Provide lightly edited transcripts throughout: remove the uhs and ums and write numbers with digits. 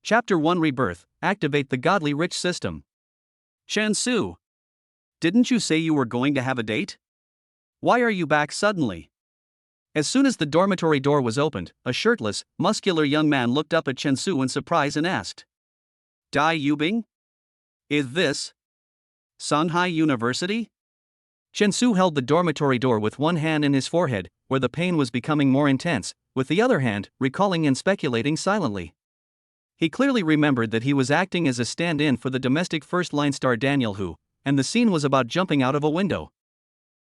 Chapter 1 Rebirth. Activate the Godly Rich System. Shansu. Didn't you say you were going to have a date? Why are you back suddenly? As soon as the dormitory door was opened, a shirtless, muscular young man looked up at Shansu in surprise and asked, Dai Yubing? Is this Shanghai University? Shansu held the dormitory door with one hand in his forehead, where the pain was becoming more intense, with the other hand, recalling and speculating silently. He clearly remembered that he was acting as a stand-in for the domestic first-line star Daniel Hu, and the scene was about jumping out of a window.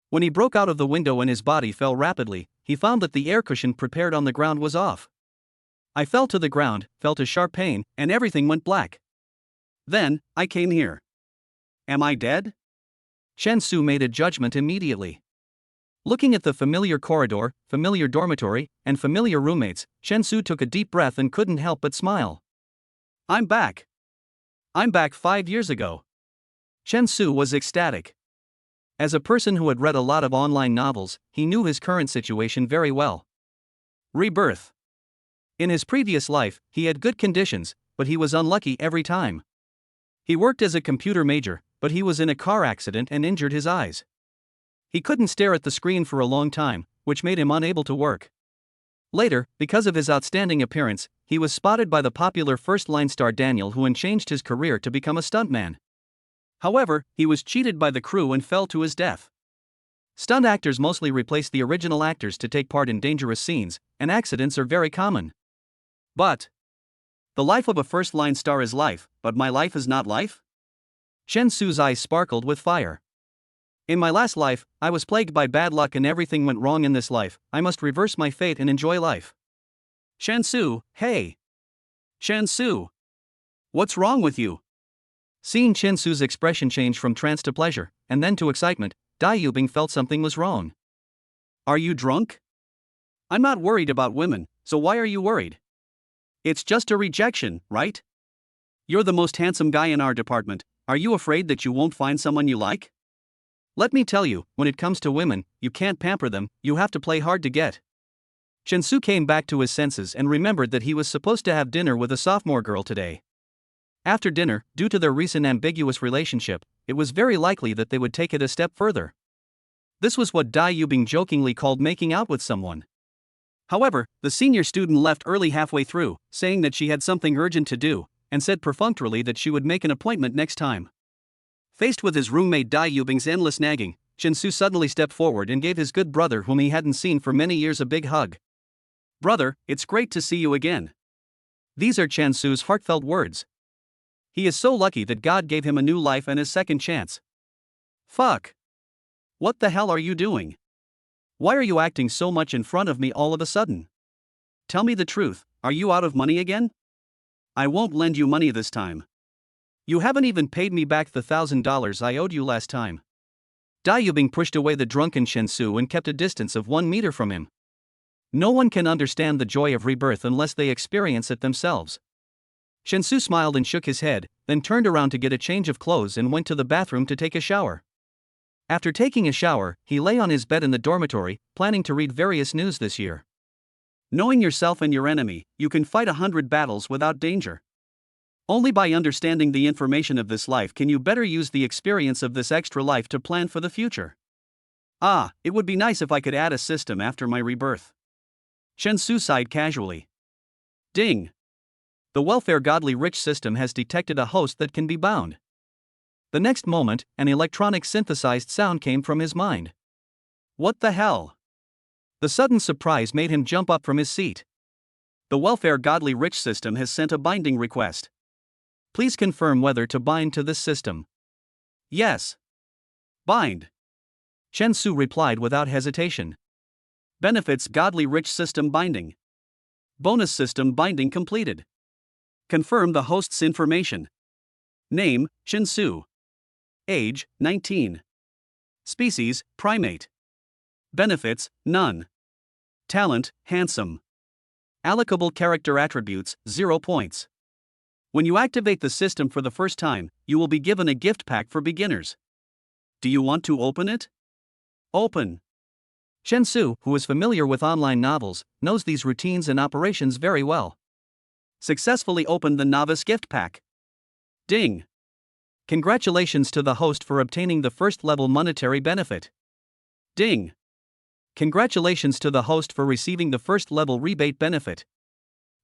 When he broke out of the window and his body fell rapidly, he found that the air cushion prepared on the ground was off. I fell to the ground, felt a sharp pain, and everything went black. Then, I came here. Am I dead? Shansu made a judgment immediately. Looking at the familiar corridor, familiar dormitory, and familiar roommates, Shansu took a deep breath and couldn't help but smile. I'm back. I'm back 5 years ago. Shansu was ecstatic. As a person who had read a lot of online novels, he knew his current situation very well. Rebirth. In his previous life, he had good conditions, but he was unlucky every time. He worked as a computer major, but he was in a car accident and injured his eyes. He couldn't stare at the screen for a long time, which made him unable to work. Later, because of his outstanding appearance, he was spotted by the popular first-line star Daniel Hu and changed his career to become a stuntman. However, he was cheated by the crew and fell to his death. Stunt actors mostly replace the original actors to take part in dangerous scenes, and accidents are very common. But the life of a first-line star is life, but my life is not life? Shansu's eyes sparkled with fire. In my last life, I was plagued by bad luck and everything went wrong in this life. I must reverse my fate and enjoy life. Shansu, hey! Shansu! What's wrong with you? Seeing Shansu's expression change from trance to pleasure, and then to excitement, Dai Yubing felt something was wrong. Are you drunk? I'm not worried about women, so why are you worried? It's just a rejection, right? You're the most handsome guy in our department. Are you afraid that you won't find someone you like? Let me tell you, when it comes to women, you can't pamper them, you have to play hard to get. Shansu came back to his senses and remembered that he was supposed to have dinner with a sophomore girl today. After dinner, due to their recent ambiguous relationship, it was very likely that they would take it a step further. This was what Dai Yubing jokingly called making out with someone. However, the senior student left early halfway through, saying that she had something urgent to do, and said perfunctorily that she would make an appointment next time. Faced with his roommate Dai Yubing's endless nagging, Shansu suddenly stepped forward and gave his good brother whom he hadn't seen for many years a big hug. Brother, it's great to see you again. These are Shansu's heartfelt words. He is so lucky that God gave him a new life and a second chance. Fuck. What the hell are you doing? Why are you acting so much in front of me all of a sudden? Tell me the truth, are you out of money again? I won't lend you money this time. You haven't even paid me back the $1,000 I owed you last time. Dai Yubing pushed away the drunken Shansu and kept a distance of 1 meter from him. No one can understand the joy of rebirth unless they experience it themselves. Shansu smiled and shook his head, then turned around to get a change of clothes and went to the bathroom to take a shower. After taking a shower, he lay on his bed in the dormitory, planning to read various news this year. Knowing yourself and your enemy, you can fight 100 battles without danger. Only by understanding the information of this life can you better use the experience of this extra life to plan for the future. Ah, it would be nice if I could add a system after my rebirth. Shansu sighed casually. Ding! The welfare godly rich system has detected a host that can be bound. The next moment, an electronic synthesized sound came from his mind. What the hell? The sudden surprise made him jump up from his seat. The welfare godly rich system has sent a binding request. Please confirm whether to bind to this system. Yes. Bind. Shansu replied without hesitation. Benefits godly rich system binding. Bonus system binding completed. Confirm the host's information. Name, Shansu. Age, 19. Species, primate. Benefits, none. Talent, handsome. Allocable character attributes, 0 points. When you activate the system for the first time, you will be given a gift pack for beginners. Do you want to open it? Open. Shansu, who is familiar with online novels, knows these routines and operations very well. Successfully opened the novice gift pack. Ding! Congratulations to the host for obtaining the first level monetary benefit. Ding! Congratulations to the host for receiving the first level rebate benefit.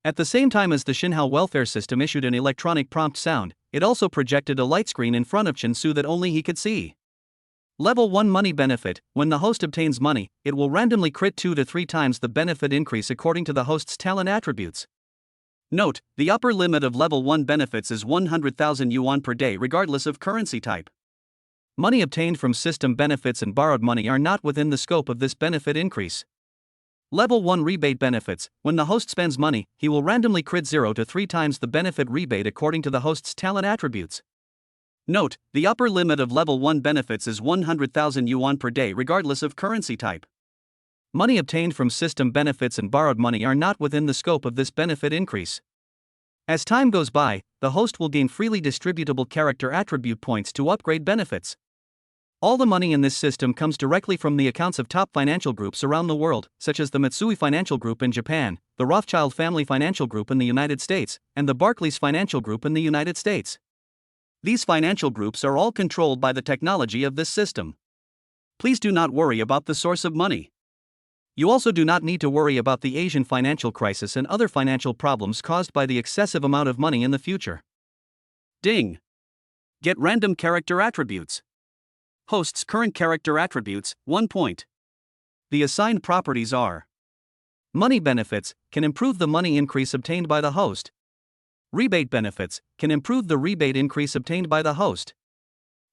At the same time as the Xinhao welfare system issued an electronic prompt sound, it also projected a light screen in front of Chen Su that only he could see. Level 1 money benefit: when the host obtains money, it will randomly crit 2 to 3 times the benefit increase according to the host's talent attributes. Note, the upper limit of level 1 benefits is 100,000 yuan per day regardless of currency type. Money obtained from system benefits and borrowed money are not within the scope of this benefit increase. Level 1 rebate benefits: when the host spends money, he will randomly crit 0 to 3 times the benefit rebate according to the host's talent attributes. Note, the upper limit of level 1 benefits is 100,000 yuan per day regardless of currency type. Money obtained from system benefits and borrowed money are not within the scope of this benefit increase. As time goes by, the host will gain freely distributable character attribute points to upgrade benefits. All the money in this system comes directly from the accounts of top financial groups around the world, such as the Mitsui Financial Group in Japan, the Rothschild Family Financial Group in the United States, and the Barclays Financial Group in the United States. These financial groups are all controlled by the technology of this system. Please do not worry about the source of money. You also do not need to worry about the Asian financial crisis and other financial problems caused by the excessive amount of money in the future. Ding! Get random character attributes. Host's current character attributes, 1 point. The assigned properties are: money benefits can improve the money increase obtained by the host. Rebate benefits can improve the rebate increase obtained by the host.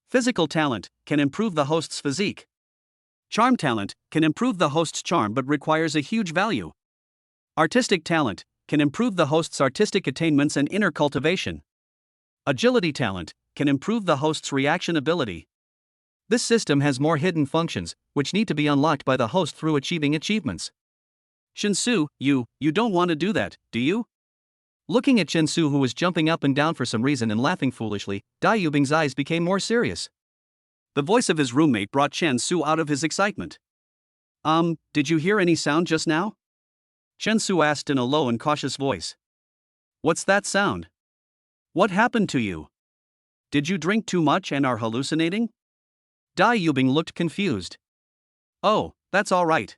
Physical talent can improve the host's physique. Charm talent can improve the host's charm but requires a huge value. Artistic talent can improve the host's artistic attainments and inner cultivation. Agility talent can improve the host's reaction ability. This system has more hidden functions, which need to be unlocked by the host through achieving achievements. Chen Su, you don't want to do that, do you? Looking at Chen Su, who was jumping up and down for some reason and laughing foolishly, Dai Yubing's eyes became more serious. The voice of his roommate brought Chen Su out of his excitement. Did you hear any sound just now? Chen Su asked in a low and cautious voice. What's that sound? What happened to you? Did you drink too much and are hallucinating? Dai Yubing looked confused. Oh, that's all right.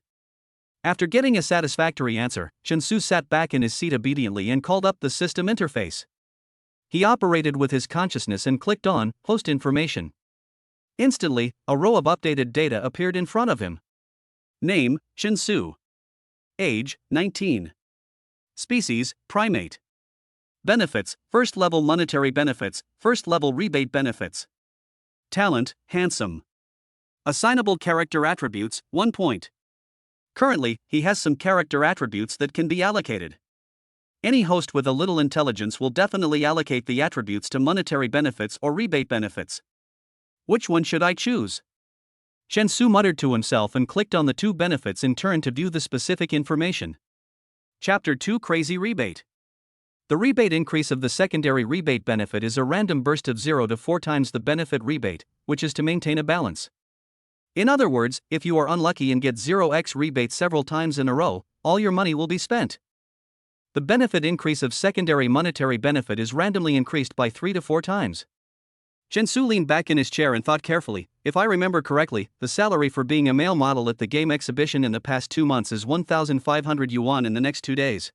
After getting a satisfactory answer, Chen Su sat back in his seat obediently and called up the system interface. He operated with his consciousness and clicked on Host Information. Instantly, a row of updated data appeared in front of him. Name, Chen Su. Age, 19. Species, primate. Benefits, first level monetary benefits, first level rebate benefits. Talent, handsome. Assignable character attributes, 1 point. Currently, he has some character attributes that can be allocated. Any host with a little intelligence will definitely allocate the attributes to monetary benefits or rebate benefits. Which one should I choose? Chen Su muttered to himself and clicked on the 2 benefits in turn to view the specific information. Chapter 2: Crazy Rebate. The rebate increase of the secondary rebate benefit is a random burst of 0 to 4 times the benefit rebate, which is to maintain a balance. In other words, if you are unlucky and get 0x rebate several times in a row, all your money will be spent. The benefit increase of secondary monetary benefit is randomly increased by 3 to 4 times. Chen Su leaned back in his chair and thought carefully. If I remember correctly, the salary for being a male model at the game exhibition in the past 2 months is 1,500 yuan in the next 2 days.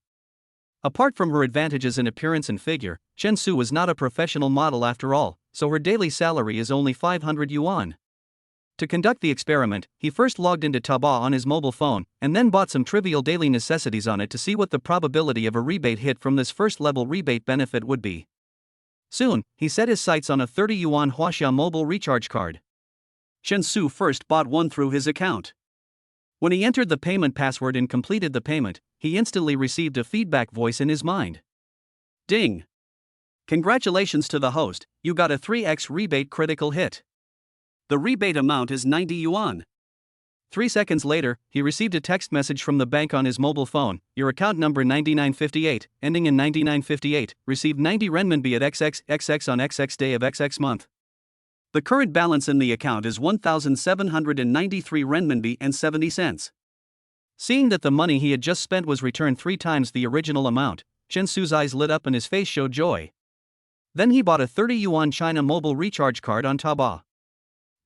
Apart from her advantages in appearance and figure, Chen Su was not a professional model after all, so her daily salary is only 500 yuan. To conduct the experiment, he first logged into Taobao on his mobile phone, and then bought some trivial daily necessities on it to see what the probability of a rebate hit from this first-level rebate benefit would be. Soon, he set his sights on a 30 yuan Huaxia mobile recharge card. Chen Su first bought one through his account. When he entered the payment password and completed the payment, he instantly received a feedback voice in his mind. Ding! Congratulations to the host, you got a 3x rebate critical hit. The rebate amount is 90 yuan. 3 seconds later, he received a text message from the bank on his mobile phone. Your account number 9958, ending in 9958, received 90 renminbi at XXXX on XX day of XX month. The current balance in the account is 1,793 renminbi and 70 cents. Seeing that the money he had just spent was returned 3 times the original amount, Shensu's eyes lit up and his face showed joy. Then he bought a 30 yuan China mobile recharge card on Taobao.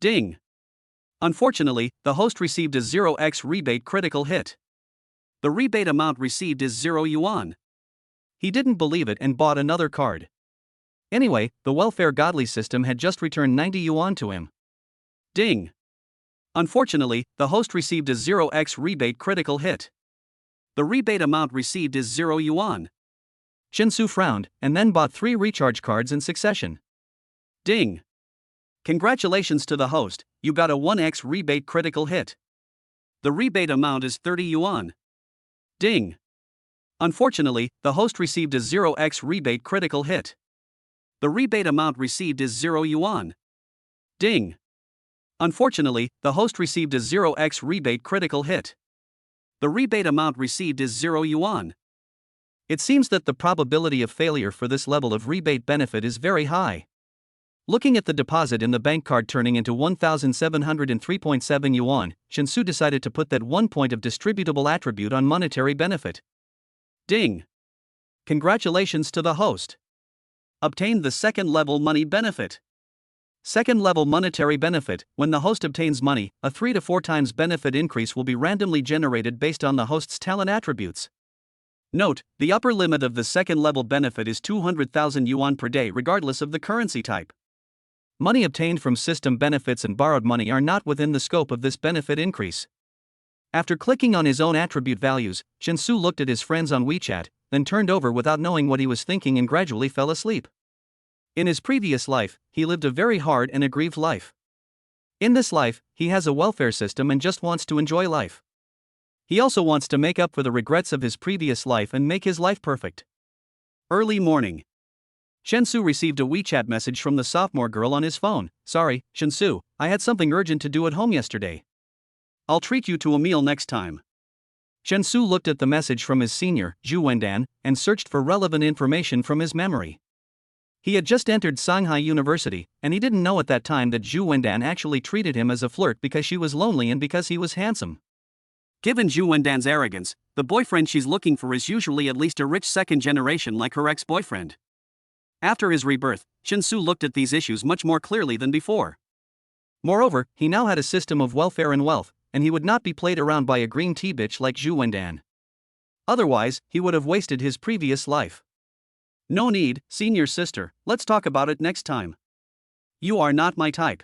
Ding! Unfortunately, the host received a 0x rebate critical hit. The rebate amount received is 0 yuan. He didn't believe it and bought another card. Anyway, the welfare godly system had just returned 90 yuan to him. Ding! Unfortunately, the host received a 0x rebate critical hit. The rebate amount received is 0 yuan. Shensu frowned, and then bought 3 recharge cards in succession. Ding! Congratulations to the host, you got a 1x rebate critical hit. The rebate amount is 30 yuan. Ding! Unfortunately, the host received a 0x rebate critical hit. The rebate amount received is 0 yuan. Ding! Unfortunately, the host received a 0x rebate critical hit. The rebate amount received is 0 yuan. It seems that the probability of failure for this level of rebate benefit is very high. Looking at the deposit in the bank card turning into 1,703.7 yuan, Shensu decided to put that 1 point of distributable attribute on monetary benefit. Ding! Congratulations to the host. Obtained the second level money benefit. Second level monetary benefit: when the host obtains money, a 3 to 4 times benefit increase will be randomly generated based on the host's talent attributes. Note, the upper limit of the second level benefit is 200,000 yuan per day regardless of the currency type. Money obtained from system benefits and borrowed money are not within the scope of this benefit increase. After clicking on his own attribute values, Shensu looked at his friends on WeChat, then turned over without knowing what he was thinking and gradually fell asleep. In his previous life, he lived a very hard and aggrieved life. In this life, he has a welfare system and just wants to enjoy life. He also wants to make up for the regrets of his previous life and make his life perfect. Early morning. Shensu received a WeChat message from the sophomore girl on his phone. Sorry, Shensu, I had something urgent to do at home yesterday. I'll treat you to a meal next time. Shensu looked at the message from his senior, Zhu Wendan, and searched for relevant information from his memory. He had just entered Shanghai University, and he didn't know at that time that Zhu Wendan actually treated him as a flirt because she was lonely and because he was handsome. Given Zhu Wendan's arrogance, the boyfriend she's looking for is usually at least a rich second generation like her ex-boyfriend. After his rebirth, Shensu looked at these issues much more clearly than before. Moreover, he now had a system of welfare and wealth, and he would not be played around by a green tea bitch like Zhu Wendan. Otherwise, he would have wasted his previous life. No need, senior sister, let's talk about it next time. You are not my type.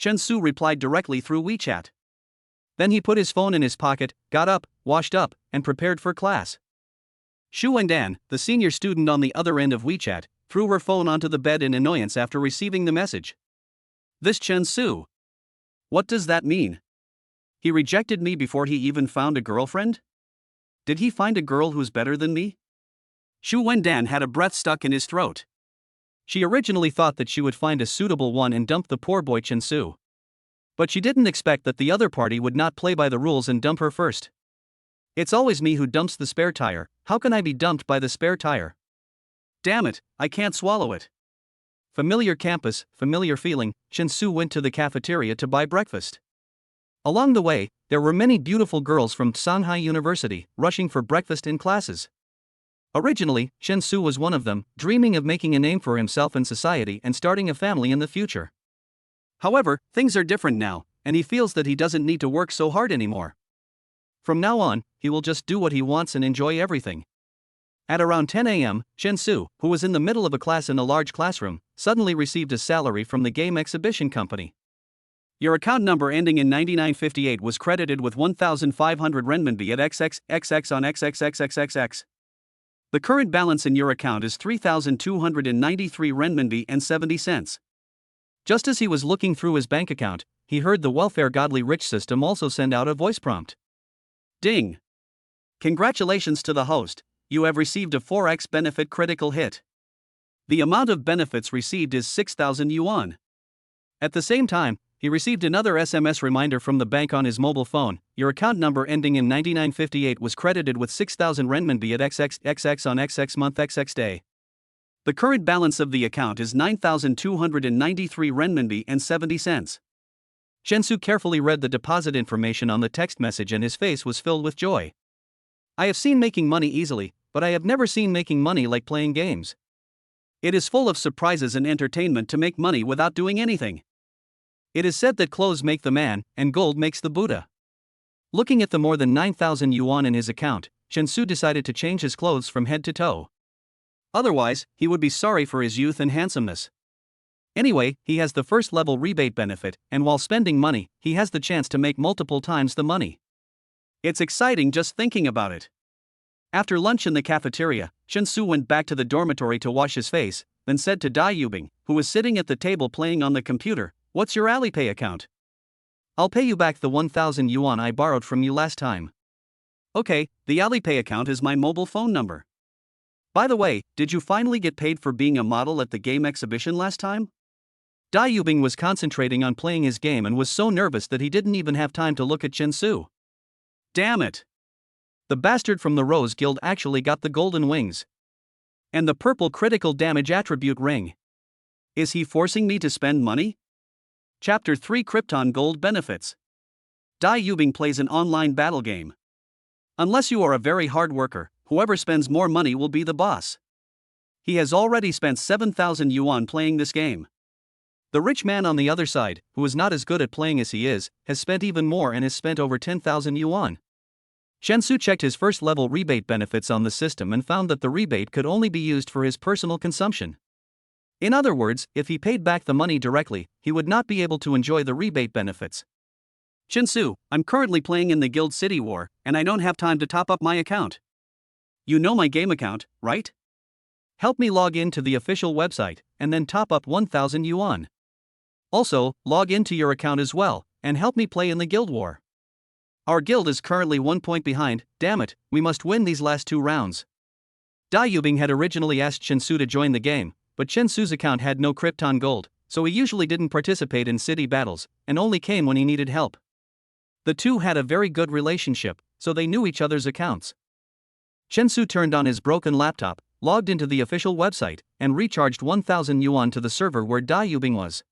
Shensu replied directly through WeChat. Then he put his phone in his pocket, got up, washed up, and prepared for class. Zhu Wendan, the senior student on the other end of WeChat, threw her phone onto the bed in annoyance after receiving the message. This Shensu. What does that mean? He rejected me before he even found a girlfriend? Did he find a girl who's better than me? Zhu Wendan had a breath stuck in his throat. She originally thought that she would find a suitable one and dump the poor boy Shensu. But she didn't expect that the other party would not play by the rules and dump her first. It's always me who dumps the spare tire, how can I be dumped by the spare tire? Damn it, I can't swallow it. Familiar campus, familiar feeling, Shensu went to the cafeteria to buy breakfast. Along the way, there were many beautiful girls from Shanghai University, rushing for breakfast in classes. Originally, Shensu was one of them, dreaming of making a name for himself in society and starting a family in the future. However, things are different now, and he feels that he doesn't need to work so hard anymore. From now on, he will just do what he wants and enjoy everything. At around 10 a.m., Shensu, who was in the middle of a class in a large classroom, suddenly received a salary from the game exhibition company. Your account number ending in 9958 was credited with 1,500 renminbi at XXXX on XXXXXX. The current balance in your account is 3,293 renminbi and 70 cents. Just as he was looking through his bank account, he heard the welfare godly rich system also send out a voice prompt. Ding! Congratulations to the host, you have received a 4x benefit critical hit. The amount of benefits received is 6,000 yuan. At the same time, he received another SMS reminder from the bank on his mobile phone. Your account number ending in 9958 was credited with 6,000 renminbi at XXXX on XX month XX day. The current balance of the account is 9,293 renminbi and 70 cents. Shensu carefully read the deposit information on the text message and his face was filled with joy. I have seen making money easily, but I have never seen making money like playing games. It is full of surprises and entertainment to make money without doing anything. It is said that clothes make the man, and gold makes the Buddha. Looking at the more than 9,000 yuan in his account, Shensu decided to change his clothes from head to toe. Otherwise, he would be sorry for his youth and handsomeness. Anyway, he has the first level rebate benefit, and while spending money, he has the chance to make multiple times the money. It's exciting just thinking about it. After lunch in the cafeteria, Shensu went back to the dormitory to wash his face, then said to Dai Yubing, who was sitting at the table playing on the computer, "What's your Alipay account? I'll pay you back the 1,000 yuan I borrowed from you last time." "Okay, the Alipay account is my mobile phone number. By the way, did you finally get paid for being a model at the game exhibition last time?" Dai Yubing was concentrating on playing his game and was so nervous that he didn't even have time to look at Shensu. Damn it! The bastard from the Rose Guild actually got the golden wings. And the purple critical damage attribute ring. Is he forcing me to spend money? Chapter 3 Krypton Gold Benefits. Dai Yubing plays an online battle game. Unless you are a very hard worker, whoever spends more money will be the boss. He has already spent 7,000 yuan playing this game. The rich man on the other side, who is not as good at playing as he is, has spent even more and has spent over 10,000 yuan. Shensu checked his first level rebate benefits on the system and found that the rebate could only be used for his personal consumption. In other words, if he paid back the money directly, he would not be able to enjoy the rebate benefits. "Shensu, I'm currently playing in the Guild City War, and I don't have time to top up my account. You know my game account, right? Help me log in to the official website, and then top up 1,000 yuan. Also, log into your account as well, and help me play in the Guild War. Our guild is currently 1 point behind, damn it, we must win these last 2 rounds." Dai Yubing had originally asked Shensu to join the game, but Shensu's account had no Krypton Gold, so he usually didn't participate in city battles, and only came when he needed help. The two had a very good relationship, so they knew each other's accounts. Shensu turned on his broken laptop, logged into the official website, and recharged 1,000 yuan to the server where Dai Yubing was.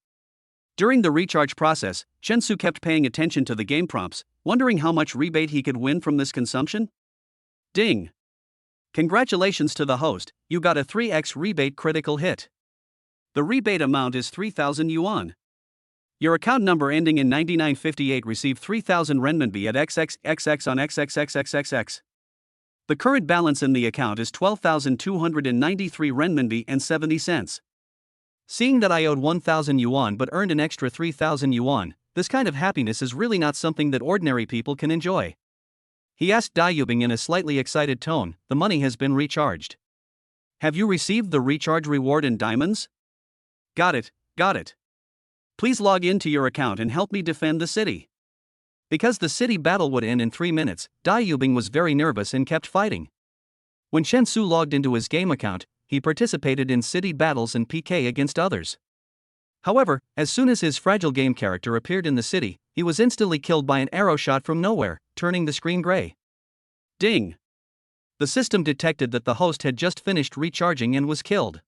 During the recharge process, Shensu kept paying attention to the game prompts, wondering how much rebate he could win from this consumption. Ding! Congratulations to the host, you got a 3x rebate critical hit. The rebate amount is 3,000 yuan. Your account number ending in 9958 received 3,000 renminbi at XXXX on XXXXXX. The current balance in the account is 12,293 renminbi and 70 cents. Seeing that I owed 1,000 yuan but earned an extra 3,000 yuan, this kind of happiness is really not something that ordinary people can enjoy. He asked Dai Yubing in a slightly excited tone, "The money has been recharged. Have you received the recharge reward in diamonds?" Got it. Please log into your account and help me defend the city." Because the city battle would end in 3 minutes, Dai Yubing was very nervous and kept fighting. When Shensu logged into his game account, he participated in city battles and PK against others. However, as soon as his fragile game character appeared in the city, he was instantly killed by an arrow shot from nowhere, turning the screen gray. Ding! The system detected that the host had just finished recharging and was killed.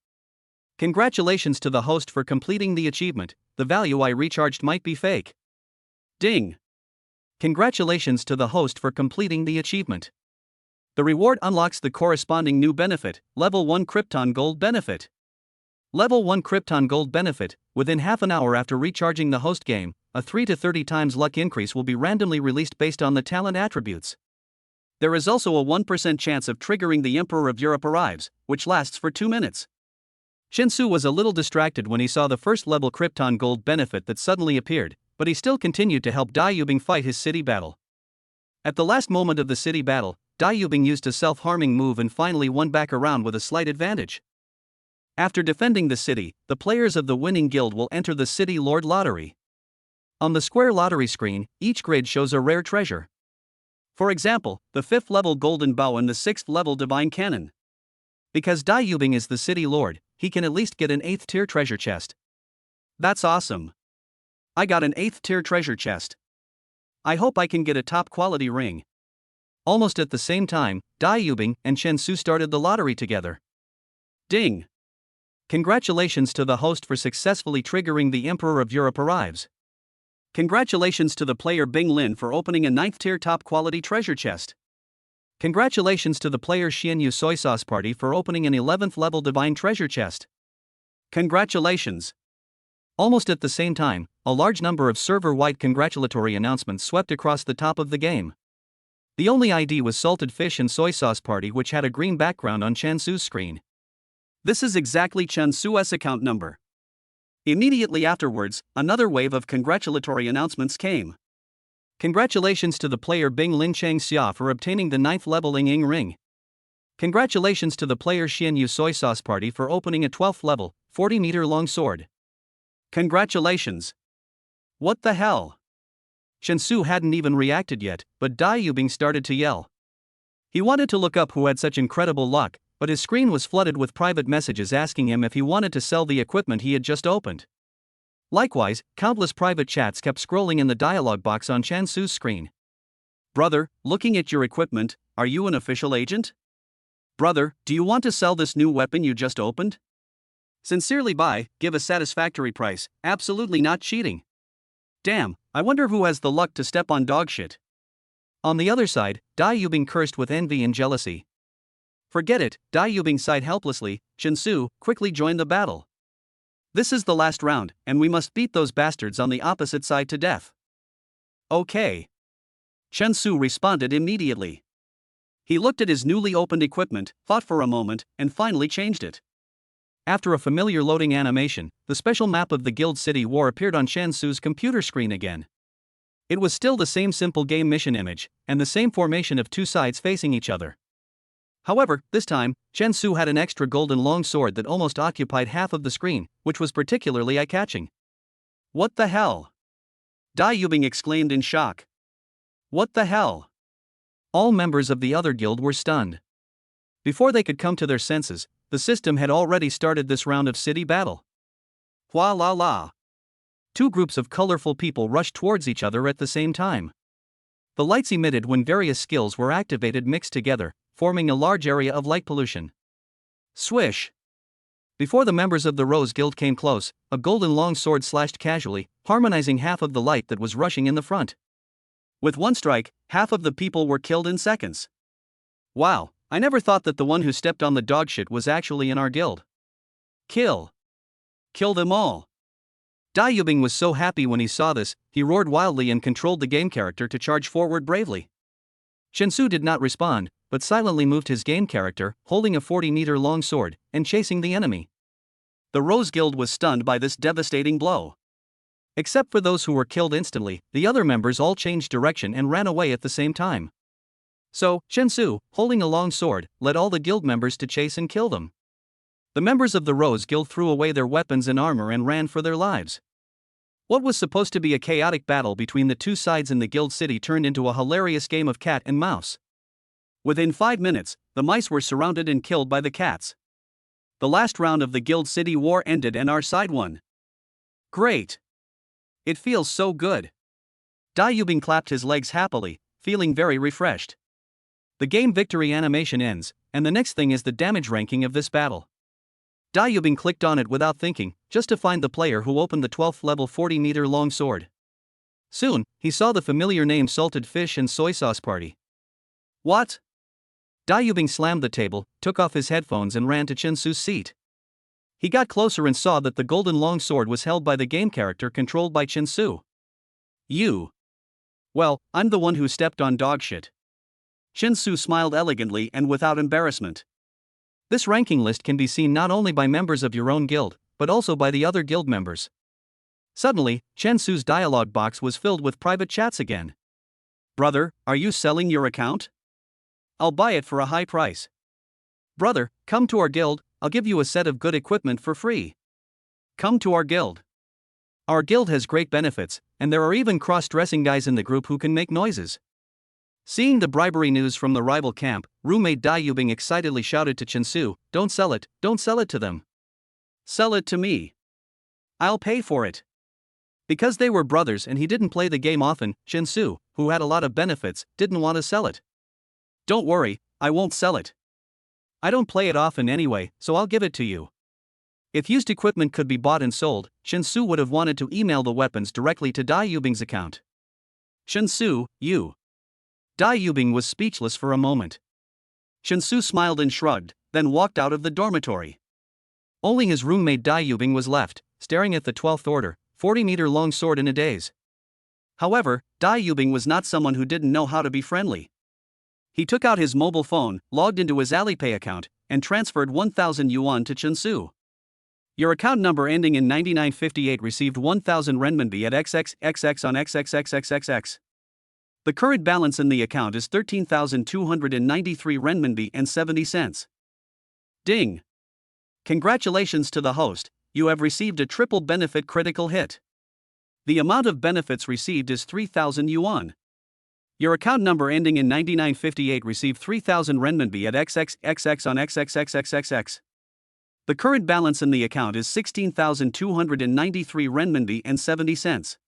Congratulations to the host for completing the achievement, the value I recharged might be fake. Ding! Congratulations to the host for completing the achievement. The reward unlocks the corresponding new benefit, Level 1 Krypton Gold Benefit. Level 1 Krypton Gold Benefit, within half an hour after recharging the host game, a 3 to 30 times luck increase will be randomly released based on the talent attributes. There is also a 1% chance of triggering the Emperor of Europe arrives, which lasts for 2 minutes. Shensu was a little distracted when he saw the first level Krypton Gold benefit that suddenly appeared, but he still continued to help Dai Yubing fight his city battle. At the last moment of the city battle, Dai Yubing used a self-harming move and finally won back around with a slight advantage. After defending the city, the players of the winning guild will enter the City Lord Lottery. On the square lottery screen, each grid shows a rare treasure. For example, the 5th level Golden Bow and the 6th level Divine Cannon. Because Dai Yubing is the City Lord, he can at least get an 8th tier treasure chest. That's awesome. I got an 8th tier treasure chest. I hope I can get a top quality ring. Almost at the same time, Dai Yubing and Shensu started the lottery together. Ding! Congratulations to the host for successfully triggering the Emperor of Europe arrives. Congratulations to the player Bing Lin for opening a 9th tier top quality treasure chest. Congratulations to the player Xianyu Soy Sauce Party for opening an 11th level Divine Treasure Chest. Congratulations. Almost at the same time, a large number of server-wide congratulatory announcements swept across the top of the game. The only ID was Salted Fish and Soy Sauce Party, which had a green background on Chansu's screen. This is exactly Chansu's account number. Immediately afterwards, another wave of congratulatory announcements came. Congratulations to the player Bing Lin Chang Xia for obtaining the 9th level Ing Ing Ring. Congratulations to the player Xianyu Soy Sauce Party for opening a 12th level, 40-meter long sword. Congratulations. What the hell? Chansu hadn't even reacted yet, but Dai Yubing started to yell. He wanted to look up who had such incredible luck, but his screen was flooded with private messages asking him if he wanted to sell the equipment he had just opened. Likewise, countless private chats kept scrolling in the dialog box on Chansu's screen. Brother, looking at your equipment, are you an official agent? Brother, do you want to sell this new weapon you just opened? Sincerely buy, give a satisfactory price, absolutely not cheating. Damn, I wonder who has the luck to step on dog shit. On the other side, Dai Yubing cursed with envy and jealousy. Forget it, Dai Yubing sighed helplessly. Chansu, quickly join the battle. This is the last round, and we must beat those bastards on the opposite side to death. Okay. Chansu responded immediately. He looked at his newly opened equipment, thought for a moment, and finally changed it. After a familiar loading animation, the special map of the Guild City War appeared on Chansu's computer screen again. It was still the same simple game mission image, and the same formation of two sides facing each other. However, this time, Chansu had an extra golden long sword that almost occupied half of the screen, which was particularly eye-catching. What the hell? Dai Yubing exclaimed in shock. What the hell? All members of the other guild were stunned. Before they could come to their senses, the system had already started this round of city battle. Hua la la. Two groups of colorful people rushed towards each other at the same time. The lights emitted when various skills were activated mixed together, forming a large area of light pollution. Swish! Before the members of the Rose Guild came close, a golden long sword slashed casually, harmonizing half of the light that was rushing in the front. With one strike, half of the people were killed in seconds. Wow, I never thought that the one who stepped on the dog shit was actually in our guild. Kill! Kill them all! Dai Yubing was so happy when he saw this, he roared wildly and controlled the game character to charge forward bravely. Chansu did not respond, but silently moved his game character, holding a 40-meter long sword, and chasing the enemy. The Rose Guild was stunned by this devastating blow. Except for those who were killed instantly, the other members all changed direction and ran away at the same time. So, Chansu, holding a long sword, led all the guild members to chase and kill them. The members of the Rose Guild threw away their weapons and armor and ran for their lives. What was supposed to be a chaotic battle between the two sides in the guild city turned into a hilarious game of cat and mouse. Within 5 minutes, the mice were surrounded and killed by the cats. The last round of the Guild City War ended and our side won. Great! It feels so good. Dai Yubing clapped his legs happily, feeling very refreshed. The game victory animation ends, and the next thing is the damage ranking of this battle. Dai Yubing clicked on it without thinking, just to find the player who opened the 12th level 40-meter long sword. Soon, he saw the familiar name Salted Fish and Soy Sauce Party. What? Dai Yubing slammed the table, took off his headphones and ran to Chansu's seat. He got closer and saw that the golden long sword was held by the game character controlled by Chansu. You. Well, I'm the one who stepped on dog shit. Chansu smiled elegantly and without embarrassment. This ranking list can be seen not only by members of your own guild, but also by the other guild members. Suddenly, Chansu's dialog box was filled with private chats again. Brother, are you selling your account? I'll buy it for a high price. Brother, come to our guild, I'll give you a set of good equipment for free. Come to our guild. Our guild has great benefits, and there are even cross-dressing guys in the group who can make noises. Seeing the bribery news from the rival camp, roommate Dai Yubing excitedly shouted to Chansu, don't sell it to them. Sell it to me. I'll pay for it. Because they were brothers and he didn't play the game often, Chansu, who had a lot of benefits, didn't want to sell it. Don't worry, I won't sell it. I don't play it often anyway, so I'll give it to you. If used equipment could be bought and sold, Chansu would have wanted to email the weapons directly to Dai Yubing's account. Chansu, you. Dai Yubing was speechless for a moment. Shensu smiled and shrugged, then walked out of the dormitory. Only his roommate Dai Yubing was left, staring at the 12th order, 40-meter-long sword in a daze. However, Dai Yubing was not someone who didn't know how to be friendly. He took out his mobile phone, logged into his Alipay account, and transferred 1,000 yuan to Shensu. Your account number ending in 9958 received 1,000 renminbi at XXXX on XXXXXX. The current balance in the account is 13,293 renminbi and 70 cents. Ding! Congratulations to the host, you have received a triple benefit critical hit. The amount of benefits received is 3,000 yuan. Your account number ending in 9958 received 3,000 renminbi at XXXX on XXXXXX. The current balance in the account is 16,293 renminbi and 70 cents.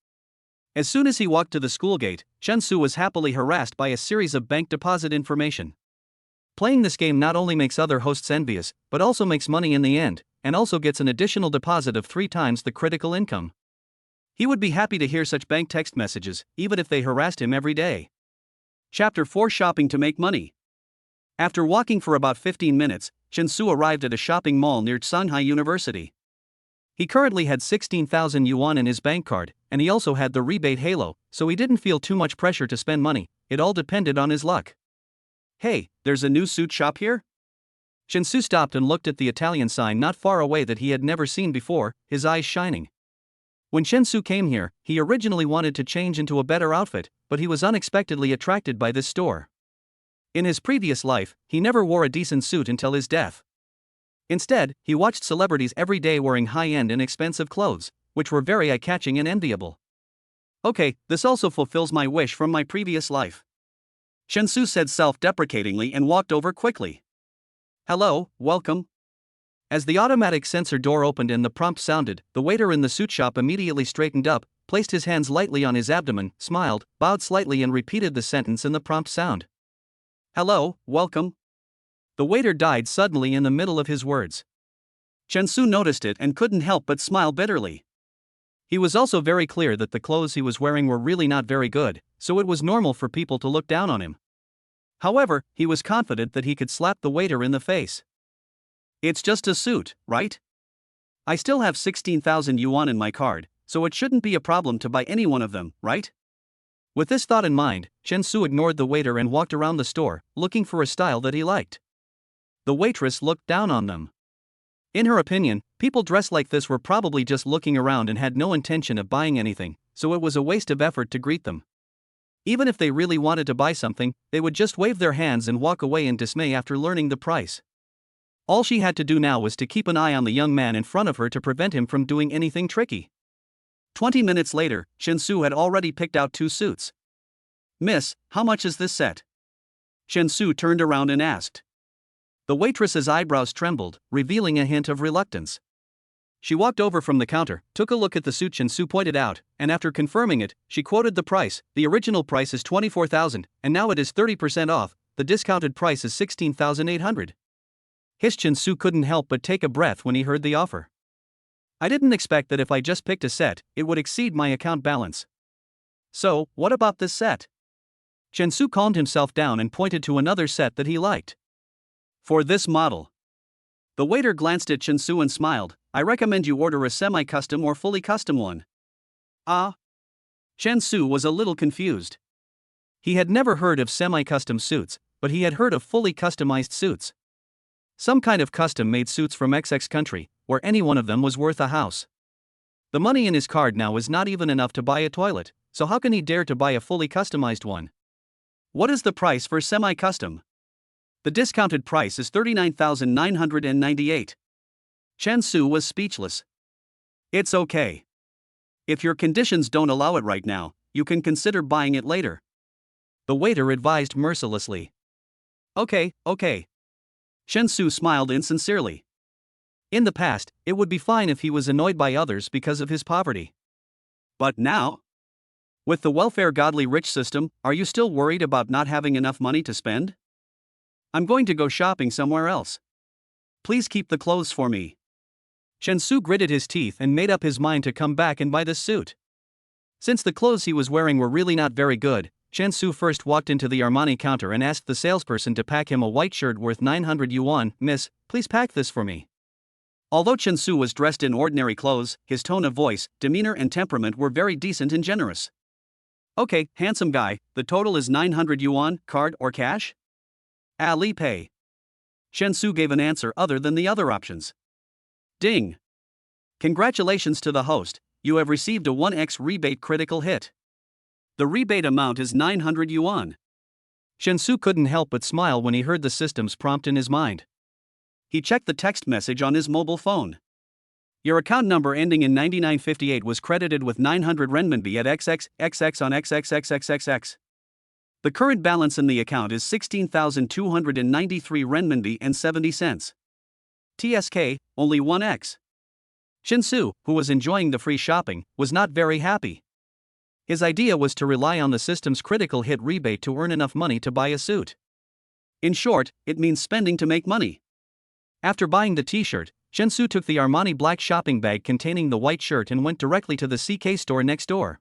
As soon as he walked to the school gate, Shensu was happily harassed by a series of bank deposit information. Playing this game not only makes other hosts envious, but also makes money in the end, and also gets an additional deposit of 3 times the critical income. He would be happy to hear such bank text messages, even if they harassed him every day. Chapter 4: Shopping to Make Money. After walking for about 15 minutes, Shensu arrived at a shopping mall near Shanghai University. He currently had 16,000 yuan in his bank card, and he also had the rebate halo, so he didn't feel too much pressure to spend money. It all depended on his luck. Hey, there's a new suit shop here? Shensu stopped and looked at the Italian sign not far away that he had never seen before, his eyes shining. When Shensu came here, he originally wanted to change into a better outfit, but he was unexpectedly attracted by this store. In his previous life, he never wore a decent suit until his death. Instead, he watched celebrities every day wearing high-end and expensive clothes, which were very eye-catching and enviable. Okay, this also fulfills my wish from my previous life. Shensu said self-deprecatingly and walked over quickly. Hello, welcome. As the automatic sensor door opened and the prompt sounded, the waiter in the suit shop immediately straightened up, placed his hands lightly on his abdomen, smiled, bowed slightly and repeated the sentence in the prompt sound. Hello, welcome. The waiter died suddenly in the middle of his words. Shensu noticed it and couldn't help but smile bitterly. He was also very clear that the clothes he was wearing were really not very good, so it was normal for people to look down on him. However, he was confident that he could slap the waiter in the face. It's just a suit, right? I still have 16,000 yuan in my card, so it shouldn't be a problem to buy any one of them, right? With this thought in mind, Shensu ignored the waiter and walked around the store, looking for a style that he liked. The waitress looked down on them. In her opinion, people dressed like this were probably just looking around and had no intention of buying anything, so it was a waste of effort to greet them. Even if they really wanted to buy something, they would just wave their hands and walk away in dismay after learning the price. All she had to do now was to keep an eye on the young man in front of her to prevent him from doing anything tricky. 20 minutes later, Shensu had already picked out 2 suits. Miss, how much is this set? Shensu turned around and asked. The waitress's eyebrows trembled, revealing a hint of reluctance. She walked over from the counter, took a look at the suit Shensu pointed out, and after confirming it, she quoted the price. The original price is 24,000, and now it is 30% off. The discounted price is 16,800. Shensu couldn't help but take a breath when he heard the offer. I didn't expect that if I just picked a set, it would exceed my account balance. So, what about this set? Shensu calmed himself down and pointed to another set that he liked. For this model. The waiter glanced at Shensu and smiled. I recommend you order a semi-custom or fully custom one. Ah? Shensu was a little confused. He had never heard of semi-custom suits, but he had heard of fully customized suits. Some kind of custom-made suits from XX country, where any one of them was worth a house. The money in his card now was not even enough to buy a toilet, so how can he dare to buy a fully customized one? What is the price for semi-custom? The discounted price is 39,998. Shensu was speechless. It's okay. If your conditions don't allow it right now, you can consider buying it later. The waiter advised mercilessly. Okay. Shensu smiled insincerely. In the past, it would be fine if he was annoyed by others because of his poverty. But now? With the welfare godly rich system, are you still worried about not having enough money to spend? I'm going to go shopping somewhere else. Please keep the clothes for me. Shensu gritted his teeth and made up his mind to come back and buy this suit. Since the clothes he was wearing were really not very good, Chen Su first walked into the Armani counter and asked the salesperson to pack him a white shirt worth 900 yuan. Miss, please pack this for me. Although Chen Su was dressed in ordinary clothes, his tone of voice, demeanor and temperament were very decent and generous. Okay, handsome guy, the total is 900 yuan, card or cash? Ali pay. Chen Su gave an answer other than the other options. Ding. Congratulations to the host, you have received a 1x rebate critical hit. The rebate amount is 900 yuan. Chen Su couldn't help but smile when he heard the system's prompt in his mind. He checked the text message on his mobile phone. Your account number ending in 9958 was credited with 900 renminbi at XXXX on XXXXXX. The current balance in the account is 16,293 renminbi and 70 cents. TSK, only 1x. Chen Su, who was enjoying the free shopping, was not very happy. His idea was to rely on the system's critical hit rebate to earn enough money to buy a suit. In short, it means spending to make money. After buying the t-shirt, Chen Su took the Armani black shopping bag containing the white shirt and went directly to the CK store next door.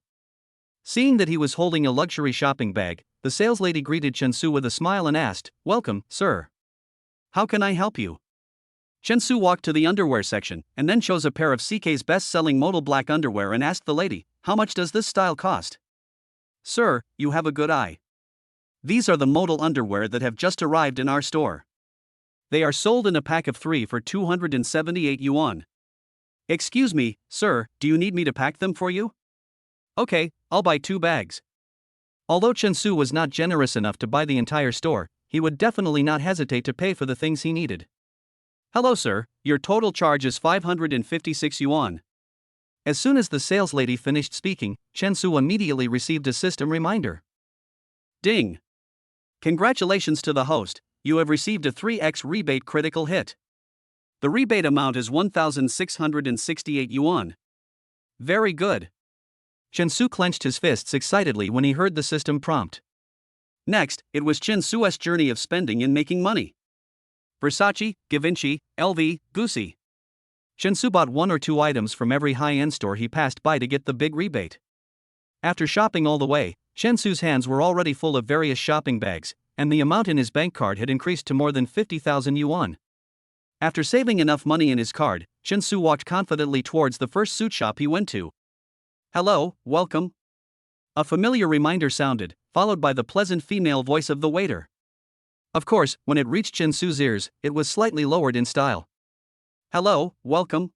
Seeing that he was holding a luxury shopping bag, the saleslady greeted Chen Su with a smile and asked, "Welcome, sir. How can I help you?" Chen Su walked to the underwear section and then chose a pair of CK's best-selling modal black underwear and asked the lady, "How much does this style cost?" "Sir, you have a good eye. These are the modal underwear that have just arrived in our store. They are sold in a pack of 3 for 278 yuan. Excuse me, sir, do you need me to pack them for you? Okay, I'll buy 2 bags." Although Chen Su was not generous enough to buy the entire store, he would definitely not hesitate to pay for the things he needed. "Hello sir, your total charge is 556 yuan. As soon as the saleslady finished speaking, Chen Su immediately received a system reminder. Ding. Congratulations to the host, you have received a 3x rebate critical hit. The rebate amount is 1,668 yuan. Very good. Chen Su clenched his fists excitedly when he heard the system prompt. Next, it was Chen Su's journey of spending and making money. Versace, Givenchy, LV, Gucci. Chen Su bought 1 or 2 items from every high-end store he passed by to get the big rebate. After shopping all the way, Chen Su's hands were already full of various shopping bags, and the amount in his bank card had increased to more than 50,000 yuan. After saving enough money in his card, Chen Su walked confidently towards the first suit shop he went to. "Hello, welcome." A familiar reminder sounded, followed by the pleasant female voice of the waiter. Of course, when it reached Chen Su's ears, it was slightly lowered in style. "Hello, welcome."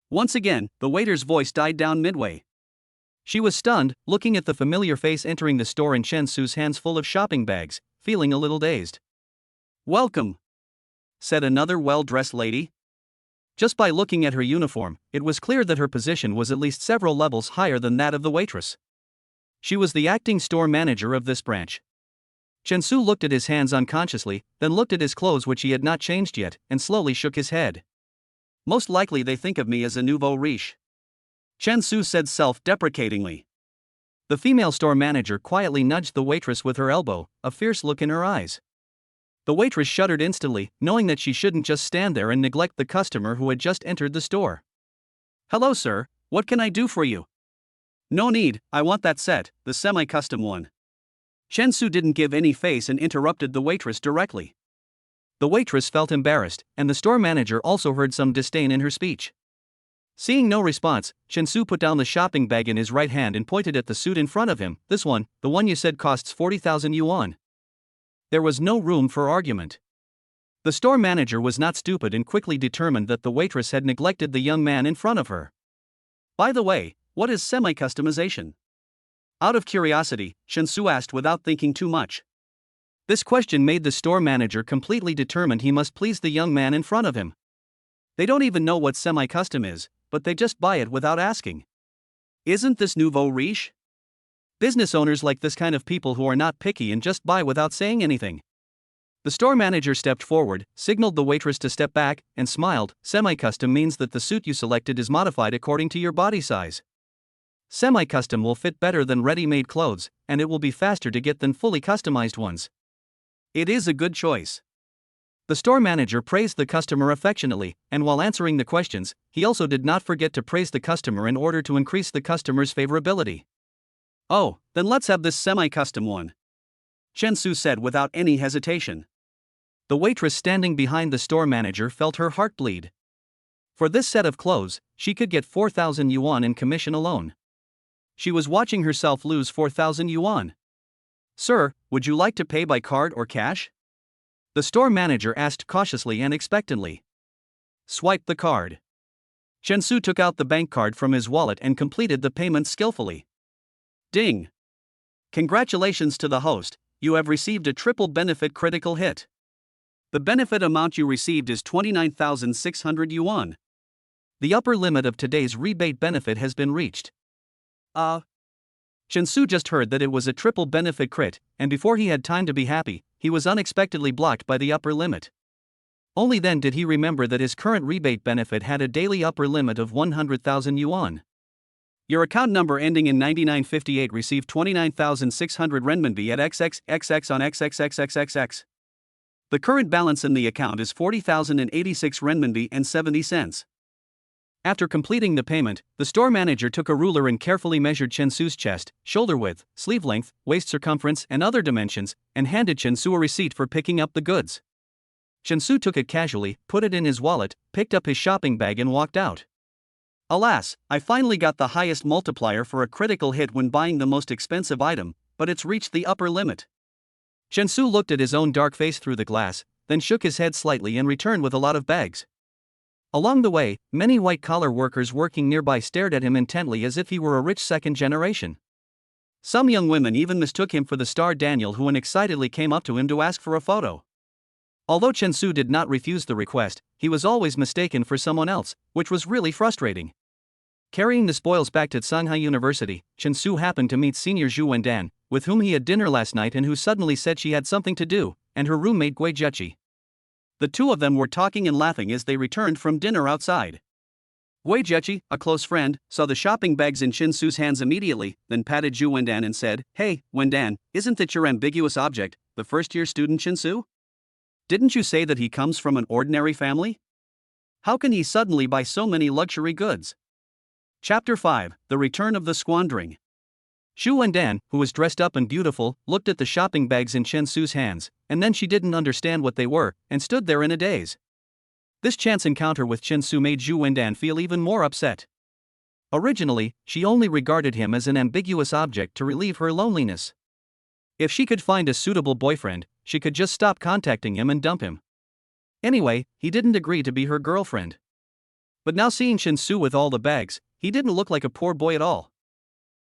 Once again, the waiter's voice died down midway. She was stunned, looking at the familiar face entering the store and Chen Su's hands full of shopping bags, feeling a little dazed. "Welcome," said another well-dressed lady. Just by looking at her uniform, it was clear that her position was at least several levels higher than that of the waitress. She was the acting store manager of this branch. Chen Su looked at his hands unconsciously, then looked at his clothes which he had not changed yet, and slowly shook his head. "Most likely they think of me as a nouveau riche," Chen Su said self-deprecatingly. The female store manager quietly nudged the waitress with her elbow, a fierce look in her eyes. The waitress shuddered instantly, knowing that she shouldn't just stand there and neglect the customer who had just entered the store. "Hello sir, what can I do for you?" "No need, I want that set, the semi-custom one." Chen Su didn't give any face and interrupted the waitress directly. The waitress felt embarrassed, and the store manager also heard some disdain in her speech. Seeing no response, Chen Su put down the shopping bag in his right hand and pointed at the suit in front of him. "This one, the one you said costs 40,000 yuan. There was no room for argument. The store manager was not stupid and quickly determined that the waitress had neglected the young man in front of her. "By the way, what is semi-customization?" Out of curiosity, Chen Su asked without thinking too much. This question made the store manager completely determined he must please the young man in front of him. They don't even know what semi-custom is, but they just buy it without asking. Isn't this nouveau riche? Business owners like this kind of people who are not picky and just buy without saying anything. The store manager stepped forward, signaled the waitress to step back, and smiled. "Semi-custom means that the suit you selected is modified according to your body size. Semi-custom will fit better than ready-made clothes, and it will be faster to get than fully customized ones. It is a good choice." The store manager praised the customer affectionately, and while answering the questions, he also did not forget to praise the customer in order to increase the customer's favorability. Oh, then let's have this semi-custom one, Chen Su said without any hesitation. The waitress standing behind the store manager felt her heart bleed. For this set of clothes, she could get 4,000 yuan in commission alone. She was watching herself lose 4,000 yuan. Sir, would you like to pay by card or cash? The store manager asked cautiously and expectantly. Swipe the card. Chen Su took out the bank card from his wallet and completed the payment skillfully. Ding! Congratulations to the host, you have received a triple benefit critical hit. The benefit amount you received is 29,600 yuan. The upper limit of today's rebate benefit has been reached. Chen Su just heard that it was a triple benefit crit, and before he had time to be happy, he was unexpectedly blocked by the upper limit. Only then did he remember that his current rebate benefit had a daily upper limit of 100,000 yuan. Your account number ending in 9958 received 29,600 renminbi at XXXX on XXXXXX. The current balance in the account is 40,086 renminbi and 70 cents. After completing the payment, the store manager took a ruler and carefully measured Chen Su's chest, shoulder width, sleeve length, waist circumference, and other dimensions, and handed Chen Su a receipt for picking up the goods. Chen Su took it casually, put it in his wallet, picked up his shopping bag and walked out. Alas, I finally got the highest multiplier for a critical hit when buying the most expensive item, but it's reached the upper limit. Chen Su looked at his own dark face through the glass, then shook his head slightly and returned with a lot of bags. Along the way, many white-collar workers working nearby stared at him intently as if he were a rich second generation. Some young women even mistook him for the star Daniel, who excitedly came up to him to ask for a photo. Although Chen Su did not refuse the request, he was always mistaken for someone else, which was really frustrating. Carrying the spoils back to Shanghai University, Chen Su happened to meet senior Zhu Wendan, with whom he had dinner last night and who suddenly said she had something to do, and her roommate Gui Zheqi. The two of them were talking and laughing as they returned from dinner outside. Gui Zheqi, a close friend, saw the shopping bags in Chen Su's hands immediately, then patted Zhu Wendan and said, "Hey, Wendan, isn't that your ambiguous object, the first-year student Chen Su? Didn't you say that he comes from an ordinary family? How can he suddenly buy so many luxury goods?" Chapter 5, The Return of the Squandering. Zhu Wendan, who was dressed up and beautiful, looked at the shopping bags in Chen Su's hands, and then she didn't understand what they were, and stood there in a daze. This chance encounter with Chen Su made Zhu Wendan feel even more upset. Originally, she only regarded him as an ambiguous object to relieve her loneliness. If she could find a suitable boyfriend, she could just stop contacting him and dump him. Anyway, he didn't agree to be her girlfriend. But now seeing Chen Su with all the bags, he didn't look like a poor boy at all.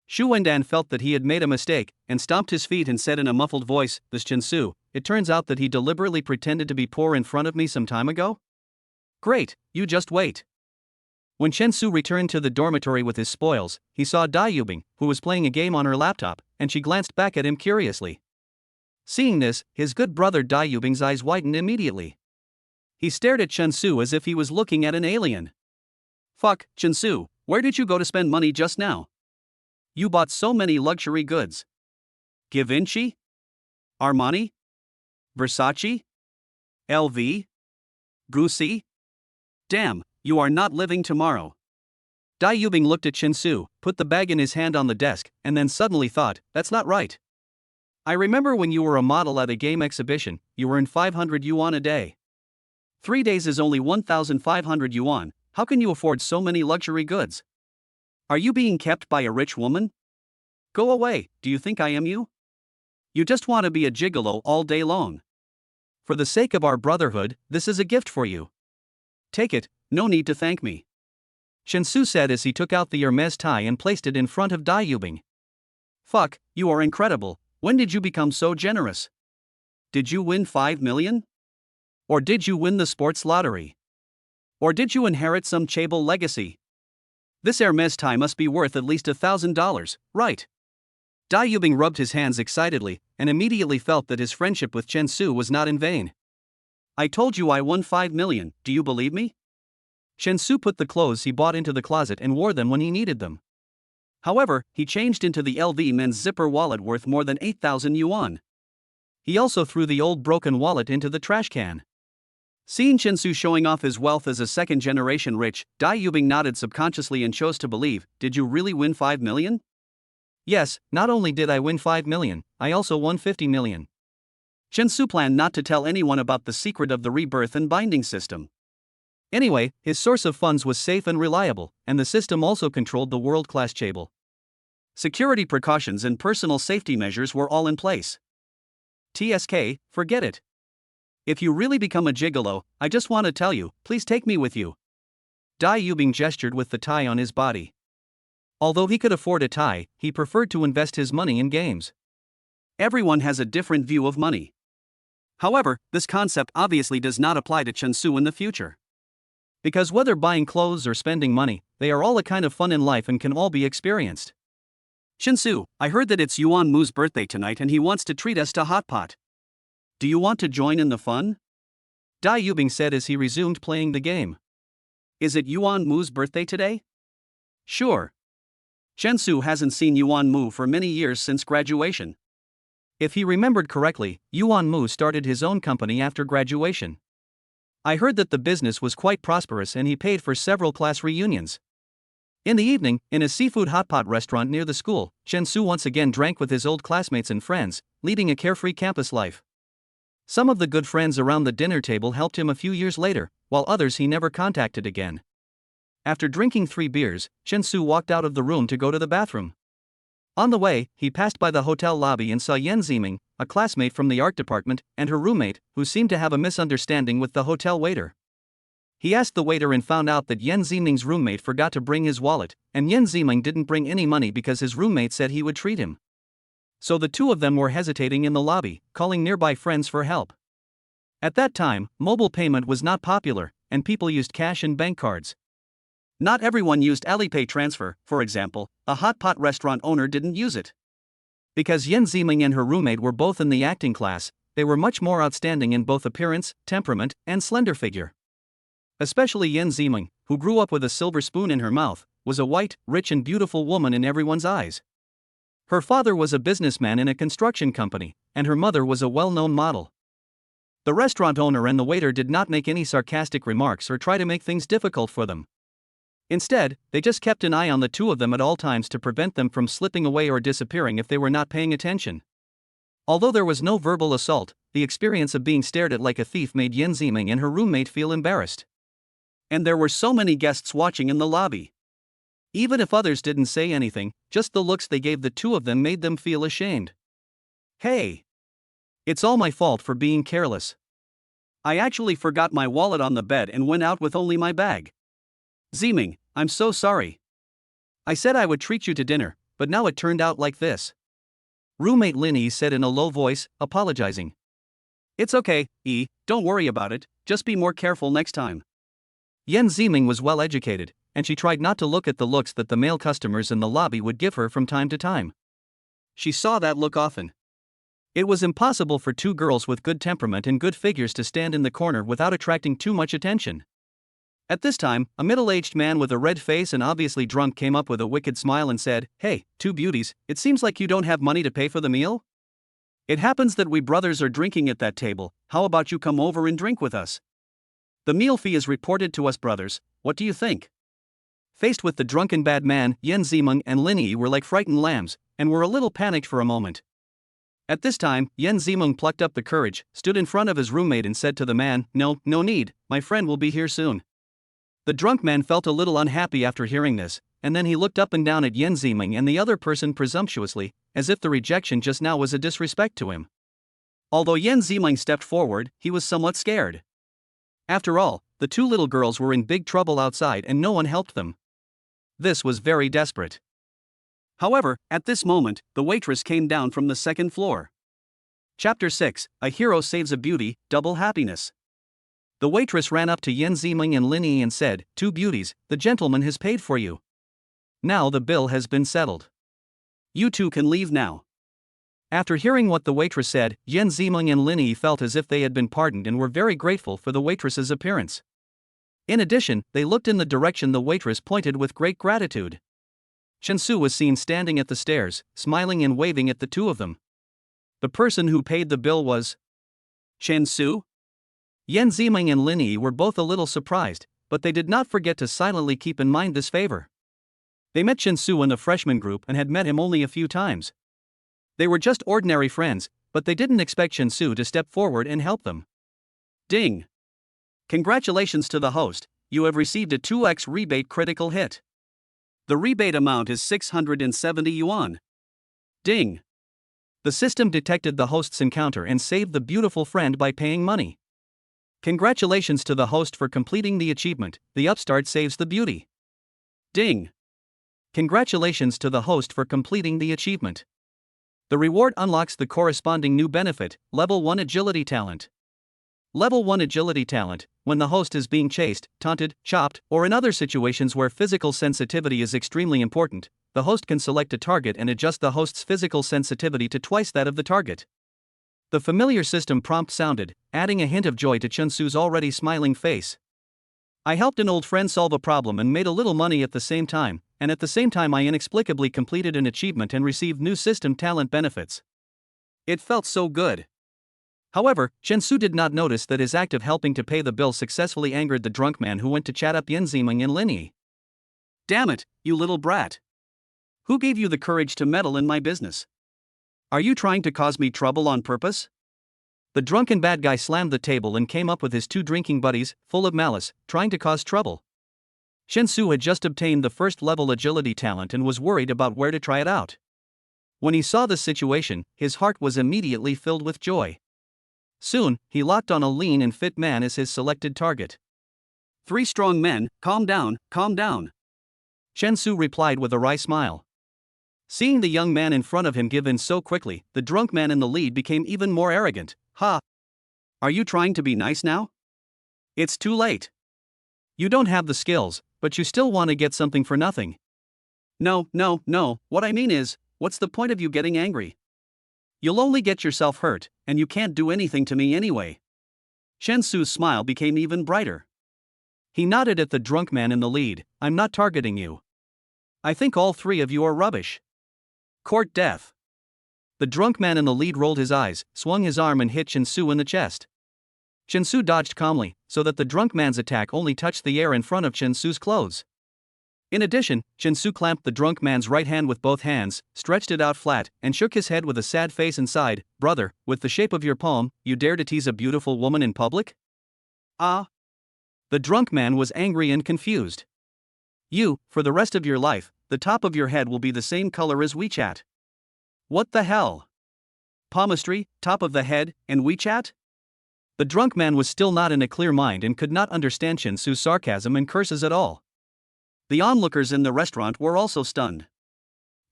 Zhu Wendan felt that he had made a mistake, and stomped his feet and said in a muffled voice, "This Chen Su, it turns out that he deliberately pretended to be poor in front of me some time ago? Great, you just wait." When Chen Su returned to the dormitory with his spoils, he saw Dai Yubing, who was playing a game on her laptop, and she glanced back at him curiously. Seeing this, his good brother Dai Yubing's eyes widened immediately. He stared at Chen Su as if he was looking at an alien. "Fuck, Chen Su, where did you go to spend money just now? You bought so many luxury goods. Givenchy? Armani? Versace? LV? Gucci? Damn, you are not living tomorrow." Dai Yubing looked at Chen Su, put the bag in his hand on the desk, and then suddenly thought, "That's not right. I remember when you were a model at a game exhibition, you earned 500 yuan a day. 3 days is only 1,500 yuan, how can you afford so many luxury goods? Are you being kept by a rich woman? Go away, do you think I am you? You just want to be a gigolo all day long. For the sake of our brotherhood, this is a gift for you. Take it, no need to thank me." Chen Su said as he took out the Hermes tie and placed it in front of Dai Yubing. "Fuck, you are incredible, when did you become so generous? Did you win 5 million? Or did you win the sports lottery? Or did you inherit some chaebol legacy? This Hermes tie must be worth at least $1,000, right?" Dai Yubing rubbed his hands excitedly, and immediately felt that his friendship with Chen Su was not in vain. "I told you I won 5 million, do you believe me?" Chen Su put the clothes he bought into the closet and wore them when he needed them. However, he changed into the LV men's zipper wallet worth more than 8,000 yuan. He also threw the old broken wallet into the trash can. Seeing Chen Su showing off his wealth as a second-generation rich, Dai Yubing nodded subconsciously and chose to believe, "Did you really win 5 million? Yes, not only did I win 5 million, I also won 50 million. Chen Su planned not to tell anyone about the secret of the rebirth and binding system. Anyway, his source of funds was safe and reliable, and the system also controlled the world-class table. Security precautions and personal safety measures were all in place. TSK, forget it. If you really become a gigolo, I just want to tell you, please take me with you. Dai Yubing gestured with the tie on his body. Although he could afford a tie, he preferred to invest his money in games. Everyone has a different view of money. However, this concept obviously does not apply to Chen Su in the future. Because whether buying clothes or spending money, they are all a kind of fun in life and can all be experienced. Chen Su, I heard that it's Yuan Mu's birthday tonight and he wants to treat us to hot pot. Do you want to join in the fun? Dai Yubing said as he resumed playing the game. Is it Yuan Mu's birthday today? Sure. Chen Su hasn't seen Yuan Mu for many years since graduation. If he remembered correctly, Yuan Mu started his own company after graduation. I heard that the business was quite prosperous and he paid for several class reunions. In the evening, in a seafood hotpot restaurant near the school, Chen Su once again drank with his old classmates and friends, leading a carefree campus life. Some of the good friends around the dinner table helped him a few years later, while others he never contacted again. After drinking 3 beers, Chen Su walked out of the room to go to the bathroom. On the way, he passed by the hotel lobby and saw Yan Ziming, a classmate from the art department, and her roommate, who seemed to have a misunderstanding with the hotel waiter. He asked the waiter and found out that Yan Ziming's roommate forgot to bring his wallet, and Yan Ziming didn't bring any money because his roommate said he would treat him. So the two of them were hesitating in the lobby, calling nearby friends for help. At that time, mobile payment was not popular, and people used cash and bank cards. Not everyone used Alipay transfer, for example, a hot pot restaurant owner didn't use it. Because Yan Ziming and her roommate were both in the acting class, they were much more outstanding in both appearance, temperament, and slender figure. Especially Yan Ziming, who grew up with a silver spoon in her mouth, was a white, rich and beautiful woman in everyone's eyes. Her father was a businessman in a construction company, and her mother was a well-known model. The restaurant owner and the waiter did not make any sarcastic remarks or try to make things difficult for them. Instead, they just kept an eye on the two of them at all times to prevent them from slipping away or disappearing if they were not paying attention. Although there was no verbal assault, the experience of being stared at like a thief made Yan Ziming and her roommate feel embarrassed. And there were so many guests watching in the lobby. Even if others didn't say anything, just the looks they gave the two of them made them feel ashamed. Hey! It's all my fault for being careless. I actually forgot my wallet on the bed and went out with only my bag. Ziming, I'm so sorry. I said I would treat you to dinner, but now it turned out like this. Roommate Lin Yi said in a low voice, apologizing. It's okay, Yi, don't worry about it, just be more careful next time. Yan Ziming was well educated, and she tried not to look at the looks that the male customers in the lobby would give her from time to time. She saw that look often. It was impossible for two girls with good temperament and good figures to stand in the corner without attracting too much attention. At this time, a middle-aged man with a red face and obviously drunk came up with a wicked smile and said, Hey, two beauties, it seems like you don't have money to pay for the meal? It happens that we brothers are drinking at that table, how about you come over and drink with us? The meal fee is reported to us brothers, what do you think? Faced with the drunken bad man, Yan Ziming and Lin Yi were like frightened lambs, and were a little panicked for a moment. At this time, Yan Ziming plucked up the courage, stood in front of his roommate and said to the man, No need, my friend will be here soon. The drunk man felt a little unhappy after hearing this, and then he looked up and down at Yan Ziming and the other person presumptuously, as if the rejection just now was a disrespect to him. Although Yan Ziming stepped forward, he was somewhat scared. After all, the two little girls were in big trouble outside and no one helped them. This was very desperate. However, at this moment, the waitress came down from the second floor. Chapter 6, A Hero Saves a Beauty, Double Happiness. The waitress ran up to Yan Ziming and Lin Yi and said, Two beauties, the gentleman has paid for you. Now the bill has been settled. You two can leave now. After hearing what the waitress said, Yan Ziming and Lin Yi felt as if they had been pardoned and were very grateful for the waitress's appearance. In addition, they looked in the direction the waitress pointed with great gratitude. Chen Su was seen standing at the stairs, smiling and waving at the two of them. The person who paid the bill was Chen Su? Yan Ziming and Lin Yi were both a little surprised, but they did not forget to silently keep in mind this favor. They met Shinsu in the freshman group and had met him only a few times. They were just ordinary friends, but they didn't expect Shinsu to step forward and help them. Ding! Congratulations to the host, you have received a 2x rebate critical hit. The rebate amount is 670 yuan. Ding! The system detected the host's encounter and saved the beautiful friend by paying money. Congratulations to the host for completing the achievement, the upstart saves the beauty. Ding! Congratulations to the host for completing the achievement. The reward unlocks the corresponding new benefit, Level 1 Agility Talent. Level 1 Agility Talent, when the host is being chased, taunted, chopped, or in other situations where physical sensitivity is extremely important, the host can select a target and adjust the host's physical sensitivity to twice that of the target. The familiar system prompt sounded, adding a hint of joy to Chunsu's already smiling face. I helped an old friend solve a problem and made a little money at the same time, and at the same time I inexplicably completed an achievement and received new system talent benefits. It felt so good. However, Chunsu did not notice that his act of helping to pay the bill successfully angered the drunk man who went to chat up Yenziming and Linyi. Damn it, you little brat! Who gave you the courage to meddle in my business? Are you trying to cause me trouble on purpose? The drunken bad guy slammed the table and came up with his two drinking buddies, full of malice, trying to cause trouble. Shinsu had just obtained the first level agility talent and was worried about where to try it out. When he saw the situation, his heart was immediately filled with joy. Soon, he locked on a lean and fit man as his selected target. 3 strong men, calm down, calm down. Shinsu replied with a wry smile. Seeing the young man in front of him give in so quickly, the drunk man in the lead became even more arrogant. Ha! Are you trying to be nice now? It's too late. You don't have the skills, but you still want to get something for nothing. No, what I mean is, what's the point of you getting angry? You'll only get yourself hurt, and you can't do anything to me anyway. Shinsu's smile became even brighter. He nodded at the drunk man in the lead. I'm not targeting you. I think all 3 of you are rubbish. Court death. The drunk man in the lead rolled his eyes, swung his arm and hit Shinsu in the chest. Shinsu dodged calmly, so that the drunk man's attack only touched the air in front of Shinsu's clothes. In addition, Shinsu clamped the drunk man's right hand with both hands, stretched it out flat, and shook his head with a sad face and sighed, "Brother, with the shape of your palm, you dare to tease a beautiful woman in public?" Ah! The drunk man was angry and confused. You, for the rest of your life, the top of your head will be the same color as WeChat. What the hell? Palmistry, top of the head, and WeChat? The drunk man was still not in a clear mind and could not understand Shinsu's sarcasm and curses at all. The onlookers in the restaurant were also stunned.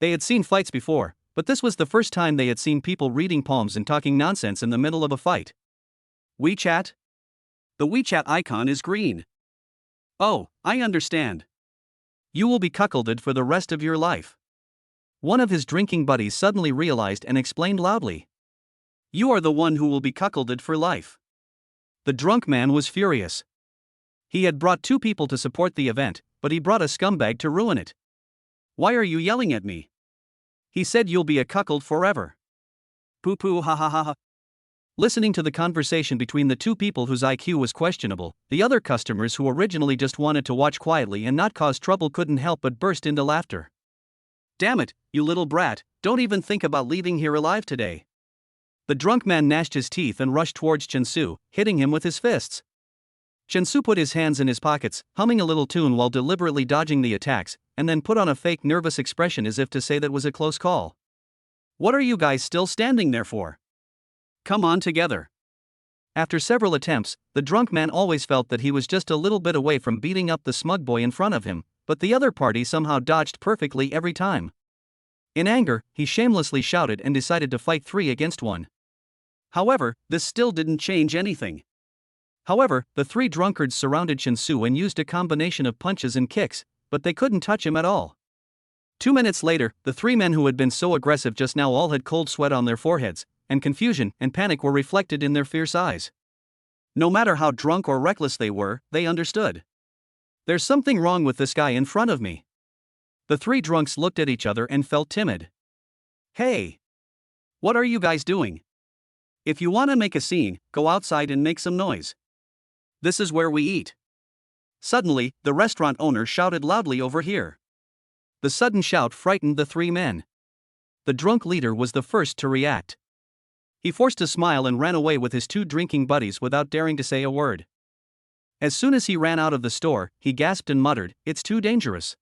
They had seen fights before, but this was the first time they had seen people reading palms and talking nonsense in the middle of a fight. WeChat? The WeChat icon is green. Oh, I understand. You will be cuckolded for the rest of your life. One of his drinking buddies suddenly realized and explained loudly. You are the one who will be cuckolded for life. The drunk man was furious. He had brought 2 people to support the event, but he brought a scumbag to ruin it. Why are you yelling at me? He said you'll be a cuckold forever. Poo-poo ha ha ha ha. Listening to the conversation between the 2 people whose IQ was questionable, the other customers who originally just wanted to watch quietly and not cause trouble couldn't help but burst into laughter. Damn it, you little brat, don't even think about leaving here alive today. The drunk man gnashed his teeth and rushed towards Shinsu, hitting him with his fists. Shinsu put his hands in his pockets, humming a little tune while deliberately dodging the attacks, and then put on a fake nervous expression as if to say that was a close call. What are you guys still standing there for? Come on together. After several attempts, the drunk man always felt that he was just a little bit away from beating up the smug boy in front of him, but the other party somehow dodged perfectly every time. In anger, he shamelessly shouted and decided to fight 3 against 1. However, this still didn't change anything. However, the 3 drunkards surrounded Shinsu and used a combination of punches and kicks, but they couldn't touch him at all. 2 minutes later, the 3 men who had been so aggressive just now all had cold sweat on their foreheads, and confusion and panic were reflected in their fierce eyes. No matter how drunk or reckless they were, they understood. There's something wrong with this guy in front of me. The 3 drunks looked at each other and felt timid. Hey! What are you guys doing? If you want to make a scene, go outside and make some noise. This is where we eat. Suddenly, the restaurant owner shouted loudly over here. The sudden shout frightened the three men. The drunk leader was the first to react. He forced a smile and ran away with his two drinking buddies without daring to say a word. As soon as he ran out of the store, he gasped and muttered, "It's too dangerous.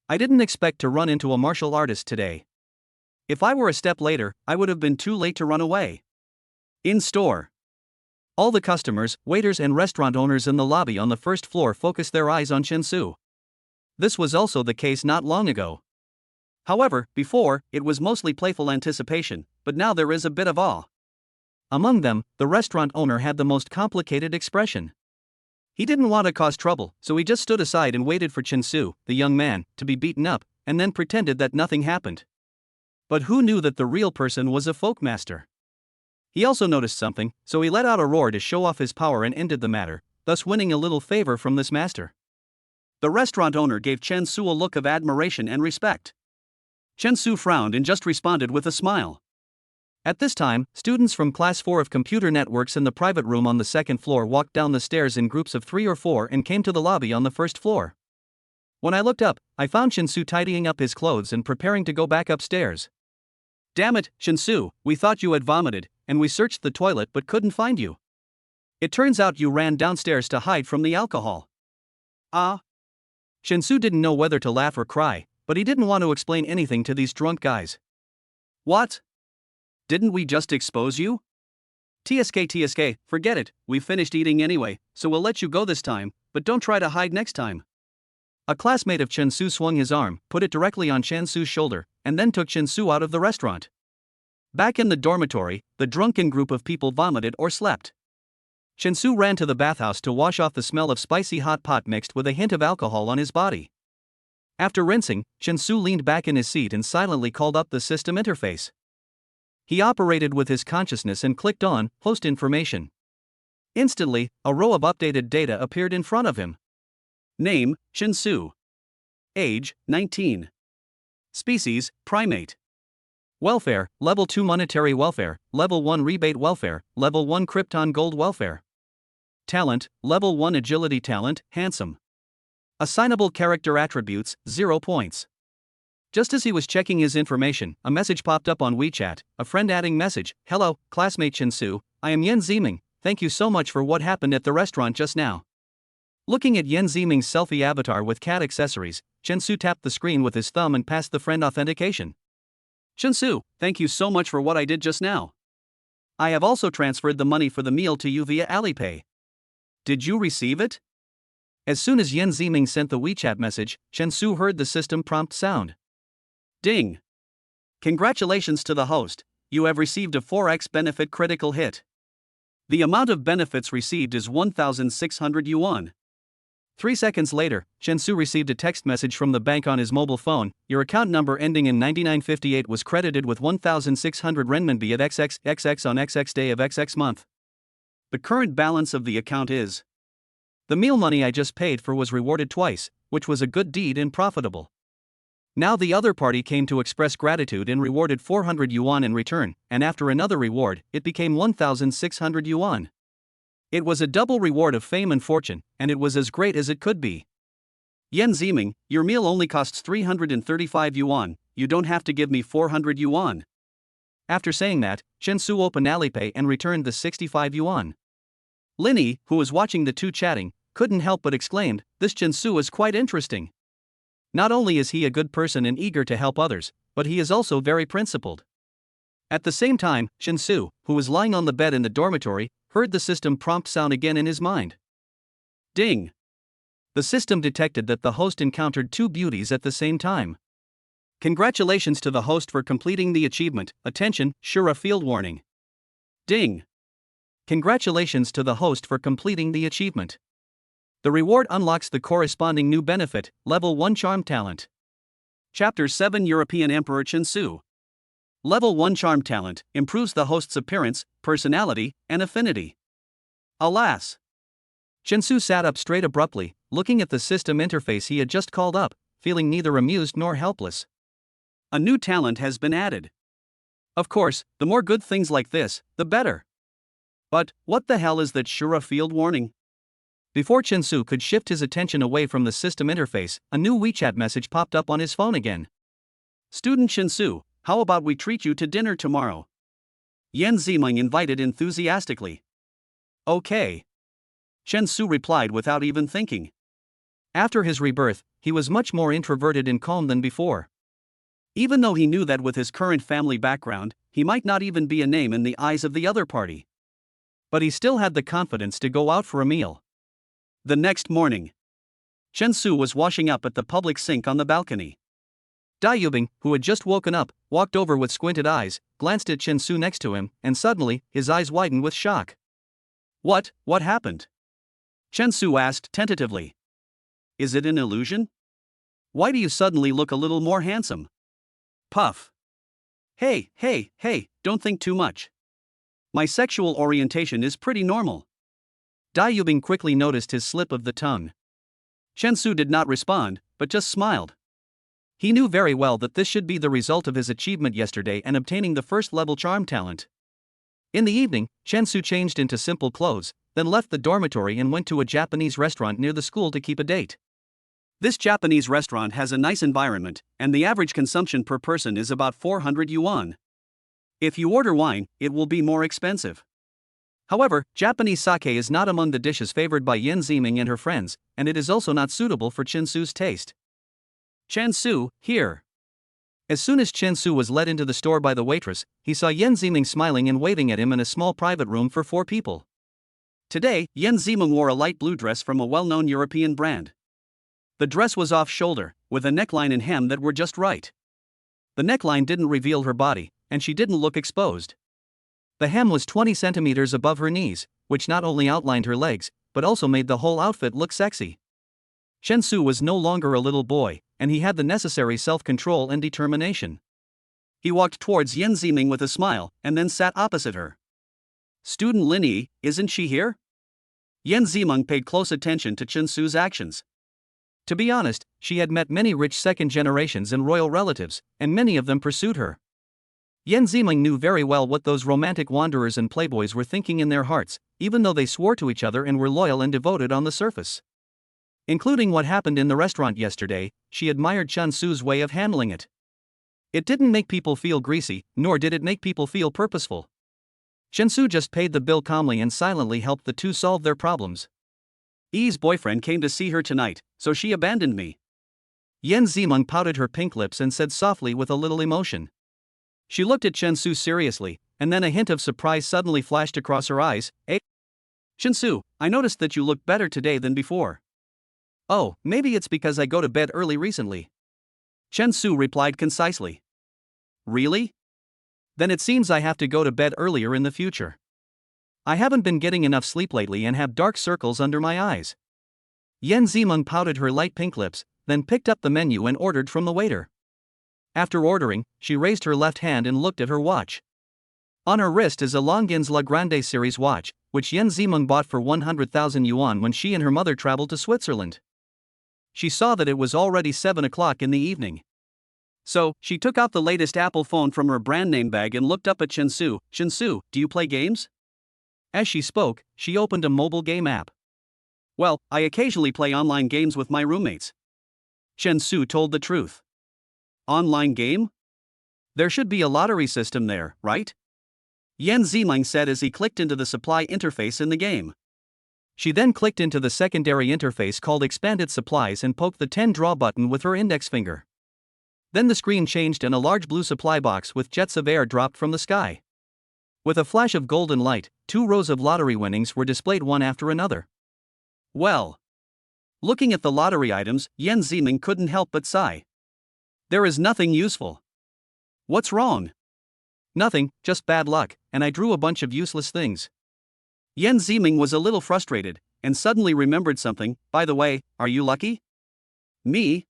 I didn't expect to run into a martial artist today. If I were a step later, I would have been too late to run away." In store. All the customers, waiters and restaurant owners in the lobby on the first floor focused their eyes on Chin-Su. This was also the case not long ago. However, before, it was mostly playful anticipation, but now there is a bit of awe. Among them, the restaurant owner had the most complicated expression. He didn't want to cause trouble, so he just stood aside and waited for Chin-Su, the young man, to be beaten up, and then pretended that nothing happened. But who knew that the real person was a folkmaster? He also noticed something, so he let out a roar to show off his power and ended the matter, thus winning a little favor from this master. The restaurant owner gave Chin-Su a look of admiration and respect. Chin-Su frowned and just responded with a smile. At this time, students from Class 4 of Computer Networks in the private room on the second floor walked down the stairs in groups of 3 or 4 and came to the lobby on the first floor. When I looked up, I found Chin-Su tidying up his clothes and preparing to go back upstairs. "Damn it, Chin-Su, we thought you had vomited, and we searched the toilet but couldn't find you. It turns out you ran downstairs to hide from the alcohol." Ah. Chin-Su didn't know whether to laugh or cry, but he didn't want to explain anything to these drunk guys. "What? Didn't we just expose you? TSK, forget it, we finished eating anyway, so we'll let you go this time, but don't try to hide next time." A classmate of Chin-Su swung his arm, put it directly on Chin-Su's shoulder, and then took Chin-Su out of the restaurant. Back in the dormitory, the drunken group of people vomited or slept. Chin-Su ran to the bathhouse to wash off the smell of spicy hot pot mixed with a hint of alcohol on his body. After rinsing, Chin-Su leaned back in his seat and silently called up the system interface. He operated with his consciousness and clicked on Host Information. Instantly, a row of updated data appeared in front of him. Name, Chin-Su. Age, 19. Species, primate. Welfare, Level 2 Monetary Welfare, Level 1 Rebate Welfare, Level 1 Krypton Gold Welfare. Talent, Level 1 Agility Talent, Handsome. Assignable character attributes, 0 points. Just as he was checking his information, a message popped up on WeChat, a friend adding message, "Hello, classmate Chin-Su, I am Yen Ziming, thank you so much for what happened at the restaurant just now." Looking at Yen Ziming's selfie avatar with cat accessories, Chin-Su tapped the screen with his thumb and passed the friend authentication. "Chin-Su, thank you so much for what I did just now. I have also transferred the money for the meal to you via Alipay. Did you receive it?" As soon as Yen Ziming sent the WeChat message, Chin-Su heard the system prompt sound. Ding! Congratulations to the host, you have received a 4x benefit critical hit. The amount of benefits received is 1,600 yuan. 3 seconds later, Chin-Su received a text message from the bank on his mobile phone. Your account number ending in 9958 was credited with 1,600 renminbi at XXXX on XX day of XX month. The current balance of the account is. The meal money I just paid for was rewarded twice, which was a good deed and profitable. Now the other party came to express gratitude and rewarded 400 yuan in return, and after another reward, it became 1,600 yuan. It was a double reward of fame and fortune, and it was as great as it could be. Yen Ziming, your meal only costs 335 yuan, you don't have to give me 400 yuan. After saying that, Chin-Su opened Alipay and returned the 65 yuan. Linny, who was watching the two chatting, couldn't help but exclaimed, "This Chin-Su is quite interesting. Not only is he a good person and eager to help others, but he is also very principled." At the same time, Chin-Su, who was lying on the bed in the dormitory, heard the system prompt sound again in his mind. Ding! The system detected that the host encountered two beauties at the same time. Congratulations to the host for completing the achievement. Attention, Shura field warning. Ding! Congratulations to the host for completing the achievement. The reward unlocks the corresponding new benefit, Level 1 Charm Talent. Chapter 7 European Emperor Chin-Su. Level 1 Charm Talent improves the host's appearance, personality, and affinity. Alas! Chin-Su sat up straight abruptly, looking at the system interface he had just called up, feeling neither amused nor helpless. A new talent has been added. Of course, the more good things like this, the better. But, what the hell is that Shura field warning? Before Chen Su could shift his attention away from the system interface, a new WeChat message popped up on his phone again. Student Chen Su, how about we treat you to dinner tomorrow? Yan Zimeng invited enthusiastically. Okay. Chen Su replied without even thinking. After his rebirth, he was much more introverted and calm than before. Even though he knew that with his current family background, he might not even be a name in the eyes of the other party. But he still had the confidence to go out for a meal. The next morning, Chen Su was washing up at the public sink on the balcony. Dai Yubing, who had just woken up, walked over with squinted eyes, glanced at Chen Su next to him, and suddenly, his eyes widened with shock. What happened? Chen Su asked tentatively. Is it an illusion? Why do you suddenly look a little more handsome? Puff. Hey, don't think too much. My sexual orientation is pretty normal. Dai Yubing quickly noticed his slip of the tongue. Chen Su did not respond, but just smiled. He knew very well that this should be the result of his achievement yesterday and obtaining the first-level charm talent. In the evening, Chen Su changed into simple clothes, then left the dormitory and went to a Japanese restaurant near the school to keep a date. This Japanese restaurant has a nice environment, and the average consumption per person is about 400 yuan. If you order wine, it will be more expensive. However, Japanese sake is not among the dishes favored by Yan Zimeng and her friends, and it is also not suitable for Chen Su's taste. Chen Su, here. As soon as Chen Su was led into the store by the waitress, he saw Yan Zimeng smiling and waving at him in a small private room for 4 people. Today, Yan Zimeng wore a light blue dress from a well-known European brand. The dress was off-shoulder, with a neckline and hem that were just right. The neckline didn't reveal her body, and she didn't look exposed. The hem was 20 centimeters above her knees, which not only outlined her legs, but also made the whole outfit look sexy. Chen Su was no longer a little boy, and he had the necessary self-control and determination. He walked towards Yan Zimeng with a smile, and then sat opposite her. Student Lin Yi, isn't she here? Yan Zimeng paid close attention to Chen Su's actions. To be honest, she had met many rich second generations and royal relatives, and many of them pursued her. Yan Zimeng knew very well what those romantic wanderers and playboys were thinking in their hearts, even though they swore to each other and were loyal and devoted on the surface. Including what happened in the restaurant yesterday, she admired Chen Su's way of handling it. It didn't make people feel greasy, nor did it make people feel purposeful. Chen Su just paid the bill calmly and silently helped the two solve their problems. Yi's boyfriend came to see her tonight, so she abandoned me. Yan Zimeng pouted her pink lips and said softly with a little emotion. She looked at Chen Su seriously, and then a hint of surprise suddenly flashed across her eyes. Chen Su, I noticed that you look better today than before. Oh, maybe it's because I go to bed early recently. Chen Su replied concisely. Really? Then it seems I have to go to bed earlier in the future. I haven't been getting enough sleep lately and have dark circles under my eyes. Yan Zimeng pouted her light pink lips, then picked up the menu and ordered from the waiter. After ordering, she raised her left hand and looked at her watch. On her wrist is a Longines La Grande series watch, which Yan Zimeng bought for 100,000 yuan when she and her mother traveled to Switzerland. She saw that it was already 7 o'clock in the evening. So, she took out the latest Apple phone from her brand name bag and looked up at Chen Su. Chen Su, do you play games? As she spoke, she opened a mobile game app. Well, I occasionally play online games with my roommates. Chen Su told the truth. Online game? There should be a lottery system there, right? Yan Zimeng said as he clicked into the supply interface in the game. She then clicked into the secondary interface called Expanded Supplies and poked the 10 draw button with her index finger. Then the screen changed and a large blue supply box with jets of air dropped from the sky. With a flash of golden light, 2 rows of lottery winnings were displayed one after another. Well. Looking at the lottery items, Yan Zimeng couldn't help but sigh. There is nothing useful. What's wrong? Nothing, just bad luck, and I drew a bunch of useless things. Yan Zimeng was a little frustrated, and suddenly remembered something. By the way, are you lucky? Me?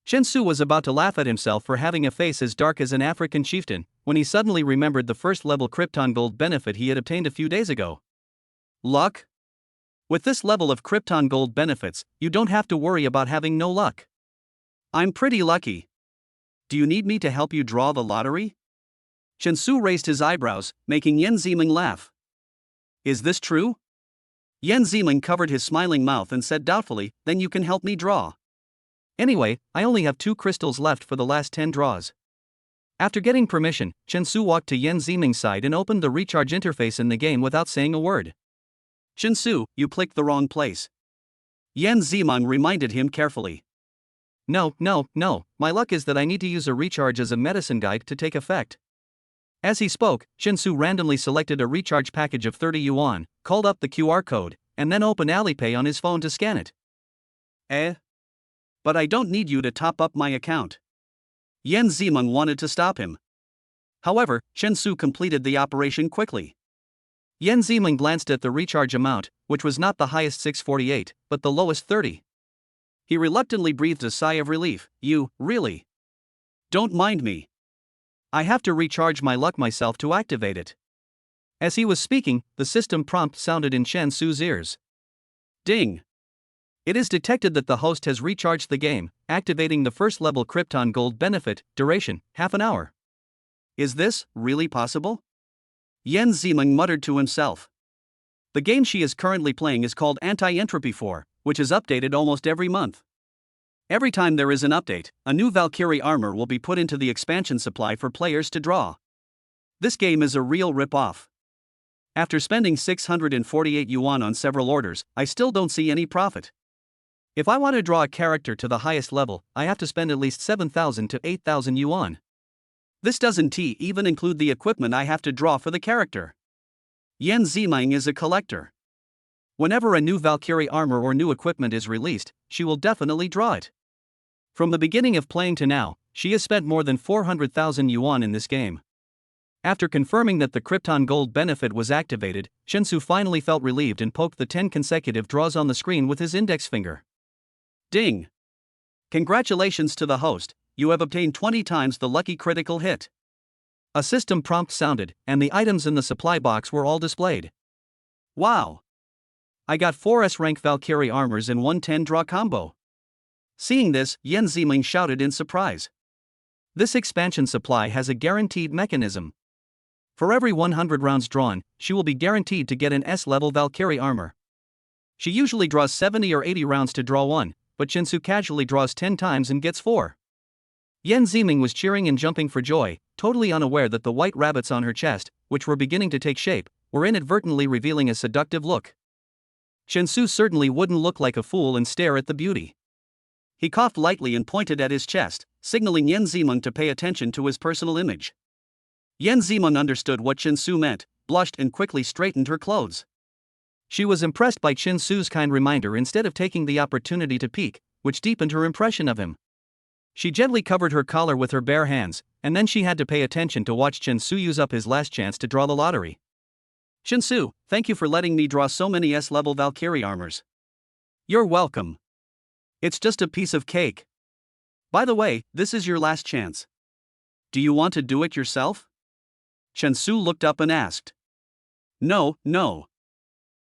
Chen Su was about to laugh at himself for having a face as dark as an African chieftain, when he suddenly remembered the first-level Krypton Gold benefit he had obtained a few days ago. Luck? With this level of Krypton Gold benefits, you don't have to worry about having no luck. I'm pretty lucky. Do you need me to help you draw the lottery? Chen Su raised his eyebrows, making Yan Zimeng laugh. Is this true? Yan Ziming covered his smiling mouth and said doubtfully, "Then you can help me draw." "Anyway, I only have 2 crystals left for the last 10 draws." After getting permission, Chen Su walked to Yan Ziming's side and opened the recharge interface in the game without saying a word. "Chen Su, you clicked the wrong place." Yan Ziming reminded him carefully. No, my luck is that I need to use a recharge as a medicine guide to take effect." As he spoke, Chen Su randomly selected a recharge package of 30 yuan, called up the QR code, and then opened Alipay on his phone to scan it. But I don't need you to top up my account." Yan Ziming wanted to stop him. However, Chen Su completed the operation quickly. Yan Ziming glanced at the recharge amount, which was not the highest 648, but the lowest 30. He reluctantly breathed a sigh of relief. "You, really? Don't mind me. I have to recharge my luck myself to activate it." As he was speaking, the system prompt sounded in Chen Su's ears. Ding! It is detected that the host has recharged the game, activating the first level Krypton Gold benefit, duration, half an hour. Is this really possible? Yan Ziming muttered to himself. The game she is currently playing is called Anti-Entropy 4, which is updated almost every month. Every time there is an update, a new Valkyrie armor will be put into the expansion supply for players to draw. This game is a real rip-off. After spending 648 yuan on several orders, I still don't see any profit. If I want to draw a character to the highest level, I have to spend at least 7,000 to 8,000 yuan. This doesn't even include the equipment I have to draw for the character. Yan Ziming is a collector. Whenever a new Valkyrie armor or new equipment is released, she will definitely draw it. From the beginning of playing to now, she has spent more than 400,000 yuan in this game. After confirming that the Krypton Gold benefit was activated, Chen Su finally felt relieved and poked the 10 consecutive draws on the screen with his index finger. Ding! Congratulations to the host, you have obtained 20 times the lucky critical hit. A system prompt sounded, and the items in the supply box were all displayed. Wow! I got 4 S-rank Valkyrie armors in one 10-draw combo. Seeing this, Yan Ziming shouted in surprise. This expansion supply has a guaranteed mechanism. For every 100 rounds drawn, she will be guaranteed to get an S-level Valkyrie armor. She usually draws 70 or 80 rounds to draw one, but Chen Su casually draws 10 times and gets 4. Yan Ziming was cheering and jumping for joy, totally unaware that the white rabbits on her chest, which were beginning to take shape, were inadvertently revealing a seductive look. Chen Su certainly wouldn't look like a fool and stare at the beauty. He coughed lightly and pointed at his chest, signaling Yan Ziming to pay attention to his personal image. Yan Ziming understood what Chen Su meant, blushed and quickly straightened her clothes. She was impressed by Chen Su's kind reminder instead of taking the opportunity to peek, which deepened her impression of him. She gently covered her collar with her bare hands, and then she had to pay attention to watch Chen Su use up his last chance to draw the lottery. Chen Su, thank you for letting me draw so many S-level Valkyrie armors. You're welcome. It's just a piece of cake. By the way, this is your last chance. Do you want to do it yourself? Chen Su looked up and asked. No.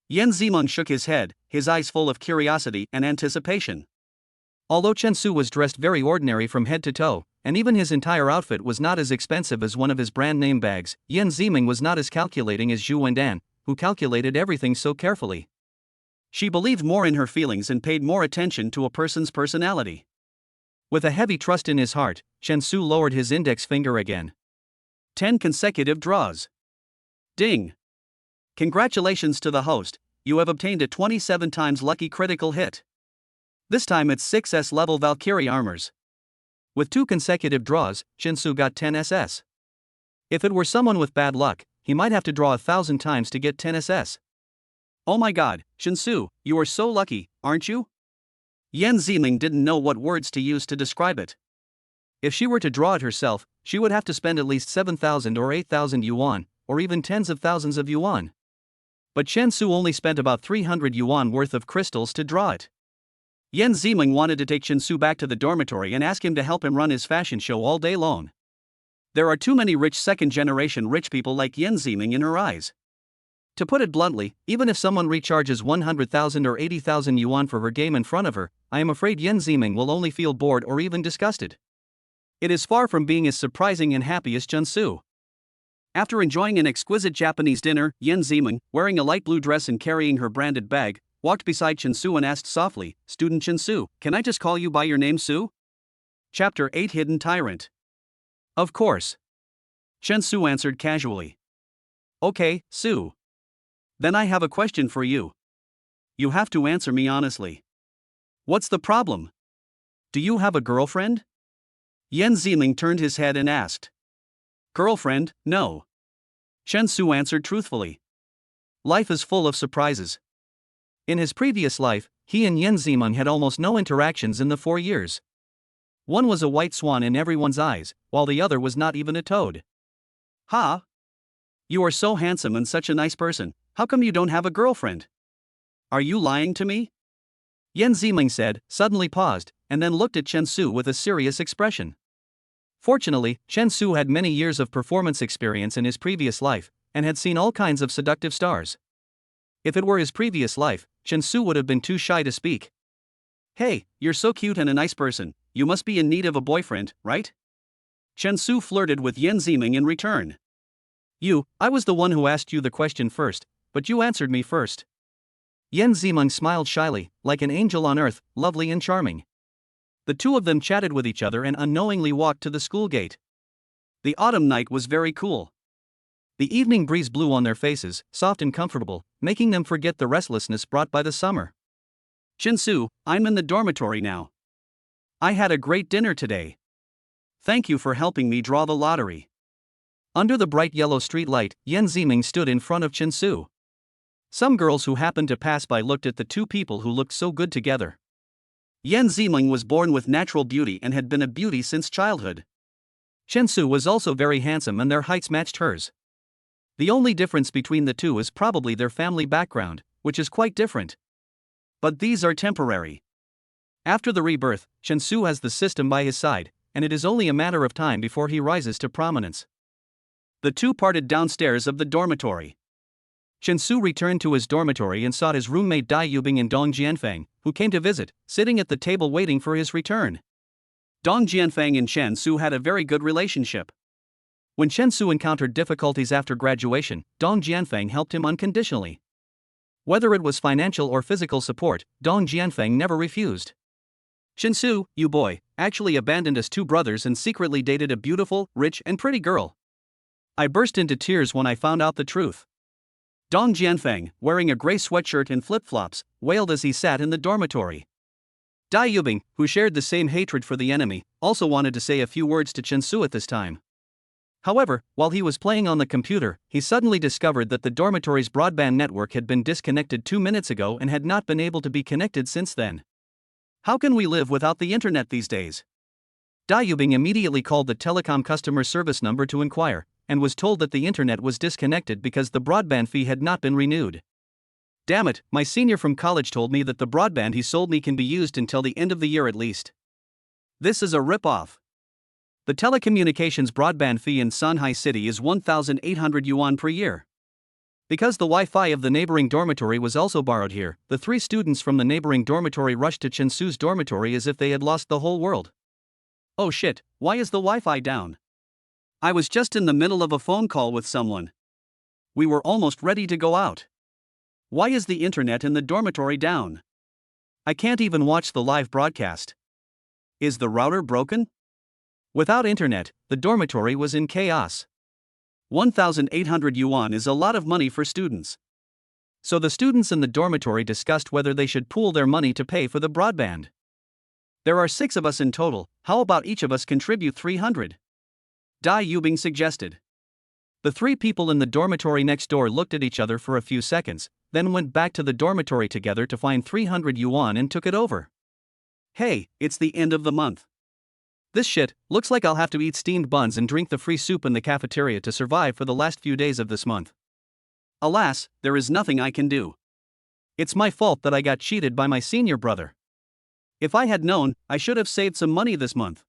Yan Ziming shook his head, his eyes full of curiosity and anticipation. Although Chen Su was dressed very ordinary from head to toe, and even his entire outfit was not as expensive as one of his brand name bags, Yan Ziming was not as calculating as Zhu Wendan, who calculated everything so carefully. She believed more in her feelings and paid more attention to a person's personality. With a heavy trust in his heart, Chen Su lowered his index finger again. 10 consecutive draws. Ding! Congratulations to the host, you have obtained a 27 times lucky critical hit. This time it's 6 S-level Valkyrie armors. With 2 consecutive draws, Chen Su got 10 SS. If it were someone with bad luck, he might have to draw 1,000 times to get 10 SS. Oh my god, Chen Su, you are so lucky, aren't you? Yan Ziming didn't know what words to use to describe it. If she were to draw it herself, she would have to spend at least 7,000 or 8,000 yuan, or even tens of thousands of yuan. But Chen Su only spent about 300 yuan worth of crystals to draw it. Yan Ziming wanted to take Chen Su back to the dormitory and ask him to help him run his fashion show all day long. There are too many rich second-generation rich people like Yan Ziming in her eyes. To put it bluntly, even if someone recharges 100,000 or 80,000 yuan for her game in front of her, I am afraid Yan Ziming will only feel bored or even disgusted. It is far from being as surprising and happy as Chen Su. After enjoying an exquisite Japanese dinner, Yen Zeman, wearing a light blue dress and carrying her branded bag, walked beside Chen Su and asked softly, "Student Chen Su, can I just call you by your name, Su?" Chapter 8 Hidden Tyrant. Of course. Chen Su answered casually. Okay, Su. Then I have a question for you. You have to answer me honestly. What's the problem? Do you have a girlfriend? Yen Zeman turned his head and asked. Girlfriend, no. Chen Su answered truthfully. Life is full of surprises. In his previous life, he and Yen Zeman had almost no interactions in the 4 years. One was a white swan in everyone's eyes, while the other was not even a toad. Ha! You are so handsome and such a nice person, how come you don't have a girlfriend? Are you lying to me? Yen Zeman said, suddenly paused, and then looked at Chen Su with a serious expression. Fortunately, Chen Su had many years of performance experience in his previous life, and had seen all kinds of seductive stars. If it were his previous life, Chen Su would have been too shy to speak. Hey, you're so cute and a nice person, you must be in need of a boyfriend, right? Chen Su flirted with Yen Zeman in return. I was the one who asked you the question first, but you answered me first. Yen Zeman smiled shyly, like an angel on earth, lovely and charming. The two of them chatted with each other and unknowingly walked to the school gate. The autumn night was very cool. The evening breeze blew on their faces, soft and comfortable, making them forget the restlessness brought by the summer. Chen Su, I'm in the dormitory now. I had a great dinner today. Thank you for helping me draw the lottery. Under the bright yellow street light, Yen Zeman stood in front of Chen Su. Some girls who happened to pass by looked at the two people who looked so good together. Yen Zeman was born with natural beauty and had been a beauty since childhood. Chen Su was also very handsome and their heights matched hers. The only difference between the two is probably their family background, which is quite different. But these are temporary. After the rebirth, Chen Su has the system by his side, and it is only a matter of time before he rises to prominence. The two parted downstairs of the dormitory. Chen Su returned to his dormitory and sought his roommate Dai Yubing and Dong Jianfeng, who came to visit, sitting at the table waiting for his return. Dong Jianfeng and Chen Su had a very good relationship. When Chen Su encountered difficulties after graduation, Dong Jianfeng helped him unconditionally. Whether it was financial or physical support, Dong Jianfeng never refused. Chen Su, you boy, actually abandoned us two brothers and secretly dated a beautiful, rich and pretty girl. I burst into tears when I found out the truth. Dong Jianfeng, wearing a gray sweatshirt and flip-flops, wailed as he sat in the dormitory. Dai Yubing, who shared the same hatred for the enemy, also wanted to say a few words to Chen Su at this time. However, while he was playing on the computer, he suddenly discovered that the dormitory's broadband network had been disconnected 2 minutes ago and had not been able to be connected since then. How can we live without the internet these days? Dai Yubing immediately called the telecom customer service number to inquire, and was told that the internet was disconnected because the broadband fee had not been renewed. Damn it, my senior from college told me that the broadband he sold me can be used until the end of the year at least. This is a rip-off. The telecommunications broadband fee in Sanhai City is 1,800 yuan per year. Because the Wi-Fi of the neighboring dormitory was also borrowed here, the 3 students from the neighboring dormitory rushed to Chen Su's dormitory as if they had lost the whole world. Oh shit, why is the Wi-Fi down? I was just in the middle of a phone call with someone. We were almost ready to go out. Why is the internet in the dormitory down? I can't even watch the live broadcast. Is the router broken? Without internet, the dormitory was in chaos. 1,800 yuan is a lot of money for students. So the students in the dormitory discussed whether they should pool their money to pay for the broadband. There are 6 of us in total, how about each of us contribute 300? Dai Yubing suggested. The 3 people in the dormitory next door looked at each other for a few seconds, then went back to the dormitory together to find 300 yuan and took it over. Hey, it's the end of the month. This shit, looks like I'll have to eat steamed buns and drink the free soup in the cafeteria to survive for the last few days of this month. Alas, there is nothing I can do. It's my fault that I got cheated by my senior brother. If I had known, I should have saved some money this month.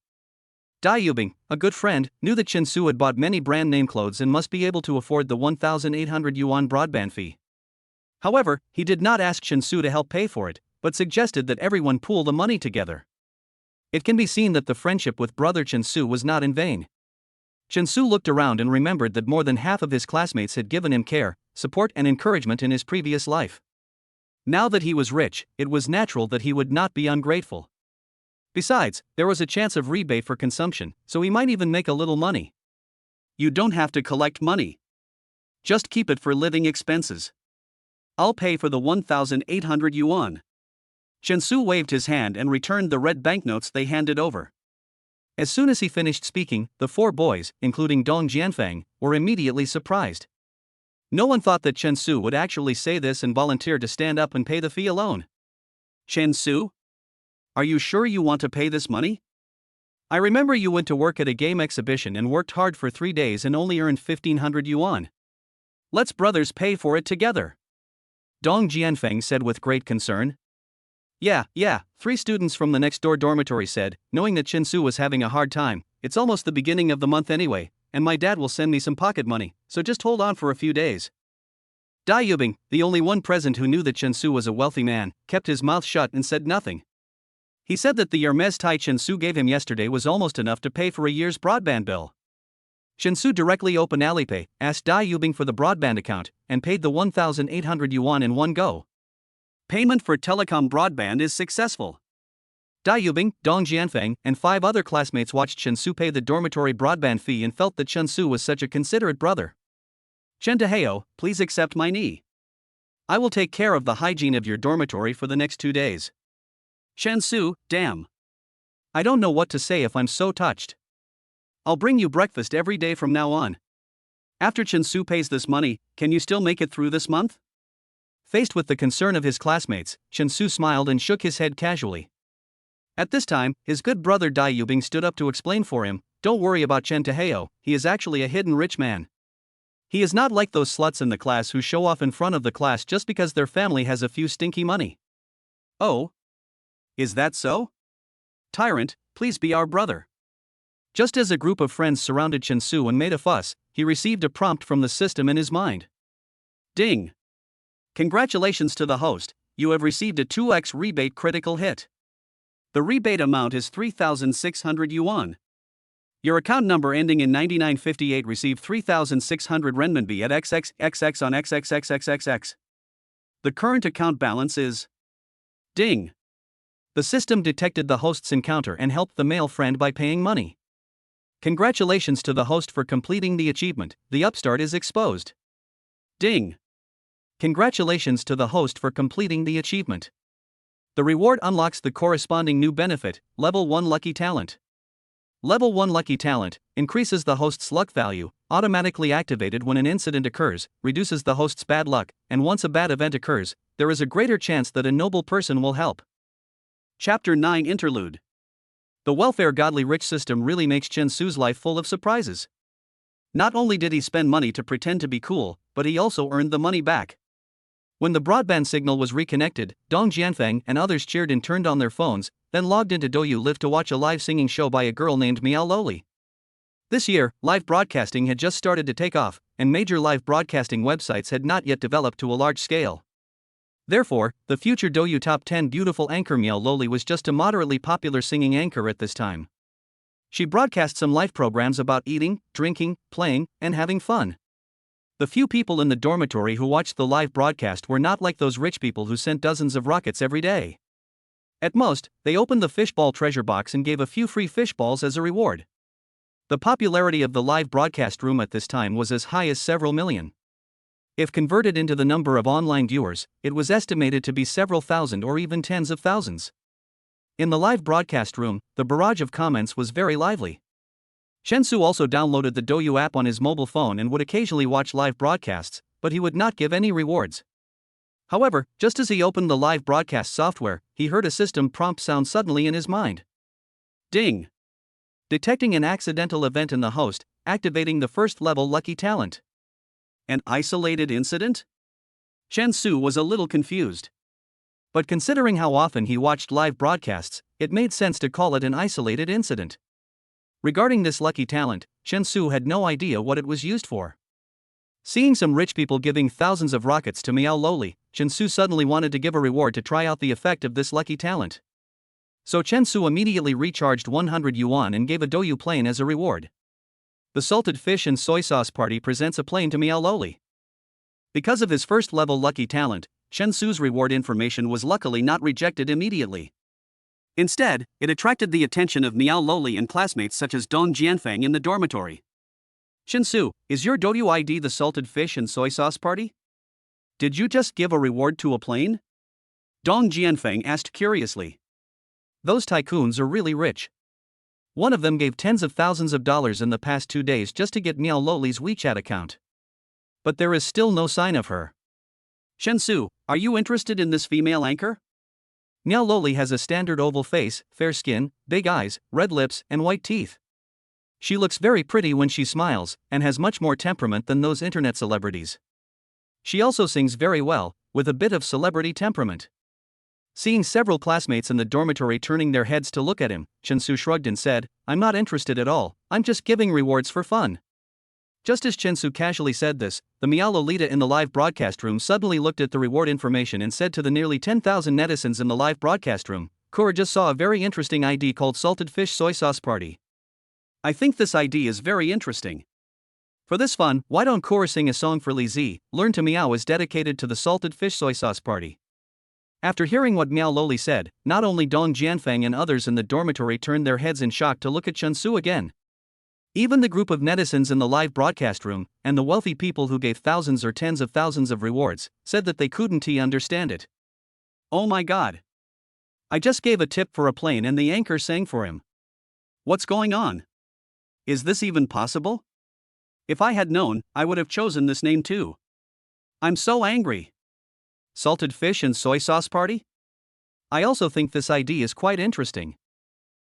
Dai Yubing, a good friend, knew that Chen Su had bought many brand name clothes and must be able to afford the 1,800 yuan broadband fee. However, he did not ask Chen Su to help pay for it, but suggested that everyone pool the money together. It can be seen that the friendship with brother Chen Su was not in vain. Chen Su looked around and remembered that more than half of his classmates had given him care, support and encouragement in his previous life. Now that he was rich, it was natural that he would not be ungrateful. Besides, there was a chance of rebate for consumption, so he might even make a little money. You don't have to collect money. Just keep it for living expenses. I'll pay for the 1,800 yuan. Chen Su waved his hand and returned the red banknotes they handed over. As soon as he finished speaking, the four boys, including Dong Jianfeng, were immediately surprised. No one thought that Chen Su would actually say this and volunteer to stand up and pay the fee alone. Chen Su? Are you sure you want to pay this money? I remember you went to work at a game exhibition and worked hard for 3 days and only earned 1,500 yuan. Let's brothers pay for it together. Dong Jianfeng said with great concern. Yeah, 3 students from the next door dormitory said, knowing that Chen Su was having a hard time. It's almost the beginning of the month anyway, and my dad will send me some pocket money, so just hold on for a few days. Dai Yubing, the only one present who knew that Chen Su was a wealthy man, kept his mouth shut and said nothing. He said that the Hermes tie Chen Su gave him yesterday was almost enough to pay for a year's broadband bill. Chen Su directly opened Alipay, asked Dai Yubing for the broadband account, and paid the 1,800 yuan in one go. Payment for telecom broadband is successful. Dai Yubing, Dong Jianfeng, and 5 other classmates watched Chen Su pay the dormitory broadband fee and felt that Chen Su was such a considerate brother. Chen Taheo, please accept my knee. I will take care of the hygiene of your dormitory for the next 2 days. Chen Su, damn. I don't know what to say if I'm so touched. I'll bring you breakfast every day from now on. After Chen Su pays this money, can you still make it through this month? Faced with the concern of his classmates, Chen Su smiled and shook his head casually. At this time, his good brother Dai Yubing stood up to explain for him, don't worry about Chen Taheo, he is actually a hidden rich man. He is not like those sluts in the class who show off in front of the class just because their family has a few stinky money. Oh? Is that so? Tyrant, please be our brother. Just as a group of friends surrounded Chen Su and made a fuss, he received a prompt from the system in his mind. Ding! Congratulations to the host, you have received a 2x rebate critical hit. The rebate amount is 3,600 yuan. Your account number ending in 9958 received 3,600 renminbi at XXXX on XXXXXX. The current account balance is... Ding! The system detected the host's encounter and helped the male friend by paying money. Congratulations to the host for completing the achievement, the upstart is exposed. Ding! Congratulations to the host for completing the achievement. The reward unlocks the corresponding new benefit, Level 1 Lucky Talent. Level 1 Lucky Talent increases the host's luck value, automatically activated when an incident occurs, reduces the host's bad luck, and once a bad event occurs, there is a greater chance that a noble person will help. Chapter 9 Interlude. The welfare godly rich system really makes Chen Su's life full of surprises. Not only did he spend money to pretend to be cool, but he also earned the money back. When the broadband signal was reconnected, Dong Jianfeng and others cheered and turned on their phones, then logged into Douyu Live to watch a live singing show by a girl named Miao Loli. This year, live broadcasting had just started to take off, and major live broadcasting websites had not yet developed to a large scale. Therefore, the future Douyu Top 10 beautiful anchor Miao Loli was just a moderately popular singing anchor at this time. She broadcast some live programs about eating, drinking, playing, and having fun. The few people in the dormitory who watched the live broadcast were not like those rich people who sent dozens of rockets every day. At most, they opened the fishball treasure box and gave a few free fishballs as a reward. The popularity of the live broadcast room at this time was as high as several million. If converted into the number of online viewers, it was estimated to be several thousand or even tens of thousands. In the live broadcast room, the barrage of comments was very lively. Chen Su also downloaded the Douyu app on his mobile phone and would occasionally watch live broadcasts, but he would not give any rewards. However, just as he opened the live broadcast software, he heard a system prompt sound suddenly in his mind. Ding! Detecting an accidental event in the host, activating the first level lucky talent. An isolated incident? Chen Su was a little confused. But considering how often he watched live broadcasts, it made sense to call it an isolated incident. Regarding this lucky talent, Chen Su had no idea what it was used for. Seeing some rich people giving thousands of rockets to Miao Loli, Chen Su suddenly wanted to give a reward to try out the effect of this lucky talent. So Chen Su immediately recharged 100 yuan and gave a Douyu plane as a reward. The salted fish and soy sauce party presents a plane to Miao Loli. Because of his first-level lucky talent, Chen Su's reward information was luckily not rejected immediately. Instead, it attracted the attention of Miao Loli and classmates such as Dong Jianfeng in the dormitory. Chen Su, is your Dodu ID the salted fish and soy sauce party? Did you just give a reward to a plane? Dong Jianfeng asked curiously. Those tycoons are really rich. One of them gave tens of thousands of dollars in the past 2 days just to get Miao Loli's WeChat account. But there is still no sign of her. Chen Su, are you interested in this female anchor? Miao Loli has a standard oval face, fair skin, big eyes, red lips, and white teeth. She looks very pretty when she smiles, and has much more temperament than those internet celebrities. She also sings very well, with a bit of celebrity temperament. Seeing several classmates in the dormitory turning their heads to look at him, Chen Su shrugged and said, I'm not interested at all, I'm just giving rewards for fun. Just as Chen Su casually said this, the Miao Lolita in the live broadcast room suddenly looked at the reward information and said to the nearly 10,000 netizens in the live broadcast room, Kura just saw a very interesting ID called Salted Fish Soy Sauce Party. I think this ID is very interesting. For this fun, why don't Kura sing a song for Li Zi, Learn to Meow is dedicated to the Salted Fish Soy Sauce Party. After hearing what Miao Loli said, not only Dong Jianfeng and others in the dormitory turned their heads in shock to look at Chen Su again. Even the group of netizens in the live broadcast room, and the wealthy people who gave thousands or tens of thousands of rewards, said that they couldn't understand it. Oh my god. I just gave a tip for a plane and the anchor sang for him. What's going on? Is this even possible? If I had known, I would have chosen this name too. I'm so angry. Salted fish and soy sauce party? I also think this ID is quite interesting.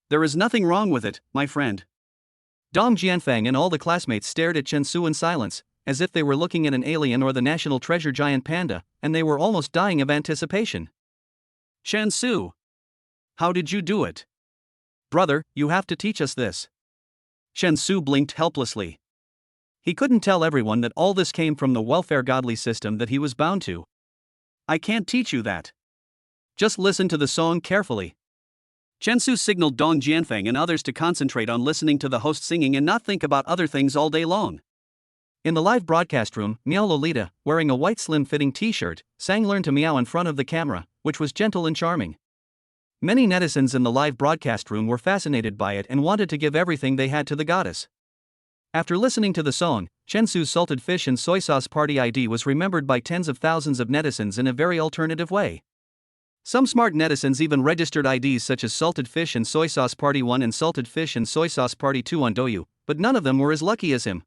There is nothing wrong with it, my friend. Dong Jianfeng and all the classmates stared at Chen Su in silence, as if they were looking at an alien or the national treasure giant panda, and they were almost dying of anticipation. Chen Su! How did you do it? Brother, you have to teach us this. Chen Su blinked helplessly. He couldn't tell everyone that all this came from the welfare godly system that he was bound to. I can't teach you that. Just listen to the song carefully. Chen Su signaled Dong Jianfeng and others to concentrate on listening to the host singing and not think about other things all day long. In the live broadcast room, Miao Lolita, wearing a white slim-fitting t-shirt, sang Learn to Meow in front of the camera, which was gentle and charming. Many netizens in the live broadcast room were fascinated by it and wanted to give everything they had to the goddess. After listening to the song, Chen Su's salted fish and soy sauce party ID was remembered by tens of thousands of netizens in a very alternative way. Some smart netizens even registered IDs such as Salted Fish and Soy Sauce Party 1 and Salted Fish and Soy Sauce Party 2 on Douyu, but none of them were as lucky as him.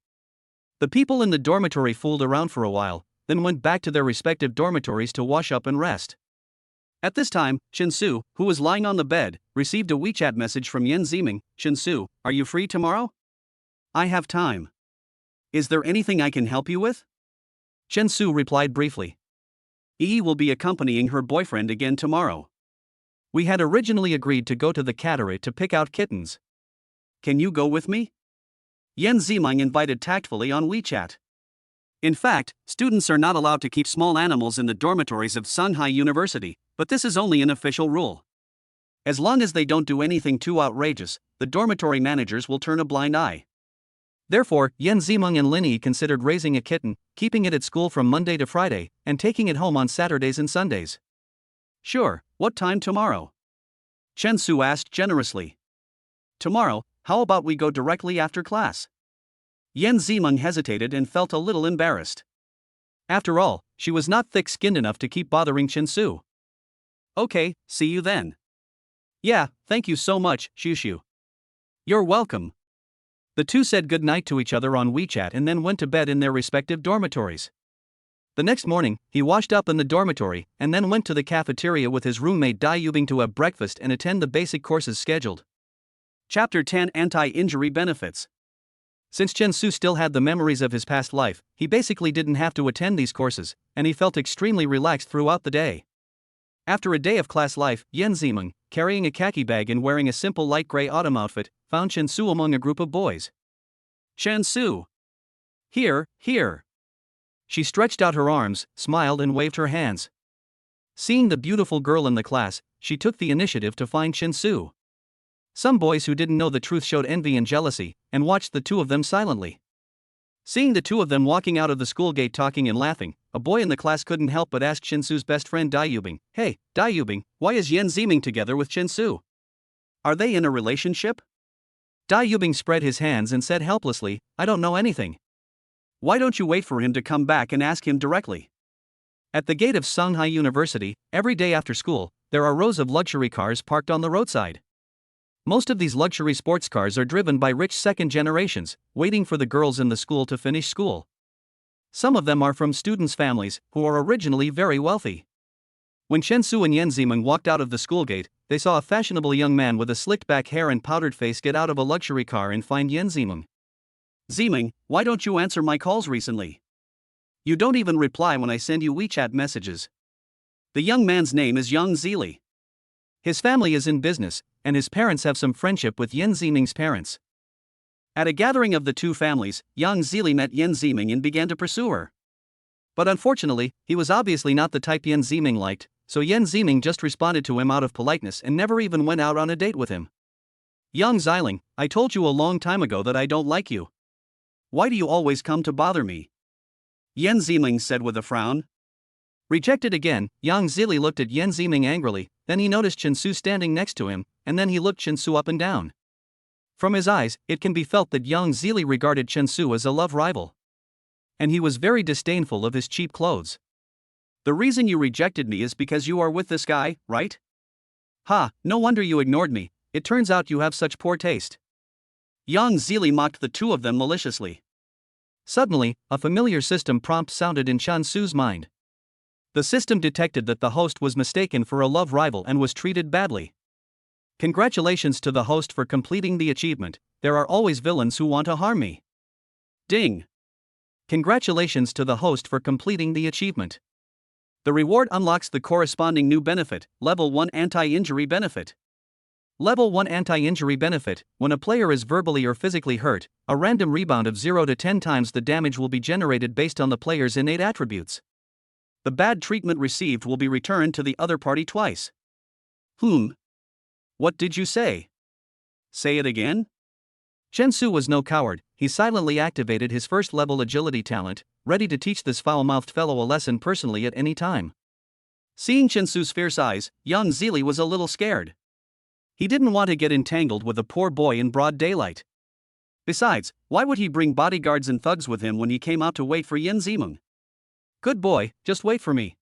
The people in the dormitory fooled around for a while, then went back to their respective dormitories to wash up and rest. At this time, Chen Su, who was lying on the bed, received a WeChat message from Yan Ziming. Chen Su, are you free tomorrow? I have time. Is there anything I can help you with? Chen Su replied briefly. Yi will be accompanying her boyfriend again tomorrow. We had originally agreed to go to the cattery to pick out kittens. Can you go with me? Yan Ziming invited tactfully on WeChat. In fact, students are not allowed to keep small animals in the dormitories of Shanghai University, but this is only an official rule. As long as they don't do anything too outrageous, the dormitory managers will turn a blind eye. Therefore, Yan Ziming and Lin Yi considered raising a kitten, keeping it at school from Monday to Friday, and taking it home on Saturdays and Sundays. Sure, what time tomorrow? Chen Su asked generously. Tomorrow, how about we go directly after class? Yan Ziming hesitated and felt a little embarrassed. After all, she was not thick-skinned enough to keep bothering Chen Su. Okay, see you then. Yeah, thank you so much, Shushu. You're welcome. The two said goodnight to each other on WeChat and then went to bed in their respective dormitories. The next morning, he washed up in the dormitory and then went to the cafeteria with his roommate Dai Yubing to have breakfast and attend the basic courses scheduled. Chapter 10 Anti-Injury Benefits. Since Chen Su still had the memories of his past life, he basically didn't have to attend these courses, and he felt extremely relaxed throughout the day. After a day of class life, Yan Ziming, carrying a khaki bag and wearing a simple light gray autumn outfit, found Chen Su among a group of boys. Chen Su! Here, here! She stretched out her arms, smiled and waved her hands. Seeing the beautiful girl in the class, she took the initiative to find Chen Su. Some boys who didn't know the truth showed envy and jealousy, and watched the two of them silently. Seeing the two of them walking out of the school gate talking and laughing, a boy in the class couldn't help but ask Chinsu's best friend Daiyubing, "Hey, Daiyubing, why is Yan Ziming together with Chinsu? Are they in a relationship?" Daiyubing spread his hands and said helplessly, "I don't know anything." "Why don't you wait for him to come back and ask him directly?" At the gate of Shanghai University, every day after school, there are rows of luxury cars parked on the roadside. Most of these luxury sports cars are driven by rich second generations, waiting for the girls in the school to finish school. Some of them are from students' families, who are originally very wealthy. When Chensu and Yan Ziming walked out of the school gate, they saw a fashionable young man with a slicked back hair and powdered face get out of a luxury car and find Yan Ziming. "Ziming, why don't you answer my calls recently? You don't even reply when I send you WeChat messages." The young man's name is Yang Zili. His family is in business, and his parents have some friendship with Yan Ziming's parents. At a gathering of the two families, Yang Zili met Yan Ziming and began to pursue her. But unfortunately, he was obviously not the type Yan Ziming liked, so Yan Ziming just responded to him out of politeness and never even went out on a date with him. "Yang Ziling, I told you a long time ago that I don't like you. Why do you always come to bother me?" Yan Ziming said with a frown. Rejected again, Yang Zili looked at Yan Ziming angrily, then he noticed Chinsu standing next to him, and then he looked Chinsu up and down. From his eyes, it can be felt that Yang Zili regarded Chinsu as a love rival. And he was very disdainful of his cheap clothes. "The reason you rejected me is because you are with this guy, right? Ha, no wonder you ignored me, it turns out you have such poor taste." Yang Zili mocked the two of them maliciously. Suddenly, a familiar system prompt sounded in Chinsu's mind. The system detected that the host was mistaken for a love rival and was treated badly. "Congratulations to the host for completing the achievement. There are always villains who want to harm me." Ding! Congratulations to the host for completing the achievement. The reward unlocks the corresponding new benefit, Level 1 Anti-Injury Benefit. Level 1 Anti-Injury Benefit: when a player is verbally or physically hurt, a random rebound of 0 to 10 times the damage will be generated based on the player's innate attributes. The bad treatment received will be returned to the other party twice. What did you say? Say it again? Chensu was no coward. He silently activated his first level agility talent, ready to teach this foul-mouthed fellow a lesson personally at any time. Seeing Chensu's fierce eyes, young Zili was a little scared. He didn't want to get entangled with a poor boy in broad daylight. Besides, why would he bring bodyguards and thugs with him when he came out to wait for Yan Ziming? "Good boy, just wait for me."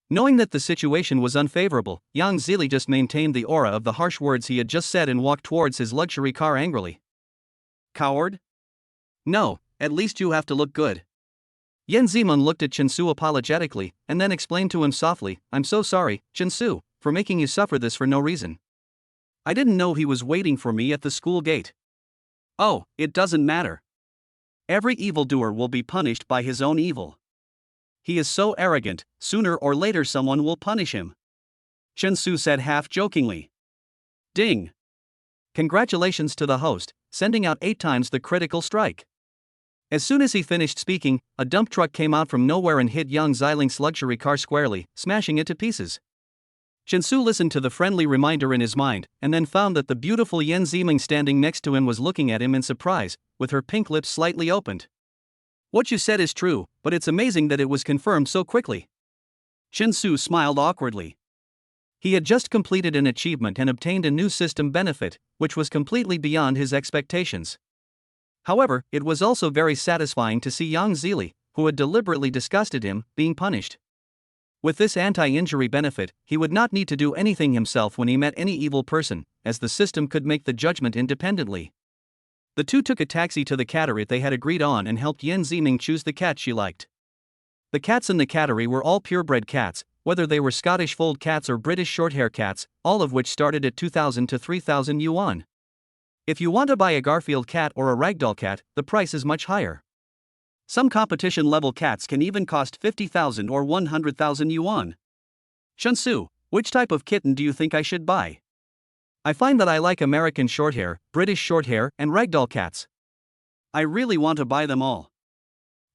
Knowing that the situation was unfavorable, Yang Zili just maintained the aura of the harsh words he had just said and walked towards his luxury car angrily. "Coward? No, at least you have to look good." Yan Ziming looked at Chinsu apologetically, and then explained to him softly, "I'm so sorry, Chinsu, for making you suffer this for no reason. I didn't know he was waiting for me at the school gate." "Oh, it doesn't matter. Every evildoer will be punished by his own evil. He is so arrogant, sooner or later someone will punish him," Chensu said half-jokingly. Ding! Congratulations to the host, sending out 8 times the critical strike. As soon as he finished speaking, a dump truck came out from nowhere and hit Yang Ziling's luxury car squarely, smashing it to pieces. Chensu listened to the friendly reminder in his mind, and then found that the beautiful Yan Ziming standing next to him was looking at him in surprise, with her pink lips slightly opened. "What you said is true, but it's amazing that it was confirmed so quickly." Chensu smiled awkwardly. He had just completed an achievement and obtained a new system benefit, which was completely beyond his expectations. However, it was also very satisfying to see Yang Zili, who had deliberately disgusted him, being punished. With this anti-injury benefit, he would not need to do anything himself when he met any evil person, as the system could make the judgment independently. The two took a taxi to the cattery they had agreed on and helped Yan Ziming choose the cat she liked. The cats in the cattery were all purebred cats, whether they were Scottish fold cats or British shorthair cats, all of which started at 2,000 to 3,000 yuan. If you want to buy a Garfield cat or a Ragdoll cat, the price is much higher. Some competition-level cats can even cost 50,000 or 100,000 yuan. Chensu, which type of kitten do you think I should buy? I find that I like American Shorthair, British Shorthair, and Ragdoll cats. I really want to buy them all.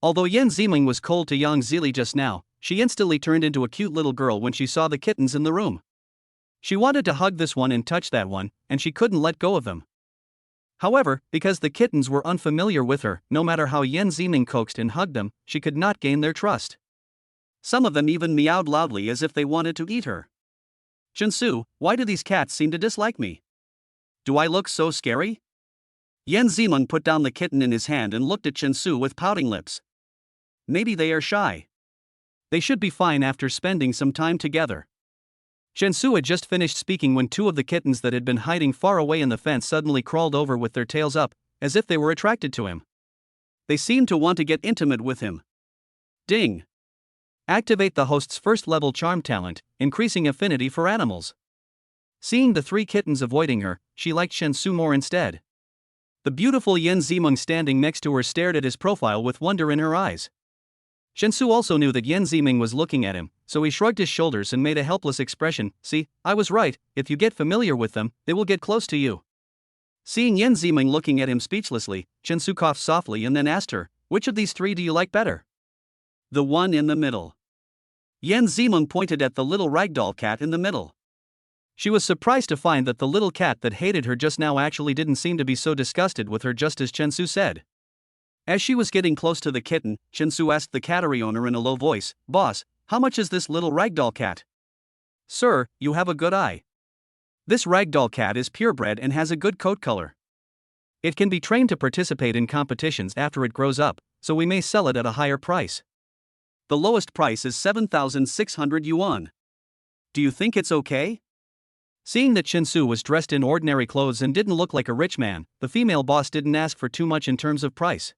Although Yan Ziming was cold to Yang Zili just now, she instantly turned into a cute little girl when she saw the kittens in the room. She wanted to hug this one and touch that one, and she couldn't let go of them. However, because the kittens were unfamiliar with her, no matter how Yan Ziming coaxed and hugged them, she could not gain their trust. Some of them even meowed loudly as if they wanted to eat her. "Chensu, why do these cats seem to dislike me? Do I look so scary?" Yan Ziming put down the kitten in his hand and looked at Chensu with pouting lips. "Maybe they are shy. They should be fine after spending some time together." Chensu had just finished speaking when two of the kittens that had been hiding far away in the fence suddenly crawled over with their tails up, as if they were attracted to him. They seemed to want to get intimate with him. Ding! Activate the host's first-level charm talent, increasing affinity for animals. Seeing the three kittens avoiding her, she liked Chensu more instead. The beautiful Yan Ziming standing next to her stared at his profile with wonder in her eyes. Chensu also knew that Yan Ziming was looking at him, so he shrugged his shoulders and made a helpless expression. "See, I was right, if you get familiar with them, they will get close to you." Seeing Yan Ziming looking at him speechlessly, Chensu coughed softly and then asked her, "Which of these three do you like better?" "The one in the middle." Yan Ziming pointed at the little ragdoll cat in the middle. She was surprised to find that the little cat that hated her just now actually didn't seem to be so disgusted with her, just as Chensu said. As she was getting close to the kitten, Chensu asked the cattery owner in a low voice, "Boss, how much is this little ragdoll cat?" "Sir, you have a good eye. This ragdoll cat is purebred and has a good coat color. It can be trained to participate in competitions after it grows up, so we may sell it at a higher price. The lowest price is 7,600 yuan. Do you think it's okay?" Seeing that Chensu was dressed in ordinary clothes and didn't look like a rich man, the female boss didn't ask for too much in terms of price.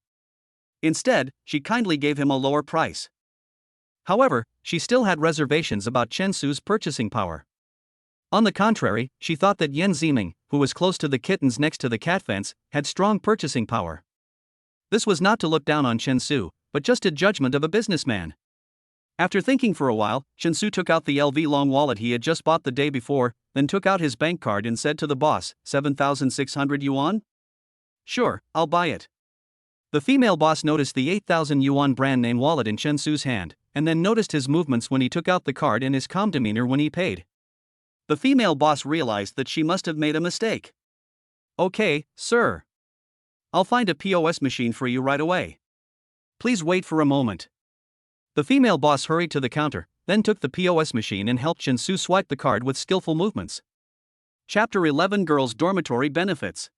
Instead, she kindly gave him a lower price. However, she still had reservations about Chensu's purchasing power. On the contrary, she thought that Yan Ziming, who was close to the kittens next to the cat fence, had strong purchasing power. This was not to look down on Chensu, but just a judgment of a businessman. After thinking for a while, Chensu took out the LV long wallet he had just bought the day before, then took out his bank card and said to the boss, 7,600 yuan? "Sure, I'll buy it." The female boss noticed the 8,000 yuan brand name wallet in Chensu's hand, and then noticed his movements when he took out the card and his calm demeanor when he paid. The female boss realized that she must have made a mistake. "Okay, sir. I'll find a POS machine for you right away. Please wait for a moment." The female boss hurried to the counter, then took the POS machine and helped Chensu swipe the card with skillful movements. Chapter 11 Girls' Dormitory Benefits.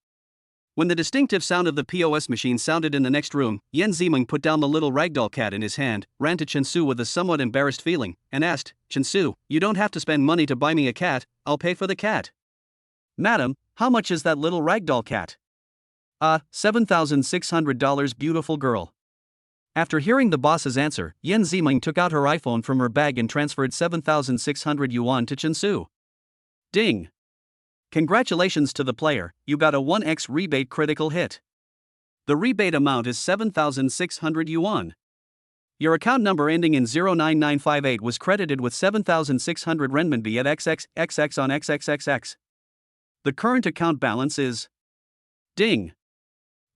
When the distinctive sound of the POS machine sounded in the next room, Yan Ziming put down the little ragdoll cat in his hand, ran to Chensu with a somewhat embarrassed feeling, and asked, "Chensu, you don't have to spend money to buy me a cat, I'll pay for the cat." "Madam, how much is that little ragdoll cat?" $7,600, beautiful girl." After hearing the boss's answer, Yan Ziming took out her iPhone from her bag and transferred 7,600 yuan to Chensu. Ding! Congratulations to the player, you got a 1x rebate critical hit. The rebate amount is 7,600 yuan. Your account number ending in 09958 was credited with 7,600 renminbi at XXXX on XXXX. The current account balance is... Ding!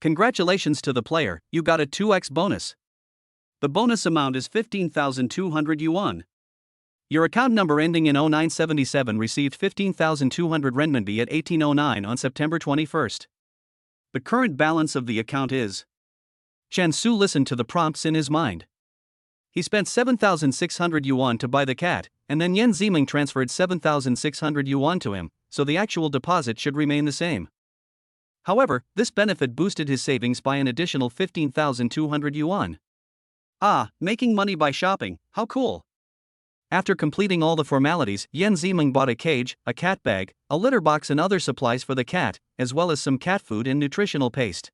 Congratulations to the player, you got a 2x bonus. The bonus amount is 15,200 yuan. Your account number ending in 0977 received 15,200 renminbi at 1809 on September 21st. The current balance of the account is... Chensu listened to the prompts in his mind. He spent 7,600 yuan to buy the cat, and then Yan Ziming transferred 7,600 yuan to him, so the actual deposit should remain the same. However, this benefit boosted his savings by an additional 15,200 yuan. Making money by shopping, how cool! After completing all the formalities, Yan Ziming bought a cage, a cat bag, a litter box and other supplies for the cat, as well as some cat food and nutritional paste.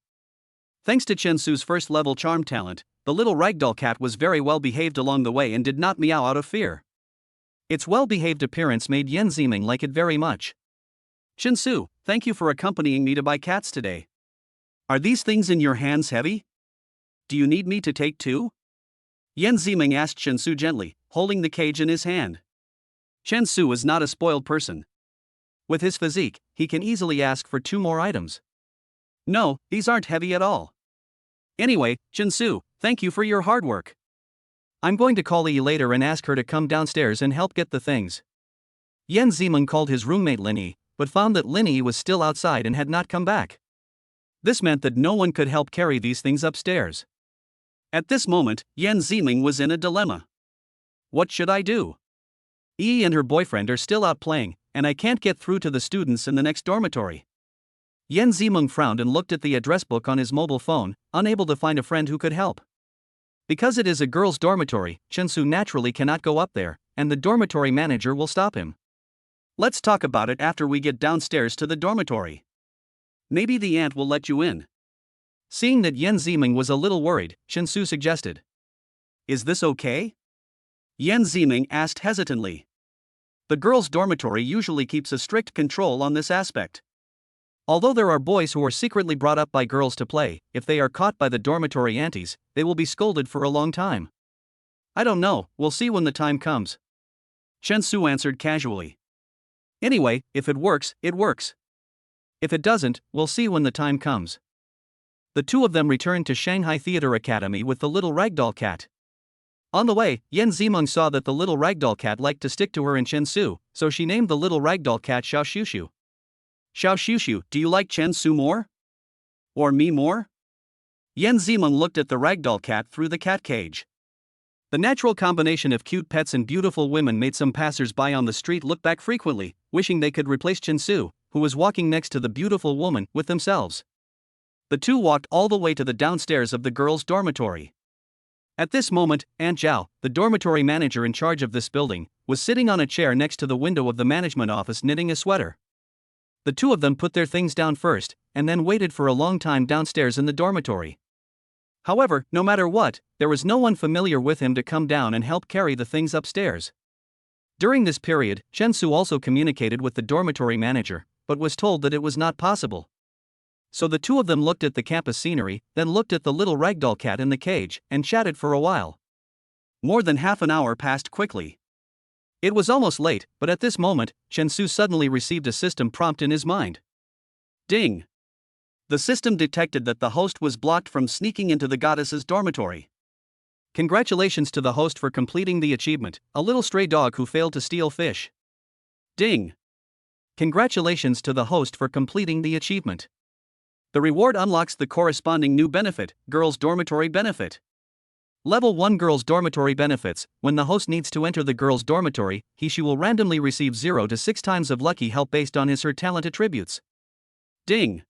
Thanks to Chensu's first-level charm talent, the little ragdoll cat was very well behaved along the way and did not meow out of fear. Its well-behaved appearance made Yan Ziming like it very much. "Chensu, thank you for accompanying me to buy cats today. Are these things in your hands heavy? Do you need me to take two?" Yan Ziming asked Chensu gently, holding the cage in his hand. Chensu is not a spoiled person. With his physique, he can easily ask for two more items. "No, these aren't heavy at all. Anyway, Chensu, thank you for your hard work. I'm going to call Yi later and ask her to come downstairs and help get the things." Yan Zimeng called his roommate Linny, but found that Linny was still outside and had not come back. This meant that no one could help carry these things upstairs. At this moment, Yan Zimeng was in a dilemma. What should I do? Yi and her boyfriend are still out playing, and I can't get through to the students in the next dormitory. Yan Zimeng frowned and looked at the address book on his mobile phone, unable to find a friend who could help. Because it is a girls' dormitory, Chensu naturally cannot go up there, and the dormitory manager will stop him. Let's talk about it after we get downstairs to the dormitory. Maybe the aunt will let you in. Seeing that Yan Zimeng was a little worried, Chensu suggested. Is this okay? Yan Zimeng asked hesitantly. The girls' dormitory usually keeps a strict control on this aspect. Although there are boys who are secretly brought up by girls to play, if they are caught by the dormitory aunties, they will be scolded for a long time. I don't know, we'll see when the time comes. Chensu answered casually. Anyway, if it works, it works. If it doesn't, we'll see when the time comes. The two of them returned to Shanghai Theater Academy with the little ragdoll cat. On the way, Yan Zimeng saw that the little ragdoll cat liked to stick to her and Chensu, so she named the little ragdoll cat Xiao Shushu. Xiao Shushu, do you like Chensu more? Or me more? Yan Zimeng looked at the ragdoll cat through the cat cage. The natural combination of cute pets and beautiful women made some passers-by on the street look back frequently, wishing they could replace Chensu, who was walking next to the beautiful woman, with themselves. The two walked all the way to the downstairs of the girls' dormitory. At this moment, Aunt Zhao, the dormitory manager in charge of this building, was sitting on a chair next to the window of the management office knitting a sweater. The two of them put their things down first, and then waited for a long time downstairs in the dormitory. However, no matter what, there was no one familiar with him to come down and help carry the things upstairs. During this period, Chensu also communicated with the dormitory manager, but was told that it was not possible. So the two of them looked at the campus scenery, then looked at the little ragdoll cat in the cage, and chatted for a while. More than half an hour passed quickly. It was almost late, but at this moment, Chensu suddenly received a system prompt in his mind. Ding! The system detected that the host was blocked from sneaking into the goddess's dormitory. Congratulations to the host for completing the achievement, a little stray dog who failed to steal fish. Ding! Congratulations to the host for completing the achievement. The reward unlocks the corresponding new benefit, Girls' Dormitory Benefit. Level 1 Girls' Dormitory Benefits. When the host needs to enter the girls' dormitory, he/she will randomly receive 0 to 6 times of lucky help based on his/her talent attributes. Ding!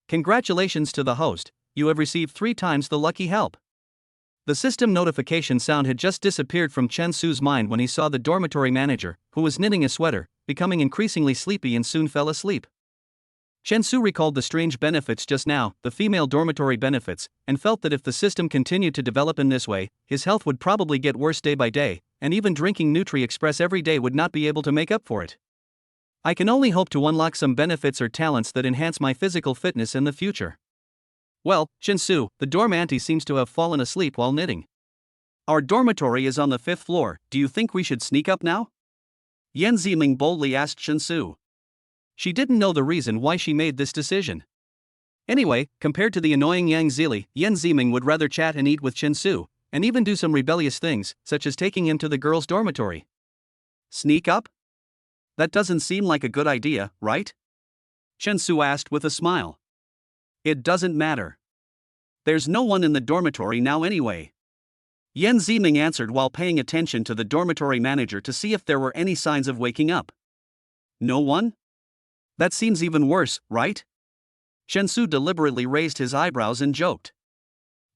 Congratulations to the host, you have received 3 times the lucky help. The system notification sound had just disappeared from Chensu's mind when he saw the dormitory manager, who was knitting a sweater, becoming increasingly sleepy and soon fell asleep. Chensu recalled the strange benefits just now, the female dormitory benefits, and felt that if the system continued to develop in this way, his health would probably get worse day by day, and even drinking Nutri-Express every day would not be able to make up for it. I can only hope to unlock some benefits or talents that enhance my physical fitness in the future. Well, Chensu, the dorm auntie seems to have fallen asleep while knitting. Our dormitory is on the 5th floor, do you think we should sneak up now? Yan Zimeng boldly asked Chensu. She didn't know the reason why she made this decision. Anyway, compared to the annoying Yang Zili, Yan Zimeng would rather chat and eat with Chensu, and even do some rebellious things, such as taking him to the girls' dormitory. Sneak up? That doesn't seem like a good idea, right? Chensu asked with a smile. It doesn't matter. There's no one in the dormitory now anyway. Yan Zimeng answered while paying attention to the dormitory manager to see if there were any signs of waking up. No one? That seems even worse, right? Chensu deliberately raised his eyebrows and joked.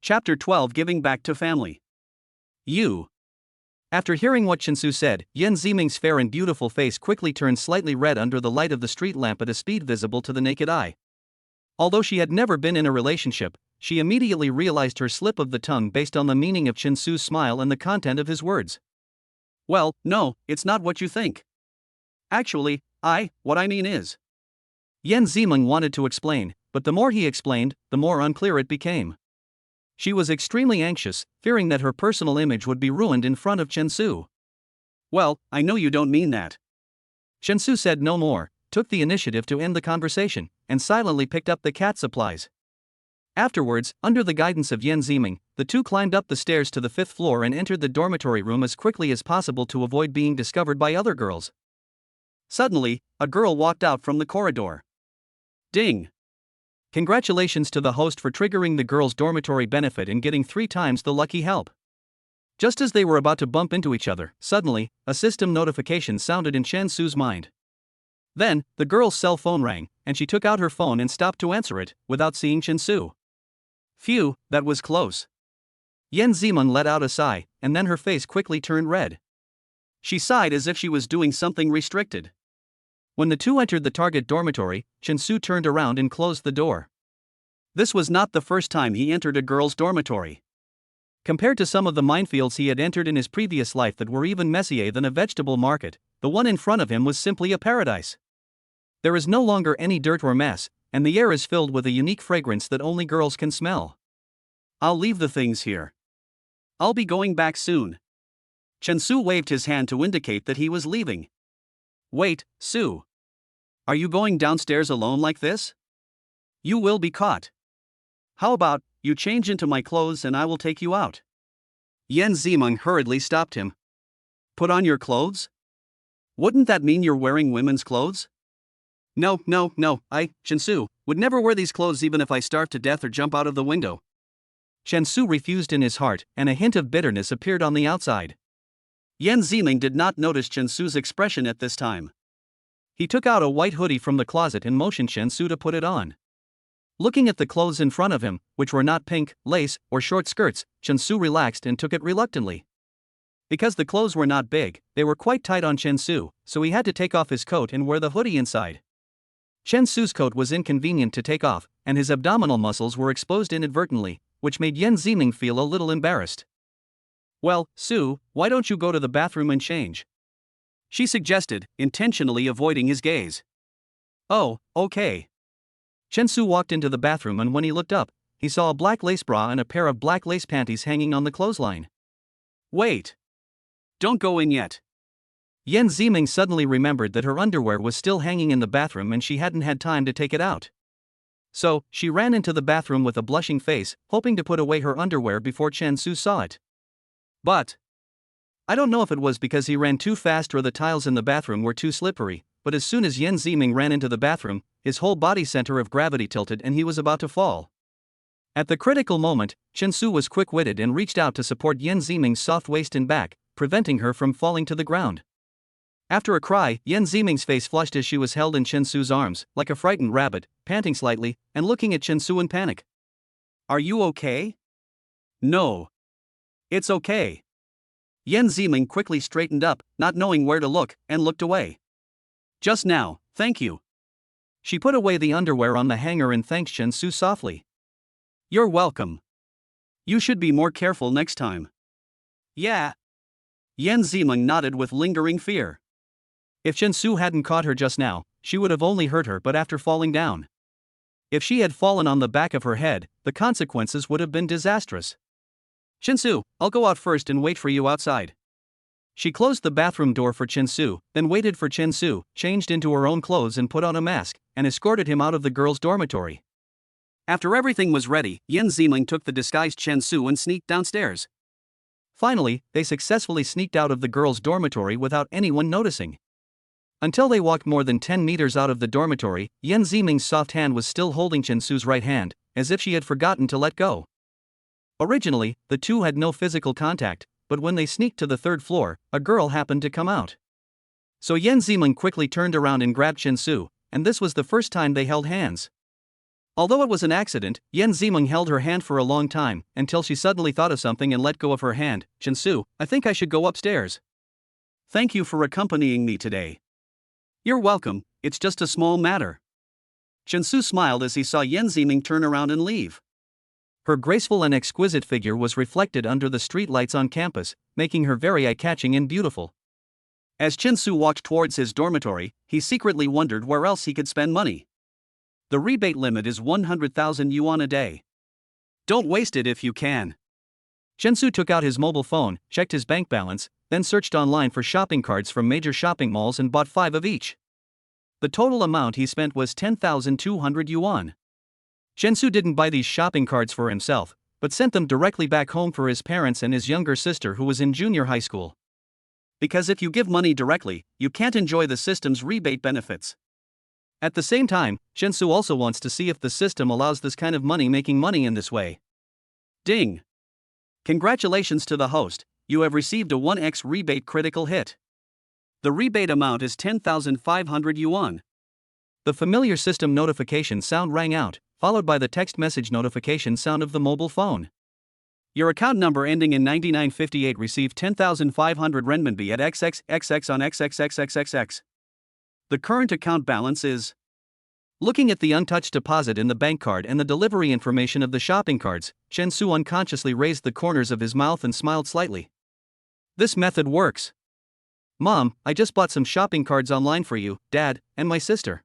Chapter 12 Giving Back to Family. You. After hearing what Chensu said, Yan Zimeng's fair and beautiful face quickly turned slightly red under the light of the street lamp at a speed visible to the naked eye. Although she had never been in a relationship, she immediately realized her slip of the tongue based on the meaning of Chensu's smile and the content of his words. Well, no, it's not what you think. Actually, what I mean is. Yan Zimeng wanted to explain, but the more he explained, the more unclear it became. She was extremely anxious, fearing that her personal image would be ruined in front of Chensu. Well, I know you don't mean that. Chensu said no more, took the initiative to end the conversation, and silently picked up the cat supplies. Afterwards, under the guidance of Yan Zimeng, the two climbed up the stairs to the 5th floor and entered the dormitory room as quickly as possible to avoid being discovered by other girls. Suddenly, a girl walked out from the corridor. Ding! Congratulations to the host for triggering the girls' dormitory benefit and getting 3 times the lucky help. Just as they were about to bump into each other, suddenly, a system notification sounded in Chen Su's mind. Then, the girl's cell phone rang, and she took out her phone and stopped to answer it, without seeing Chen Su. Phew, that was close. Yan Zimeng let out a sigh, and then her face quickly turned red. She sighed as if she was doing something restricted. When the two entered the target dormitory, Chen Su turned around and closed the door. This was not the first time he entered a girl's dormitory. Compared to some of the minefields he had entered in his previous life that were even messier than a vegetable market, the one in front of him was simply a paradise. There is no longer any dirt or mess, and the air is filled with a unique fragrance that only girls can smell. I'll leave the things here. I'll be going back soon. Chen Su waved his hand to indicate that he was leaving. Wait, Su. Are you going downstairs alone like this? You will be caught. How about, you change into my clothes and I will take you out? Yan Zimeng hurriedly stopped him. Put on your clothes? Wouldn't that mean you're wearing women's clothes? No, Chen Su, would never wear these clothes even if I starve to death or jump out of the window. Chen Su refused in his heart, and a hint of bitterness appeared on the outside. Yan Zimeng did not notice Chen Su's expression at this time. He took out a white hoodie from the closet and motioned Chen Su to put it on. Looking at the clothes in front of him, which were not pink, lace, or short skirts, Chen Su relaxed and took it reluctantly. Because the clothes were not big, they were quite tight on Chen Su, so he had to take off his coat and wear the hoodie inside. Chen Su's coat was inconvenient to take off, and his abdominal muscles were exposed inadvertently, which made Yan Zimeng feel a little embarrassed. Well, Su, why don't you go to the bathroom and change? She suggested, intentionally avoiding his gaze. Oh, okay. Chen Su walked into the bathroom, and when he looked up, he saw a black lace bra and a pair of black lace panties hanging on the clothesline. Wait. Don't go in yet. Yan Zimeng suddenly remembered that her underwear was still hanging in the bathroom and she hadn't had time to take it out. So, she ran into the bathroom with a blushing face, hoping to put away her underwear before Chen Su saw it. But I don't know if it was because he ran too fast or the tiles in the bathroom were too slippery, but as soon as Yan Zimeng ran into the bathroom, his whole body center of gravity tilted and he was about to fall. At the critical moment, Chen Su was quick-witted and reached out to support Yan Zimeng's soft waist and back, preventing her from falling to the ground. After a cry, Yan Zimeng's face flushed as she was held in Chen Su's arms, like a frightened rabbit, panting slightly, and looking at Chen Su in panic. Are you okay? No. It's okay. Yan Zimeng quickly straightened up, not knowing where to look, and looked away. Just now, thank you. She put away the underwear on the hanger and thanked Chen Su softly. You're welcome. You should be more careful next time. Yeah. Yan Zimeng nodded with lingering fear. If Chen Su hadn't caught her just now, she would have only hurt her but after falling down. If she had fallen on the back of her head, the consequences would have been disastrous. Chen Su, I'll go out first and wait for you outside. She closed the bathroom door for Chen Su, then waited for Chen Su, changed into her own clothes and put on a mask, and escorted him out of the girls' dormitory. After everything was ready, Yan Zimeng took the disguised Chen Su and sneaked downstairs. Finally, they successfully sneaked out of the girls' dormitory without anyone noticing. Until they walked more than 10 meters out of the dormitory, Yan Zimeng's soft hand was still holding Chen Su's right hand, as if she had forgotten to let go. Originally, the two had no physical contact, but when they sneaked to the 3rd floor, a girl happened to come out. So Yan Zimeng quickly turned around and grabbed Chen Su, and this was the first time they held hands. Although it was an accident, Yan Zimeng held her hand for a long time, until she suddenly thought of something and let go of her hand. Chen Su, I think I should go upstairs. Thank you for accompanying me today. You're welcome, it's just a small matter. Chen Su smiled as he saw Yan Zimeng turn around and leave. Her graceful and exquisite figure was reflected under the street lights on campus, making her very eye-catching and beautiful. As Chen Su walked towards his dormitory, he secretly wondered where else he could spend money. The rebate limit is 100,000 yuan a day. Don't waste it if you can. Chen Su took out his mobile phone, checked his bank balance, then searched online for shopping cards from major shopping malls and bought 5 of each. The total amount he spent was 10,200 yuan. Chen Su didn't buy these shopping cards for himself, but sent them directly back home for his parents and his younger sister who was in junior high school. Because if you give money directly, you can't enjoy the system's rebate benefits. At the same time, Shensu also wants to see if the system allows this kind of making money in this way. Ding! Congratulations to the host, you have received a 1x rebate critical hit. The rebate amount is 10,500 yuan. The familiar system notification sound rang out, followed by the text message notification sound of the mobile phone. Your account number ending in 9958 received 10,500 renminbi at XXXX on XXXXXX. The current account balance is. Looking at the untouched deposit in the bank card and the delivery information of the shopping cards, Shensu unconsciously raised the corners of his mouth and smiled slightly. This method works. Mom, I just bought some shopping cards online for you, Dad, and my sister.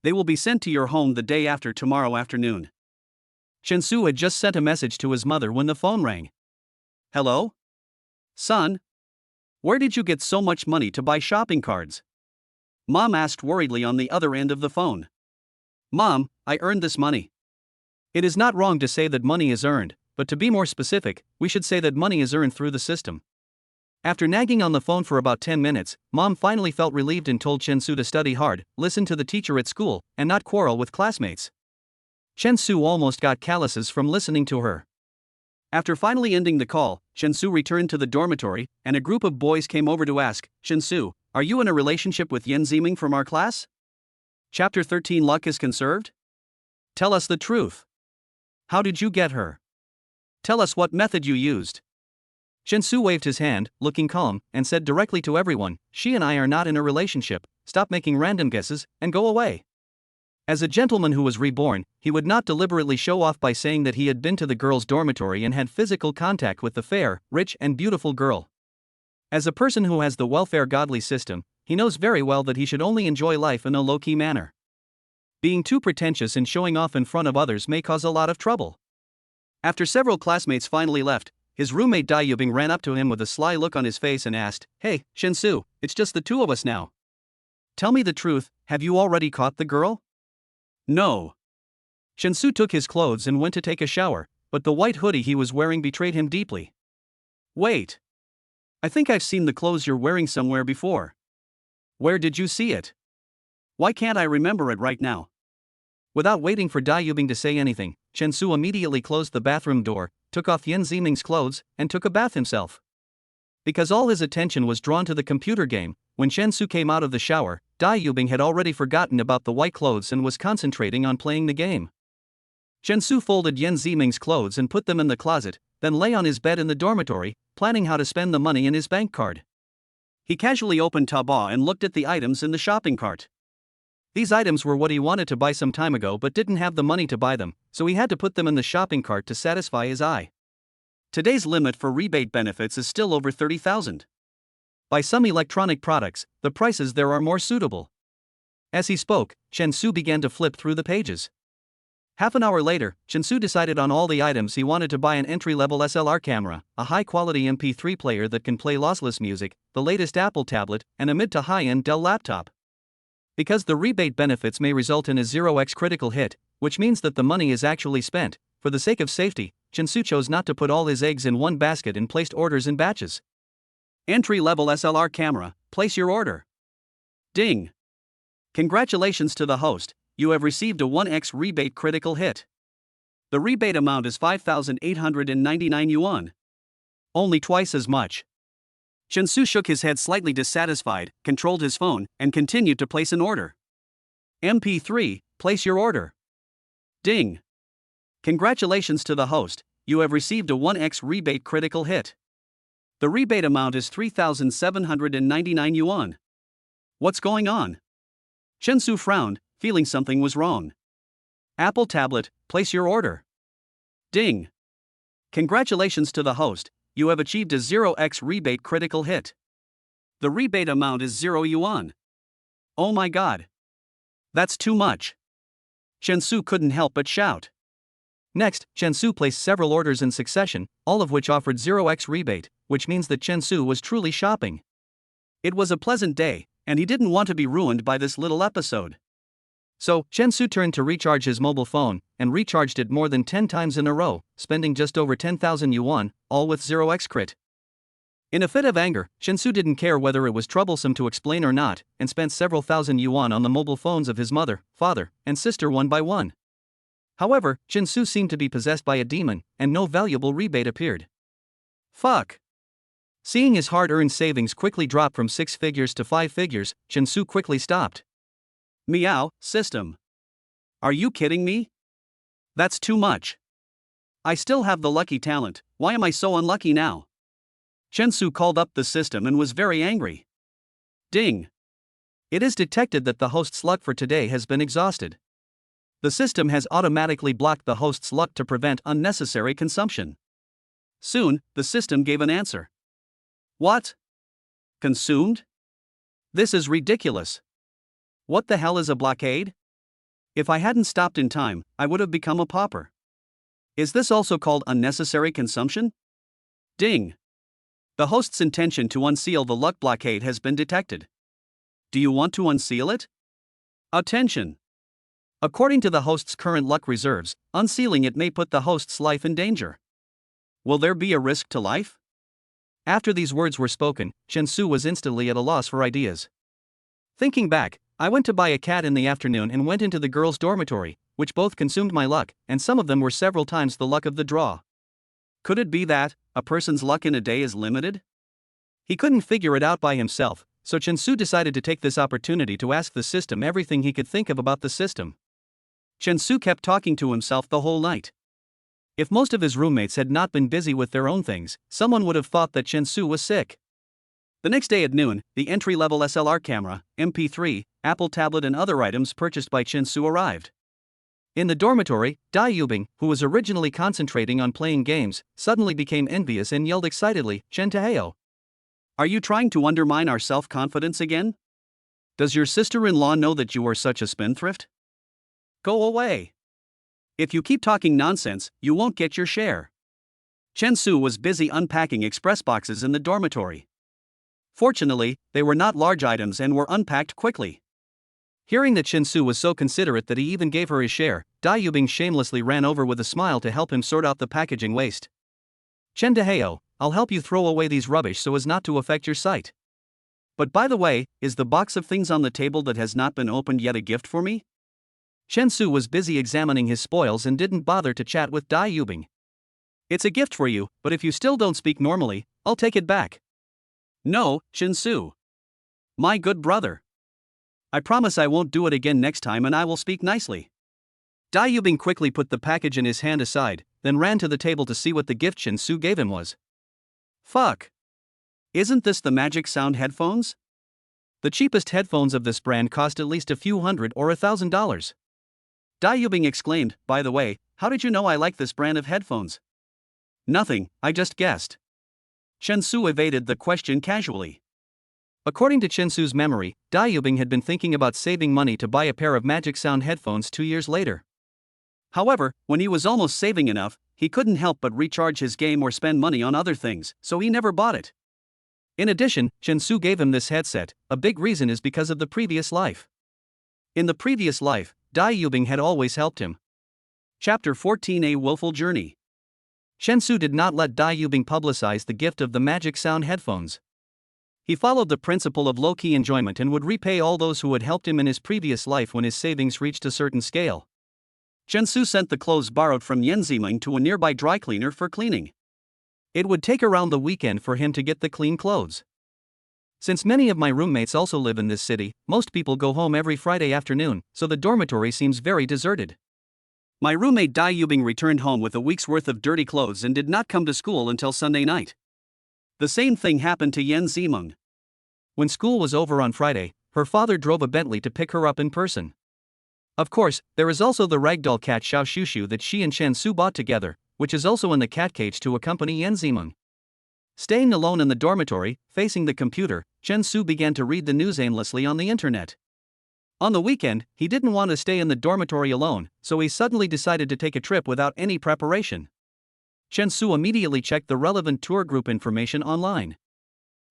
They will be sent to your home the day after tomorrow afternoon. Shensu had just sent a message to his mother when the phone rang. Hello? Son? Where did you get so much money to buy shopping cards? Mom asked worriedly on the other end of the phone. Mom, I earned this money. It is not wrong to say that money is earned, but to be more specific, we should say that money is earned through the system. After nagging on the phone for about 10 minutes, Mom finally felt relieved and told Shensu to study hard, listen to the teacher at school, and not quarrel with classmates. Shensu almost got calluses from listening to her. After finally ending the call, Shensu returned to the dormitory, and a group of boys came over to ask, Shensu, are you in a relationship with Yan Ziming from our class? Chapter 13 Luck is conserved? Tell us the truth. How did you get her? Tell us what method you used. Shensu waved his hand, looking calm, and said directly to everyone, she and I are not in a relationship, stop making random guesses, and go away. As a gentleman who was reborn, he would not deliberately show off by saying that he had been to the girls' dormitory and had physical contact with the fair, rich, and beautiful girl. As a person who has the welfare godly system, he knows very well that he should only enjoy life in a low-key manner. Being too pretentious and showing off in front of others may cause a lot of trouble. After several classmates finally left, his roommate Dai Yubing ran up to him with a sly look on his face and asked, Hey, Shensu, it's just the two of us now. Tell me the truth, have you already caught the girl? No. Shensu took his clothes and went to take a shower, but the white hoodie he was wearing betrayed him deeply. Wait. I think I've seen the clothes you're wearing somewhere before. Where did you see it? Why can't I remember it right now? Without waiting for Dai Yubing to say anything, Shensu immediately closed the bathroom door, took off Yan Ziming's clothes, and took a bath himself. Because all his attention was drawn to the computer game, when Shensu came out of the shower, Dai Yubing had already forgotten about the white clothes and was concentrating on playing the game. Shensu folded Yan Ziming's clothes and put them in the closet, then lay on his bed in the dormitory, planning how to spend the money in his bank card. He casually opened Taobao and looked at the items in the shopping cart. These items were what he wanted to buy some time ago but didn't have the money to buy them, so he had to put them in the shopping cart to satisfy his eye. Today's limit for rebate benefits is still over 30,000. By some electronic products, the prices there are more suitable. As he spoke, Shensu began to flip through the pages. Half an hour later, Shensu decided on all the items he wanted to buy: an entry-level SLR camera, a high-quality MP3 player that can play lossless music, the latest Apple tablet, and a mid to high-end Dell laptop. Because the rebate benefits may result in a 0x critical hit, which means that the money is actually spent, for the sake of safety, Shensu chose not to put all his eggs in one basket and placed orders in batches. Entry-level SLR camera, place your order. Ding! Congratulations to the host, you have received a 1x rebate critical hit. The rebate amount is 5,899 yuan. Only twice as much. Shensu shook his head slightly dissatisfied, controlled his phone, and continued to place an order. MP3, place your order. Ding! Congratulations to the host, you have received a 1x rebate critical hit. The rebate amount is 3,799 yuan. What's going on? Shensu frowned, feeling something was wrong. Apple tablet, place your order. Ding! Congratulations to the host, you have achieved a 0x rebate critical hit. The rebate amount is 0 yuan. Oh my god. That's too much. Shensu couldn't help but shout. Next, Shensu placed several orders in succession, all of which offered 0x rebate, which means that Shensu was truly shopping. It was a pleasant day, and he didn't want to be ruined by this little episode. So, Shensu turned to recharge his mobile phone, and recharged it more than 10 times in a row, spending just over 10,000 yuan, all with 0x crit. In a fit of anger, Shensu didn't care whether it was troublesome to explain or not, and spent several thousand yuan on the mobile phones of his mother, father, and sister one by one. However, Shensu seemed to be possessed by a demon, and no valuable rebate appeared. Fuck. Seeing his hard-earned savings quickly drop from 6 figures to 5 figures, Shensu quickly stopped. Meow, system. Are you kidding me? That's too much. I still have the lucky talent, why am I so unlucky now? Shensu called up the system and was very angry. Ding. It is detected that the host's luck for today has been exhausted. The system has automatically blocked the host's luck to prevent unnecessary consumption. Soon, the system gave an answer. What? Consumed? This is ridiculous. What the hell is a blockade? If I hadn't stopped in time, I would have become a pauper. Is this also called unnecessary consumption? Ding. The host's intention to unseal the luck blockade has been detected. Do you want to unseal it? Attention! According to the host's current luck reserves, unsealing it may put the host's life in danger. Will there be a risk to life? After these words were spoken, Shensu was instantly at a loss for ideas. Thinking back, I went to buy a cat in the afternoon and went into the girls' dormitory, which both consumed my luck, and some of them were several times the luck of the draw. Could it be that a person's luck in a day is limited? He couldn't figure it out by himself, so Shensu decided to take this opportunity to ask the system everything he could think of about the system. Shensu kept talking to himself the whole night. If most of his roommates had not been busy with their own things, someone would have thought that Shensu was sick. The next day at noon, the entry-level SLR camera, MP3, Apple tablet and other items purchased by Shensu arrived. In the dormitory, Dai Yubing, who was originally concentrating on playing games, suddenly became envious and yelled excitedly, "Shen Taheo! Are you trying to undermine our self-confidence again? Does your sister-in-law know that you are such a spendthrift? Go away! If you keep talking nonsense, you won't get your share." Shensu was busy unpacking express boxes in the dormitory. Fortunately, they were not large items and were unpacked quickly. Hearing that Shensu was so considerate that he even gave her his share, Dai Yubing shamelessly ran over with a smile to help him sort out the packaging waste. "Shen Taheo, I'll help you throw away these rubbish so as not to affect your sight. But by the way, is the box of things on the table that has not been opened yet a gift for me?" Shensu was busy examining his spoils and didn't bother to chat with Dai Yubing. "It's a gift for you, but if you still don't speak normally, I'll take it back." "No, Shensu. My good brother. I promise I won't do it again next time and I will speak nicely." Dai Yubing quickly put the package in his hand aside, then ran to the table to see what the gift Shensu gave him was. Fuck. Isn't this the Magic Sound headphones? The cheapest headphones of this brand cost at least a few $100 or $1,000. Dai Yubing exclaimed, "By the way, how did you know I like this brand of headphones?" "Nothing, I just guessed." Shensu evaded the question casually. According to Shensu's memory, Dai Yubing had been thinking about saving money to buy a pair of Magic Sound headphones 2 years later. However, when he was almost saving enough, he couldn't help but recharge his game or spend money on other things, so he never bought it. In addition, Shensu gave him this headset. A big reason is because of the previous life. In the previous life, Dai Yubing had always helped him. Chapter 14: A Willful Journey. Shensu did not let Dai Yubing publicize the gift of the Magic Sound headphones. He followed the principle of low-key enjoyment and would repay all those who had helped him in his previous life when his savings reached a certain scale. Shensu sent the clothes borrowed from Yenziming to a nearby dry cleaner for cleaning. It would take around the weekend for him to get the clean clothes. Since many of my roommates also live in this city, most people go home every Friday afternoon, so the dormitory seems very deserted. My roommate Dai Yubing returned home with a week's worth of dirty clothes and did not come to school until Sunday night. The same thing happened to Yan Zimeng. When school was over on Friday, her father drove a Bentley to pick her up in person. Of course, there is also the ragdoll cat Xiao Shushu that she and Shensu bought together, which is also in the cat cage to accompany Yan Zimeng. Staying alone in the dormitory, facing the computer, Shensu began to read the news aimlessly on the internet. On the weekend, he didn't want to stay in the dormitory alone, so he suddenly decided to take a trip without any preparation. Shensu immediately checked the relevant tour group information online.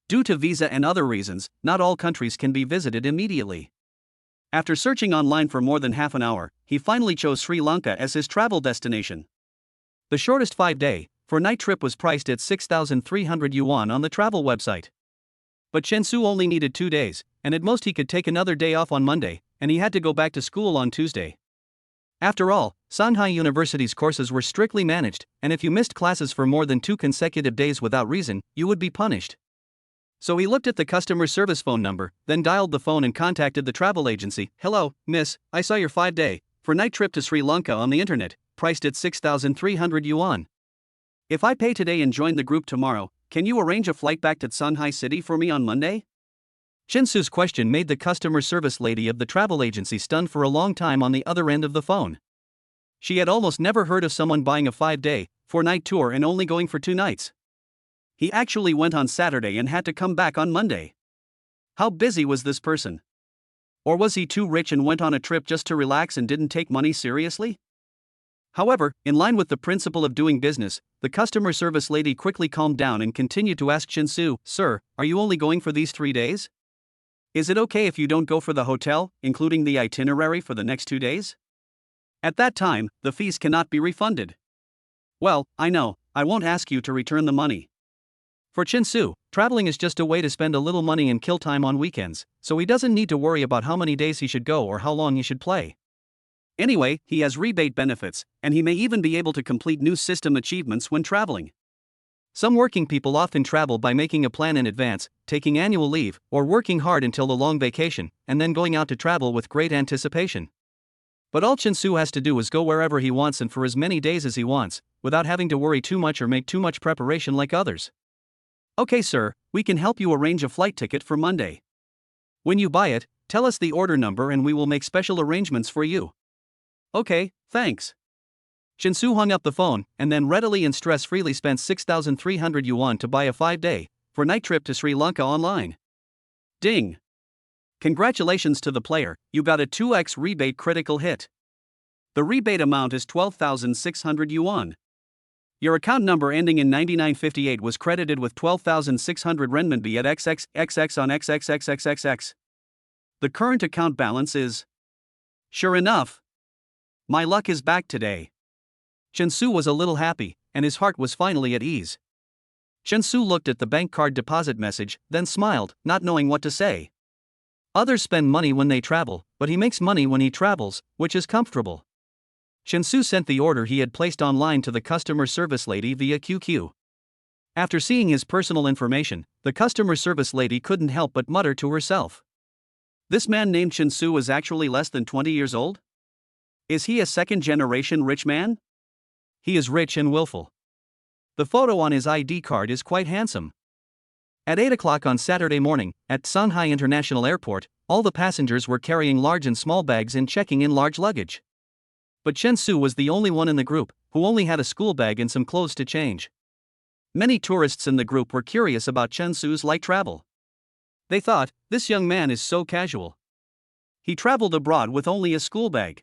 Due to visa and other reasons, not all countries can be visited immediately. After searching online for more than half an hour, he finally chose Sri Lanka as his travel destination. The shortest 5-day, for night trip was priced at 6,300 yuan on the travel website. But Chen Su only needed 2 days, and at most he could take another day off on Monday, and he had to go back to school on Tuesday. After all, Shanghai University's courses were strictly managed, and if you missed classes for more than 2 consecutive days without reason, you would be punished. So he looked at the customer service phone number, then dialed the phone and contacted the travel agency. "Hello, miss, I saw your 5-day, for night trip to Sri Lanka on the internet, priced at 6,300 yuan. If I pay today and join the group tomorrow, can you arrange a flight back to Shanghai City for me on Monday?" Chen Su's question made the customer service lady of the travel agency stunned for a long time on the other end of the phone. She had almost never heard of someone buying a 5-day, 4-night tour and only going for 2 nights. He actually went on Saturday and had to come back on Monday. How busy was this person? Or was he too rich and went on a trip just to relax and didn't take money seriously? However, in line with the principle of doing business, the customer service lady quickly calmed down and continued to ask Chen Su, "Sir, are you only going for these 3 days? Is it okay if you don't go for the hotel, including the itinerary for the next 2 days? At that time, the fees cannot be refunded." "Well, I know, I won't ask you to return the money." For Chen Su, traveling is just a way to spend a little money and kill time on weekends, so he doesn't need to worry about how many days he should go or how long he should play. Anyway, he has rebate benefits, and he may even be able to complete new system achievements when traveling. Some working people often travel by making a plan in advance, taking annual leave, or working hard until the long vacation, and then going out to travel with great anticipation. But all Chen Su has to do is go wherever he wants and for as many days as he wants, without having to worry too much or make too much preparation like others. "Okay, sir, we can help you arrange a flight ticket for Monday. When you buy it, tell us the order number and we will make special arrangements for you." "Okay, thanks." Chen Su hung up the phone and then readily and stress-freely spent 6,300 yuan to buy a 5-day, 4-night trip to Sri Lanka online. Ding! Congratulations to the player, you got a 2x rebate critical hit. The rebate amount is 12,600 yuan. Your account number ending in 9958 was credited with 12,600 renminbi at XXXX on XXXXXX. The current account balance is... Sure enough. My luck is back today. Chen Su was a little happy, and his heart was finally at ease. Chen Su looked at the bank card deposit message, then smiled, not knowing what to say. Others spend money when they travel, but he makes money when he travels, which is comfortable. Chen Su sent the order he had placed online to the customer service lady via QQ. After seeing his personal information, the customer service lady couldn't help but mutter to herself. This man named Chen Su is actually less than 20 years old? Is he a second-generation rich man? He is rich and willful. The photo on his ID card is quite handsome. At 8 o'clock on Saturday morning, at Shanghai International Airport, all the passengers were carrying large and small bags and checking in large luggage. But Chen Su was the only one in the group who only had a school bag and some clothes to change. Many tourists in the group were curious about Chen Su's light travel. They thought, this young man is so casual. He traveled abroad with only a school bag.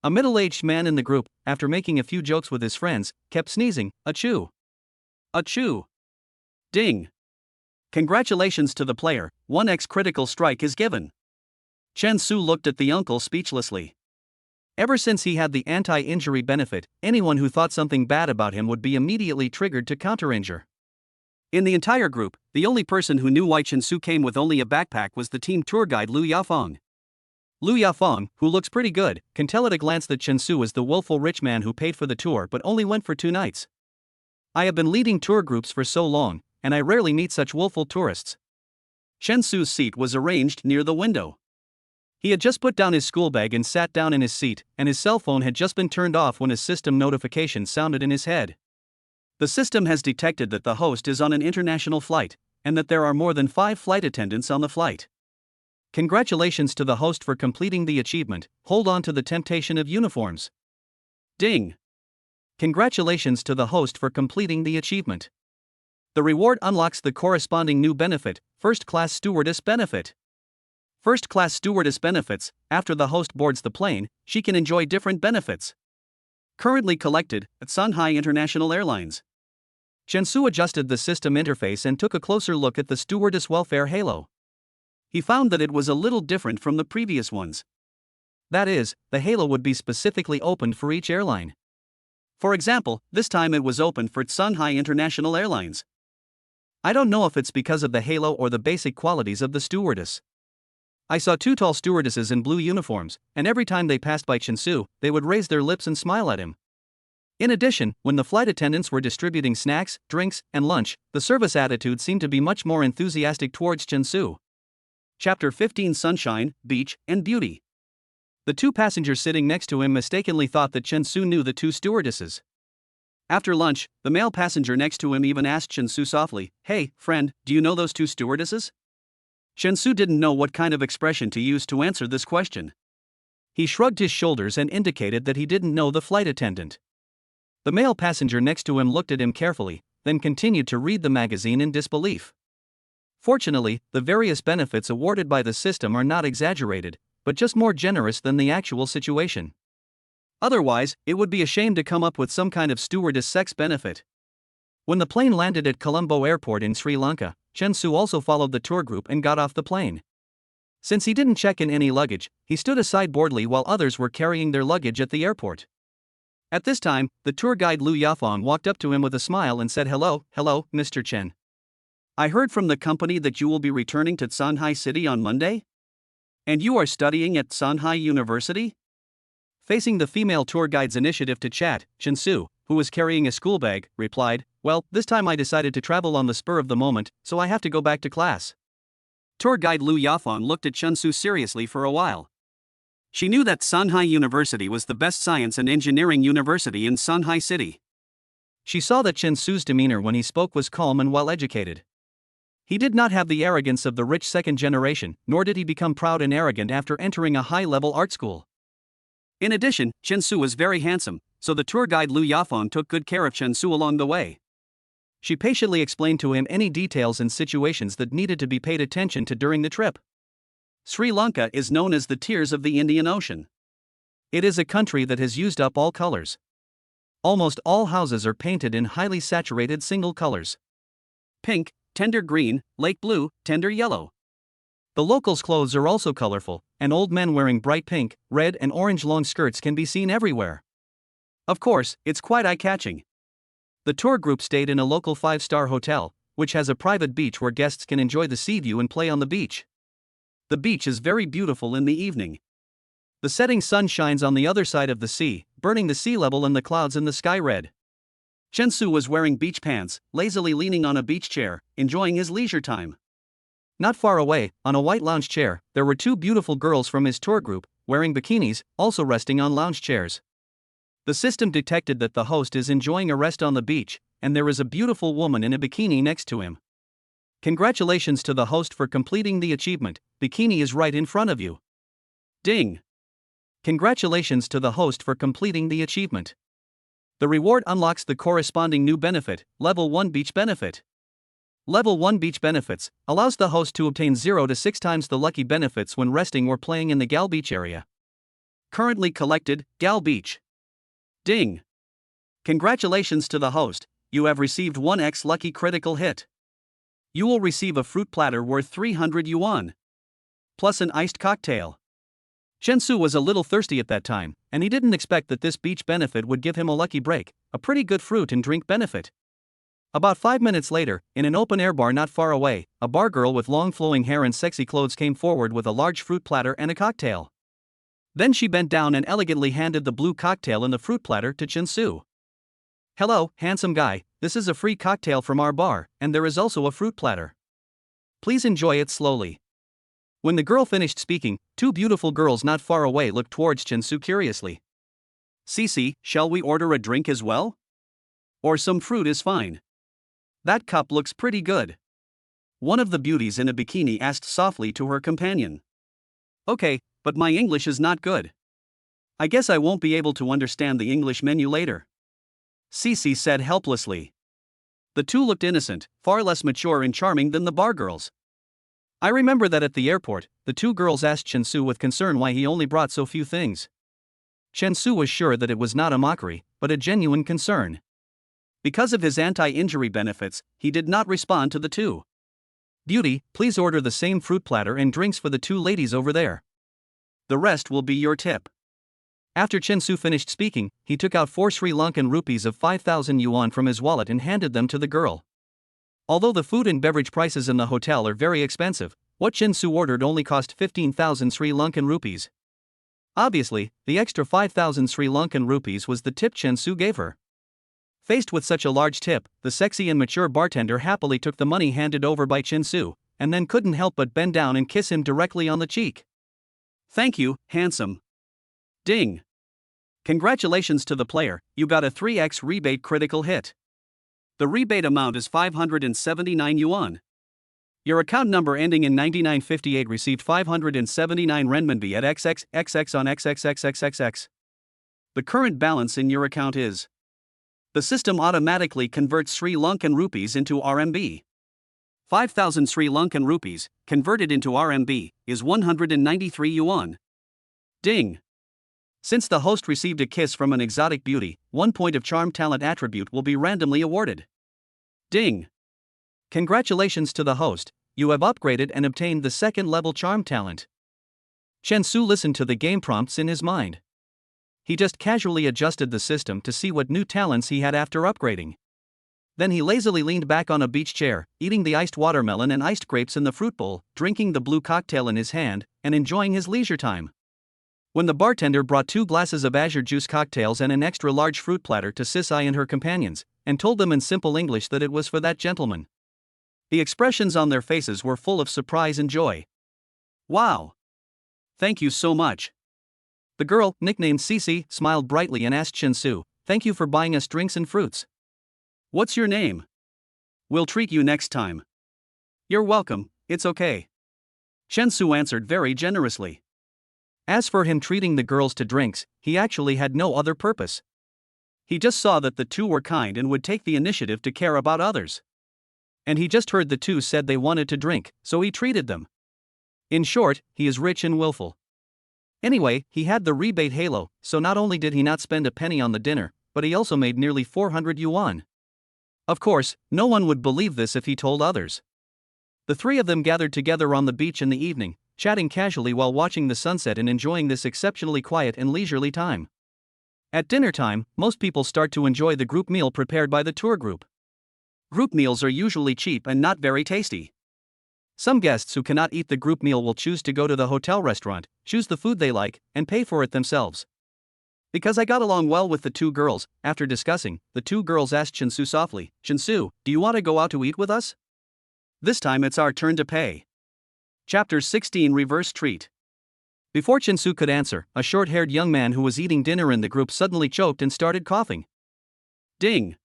A middle-aged man in the group, after making a few jokes with his friends, kept sneezing, "Achoo! Achoo! Ding! Congratulations to the player, 1x critical strike is given." Chen Su looked at the uncle speechlessly. Ever since he had the anti-injury benefit, anyone who thought something bad about him would be immediately triggered to counter-injure. In the entire group, the only person who knew why Chen Su came with only a backpack was the team tour guide Lu Yafeng. Lu Yafeng, who looks pretty good, can tell at a glance that Chen Su is the willful rich man who paid for the tour but only went for 2 nights. "I have been leading tour groups for so long, and I rarely meet such willful tourists." Chen Su's seat was arranged near the window. He had just put down his school bag and sat down in his seat, and his cell phone had just been turned off when a system notification sounded in his head. The system has detected that the host is on an international flight, and that there are more than 5 flight attendants on the flight. Congratulations to the host for completing the achievement, hold on to the temptation of uniforms. Ding! Congratulations to the host for completing the achievement. The reward unlocks the corresponding new benefit, first-class stewardess benefit. First-class stewardess benefits, after the host boards the plane, she can enjoy different benefits. Currently collected at Shanghai International Airlines. Chen Su adjusted the system interface and took a closer look at the stewardess welfare halo. He found that it was a little different from the previous ones. That is, the halo would be specifically opened for each airline. For example, this time it was open for Shanghai International Airlines. I don't know if it's because of the halo or the basic qualities of the stewardess. I saw two tall stewardesses in blue uniforms, and every time they passed by Chinsu, they would raise their lips and smile at him. In addition, when the flight attendants were distributing snacks, drinks, and lunch, the service attitude seemed to be much more enthusiastic towards Chinsu. Chapter 15: Sunshine, Beach, and Beauty. The two passengers sitting next to him mistakenly thought that Chinsu knew the two stewardesses. After lunch, the male passenger next to him even asked Chinsu softly, "Hey, friend, do you know those two stewardesses?" Chinsu didn't know what kind of expression to use to answer this question. He shrugged his shoulders and indicated that he didn't know the flight attendant. The male passenger next to him looked at him carefully, then continued to read the magazine in disbelief. Fortunately, the various benefits awarded by the system are not exaggerated, but just more generous than the actual situation. Otherwise, it would be a shame to come up with some kind of stewardess sex benefit. When the plane landed at Colombo Airport in Sri Lanka, Chinsu also followed the tour group and got off the plane. Since he didn't check in any luggage, he stood aside boredly while others were carrying their luggage at the airport. At this time, the tour guide Lu Yafong walked up to him with a smile and said, Hello, Mr. Chen. I heard from the company that you will be returning to Shanghai City on Monday? And you are studying at Shanghai University?" Facing the female tour guide's initiative to chat, Chinsu, who was carrying a school bag, replied, "Well, this time I decided to travel on the spur of the moment, so I have to go back to class." Tour guide Lu Yafong looked at Chinsu seriously for a while. She knew that Shanghai University was the best science and engineering university in Shanghai City. She saw that Chinsu's demeanor when he spoke was calm and well-educated. He did not have the arrogance of the rich second generation, nor did he become proud and arrogant after entering a high-level art school. In addition, Chinsu was very handsome, so the tour guide Lu Yafong took good care of Chinsu along the way. She patiently explained to him any details and situations that needed to be paid attention to during the trip. Sri Lanka is known as the Tears of the Indian Ocean. It is a country that has used up all colors. Almost all houses are painted in highly saturated single colors: pink, tender green, lake blue, tender yellow. The locals' clothes are also colorful, and old men wearing bright pink, red, and orange long skirts can be seen everywhere. Of course, it's quite eye-catching. The tour group stayed in a local 5-star hotel, which has a private beach where guests can enjoy the sea view and play on the beach. The beach is very beautiful in the evening. The setting sun shines on the other side of the sea, burning the sea level and the clouds in the sky red. Chinsu was wearing beach pants, lazily leaning on a beach chair, enjoying his leisure time. Not far away, on a white lounge chair, there were two beautiful girls from his tour group, wearing bikinis, also resting on lounge chairs. The system detected that the host is enjoying a rest on the beach, and there is a beautiful woman in a bikini next to him. Congratulations to the host for completing the achievement. Bikini is right in front of you. Ding! Congratulations to the host for completing the achievement. The reward unlocks the corresponding new benefit, Level 1 Beach Benefit. Level 1 Beach Benefits allows the host to obtain 0 to 6 times the lucky benefits when resting or playing in the Gal Beach area. Currently collected, Gal Beach. Ding! Congratulations to the host, you have received 1x lucky critical hit. You will receive a fruit platter worth 300 yuan. Plus an iced cocktail. Chinsu was a little thirsty at that time, and he didn't expect that this beach benefit would give him a lucky break, a pretty good fruit and drink benefit. About 5 minutes later, in an open-air bar not far away, a bar girl with long flowing hair and sexy clothes came forward with a large fruit platter and a cocktail. Then she bent down and elegantly handed the blue cocktail and the fruit platter to Chinsu. "Hello, handsome guy, this is a free cocktail from our bar, and there is also a fruit platter. Please enjoy it slowly." When the girl finished speaking, two beautiful girls not far away looked towards Chinsu curiously. "Cici, shall we order a drink as well? Or some fruit is fine. That cup looks pretty good." One of the beauties in a bikini asked softly to her companion. "Okay, but my English is not good. I guess I won't be able to understand the English menu later," Cici said helplessly. The two looked innocent, far less mature and charming than the bar girls. I remember that at the airport, the two girls asked Chinsu with concern why he only brought so few things. Chinsu was sure that it was not a mockery, but a genuine concern. Because of his anti-injury benefits, he did not respond to the two. "Beauty, please order the same fruit platter and drinks for the two ladies over there. The rest will be your tip." After Chen Su finished speaking, he took out 4 Sri Lankan rupees of 5,000 yuan from his wallet and handed them to the girl. Although the food and beverage prices in the hotel are very expensive, what Chen Su ordered only cost 15,000 Sri Lankan rupees. Obviously, the extra 5,000 Sri Lankan rupees was the tip Chen Su gave her. Faced with such a large tip, the sexy and mature bartender happily took the money handed over by Chen Su, and then couldn't help but bend down and kiss him directly on the cheek. Thank you, handsome. Ding. Congratulations to the player, you got a 3x rebate critical hit. The rebate amount is 579 yuan. Your account number ending in 9958 received 579 renminbi at XXXX on XXXXXX. The current balance in your account is. The system automatically converts Sri Lankan rupees into RMB. 5,000 Sri Lankan rupees, converted into RMB, is 193 yuan. Ding. Since the host received a kiss from an exotic beauty, 1 point of charm talent attribute will be randomly awarded. Ding. Congratulations to the host, you have upgraded and obtained the 2nd level charm talent. Chen Su listened to the game prompts in his mind. He just casually adjusted the system to see what new talents he had after upgrading. Then he lazily leaned back on a beach chair, eating the iced watermelon and iced grapes in the fruit bowl, drinking the blue cocktail in his hand, and enjoying his leisure time. When the bartender brought 2 glasses of azure juice cocktails and an extra large fruit platter to Sisai and her companions, and told them in simple English that it was for that gentleman, the expressions on their faces were full of surprise and joy. Wow! Thank you so much. The girl, nicknamed Cici, smiled brightly and asked Chen Su, thank you for buying us drinks and fruits. What's your name? We'll treat you next time. You're welcome, it's okay. Chen Su answered very generously. As for him treating the girls to drinks, he actually had no other purpose. He just saw that the two were kind and would take the initiative to care about others. And he just heard the two said they wanted to drink, so he treated them. In short, he is rich and willful. Anyway, he had the rebate halo, so not only did he not spend a penny on the dinner, but he also made nearly 400 yuan. Of course, no one would believe this if he told others. The 3 of them gathered together on the beach in the evening, chatting casually while watching the sunset and enjoying this exceptionally quiet and leisurely time. At dinner time, most people start to enjoy the group meal prepared by the tour group. Group meals are usually cheap and not very tasty. Some guests who cannot eat the group meal will choose to go to the hotel restaurant, choose the food they like, and pay for it themselves. Because I got along well with the 2 girls, after discussing, the 2 girls asked Chen Su softly, Chen Su, do you want to go out to eat with us? This time it's our turn to pay. Chapter 16 Reverse Treat. Before Chen Su could answer, a short-haired young man who was eating dinner in the group suddenly choked and started coughing. Ding!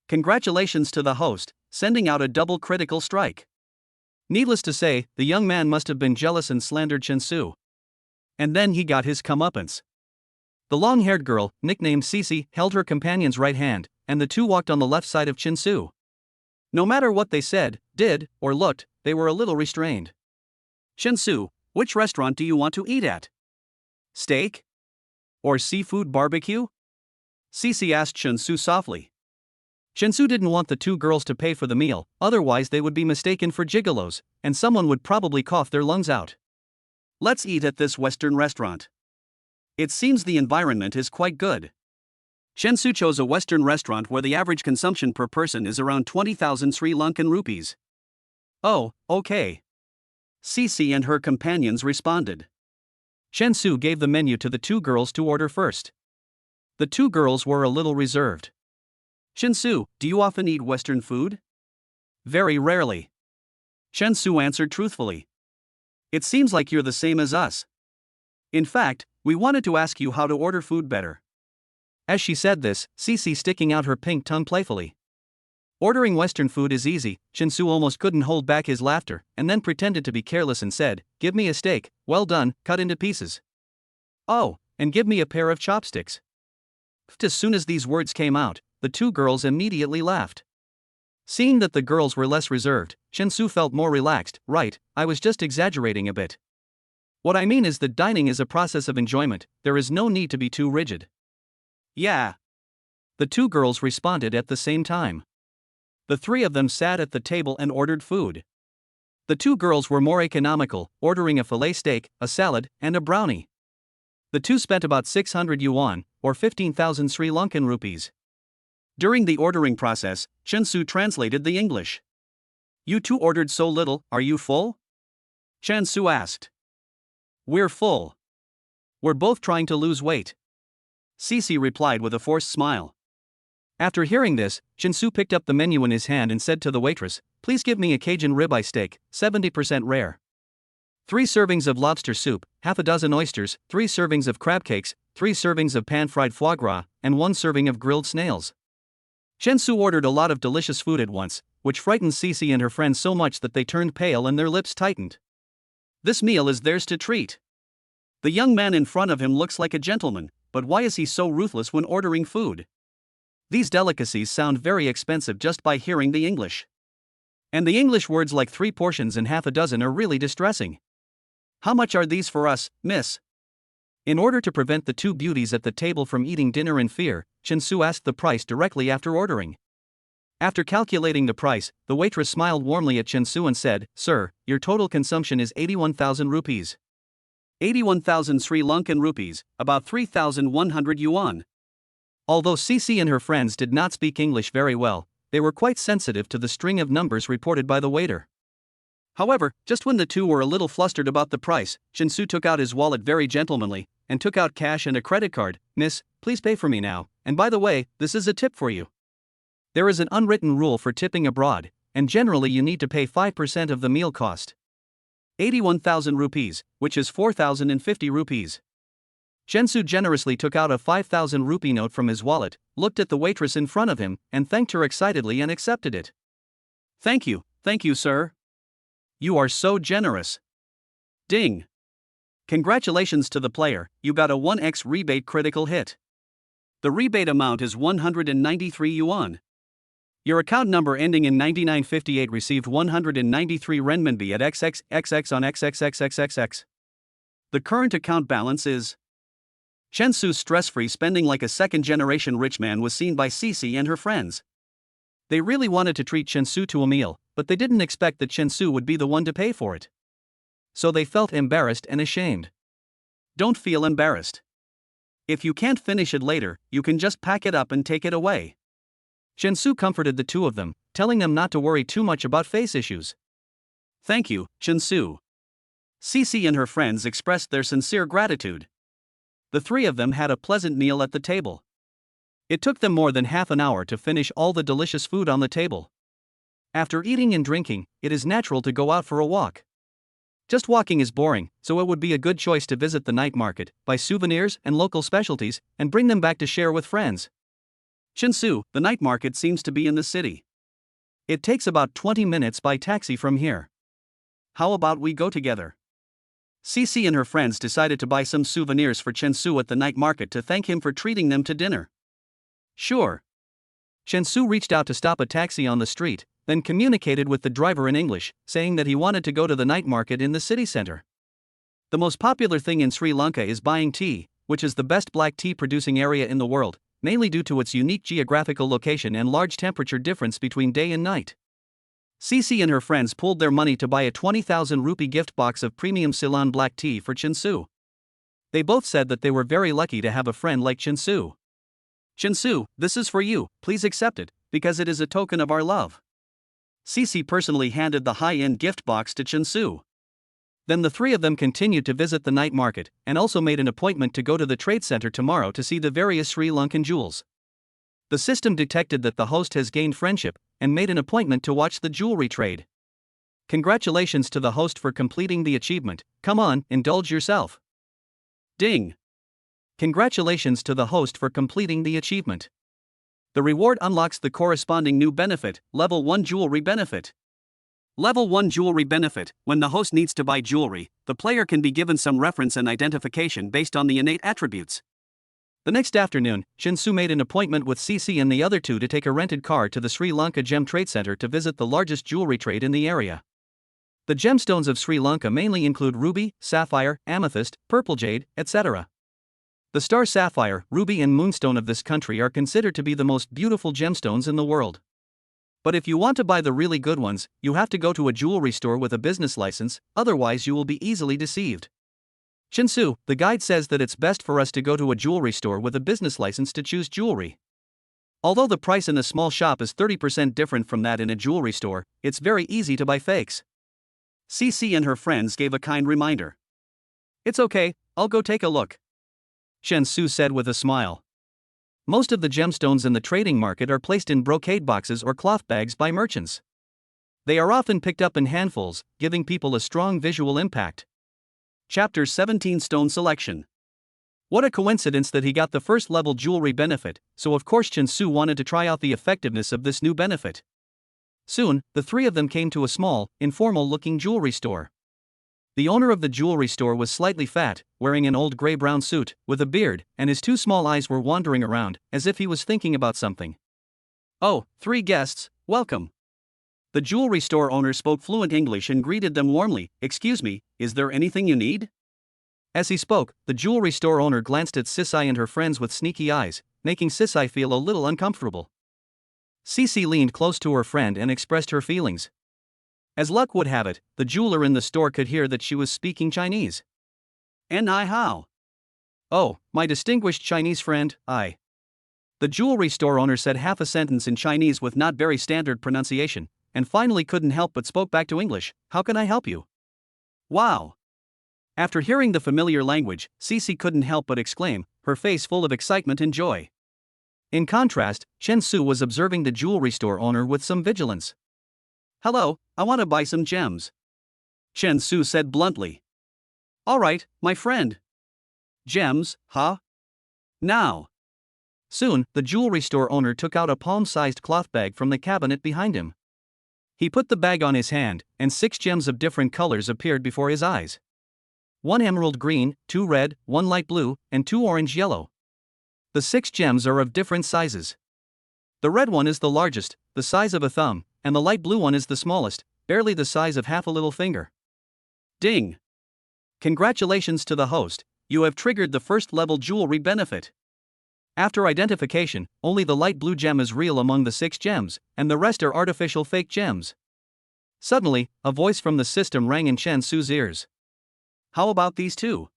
Congratulations to the host, sending out a double critical strike. Needless to say, the young man must have been jealous and slandered Chen Su. And then he got his comeuppance. The long-haired girl, nicknamed Cici, held her companion's right hand, and the two walked on the left side of Chen Su. No matter what they said, did, or looked, they were a little restrained. Chen Su, which restaurant do you want to eat at? Steak? Or seafood barbecue? Cici asked Chen Su softly. Chen Su didn't want the 2 girls to pay for the meal, otherwise they would be mistaken for gigolos, and someone would probably cough their lungs out. Let's eat at this Western restaurant. It seems the environment is quite good. Chen Su chose a Western restaurant where the average consumption per person is around 20,000 Sri Lankan rupees. Oh, okay. Cici and her companions responded. Chen Su gave the menu to the 2 girls to order first. The 2 girls were a little reserved. Chen Su, do you often eat Western food? Very rarely. Chen Su answered truthfully. It seems like you're the same as us. In fact, we wanted to ask you how to order food better. As she said this, Cici sticking out her pink tongue playfully. Ordering Western food is easy, Chen Su almost couldn't hold back his laughter, and then pretended to be careless and said, give me a steak, well done, cut into pieces. Oh, and give me a pair of chopsticks. As soon as these words came out, the 2 girls immediately laughed. Seeing that the girls were less reserved, Chen Su felt more relaxed. Right, I was just exaggerating a bit. What I mean is that dining is a process of enjoyment, there is no need to be too rigid. Yeah. The 2 girls responded at the same time. The 3 of them sat at the table and ordered food. The 2 girls were more economical, ordering a fillet steak, a salad, and a brownie. The two spent about 600 yuan, or 15,000 Sri Lankan rupees. During the ordering process, Chen Su translated the English. "You two ordered so little, are you full?" Chen Su asked. "We're full. We're both trying to lose weight," Cici replied with a forced smile. After hearing this, Chen Su picked up the menu in his hand and said to the waitress, "Please give me a Cajun ribeye steak, 70% rare. 3 servings of lobster soup, half a dozen oysters, 3 servings of crab cakes, 3 servings of pan-fried foie gras, and 1 serving of grilled snails." Chen Su ordered a lot of delicious food at once, which frightened Cici and her friends so much that they turned pale and their lips tightened. This meal is theirs to treat. The young man in front of him looks like a gentleman, but why is he so ruthless when ordering food? These delicacies sound very expensive just by hearing the English. And the English words like 3 portions and half a dozen are really distressing. "How much are these for us, miss?" In order to prevent the two beauties at the table from eating dinner in fear, Chen Su asked the price directly after ordering. After calculating the price, the waitress smiled warmly at Chen Su and said, "Sir, your total consumption is 81,000 rupees. 81,000 Sri Lankan rupees, about 3,100 yuan. Although Cici and her friends did not speak English very well, they were quite sensitive to the string of numbers reported by the waiter. However, just when the two were a little flustered about the price, Chen Su took out his wallet very gentlemanly, and took out cash and a credit card. "Miss, please pay for me now, and by the way, this is a tip for you. There is an unwritten rule for tipping abroad, and generally you need to pay 5% of the meal cost. 81,000 rupees, which is 4,050 rupees. Chen Su generously took out a 5,000 rupee note from his wallet, looked at the waitress in front of him, and thanked her excitedly and accepted it. Thank you, sir. You are so generous. Ding. Congratulations to the player, you got a 1x rebate critical hit. The rebate amount is 193 yuan. Your account number ending in 9958 received 193 renminbi at XXXX on XXXXXX. The current account balance is... Chen Su's stress-free spending like a second-generation rich man was seen by Cici and her friends. They really wanted to treat Chen Su to a meal, but they didn't expect that Chen Su would be the one to pay for it. So they felt embarrassed and ashamed. Don't feel embarrassed. If you can't finish it later, you can just pack it up and take it away. Chen Su comforted the two of them, telling them not to worry too much about face issues. Thank you, Chen Su. Cici and her friends expressed their sincere gratitude. The three of them had a pleasant meal at the table. It took them more than half an hour to finish all the delicious food on the table. After eating and drinking, it is natural to go out for a walk. Just walking is boring, so it would be a good choice to visit the night market, buy souvenirs and local specialties, and bring them back to share with friends. Chen Su, the night market seems to be in the city. It takes about 20 minutes by taxi from here. How about we go together? Cici and her friends decided to buy some souvenirs for Chen Su at the night market to thank him for treating them to dinner. Sure. Chen Su reached out to stop a taxi on the street, then communicated with the driver in English, saying that he wanted to go to the night market in the city center. The most popular thing in Sri Lanka is buying tea, which is the best black tea producing area in the world, mainly due to its unique geographical location and large temperature difference between day and night. Cici and her friends pooled their money to buy a 20,000 rupee gift box of premium Ceylon black tea for Chen Su. They both said that they were very lucky to have a friend like Chen Su. Chen Su, this is for you, please accept it, because it is a token of our love. Cici personally handed the high-end gift box to Chen Su. Then the three of them continued to visit the night market, and also made an appointment to go to the trade center tomorrow to see the various Sri Lankan jewels. The system detected that the host has gained friendship, and made an appointment to watch the jewelry trade. Congratulations to the host for completing the achievement, come on, indulge yourself. Ding! Congratulations to the host for completing the achievement. The reward unlocks the corresponding new benefit, Level 1 Jewelry Benefit. Level 1 Jewelry Benefit. When the host needs to buy jewelry, the player can be given some reference and identification based on the innate attributes. The next afternoon, Chen Su made an appointment with Cici and the other two to take a rented car to the Sri Lanka Gem Trade Center to visit the largest jewelry trade in the area. The gemstones of Sri Lanka mainly include ruby, sapphire, amethyst, purple jade, etc. The star sapphire, ruby and moonstone of this country are considered to be the most beautiful gemstones in the world. But if you want to buy the really good ones, you have to go to a jewelry store with a business license, otherwise you will be easily deceived. Shinsu, the guide says that it's best for us to go to a jewelry store with a business license to choose jewelry. Although the price in a small shop is 30% different from that in a jewelry store, it's very easy to buy fakes. Cece and her friends gave a kind reminder. It's okay, I'll go take a look, Shinsu said with a smile. Most of the gemstones in the trading market are placed in brocade boxes or cloth bags by merchants. They are often picked up in handfuls, giving people a strong visual impact. Chapter 17 Stone Selection. What a coincidence that he got the first level jewelry benefit, so of course Shinsu wanted to try out the effectiveness of this new benefit. Soon, the three of them came to a small, informal-looking jewelry store. The owner of the jewelry store was slightly fat, wearing an old gray-brown suit, with a beard, and his two small eyes were wandering around, as if he was thinking about something. Oh, 3 guests, welcome. The jewelry store owner spoke fluent English and greeted them warmly. Excuse me, is there anything you need? As he spoke, the jewelry store owner glanced at Sisai and her friends with sneaky eyes, making Sisai feel a little uncomfortable. Cece leaned close to her friend and expressed her feelings. As luck would have it, the jeweler in the store could hear that she was speaking Chinese. And I how? Oh, my distinguished Chinese friend, I. The jewelry store owner said half a sentence in Chinese with not very standard pronunciation, and finally couldn't help but spoke back to English. How can I help you? Wow. After hearing the familiar language, Cece couldn't help but exclaim, her face full of excitement and joy. In contrast, Shinsu was observing the jewelry store owner with some vigilance. Hello, I want to buy some gems, Shinsu said bluntly. All right, my friend. Gems, huh? Now. Soon, the jewelry store owner took out a palm-sized cloth bag from the cabinet behind him. He put the bag on his hand, and 6 gems of different colors appeared before his eyes. 1 emerald green, 2 red, 1 light blue, and 2 orange yellow. The 6 gems are of different sizes. The red one is the largest, the size of a thumb, and the light blue one is the smallest, barely the size of half a little finger. Ding! Congratulations to the host, you have triggered the first level jewelry benefit. After identification, only the light blue gem is real among the 6 gems, and the rest are artificial fake gems. Suddenly, a voice from the system rang in Shinsu's ears. How about these 2?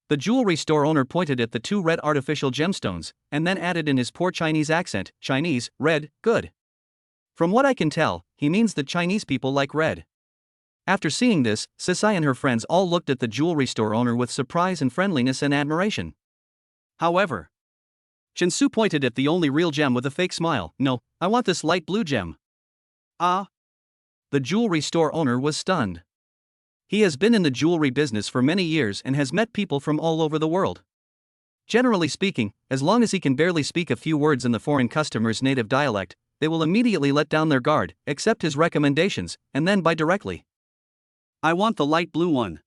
The jewelry store owner pointed at the 2 red artificial gemstones, and then added in his poor Chinese accent, Chinese, red, good. From what I can tell, he means that Chinese people like red. After seeing this, Sisai and her friends all looked at the jewelry store owner with surprise and friendliness and admiration. However, Shinsu pointed at the only real gem with a fake smile. No, I want this light blue gem. Ah? The jewelry store owner was stunned. He has been in the jewelry business for many years and has met people from all over the world. Generally speaking, as long as he can barely speak a few words in the foreign customer's native dialect, they will immediately let down their guard, accept his recommendations, and then buy directly. I want the light blue one.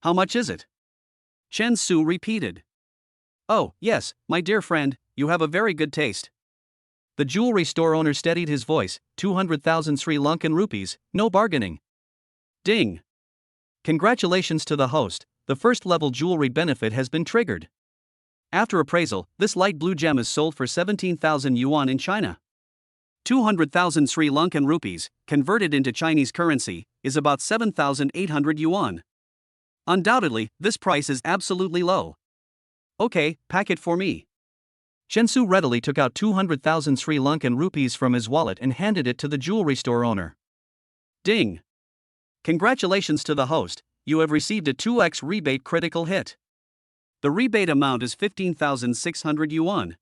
How much is it? Shinsu repeated. Oh, yes, my dear friend, you have a very good taste. The jewelry store owner steadied his voice, 200,000 Sri Lankan rupees, no bargaining. Ding! Congratulations to the host, the first level jewelry benefit has been triggered. After appraisal, this light blue gem is sold for 17,000 yuan in China. 200,000 Sri Lankan rupees, converted into Chinese currency, is about 7,800 yuan. Undoubtedly, this price is absolutely low. Okay, pack it for me. Shinsu readily took out 200,000 Sri Lankan rupees from his wallet and handed it to the jewelry store owner. Ding! Congratulations to the host, you have received a 2x rebate critical hit. The rebate amount is 15,600 yuan.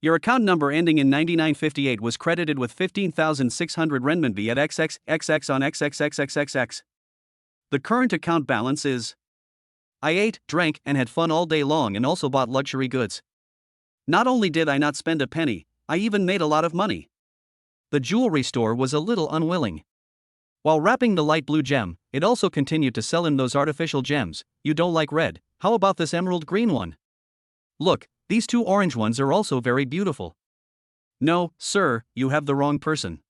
Your account number ending in 9958 was credited with 15,600 renminbi at XXXX on XXXXXX. The current account balance is... I ate, drank, and had fun all day long and also bought luxury goods. Not only did I not spend a penny, I even made a lot of money. The jewelry store was a little unwilling. While wrapping the light blue gem, it also continued to sell him those artificial gems. You don't like red, how about this emerald green one? Look, these 2 orange ones are also very beautiful. No, sir, you have the wrong person,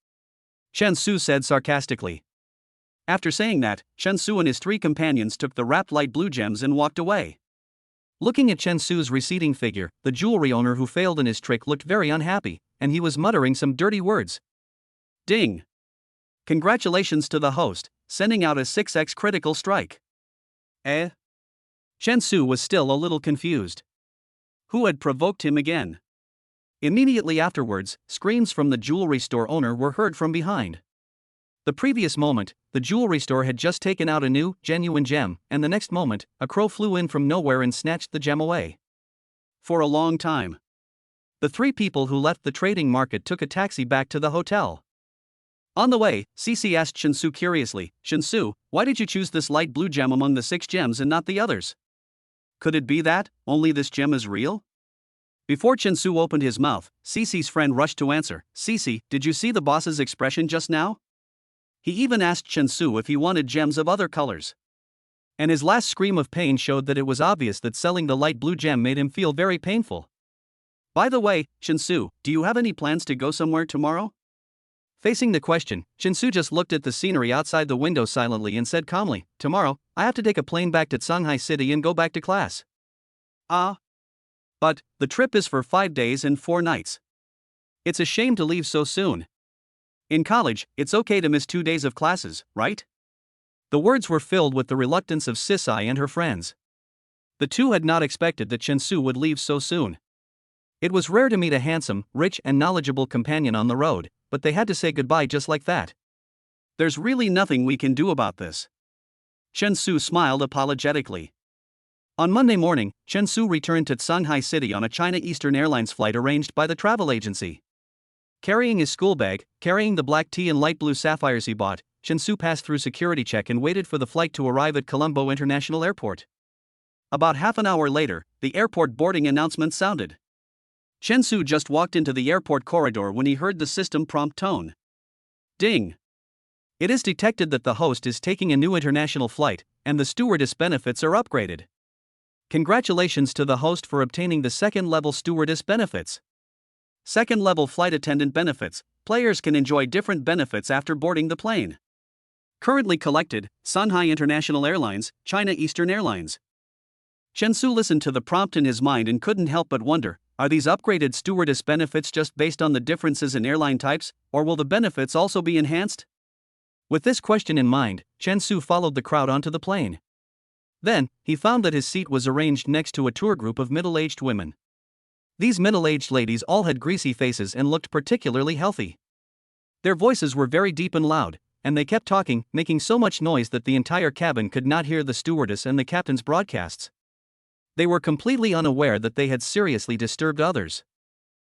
Shinsu said sarcastically. After saying that, Shinsu and his 3 companions took the wrapped light blue gems and walked away. Looking at Shinsu's receding figure, the jewelry owner who failed in his trick looked very unhappy, and he was muttering some dirty words. Ding! Congratulations to the host, sending out a 6x critical strike. Eh? Chen Su was still a little confused. Who had provoked him again? Immediately afterwards, screams from the jewelry store owner were heard from behind. The previous moment, the jewelry store had just taken out a new, genuine gem, and the next moment, a crow flew in from nowhere and snatched the gem away. For a long time, the three people who left the trading market took a taxi back to the hotel. On the way, Cici asked Chen Su curiously, "Chen Su, why did you choose this light blue gem among the 6 gems and not the others? Could it be that only this gem is real?" Before Chen Su opened his mouth, Cici's friend rushed to answer, "Cici, did you see the boss's expression just now? He even asked Chen Su if he wanted gems of other colors." And his last scream of pain showed that it was obvious that selling the light blue gem made him feel very painful. "By the way, Chen Su, do you have any plans to go somewhere tomorrow?" Facing the question, Chen Su just looked at the scenery outside the window silently and said calmly, "Tomorrow, I have to take a plane back to Shanghai City and go back to class." "Ah. But, the trip is for 5 days and 4 nights. It's a shame to leave so soon. In college, it's okay to miss 2 days of classes, right?" The words were filled with the reluctance of Cici and her friends. The two had not expected that Chen Su would leave so soon. It was rare to meet a handsome, rich and knowledgeable companion on the road, but they had to say goodbye just like that. "There's really nothing we can do about this." Chen Su smiled apologetically. On Monday morning, Chen Su returned to Shanghai City on a China Eastern Airlines flight arranged by the travel agency. Carrying his school bag, carrying the black tea and light blue sapphires he bought, Chen Su passed through security check and waited for the flight to arrive at Colombo International Airport. About half an hour later, the airport boarding announcement sounded. Chen Su just walked into the airport corridor when he heard the system prompt tone. Ding! It is detected that the host is taking a new international flight, and the stewardess benefits are upgraded. Congratulations to the host for obtaining the second-level stewardess benefits. Second-level flight attendant benefits. Players can enjoy different benefits after boarding the plane. Currently collected, Shanghai International Airlines, China Eastern Airlines. Chen Su listened to the prompt in his mind and couldn't help but wonder, are these upgraded stewardess benefits just based on the differences in airline types, or will the benefits also be enhanced? With this question in mind, Chen Su followed the crowd onto the plane. Then, he found that his seat was arranged next to a tour group of middle-aged women. These middle-aged ladies all had greasy faces and looked particularly healthy. Their voices were very deep and loud, and they kept talking, making so much noise that the entire cabin could not hear the stewardess and the captain's broadcasts. They were completely unaware that they had seriously disturbed others.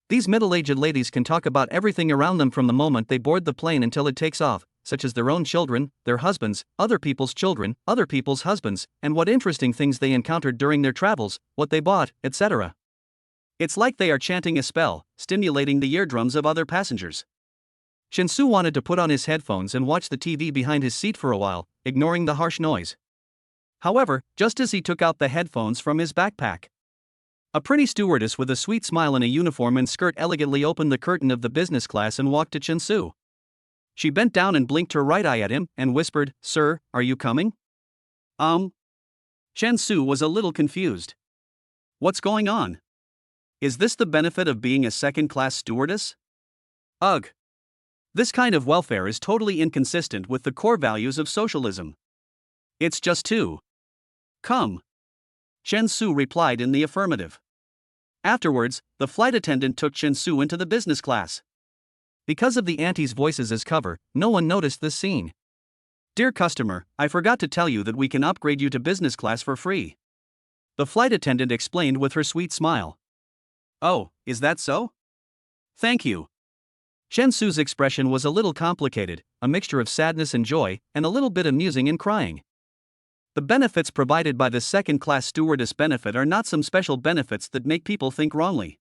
These middle-aged ladies can talk about everything around them from the moment they board the plane until it takes off, such as their own children, their husbands, other people's children, other people's husbands, and what interesting things they encountered during their travels, what they bought, etc. It's like they are chanting a spell, stimulating the eardrums of other passengers. Chen Su wanted to put on his headphones and watch the TV behind his seat for a while, ignoring the harsh noise. However, just as he took out the headphones from his backpack, a pretty stewardess with a sweet smile in a uniform and skirt elegantly opened the curtain of the business class and walked to Chen Su. She bent down and blinked her right eye at him and whispered, "Sir, are you coming?" Chen Su was a little confused. What's going on? Is this the benefit of being a second-class stewardess? Ugh. This kind of welfare is totally inconsistent with the core values of socialism. It's just too. Come. Chen Su replied in the affirmative. Afterwards, the flight attendant took Chen Su into the business class. Because of the auntie's voices as cover, no one noticed this scene. "Dear customer, I forgot to tell you that we can upgrade you to business class for free," the flight attendant explained with her sweet smile. "Oh, is that so? Thank you." Chen Su's expression was a little complicated, a mixture of sadness and joy, and a little bit amusing and crying. The benefits provided by the second-class stewardess benefit are not some special benefits that make people think wrongly.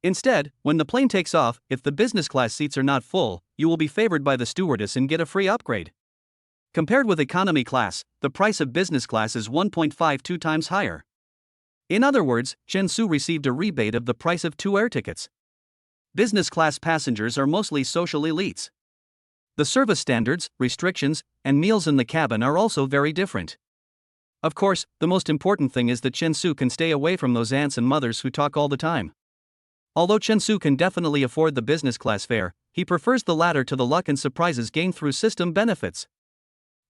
Instead, when the plane takes off, if the business class seats are not full, you will be favored by the stewardess and get a free upgrade. Compared with economy class, the price of business class is 1.52 times higher. In other words, Chen Su received a rebate of the price of 2 air tickets. Business class passengers are mostly social elites. The service standards, restrictions, and meals in the cabin are also very different. Of course, the most important thing is that Chen Su can stay away from those aunts and mothers who talk all the time. Although Chen Su can definitely afford the business class fare, he prefers the latter to the luck and surprises gained through system benefits.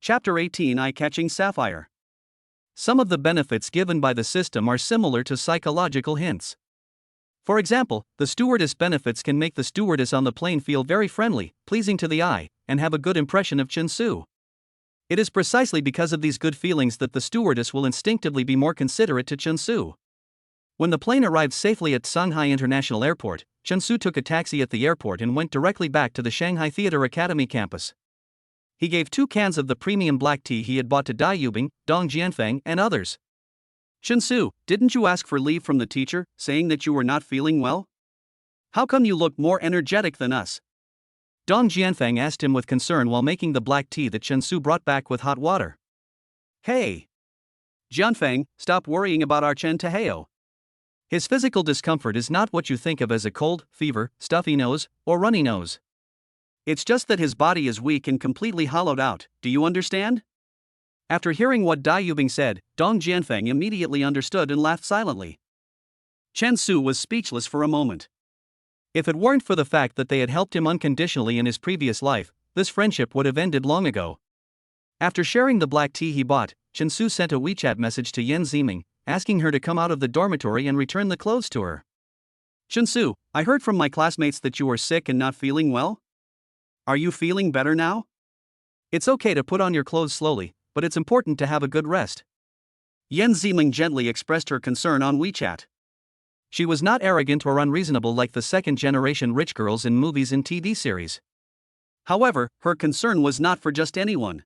Chapter 18 Eye-Catching Sapphire. Some of the benefits given by the system are similar to psychological hints. For example, the stewardess benefits can make the stewardess on the plane feel very friendly, pleasing to the eye, and have a good impression of Chin-Su. It is precisely because of these good feelings that the stewardess will instinctively be more considerate to Chin-Su. When the plane arrived safely at Shanghai International Airport, Chin-Su took a taxi at the airport and went directly back to the Shanghai Theatre Academy campus. He gave 2 cans of the premium black tea he had bought to Dai Yubing, Dong Jianfeng, and others. Chin-Su, didn't you ask for leave from the teacher, saying that you were not feeling well? How come you look more energetic than us? Dong Jianfeng asked him with concern while making the black tea that Chin-Su brought back with hot water. Hey! Jianfeng, stop worrying about our Chen Taheo. His physical discomfort is not what you think of as a cold, fever, stuffy nose, or runny nose. It's just that his body is weak and completely hollowed out, do you understand? After hearing what Dai Yubing said, Dong Jianfeng immediately understood and laughed silently. Chin-Su was speechless for a moment. If it weren't for the fact that they had helped him unconditionally in his previous life, this friendship would have ended long ago. After sharing the black tea he bought, Chin-Su sent a WeChat message to Yan Ziming, asking her to come out of the dormitory and return the clothes to her. Chin-Su, I heard from my classmates that you are sick and not feeling well. Are you feeling better now? It's okay to put on your clothes slowly, but it's important to have a good rest. Yan Ziming gently expressed her concern on WeChat. She was not arrogant or unreasonable like the second-generation rich girls in movies and TV series. However, her concern was not for just anyone.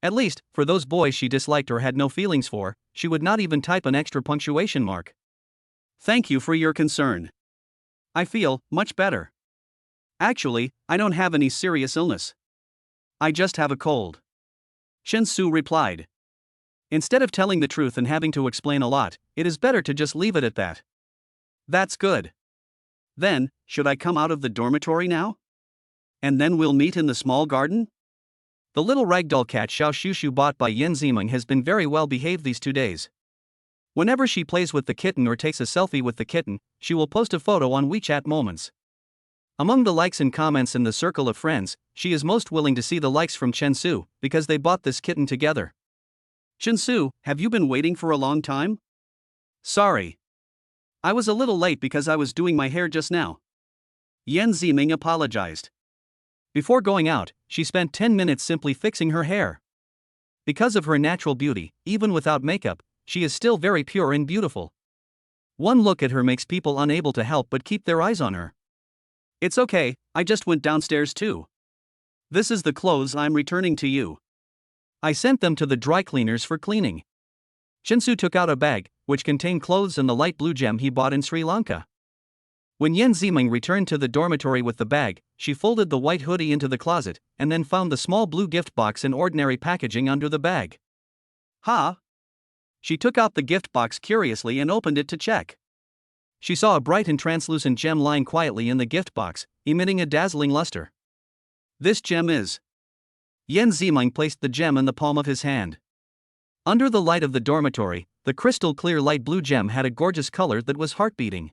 At least, for those boys she disliked or had no feelings for, she would not even type an extra punctuation mark. Thank you for your concern. I feel much better. Actually, I don't have any serious illness. I just have a cold. Chin-Su replied. Instead of telling the truth and having to explain a lot, it is better to just leave it at that. That's good. Then, should I come out of the dormitory now? And then we'll meet in the small garden? The little ragdoll cat Xiao Shushu bought by Yan Ziming has been very well behaved these 2 days. Whenever she plays with the kitten or takes a selfie with the kitten, she will post a photo on WeChat Moments. Among the likes and comments in the circle of friends, she is most willing to see the likes from Chin-Su, because they bought this kitten together. Chin-Su, have you been waiting for a long time? Sorry. I was a little late because I was doing my hair just now. Yan Ziming apologized. Before going out, she spent 10 minutes simply fixing her hair. Because of her natural beauty, even without makeup, she is still very pure and beautiful. One look at her makes people unable to help but keep their eyes on her. It's okay, I just went downstairs too. This is the clothes I'm returning to you. I sent them to the dry cleaners for cleaning. Chin-Su took out a bag, which contained clothes and the light blue gem he bought in Sri Lanka. When Yan Ziming returned to the dormitory with the bag, she folded the white hoodie into the closet, and then found the small blue gift box in ordinary packaging under the bag. Ha! She took out the gift box curiously and opened it to check. She saw a bright and translucent gem lying quietly in the gift box, emitting a dazzling luster. This gem is. Yan Ziming placed the gem in the palm of his hand. Under the light of the dormitory, the crystal clear light blue gem had a gorgeous color that was heart-beating.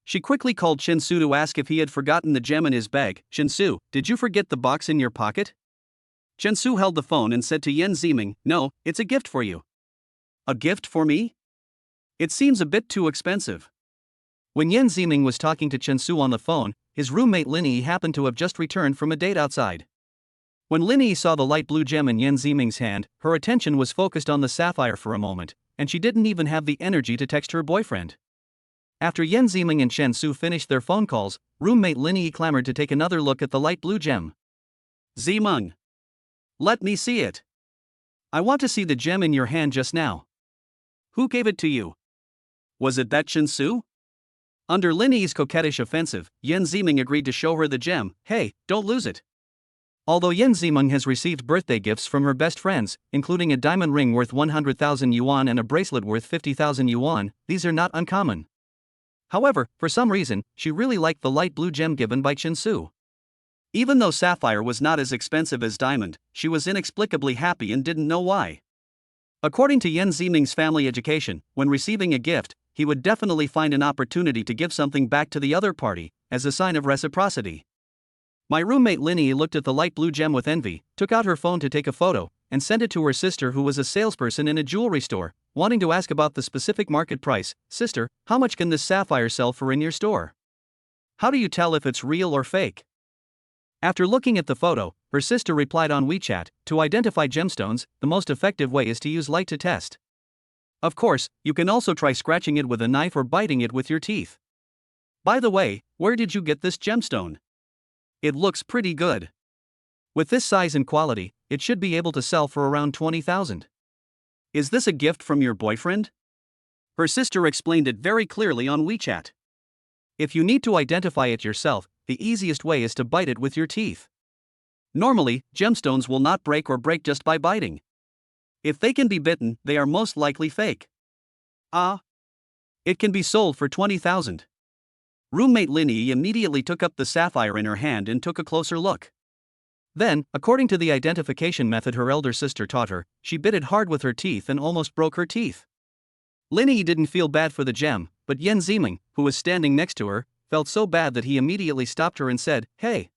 She quickly called Chin-Su to ask if he had forgotten the gem in his bag. Chin-Su, did you forget the box in your pocket? Chin-Su held the phone and said to Yan Ziming, no, it's a gift for you. A gift for me? It seems a bit too expensive. When Yan Ziming was talking to Chin-Su on the phone, his roommate Lin Yi happened to have just returned from a date outside. When Lin Yi saw the light blue gem in Yan Ziming's hand, her attention was focused on the sapphire for a moment, and she didn't even have the energy to text her boyfriend. After Yan Ziming and Chin-Su finished their phone calls, roommate Lin Yi clamored to take another look at the light blue gem. Ziming. Let me see it. I want to see the gem in your hand just now. Who gave it to you? Was it that Chin-Su? Under Lin Yi's coquettish offensive, Yan Ziming agreed to show her the gem. Hey, don't lose it. Although Yan Ziming has received birthday gifts from her best friends, including a diamond ring worth 100,000 yuan and a bracelet worth 50,000 yuan, these are not uncommon. However, for some reason, she really liked the light blue gem given by Chin-Su. Even though sapphire was not as expensive as diamond, she was inexplicably happy and didn't know why. According to Yan Ziming's family education, when receiving a gift, he would definitely find an opportunity to give something back to the other party, as a sign of reciprocity. My roommate Lin Yi looked at the light blue gem with envy, took out her phone to take a photo, and sent it to her sister, who was a salesperson in a jewelry store, wanting to ask about the specific market price. Sister, how much can this sapphire sell for in your store? How do you tell if it's real or fake? After looking at the photo, her sister replied on WeChat, to identify gemstones, the most effective way is to use light to test. Of course, you can also try scratching it with a knife or biting it with your teeth. By the way, where did you get this gemstone? It looks pretty good. With this size and quality, it should be able to sell for around 20,000. Is this a gift from your boyfriend? Her sister explained it very clearly on WeChat. If you need to identify it yourself, the easiest way is to bite it with your teeth. Normally, gemstones will not break or break just by biting. If they can be bitten, they are most likely fake. It can be sold for 20,000. Roommate Linny immediately took up the sapphire in her hand and took a closer look. Then, according to the identification method her elder sister taught her, she bit it hard with her teeth and almost broke her teeth. Linny didn't feel bad for the gem, but Yen Ziming, who was standing next to her, felt so bad that he immediately stopped her and said, Hey!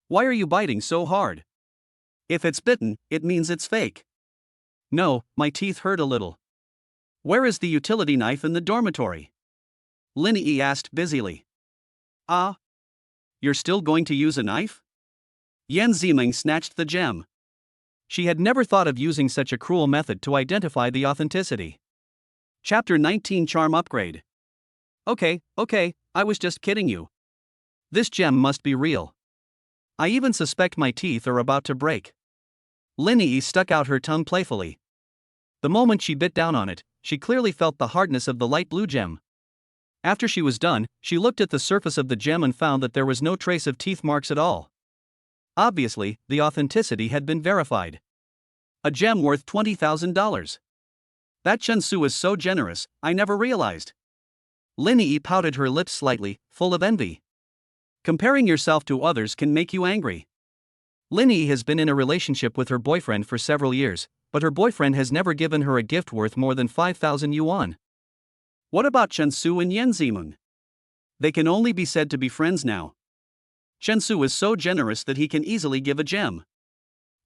Why are you biting so hard? If it's bitten, it means it's fake. No, my teeth hurt a little. Where is the utility knife in the dormitory? Linny asked busily. You're still going to use a knife? Yen Ziming snatched the gem. She had never thought of using such a cruel method to identify the authenticity. Chapter 19 Charm Upgrade. Okay, I was just kidding you. This gem must be real. I even suspect my teeth are about to break. Linny stuck out her tongue playfully. The moment she bit down on it, she clearly felt the hardness of the light blue gem. After she was done, she looked at the surface of the gem and found that there was no trace of teeth marks at all. Obviously, the authenticity had been verified. A gem worth $20,000. That Chen Su is so generous, I never realized. Linny pouted her lips slightly, full of envy. Comparing yourself to others can make you angry. Linny has been in a relationship with her boyfriend for several years, but her boyfriend has never given her a gift worth more than 5,000 yuan. What about Chen Su and Yen Ziming? They can only be said to be friends now. Chen Su is so generous that he can easily give a gem.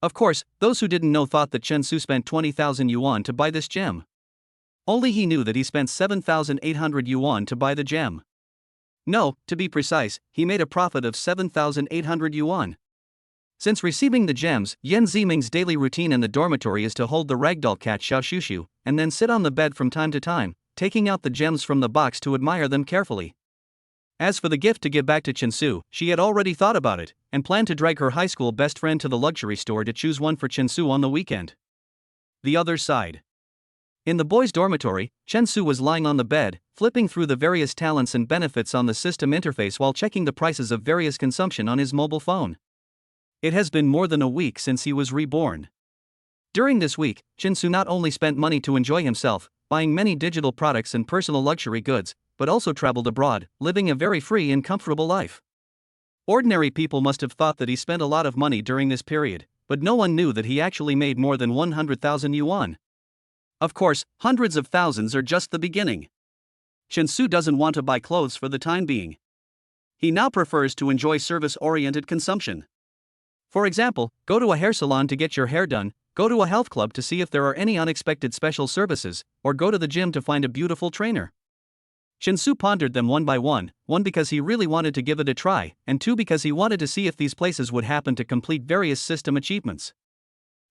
Of course, those who didn't know thought that Chen Su spent 20,000 yuan to buy this gem. Only he knew that he spent 7,800 yuan to buy the gem. No, to be precise, he made a profit of 7,800 yuan. Since receiving the gems, Yen Ziming's daily routine in the dormitory is to hold the ragdoll cat Xiao Shushu, and then sit on the bed from time to time, taking out the gems from the box to admire them carefully. As for the gift to give back to Chen Su, she had already thought about it, and planned to drag her high school best friend to the luxury store to choose one for Chen Su on the weekend. The other side. In the boys' dormitory, Chen Su was lying on the bed, flipping through the various talents and benefits on the system interface while checking the prices of various consumption on his mobile phone. It has been more than a week since he was reborn. During this week, Chen Su not only spent money to enjoy himself, buying many digital products and personal luxury goods, but also traveled abroad, living a very free and comfortable life. Ordinary people must have thought that he spent a lot of money during this period, but no one knew that he actually made more than 100,000 yuan. Of course, hundreds of thousands are just the beginning. Chen Su doesn't want to buy clothes for the time being. He now prefers to enjoy service-oriented consumption. For example, go to a hair salon to get your hair done, go to a health club to see if there are any unexpected special services, or go to the gym to find a beautiful trainer. Chen Su pondered them one by one because he really wanted to give it a try, and two because he wanted to see if these places would happen to complete various system achievements.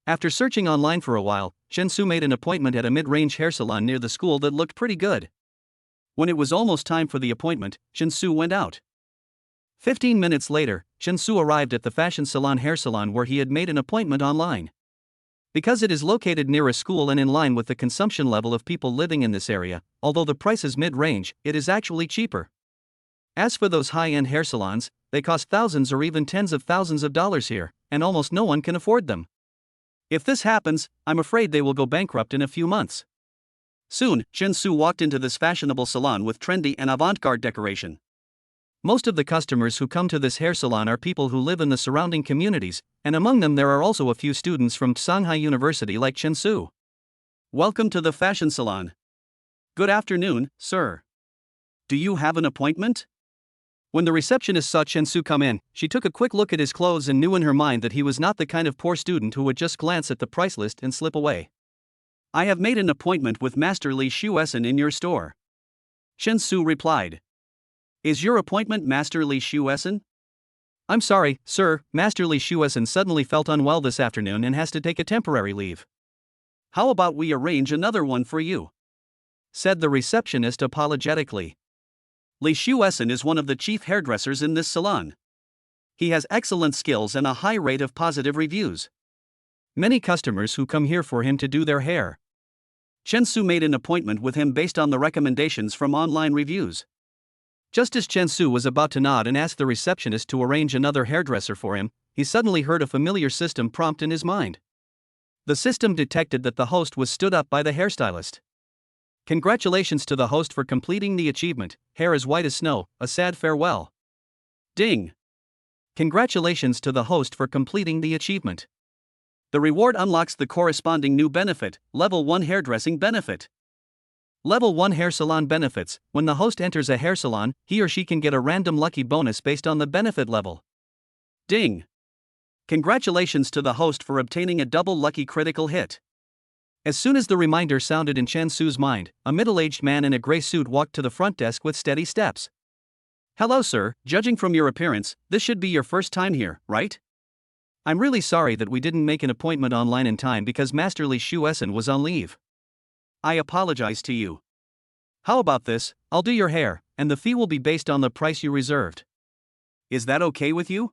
After searching online for a while, Chen Su made an appointment at a mid-range hair salon near the school that looked pretty good. When it was almost time for the appointment, Chen Su went out. 15 minutes later, Chen Su arrived at the fashion salon hair salon where he had made an appointment online. Because it is located near a school and in line with the consumption level of people living in this area, although the price is mid-range, it is actually cheaper. As for those high-end hair salons, they cost thousands or even tens of thousands of dollars here, and almost no one can afford them. If this happens, I'm afraid they will go bankrupt in a few months. Soon, Chen Su walked into this fashionable salon with trendy and avant-garde decoration. Most of the customers who come to this hair salon are people who live in the surrounding communities, and among them there are also a few students from Shanghai University like Chen Su. Welcome to the fashion salon. Good afternoon, sir. Do you have an appointment? When the receptionist saw Chen Su come in, she took a quick look at his clothes and knew in her mind that he was not the kind of poor student who would just glance at the price list and slip away. I have made an appointment with Master Li Shuessen in your store. Chen Su replied. Is your appointment Master Li Shuessen? I'm sorry, sir, Master Li Shuessen suddenly felt unwell this afternoon and has to take a temporary leave. How about we arrange another one for you? Said the receptionist apologetically. Li Shuessen is one of the chief hairdressers in this salon. He has excellent skills and a high rate of positive reviews. Many customers who come here for him to do their hair. Chen Su made an appointment with him based on the recommendations from online reviews. Just as Chen Su was about to nod and ask the receptionist to arrange another hairdresser for him, he suddenly heard a familiar system prompt in his mind. The system detected that the host was stood up by the hairstylist. Congratulations to the host for completing the achievement, hair as white as snow, a sad farewell. Ding! Congratulations to the host for completing the achievement. The reward unlocks the corresponding new benefit, Level 1 Hairdressing Benefit. Level 1 Hair Salon Benefits. When the host enters a hair salon, he or she can get a random lucky bonus based on the benefit level. Ding! Congratulations to the host for obtaining a double lucky critical hit. As soon as the reminder sounded in Chen Su's mind, a middle-aged man in a gray suit walked to the front desk with steady steps. Hello sir, judging from your appearance, this should be your first time here, right? I'm really sorry that we didn't make an appointment online in time because Master Li Shuessen was on leave. I apologize to you. How about this, I'll do your hair, and the fee will be based on the price you reserved. Is that okay with you?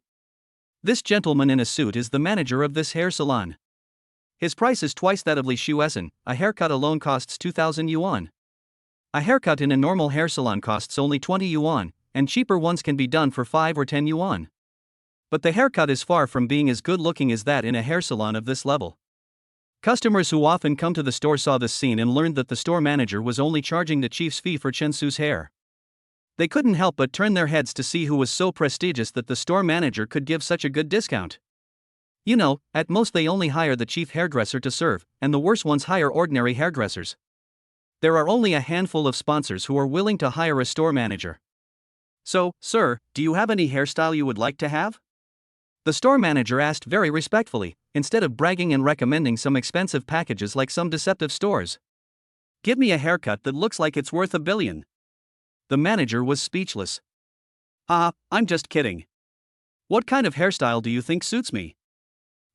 This gentleman in a suit is the manager of this hair salon. His price is twice that of Li Shuessen. A haircut alone costs 2,000 yuan. A haircut in a normal hair salon costs only 20 yuan, and cheaper ones can be done for 5 or 10 yuan. But the haircut is far from being as good looking as that in a hair salon of this level. Customers who often come to the store saw this scene and learned that the store manager was only charging the chief's fee for Chen Su's hair. They couldn't help but turn their heads to see who was so prestigious that the store manager could give such a good discount. You know, at most they only hire the chief hairdresser to serve, and the worst ones hire ordinary hairdressers. There are only a handful of sponsors who are willing to hire a store manager. So, sir, do you have any hairstyle you would like to have? The store manager asked very respectfully, instead of bragging and recommending some expensive packages like some deceptive stores. Give me a haircut that looks like it's worth $1 billion. The manager was speechless. I'm just kidding. What kind of hairstyle do you think suits me?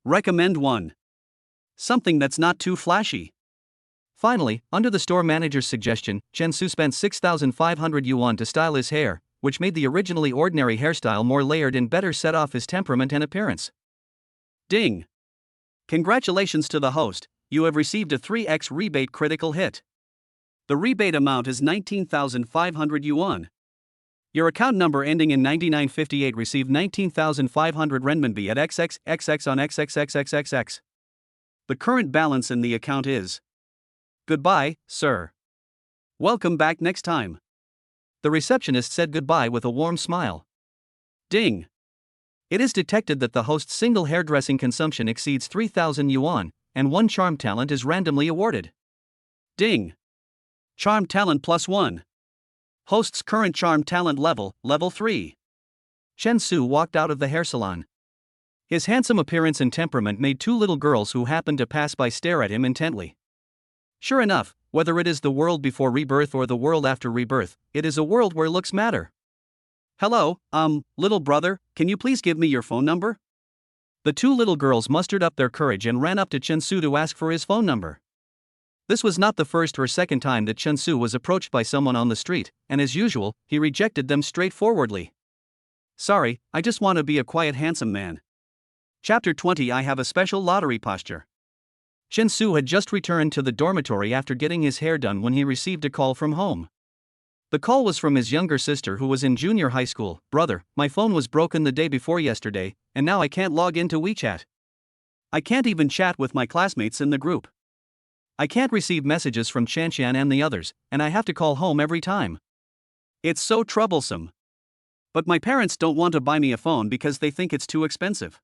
Recommend one. Something that's not too flashy. Finally, under the store manager's suggestion, Chen Su spent 6,500 yuan to style his hair, which made the originally ordinary hairstyle more layered and better set off his temperament and appearance. Ding! Congratulations to the host, you have received a 3x rebate critical hit. The rebate amount is 19,500 yuan. Your account number ending in 9958 received 19,500 renminbi at XXXX on XXXXXX. The current balance in the account is. Goodbye, sir. Welcome back next time. The receptionist said goodbye with a warm smile. Ding! It is detected that the host's single hairdressing consumption exceeds 3,000 yuan, and one charm talent is randomly awarded. Ding! Charm talent +1. Host's current charm talent level, level 3. Chen Su walked out of the hair salon. His handsome appearance and temperament made two little girls who happened to pass by stare at him intently. Sure enough, whether it is the world before rebirth or the world after rebirth, it is a world where looks matter. Hello, little brother, can you please give me your phone number? The two little girls mustered up their courage and ran up to Chen Su to ask for his phone number. This was not the first or second time that Chen Su was approached by someone on the street, and as usual, he rejected them straightforwardly. Sorry, I just want to be a quiet handsome man. Chapter 20 I have a special lottery posture. Chen Su had just returned to the dormitory after getting his hair done when he received a call from home. The call was from his younger sister who was in junior high school. Brother, my phone was broken the day before yesterday, and now I can't log into WeChat. I can't even chat with my classmates in the group. I can't receive messages from Chanshan and the others, and I have to call home every time. It's so troublesome. But my parents don't want to buy me a phone because they think it's too expensive.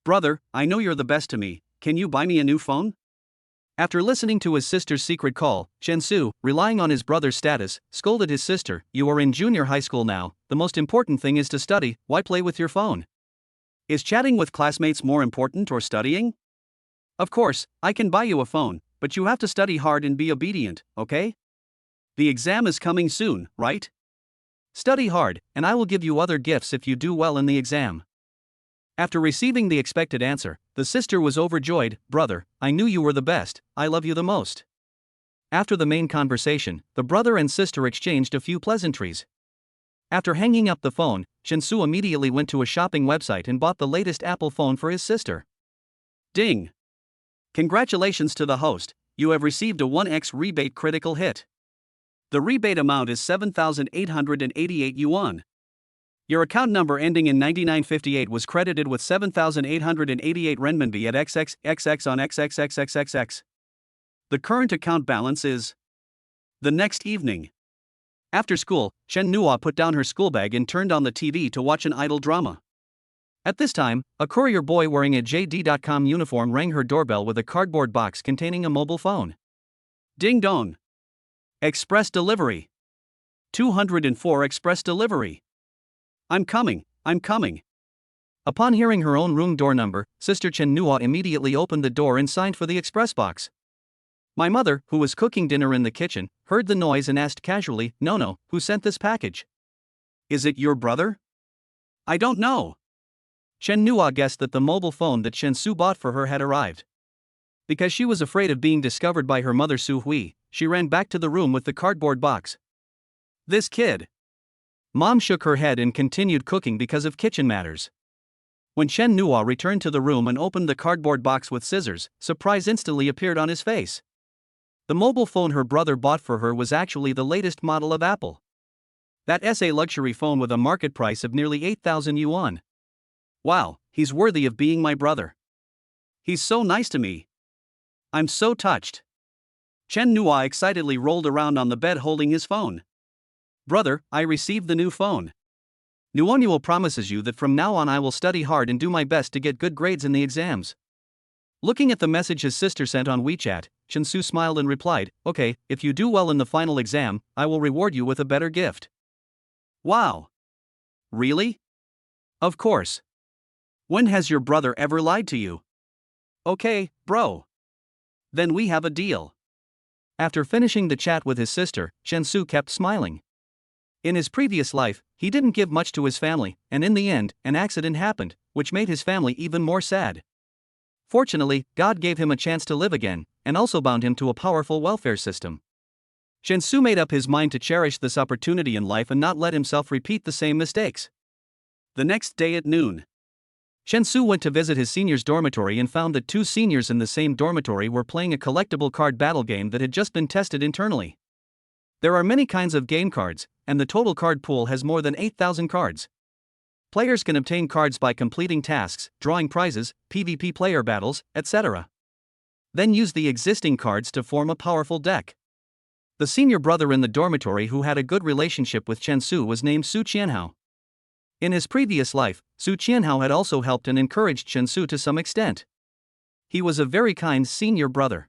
Brother, I know you're the best to me, can you buy me a new phone? After listening to his sister's secret call, Chen Su, relying on his brother's status, scolded his sister, "You are in junior high school now, the most important thing is to study, why play with your phone? Is chatting with classmates more important or studying? Of course, I can buy you a phone, but you have to study hard and be obedient, okay? The exam is coming soon, right? Study hard, and I will give you other gifts if you do well in the exam." After receiving the expected answer, the sister was overjoyed. "Brother, I knew you were the best, I love you the most." After the main conversation, the brother and sister exchanged a few pleasantries. After hanging up the phone, Chen Su immediately went to a shopping website and bought the latest Apple phone for his sister. Ding! Congratulations to the host, you have received a 1x rebate critical hit. The rebate amount is 7,888 yuan. Your account number ending in 9958 was credited with 7,888 renminbi at XXXX on XXXXXX. The current account balance is. The next evening. After school, Chen Nua put down her school bag and turned on the TV to watch an idol drama. At this time, a courier boy wearing a JD.com uniform rang her doorbell with a cardboard box containing a mobile phone. Ding dong. Express delivery. 204 express delivery. I'm coming. Upon hearing her own room door number, Sister Chen Nua immediately opened the door and signed for the express box. My mother, who was cooking dinner in the kitchen, heard the noise and asked casually, "No, who sent this package? Is it your brother?" "I don't know." Chen Nua guessed that the mobile phone that Chen Su bought for her had arrived. Because she was afraid of being discovered by her mother Su Hui, she ran back to the room with the cardboard box. This kid. Mom shook her head and continued cooking because of kitchen matters. When Chen Nua returned to the room and opened the cardboard box with scissors, surprise instantly appeared on his face. The mobile phone her brother bought for her was actually the latest model of Apple. That's a luxury phone with a market price of nearly 8,000 yuan. Wow, he's worthy of being my brother. He's so nice to me. I'm so touched. Chen Nua excitedly rolled around on the bed holding his phone. "Brother, I received the new phone. Nuonuo promises you that from now on I will study hard and do my best to get good grades in the exams." Looking at the message his sister sent on WeChat, Chen Su smiled and replied, "Okay, if you do well in the final exam, I will reward you with a better gift." Wow. Really? Of course. When has your brother ever lied to you? Okay, bro. Then we have a deal. After finishing the chat with his sister, Chen Su kept smiling. In his previous life, he didn't give much to his family, and in the end, an accident happened, which made his family even more sad. Fortunately, God gave him a chance to live again, and also bound him to a powerful welfare system. Chen Su made up his mind to cherish this opportunity in life and not let himself repeat the same mistakes. The next day at noon, Chen Su went to visit his seniors' dormitory and found that two seniors in the same dormitory were playing a collectible card battle game that had just been tested internally. There are many kinds of game cards, and the total card pool has more than 8,000 cards. Players can obtain cards by completing tasks, drawing prizes, PvP player battles, etc. Then use the existing cards to form a powerful deck. The senior brother in the dormitory who had a good relationship with Chen Su was named Su Qianhao. In his previous life, Su Qianhao had also helped and encouraged Chen Su to some extent. He was a very kind senior brother.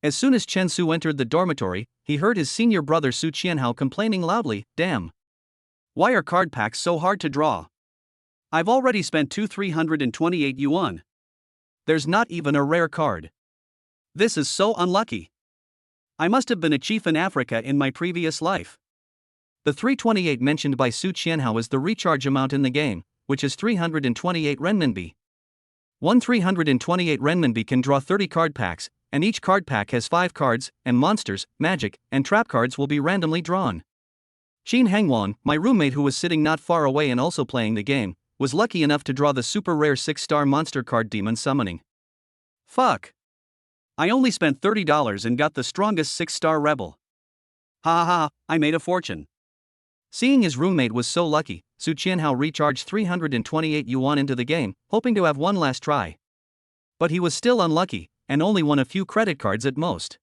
As soon as Chen Su entered the dormitory, he heard his senior brother Su Qianhao complaining loudly, "Damn. Why are card packs so hard to draw? I've already spent 328 yuan. There's not even a rare card. This is so unlucky. I must have been a chief in Africa in my previous life." The 328 mentioned by Su Qianhao is the recharge amount in the game, which is 328 renminbi. 328 renminbi can draw 30 card packs, and each card pack has 5 cards, and monsters, magic, and trap cards will be randomly drawn. Xin Hangwan, my roommate who was sitting not far away and also playing the game, was lucky enough to draw the super rare 6-star monster card Demon Summoning. Fuck. I only spent $30 and got the strongest 6-star rebel. Ha ha, I made a fortune. Seeing his roommate was so lucky, Su Qianhao recharged 328 yuan into the game, hoping to have one last try. But he was still unlucky, and only won a few credit cards at most.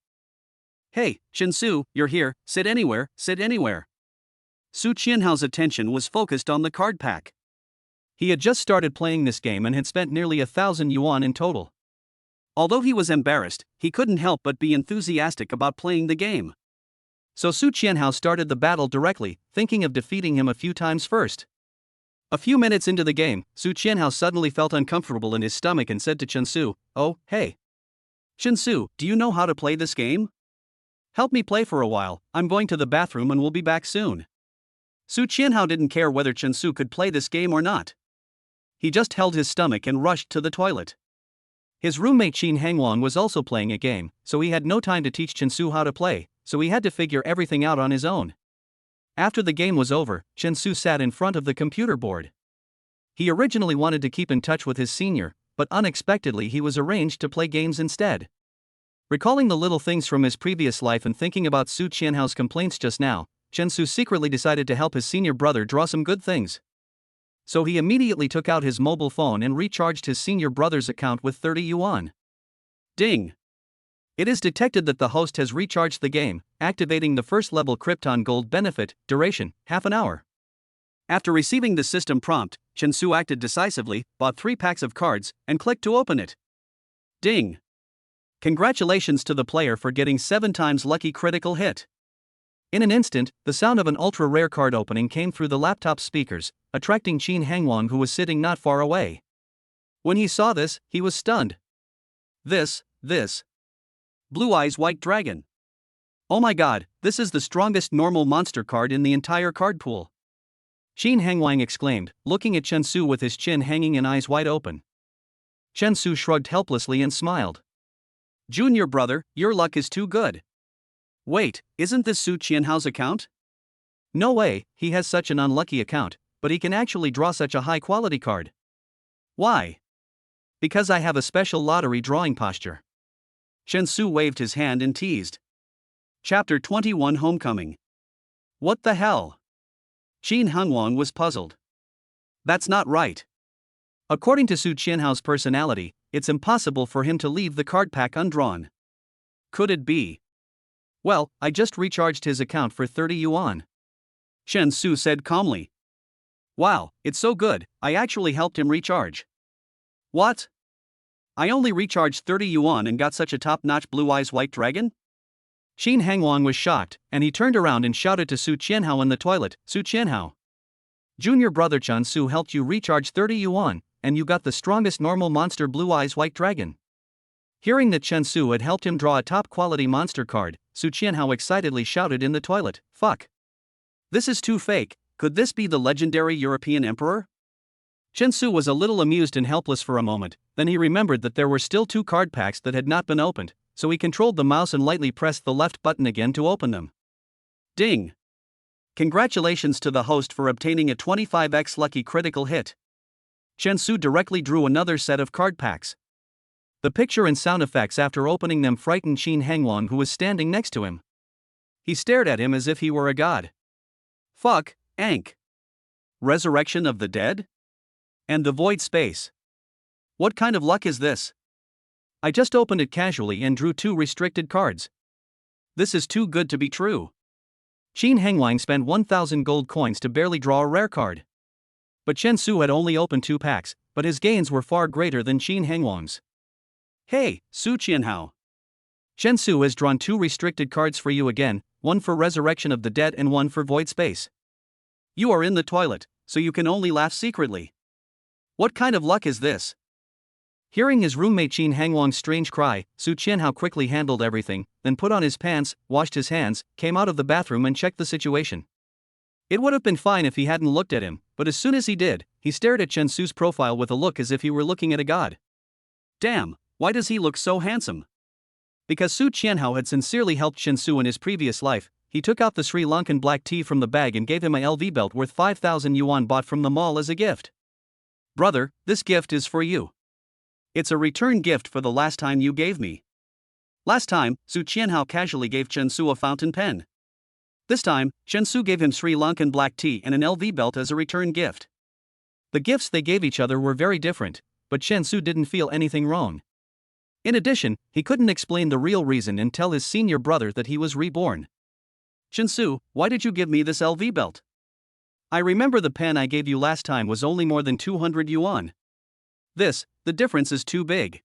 "Hey, Chen Su, you're here, sit anywhere, sit anywhere." Su Qianhao's attention was focused on the card pack. He had just started playing this game and had spent nearly 1,000 yuan in total. Although he was embarrassed, he couldn't help but be enthusiastic about playing the game. So Su Qianhao started the battle directly, thinking of defeating him a few times first. A few minutes into the game, Su Qianhao suddenly felt uncomfortable in his stomach and said to Chen Su, "Oh, hey. Chen Su, do you know how to play this game? Help me play for a while, I'm going to the bathroom and we'll be back soon." Su Qianhao didn't care whether Chen Su could play this game or not. He just held his stomach and rushed to the toilet. His roommate Qin Hangwang was also playing a game, so he had no time to teach Chen Su how to play, so he had to figure everything out on his own. After the game was over, Chen Su sat in front of the computer board. He originally wanted to keep in touch with his senior, but unexpectedly he was arranged to play games instead. Recalling the little things from his previous life and thinking about Su Qianhao's complaints just now, Chen Su secretly decided to help his senior brother draw some good things. So he immediately took out his mobile phone and recharged his senior brother's account with 30 yuan. Ding! It is detected that the host has recharged the game, activating the first level Krypton Gold benefit, duration, half an hour. After receiving the system prompt, Chen Su acted decisively, bought 3 packs of cards, and clicked to open it. Ding! Congratulations to the player for getting 7 times lucky critical hit. In an instant, the sound of an ultra-rare card opening came through the laptop speakers, attracting Qin Hangwang, who was sitting not far away. When he saw this, he was stunned. This. Blue Eyes White Dragon. Oh my god, this is the strongest normal monster card in the entire card pool. Qin Hangwang exclaimed, looking at Chen Su with his chin hanging and eyes wide open. Chen Su shrugged helplessly and smiled. "Junior brother, your luck is too good." "Wait, isn't this Su Qianhao's account?" "No way, he has such an unlucky account, but he can actually draw such a high-quality card." "Why?" "Because I have a special lottery drawing posture." Chen Su waved his hand and teased. Chapter 21 Homecoming. What the hell? Qin Hangwang was puzzled. That's not right. According to Su Qianhao's personality, it's impossible for him to leave the card pack undrawn. Could it be? "Well, I just recharged his account for 30 yuan. Chen Su said calmly. "Wow, it's so good, I actually helped him recharge." "What? I only recharged 30 yuan and got such a top-notch Blue Eyes White Dragon?" Qin Hangwang was shocked, and he turned around and shouted to Su Qianhao in the toilet, "Su Qianhao, junior brother Chen Su helped you recharge 30 yuan, and you got the strongest normal monster Blue Eyes White Dragon." Hearing that Chen Su had helped him draw a top-quality monster card, Su Qianhao excitedly shouted in the toilet, "Fuck! This is too fake, could this be the legendary European emperor?" Chen Su was a little amused and helpless for a moment, then he remembered that there were still 2 card packs that had not been opened, so he controlled the mouse and lightly pressed the left button again to open them. Ding! Congratulations to the host for obtaining a 25x lucky critical hit. Chen Su directly drew another set of card packs. The picture and sound effects after opening them frightened Qin Hangwang, who was standing next to him. He stared at him as if he were a god. Fuck, Ank. Resurrection of the dead? And the void space. What kind of luck is this? I just opened it casually and drew 2 restricted cards. This is too good to be true. Qin Hangwang spent 1,000 gold coins to barely draw a rare card. But Chen Su had only opened 2 packs, but his gains were far greater than Qin Hangwang's. Hey, Su Qianhao. Chen Su has drawn 2 restricted cards for you again, one for Resurrection of the Dead and one for Void Space. You are in the toilet, so you can only laugh secretly. What kind of luck is this? Hearing his roommate Qin Hangwang's strange cry, Su Qianhao quickly handled everything, then put on his pants, washed his hands, came out of the bathroom and checked the situation. It would have been fine if he hadn't looked at him, but as soon as he did, he stared at Chen Su's profile with a look as if he were looking at a god. Damn, why does he look so handsome? Because Su Qianhao had sincerely helped Chen Su in his previous life, he took out the Sri Lankan black tea from the bag and gave him a LV belt worth 5,000 yuan bought from the mall as a gift. Brother, this gift is for you. It's a return gift for the last time you gave me. Last time, Su Qianhao casually gave Chen Su a fountain pen. This time, Chen Su gave him Sri Lankan black tea and an LV belt as a return gift. The gifts they gave each other were very different, but Chen Su didn't feel anything wrong. In addition, he couldn't explain the real reason and tell his senior brother that he was reborn. Chen Su, why did you give me this LV belt? I remember the pen I gave you last time was only more than 200 yuan. The difference is too big.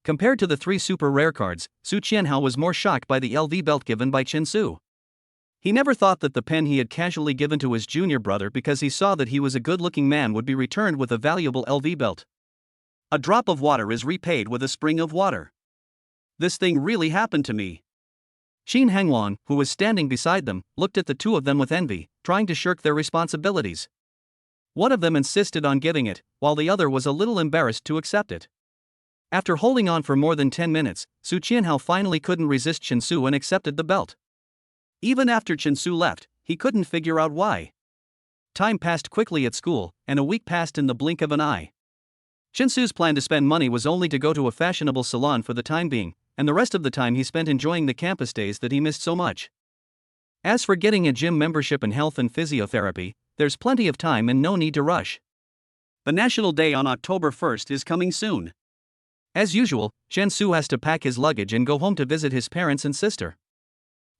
Compared to the 3 super rare cards, Su Qianhao was more shocked by the LV belt given by Chen Su. He never thought that the pen he had casually given to his junior brother because he saw that he was a good-looking man would be returned with a valuable LV belt. A drop of water is repaid with a spring of water. This thing really happened to me. Qin Hengwan, who was standing beside them, looked at the two of them with envy, trying to shirk their responsibilities. One of them insisted on giving it, while the other was a little embarrassed to accept it. After holding on for more than 10 minutes, Su Qianhao finally couldn't resist Chen Su and accepted the belt. Even after Chen Su left, he couldn't figure out why. Time passed quickly at school, and a week passed in the blink of an eye. Chen Su's plan to spend money was only to go to a fashionable salon for the time being, and the rest of the time he spent enjoying the campus days that he missed so much. As for getting a gym membership and health and physiotherapy, there's plenty of time and no need to rush. The National Day on October 1st is coming soon. As usual, Chen Su has to pack his luggage and go home to visit his parents and sister.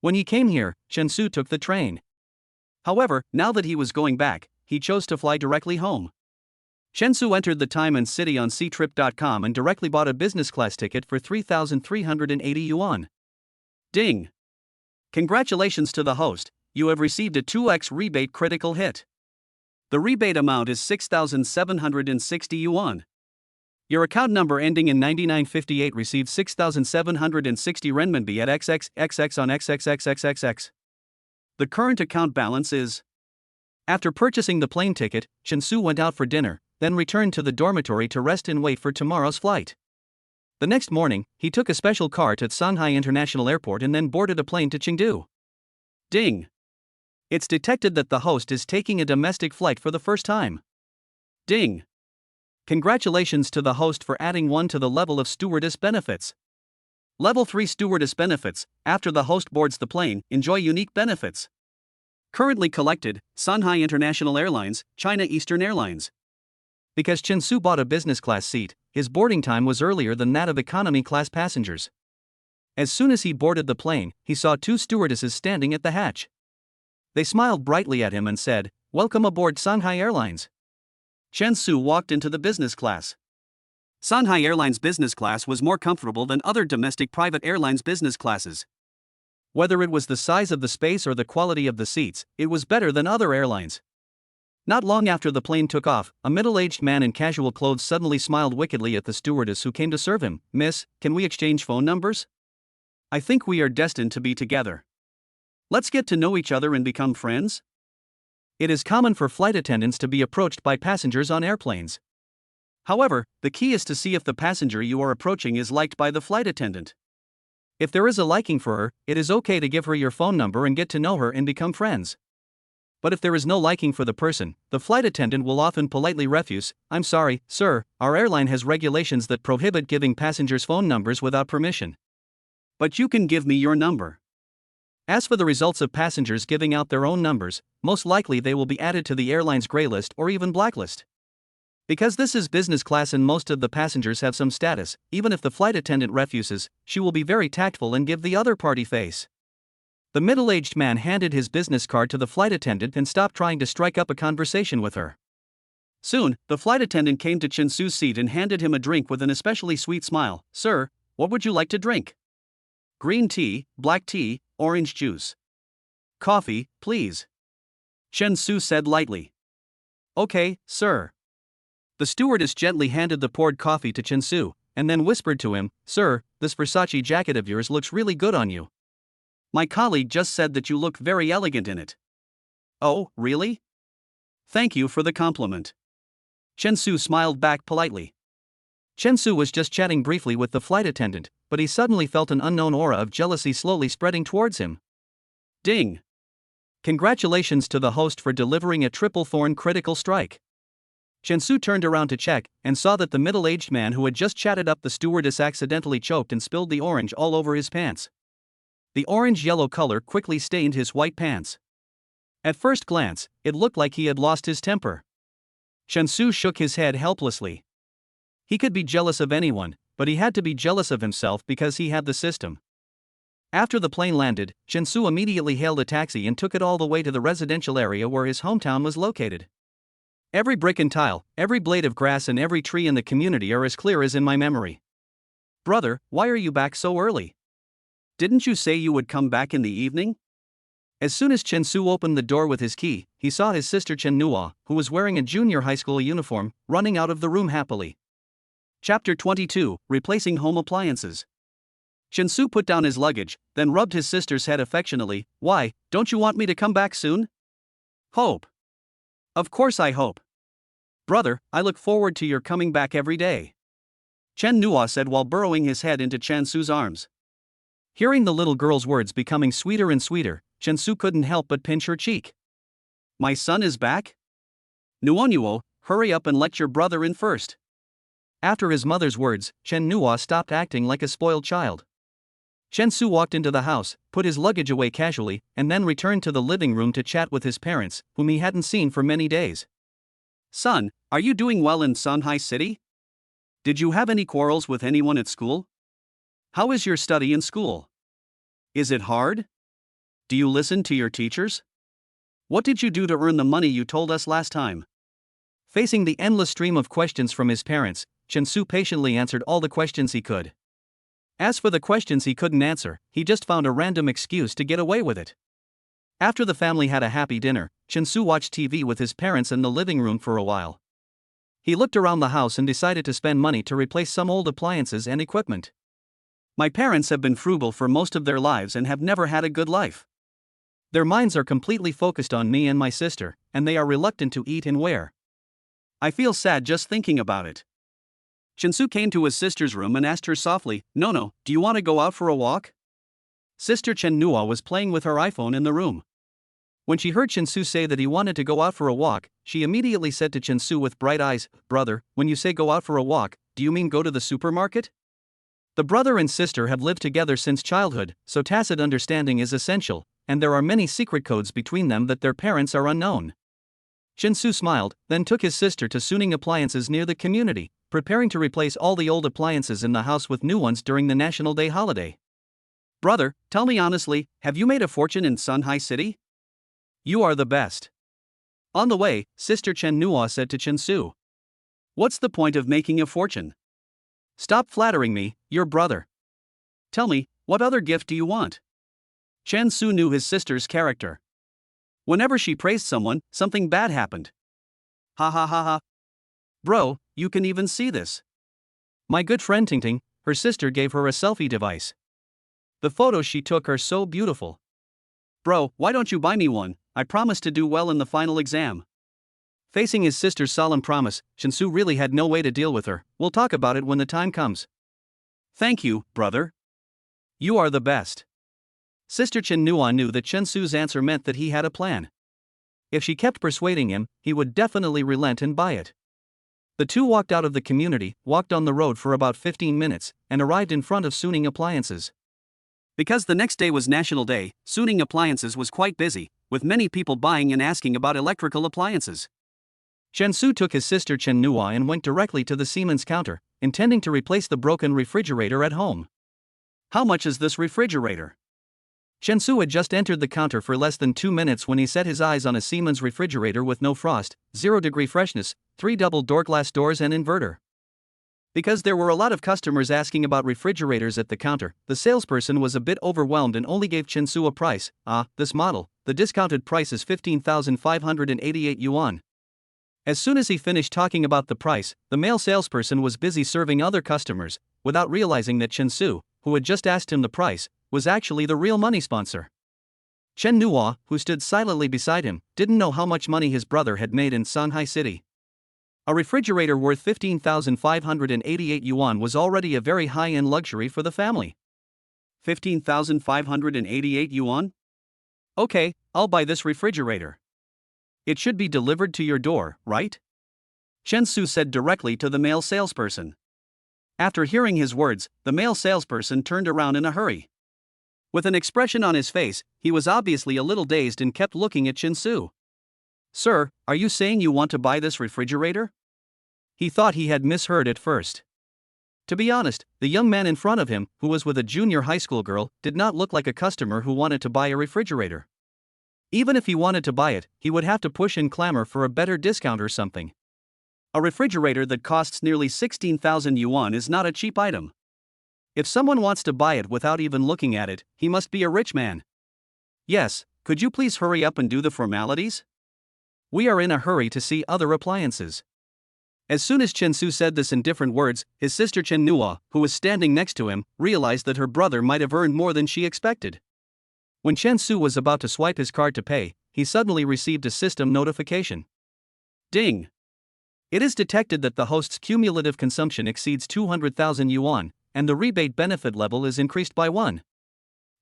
When he came here, Chen Su took the train. However, now that he was going back, he chose to fly directly home. Chen Su entered the time and city on ctrip.com and directly bought a business class ticket for 3,380 yuan. Ding! Congratulations to the host, you have received a 2x rebate critical hit. The rebate amount is 6,760 yuan. Your account number ending in 9958 received 6,760 renminbi at XXXX on XXXXXX. The current account balance is. After purchasing the plane ticket, Chen Su went out for dinner, then returned to the dormitory to rest and wait for tomorrow's flight. The next morning, he took a special car to Shanghai International Airport and then boarded a plane to Chengdu. Ding! It's detected that the host is taking a domestic flight for the first time. Ding! Congratulations to the host for adding 1 to the level of stewardess benefits. Level 3 stewardess benefits. After the host boards the plane, enjoy unique benefits. Currently collected, Shanghai International Airlines, China Eastern Airlines. Because Chen Su bought a business class seat, his boarding time was earlier than that of economy class passengers. As soon as he boarded the plane, he saw 2 stewardesses standing at the hatch. They smiled brightly at him and said, "Welcome aboard Shanghai Airlines." Chen Su walked into the business class. Shanghai Airlines business class was more comfortable than other domestic private airlines business classes. Whether it was the size of the space or the quality of the seats, it was better than other airlines. Not long after the plane took off, a middle-aged man in casual clothes suddenly smiled wickedly at the stewardess who came to serve him. "Miss, can we exchange phone numbers? I think we are destined to be together. Let's get to know each other and become friends." It is common for flight attendants to be approached by passengers on airplanes. However, the key is to see if the passenger you are approaching is liked by the flight attendant. If there is a liking for her, it is okay to give her your phone number and get to know her and become friends. But if there is no liking for the person, the flight attendant will often politely refuse. "I'm sorry, sir, our airline has regulations that prohibit giving passengers phone numbers without permission. But you can give me your number." As for the results of passengers giving out their own numbers, most likely they will be added to the airline's gray list or even blacklist. Because this is business class and most of the passengers have some status, even if the flight attendant refuses, she will be very tactful and give the other party face. The middle-aged man handed his business card to the flight attendant and stopped trying to strike up a conversation with her. Soon, the flight attendant came to Chen Su's seat and handed him a drink with an especially sweet smile. "Sir, what would you like to drink? Green tea, black tea, orange juice. Coffee, please," Chen Su said lightly. "Okay, sir." The stewardess gently handed the poured coffee to Chen Su, and then whispered to him, "Sir, this Versace jacket of yours looks really good on you. My colleague just said that you look very elegant in it." "Oh, really? Thank you for the compliment." Chen Su smiled back politely. Chen Su was just chatting briefly with the flight attendant, but he suddenly felt an unknown aura of jealousy slowly spreading towards him. Ding! Congratulations to the host for delivering a triple thorn critical strike. Chen Su turned around to check, and saw that the middle-aged man who had just chatted up the stewardess accidentally choked and spilled the orange all over his pants. The orange-yellow color quickly stained his white pants. At first glance, it looked like he had lost his temper. Chen Su shook his head helplessly. He could be jealous of anyone, but he had to be jealous of himself because he had the system. After the plane landed, Chen Su immediately hailed a taxi and took it all the way to the residential area where his hometown was located. Every brick and tile, every blade of grass and every tree in the community are as clear as in my memory. Brother, why are you back so early? Didn't you say you would come back in the evening? As soon as Chen Su opened the door with his key, he saw his sister Chen Nua, who was wearing a junior high school uniform, running out of the room happily. Chapter 22, Replacing Home Appliances. Chen Su put down his luggage, then rubbed his sister's head affectionately. Why, don't you want me to come back soon? Hope. Of course I hope. Brother, I look forward to your coming back every day. Chen Nua said while burrowing his head into Chen Su's arms. Hearing the little girl's words becoming sweeter and sweeter, Chen Su couldn't help but pinch her cheek. My son is back? Nuonuo, hurry up and let your brother in first. After his mother's words, Chen Nua stopped acting like a spoiled child. Chen Su walked into the house, put his luggage away casually, and then returned to the living room to chat with his parents, whom he hadn't seen for many days. Son, are you doing well in Shanghai City? Did you have any quarrels with anyone at school? How is your study in school? Is it hard? Do you listen to your teachers? What did you do to earn the money you told us last time? Facing the endless stream of questions from his parents, Chen Su patiently answered all the questions he could. As for the questions he couldn't answer, he just found a random excuse to get away with it. After the family had a happy dinner, Chen Su watched TV with his parents in the living room for a while. He looked around the house and decided to spend money to replace some old appliances and equipment. My parents have been frugal for most of their lives and have never had a good life. Their minds are completely focused on me and my sister, and they are reluctant to eat and wear. I feel sad just thinking about it. Chen Su came to his sister's room and asked her softly, No, do you want to go out for a walk? Sister Chen Nua was playing with her iPhone in the room. When she heard Chen Su say that he wanted to go out for a walk, she immediately said to Chen Su with bright eyes, Brother, when you say go out for a walk, do you mean go to the supermarket? The brother and sister have lived together since childhood, so tacit understanding is essential, and there are many secret codes between them that their parents are unknown. Chen Su smiled, then took his sister to Suning Appliances near the community, preparing to replace all the old appliances in the house with new ones during the National Day holiday. Brother, tell me honestly, have you made a fortune in Shanghai City? You are the best. On the way, Sister Chen Nua said to Chen Su. What's the point of making a fortune? Stop flattering me, your brother. Tell me, what other gift do you want? Chen Su knew his sister's character. Whenever she praised someone, something bad happened. Ha ha ha ha. Bro, you can even see this. My good friend Tingting, her sister gave her a selfie device. The photos she took are so beautiful. Bro, why don't you buy me one? I promise to do well in the final exam. Facing his sister's solemn promise, Chen Su really had no way to deal with her. We'll talk about it when the time comes. Thank you, brother. You are the best. Sister Chen Nua knew that Chen Su's answer meant that he had a plan. If she kept persuading him, he would definitely relent and buy it. The two walked out of the community, walked on the road for about 15 minutes, and arrived in front of Suning Appliances. Because the next day was National Day, Suning Appliances was quite busy, with many people buying and asking about electrical appliances. Chen Su took his sister Chen Nua and went directly to the Siemens counter, intending to replace the broken refrigerator at home. How much is this refrigerator? Chen Su had just entered the counter for less than 2 minutes when he set his eyes on a Siemens refrigerator with no frost, 0-degree freshness, 3 double-door glass doors and inverter. Because there were a lot of customers asking about refrigerators at the counter, the salesperson was a bit overwhelmed and only gave Chen Su a price. This model, the discounted price is 15,588 yuan. As soon as he finished talking about the price, the male salesperson was busy serving other customers, without realizing that Chen Su, who had just asked him the price, was actually the real money sponsor. Chen Nua, who stood silently beside him, didn't know how much money his brother had made in Shanghai City. A refrigerator worth 15,588 yuan was already a very high-end luxury for the family. 15,588 yuan? Okay, I'll buy this refrigerator. It should be delivered to your door, right? Chen Su said directly to the male salesperson. After hearing his words, the male salesperson turned around in a hurry. With an expression on his face, he was obviously a little dazed and kept looking at Chen Su. Sir, are you saying you want to buy this refrigerator? He thought he had misheard at first. To be honest, the young man in front of him, who was with a junior high school girl, did not look like a customer who wanted to buy a refrigerator. Even if he wanted to buy it, he would have to push and clamor for a better discount or something. A refrigerator that costs nearly 16,000 yuan is not a cheap item. If someone wants to buy it without even looking at it, he must be a rich man. Yes, could you please hurry up and do the formalities? We are in a hurry to see other appliances. As soon as Chen Su said this in different words, his sister Chen Nua, who was standing next to him, realized that her brother might have earned more than she expected. When Chen Su was about to swipe his card to pay, he suddenly received a system notification. Ding! It is detected that the host's cumulative consumption exceeds 200,000 yuan, and the rebate benefit level is increased by 1.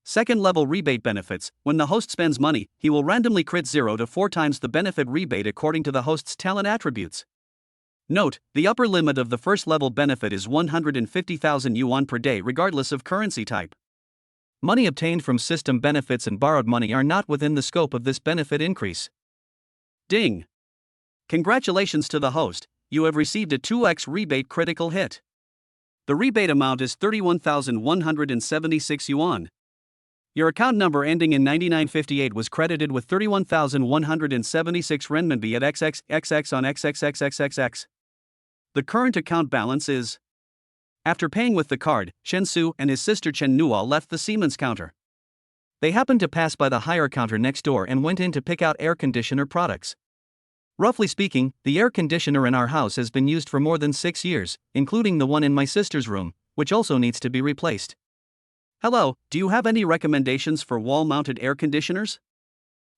Second level rebate benefits: when the host spends money, he will randomly crit 0 to 4 times the benefit rebate according to the host's talent attributes. Note, the upper limit of the first level benefit is 150,000 yuan per day regardless of currency type. Money obtained from system benefits and borrowed money are not within the scope of this benefit increase. Ding! Congratulations to the host, you have received a 2x rebate critical hit. The rebate amount is 31,176 yuan. Your account number ending in 9958 was credited with 31,176 renminbi at XXXX on XXXXXX. The current account balance is. After paying with the card, Chen Su and his sister Chen Nua left the Siemens counter. They happened to pass by the hire counter next door and went in to pick out air conditioner products. Roughly speaking, the air conditioner in our house has been used for more than 6 years, including the one in my sister's room, which also needs to be replaced. Hello, do you have any recommendations for wall-mounted air conditioners?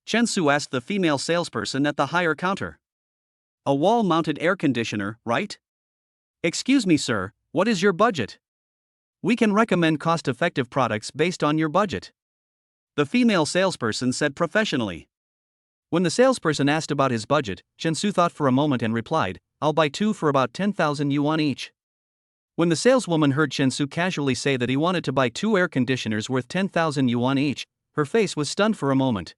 Chen Su asked the female salesperson at the hire counter. A wall-mounted air conditioner, right? Excuse me, sir, what is your budget? We can recommend cost-effective products based on your budget. The female salesperson said professionally. When the salesperson asked about his budget, Chen Su thought for a moment and replied, I'll buy 2 for about 10,000 yuan each. When the saleswoman heard Chen Su casually say that he wanted to buy 2 air conditioners worth 10,000 yuan each, her face was stunned for a moment.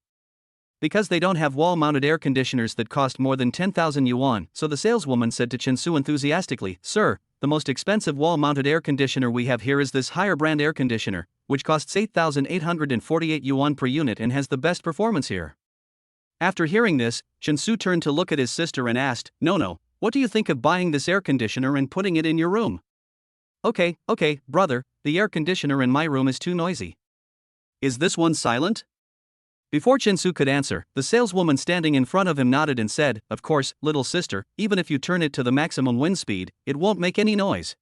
Because they don't have wall-mounted air conditioners that cost more than 10,000 yuan, so the saleswoman said to Chen Su enthusiastically, Sir, the most expensive wall-mounted air conditioner we have here is this higher brand air conditioner, which costs 8,848 yuan per unit and has the best performance here. After hearing this, Chen Su turned to look at his sister and asked, No, what do you think of buying this air conditioner and putting it in your room? Okay, brother, the air conditioner in my room is too noisy. Is this one silent? Before Chen Su could answer, the saleswoman standing in front of him nodded and said, Of course, little sister, even if you turn it to the maximum wind speed, it won't make any noise.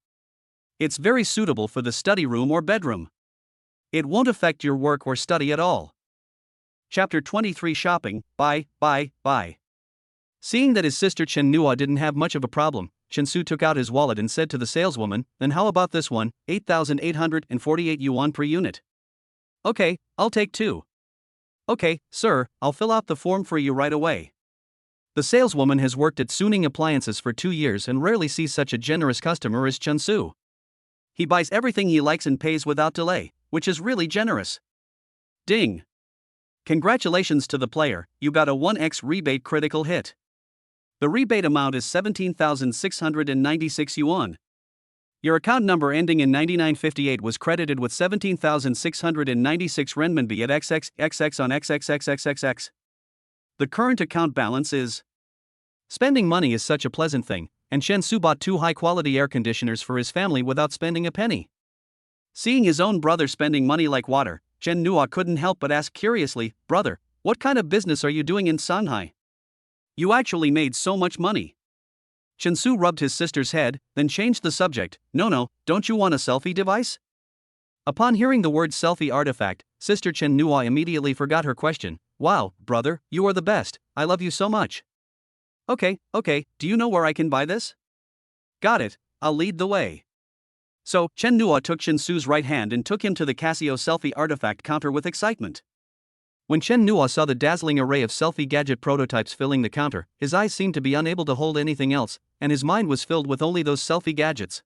It's very suitable for the study room or bedroom. It won't affect your work or study at all. Chapter 23 Shopping, Buy. Seeing that his sister Chen Nua didn't have much of a problem, Chen Su took out his wallet and said to the saleswoman, Then how about this one, 8,848 yuan per unit? Okay, I'll take 2. Okay, sir, I'll fill out the form for you right away. The saleswoman has worked at Suning Appliances for 2 years and rarely sees such a generous customer as Chen Su. He buys everything he likes and pays without delay, which is really generous. Ding! Congratulations to the player, you got a 1x rebate critical hit. The rebate amount is 17,696 yuan. Your account number ending in 9958 was credited with 17,696 renminbi at XXXX on XXXXXX. The current account balance is. Spending money is such a pleasant thing, and Chen Su bought 2 high-quality air conditioners for his family without spending a penny. Seeing his own brother spending money like water, Chen Nua couldn't help but ask curiously, Brother, what kind of business are you doing in Shanghai? You actually made so much money. Chen Su rubbed his sister's head, then changed the subject. No, don't you want a selfie device? Upon hearing the word selfie artifact, sister Chen Nua immediately forgot her question. Wow, brother, you are the best, I love you so much. Okay, do you know where I can buy this? Got it, I'll lead the way. So, Chen Nua took Chen Su's right hand and took him to the Casio selfie artifact counter with excitement. When Chen Nua saw the dazzling array of selfie gadget prototypes filling the counter, his eyes seemed to be unable to hold anything else, and his mind was filled with only those selfie gadgets.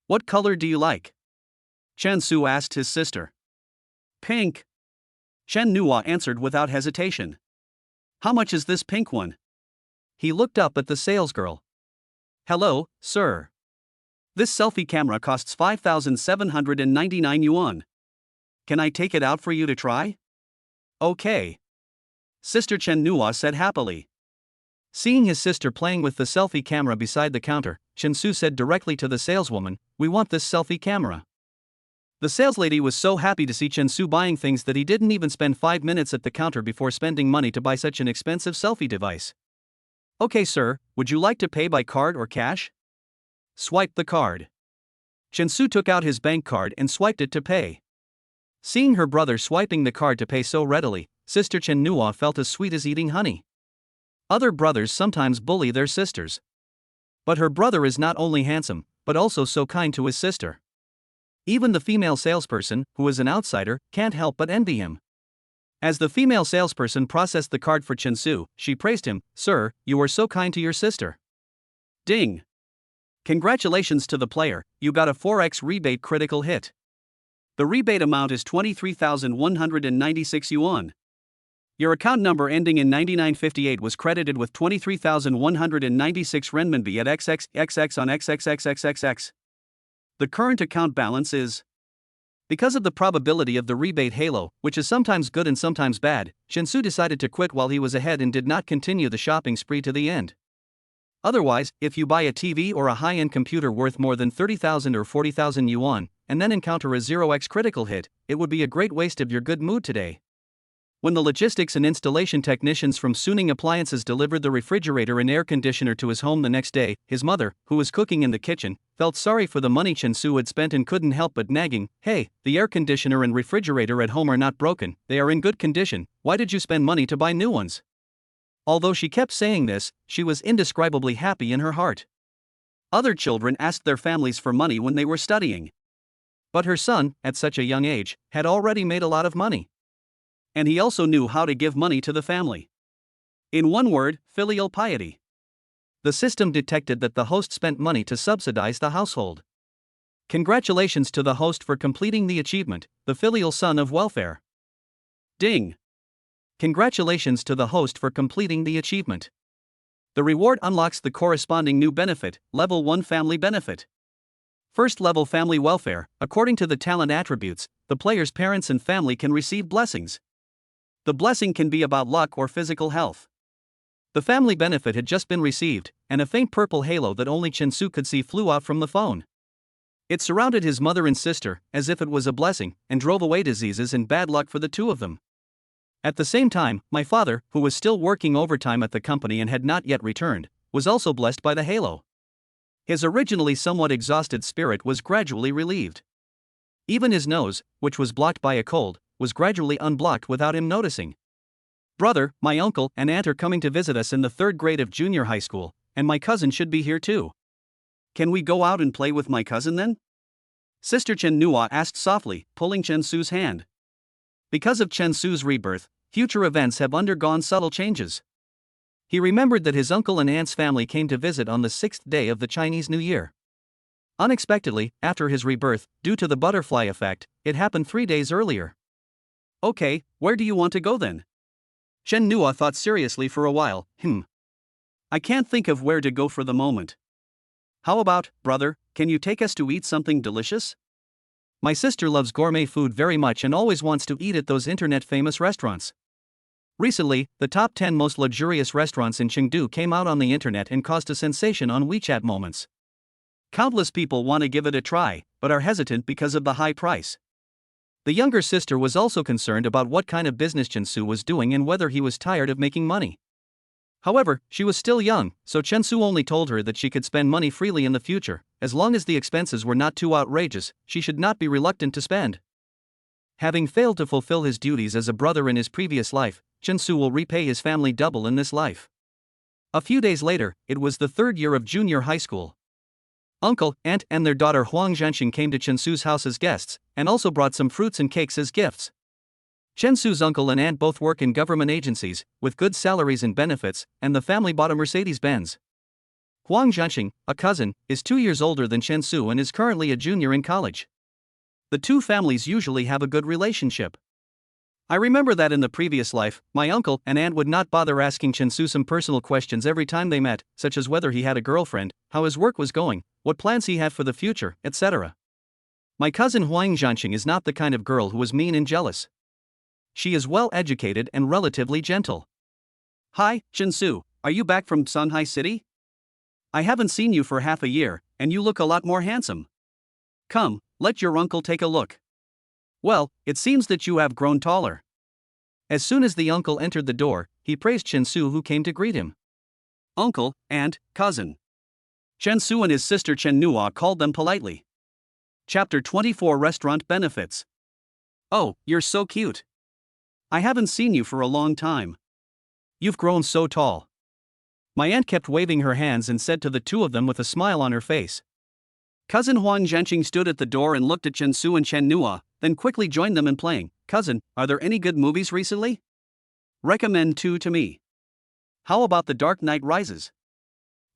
What color do you like? Chen Su asked his sister. Pink. Chen Nua answered without hesitation. How much is this pink one? He looked up at the salesgirl. Hello, sir. This selfie camera costs 5,799 yuan. Can I take it out for you to try? Okay. Sister Chen Nua said happily. Seeing his sister playing with the selfie camera beside the counter, Chen Su said directly to the saleswoman, We want this selfie camera. The saleslady was so happy to see Chensu buying things that he didn't even spend 5 minutes at the counter before spending money to buy such an expensive selfie device. Okay, sir, would you like to pay by card or cash? Swipe the card. Chensu took out his bank card and swiped it to pay. Seeing her brother swiping the card to pay so readily, Sister Chen Nua felt as sweet as eating honey. Other brothers sometimes bully their sisters. But her brother is not only handsome, but also so kind to his sister. Even the female salesperson, who is an outsider, can't help but envy him. As the female salesperson processed the card for Chensu, she praised him. Sir, you are so kind to your sister. Ding! Congratulations to the player, you got a 4x rebate critical hit. The rebate amount is 23,196 yuan. Your account number ending in 9958 was credited with 23,196 renminbi at XXXX on XXXXXX. The current account balance is. Because of the probability of the rebate halo, which is sometimes good and sometimes bad, Chensu decided to quit while he was ahead and did not continue the shopping spree to the end. Otherwise, if you buy a TV or a high-end computer worth more than 30,000 or 40,000 yuan, and then encounter a 0x critical hit, it would be a great waste of your good mood today. When the logistics and installation technicians from Suning Appliances delivered the refrigerator and air conditioner to his home the next day, his mother, who was cooking in the kitchen, felt sorry for the money Chensu had spent and couldn't help but nagging, "Hey, the air conditioner and refrigerator at home are not broken, they are in good condition, why did you spend money to buy new ones?" Although she kept saying this, she was indescribably happy in her heart. Other children asked their families for money when they were studying. But her son, at such a young age, had already made a lot of money. And he also knew how to give money to the family. In one word, filial piety. The system detected that the host spent money to subsidize the household. Congratulations to the host for completing the achievement, the filial son of welfare. Ding! Congratulations to the host for completing the achievement. The reward unlocks the corresponding new benefit, Level 1 Family Benefit. First level family welfare. According to the talent attributes, the player's parents and family can receive blessings. The blessing can be about luck or physical health. The family benefit had just been received, and a faint purple halo that only Chensu could see flew out from the phone. It surrounded his mother and sister, as if it was a blessing, and drove away diseases and bad luck for the two of them. At the same time, my father, who was still working overtime at the company and had not yet returned, was also blessed by the halo. His originally somewhat exhausted spirit was gradually relieved. Even his nose, which was blocked by a cold, was gradually unblocked without him noticing. Brother, my uncle and aunt are coming to visit us in the 3rd grade of junior high school, and my cousin should be here too. Can we go out and play with my cousin then? Sister Chen Nua asked softly, pulling Chensu's hand. Because of Chensu's rebirth, future events have undergone subtle changes. He remembered that his uncle and aunt's family came to visit on the 6th day of the Chinese New Year. Unexpectedly, after his rebirth, due to the butterfly effect, it happened 3 days earlier. Okay, where do you want to go then? Chen Nua thought seriously for a while. I can't think of where to go for the moment. How about, brother, can you take us to eat something delicious? My sister loves gourmet food very much and always wants to eat at those internet-famous restaurants. Recently, the top 10 most luxurious restaurants in Chengdu came out on the internet and caused a sensation on WeChat Moments. Countless people want to give it a try, but are hesitant because of the high price. The younger sister was also concerned about what kind of business Chensu was doing and whether he was tired of making money. However, she was still young, so Chensu only told her that she could spend money freely in the future, as long as the expenses were not too outrageous, she should not be reluctant to spend. Having failed to fulfill his duties as a brother in his previous life, Chensu will repay his family double in this life. A few days later, it was the 3rd year of junior high school. Uncle, aunt and their daughter Huang Zhanxing came to Chensu's house as guests, and also brought some fruits and cakes as gifts. Chensu's uncle and aunt both work in government agencies, with good salaries and benefits, and the family bought a Mercedes-Benz. Huang Zhanxing, a cousin, is 2 years older than Chensu and is currently a junior in college. The two families usually have a good relationship. I remember that in the previous life, my uncle and aunt would not bother asking Chensu some personal questions every time they met, such as whether he had a girlfriend, how his work was going, what plans he had for the future, etc. My cousin Huang Zhanxing is not the kind of girl who is mean and jealous. She is well educated and relatively gentle. Hi, Chensu, are you back from Shanghai City? I haven't seen you for half a year, and you look a lot more handsome. Come, let your uncle take a look. Well, it seems that you have grown taller. As soon as the uncle entered the door, he praised Chen-su, who came to greet him. Uncle, aunt, cousin. Chen-su and his sister Chen-nua called them politely. Chapter 24 Restaurant Benefits. Oh, you're so cute. I haven't seen you for a long time. You've grown so tall. My aunt kept waving her hands and said to the two of them with a smile on her face. Cousin Huang Zhenqing stood at the door and looked at Chen-su and Chen-nua, then quickly joined them in playing. Cousin, are there any good movies recently? Recommend two to me. How about The Dark Knight Rises?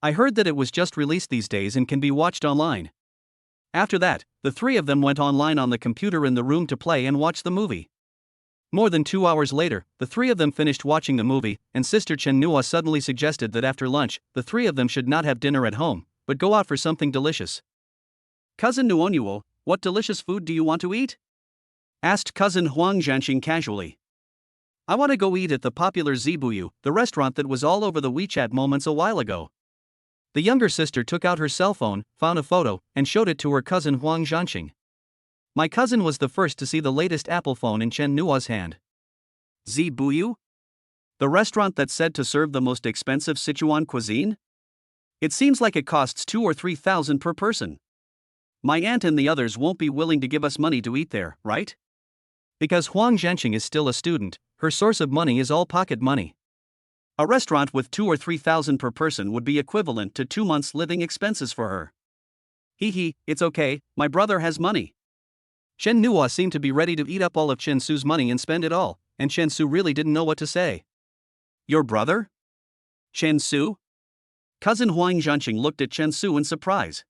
I heard that it was just released these days and can be watched online. After that, the three of them went online on the computer in the room to play and watch the movie. More than 2 hours later, the three of them finished watching the movie, and Sister Chen-nua suddenly suggested that after lunch, the three of them should not have dinner at home, but go out for something delicious. Cousin Nuonuo, what delicious food do you want to eat? Asked Cousin Huang Zhenqing casually. I want to go eat at the popular Zibuyu, the restaurant that was all over the WeChat moments a while ago. The younger sister took out her cell phone, found a photo, and showed it to her cousin Huang Zhenqing. My cousin was the first to see the latest Apple phone in Chen-nua's hand. Zibuyu? The restaurant that's said to serve the most expensive Sichuan cuisine? It seems like it costs 2,000 or 3,000 per person. My aunt and the others won't be willing to give us money to eat there, right? Because Huang Zhenqing is still a student, her source of money is all pocket money. A restaurant with 2,000 or 3,000 per person would be equivalent to 2 months' living expenses for her. Hee, it's okay, my brother has money. Chen-nua seemed to be ready to eat up all of Chen-su's money and spend it all, and Chen-su really didn't know what to say. Your brother? Chen-su? Cousin Huang Zhenqing looked at Chen-su in surprise.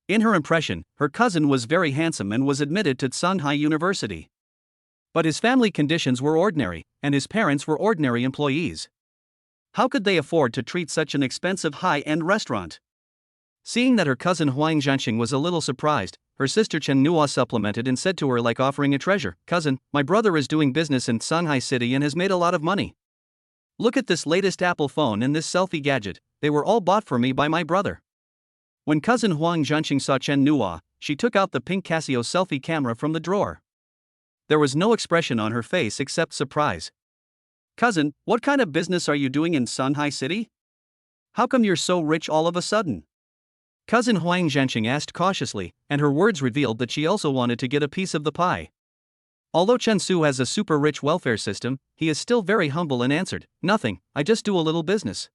In her impression, her cousin was very handsome and was admitted to Shanghai University. But his family conditions were ordinary, and his parents were ordinary employees. How could they afford to treat such an expensive high-end restaurant? Seeing that her cousin Huang Zhenqing was a little surprised, her sister Chen-nua supplemented and said to her like offering a treasure, Cousin, my brother is doing business in Shanghai City and has made a lot of money. Look at this latest Apple phone and this selfie gadget, they were all bought for me by my brother. When cousin Huang Zhenqing saw Chen-nua, she took out the pink Casio selfie camera from the drawer. There was no expression on her face except surprise. Cousin, what kind of business are you doing in Shanghai City? How come you're so rich all of a sudden? Cousin Huang Zhenqing asked cautiously, and her words revealed that she also wanted to get a piece of the pie. Although Chen-su has a super rich welfare system, he is still very humble and answered, Nothing, I just do a little business.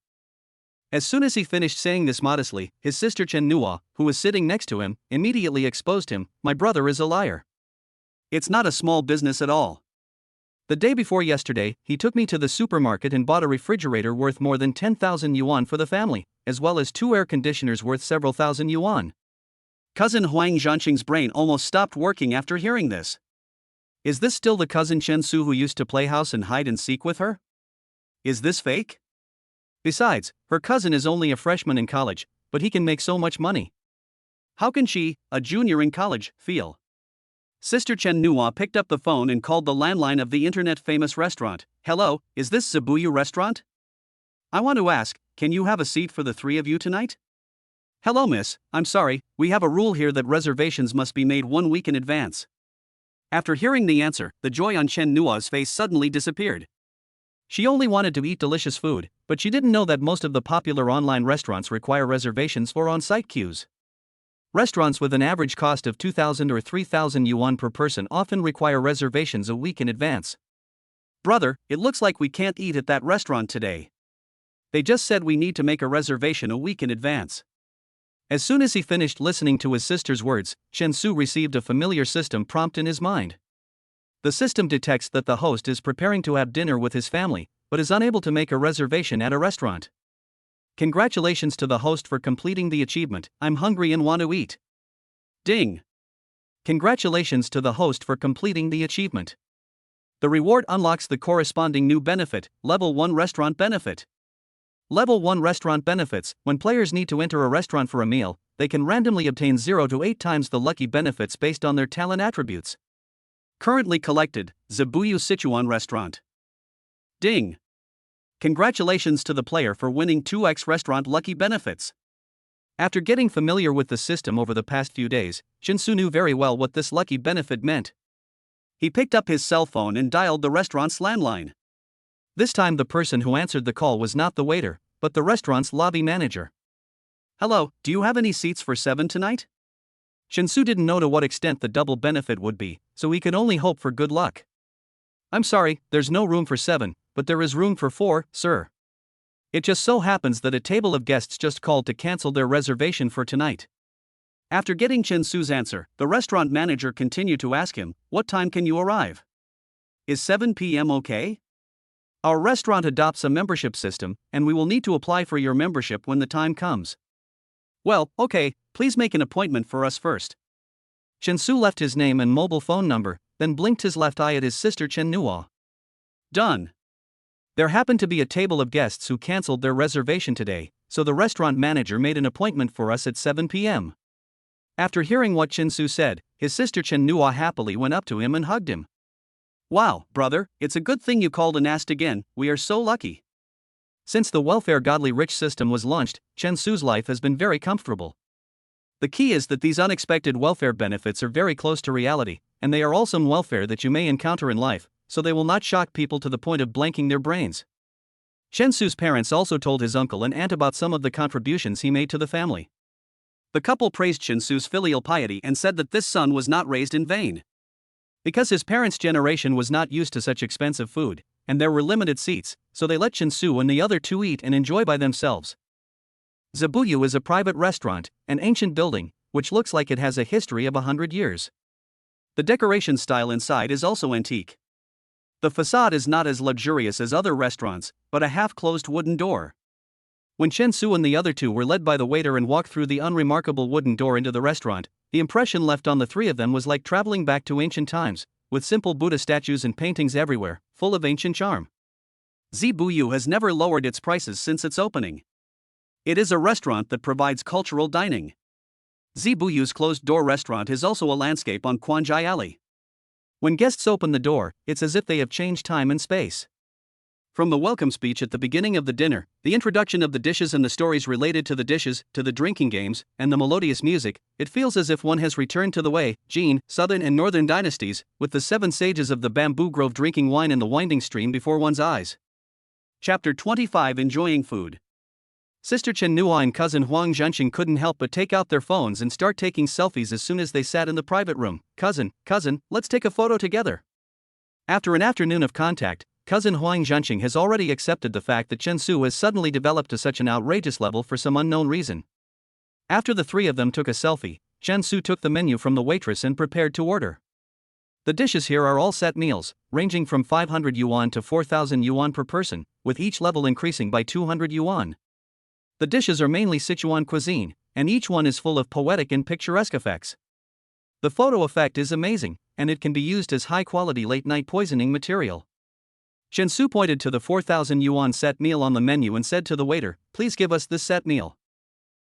As soon as he finished saying this modestly, his sister Chen-nua, who was sitting next to him, immediately exposed him, My brother is a liar. It's not a small business at all. The day before yesterday, he took me to the supermarket and bought a refrigerator worth more than 10,000 yuan for the family, as well as 2 air conditioners worth several thousand yuan. Cousin Huang Zhenqing's brain almost stopped working after hearing this. Is this still the cousin Chen-su who used to play house and hide and seek with her? Is this fake? Besides, her cousin is only a freshman in college, but he can make so much money. How can she, a junior in college, feel? Sister Chen-nua picked up the phone and called the landline of the internet-famous restaurant. Hello, is this Zibuyu restaurant? I want to ask, can you have a seat for the 3 of you tonight? Hello miss, I'm sorry, we have a rule here that reservations must be made 1 week in advance. After hearing the answer, the joy on Chen-nua's face suddenly disappeared. She only wanted to eat delicious food, but she didn't know that most of the popular online restaurants require reservations for on-site queues. Restaurants with an average cost of 2,000 or 3,000 yuan per person often require reservations a week in advance. Brother, it looks like we can't eat at that restaurant today. They just said we need to make a reservation a week in advance. As soon as he finished listening to his sister's words, Chen-su received a familiar system prompt in his mind. The system detects that the host is preparing to have dinner with his family, but is unable to make a reservation at a restaurant. Congratulations to the host for completing the achievement, I'm hungry and want to eat. Ding! Congratulations to the host for completing the achievement. The reward unlocks the corresponding new benefit, Level 1 Restaurant Benefit. Level 1 Restaurant Benefits. When players need to enter a restaurant for a meal, they can randomly obtain 0 to 8 times the lucky benefits based on their talent attributes. Currently collected, Zibuyu Sichuan Restaurant. Ding! Congratulations to the player for winning 2x restaurant lucky benefits. After getting familiar with the system over the past few days, Chen-su knew very well what this lucky benefit meant. He picked up his cell phone and dialed the restaurant's landline. This time the person who answered the call was not the waiter, but the restaurant's lobby manager. "Hello, do you have any seats for 7 tonight?" Shinsu didn't know to what extent the double benefit would be, so he could only hope for good luck. "I'm sorry, there's no room for 7, but there is room for 4, sir. It just so happens that a table of guests just called to cancel their reservation for tonight." After getting Shinsu's answer, the restaurant manager continued to ask him, "What time can you arrive? Is 7 p.m. okay? Our restaurant adopts a membership system, and we will need to apply for your membership when the time comes." "Well, okay, please make an appointment for us first." Shinsu left his name and mobile phone number, then blinked his left eye at his sister Chen-nua. Done. There happened to be a table of guests who cancelled their reservation today, so the restaurant manager made an appointment for us at 7 p.m. After hearing what Shinsu said, his sister Chen-nua happily went up to him and hugged him. "Wow, brother, it's a good thing you called and asked again, we are so lucky." Since the welfare godly rich system was launched, Chen-su's life has been very comfortable. The key is that these unexpected welfare benefits are very close to reality, and they are awesome welfare that you may encounter in life, so they will not shock people to the point of blanking their brains. Chen-su's parents also told his uncle and aunt about some of the contributions he made to the family. The couple praised Chen-su's filial piety and said that this son was not raised in vain. Because his parents' generation was not used to such expensive food, and there were limited seats, so they let Shinsu and the other two eat and enjoy by themselves. Zabuyu is a private restaurant, an ancient building, which looks like it has a history of 100 years. The decoration style inside is also antique. The facade is not as luxurious as other restaurants, but a half-closed wooden door. When Shinsu and the other two were led by the waiter and walked through the unremarkable wooden door into the restaurant, the impression left on the three of them was like traveling back to ancient times, with simple Buddha statues and paintings everywhere, full of ancient charm. Zabuyu has never lowered its prices since its opening. It is a restaurant that provides cultural dining. Zabuyu's closed-door restaurant is also a landscape on Kwanjai Alley. When guests open the door, it's as if they have changed time and space. From the welcome speech at the beginning of the dinner, the introduction of the dishes and the stories related to the dishes, to the drinking games, and the melodious music, it feels as if one has returned to the Wei, Jin, Southern and Northern dynasties, with the 7 sages of the bamboo grove drinking wine in the winding stream before one's eyes. Chapter 25 Enjoying Food. Sister Chen-nua and cousin Huang Zhenxing couldn't help but take out their phones and start taking selfies as soon as they sat in the private room. Cousin, let's take a photo together." After an afternoon of contact, cousin Huang Zhenxing has already accepted the fact that Shinsu has suddenly developed to such an outrageous level for some unknown reason. After the three of them took a selfie, Shinsu took the menu from the waitress and prepared to order. The dishes here are all set meals, ranging from 500 yuan to 4,000 yuan per person, with each level increasing by 200 yuan. The dishes are mainly Sichuan cuisine, and each one is full of poetic and picturesque effects. The photo effect is amazing, and it can be used as high-quality late-night poisoning material. Shinsu pointed to the 4,000 yuan set meal on the menu and said to the waiter, "Please give us this set meal."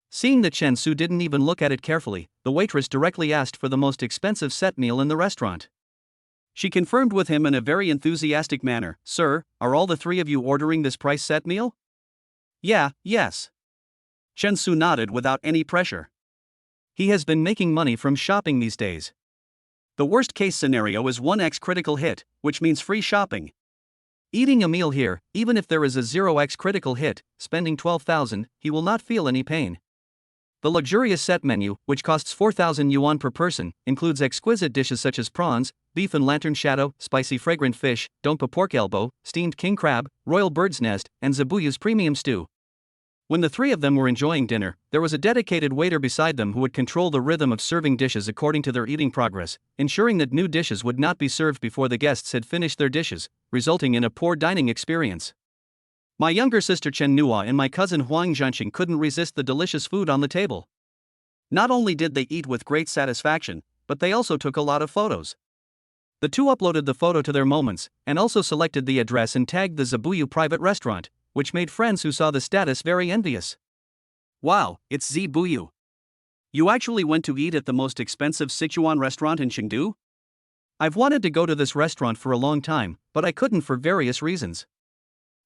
Seeing that Shinsu didn't even look at it carefully, the waitress directly asked for the most expensive set meal in the restaurant. She confirmed with him in a very enthusiastic manner, "Sir, are all the three of you ordering this price set meal?" Yes. Shinsu nodded without any pressure. He has been making money from shopping these days. The worst case scenario is 1x critical hit, which means free shopping. Eating a meal here, even if there is a 0x critical hit, spending 12,000, he will not feel any pain. The luxurious set menu, which costs 4,000 yuan per person, includes exquisite dishes such as prawns, beef and lantern shadow, spicy fragrant fish, dongpa pork elbow, steamed king crab, royal bird's nest, and Zabuyu's premium stew. When the three of them were enjoying dinner, there was a dedicated waiter beside them who would control the rhythm of serving dishes according to their eating progress, ensuring that new dishes would not be served before the guests had finished their dishes, resulting in a poor dining experience. My younger sister Chen-nua and my cousin Huang Zhenxing couldn't resist the delicious food on the table. Not only did they eat with great satisfaction, but they also took a lot of photos. The two uploaded the photo to their moments, and also selected the address and tagged the Zabuyu private restaurant, which made friends who saw the status very envious. "Wow, it's Zabuyu. You actually went to eat at the most expensive Sichuan restaurant in Chengdu? I've wanted to go to this restaurant for a long time, but I couldn't for various reasons.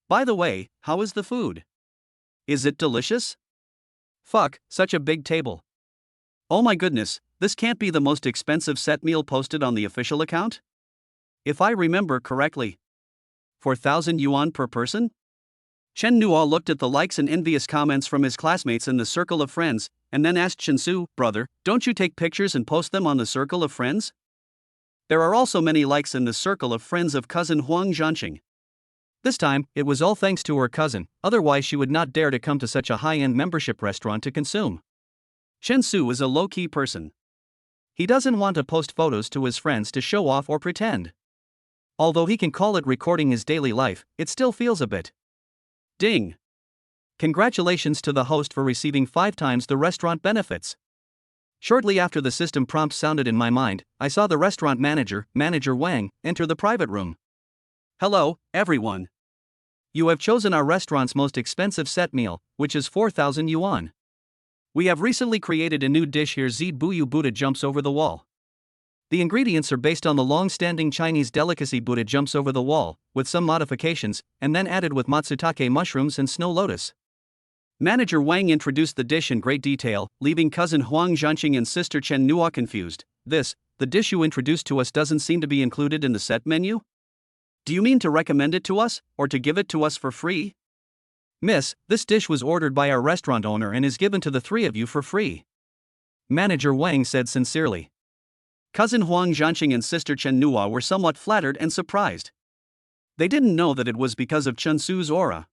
By the way, how is the food? Is it delicious? Fuck, such a big table. Oh my goodness, this can't be the most expensive set meal posted on the official account? If I remember correctly. 4,000 yuan per person? Chen Nuo looked at the likes and envious comments from his classmates in the circle of friends, and then asked Chen Su, brother, don't you take pictures and post them on the circle of friends? There are also many likes in the circle of friends of cousin Huang Zhanqing. This time, it was all thanks to her cousin, otherwise she would not dare to come to such a high-end membership restaurant to consume. Chen Su is a low-key person. He doesn't want to post photos to his friends to show off or pretend. Although he can call it recording his daily life, it still feels a bit. Ding! Congratulations to the host for receiving 5 times the restaurant benefits. Shortly after the system prompt sounded in my mind, I saw the restaurant manager, Manager Wang, enter the private room. Hello, everyone. You have chosen our restaurant's most expensive set meal, which is 4,000 yuan. We have recently created a new dish here. Zi Buyu Buddha jumps over the wall. The ingredients are based on the long-standing Chinese delicacy Buddha jumps over the wall, with some modifications, and then added with matsutake mushrooms and snow lotus. Manager Wang introduced the dish in great detail, leaving cousin Huang Zhanqing and sister Chen Nuo confused. The dish you introduced to us doesn't seem to be included in the set menu? Do you mean to recommend it to us, or to give it to us for free? Miss, this dish was ordered by our restaurant owner and is given to the 3 of you for free. Manager Wang said sincerely. Cousin Huang Zhanqing and sister Chen Nuo were somewhat flattered and surprised. They didn't know that it was because of Chen Su's aura.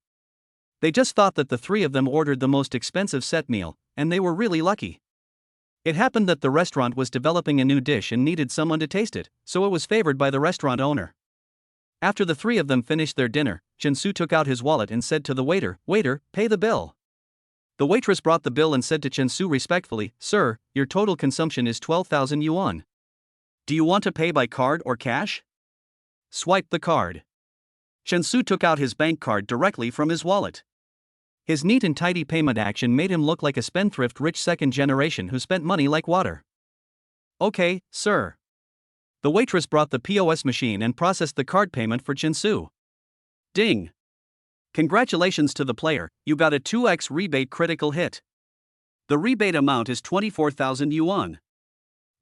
They just thought that the 3 of them ordered the most expensive set meal, and they were really lucky. It happened that the restaurant was developing a new dish and needed someone to taste it, so it was favored by the restaurant owner. After the 3 of them finished their dinner, Chen Su took out his wallet and said to the waiter, "Waiter, pay the bill." The waitress brought the bill and said to Chen Su respectfully, "Sir, your total consumption is 12,000 yuan. Do you want to pay by card or cash?" Swipe the card. Chen Su took out his bank card directly from his wallet. His neat and tidy payment action made him look like a spendthrift rich second generation who spent money like water. Okay, sir. The waitress brought the POS machine and processed the card payment for Chen Su. Ding! Congratulations to the player, you got a 2x rebate critical hit. The rebate amount is 24,000 yuan.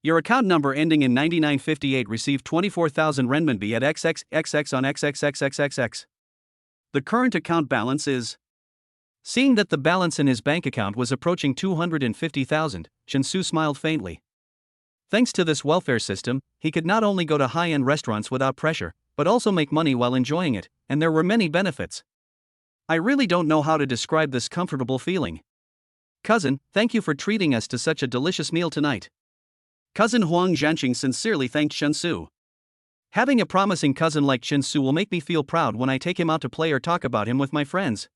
Your account number ending in 9958 received 24,000 renminbi at XXXX on XXXXXX. The current account balance is. Seeing that the balance in his bank account was approaching 250,000, Chen Su smiled faintly. Thanks to this welfare system, he could not only go to high-end restaurants without pressure, but also make money while enjoying it, and there were many benefits. I really don't know how to describe this comfortable feeling. Cousin, thank you for treating us to such a delicious meal tonight. Cousin Huang Zhanqing sincerely thanked Chen Su. Having a promising cousin like Chen Su will make me feel proud when I take him out to play or talk about him with my friends.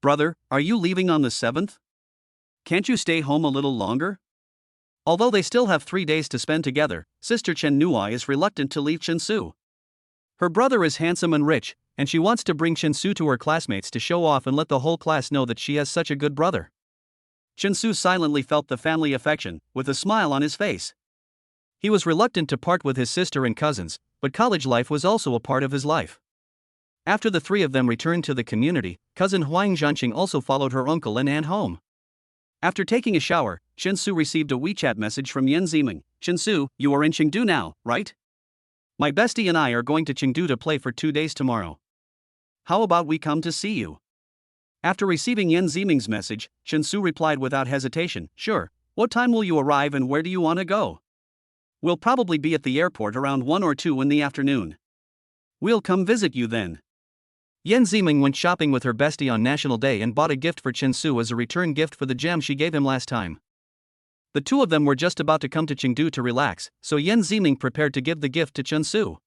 Brother, are you leaving on the 7th? Can't you stay home a little longer? Although they still have 3 days to spend together, sister Chen Nuo is reluctant to leave Chen Su. Her brother is handsome and rich, and she wants to bring Chen Su to her classmates to show off and let the whole class know that she has such a good brother. Chen Su silently felt the family affection, with a smile on his face. He was reluctant to part with his sister and cousins, but college life was also a part of his life. After the 3 of them returned to the community, cousin Huang Zhanqing also followed her uncle and aunt home. After taking a shower, Chen Su received a WeChat message from Yan Ziming. Chen Su, you are in Chengdu now, right? My bestie and I are going to Chengdu to play for 2 days tomorrow. How about we come to see you? After receiving Yan Ziming's message, Chen Su replied without hesitation, sure. What time will you arrive and where do you want to go? We'll probably be at the airport around 1 or 2 in the afternoon. We'll come visit you then. Yan Ziming went shopping with her bestie on National Day and bought a gift for Chen Su as a return gift for the gem she gave him last time. The 2 of them were just about to come to Chengdu to relax, so Yan Ziming prepared to give the gift to Chen Su.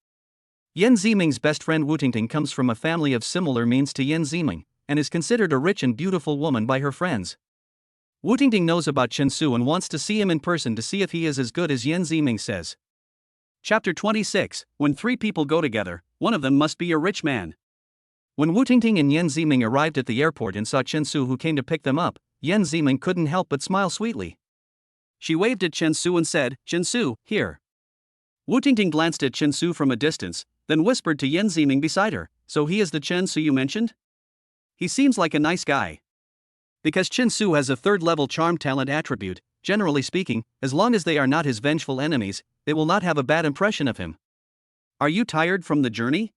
Yan Ziming's best friend Wu Tingting comes from a family of similar means to Yan Ziming, and is considered a rich and beautiful woman by her friends. Wu Tingting knows about Chen Su and wants to see him in person to see if he is as good as Yan Ziming says. Chapter 26, When 3 people go together, one of them must be a rich man. When Wu Tingting and Yan Ziming arrived at the airport and saw Chen Su who came to pick them up, Yan Ziming couldn't help but smile sweetly. She waved at Chen Su and said, Chen Su, here. Wu Tingting glanced at Chen Su from a distance, then whispered to Yan Ziming beside her, so he is the Chen Su you mentioned? He seems like a nice guy. Because Chen Su has a 3rd-level charm talent attribute, generally speaking, as long as they are not his vengeful enemies, they will not have a bad impression of him. Are you tired from the journey?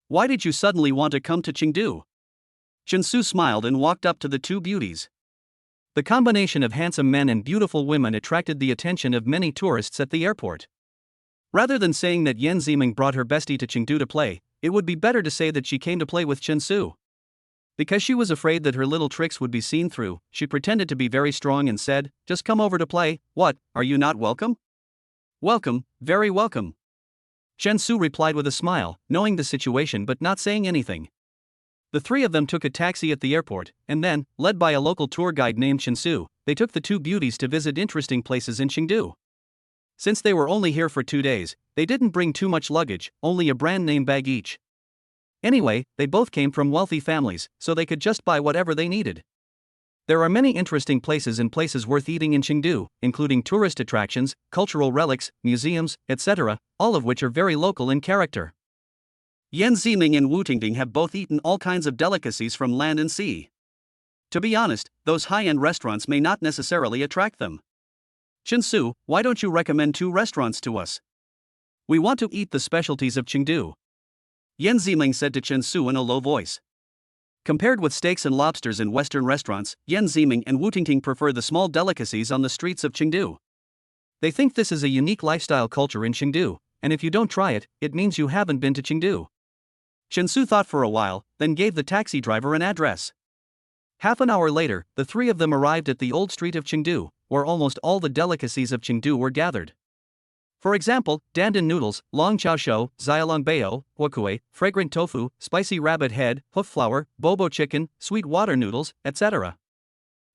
Why did you suddenly want to come to Chengdu? Chensu smiled and walked up to the two beauties. The combination of handsome men and beautiful women attracted the attention of many tourists at the airport. Rather than saying that Yan Ziming brought her bestie to Chengdu to play, it would be better to say that she came to play with Chensu. Because she was afraid that her little tricks would be seen through, she pretended to be very strong and said, "Just come over to play. What, are you not welcome?" "Welcome, very welcome." Chensu replied with a smile, knowing the situation but not saying anything. The three of them took a taxi at the airport, and then, led by a local tour guide named Chensu, they took the two beauties to visit interesting places in Chengdu. Since they were only here for 2 days, they didn't bring too much luggage, only a brand name bag each. Anyway, they both came from wealthy families, so they could just buy whatever they needed. There are many interesting places and places worth eating in Chengdu, including tourist attractions, cultural relics, museums, etc., all of which are very local in character. Yan Ziming and Wu Tingting have both eaten all kinds of delicacies from land and sea. To be honest, those high-end restaurants may not necessarily attract them. Chensu, why don't you recommend 2 restaurants to us? We want to eat the specialties of Chengdu. Yan Ziming said to Chensu in a low voice. Compared with steaks and lobsters in Western restaurants, Yan Ziming and Wu Tingting prefer the small delicacies on the streets of Chengdu. They think this is a unique lifestyle culture in Chengdu, and if you don't try it, it means you haven't been to Chengdu. Chensu thought for a while, then gave the taxi driver an address. Half an hour later, the three of them arrived at the old street of Chengdu, where almost all the delicacies of Chengdu were gathered. For example, dandan noodles, long chow shou, xiaolong bao, huakue, fragrant tofu, spicy rabbit head, hoof flour, bobo chicken, sweet water noodles, etc.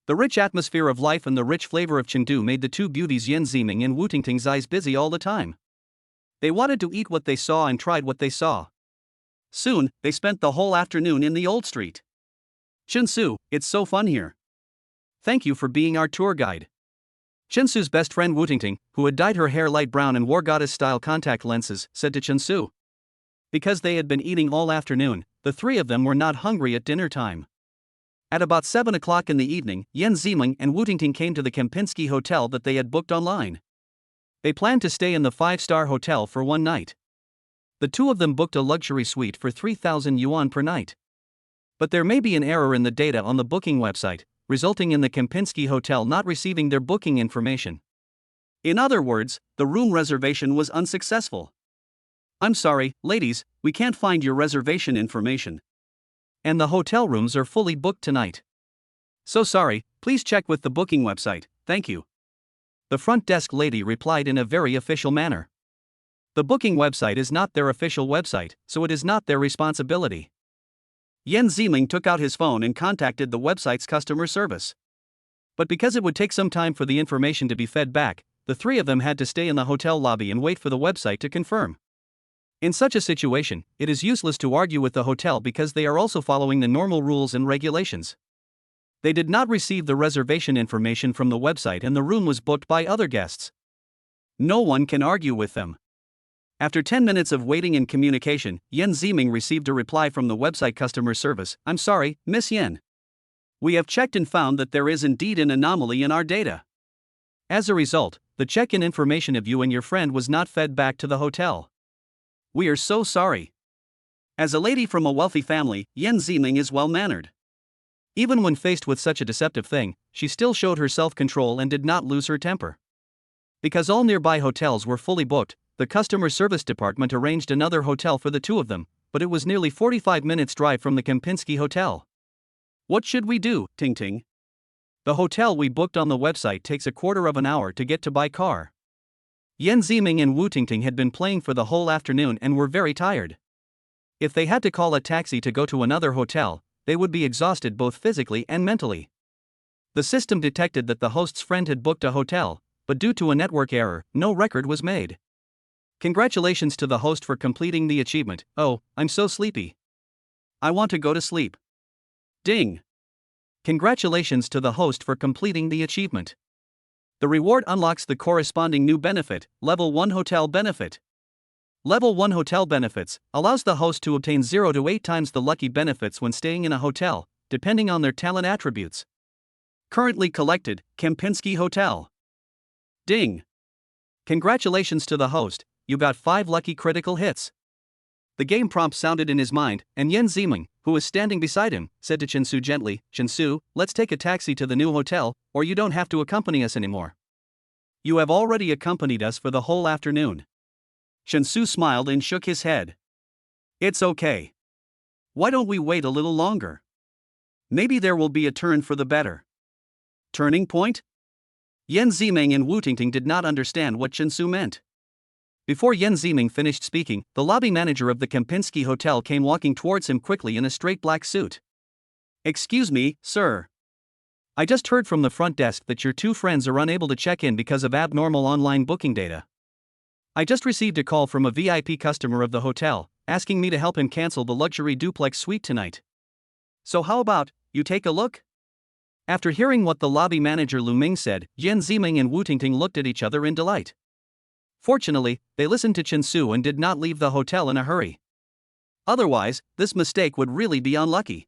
The rich atmosphere of life and the rich flavor of Chengdu made the two beauties Yan Ziming and Wu Tingting's eyes busy all the time. They wanted to eat what they saw and tried what they saw. Soon, they spent the whole afternoon in the old street. Chensu, it's so fun here. Thank you for being our tour guide. Chensu's best friend Wu Tingting, who had dyed her hair light brown and wore goddess-style contact lenses, said to Chensu. Because they had been eating all afternoon, the three of them were not hungry at dinner time. At about 7 o'clock in the evening, Yan Ziming and Wu Tingting came to the Kempinski Hotel that they had booked online. They planned to stay in the 5-star hotel for 1 night. The two of them booked a luxury suite for 3,000 yuan per night. But there may be an error in the data on the booking website, resulting in the Kempinski Hotel not receiving their booking information. In other words, the room reservation was unsuccessful. I'm sorry, ladies, we can't find your reservation information. And the hotel rooms are fully booked tonight. So sorry, please check with the booking website, thank you. The front desk lady replied in a very official manner. The booking website is not their official website, so it is not their responsibility. Yan Ziming took out his phone and contacted the website's customer service. But because it would take some time for the information to be fed back, the three of them had to stay in the hotel lobby and wait for the website to confirm. In such a situation, it is useless to argue with the hotel because they are also following the normal rules and regulations. They did not receive the reservation information from the website and the room was booked by other guests. No one can argue with them. After 10 minutes of waiting and communication, Yan Ziming received a reply from the website customer service. I'm sorry, Miss Yan. We have checked and found that there is indeed an anomaly in our data. As a result, the check-in information of you and your friend was not fed back to the hotel. We are so sorry. As a lady from a wealthy family, Yan Ziming is well-mannered. Even when faced with such a deceptive thing, she still showed her self-control and did not lose her temper. Because all nearby hotels were fully booked, the customer service department arranged another hotel for the two of them, but it was nearly 45 minutes drive from the Kempinski Hotel. What should we do, Tingting? The hotel we booked on the website takes a quarter of an hour to get to by car. Yan Ziming and Wu Tingting had been playing for the whole afternoon and were very tired. If they had to call a taxi to go to another hotel, they would be exhausted both physically and mentally. The system detected that the host's friend had booked a hotel, but due to a network error, no record was made. Congratulations to the host for completing the achievement. Oh, I'm so sleepy. I want to go to sleep. Ding. Congratulations to the host for completing the achievement. The reward unlocks the corresponding new benefit, Level 1 Hotel Benefit. Level 1 Hotel Benefits allows the host to obtain 0 to 8 times the lucky benefits when staying in a hotel, depending on their talent attributes. Currently collected, Kempinski Hotel. Ding. Congratulations to the host. you got 5 lucky critical hits. The game prompt sounded in his mind, and Yan Ziming, who was standing beside him, said to Chensu gently, "Chensu, let's take a taxi to the new hotel, or you don't have to accompany us anymore. You have already accompanied us for the whole afternoon." Chensu smiled and shook his head. "It's okay. Why don't we wait a little longer? Maybe there will be a turn for the better." Turning point? Yan Ziming and Wu Tingting did not understand what Chensu meant. Before Yan Ziming finished speaking, the lobby manager of the Kempinski Hotel came walking towards him quickly in a straight black suit. "Excuse me, sir. I just heard from the front desk that your 2 friends are unable to check in because of abnormal online booking data. I just received a call from a VIP customer of the hotel, asking me to help him cancel the luxury duplex suite tonight. So how about, you take a look?" After hearing what the lobby manager Lu Ming said, Yan Ziming and Wu Tingting looked at each other in delight. Fortunately, they listened to Chensu and did not leave the hotel in a hurry. Otherwise, this mistake would really be unlucky.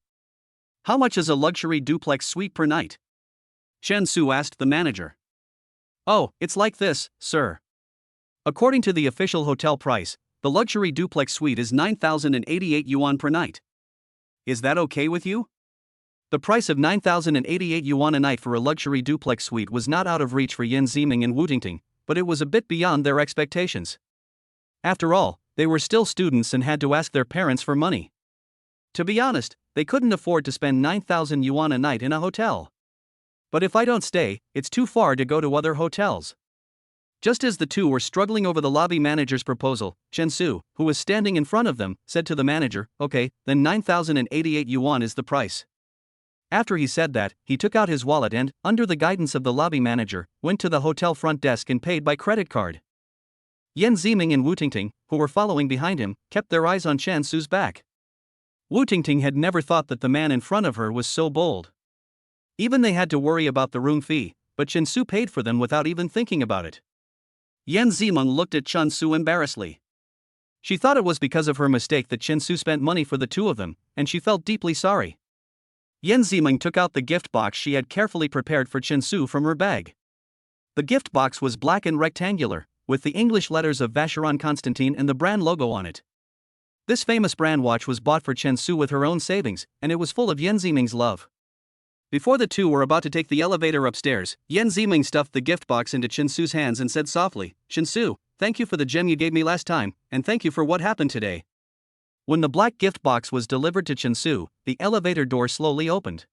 "How much is a luxury duplex suite per night?" Chensu asked the manager. "Oh, it's like this, sir. According to the official hotel price, the luxury duplex suite is 9,088 yuan per night. Is that okay with you?" The price of 9,088 yuan a night for a luxury duplex suite was not out of reach for Yan Ziming and Wu Tingting, but it was a bit beyond their expectations. After all, they were still students and had to ask their parents for money. To be honest, they couldn't afford to spend 9,000 yuan a night in a hotel. "But if I don't stay, it's too far to go to other hotels." Just as the two were struggling over the lobby manager's proposal, Chensu, who was standing in front of them, said to the manager, "Okay, then 9,088 yuan is the price." After he said that, he took out his wallet and, under the guidance of the lobby manager, went to the hotel front desk and paid by credit card. Yan Ziming and Wu Tingting, who were following behind him, kept their eyes on Chensu's back. Wu Tingting had never thought that the man in front of her was so bold. Even they had to worry about the room fee, but Chensu paid for them without even thinking about it. Yan Ziming looked at Chensu embarrassedly. She thought it was because of her mistake that Chensu spent money for the 2 of them, and she felt deeply sorry. Yan Ziming took out the gift box she had carefully prepared for Chensu from her bag. The gift box was black and rectangular, with the English letters of Vacheron Constantin and the brand logo on it. This famous brand watch was bought for Chensu with her own savings, and it was full of Yan Ziming's love. Before the 2 were about to take the elevator upstairs, Yan Ziming stuffed the gift box into Chensu's hands and said softly, "Chensu, thank you for the gem you gave me last time, and thank you for what happened today." When the black gift box was delivered to Chensu, the elevator door slowly opened.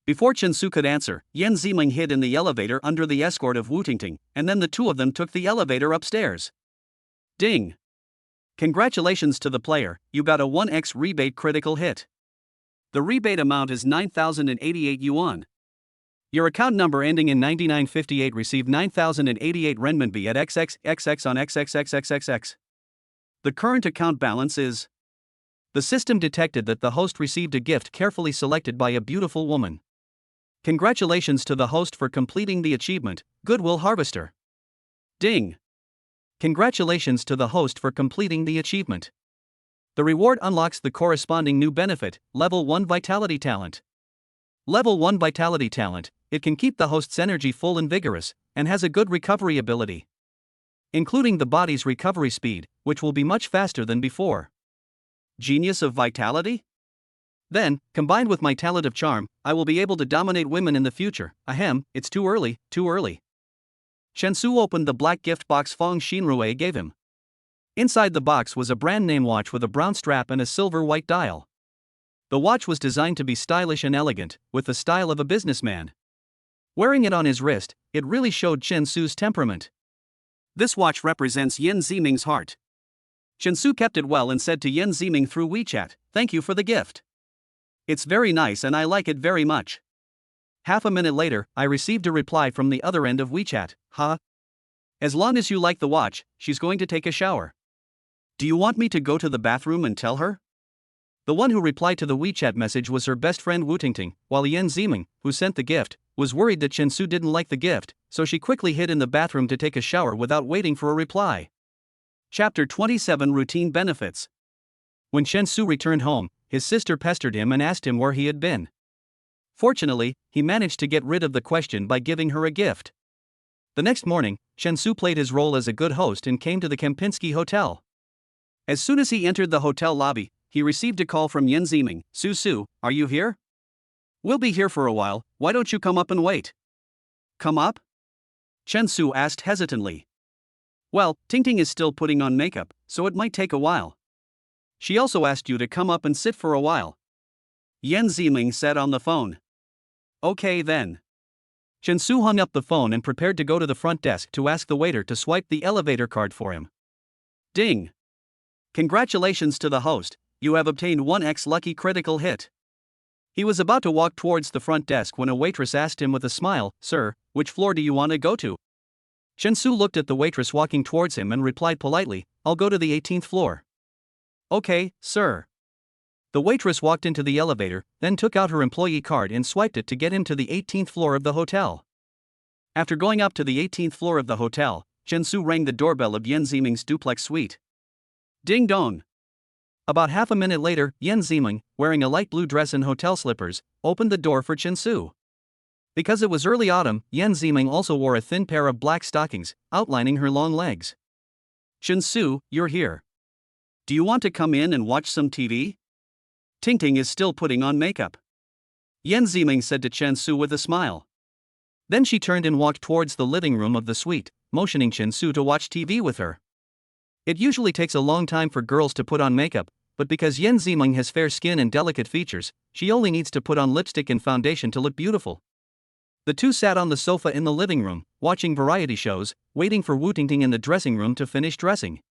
Before Chensu could answer, Yan Ziming hid in the elevator under the escort of Wu Tingting, and then the 2 of them took the elevator upstairs. Ding! Congratulations to the player, you got a 1x rebate critical hit. The rebate amount is 9,088 yuan. Your account number ending in 9958 received 9,088 renminbi at XXXX on XXXXXX. The current account balance is... The system detected that the host received a gift carefully selected by a beautiful woman. Congratulations to the host for completing the achievement, Goodwill Harvester. Ding! Congratulations to the host for completing the achievement. The reward unlocks the corresponding new benefit, Level 1 Vitality Talent. Level 1 Vitality Talent, it can keep the host's energy full and vigorous, and has a good recovery ability, including the body's recovery speed, which will be much faster than before. Genius of Vitality? Then, combined with my talent of charm, I will be able to dominate women in the future. Ahem, it's too early, too early. Chensu opened the black gift box Feng Xinrui gave him. Inside the box was a brand name watch with a brown strap and a silver-white dial. The watch was designed to be stylish and elegant, with the style of a businessman. Wearing it on his wrist, it really showed Chensu's temperament. This watch represents Yan Ziming's heart. Chensu kept it well and said to Yan Ziming through WeChat, "Thank you for the gift. It's very nice and I like it very much." Half a minute later, I received a reply from the other end of WeChat, "Huh? As long as you like the watch, she's going to take a shower. Do you want me to go to the bathroom and tell her?" The one who replied to the WeChat message was her best friend Wu Tingting, while Yan Ziming, who sent the gift, was worried that Chensu didn't like the gift, so she quickly hid in the bathroom to take a shower without waiting for a reply. Chapter 27 Routine Benefits. When Chensu returned home, his sister pestered him and asked him where he had been. Fortunately, he managed to get rid of the question by giving her a gift. The next morning, Chen Su played his role as a good host and came to the Kempinski Hotel. As soon as he entered the hotel lobby, he received a call from Yan Ziming. Su, are you here? We'll be here for a while, why don't you come up and wait? Come up? Chen Su asked hesitantly. Well, Tingting is still putting on makeup, so it might take a while. She also asked you to come up and sit for a while. Yan Ziming said on the phone. Okay then. Chen Su hung up the phone and prepared to go to the front desk to ask the waiter to swipe the elevator card for him. Ding! Congratulations to the host, you have obtained 1x lucky critical hit. He was about to walk towards the front desk when a waitress asked him with a smile, Sir, which floor do you want to go to? Chen Su looked at the waitress walking towards him and replied politely, I'll go to the 18th floor. Okay, sir. The waitress walked into the elevator, then took out her employee card and swiped it to get him to the 18th floor of the hotel. After going up to the 18th floor of the hotel, Chen Su rang the doorbell of Yan Ziming's duplex suite. Ding dong! About half a minute later, Yan Ziming, wearing a light blue dress and hotel slippers, opened the door for Chen Su. Because it was early autumn, Yan Ziming also wore a thin pair of black stockings, outlining her long legs. Chen Su, you're here. Do you want to come in and watch some TV? Tingting is still putting on makeup. Yan Ziming said to Chen Su with a smile. Then she turned and walked towards the living room of the suite, motioning Chen Su to watch TV with her. It usually takes a long time for girls to put on makeup, but because Yan Ziming has fair skin and delicate features, she only needs to put on lipstick and foundation to look beautiful. The two sat on the sofa in the living room, watching variety shows, waiting for Wu Tingting in the dressing room to finish dressing.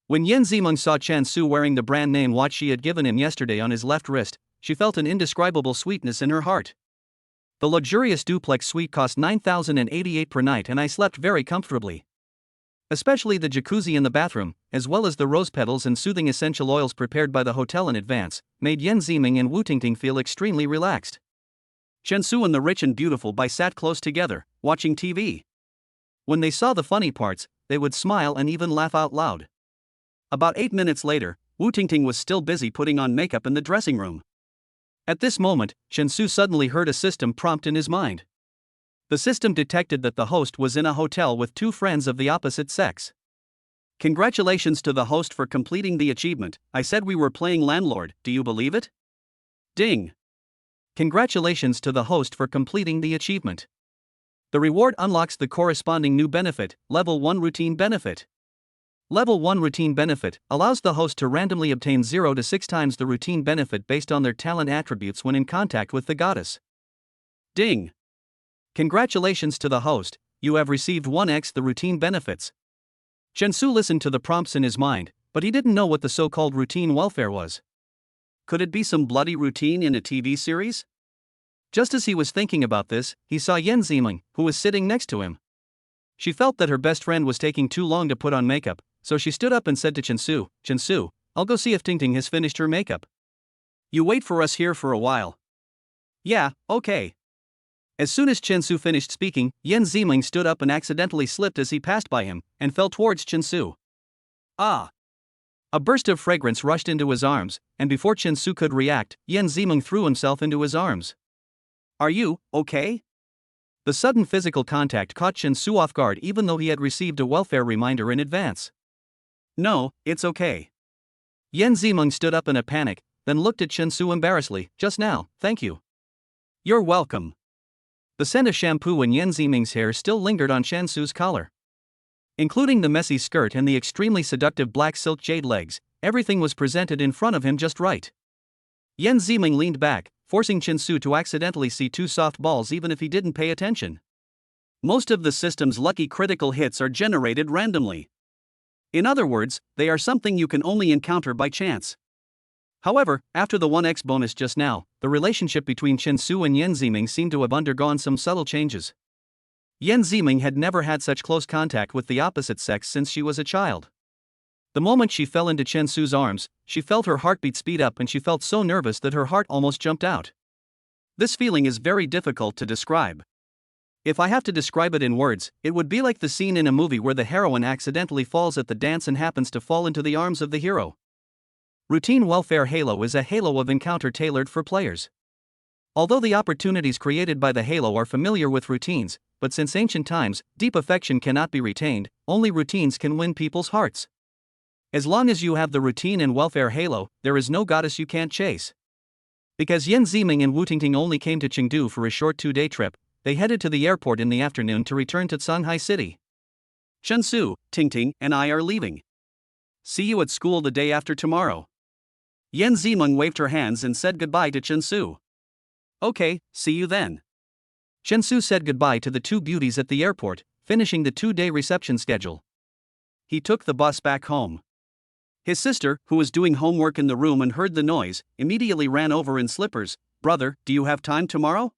When Yan Ziming saw Chen Su wearing the brand name watch she had given him yesterday on his left wrist, she felt an indescribable sweetness in her heart. The luxurious duplex suite cost 9,088 per night and I slept very comfortably. Especially the jacuzzi in the bathroom, as well as the rose petals and soothing essential oils prepared by the hotel in advance, made Yan Ziming and Wu Tingting feel extremely relaxed. Chen Su and the rich and beautiful Bai sat close together, watching TV. When they saw the funny parts, they would smile and even laugh out loud. About 8 minutes later, Wu Tingting was still busy putting on makeup in the dressing room. At this moment, Chen Su suddenly heard a system prompt in his mind. The system detected that the host was in a hotel with two friends of the opposite sex. Congratulations to the host for completing the achievement, I said we were playing landlord, do you believe it? Ding! Congratulations to the host for completing the achievement. The reward unlocks the corresponding new benefit, Level 1 Routine Benefit. Level 1 Routine Benefit allows the host to randomly obtain 0 to 6 times the routine benefit based on their talent attributes when in contact with the goddess. Ding! Congratulations to the host, you have received 1x the routine benefits. Chen Su listened to the prompts in his mind, but he didn't know what the so-called routine welfare was. Could it be some bloody routine in a TV series? Just as he was thinking about this, he saw Yan Ziming, who was sitting next to him. She felt that her best friend was taking too long to put on makeup, so she stood up and said to Chen Su, I'll go see if Tingting has finished her makeup. You wait for us here for a while. Yeah, okay. As soon as Chen Su finished speaking, Yan Ziming stood up and accidentally slipped as he passed by him, and fell towards Chen Su. Ah! A burst of fragrance rushed into his arms, and before Chen Su could react, Yan Ziming threw himself into his arms. Are you okay? The sudden physical contact caught Chen Su off guard even though he had received a welfare reminder in advance. No, it's okay. Yan Ziming stood up in a panic, then looked at Chen Su embarrassedly, just now, thank you. You're welcome. The scent of shampoo and Yan Ziming's hair still lingered on Chen Su's collar. Including the messy skirt and the extremely seductive black silk jade legs, everything was presented in front of him just right. Yan Ziming leaned back, forcing Chen Su to accidentally see two soft balls even if he didn't pay attention. Most of the system's lucky critical hits are generated randomly. In other words, they are something you can only encounter by chance. However, after the 1x bonus just now, the relationship between Chen Su and Yan Ziming seemed to have undergone some subtle changes. Yan Ziming had never had such close contact with the opposite sex since she was a child. The moment she fell into Chen Su's arms, she felt her heartbeat speed up and she felt so nervous that her heart almost jumped out. This feeling is very difficult to describe. If I have to describe it in words, it would be like the scene in a movie where the heroine accidentally falls at the dance and happens to fall into the arms of the hero. Routine Welfare Halo is a halo of encounter tailored for players. Although the opportunities created by the halo are familiar with routines, but since ancient times, deep affection cannot be retained, only routines can win people's hearts. As long as you have the routine and welfare halo, there is no goddess you can't chase. Because Yan Ziming and Wu Tingting only came to Chengdu for a short 2-day trip, they headed to the airport in the afternoon to return to Shanghai City. Chen Su, Tingting, and I are leaving. See you at school the day after tomorrow. Yan Ziming waved her hands and said goodbye to Chen Su. Okay, see you then. Chen Su said goodbye to the two beauties at the airport, finishing the 2-day reception schedule. He took the bus back home. His sister, who was doing homework in the room and heard the noise, immediately ran over in slippers. Brother, do you have time tomorrow?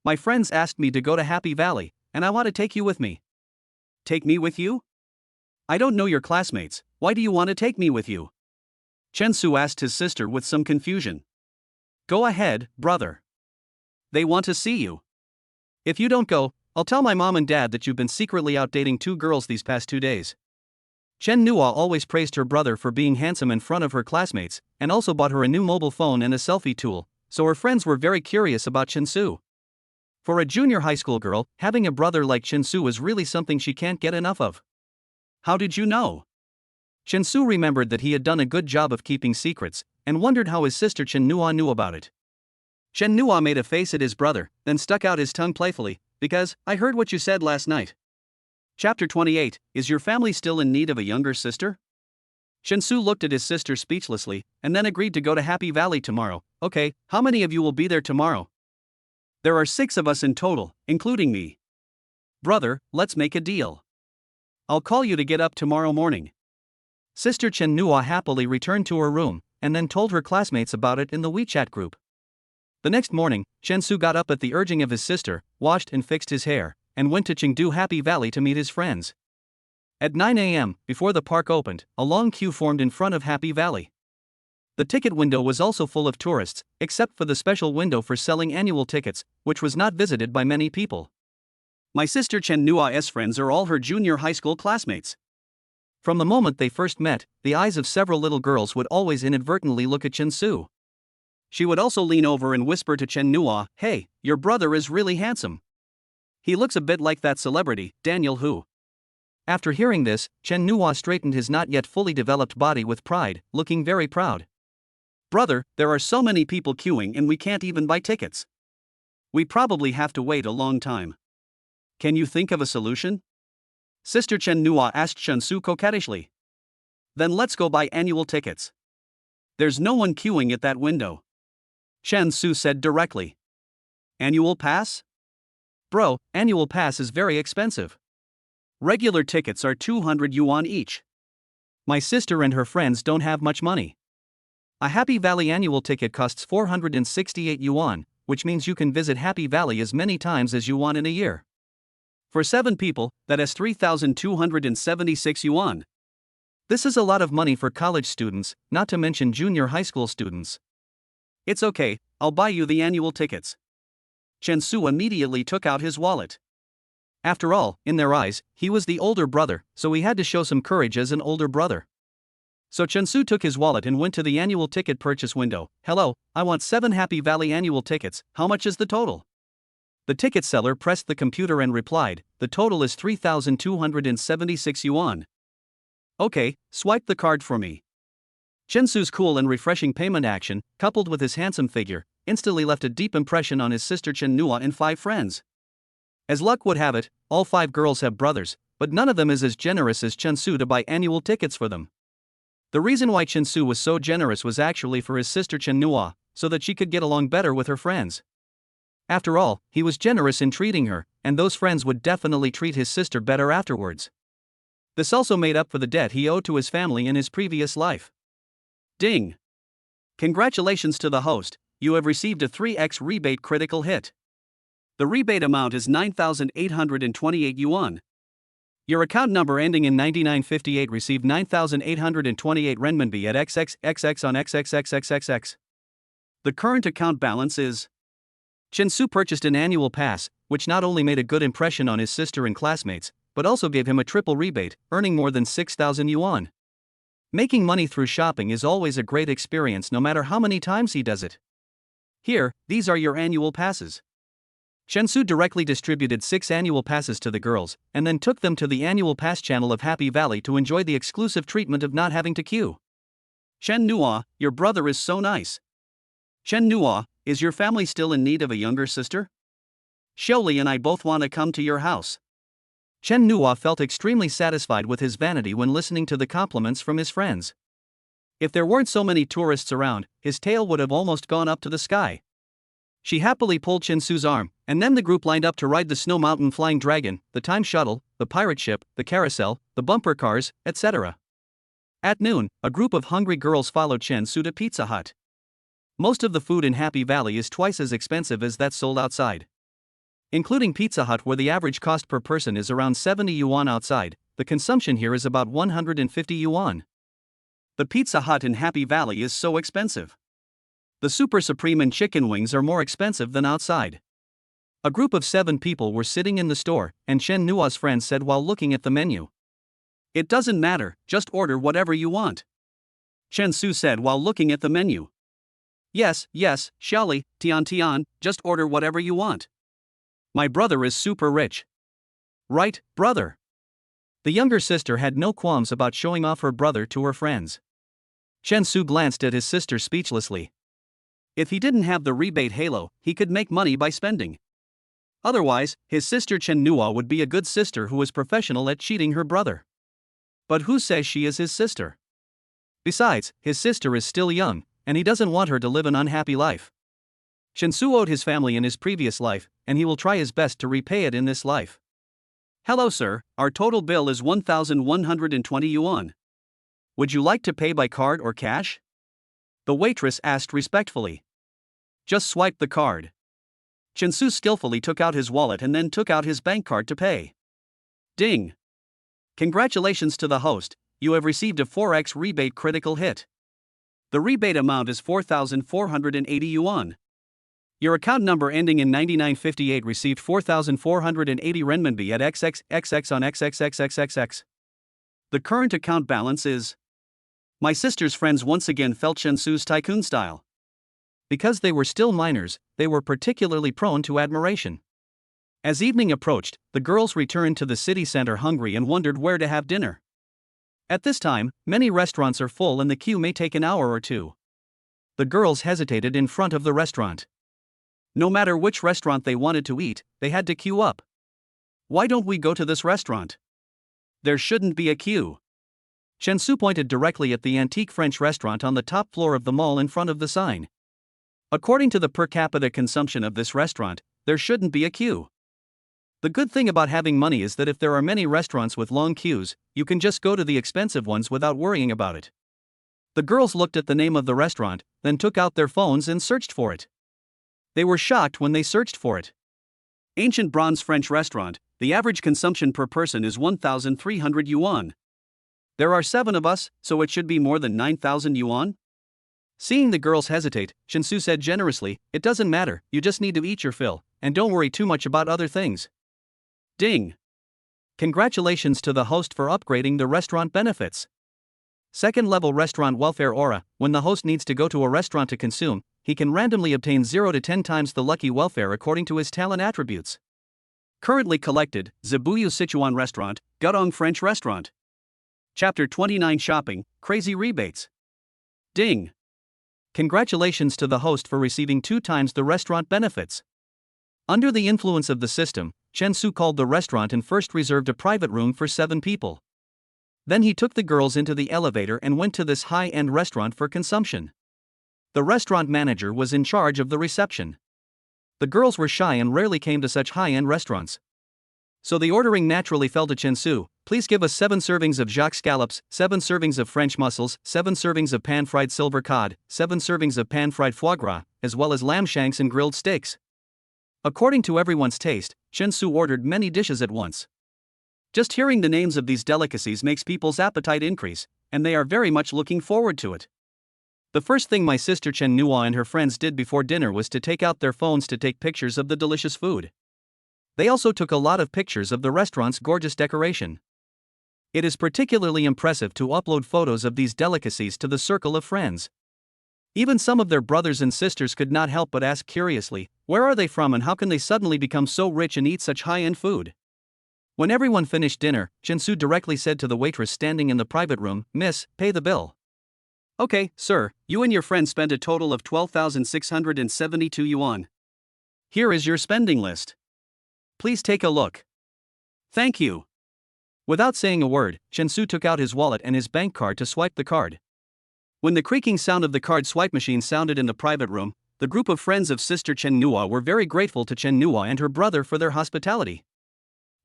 My friends asked me to go to Happy Valley, and I want to take you with me. Take me with you? I don't know your classmates, why do you want to take me with you? Chen Su asked his sister with some confusion. Go ahead, brother. They want to see you. If you don't go, I'll tell my mom and dad that you've been secretly out dating 2 girls these past 2 days. Chen Nua always praised her brother for being handsome in front of her classmates, and also bought her a new mobile phone and a selfie tool, so her friends were very curious about Chen Su. For a junior high school girl, having a brother like Chen Su is really something she can't get enough of. How did you know? Chen Su remembered that he had done a good job of keeping secrets, and wondered how his sister Chen Nua knew about it. Chen Nua made a face at his brother, then stuck out his tongue playfully, because I heard what you said last night. Chapter 28, Is your family still in need of a younger sister? Chen Su looked at his sister speechlessly, and then agreed to go to Happy Valley tomorrow. Okay, how many of you will be there tomorrow? There are 6 of us in total, including me. Brother, let's make a deal. I'll call you to get up tomorrow morning. Sister Chen Nua happily returned to her room, and then told her classmates about it in the WeChat group. The next morning, Chen Su got up at the urging of his sister, washed and fixed his hair, and went to Chengdu Happy Valley to meet his friends. At 9 a.m., before the park opened, a long queue formed in front of Happy Valley. The ticket window was also full of tourists, except for the special window for selling annual tickets, which was not visited by many people. My sister Chen Nua's friends are all her junior high school classmates. From the moment they first met, the eyes of several little girls would always inadvertently look at Chen Su. She would also lean over and whisper to Chen Nua, "Hey, your brother is really handsome. He looks a bit like that celebrity, Daniel Hu." After hearing this, Chen Nua straightened his not yet fully developed body with pride, looking very proud. Brother, there are so many people queuing and we can't even buy tickets. We probably have to wait a long time. Can you think of a solution? Sister Chen Nua asked Chen Su coquettishly. Then let's go buy annual tickets. There's no one queuing at that window. Chen Su said directly. Annual pass? Bro, annual pass is very expensive. Regular tickets are 200 yuan each. My sister and her friends don't have much money. A Happy Valley annual ticket costs 468 yuan, which means you can visit Happy Valley as many times as you want in a year. For 7 people, that is 3,276 yuan. This is a lot of money for college students, not to mention junior high school students. It's okay, I'll buy you the annual tickets. Chen Su immediately took out his wallet. After all, in their eyes, he was the older brother, so he had to show some courage as an older brother. So Chen Su took his wallet and went to the annual ticket purchase window. Hello, I want 7 Happy Valley annual tickets, how much is the total? The ticket seller pressed the computer and replied, the total is 3,276 yuan. Okay, swipe the card for me. Chen Su's cool and refreshing payment action, coupled with his handsome figure, instantly left a deep impression on his sister Chen Nua and 5 friends. As luck would have it, all 5 girls have brothers, but none of them is as generous as Chen Su to buy annual tickets for them. The reason why Chen Su was so generous was actually for his sister Chen Nua, so that she could get along better with her friends. After all, he was generous in treating her, and those friends would definitely treat his sister better afterwards. This also made up for the debt he owed to his family in his previous life. Ding! Congratulations to the host, you have received a 3x rebate critical hit. The rebate amount is 9,828 yuan. Your account number ending in 9958 received 9,828 renminbi at XXXX on XXXXXX. The current account balance is... Chen Su purchased an annual pass, which not only made a good impression on his sister and classmates, but also gave him a triple rebate, earning more than 6,000 yuan. Making money through shopping is always a great experience no matter how many times he does it. Here, these are your annual passes. Chen Su directly distributed 6 annual passes to the girls, and then took them to the annual pass channel of Happy Valley to enjoy the exclusive treatment of not having to queue. Chen Nua, your brother is so nice. Chen Nua, is your family still in need of a younger sister? Xiaoli and I both want to come to your house. Chen Nua felt extremely satisfied with his vanity when listening to the compliments from his friends. If there weren't so many tourists around, his tail would have almost gone up to the sky. She happily pulled Chen Su's arm, and then the group lined up to ride the Snow Mountain Flying Dragon, the Time Shuttle, the Pirate Ship, the Carousel, the Bumper Cars, etc. At noon, a group of hungry girls followed Chen Su to Pizza Hut. Most of the food in Happy Valley is twice as expensive as that sold outside. Including Pizza Hut, where the average cost per person is around 70 yuan outside, the consumption here is about 150 yuan. The Pizza Hut in Happy Valley is so expensive. The Super Supreme and chicken wings are more expensive than outside. A group of 7 people were sitting in the store, and Chen Nua's friend said while looking at the menu. It doesn't matter, just order whatever you want. Chen Su said while looking at the menu. Yes, Xiaoli, Tian, just order whatever you want. My brother is super rich. Right, brother? The younger sister had no qualms about showing off her brother to her friends. Chen Su glanced at his sister speechlessly. If he didn't have the rebate halo, he could make money by spending. Otherwise, his sister Chen Nua would be a good sister who is professional at cheating her brother. But who says she is his sister? Besides, his sister is still young, and he doesn't want her to live an unhappy life. Chen Su owed his family in his previous life, and he will try his best to repay it in this life. Hello sir, our total bill is 1,120 yuan. Would you like to pay by card or cash? The waitress asked respectfully. Just swipe the card. Chen Su skillfully took out his wallet and then took out his bank card to pay. Ding! Congratulations to the host, you have received a 4x rebate critical hit. The rebate amount is 4,480 yuan. Your account number ending in 9958 received 4,480 renminbi at XXXX on XXXXXX. The current account balance is. My sister's friends once again felt Chen Su's tycoon style. Because they were still minors, they were particularly prone to admiration. As evening approached, the girls returned to the city center hungry and wondered where to have dinner. At this time, many restaurants are full and the queue may take an hour or two. The girls hesitated in front of the restaurant. No matter which restaurant they wanted to eat, they had to queue up. Why don't we go to this restaurant? There shouldn't be a queue. Chen Su pointed directly at the antique French restaurant on the top floor of the mall in front of the sign. According to the per capita consumption of this restaurant, there shouldn't be a queue. The good thing about having money is that if there are many restaurants with long queues, you can just go to the expensive ones without worrying about it. The girls looked at the name of the restaurant, then took out their phones and searched for it. They were shocked when they searched for it. Ancient Bronze French Restaurant, the average consumption per person is 1,300 yuan. There are 7 of us, so it should be more than 9,000 yuan? Seeing the girls hesitate, Chen Su said generously, it doesn't matter, you just need to eat your fill, and don't worry too much about other things. Ding! Congratulations to the host for upgrading the restaurant benefits. Second level restaurant welfare aura, when the host needs to go to a restaurant to consume, he can randomly obtain 0 to 10 times the lucky welfare according to his talent attributes. Currently collected, Zibuyu Sichuan Restaurant, Gudong French Restaurant. Chapter 29 Shopping, Crazy Rebates. Ding! Congratulations to the host for receiving 2 times the restaurant benefits. Under the influence of the system, Chen Su called the restaurant and first reserved a private room for 7 people. Then he took the girls into the elevator and went to this high-end restaurant for consumption. The restaurant manager was in charge of the reception. The girls were shy and rarely came to such high-end restaurants. So the ordering naturally fell to Chen Su. Please give us 7 servings of Jacques scallops, 7 servings of French mussels, 7 servings of pan-fried silver cod, 7 servings of pan-fried foie gras, as well as lamb shanks and grilled steaks. According to everyone's taste, Chen Su ordered many dishes at once. Just hearing the names of these delicacies makes people's appetite increase, and they are very much looking forward to it. The first thing my sister Chen Nua and her friends did before dinner was to take out their phones to take pictures of the delicious food. They also took a lot of pictures of the restaurant's gorgeous decoration. It is particularly impressive to upload photos of these delicacies to the circle of friends. Even some of their brothers and sisters could not help but ask curiously, Where are they from and how can they suddenly become so rich and eat such high-end food? When everyone finished dinner, Chensu directly said to the waitress standing in the private room, "Miss, pay the bill." "Okay, sir, you and your friend spent a total of 12,672 yuan. Here is your spending list. Please take a look." "Thank you." Without saying a word, Chensu took out his wallet and his bank card to swipe the card. When the creaking sound of the card swipe machine sounded in the private room, the group of friends of sister Chen Nua were very grateful to Chen Nua and her brother for their hospitality.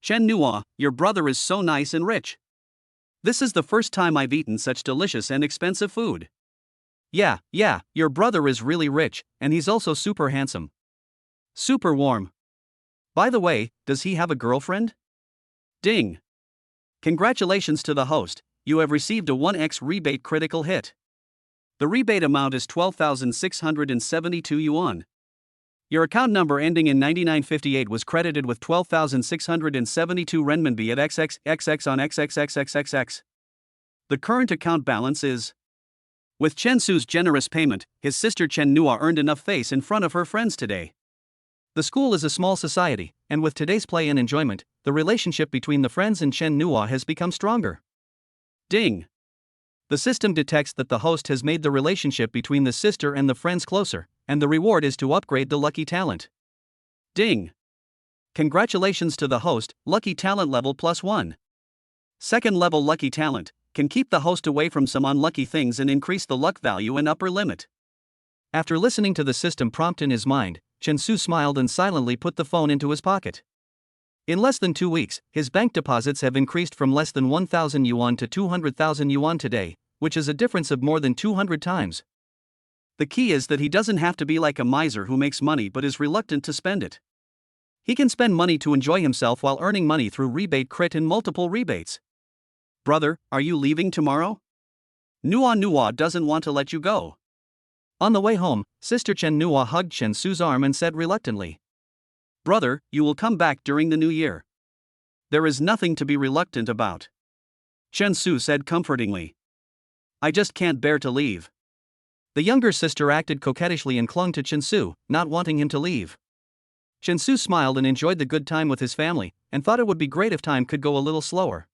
"Chen Nua, your brother is so nice and rich. This is the first time I've eaten such delicious and expensive food." Yeah, your brother is really rich, and he's also super handsome. Super warm. By the way, does he have a girlfriend? Ding. Congratulations to the host, you have received a 1x rebate critical hit. The rebate amount is 12,672 yuan. Your account number ending in 9958 was credited with 12,672 renminbi at XXXX on XXXXXX. The current account balance is. With Chen Su's generous payment, his sister Chen Nua earned enough face in front of her friends today. The school is a small society, and with today's play and enjoyment, the relationship between the friends and Chen Nua has become stronger. Ding. The system detects that the host has made the relationship between the sister and the friends closer, and the reward is to upgrade the lucky talent. Ding. Congratulations to the host, lucky talent level +1. Second level lucky talent can keep the host away from some unlucky things and increase the luck value and upper limit. After listening to the system prompt in his mind, Chensu smiled and silently put the phone into his pocket. In less than 2 weeks, his bank deposits have increased from less than 1,000 yuan to 200,000 yuan today, which is a difference of more than 200 times. The key is that he doesn't have to be like a miser who makes money but is reluctant to spend it. He can spend money to enjoy himself while earning money through rebate crit and multiple rebates. "Brother, are you leaving tomorrow? Nua doesn't want to let you go." On the way home, Sister Chen Nua hugged Chen Su's arm and said reluctantly, "Brother, you will come back during the new year. There is nothing to be reluctant about." Chen Su said comfortingly, "I just can't bear to leave." The younger sister acted coquettishly and clung to Chen Su, not wanting him to leave. Chen Su smiled and enjoyed the good time with his family, and thought it would be great if time could go a little slower.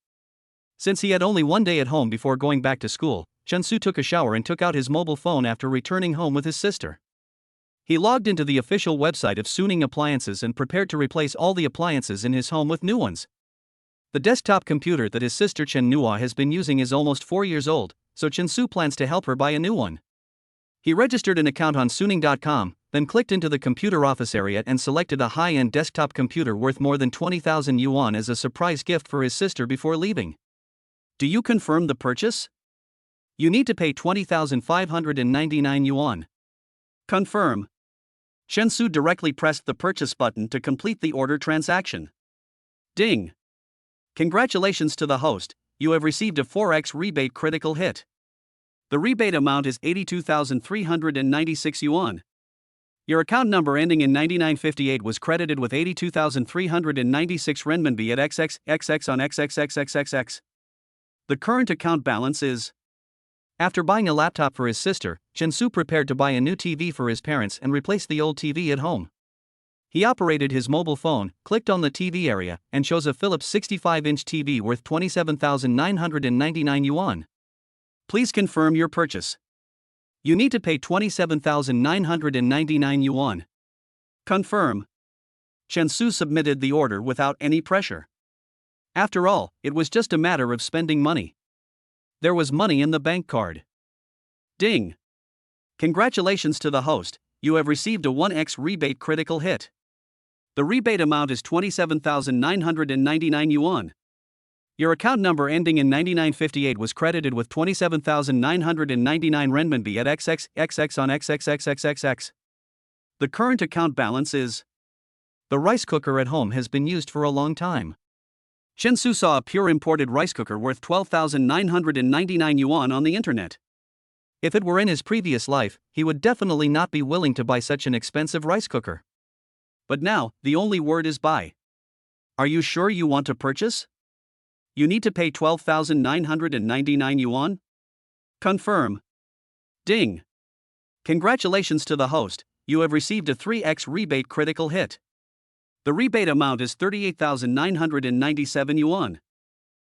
Since he had only one day at home before going back to school, Chen Su took a shower and took out his mobile phone after returning home with his sister. He logged into the official website of Suning Appliances and prepared to replace all the appliances in his home with new ones. The desktop computer that his sister Chen Nua has been using is almost 4 years old, so Chen Su plans to help her buy a new one. He registered an account on Suning.com, then clicked into the computer office area and selected a high-end desktop computer worth more than 20,000 yuan as a surprise gift for his sister before leaving. "Do you confirm the purchase? You need to pay 20,599 yuan. Confirm." Chen Su directly pressed the purchase button to complete the order transaction. Ding. Congratulations to the host, you have received a 4x rebate critical hit. The rebate amount is 82,396 yuan. Your account number ending in 9958 was credited with 82,396 renminbi at XXXX on XXXXXX. The current account balance is. After buying a laptop for his sister, Chen Su prepared to buy a new TV for his parents and replace the old TV at home. He operated his mobile phone, clicked on the TV area, and chose a Philips 65-inch TV worth 27,999 yuan. Please confirm your purchase. You need to pay 27,999 yuan. Confirm. Chen Su submitted the order without any pressure. After all, it was just a matter of spending money. There was money in the bank card. Ding. Congratulations to the host, you have received a 1x rebate critical hit. The rebate amount is 27,999 yuan. Your account number ending in 9958 was credited with 27,999 renminbi at XXXX on XXXXXX. The current account balance is. The rice cooker at home has been used for a long time. Chen Su saw a pure imported rice cooker worth 12,999 yuan on the internet. If it were in his previous life, he would definitely not be willing to buy such an expensive rice cooker. But now, the only word is buy. Are you sure you want to purchase? You need to pay 12,999 yuan? Confirm. Ding. Congratulations to the host, you have received a 3x rebate critical hit. The rebate amount is 38,997 yuan.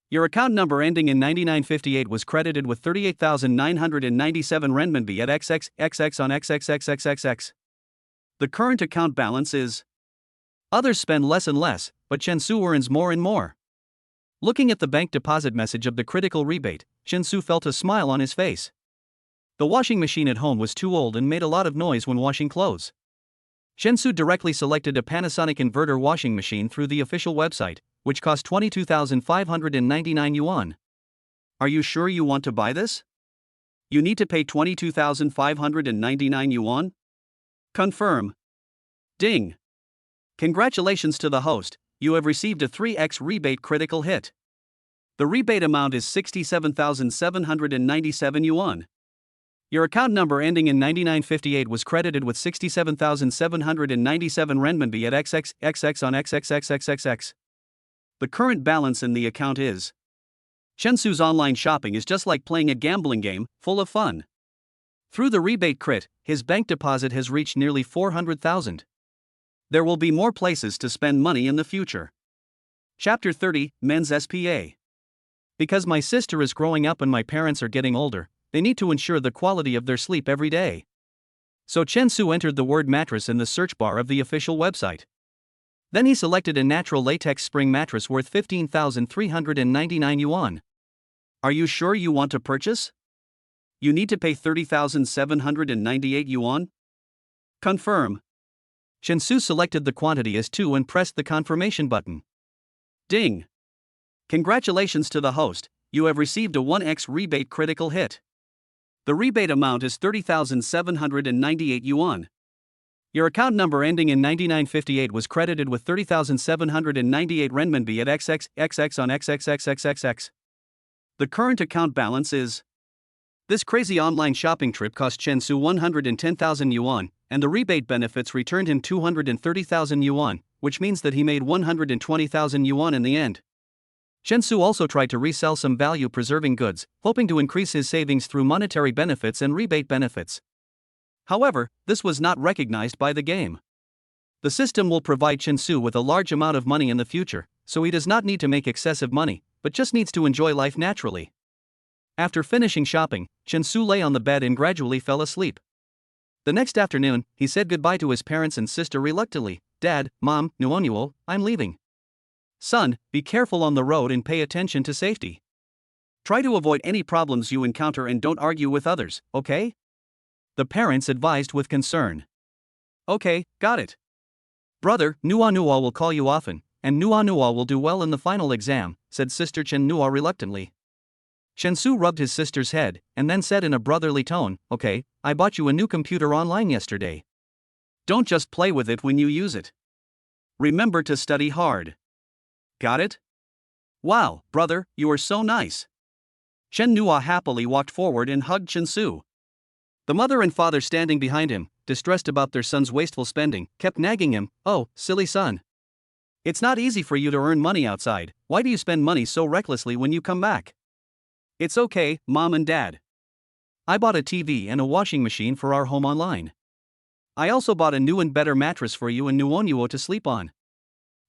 Your account number ending in 9958 was credited with 38,997 renminbi at XXXX on XXXXXX. The current account balance is. Others spend less and less, but Chen Su earns more and more. Looking at the bank deposit message of the critical rebate, Chen Su felt a smile on his face. The washing machine at home was too old and made a lot of noise when washing clothes. Chen Su directly selected a Panasonic inverter washing machine through the official website, which cost 22,599 yuan. Are you sure you want to buy this? You need to pay 22,599 yuan? Confirm. Ding. Congratulations to the host, you have received a 3x rebate critical hit. The rebate amount is 67,797 yuan. Your account number ending in 9958 was credited with 67,797 renminbi at XXXX on XXXXXX. The current balance in the account is. Chen Su's online shopping is just like playing a gambling game, full of fun. Through the rebate crit, his bank deposit has reached nearly 400,000. There will be more places to spend money in the future. Chapter 30, Men's SPA. Because my sister is growing up and my parents are getting older, they need to ensure the quality of their sleep every day. So Chen Su entered the word mattress in the search bar of the official website. Then he selected a natural latex spring mattress worth 15,399 yuan. Are you sure you want to purchase? You need to pay 30,798 yuan? Confirm. Chen Su selected the quantity as 2 and pressed the confirmation button. Ding. Congratulations to the host, you have received a 1x rebate critical hit. The rebate amount is 30,798 yuan. Your account number ending in 9958 was credited with 30,798 renminbi at XXXX on XXXXXX. The current account balance is. This crazy online shopping trip cost Chen Su 110,000 yuan, and the rebate benefits returned him 230,000 yuan, which means that he made 120,000 yuan in the end. Chen Su also tried to resell some value-preserving goods, hoping to increase his savings through monetary benefits and rebate benefits. However, this was not recognized by the game. The system will provide Chen Su with a large amount of money in the future, so he does not need to make excessive money, but just needs to enjoy life naturally. After finishing shopping, Chen Su lay on the bed and gradually fell asleep. The next afternoon, he said goodbye to his parents and sister reluctantly. Dad, Mom, Nuonuo, I'm leaving. Son, be careful on the road and pay attention to safety. Try to avoid any problems you encounter and don't argue with others, okay? The parents advised with concern. Okay, got it. Brother, Nuonuo will call you often, and Nuonuo will do well in the final exam, said Sister Chen Nuo reluctantly. Chen Su rubbed his sister's head, and then said in a brotherly tone, okay, I bought you a new computer online yesterday. Don't just play with it when you use it. Remember to study hard. Got it? Wow, brother, you are so nice. Chen Nuo happily walked forward and hugged Chen Su. The mother and father standing behind him, distressed about their son's wasteful spending, kept nagging him, oh, silly son. It's not easy for you to earn money outside, why do you spend money so recklessly when you come back? It's okay, Mom and Dad. I bought a TV and a washing machine for our home online. I also bought a new and better mattress for you and Nuonuo to sleep on.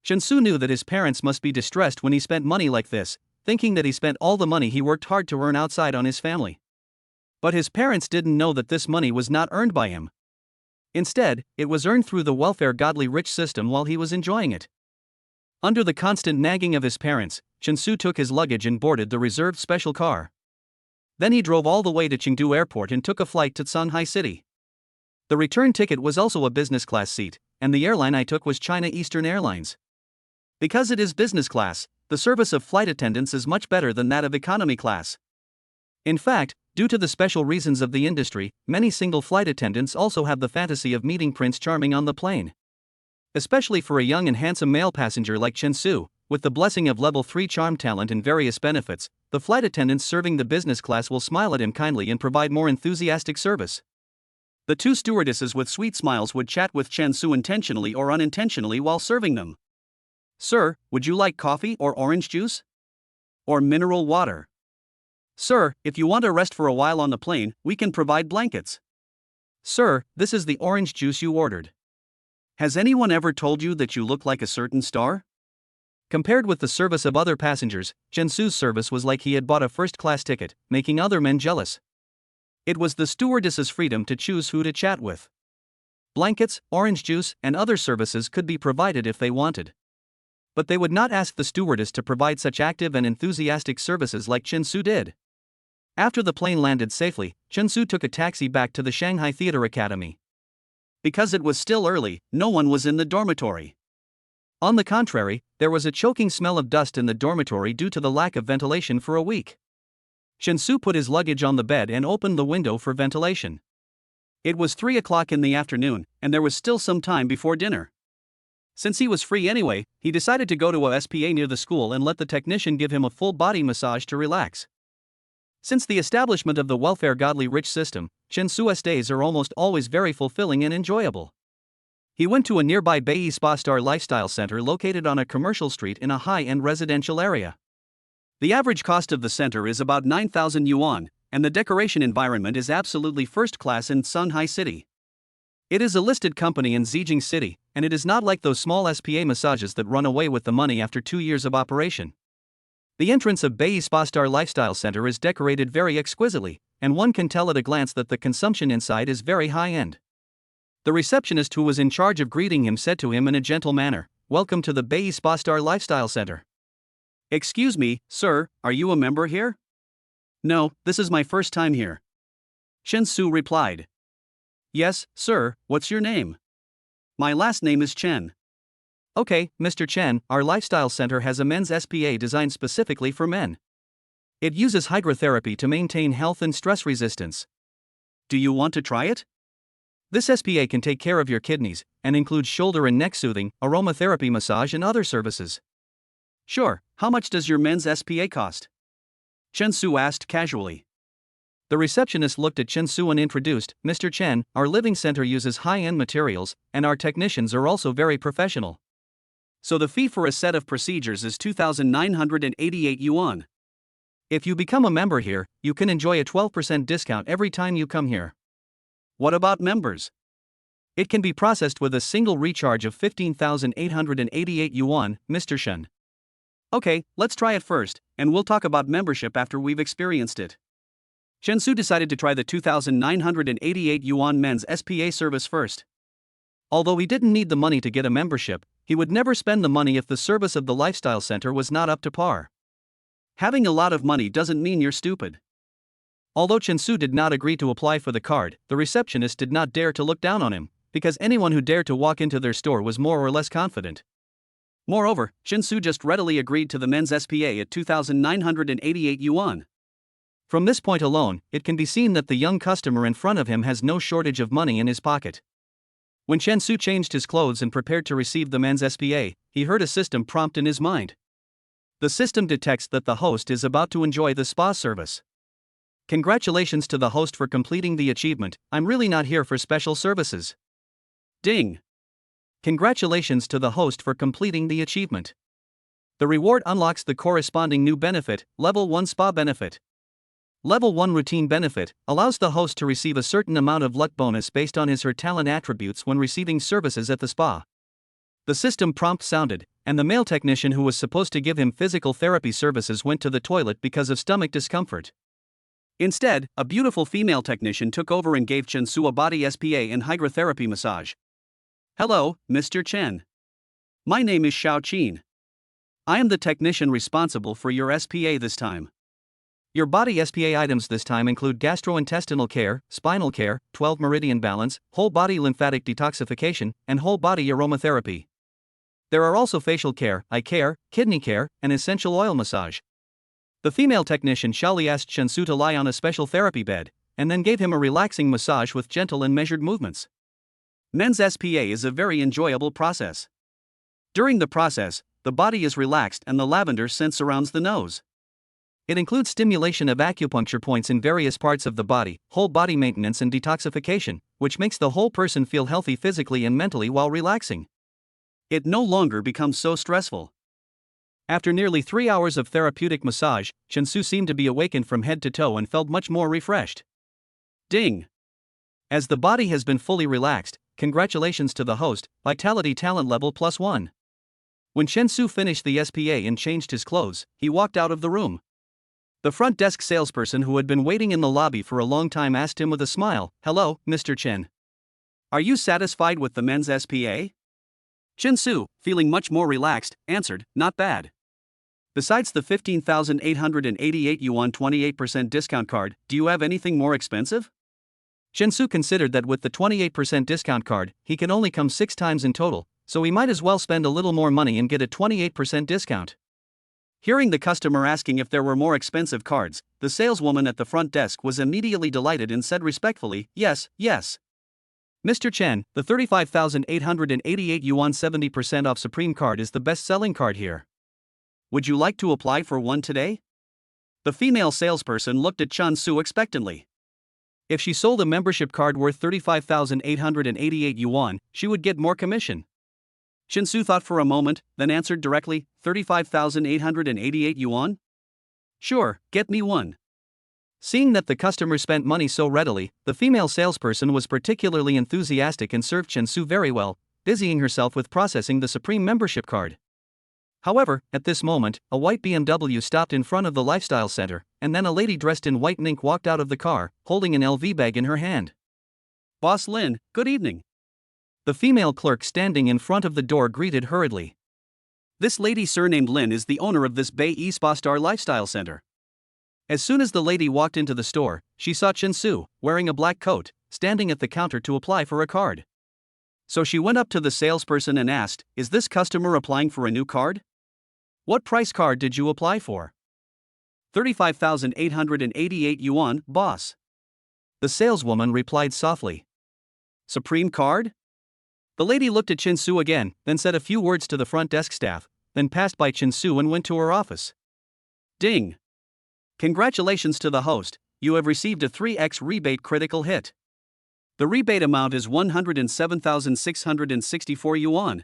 Chen Su knew that his parents must be distressed when he spent money like this, thinking that he spent all the money he worked hard to earn outside on his family. But his parents didn't know that this money was not earned by him. Instead, it was earned through the welfare godly rich system while he was enjoying it. Under the constant nagging of his parents, Chen Su took his luggage and boarded the reserved special car. Then he drove all the way to Chengdu Airport and took a flight to Shanghai City. The return ticket was also a business class seat, and the airline I took was China Eastern Airlines. Because it is business class, the service of flight attendants is much better than that of economy class. In fact, due to the special reasons of the industry, many single flight attendants also have the fantasy of meeting Prince Charming on the plane. Especially for a young and handsome male passenger like Chen Su, with the blessing of level 3 charm talent and various benefits, the flight attendants serving the business class will smile at him kindly and provide more enthusiastic service. The two stewardesses with sweet smiles would chat with Chen Su intentionally or unintentionally while serving them. Sir, would you like coffee or orange juice? Or mineral water? Sir, if you want to rest for a while on the plane, we can provide blankets. Sir, this is the orange juice you ordered. Has anyone ever told you that you look like a certain star? Compared with the service of other passengers, Chensu's service was like he had bought a first-class ticket, making other men jealous. It was the stewardess's freedom to choose who to chat with. Blankets, orange juice, and other services could be provided if they wanted. But they would not ask the stewardess to provide such active and enthusiastic services like Chensu did. After the plane landed safely, Chensu took a taxi back to the Shanghai Theater Academy. Because it was still early, no one was in the dormitory. On the contrary, there was a choking smell of dust in the dormitory due to the lack of ventilation for a week. Chensu put his luggage on the bed and opened the window for ventilation. It was 3 o'clock in the afternoon, and there was still some time before dinner. Since he was free anyway, he decided to go to a SPA near the school and let the technician give him a full body massage to relax. Since the establishment of the welfare godly rich system, Chensu's days are almost always very fulfilling and enjoyable. He went to a nearby Beyi Spa Star Lifestyle Center located on a commercial street in a high-end residential area. The average cost of the center is about 9,000 yuan, and the decoration environment is absolutely first class in Shanghai City. It is a listed company in Zhejiang City, and it is not like those small SPA massages that run away with the money after 2 years of operation. The entrance of Beyi Spa Star Lifestyle Center is decorated very exquisitely, and one can tell at a glance that the consumption inside is very high-end. The receptionist who was in charge of greeting him said to him in a gentle manner, "Welcome to the Beyi Spa Star Lifestyle Center." "Excuse me, sir, are you a member here?" "No, this is my first time here." Chensu replied. "Yes, sir, what's your name?" "My last name is Chen." "Okay, Mr. Chen, our lifestyle center has a men's SPA designed specifically for men. It uses hydrotherapy to maintain health and stress resistance. Do you want to try it? This SPA can take care of your kidneys, and includes shoulder and neck soothing, aromatherapy massage and other services." "Sure, how much does your men's SPA cost?" Chensu asked casually. The receptionist looked at Chensu and introduced, "Mr. Chen, our living center uses high-end materials, and our technicians are also very professional. So the fee for a set of procedures is 2,988 yuan. If you become a member here, you can enjoy a 12% discount every time you come here." "What about members?" "It can be processed with a single recharge of 15,888 yuan, Mr. Shen." "Okay, let's try it first, and we'll talk about membership after we've experienced it." Chensu decided to try the 2,988 yuan men's SPA service first. Although he didn't need the money to get a membership, he would never spend the money if the service of the lifestyle center was not up to par. Having a lot of money doesn't mean you're stupid. Although Chensu did not agree to apply for the card, the receptionist did not dare to look down on him, because anyone who dared to walk into their store was more or less confident. Moreover, Chensu just readily agreed to the men's SPA at 2,988 yuan. From this point alone, it can be seen that the young customer in front of him has no shortage of money in his pocket. When Chensu changed his clothes and prepared to receive the men's SPA, he heard a system prompt in his mind. The system detects that the host is about to enjoy the spa service. "Congratulations to the host for completing the achievement. I'm really not here for special services." Ding! Congratulations to the host for completing the achievement. The reward unlocks the corresponding new benefit, Level 1 Spa Benefit. Level 1 Routine Benefit allows the host to receive a certain amount of luck bonus based on his/her talent attributes when receiving services at the spa. The system prompt sounded, and the male technician who was supposed to give him physical therapy services went to the toilet because of stomach discomfort. Instead, a beautiful female technician took over and gave Chensu a body SPA and hydrotherapy massage. "Hello, Mr. Chen. My name is Xiao Qin. I am the technician responsible for your SPA this time. Your body SPA items this time include gastrointestinal care, spinal care, 12 meridian balance, whole body lymphatic detoxification, and whole body aromatherapy. There are also facial care, eye care, kidney care, and essential oil massage." The female technician Xiaoli asked Chensu to lie on a special therapy bed, and then gave him a relaxing massage with gentle and measured movements. Men's SPA is a very enjoyable process. During the process, the body is relaxed and the lavender scent surrounds the nose. It includes stimulation of acupuncture points in various parts of the body, whole body maintenance and detoxification, which makes the whole person feel healthy physically and mentally while relaxing. It no longer becomes so stressful. After nearly 3 hours of therapeutic massage, Chensu seemed to be awakened from head to toe and felt much more refreshed. Ding! As the body has been fully relaxed, congratulations to the host, vitality talent level +1. When Chen Su finished the SPA and changed his clothes, he walked out of the room. The front desk salesperson who had been waiting in the lobby for a long time asked him with a smile, "Hello, Mr. Chen. Are you satisfied with the men's SPA?" Chen Su, feeling much more relaxed, answered, "Not bad. Besides the 15,888 yuan 28% discount card, do you have anything more expensive?" Chen Su considered that with the 28% discount card, he can only come 6 times in total, so he might as well spend a little more money and get a 28% discount. Hearing the customer asking if there were more expensive cards, the saleswoman at the front desk was immediately delighted and said respectfully, "Yes, yes. Mr. Chen, the 35,888 yuan 70% off Supreme card is the best-selling card here. Would you like to apply for one today?" The female salesperson looked at Chen Su expectantly. If she sold a membership card worth 35,888 yuan, she would get more commission. Chen Su thought for a moment, then answered directly, 35,888 yuan? Sure, get me one. Seeing that the customer spent money so readily, the female salesperson was particularly enthusiastic and served Chen Su very well, busying herself with processing the Supreme membership card. However, at this moment, a white BMW stopped in front of the lifestyle center, and then a lady dressed in white mink walked out of the car, holding an LV bag in her hand. "Boss Lin, good evening." The female clerk standing in front of the door greeted hurriedly. This lady surnamed Lin is the owner of this Bay Spa Star Lifestyle Center. As soon as the lady walked into the store, she saw Chen Su, wearing a black coat, standing at the counter to apply for a card. So she went up to the salesperson and asked, "Is this customer applying for a new card? What price card did you apply for?" 35,888 yuan, boss. The saleswoman replied softly. "Supreme card?" The lady looked at Chen Su again, then said a few words to the front desk staff, then passed by Chen Su and went to her office. Ding! Congratulations to the host, you have received a 3x rebate critical hit. The rebate amount is 107,664 yuan.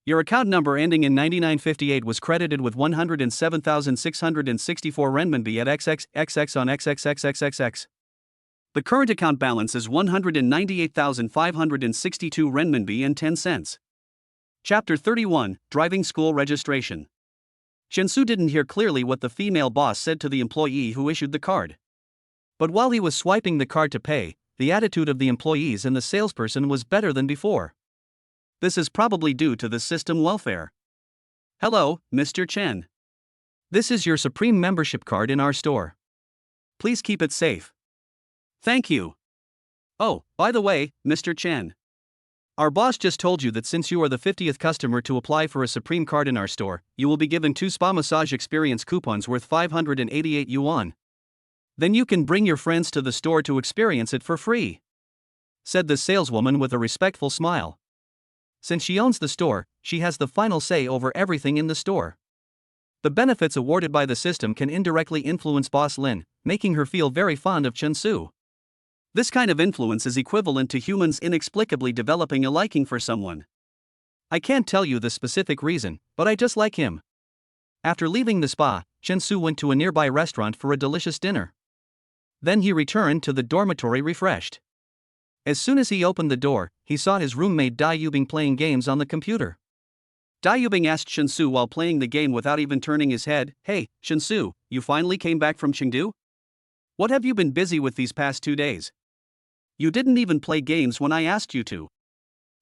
Your account number ending in 9958 was credited with 107,664 renminbi at XXXX on XXXXXX. The current account balance is 198,562 renminbi and 10 cents. Chapter 31, Driving School Registration. Chen Su didn't hear clearly what the female boss said to the employee who issued the card. But while he was swiping the card to pay, the attitude of the employees and the salesperson was better than before. This is probably due to the system welfare. "Hello, Mr. Chen. This is your Supreme membership card in our store. Please keep it safe. Thank you. Oh, by the way, Mr. Chen. Our boss just told you that since you are the 50th customer to apply for a Supreme card in our store, you will be given 2 spa massage experience coupons worth 588 yuan. Then you can bring your friends to the store to experience it for free," said the saleswoman with a respectful smile. Since she owns the store, she has the final say over everything in the store. The benefits awarded by the system can indirectly influence Boss Lin, making her feel very fond of Chen Su. This kind of influence is equivalent to humans inexplicably developing a liking for someone. I can't tell you the specific reason, but I just like him. After leaving the spa, Chen Su went to a nearby restaurant for a delicious dinner. Then he returned to the dormitory refreshed. As soon as he opened the door, he saw his roommate Dai Yubing playing games on the computer. Dai Yubing asked Chen Su while playing the game without even turning his head, "Hey, Chen Su, you finally came back from Chengdu? What have you been busy with these past 2 days? You didn't even play games when I asked you to.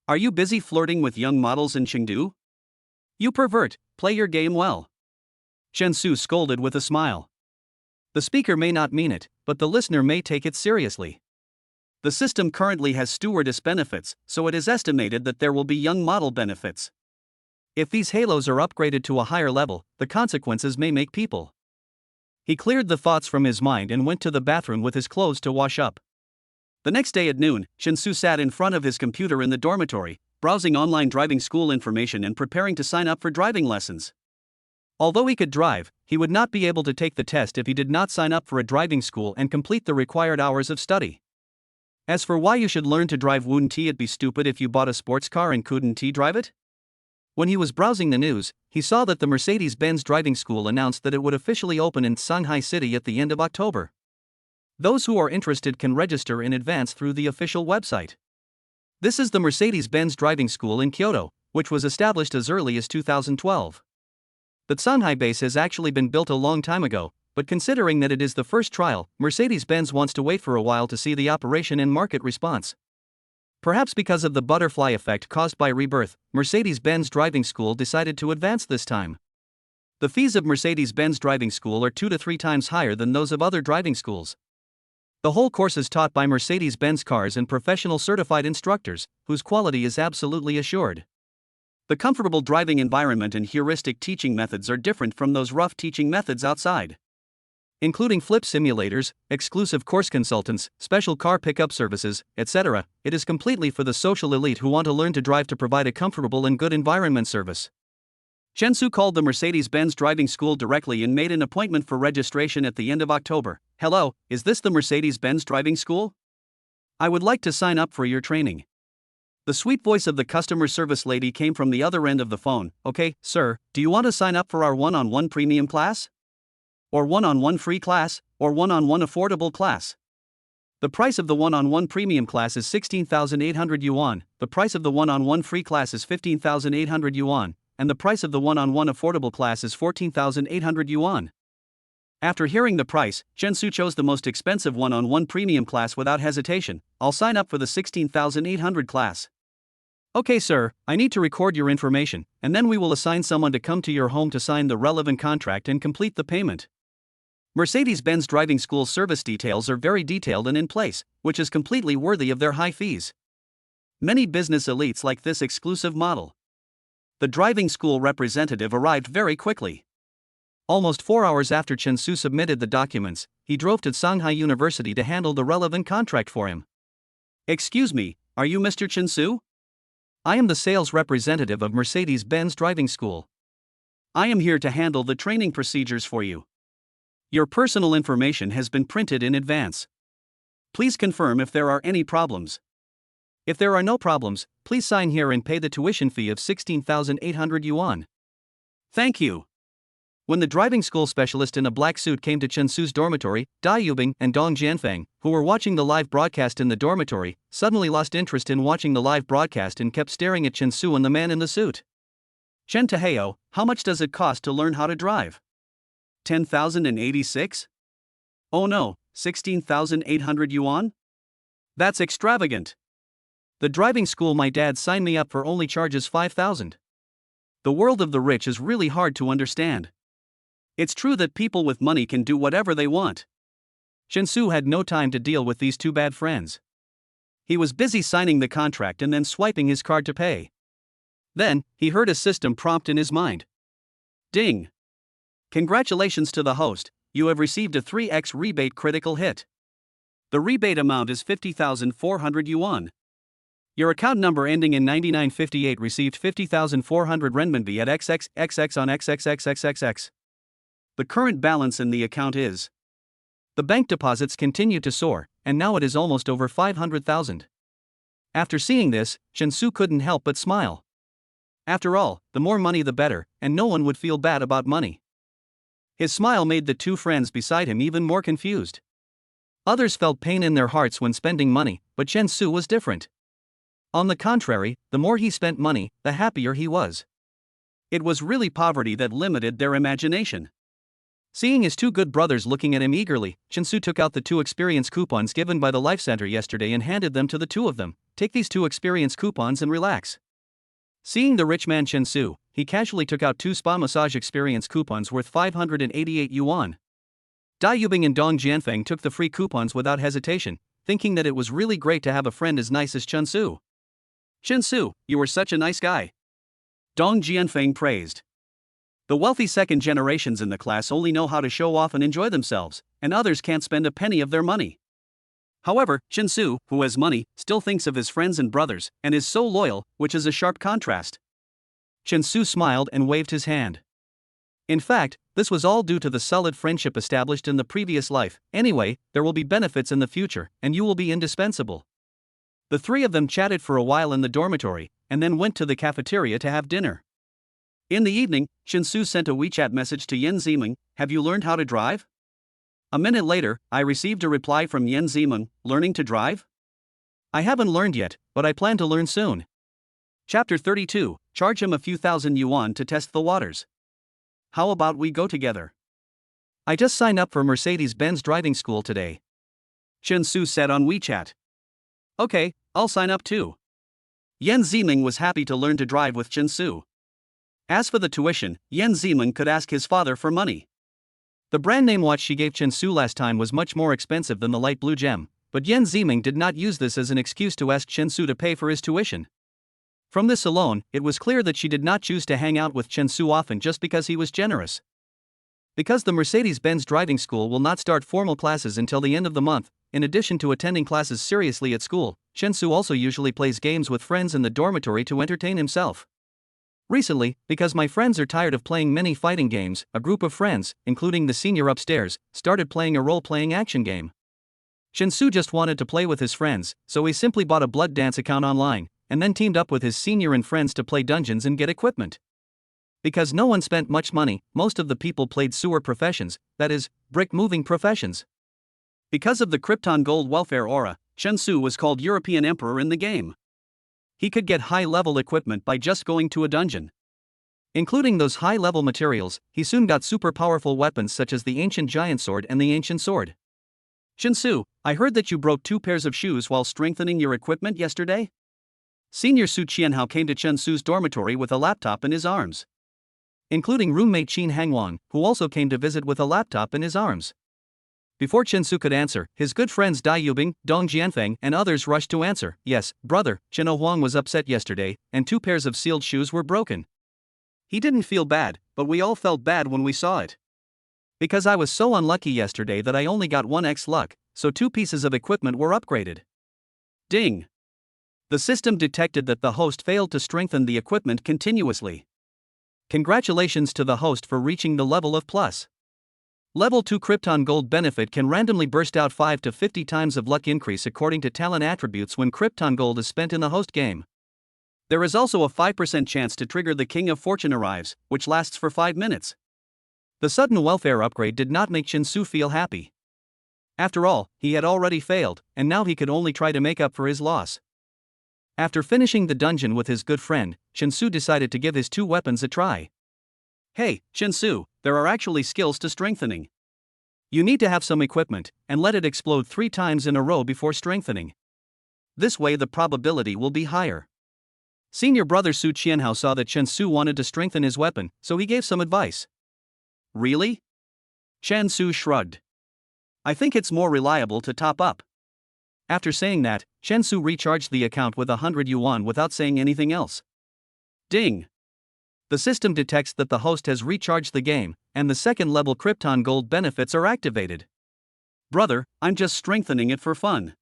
Are you busy flirting with young models in Chengdu? You pervert, play your game well." Chen Su scolded with a smile. The speaker may not mean it, but the listener may take it seriously. The system currently has stewardess benefits, so it is estimated that there will be young model benefits. If these halos are upgraded to a higher level, the consequences may make people. He cleared the thoughts from his mind and went to the bathroom with his clothes to wash up. The next day at noon, Chen Su sat in front of his computer in the dormitory, browsing online driving school information and preparing to sign up for driving lessons. Although he could drive, he would not be able to take the test if he did not sign up for a driving school and complete the required hours of study. As for why you should learn to drive, wouldn't it be stupid if you bought a sports car and couldn't drive it? When he was browsing the news, he saw that the Mercedes-Benz driving school announced that it would officially open in Shanghai City at the end of October. Those who are interested can register in advance through the official website. This is the Mercedes-Benz driving school in Kyoto, which was established as early as 2012. The Shanghai base has actually been built a long time ago, but considering that it is the first trial, Mercedes-Benz wants to wait for a while to see the operation and market response. Perhaps because of the butterfly effect caused by Rebirth, Mercedes-Benz driving school decided to advance this time. The fees of Mercedes-Benz driving school are 2 to 3 times higher than those of other driving schools. The whole course is taught by Mercedes-Benz cars and professional certified instructors, whose quality is absolutely assured. The comfortable driving environment and heuristic teaching methods are different from those rough teaching methods outside. Including flip simulators, exclusive course consultants, special car pickup services, etc., it is completely for the social elite who want to learn to drive to provide a comfortable and good environment service. Chen Su called the Mercedes-Benz driving school directly and made an appointment for registration at the end of October. Hello, is this the Mercedes-Benz driving school? I would like to sign up for your training. The sweet voice of the customer service lady came from the other end of the phone. Okay, sir, do you want to sign up for our one-on-one premium class? Or one-on-one free class, or one-on-one affordable class? The price of the one-on-one premium class is 16,800 yuan, the price of the one-on-one free class is 15,800 yuan, and the price of the one-on-one affordable class is 14,800 yuan. After hearing the price, Chen Su chose the most expensive one-on-one premium class without hesitation. I'll sign up for the 16,800 class. Okay sir, I need to record your information, and then we will assign someone to come to your home to sign the relevant contract and complete the payment. Mercedes-Benz driving school service details are very detailed and in place, which is completely worthy of their high fees. Many business elites like this exclusive model. The driving school representative arrived very quickly. Almost 4 hours after Chen Su submitted the documents, he drove to Shanghai University to handle the relevant contract for him. Excuse me, are you Mr. Chen Su? I am the sales representative of Mercedes-Benz driving school. I am here to handle the training procedures for you. Your personal information has been printed in advance. Please confirm if there are any problems. If there are no problems, please sign here and pay the tuition fee of 16,800 yuan. Thank you. When the driving school specialist in a black suit came to Chen Su's dormitory, Dai Yubing and Dong Jianfeng, who were watching the live broadcast in the dormitory, suddenly lost interest in watching the live broadcast and kept staring at Chen Su and the man in the suit. Chen Taheo, how much does it cost to learn how to drive? 10,086? Oh no, 16,800 yuan? That's extravagant. The driving school my dad signed me up for only charges 5,000. The world of the rich is really hard to understand. It's true that people with money can do whatever they want. Chen Su had no time to deal with these two bad friends. He was busy signing the contract and then swiping his card to pay. Then, he heard a system prompt in his mind. Ding! Congratulations to the host, you have received a 3x rebate critical hit. The rebate amount is 50,400 yuan. Your account number ending in 9958 received 50,400 renminbi at XXXX on XXXXXX. The current balance in the account is. The bank deposits continue to soar, and now it is almost over 500,000. After seeing this, Chen Su couldn't help but smile. After all, the more money the better, and no one would feel bad about money. His smile made the two friends beside him even more confused. Others felt pain in their hearts when spending money, but Chen Su was different. On the contrary, the more he spent money, the happier he was. It was really poverty that limited their imagination. Seeing his two good brothers looking at him eagerly, Chen Su took out the 2 experience coupons given by the Life Center yesterday and handed them to the two of them. Take these 2 experience coupons and relax. Seeing the rich man Chen Su, he casually took out 2 spa massage experience coupons worth 588 yuan. Dai Yubing and Dong Jianfeng took the free coupons without hesitation, thinking that it was really great to have a friend as nice as Chen Su. Chen Su, you were such a nice guy. Dong Jianfeng praised. The wealthy second generations in the class only know how to show off and enjoy themselves, and others can't spend a penny of their money. However, Chen Su, who has money, still thinks of his friends and brothers, and is so loyal, which is a sharp contrast. Chen Su smiled and waved his hand. In fact, this was all due to the solid friendship established in the previous life. Anyway, there will be benefits in the future, and you will be indispensable. The three of them chatted for a while in the dormitory, and then went to the cafeteria to have dinner. In the evening, Chen Su sent a WeChat message to Yan Ziming, "Have you learned how to drive?" A minute later, I received a reply from Yen Zimeng, learning to drive? I haven't learned yet, but I plan to learn soon. Chapter 32, charge him a few thousand yuan to test the waters. How about we go together? I just signed up for Mercedes-Benz driving school today. Chen Su said on WeChat. Okay, I'll sign up too. Yen Zimeng was happy to learn to drive with Chen Su. As for the tuition, Yen Zimeng could ask his father for money. The brand name watch she gave Chen Su last time was much more expensive than the light blue gem, but Yen Zimeng did not use this as an excuse to ask Chen Su to pay for his tuition. From this alone, it was clear that she did not choose to hang out with Chen Su often just because he was generous. Because the Mercedes-Benz driving school will not start formal classes until the end of the month, in addition to attending classes seriously at school, Chen Su also usually plays games with friends in the dormitory to entertain himself. Recently, because my friends are tired of playing many fighting games, a group of friends, including the senior upstairs, started playing a role-playing action game. Chen Su just wanted to play with his friends, so he simply bought a blood dance account online, and then teamed up with his senior and friends to play dungeons and get equipment. Because no one spent much money, most of the people played sewer professions, that is, brick-moving professions. Because of the Krypton Gold welfare aura, Chen Su was called European Emperor in the game. He could get high-level equipment by just going to a dungeon. Including those high-level materials, he soon got super powerful weapons such as the Ancient Giant Sword and the Ancient Sword. Chen Su, I heard that you broke 2 pairs of shoes while strengthening your equipment yesterday? Senior Su Qianhao came to Chen Su's dormitory with a laptop in his arms. Including roommate Qin Hangwan, who also came to visit with a laptop in his arms. Before Chen Su could answer, his good friends Dai Yubing, Dong Jianfeng, and others rushed to answer. Yes, brother, Chen Huang was upset yesterday, and 2 pairs of sealed shoes were broken. He didn't feel bad, but we all felt bad when we saw it. Because I was so unlucky yesterday that I only got 1x luck, so 2 pieces of equipment were upgraded. Ding! The system detected that the host failed to strengthen the equipment continuously. Congratulations to the host for reaching the level of plus. Level 2 Krypton Gold benefit can randomly burst out 5 to 50 times of luck increase according to talent attributes when Krypton Gold is spent in the host game. There is also a 5% chance to trigger the King of Fortune arrives, which lasts for 5 minutes. The sudden welfare upgrade did not make Chen Su feel happy. After all, he had already failed, and now he could only try to make up for his loss. After finishing the dungeon with his good friend, Chen Su decided to give his 2 weapons a try. Hey, Chen Su, there are actually skills to strengthening. You need to have some equipment, and let it explode 3 times in a row before strengthening. This way the probability will be higher. Senior brother Su Qianhao saw that Chen Su wanted to strengthen his weapon, so he gave some advice. Really? Chen Su shrugged. I think it's more reliable to top up. After saying that, Chen Su recharged the account with 100 yuan without saying anything else. Ding! The system detects that the host has recharged the game, and the second-level Krypton Gold benefits are activated. Brother, I'm just strengthening it for fun.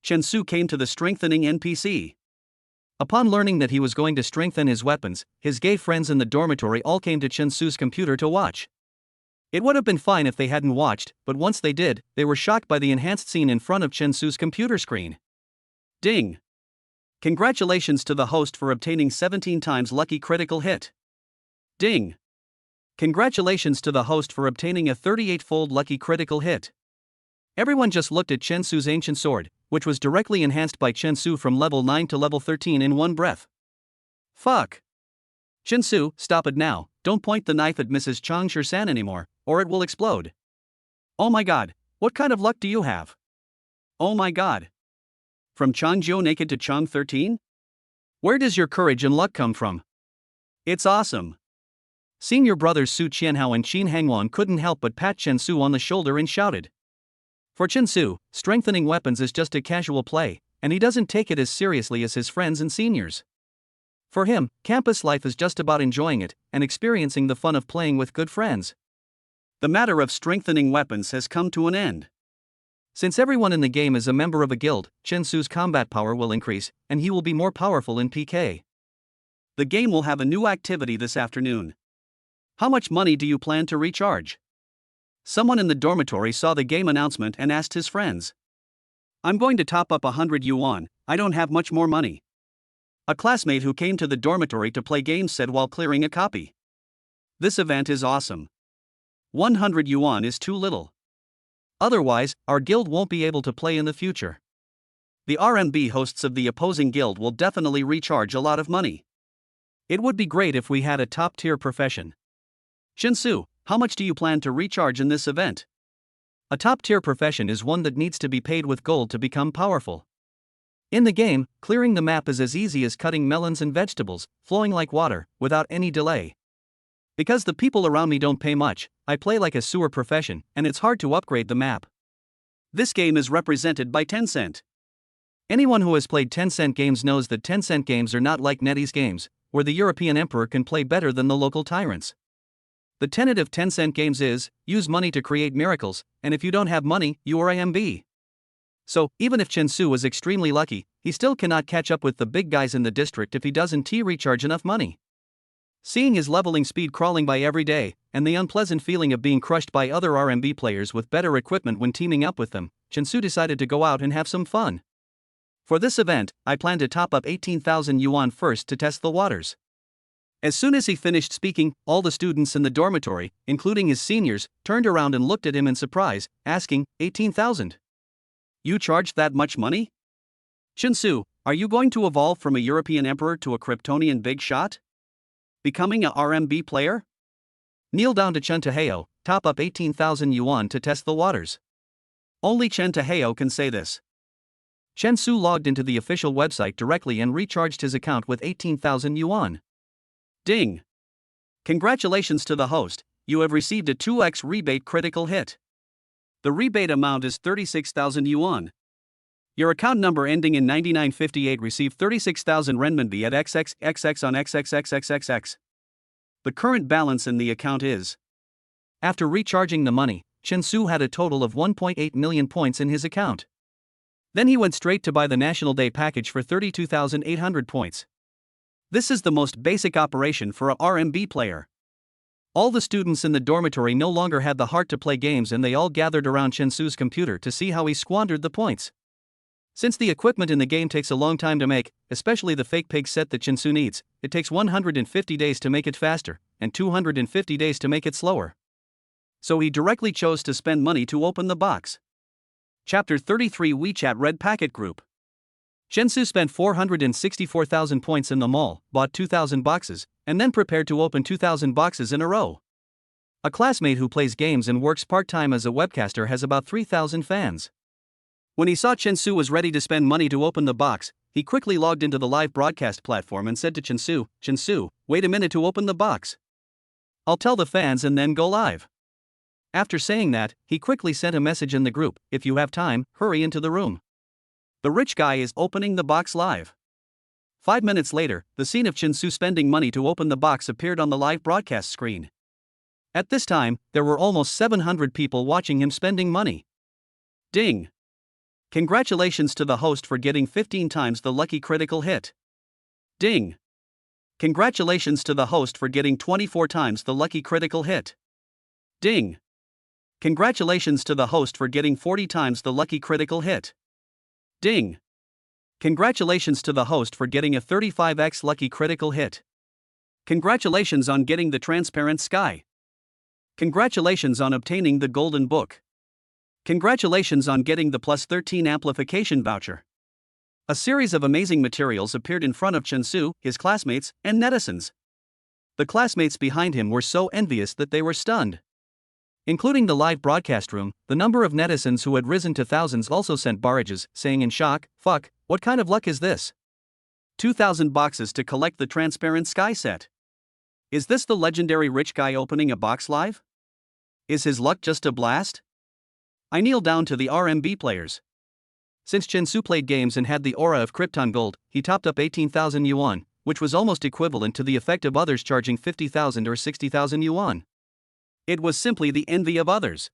Chen Su came to the strengthening NPC. Upon learning that he was going to strengthen his weapons, his gay friends in the dormitory all came to Chen Su's computer to watch. It would have been fine if they hadn't watched, but once they did, they were shocked by the enhanced scene in front of Chen Su's computer screen. Ding! Congratulations to the host for obtaining 17 times lucky critical hit. Ding! Congratulations to the host for obtaining a 38-fold lucky critical hit. Everyone just looked at Chen Su's ancient sword, which was directly enhanced by Chen Su from level 9 to level 13 in one breath. Fuck! Chen Su, stop it now, don't point the knife at Mrs. Chang Shirsan anymore, or it will explode. Oh my god, what kind of luck do you have? Oh my god. From Changzhou naked to Chang 13? Where does your courage and luck come from? It's awesome. Senior brothers Su Qianhao and Qin Hangwan couldn't help but pat Chen Su on the shoulder and shouted. For Chen Su, strengthening weapons is just a casual play, and he doesn't take it as seriously as his friends and seniors. For him, campus life is just about enjoying it and experiencing the fun of playing with good friends. The matter of strengthening weapons has come to an end. Since everyone in the game is a member of a guild, Chen Su's combat power will increase, and he will be more powerful in PK. The game will have a new activity this afternoon. How much money do you plan to recharge? Someone in the dormitory saw the game announcement and asked his friends. I'm going to top up 100 yuan, I don't have much more money. A classmate who came to the dormitory to play games said while clearing a copy. This event is awesome. 100 yuan is too little. Otherwise, our guild won't be able to play in the future. The RMB hosts of the opposing guild will definitely recharge a lot of money. It would be great if we had a top-tier profession. Shinsu, how much do you plan to recharge in this event? A top-tier profession is one that needs to be paid with gold to become powerful. In the game, clearing the map is as easy as cutting melons and vegetables, flowing like water, without any delay. Because the people around me don't pay much, I play like a sewer profession, and it's hard to upgrade the map. This game is represented by Tencent. Anyone who has played Tencent games knows that Tencent games are not like NetEase games, where the European emperor can play better than the local tyrants. The tenet of Tencent games is, use money to create miracles, and if you don't have money, you are IMB. So, even if Shinsu was extremely lucky, he still cannot catch up with the big guys in the district if he doesn't recharge enough money. Seeing his leveling speed crawling by every day, and the unpleasant feeling of being crushed by other RMB players with better equipment when teaming up with them, Shinsu decided to go out and have some fun. For this event, I plan to top up 18,000 yuan first to test the waters. As soon as he finished speaking, all the students in the dormitory, including his seniors, turned around and looked at him in surprise, asking, 18,000? You charged that much money? Shinsu, are you going to evolve from a European emperor to a Kryptonian big shot? Becoming a RMB player? Kneel down to Chen Taheo, top up 18,000 yuan to test the waters. Only Chen Taheo can say this. Chen Su logged into the official website directly and recharged his account with 18,000 yuan. Ding! Congratulations to the host, you have received a 2x rebate critical hit. The rebate amount is 36,000 yuan. Your account number ending in 9958 received 36,000 renminbi at XXXX on XXXXXX. The current balance in the account is. After recharging the money, Chen Su had a total of 1.8 million points in his account. Then he went straight to buy the National Day package for 32,800 points. This is the most basic operation for a RMB player. All the students in the dormitory no longer had the heart to play games and they all gathered around Chen Su's computer to see how he squandered the points. Since the equipment in the game takes a long time to make, especially the fake pig set that Chen Su needs, it takes 150 days to make it faster, and 250 days to make it slower. So he directly chose to spend money to open the box. Chapter 33 WeChat Red Packet Group. Shensu spent 464,000 points in the mall, bought 2,000 boxes, and then prepared to open 2,000 boxes in a row. A classmate who plays games and works part-time as a webcaster has about 3,000 fans. When he saw Shensu was ready to spend money to open the box, he quickly logged into the live broadcast platform and said to Shensu, wait a minute to open the box. I'll tell the fans and then go live. After saying that, he quickly sent a message in the group, if you have time, hurry into the room. The rich guy is opening the box live. 5 minutes later, the scene of Shensu spending money to open the box appeared on the live broadcast screen. At this time, there were almost 700 people watching him spending money. Ding! Congratulations to the host for getting 15 times the lucky critical hit. Ding! Congratulations to the host for getting 24 times the lucky critical hit. Ding! Congratulations to the host for getting 40 times the lucky critical hit. Ding! Congratulations to the host for getting a 35x lucky critical hit. Congratulations on getting the transparent sky. Congratulations on obtaining the golden book. Congratulations on getting the plus 13 amplification voucher. A series of amazing materials appeared in front of Shensu, his classmates, and netizens. The classmates behind him were so envious that they were stunned. Including the live broadcast room, the number of netizens who had risen to thousands also sent barrages, saying in shock, fuck, what kind of luck is this? 2,000 boxes to collect the transparent sky set. Is this the legendary rich guy opening a box live? Is his luck just a blast? I kneel down to the RMB players. Since Shensu played games and had the aura of Krypton Gold, he topped up 18,000 yuan, which was almost equivalent to the effect of others charging 50,000 or 60,000 yuan. It was simply the envy of others.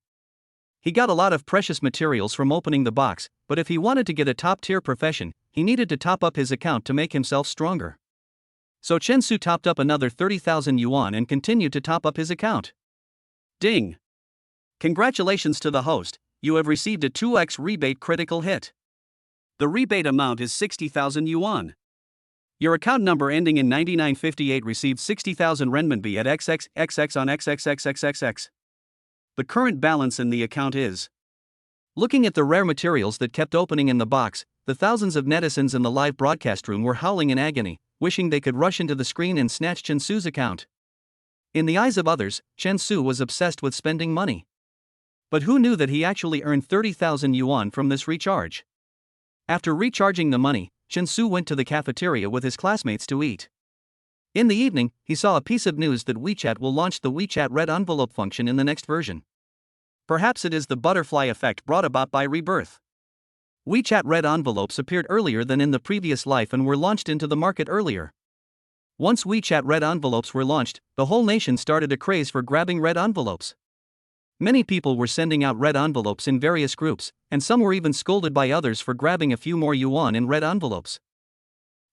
He got a lot of precious materials from opening the box, but if he wanted to get a top-tier profession, he needed to top up his account to make himself stronger. So Shensu topped up another 30,000 yuan and continued to top up his account. Ding! Congratulations to the host, you have received a 2x rebate critical hit. The rebate amount is 60,000 yuan. Your account number ending in 9958 received 60,000 renminbi at XXXX on XXXXXX. The current balance in the account is. Looking at the rare materials that kept opening in the box, the thousands of netizens in the live broadcast room were howling in agony, wishing they could rush into the screen and snatch Chen Su's account. In the eyes of others, Chen Su was obsessed with spending money. But who knew that he actually earned 30,000 yuan from this recharge? After recharging the money, Chen Su went to the cafeteria with his classmates to eat. In the evening, he saw a piece of news that WeChat will launch the WeChat Red Envelope function in the next version. Perhaps it is the butterfly effect brought about by Rebirth. WeChat Red Envelopes appeared earlier than in the previous life and were launched into the market earlier. Once WeChat Red Envelopes were launched, the whole nation started a craze for grabbing red envelopes. Many people were sending out red envelopes in various groups, and some were even scolded by others for grabbing a few more yuan in red envelopes.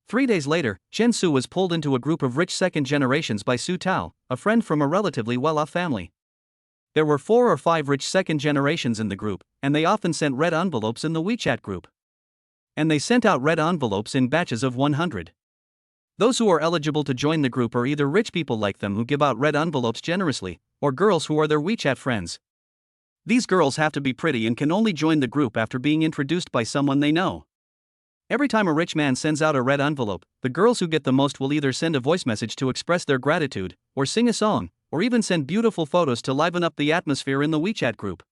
3 days later, Chen Su was pulled into a group of rich second generations by Su Tao, a friend from a relatively well-off family. There were 4 or 5 rich second generations in the group, and they often sent red envelopes in the WeChat group. And they sent out red envelopes in batches of 100. Those who are eligible to join the group are either rich people like them who give out red envelopes generously, or girls who are their WeChat friends. These girls have to be pretty and can only join the group after being introduced by someone they know. Every time a rich man sends out a red envelope, the girls who get the most will either send a voice message to express their gratitude, or sing a song, or even send beautiful photos to liven up the atmosphere in the WeChat group.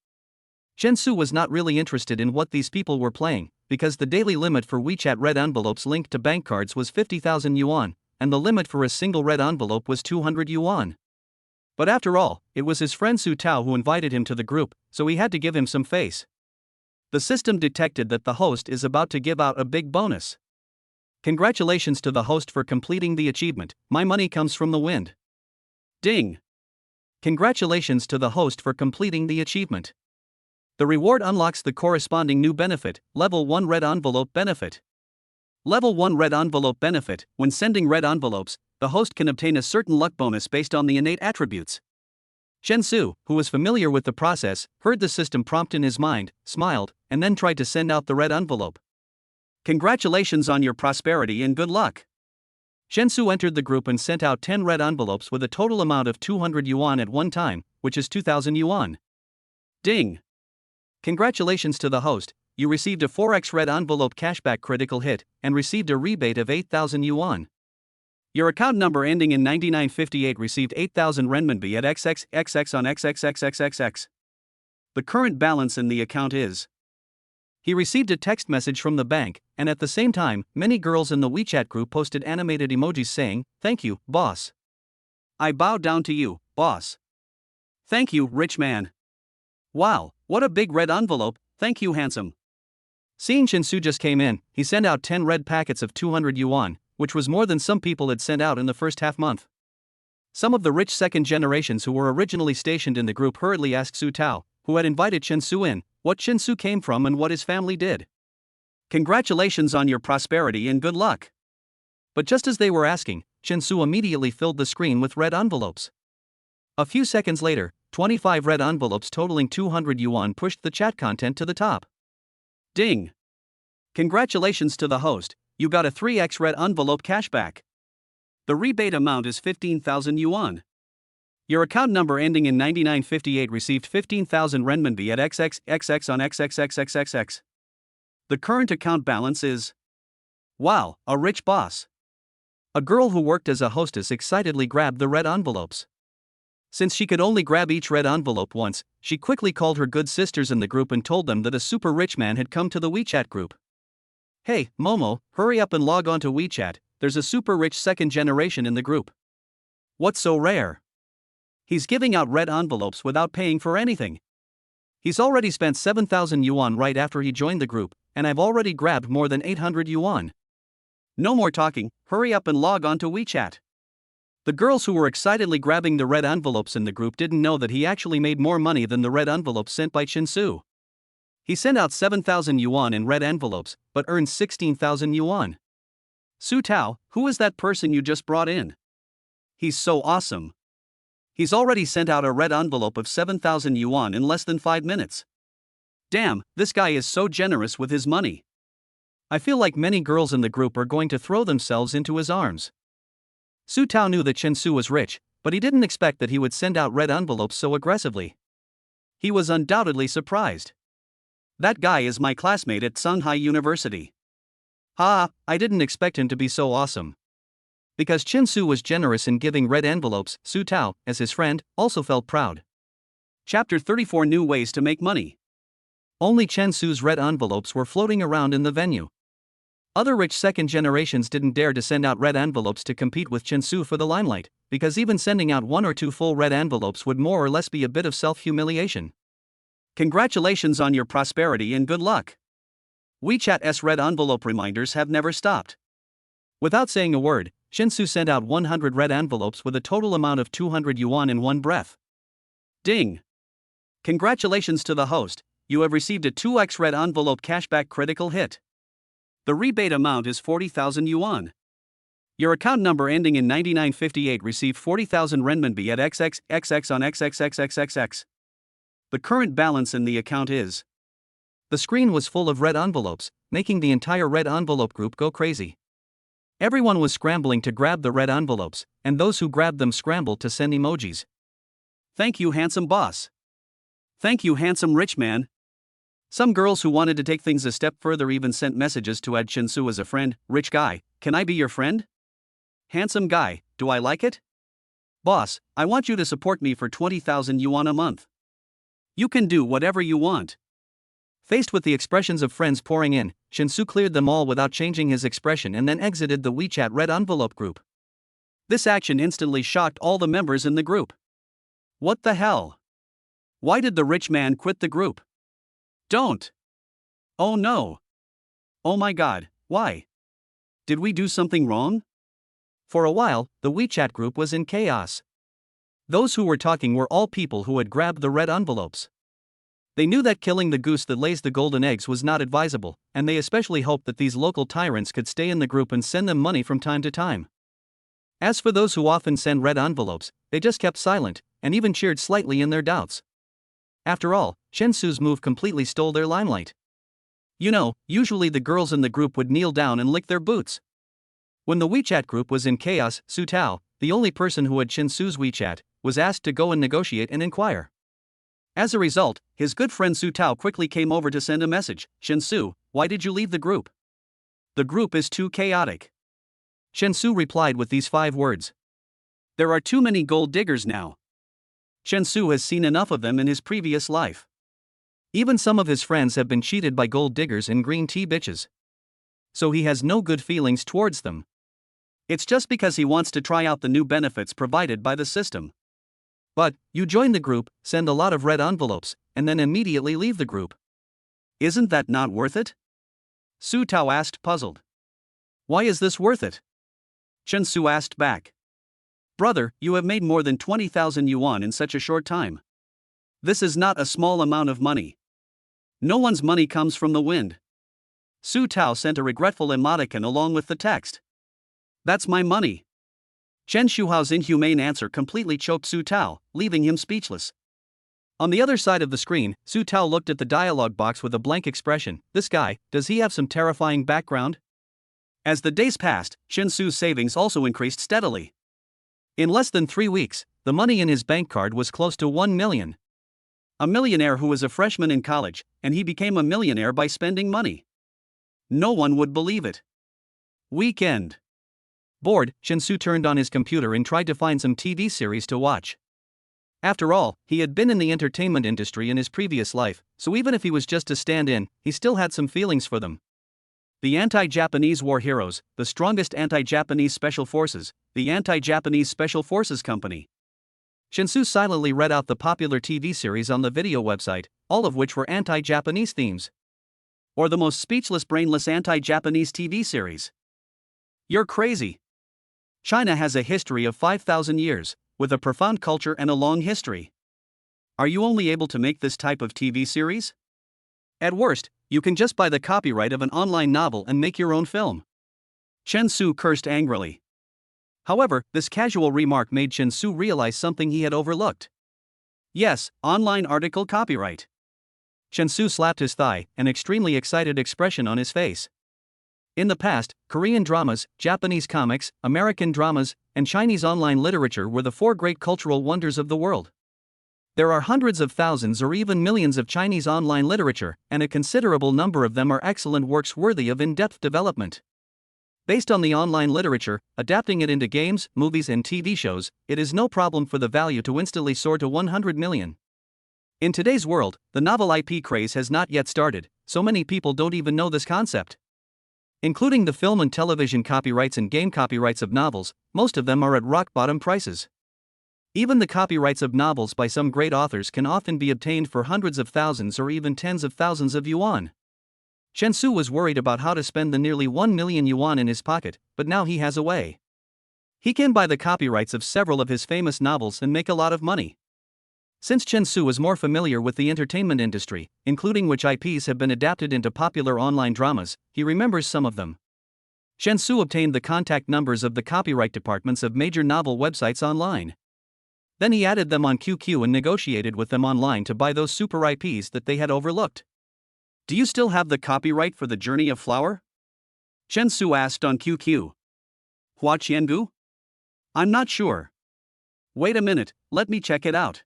Chen Su was not really interested in what these people were playing, because the daily limit for WeChat red envelopes linked to bank cards was 50,000 yuan, and the limit for a single red envelope was 200 yuan. But after all, it was his friend Su Tao who invited him to the group, so he had to give him some face. The system detected that the host is about to give out a big bonus. Congratulations to the host for completing the achievement. My money comes from the wind. Ding! Congratulations to the host for completing the achievement. The reward unlocks the corresponding new benefit, Level 1 Red Envelope Benefit. Level 1 Red Envelope Benefit. When sending red envelopes, the host can obtain a certain luck bonus based on the innate attributes. Chen Su, who was familiar with the process, heard the system prompt in his mind, smiled, and then tried to send out the red envelope. Congratulations on your prosperity and good luck. Chen Su entered the group and sent out 10 red envelopes with a total amount of 200 yuan at one time, which is 2,000 yuan. Ding! Congratulations to the host, you received a 4x red envelope cashback critical hit, and received a rebate of 8,000 yuan. Your account number ending in 9958 received 8,000 renminbi at XXXX on XXXXXX. The current balance in the account is. He received a text message from the bank, and at the same time, many girls in the WeChat group posted animated emojis saying, "Thank you, boss. I bow down to you, boss. Thank you, rich man. Wow, what a big red envelope, thank you, handsome." Seeing Chen Su just came in, he sent out 10 red packets of 200 yuan, which was more than some people had sent out in the first half month. Some of the rich second generations who were originally stationed in the group hurriedly asked Su Tao, who had invited Chen Su in, what Chen Su came from and what his family did. Congratulations on your prosperity and good luck. But just as they were asking, Chen Su immediately filled the screen with red envelopes. A few seconds later, 25 red envelopes totaling 200 yuan pushed the chat content to the top. Ding! Congratulations to the host, you got a 3x red envelope cashback. The rebate amount is 15,000 yuan. Your account number ending in 9958 received 15,000 renminbi at XXXX on XXXXXX. The current account balance is. Wow, a rich boss. A girl who worked as a hostess excitedly grabbed the red envelopes. Since she could only grab each red envelope once, she quickly called her good sisters in the group and told them that a super rich man had come to the WeChat group. Hey, Momo, hurry up and log on to WeChat, there's a super rich second generation in the group. What's so rare? He's giving out red envelopes without paying for anything. He's already spent 7,000 yuan right after he joined the group, and I've already grabbed more than 800 yuan. No more talking, hurry up and log on to WeChat. The girls who were excitedly grabbing the red envelopes in the group didn't know that he actually made more money than the red envelopes sent by Chen Su. He sent out 7,000 yuan in red envelopes, but earned 16,000 yuan. Su Tao, who is that person you just brought in? He's so awesome. He's already sent out a red envelope of 7,000 yuan in less than 5 minutes. Damn, this guy is so generous with his money. I feel like many girls in the group are going to throw themselves into his arms. Su Tao knew that Chen Su was rich, but he didn't expect that he would send out red envelopes so aggressively. He was undoubtedly surprised. That guy is my classmate at Shanghai University. Ha, I didn't expect him to be so awesome. Because Chen Su was generous in giving red envelopes, Su Tao, as his friend, also felt proud. Chapter 34 New Ways to Make Money. Only Chen Su's red envelopes were floating around in the venue. Other rich second generations didn't dare to send out red envelopes to compete with Chen Su for the limelight, because even sending out 1 or 2 full red envelopes would more or less be a bit of self-humiliation. Congratulations on your prosperity and good luck. WeChat's red envelope reminders have never stopped. Without saying a word, Chen Su sent out 100 red envelopes with a total amount of 200 yuan in one breath. Ding! Congratulations to the host, you have received a 2x red envelope cashback critical hit. The rebate amount is 40,000 yuan. Your account number ending in 9958 received 40,000 renminbi at XXXX on XXXXXX. The current balance in the account is. The screen was full of red envelopes, making the entire red envelope group go crazy. Everyone was scrambling to grab the red envelopes, and those who grabbed them scrambled to send emojis. Thank you, handsome boss. Thank you, handsome rich man. Some girls who wanted to take things a step further even sent messages to add Chen Su as a friend. Rich guy, can I be your friend? Handsome guy, do I like it? Boss, I want you to support me for 20,000 yuan a month. You can do whatever you want. Faced with the expressions of friends pouring in, Chen Su cleared them all without changing his expression and then exited the WeChat red envelope group. This action instantly shocked all the members in the group. What the hell? Why did the rich man quit the group? Don't. Oh no. Oh my god, why? Did we do something wrong? For a while, the WeChat group was in chaos. Those who were talking were all people who had grabbed the red envelopes. They knew that killing the goose that lays the golden eggs was not advisable, and they especially hoped that these local tyrants could stay in the group and send them money from time to time. As for those who often send red envelopes, they just kept silent, and even cheered slightly in their doubts. After all, Chen Su's move completely stole their limelight. You know, usually the girls in the group would kneel down and lick their boots. When the WeChat group was in chaos, Su Tao, the only person who had Chen Su's WeChat, was asked to go and negotiate and inquire. As a result, his good friend Su Tao quickly came over to send a message. Chen Su, why did you leave the group? The group is too chaotic. Chen Su replied with these 5 words. There are too many gold diggers now. Chen Su has seen enough of them in his previous life. Even some of his friends have been cheated by gold diggers and green tea bitches. So he has no good feelings towards them. It's just because he wants to try out the new benefits provided by the system. But, you join the group, send a lot of red envelopes, and then immediately leave the group. Isn't that not worth it? Su Tao asked, puzzled. Why is this worth it? Chen Su asked back. Brother, you have made more than 20,000 yuan in such a short time. This is not a small amount of money. No one's money comes from the wind. Su Tao sent a regretful emoticon along with the text. That's my money. Chen Shuhao's inhumane answer completely choked Su Tao, leaving him speechless. On the other side of the screen, Su Tao looked at the dialogue box with a blank expression. This guy, does he have some terrifying background? As the days passed, Chen Su's savings also increased steadily. In less than 3 weeks, the money in his bank card was close to 1 million. A millionaire who was a freshman in college, and he became a millionaire by spending money. No one would believe it. Weekend. Bored, Chen Su turned on his computer and tried to find some TV series to watch. After all, he had been in the entertainment industry in his previous life, so even if he was just a stand-in, he still had some feelings for them. The anti-Japanese war heroes, the strongest anti-Japanese special forces, the anti-Japanese special forces company. Chen Su silently read out the popular TV series on the video website, all of which were anti-Japanese themes. Or the most speechless, brainless anti-Japanese TV series. You're crazy. China has a history of 5,000 years, with a profound culture and a long history. Are you only able to make this type of TV series? At worst, you can just buy the copyright of an online novel and make your own film. Chen Su cursed angrily. However, this casual remark made Chen Su realize something he had overlooked. Yes, online article copyright. Chen Su slapped his thigh, an extremely excited expression on his face. In the past, Korean dramas, Japanese comics, American dramas, and Chinese online literature were the 4 great cultural wonders of the world. There are hundreds of thousands or even millions of Chinese online literature, and a considerable number of them are excellent works worthy of in-depth development. Based on the online literature, adapting it into games, movies, and TV shows, it is no problem for the value to instantly soar to 100 million. In today's world, the novel IP craze has not yet started, so many people don't even know this concept. Including the film and television copyrights and game copyrights of novels, most of them are at rock-bottom prices. Even the copyrights of novels by some great authors can often be obtained for hundreds of thousands or even tens of thousands of yuan. Chen Su was worried about how to spend the nearly 1 million yuan in his pocket, but now he has a way. He can buy the copyrights of several of his famous novels and make a lot of money. Since Chen Su is more familiar with the entertainment industry, including which IPs have been adapted into popular online dramas, he remembers some of them. Chen Su obtained the contact numbers of the copyright departments of major novel websites online. Then he added them on QQ and negotiated with them online to buy those super IPs that they had overlooked. Do you still have the copyright for The Journey of Flower? Chen Su asked on QQ. Hua Qiangu? I'm not sure. Wait a minute, let me check it out.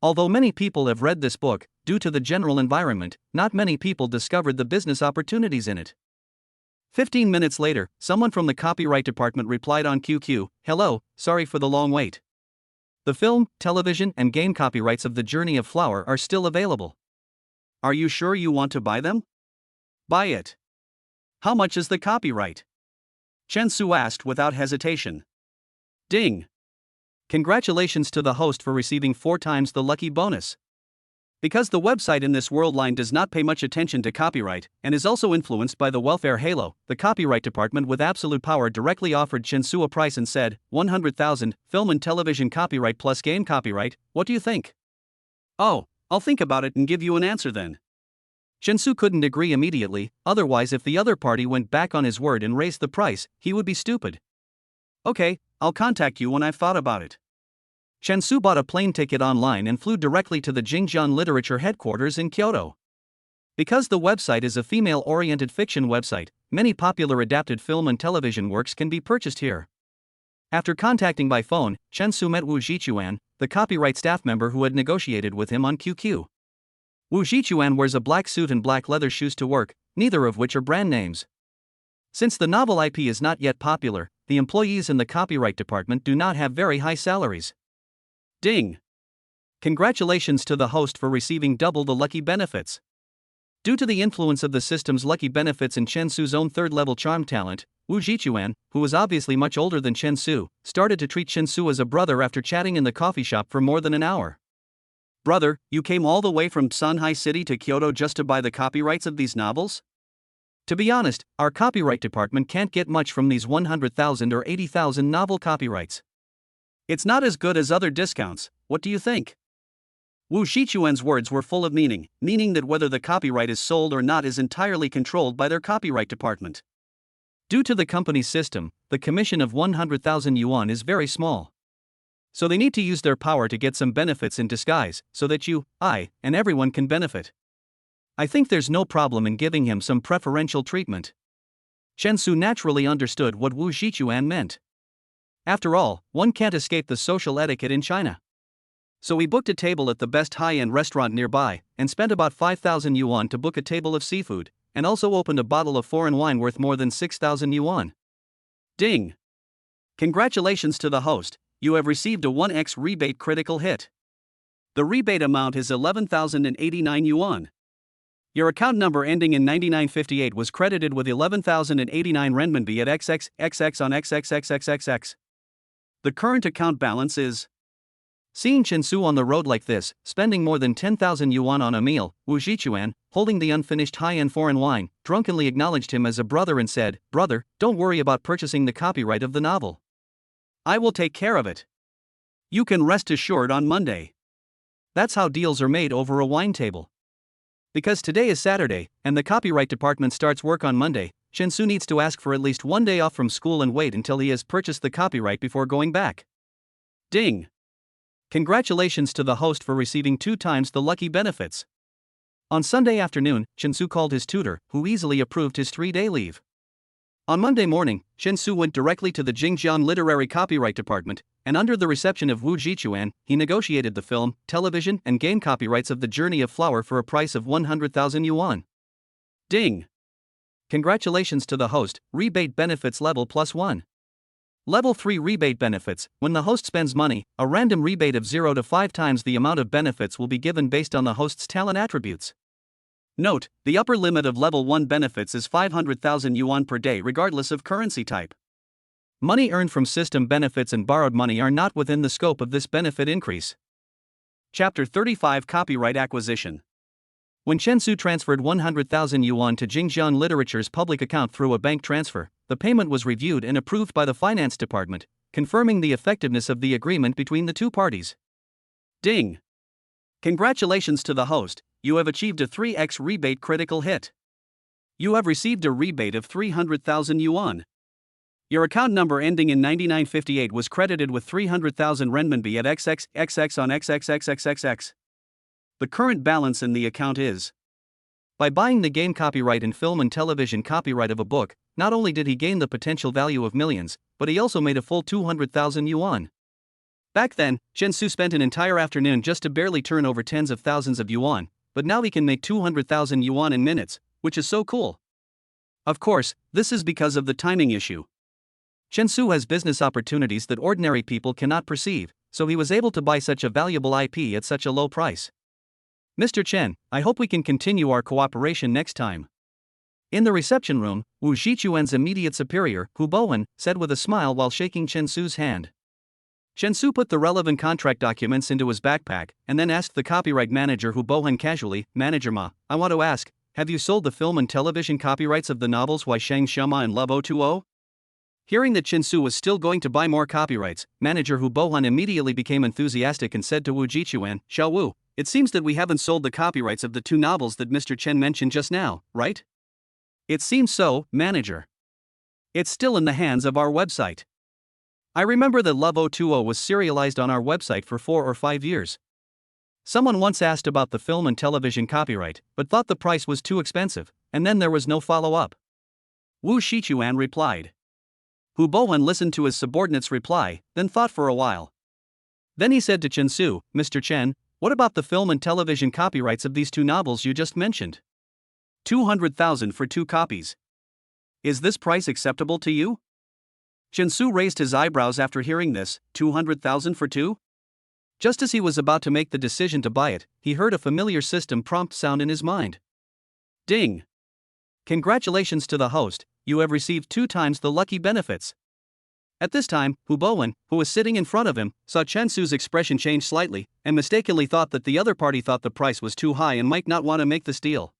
Although many people have read this book, due to the general environment, not many people discovered the business opportunities in it. 15 minutes later, someone from the copyright department replied on QQ, "Hello, sorry for the long wait. The film, television, and game copyrights of The Journey of Flower are still available. Are you sure you want to buy them? Buy it. How much is the copyright?" Chen Su asked without hesitation. Ding! Congratulations to the host for receiving 4 times the lucky bonus. Because the website in this world line does not pay much attention to copyright, and is also influenced by the welfare halo, the copyright department with absolute power directly offered Chen Su a price and said, 100,000, film and television copyright plus game copyright, what do you think? Oh, I'll think about it and give you an answer then. Chen Su couldn't agree immediately, otherwise if the other party went back on his word and raised the price, he would be stupid. Okay, I'll contact you when I've thought about it. Chen Su bought a plane ticket online and flew directly to the Jingjian Literature headquarters in Kyoto. Because the website is a female-oriented fiction website, many popular adapted film and television works can be purchased here. After contacting by phone, Chen Su met Wu Zhichuan, the copyright staff member who had negotiated with him on QQ. Wu Zhichuan wears a black suit and black leather shoes to work, neither of which are brand names. Since the novel IP is not yet popular, the employees in the copyright department do not have very high salaries. Ding! Congratulations to the host for receiving double the lucky benefits. Due to the influence of the system's lucky benefits and Chen Su's own third-level charm talent, Wu Zhichuan, who was obviously much older than Chen Su, started to treat Chen Su as a brother after chatting in the coffee shop for more than an hour. Brother, you came all the way from Sunhai City to Kyoto just to buy the copyrights of these novels? To be honest, our copyright department can't get much from these 100,000 or 80,000 novel copyrights. It's not as good as other discounts, what do you think? Wu Zhichuan's words were full of meaning that whether the copyright is sold or not is entirely controlled by their copyright department. Due to the company's system, the commission of 100,000 yuan is very small. So they need to use their power to get some benefits in disguise, so that you, I, and everyone can benefit. I think there's no problem in giving him some preferential treatment. Chen Su naturally understood what Wu Zhichuan meant. After all, one can't escape the social etiquette in China. So he booked a table at the best high-end restaurant nearby, and spent about 5,000 yuan to book a table of seafood, and also opened a bottle of foreign wine worth more than 6,000 yuan. Ding! Congratulations to the host, you have received a 1x rebate critical hit. The rebate amount is 11,089 yuan. Your account number ending in 9958 was credited with 11,089 renminbi at XXXX on XXXXXX. The current account balance is... Seeing Chen Su on the road like this, spending more than 10,000 yuan on a meal, Wu Zhichuan, holding the unfinished high-end foreign wine, drunkenly acknowledged him as a brother and said, "Brother, don't worry about purchasing the copyright of the novel. I will take care of it. You can rest assured on Monday." That's how deals are made over a wine table. Because today is Saturday, and the copyright department starts work on Monday, Chen Su needs to ask for at least one day off from school and wait until he has purchased the copyright before going back. Ding! Congratulations to the host for receiving 2 times the lucky benefits. On Sunday afternoon, Chen Su called his tutor, who easily approved his 3-day leave. On Monday morning, Chen Su went directly to the Jingjiang Literary Copyright Department, and under the reception of Wu Jichuan, he negotiated the film, television, and game copyrights of The Journey of Flower for a price of 100,000 yuan. Ding! Congratulations to the host, rebate benefits level +1. Level 3 rebate benefits. When the host spends money, a random rebate of 0 to 5 times the amount of benefits will be given based on the host's talent attributes. Note, the upper limit of level 1 benefits is 500,000 yuan per day regardless of currency type. Money earned from system benefits and borrowed money are not within the scope of this benefit increase. Chapter 35 Copyright Acquisition. When Chen Su transferred 100,000 yuan to Jingjiang Literature's public account through a bank transfer, the payment was reviewed and approved by the finance department, confirming the effectiveness of the agreement between the two parties. Ding! Congratulations to the host, you have achieved a 3x rebate critical hit. You have received a rebate of 300,000 yuan. Your account number ending in 9958 was credited with 300,000 renminbi at XXXX on XXXXXX. The current balance in the account is. By buying the game copyright and film and television copyright of a book, not only did he gain the potential value of millions, but he also made a full 200,000 yuan. Back then, Chen Su spent an entire afternoon just to barely turn over tens of thousands of yuan, but now he can make 200,000 yuan in minutes, which is so cool. Of course, this is because of the timing issue. Chen Su has business opportunities that ordinary people cannot perceive, so he was able to buy such a valuable IP at such a low price. Mr. Chen, I hope we can continue our cooperation next time. In the reception room, Wu Jichuan's immediate superior, Hu Bowen, said with a smile while shaking Chen Su's hand. Chen Su put the relevant contract documents into his backpack, and then asked the copyright manager Hu Bowen casually, Manager Ma, I want to ask, have you sold the film and television copyrights of the novels Wai Sheng Shema and Love 020? Hearing that Chen Su was still going to buy more copyrights, manager Hu Bowen immediately became enthusiastic and said to Wu Jichuan, Xiao Wu, it seems that we haven't sold the copyrights of the 2 novels that Mr. Chen mentioned just now, right? It seems so, manager. It's still in the hands of our website. I remember that Love 020 was serialized on our website for 4 or 5 years. Someone once asked about the film and television copyright, but thought the price was too expensive, and then there was no follow-up. Wu Jichuan replied. Hu Bowen listened to his subordinate's reply, then thought for a while. Then he said to Chen Su, Mr. Chen, what about the film and television copyrights of these 2 novels you just mentioned? 200,000 for 2 copies. Is this price acceptable to you? Chen Su raised his eyebrows after hearing this, 200,000 for 2? Just as he was about to make the decision to buy it, he heard a familiar system prompt sound in his mind. Ding! Congratulations to the host, you have received 2 times the lucky benefits. At this time, Hu Bowen, who was sitting in front of him, saw Chen Su's expression change slightly, and mistakenly thought that the other party thought the price was too high and might not want to make this deal.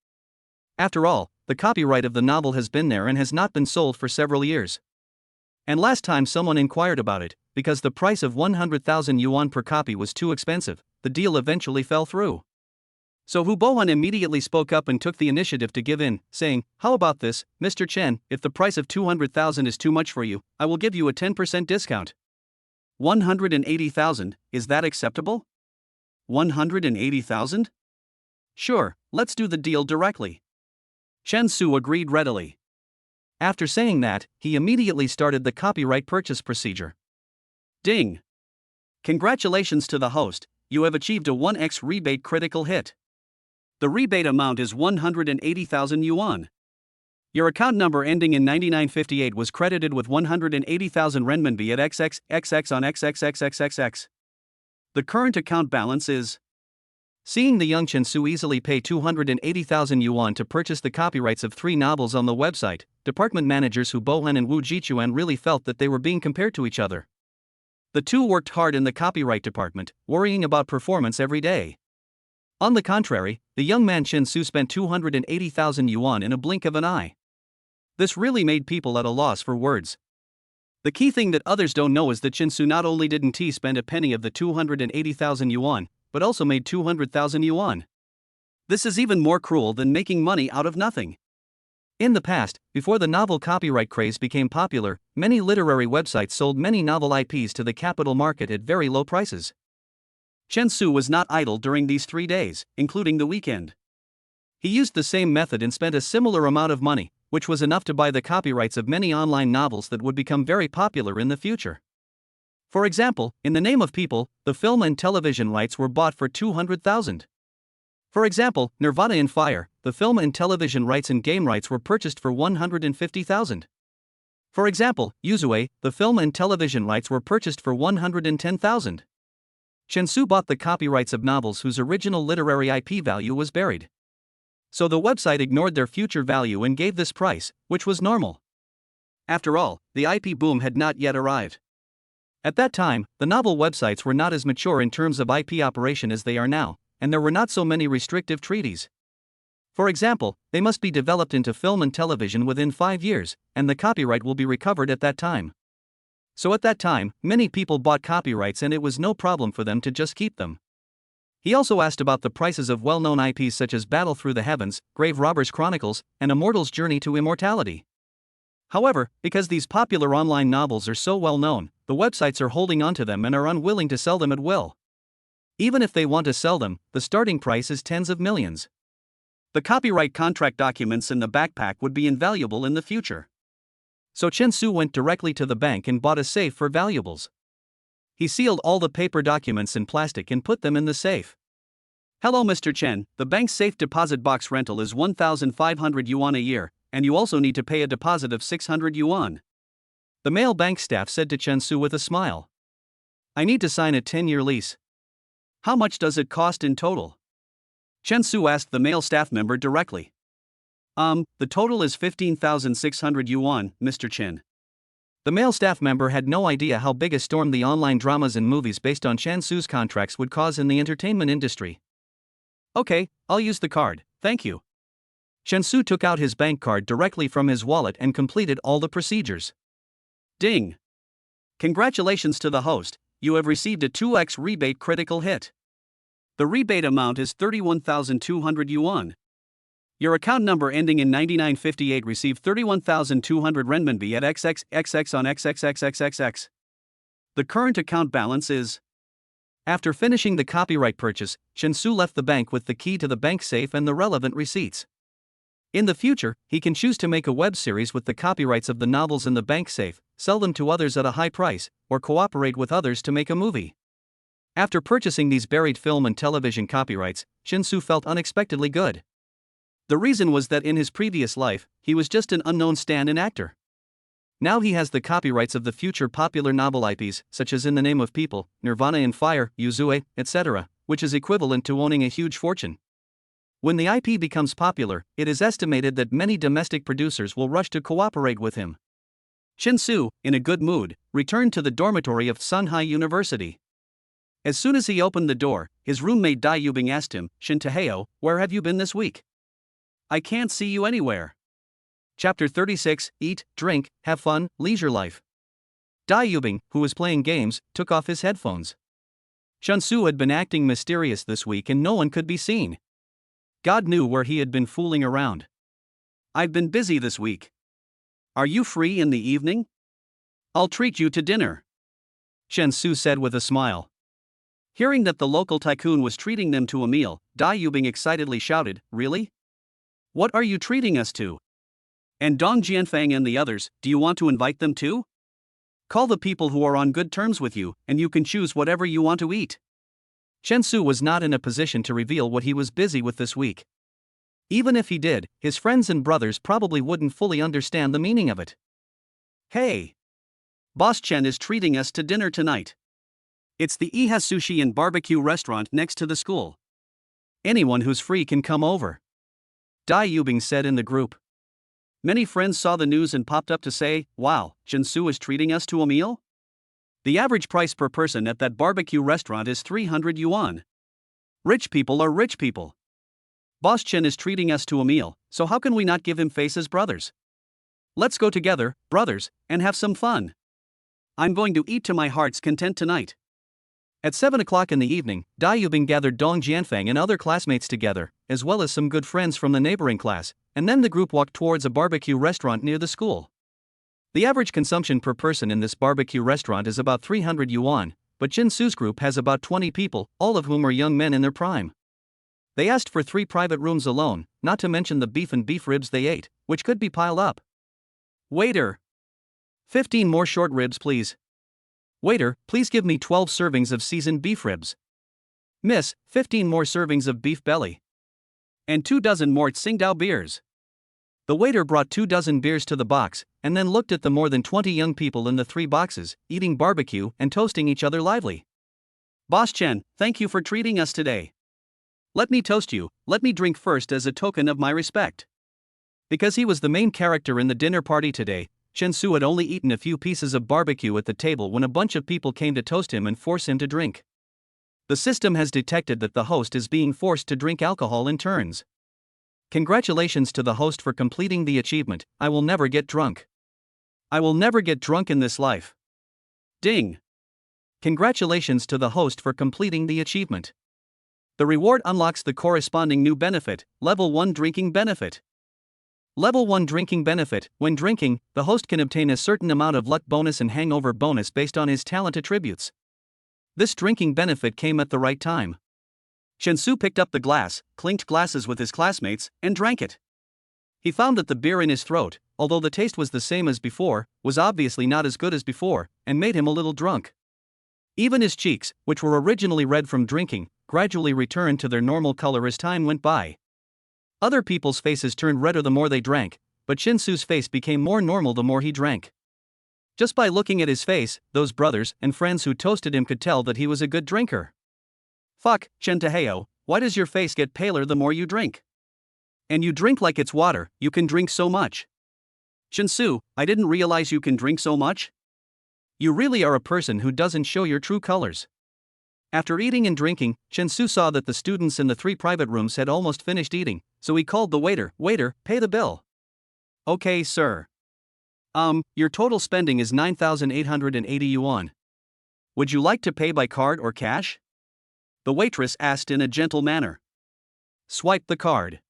After all, the copyright of the novel has been there and has not been sold for several years. And last time someone inquired about it, because the price of 100,000 yuan per copy was too expensive, the deal eventually fell through. So Hu Bowen immediately spoke up and took the initiative to give in, saying, how about this, Mr. Chen, if the price of 200,000 is too much for you, I will give you a 10% discount. 180,000, is that acceptable? 180,000? Sure, let's do the deal directly. Chen Su agreed readily. After saying that, he immediately started the copyright purchase procedure. Ding! Congratulations to the host, you have achieved a 1x rebate critical hit. The rebate amount is 180,000 yuan. Your account number ending in 9958 was credited with 180,000 renminbi at XXXX on XXXXXX. The current account balance is. Seeing the young Chen Su easily pay 280,000 yuan to purchase the copyrights of 3 novels on the website, department managers Hu Bowen and Wu Jichuan really felt that they were being compared to each other. The two worked hard in the copyright department, worrying about performance every day. On the contrary, the young man Chen Su spent 280,000 yuan in a blink of an eye. This really made people at a loss for words. The key thing that others don't know is that Chen Su not only didn't he spend a penny of the 280,000 yuan, but also made 200,000 yuan. This is even more cruel than making money out of nothing. In the past, before the novel copyright craze became popular, many literary websites sold many novel IPs to the capital market at very low prices. Chen Su was not idle during these 3 days, including the weekend. He used the same method and spent a similar amount of money, which was enough to buy the copyrights of many online novels that would become very popular in the future. For example, In the Name of People, the film and television rights were bought for $200,000. For example, Nirvana in Fire, the film and television rights and game rights were purchased for $150,000. For example, Yuzue, the film and television rights were purchased for $110,000. Chen Su bought the copyrights of novels whose original literary IP value was buried. So the website ignored their future value and gave this price, which was normal. After all, the IP boom had not yet arrived. At that time, the novel websites were not as mature in terms of IP operation as they are now, and there were not so many restrictive treaties. For example, they must be developed into film and television within 5 years, and the copyright will be recovered at that time. So at that time, many people bought copyrights and it was no problem for them to just keep them. He also asked about the prices of well-known IPs such as Battle Through the Heavens, Grave Robbers Chronicles, and Immortal's Journey to Immortality. However, because these popular online novels are so well known, the websites are holding onto them and are unwilling to sell them at will. Even if they want to sell them, the starting price is tens of millions. The copyright contract documents in the backpack would be invaluable in the future. So Chen Su went directly to the bank and bought a safe for valuables. He sealed all the paper documents in plastic and put them in the safe. Hello Mr. Chen, the bank's safe deposit box rental is 1,500 yuan a year, and you also need to pay a deposit of 600 yuan. The male bank staff said to Chen Su with a smile. I need to sign a 10-year lease. How much does it cost in total? Chen Su asked the male staff member directly. The total is 15,600 yuan, Mr. Chen. The male staff member had no idea how big a storm the online dramas and movies based on Chen Su's contracts would cause in the entertainment industry. Okay, I'll use the card, thank you. Chen Su took out his bank card directly from his wallet and completed all the procedures. Ding! Congratulations to the host, you have received a 2x rebate critical hit. The rebate amount is 31,200 yuan. Your account number ending in 9958 received 31,200 renminbi at XXXX on XXXXXX. The current account balance is. After finishing the copyright purchase, Chen Su left the bank with the key to the bank safe and the relevant receipts. In the future, he can choose to make a web series with the copyrights of the novels in the bank safe, sell them to others at a high price, or cooperate with others to make a movie. After purchasing these buried film and television copyrights, Chen Su felt unexpectedly good. The reason was that in his previous life, he was just an unknown stand-in actor. Now he has the copyrights of the future popular novel IPs, such as In the Name of People, Nirvana in Fire, Yuzue, etc., which is equivalent to owning a huge fortune. When the IP becomes popular, it is estimated that many domestic producers will rush to cooperate with him. Chen Su, in a good mood, returned to the dormitory of Sunhai University. As soon as he opened the door, his roommate Dai Yubing asked him, Shin Taheo, where have you been this week? I can't see you anywhere. Chapter 36, Eat, Drink, Have Fun, Leisure Life. Dai Yubing, who was playing games, took off his headphones. Chen Su had been acting mysterious this week and no one could be seen. God knew where he had been fooling around. I've been busy this week. Are you free in the evening? I'll treat you to dinner. Chen Su said with a smile. Hearing that the local tycoon was treating them to a meal, Dai Yubing excitedly shouted, Really? What are you treating us to? And Dong Jianfang and the others, do you want to invite them too? Call the people who are on good terms with you, and you can choose whatever you want to eat. Chen Su was not in a position to reveal what he was busy with this week. Even if he did, his friends and brothers probably wouldn't fully understand the meaning of it. Hey! Boss Chen is treating us to dinner tonight. It's the Iha Sushi and Barbecue restaurant next to the school. Anyone who's free can come over. Dai Yubing said in the group. Many friends saw the news and popped up to say, Wow, Chen Su is treating us to a meal? The average price per person at that barbecue restaurant is 300 yuan. Rich people are rich people. Boss Chen is treating us to a meal, so how can we not give him face as brothers? Let's go together, brothers, and have some fun. I'm going to eat to my heart's content tonight. At 7 o'clock in the evening, Dai Yubing gathered Dong Jianfang and other classmates together, as well as some good friends from the neighboring class, and then the group walked towards a barbecue restaurant near the school. The average consumption per person in this barbecue restaurant is about 300 yuan, but Chen Su's group has about 20 people, all of whom are young men in their prime. They asked for 3 private rooms alone, not to mention the beef and beef ribs they ate, which could be piled up. Waiter! 15 more short ribs, please. Waiter, please give me 12 servings of seasoned beef ribs. Miss, 15 more servings of beef belly. And 2 dozen more Tsingtao beers. The waiter brought 2 dozen beers to the box, and then looked at the more than 20 young people in the 3 boxes, eating barbecue and toasting each other lively. Boss Chen, thank you for treating us today. Let me toast you, let me drink first as a token of my respect. Because he was the main character in the dinner party today, Chen Su had only eaten a few pieces of barbecue at the table when a bunch of people came to toast him and force him to drink. The system has detected that the host is being forced to drink alcohol in turns. Congratulations to the host for completing the achievement. I will never get drunk. I will never get drunk in this life. Ding! Congratulations to the host for completing the achievement. The reward unlocks the corresponding new benefit, Level 1 Drinking Benefit. Level 1 Drinking Benefit. When drinking, the host can obtain a certain amount of luck bonus and hangover bonus based on his talent attributes. This drinking benefit came at the right time. Chen Su picked up the glass, clinked glasses with his classmates, and drank it. He found that the beer in his throat, although the taste was the same as before, was obviously not as good as before, and made him a little drunk. Even his cheeks, which were originally red from drinking, gradually returned to their normal color as time went by. Other people's faces turned redder the more they drank, but Chen Su's face became more normal the more he drank. Just by looking at his face, those brothers and friends who toasted him could tell that he was a good drinker. Fuck, Chen Taheo, why does your face get paler the more you drink? And you drink like it's water, you can drink so much. Chen Su, I didn't realize you can drink so much. You really are a person who doesn't show your true colors. After eating and drinking, Chen Su saw that the students in the 3 private rooms had almost finished eating, so he called the waiter. Waiter, pay the bill. Okay, sir. Your total spending is 9,880 yuan. Would you like to pay by card or cash? The waitress asked in a gentle manner. Swipe the card.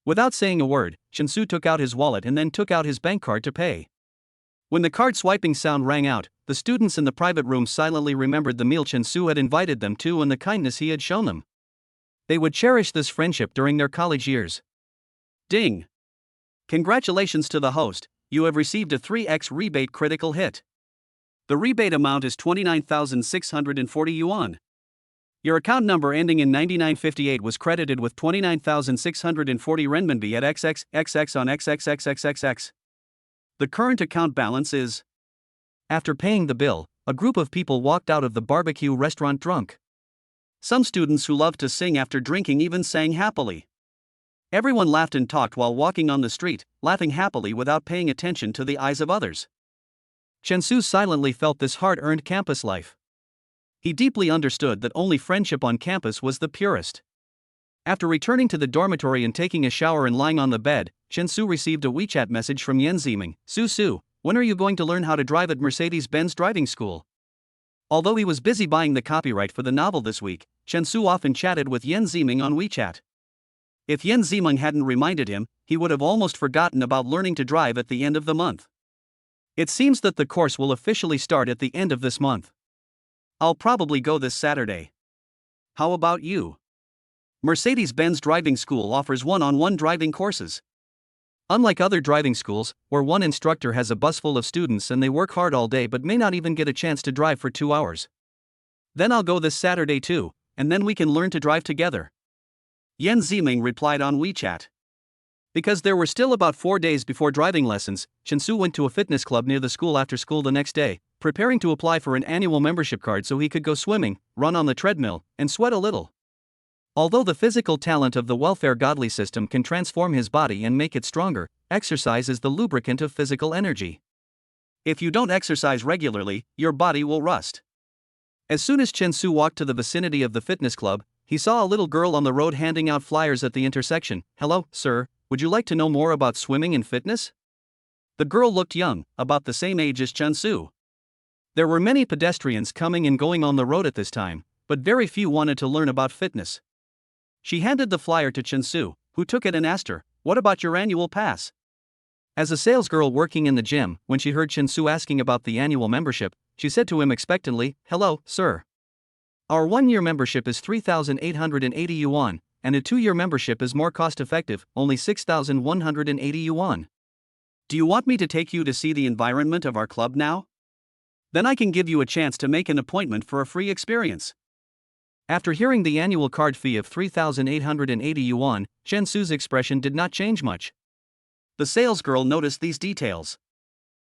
Without saying a word, Chen Su took out his wallet and then took out his bank card to pay. When the card swiping sound rang out, the students in the private room silently remembered the meal Chen Su had invited them to and the kindness he had shown them. They would cherish this friendship during their college years. Ding! Congratulations to the host, you have received a 3x rebate critical hit. The rebate amount is 29,640 yuan. Your account number ending in 9958 was credited with 29,640 renminbi at XXXX on XXXXXX. The current account balance is... After paying the bill, a group of people walked out of the barbecue restaurant drunk. Some students who loved to sing after drinking even sang happily. Everyone laughed and talked while walking on the street, laughing happily without paying attention to the eyes of others. Chen Su silently felt this hard-earned campus life. He deeply understood that only friendship on campus was the purest. After returning to the dormitory and taking a shower and lying on the bed, Chen Su received a WeChat message from Yan Ziming. Su, when are you going to learn how to drive at Mercedes-Benz driving school? Although he was busy buying the copyright for the novel this week, Chen Su often chatted with Yan Ziming on WeChat. If Yan Ziming hadn't reminded him, he would have almost forgotten about learning to drive at the end of the month. It seems that the course will officially start at the end of this month. I'll probably go this Saturday. How about you? Mercedes-Benz Driving School offers one-on-one driving courses. Unlike other driving schools, where one instructor has a bus full of students and they work hard all day but may not even get a chance to drive for 2 hours. Then I'll go this Saturday too, and then we can learn to drive together. Yan Ziming replied on WeChat. Because there were still about 4 days before driving lessons, Chen Su went to a fitness club near the school after school the next day, preparing to apply for an annual membership card so he could go swimming, run on the treadmill, and sweat a little. Although the physical talent of the welfare godly system can transform his body and make it stronger, exercise is the lubricant of physical energy. If you don't exercise regularly, your body will rust. As soon as Chen Su walked to the vicinity of the fitness club, he saw a little girl on the road handing out flyers at the intersection. Hello, sir, would you like to know more about swimming and fitness? The girl looked young, about the same age as Chen Su. There were many pedestrians coming and going on the road at this time, but very few wanted to learn about fitness. She handed the flyer to Chen Su, who took it and asked her, "What about your annual pass?" As a salesgirl working in the gym, when she heard Chen Su asking about the annual membership, she said to him expectantly, "Hello, sir. Our 1-year membership is 3,880 yuan, and a 2-year membership is more cost-effective, only 6,180 yuan. Do you want me to take you to see the environment of our club now? Then I can give you a chance to make an appointment for a free experience. After hearing the annual card fee of 3,880 yuan, Chen Su's expression did not change much. The salesgirl noticed these details.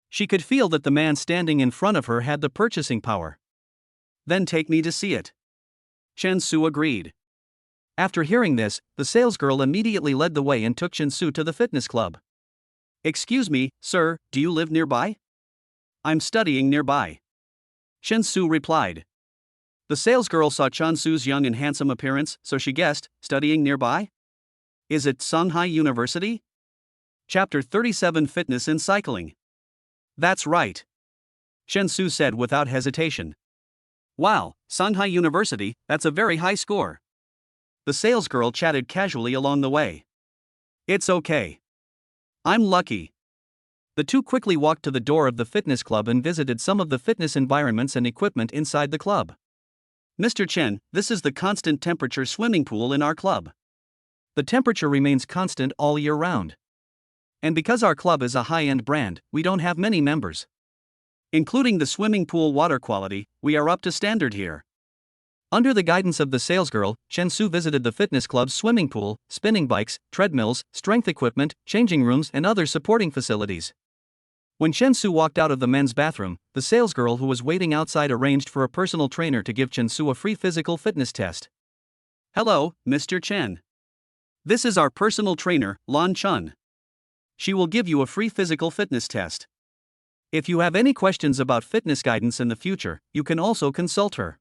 She could feel that the man standing in front of her had the purchasing power. Then take me to see it. Chen Su agreed. After hearing this, the salesgirl immediately led the way and took Chen Su to the fitness club. Excuse me, sir, do you live nearby? I'm studying nearby. Chen Su replied. The salesgirl saw Chen Su's young and handsome appearance, so she guessed, studying nearby? Is it Shanghai University? Chapter 37 Fitness and Cycling. That's right. Chen Su said without hesitation. Wow, Shanghai University, that's a very high score. The salesgirl chatted casually along the way. It's okay. I'm lucky. The two quickly walked to the door of the fitness club and visited some of the fitness environments and equipment inside the club. Mr. Chen, this is the constant temperature swimming pool in our club. The temperature remains constant all year round. And because our club is a high-end brand, we don't have many members. Including the swimming pool water quality, we are up to standard here. Under the guidance of the salesgirl, Chen Su visited the fitness club's swimming pool, spinning bikes, treadmills, strength equipment, changing rooms, and other supporting facilities. When Chen Su walked out of the men's bathroom, the salesgirl who was waiting outside arranged for a personal trainer to give Chen Su a free physical fitness test. Hello, Mr. Chen. This is our personal trainer, Lan Chun. She will give you a free physical fitness test. If you have any questions about fitness guidance in the future, you can also consult her.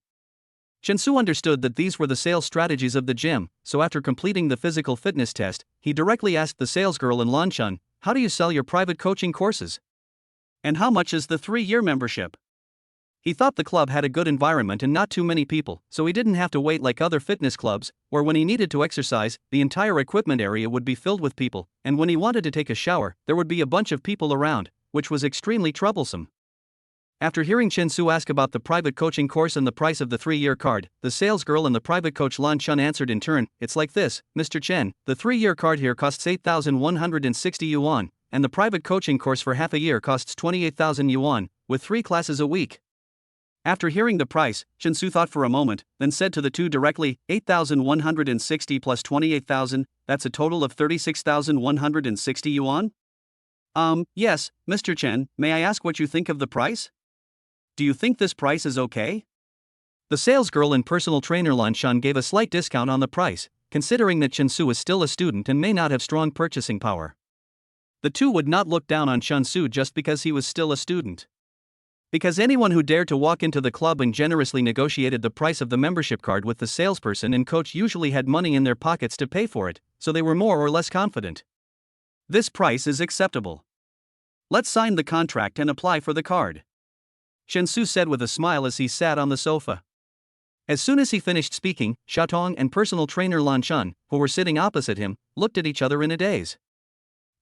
Chen Su understood that these were the sales strategies of the gym, so after completing the physical fitness test, he directly asked the salesgirl in Lan Chun, how do you sell your private coaching courses? And how much is the 3-year membership? He thought the club had a good environment and not too many people, so he didn't have to wait like other fitness clubs, where when he needed to exercise, the entire equipment area would be filled with people, and when he wanted to take a shower, there would be a bunch of people around, which was extremely troublesome. After hearing Chen Su ask about the private coaching course and the price of the 3-year card, the salesgirl and the private coach Lan Chun answered in turn, it's like this, Mr. Chen, the 3-year card here costs 8,160 yuan, and the private coaching course for half a year costs 28,000 yuan, with 3 classes a week. After hearing the price, Chen Su thought for a moment, then said to the two directly, 8,160 plus 28,000, that's a total of 36,160 yuan? Yes, Mr. Chen, may I ask what you think of the price? Do you think this price is okay? The salesgirl and personal trainer Lan Chun gave a slight discount on the price, considering that Chen Su is still a student and may not have strong purchasing power. The two would not look down on Chen Su just because he was still a student. Because anyone who dared to walk into the club and generously negotiated the price of the membership card with the salesperson and coach usually had money in their pockets to pay for it, so they were more or less confident. This price is acceptable. Let's sign the contract and apply for the card. Chen Su said with a smile as he sat on the sofa. As soon as he finished speaking, Xiaotong and personal trainer Lan Chun, who were sitting opposite him, looked at each other in a daze.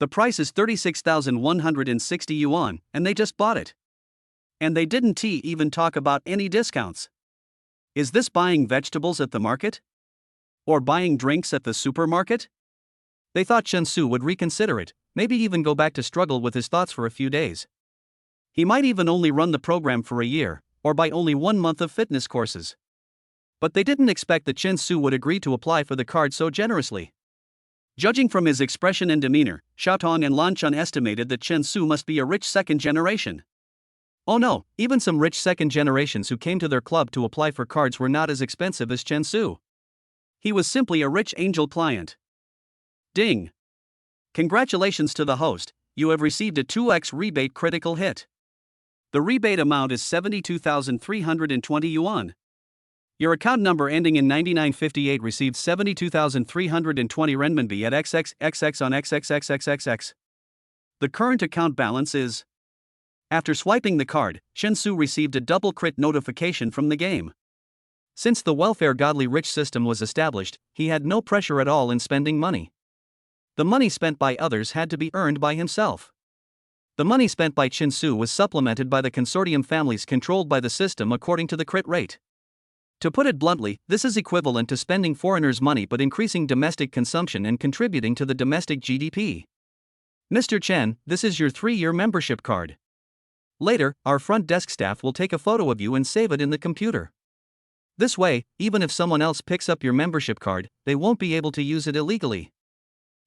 The price is 36,160 yuan, and they just bought it. And they didn't even talk about any discounts. Is this buying vegetables at the market? Or buying drinks at the supermarket? They thought Chen Su would reconsider it, maybe even go back to struggle with his thoughts for a few days. He might even only run the program for a year, or buy only 1 month of fitness courses. But they didn't expect that Chen Su would agree to apply for the card so generously. Judging from his expression and demeanor, Xiaotong and Lan Chun estimated that Chen Su must be a rich second generation. Oh no, even some rich second generations who came to their club to apply for cards were not as expensive as Chen Su. He was simply a rich angel client. Ding! Congratulations to the host, you have received a 2x rebate critical hit. The rebate amount is 72,320 yuan. Your account number ending in 9958 received 72,320 renminbi at XXXX on XXXXXX. The current account balance is... After swiping the card, Chen Su received a double crit notification from the game. Since the welfare godly rich system was established, he had no pressure at all in spending money. The money spent by others had to be earned by himself. The money spent by Chen Su was supplemented by the consortium families controlled by the system according to the crit rate. To put it bluntly, this is equivalent to spending foreigners' money but increasing domestic consumption and contributing to the domestic GDP. Mr. Chen, this is your 3-year membership card. Later, our front desk staff will take a photo of you and save it in the computer. This way, even if someone else picks up your membership card, they won't be able to use it illegally.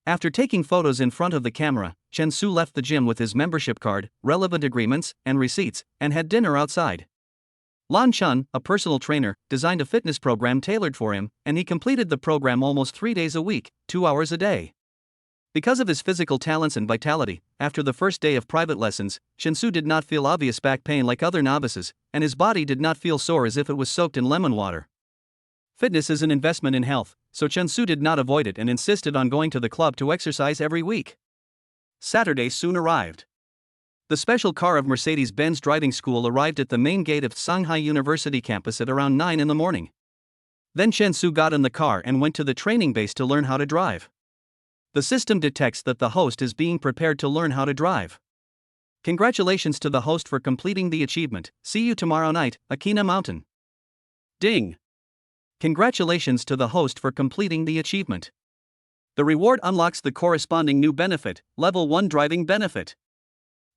After taking photos in front of the camera, Chen Su left the gym with his membership card, relevant agreements, and receipts, and had dinner outside. Lan Chun, a personal trainer, designed a fitness program tailored for him, and he completed the program almost 3 days a week, 2 hours a day. Because of his physical talents and vitality, after the first day of private lessons, Chen Su did not feel obvious back pain like other novices, and his body did not feel sore as if it was soaked in lemon water. Fitness is an investment in health, so Chen Su did not avoid it and insisted on going to the club to exercise every week. Saturday soon arrived. The special car of Mercedes-Benz driving school arrived at the main gate of Shanghai University campus at around 9 in the morning. Then Chen Su got in the car and went to the training base to learn how to drive. The system detects that the host is being prepared to learn how to drive. Congratulations to the host for completing the achievement. See you tomorrow night, Akina Mountain. Ding! Congratulations to the host for completing the achievement. The reward unlocks the corresponding new benefit, Level 1 Driving Benefit.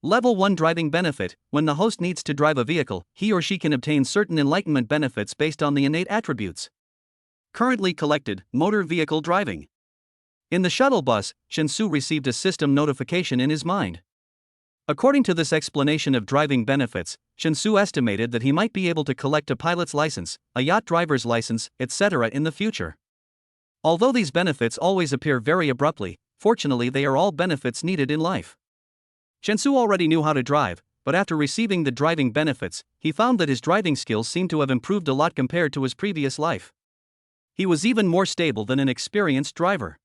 Level 1 Driving Benefit: when the host needs to drive a vehicle, he or she can obtain certain enlightenment benefits based on the innate attributes. Currently collected, motor vehicle driving. In the shuttle bus, Chen Su received a system notification in his mind. According to this explanation of driving benefits, Chen Su estimated that he might be able to collect a pilot's license, a yacht driver's license, etc. in the future. Although these benefits always appear very abruptly, fortunately they are all benefits needed in life. Chen Su already knew how to drive, but after receiving the driving benefits, he found that his driving skills seemed to have improved a lot compared to his previous life. He was even more stable than an experienced driver.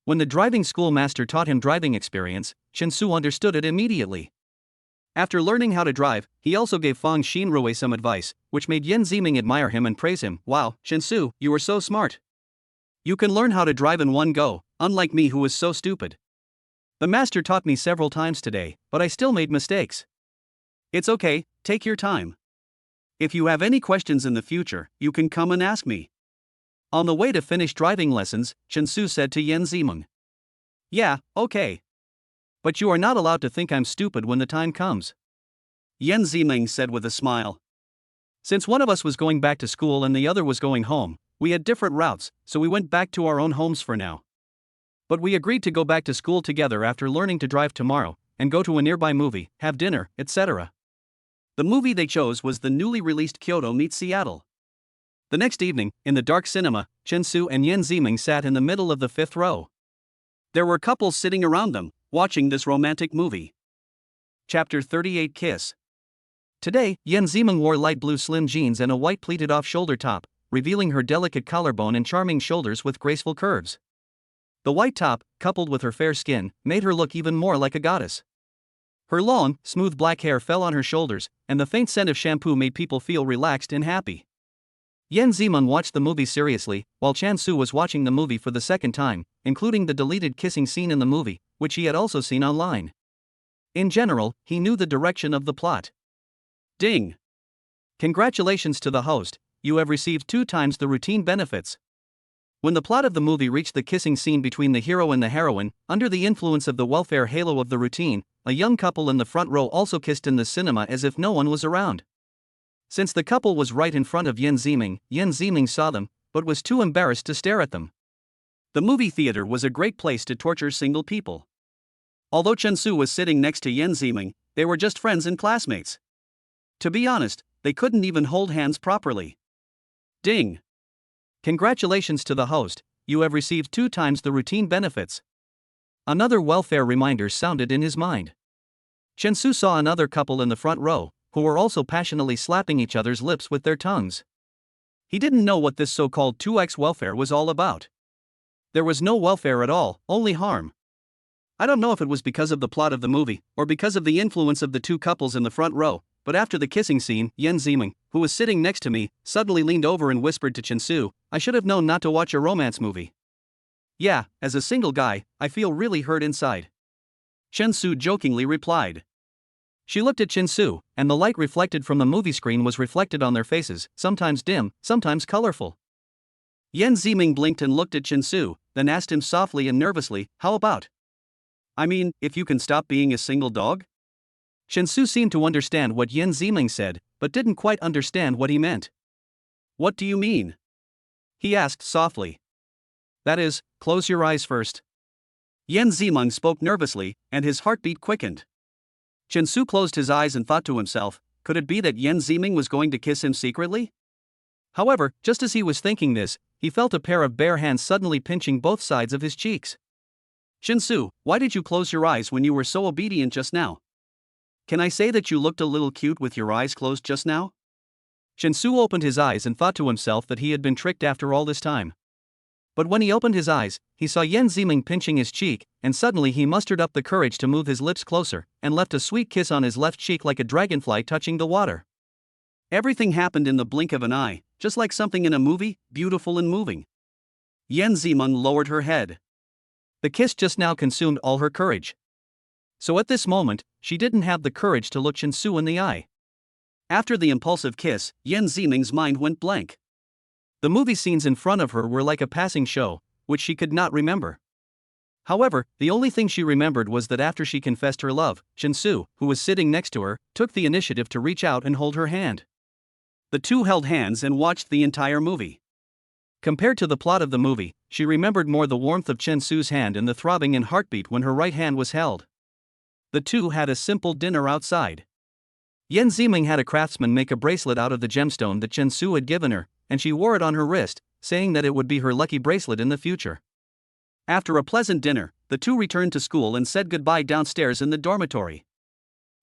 When the driving school master taught him driving experience, Chen Su understood it immediately. After learning how to drive, he also gave Fang Xinrui some advice, which made Yan Ziming admire him and praise him. Wow, Chen Su, you are so smart. You can learn how to drive in one go, unlike me who was so stupid. The master taught me several times today, but I still made mistakes. It's okay, take your time. If you have any questions in the future, you can come and ask me. On the way to finish driving lessons, Chen Su said to Yan Ziming. Yeah, okay. But you are not allowed to think I'm stupid when the time comes. Yan Ziming said with a smile. Since one of us was going back to school and the other was going home, we had different routes, so we went back to our own homes for now. But we agreed to go back to school together after learning to drive tomorrow, and go to a nearby movie, have dinner, etc. The movie they chose was the newly released Kyoto Meets Seattle. The next evening, in the dark cinema, Chen Su and Yan Ziming sat in the middle of the 5th row. There were couples sitting around them, watching this romantic movie. Chapter 38 Kiss. Today, Yan Ziming wore light blue slim jeans and a white pleated off-shoulder top, revealing her delicate collarbone and charming shoulders with graceful curves. The white top, coupled with her fair skin, made her look even more like a goddess. Her long, smooth black hair fell on her shoulders, and the faint scent of shampoo made people feel relaxed and happy. Yan Ziming watched the movie seriously, while Chen Su was watching the movie for the second time, including the deleted kissing scene in the movie, which he had also seen online. In general, he knew the direction of the plot. Ding! Congratulations to the host, you have received 2 times the routine benefits. When the plot of the movie reached the kissing scene between the hero and the heroine, under the influence of the welfare halo of the routine, a young couple in the front row also kissed in the cinema as if no one was around. Since the couple was right in front of Yan Ziming saw them, but was too embarrassed to stare at them. The movie theater was a great place to torture single people. Although Chen Su was sitting next to Yan Ziming, they were just friends and classmates. To be honest, they couldn't even hold hands properly. Ding! Congratulations to the host, you have received 2 times the routine benefits. Another welfare reminder sounded in his mind. Chen Su saw another couple in the front row, who were also passionately slapping each other's lips with their tongues. He didn't know what this so-called 2x welfare was all about. There was no welfare at all, only harm. I don't know if it was because of the plot of the movie, or because of the influence of the 2 couples in the front row, but after the kissing scene, Yan Ziming, who was sitting next to me, suddenly leaned over and whispered to Chen Su, I should have known not to watch a romance movie. Yeah, as a single guy, I feel really hurt inside. Chen Su jokingly replied. She looked at Chen Su, and the light reflected from the movie screen was reflected on their faces, sometimes dim, sometimes colorful. Yan Ziming blinked and looked at Chen Su, then asked him softly and nervously, "How about? I mean, if you can stop being a single dog?" Chen Su seemed to understand what Yan Ziming said, but didn't quite understand what he meant. "What do you mean?" he asked softly. "That is, close your eyes first." Yan Ziming spoke nervously, and his heartbeat quickened. Chen Su closed his eyes and thought to himself, could it be that Yan Ziming was going to kiss him secretly? However, just as he was thinking this, he felt a pair of bare hands suddenly pinching both sides of his cheeks. "Chen Su, why did you close your eyes when you were so obedient just now? Can I say that you looked a little cute with your eyes closed just now?" Chen Su opened his eyes and thought to himself that he had been tricked after all this time. But when he opened his eyes, he saw Yan Ziming pinching his cheek, and suddenly he mustered up the courage to move his lips closer, and left a sweet kiss on his left cheek like a dragonfly touching the water. Everything happened in the blink of an eye, just like something in a movie, beautiful and moving. Yan Ziming lowered her head. The kiss just now consumed all her courage. So at this moment, she didn't have the courage to look Chen Su in the eye. After the impulsive kiss, Yan Ziming's mind went blank. The movie scenes in front of her were like a passing show, which she could not remember. However, the only thing she remembered was that after she confessed her love, Chen Su, who was sitting next to her, took the initiative to reach out and hold her hand. The two held hands and watched the entire movie. Compared to the plot of the movie, she remembered more the warmth of Chen Su's hand and the throbbing and heartbeat when her right hand was held. The two had a simple dinner outside. Yan Ziming had a craftsman make a bracelet out of the gemstone that Chen Su had given her, and she wore it on her wrist, saying that it would be her lucky bracelet in the future. After a pleasant dinner, the two returned to school and said goodbye downstairs in the dormitory.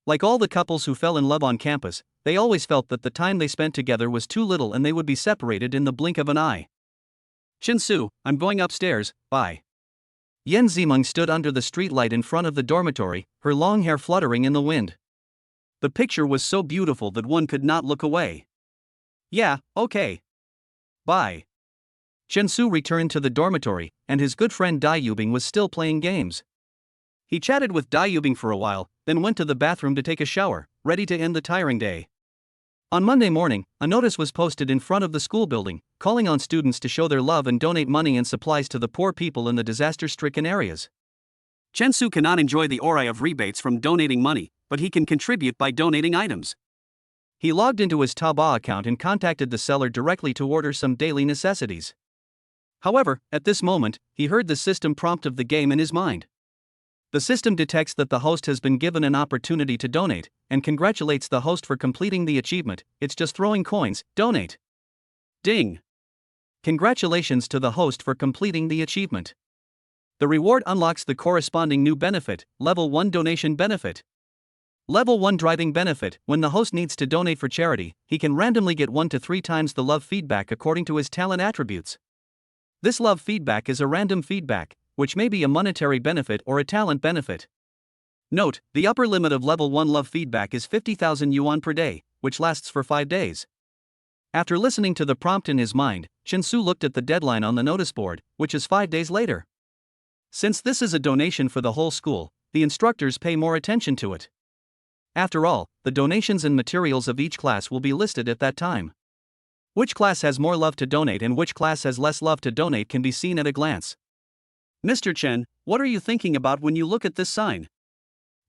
Like all the couples who fell in love on campus, they always felt that the time they spent together was too little and they would be separated in the blink of an eye. "Chen Su, I'm going upstairs, bye." Yan Ziming stood under the street light in front of the dormitory, her long hair fluttering in the wind. The picture was so beautiful that one could not look away. "Yeah, okay. Bye." Chen Su returned to the dormitory, and his good friend Dai Yubing was still playing games. He chatted with Dai Yubing for a while, then went to the bathroom to take a shower, ready to end the tiring day. On Monday morning, a notice was posted in front of the school building, calling on students to show their love and donate money and supplies to the poor people in the disaster-stricken areas. Chen Su cannot enjoy the aura of rebates from donating money, but he can contribute by donating items. He logged into his Taobao account and contacted the seller directly to order some daily necessities. However, at this moment, he heard the system prompt of the game in his mind. The system detects that the host has been given an opportunity to donate, and congratulates the host for completing the achievement. It's just throwing coins, donate. Ding! Congratulations to the host for completing the achievement. The reward unlocks the corresponding new benefit, Level 1 Donation Benefit. Level 1 Driving Benefit. When the host needs to donate for charity, he can randomly get 1 to 3 times the love feedback according to his talent attributes. This love feedback is a random feedback, which may be a monetary benefit or a talent benefit. Note, the upper limit of Level 1 love feedback is 50,000 yuan per day, which lasts for 5 days. After listening to the prompt in his mind, Chen Su looked at the deadline on the notice board, which is 5 days later. Since this is a donation for the whole school, the instructors pay more attention to it. After all, the donations and materials of each class will be listed at that time. Which class has more love to donate and which class has less love to donate can be seen at a glance. "Mr. Chen, what are you thinking about when you look at this sign?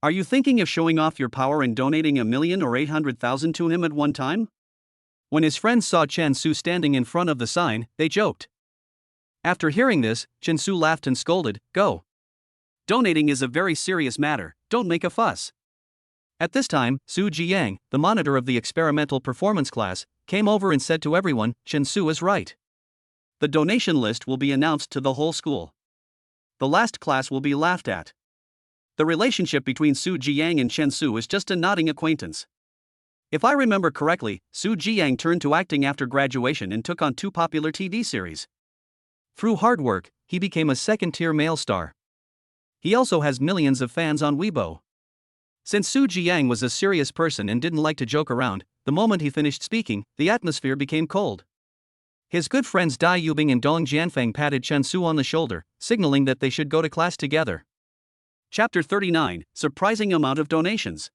Are you thinking of showing off your power and donating 1,000,000 or 800,000 to him at one time?" When his friends saw Chen Su standing in front of the sign, they joked. After hearing this, Chen Su laughed and scolded, "Go. Donating is a very serious matter, don't make a fuss." At this time, Su Jiang, the monitor of the experimental performance class, came over and said to everyone, "Chen Su is right. The donation list will be announced to the whole school. The last class will be laughed at." The relationship between Su Jiang and Chen Su is just a nodding acquaintance. If I remember correctly, Su Jiang turned to acting after graduation and took on 2 popular TV series. Through hard work, he became a second-tier male star. He also has millions of fans on Weibo. Since Su Jiang was a serious person and didn't like to joke around, the moment he finished speaking, the atmosphere became cold. His good friends Dai Yubing and Dong Jianfeng patted Chen Su on the shoulder, signaling that they should go to class together. Chapter 39, Surprising Amount of Donations.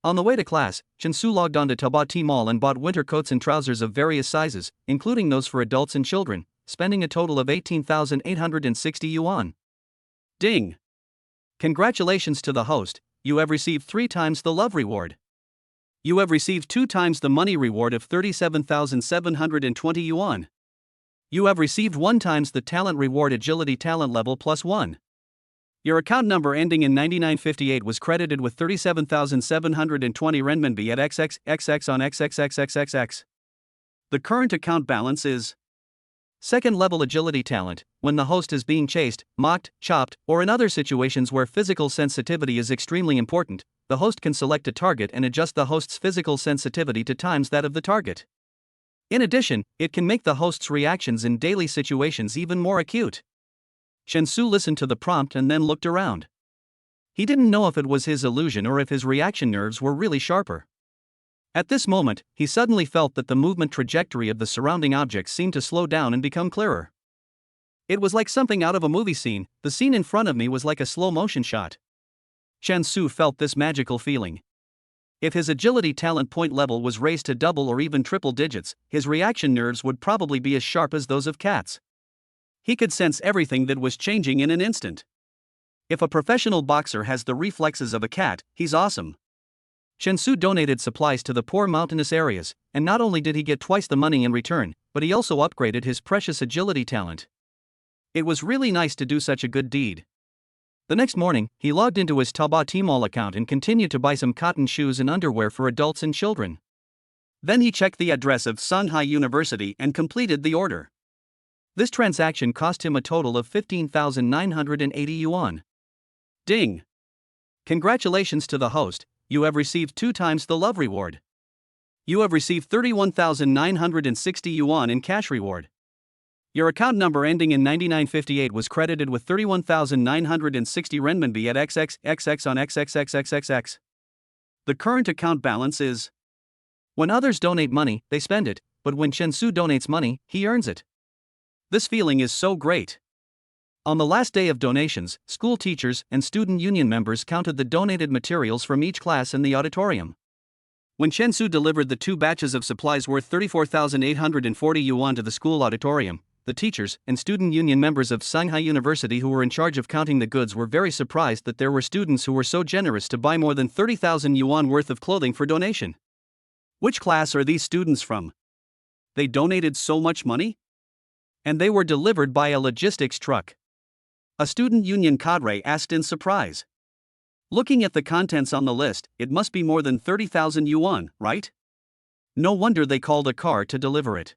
On the way to class, Chensu logged on to Taobao Mall and bought winter coats and trousers of various sizes, including those for adults and children, spending a total of 18,860 yuan. Ding! Congratulations to the host, you have received 3 times the love reward. You have received 2 times the money reward of 37,720 yuan. You have received 1 times the talent reward agility talent level +1. Your account number ending in 9958 was credited with 37,720 renminbi at XXXX on XXXXXX. The current account balance is second level agility talent. When the host is being chased, mocked, chopped, or in other situations where physical sensitivity is extremely important, the host can select a target and adjust the host's physical sensitivity to times that of the target. In addition, it can make the host's reactions in daily situations even more acute. Chensu listened to the prompt and then looked around. He didn't know if it was his illusion or if his reaction nerves were really sharper. At this moment, he suddenly felt that the movement trajectory of the surrounding objects seemed to slow down and become clearer. It was like something out of a movie scene. The scene in front of me was like a slow-motion shot. Chensu felt this magical feeling. If his agility talent point level was raised to double or even triple digits, his reaction nerves would probably be as sharp as those of cats. He could sense everything that was changing in an instant. If a professional boxer has the reflexes of a cat, he's awesome. Chensu donated supplies to the poor mountainous areas, and not only did he get twice the money in return, but he also upgraded his precious agility talent. It was really nice to do such a good deed. The next morning, he logged into his Taobao Tmall account and continued to buy some cotton shoes and underwear for adults and children. Then he checked the address of Shanghai University and completed the order. This transaction cost him a total of 15,980 yuan. Ding! Congratulations to the host, you have received 2 times the love reward. You have received 31,960 yuan in cash reward. Your account number ending in 9958 was credited with 31,960 renminbi at XXXX on XXXXXX. The current account balance is. When others donate money, they spend it, but when Chensu donates money, he earns it. This feeling is so great. On the last day of donations, school teachers and student union members counted the donated materials from each class in the auditorium. When Chensu delivered the 2 batches of supplies worth 34,840 yuan to the school auditorium, the teachers and student union members of Shanghai University who were in charge of counting the goods were very surprised that there were students who were so generous to buy more than 30,000 yuan worth of clothing for donation. Which class are these students from? They donated so much money? And they were delivered by a logistics truck. A student union cadre asked in surprise. Looking at the contents on the list, it must be more than 30,000 yuan, right? No wonder they called a car to deliver it.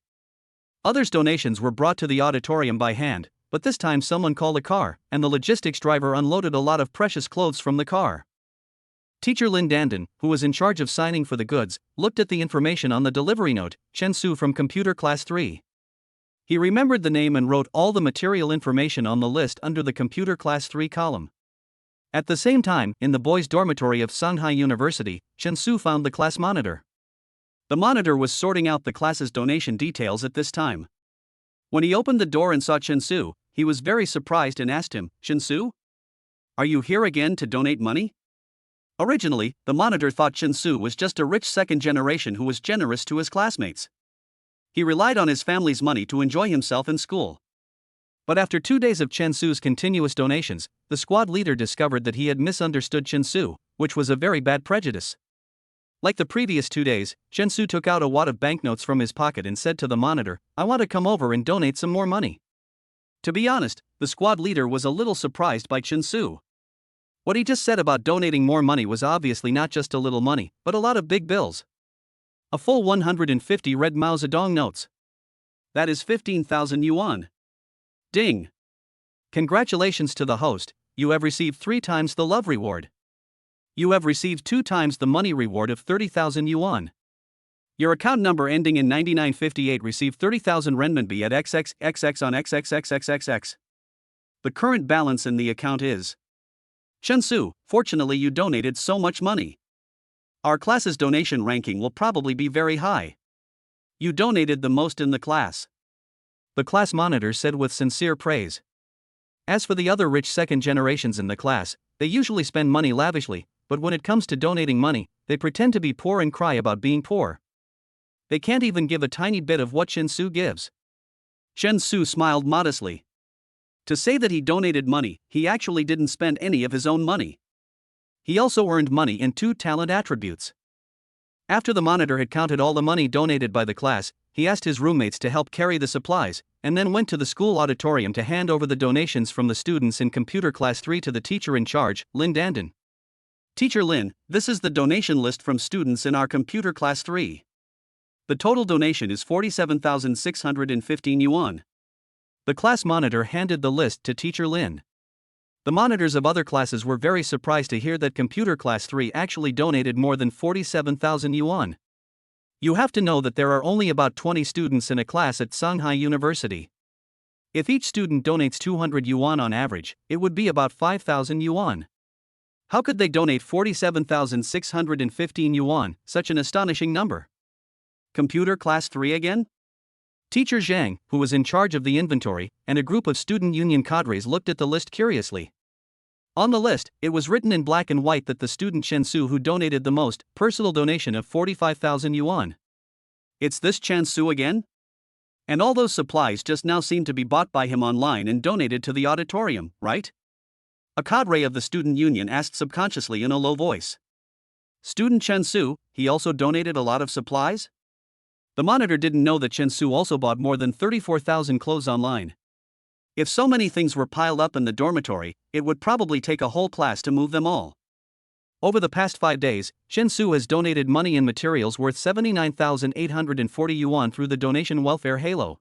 Others' donations were brought to the auditorium by hand, but this time someone called a car, and the logistics driver unloaded a lot of precious clothes from the car. Teacher Lin Dandan, who was in charge of signing for the goods, looked at the information on the delivery note, Chensu from Computer Class 3. He remembered the name and wrote all the material information on the list under the Computer Class 3 column. At the same time, in the boys' dormitory of Shanghai University, Chensu found the class monitor. The monitor was sorting out the class's donation details at this time. When he opened the door and saw Chensu, he was very surprised and asked him, "Chensu? Are you here again to donate money?" Originally, the monitor thought Chensu was just a rich second generation who was generous to his classmates. He relied on his family's money to enjoy himself in school. But after 2 days of Chensu's continuous donations, the squad leader discovered that he had misunderstood Chensu, which was a very bad prejudice. Like the previous 2 days, Chensu took out a wad of banknotes from his pocket and said to the monitor, "I want to come over and donate some more money." To be honest, the squad leader was a little surprised by Chensu. What he just said about donating more money was obviously not just a little money, but a lot of big bills. A full 150 red Mao Zedong notes. That is 15,000 yuan. Ding! Congratulations to the host, you have received 3 times the love reward. You have received 2 times the money reward of 30,000 yuan. Your account number ending in 9958 received 30,000 renminbi at XXXX on XXXXXX. The current balance in the account is. Chensu, fortunately you donated so much money. Our class's donation ranking will probably be very high. You donated the most in the class. The class monitor said with sincere praise. As for the other rich second generations in the class, they usually spend money lavishly, but when it comes to donating money, they pretend to be poor and cry about being poor. They can't even give a tiny bit of what Shin-Su gives. Shin-Su smiled modestly. To say that he donated money, he actually didn't spend any of his own money. He also earned money in 2 talent attributes. After the monitor had counted all the money donated by the class, he asked his roommates to help carry the supplies, and then went to the school auditorium to hand over the donations from the students in Computer Class 3 to the teacher in charge, Lin Dandon. Teacher Lin, this is the donation list from students in our Computer Class 3. The total donation is 47,615 yuan. The class monitor handed the list to Teacher Lin. The monitors of other classes were very surprised to hear that Computer Class 3 actually donated more than 47,000 yuan. You have to know that there are only about 20 students in a class at Shanghai University. If each student donates 200 yuan on average, it would be about 5,000 yuan. How could they donate 47,615 yuan, such an astonishing number? Computer Class 3 again? Teacher Zhang, who was in charge of the inventory, and a group of student union cadres looked at the list curiously. On the list, it was written in black and white that the student Shin-Su who donated the most, personal donation of 45,000 yuan. It's this Shin-Su again? And all those supplies just now seem to be bought by him online and donated to the auditorium, right? A cadre of the student union asked subconsciously in a low voice. Student Shin-Su, he also donated a lot of supplies? The monitor didn't know that Shin-Su also bought more than 34,000 clothes online. If so many things were piled up in the dormitory, it would probably take a whole class to move them all. Over the past 5 days, Shin-Su has donated money and materials worth 79,840 yuan through the donation welfare halo.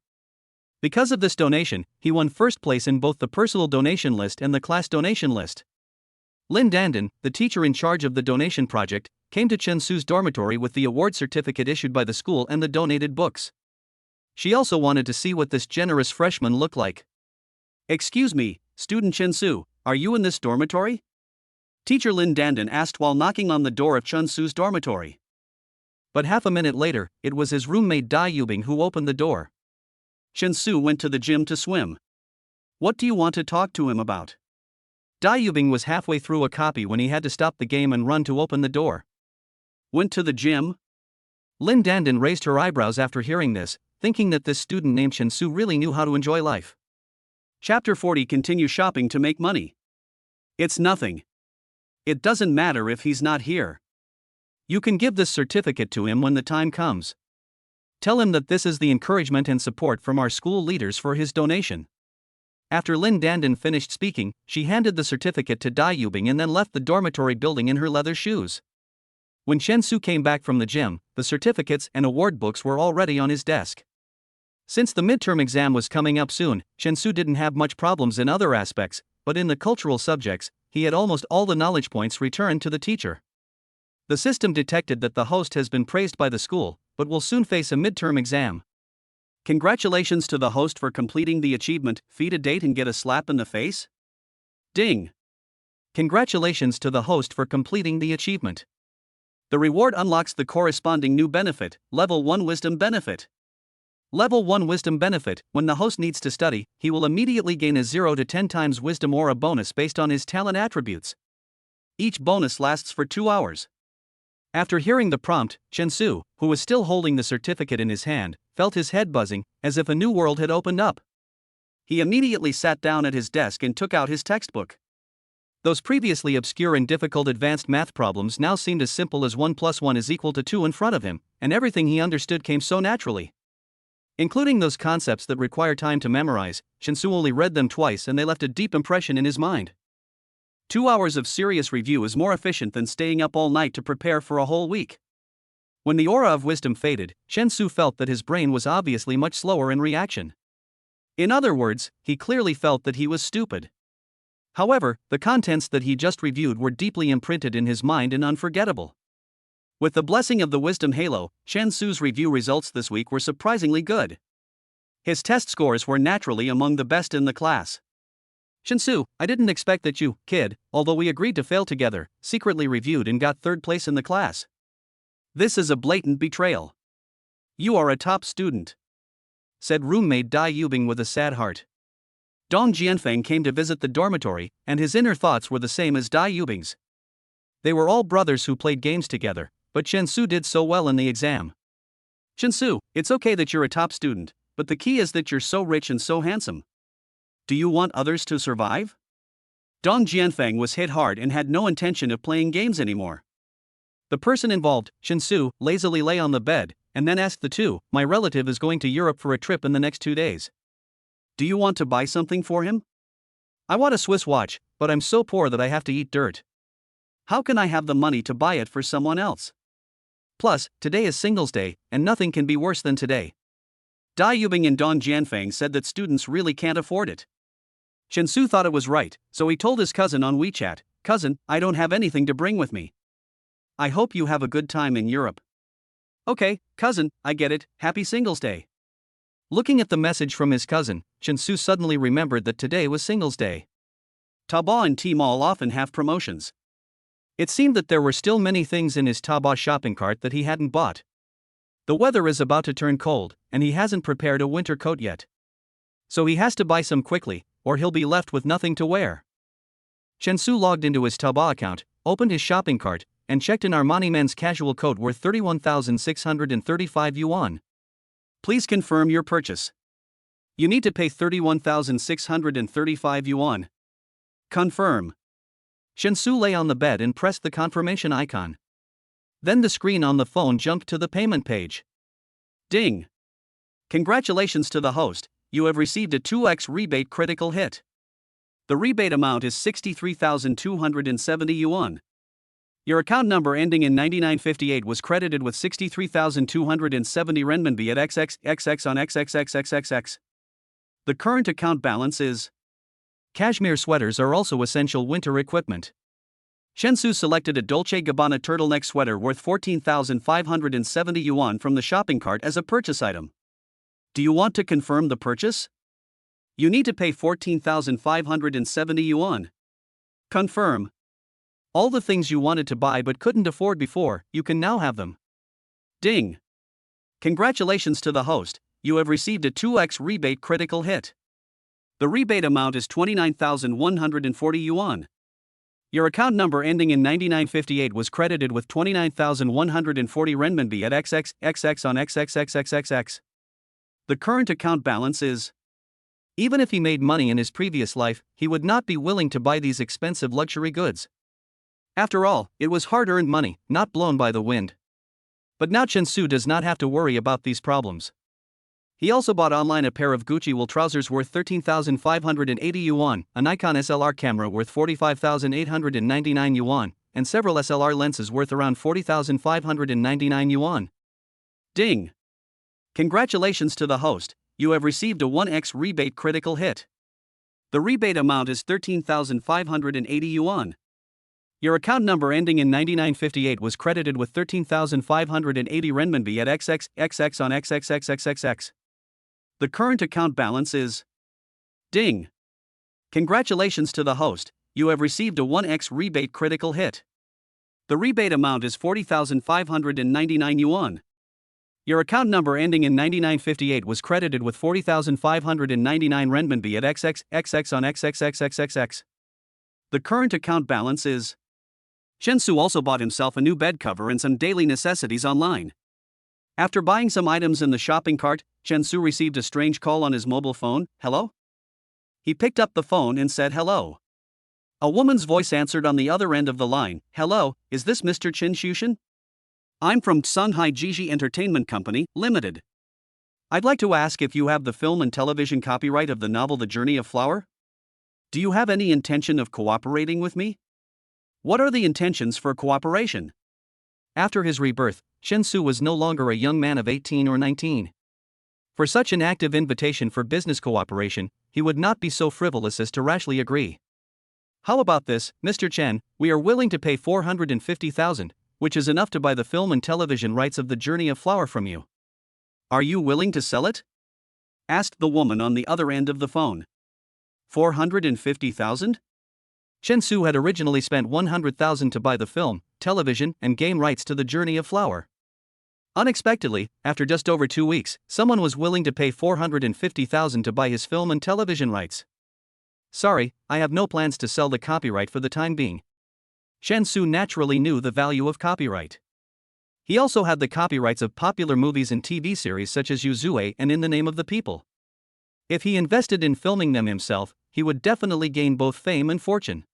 Because of this donation, he won first place in both the personal donation list and the class donation list. Lin Dandon, the teacher in charge of the donation project, came to Shin-Su's dormitory with the award certificate issued by the school and the donated books. She also wanted to see what this generous freshman looked like. Excuse me, student Shin-Su, are you in this dormitory? Teacher Lin Dandon asked while knocking on the door of Shin-Su's dormitory. But half a minute later, it was his roommate Dai Yubing who opened the door. Shin-Su went to the gym to swim. What do you want to talk to him about? Dai Yubing was halfway through a copy when he had to stop the game and run to open the door. Went to the gym? Lin Dandon raised her eyebrows after hearing this, thinking that this student named Shin-Su really knew how to enjoy life. Chapter 40 Continue shopping to make money. It's nothing. It doesn't matter if he's not here. You can give this certificate to him when the time comes. Tell him that this is the encouragement and support from our school leaders for his donation. After Lin Dandon finished speaking, she handed the certificate to Dai Yubing and then left the dormitory building in her leather shoes. When Shin-Su came back from the gym, the certificates and award books were already on his desk. Since the midterm exam was coming up soon, Shin-Su didn't have much problems in other aspects, but in the cultural subjects, he had almost all the knowledge points returned to the teacher. The system detected that the host has been praised by the school, but will soon face a midterm exam. Congratulations to the host for completing the achievement, feed a date and get a slap in the face? Ding! Congratulations to the host for completing the achievement. The reward unlocks the corresponding new benefit, Level 1 Wisdom Benefit. Level 1 Wisdom Benefit, when the host needs to study, he will immediately gain a 0 to 10 times wisdom aura bonus based on his talent attributes. Each bonus lasts for 2 hours. After hearing the prompt, Shin-Su, who was still holding the certificate in his hand, felt his head buzzing, as if a new world had opened up. He immediately sat down at his desk and took out his textbook. Those previously obscure and difficult advanced math problems now seemed as simple as 1 + 1 = 2 in front of him, and everything he understood came so naturally. Including those concepts that require time to memorize, Shin-Su only read them twice and they left a deep impression in his mind. 2 hours of serious review is more efficient than staying up all night to prepare for a whole week. When the aura of wisdom faded, Shin-Su felt that his brain was obviously much slower in reaction. In other words, he clearly felt that he was stupid. However, the contents that he just reviewed were deeply imprinted in his mind and unforgettable. With the blessing of the Wisdom Halo, Shin-Su's review results this week were surprisingly good. His test scores were naturally among the best in the class. Shin-Su, I didn't expect that you, kid, although we agreed to fail together, secretly reviewed and got 3rd place in the class. This is a blatant betrayal. You are a top student, said roommate Dai Yubing with a sad heart. Dong Jianfeng came to visit the dormitory, and his inner thoughts were the same as Dai Yubing's. They were all brothers who played games together, but Shensu did so well in the exam. Shensu, it's okay that you're a top student, but the key is that you're so rich and so handsome. Do you want others to survive? Dong Jianfeng was hit hard and had no intention of playing games anymore. The person involved, Shensu, lazily lay on the bed, and then asked the two, my relative is going to Europe for a trip in the next 2 days. Do you want to buy something for him? I want a Swiss watch, but I'm so poor that I have to eat dirt. How can I have the money to buy it for someone else? Plus, today is Singles Day, and nothing can be worse than today. Dai Yubing and Dong Jianfeng said that students really can't afford it. Shensu thought it was right, so he told his cousin on WeChat, cousin, I don't have anything to bring with me. I hope you have a good time in Europe. Okay, cousin, I get it, happy Singles Day. Looking at the message from his cousin, Shensu suddenly remembered that today was Singles Day. Taobao and Tmall often have promotions. It seemed that there were still many things in his Taobao shopping cart that he hadn't bought. The weather is about to turn cold, and he hasn't prepared a winter coat yet. So he has to buy some quickly, or he'll be left with nothing to wear. Shensu logged into his Taobao account, opened his shopping cart, and checked an Armani men's casual coat worth 31,635 yuan. Please confirm your purchase. You need to pay 31,635 yuan. Confirm. Shensu lay on the bed and pressed the confirmation icon. Then the screen on the phone jumped to the payment page. Ding! Congratulations to the host, you have received a 2x rebate critical hit. The rebate amount is 63,270 yuan. Your account number ending in 9958 was credited with 63,270 renminbi at XXXX on XXXXXX. The current account balance is. Cashmere sweaters are also essential winter equipment. Shensu selected a Dolce & Gabbana turtleneck sweater worth 14,570 yuan from the shopping cart as a purchase item. Do you want to confirm the purchase? You need to pay 14,570 yuan. Confirm. All the things you wanted to buy but couldn't afford before, you can now have them. Ding! Congratulations to the host, you have received a 2x rebate critical hit. The rebate amount is 29,140 yuan. Your account number ending in 9958 was credited with 29,140 renminbi at XXXX on XXXXXX. The current account balance is. Even if he made money in his previous life, he would not be willing to buy these expensive luxury goods. After all, it was hard-earned money, not blown by the wind. But now Shensu does not have to worry about these problems. He also bought online a pair of Gucci wool trousers worth 13,580 yuan, a Nikon SLR camera worth 45,899 yuan, and several SLR lenses worth around 40,599 yuan. Ding! Congratulations to the host, you have received a 1x rebate critical hit. The rebate amount is 13,580 yuan. Your account number ending in 9958 was credited with 13,580 renminbi at XXXX on XXXXXX. The current account balance is. Ding! Congratulations to the host, you have received a 1x rebate critical hit. The rebate amount is 40,599 yuan. Your account number ending in 9958 was credited with 40,599 renminbi at XXXX on XXXXXX. The current account balance is. Shensu also bought himself a new bed cover and some daily necessities online. After buying some items in the shopping cart, Shensu received a strange call on his mobile phone. Hello? He picked up the phone and said hello. A woman's voice answered on the other end of the line. Hello, is this Mr. Chen Shushan? I'm from Shanghai Jiji Entertainment Company, Limited. I'd like to ask if you have the film and television copyright of the novel The Journey of Flower? Do you have any intention of cooperating with me? What are the intentions for cooperation? After his rebirth, Shensu was no longer a young man of 18 or 19. For such an active invitation for business cooperation, he would not be so frivolous as to rashly agree. How about this, Mr. Chen? We are willing to pay 450,000, which is enough to buy the film and television rights of The Journey of Flower from you. Are you willing to sell it? Asked the woman on the other end of the phone. 450,000? Shensu had originally spent 100,000 to buy the film, television, and game rights to The Journey of Flower. Unexpectedly, after just over 2 weeks, someone was willing to pay 450,000 to buy his film and television rights. Sorry, I have no plans to sell the copyright for the time being. Chen Su naturally knew the value of copyright. He also had the copyrights of popular movies and TV series such as Yuzue and In the Name of the People. If he invested in filming them himself, he would definitely gain both fame and fortune.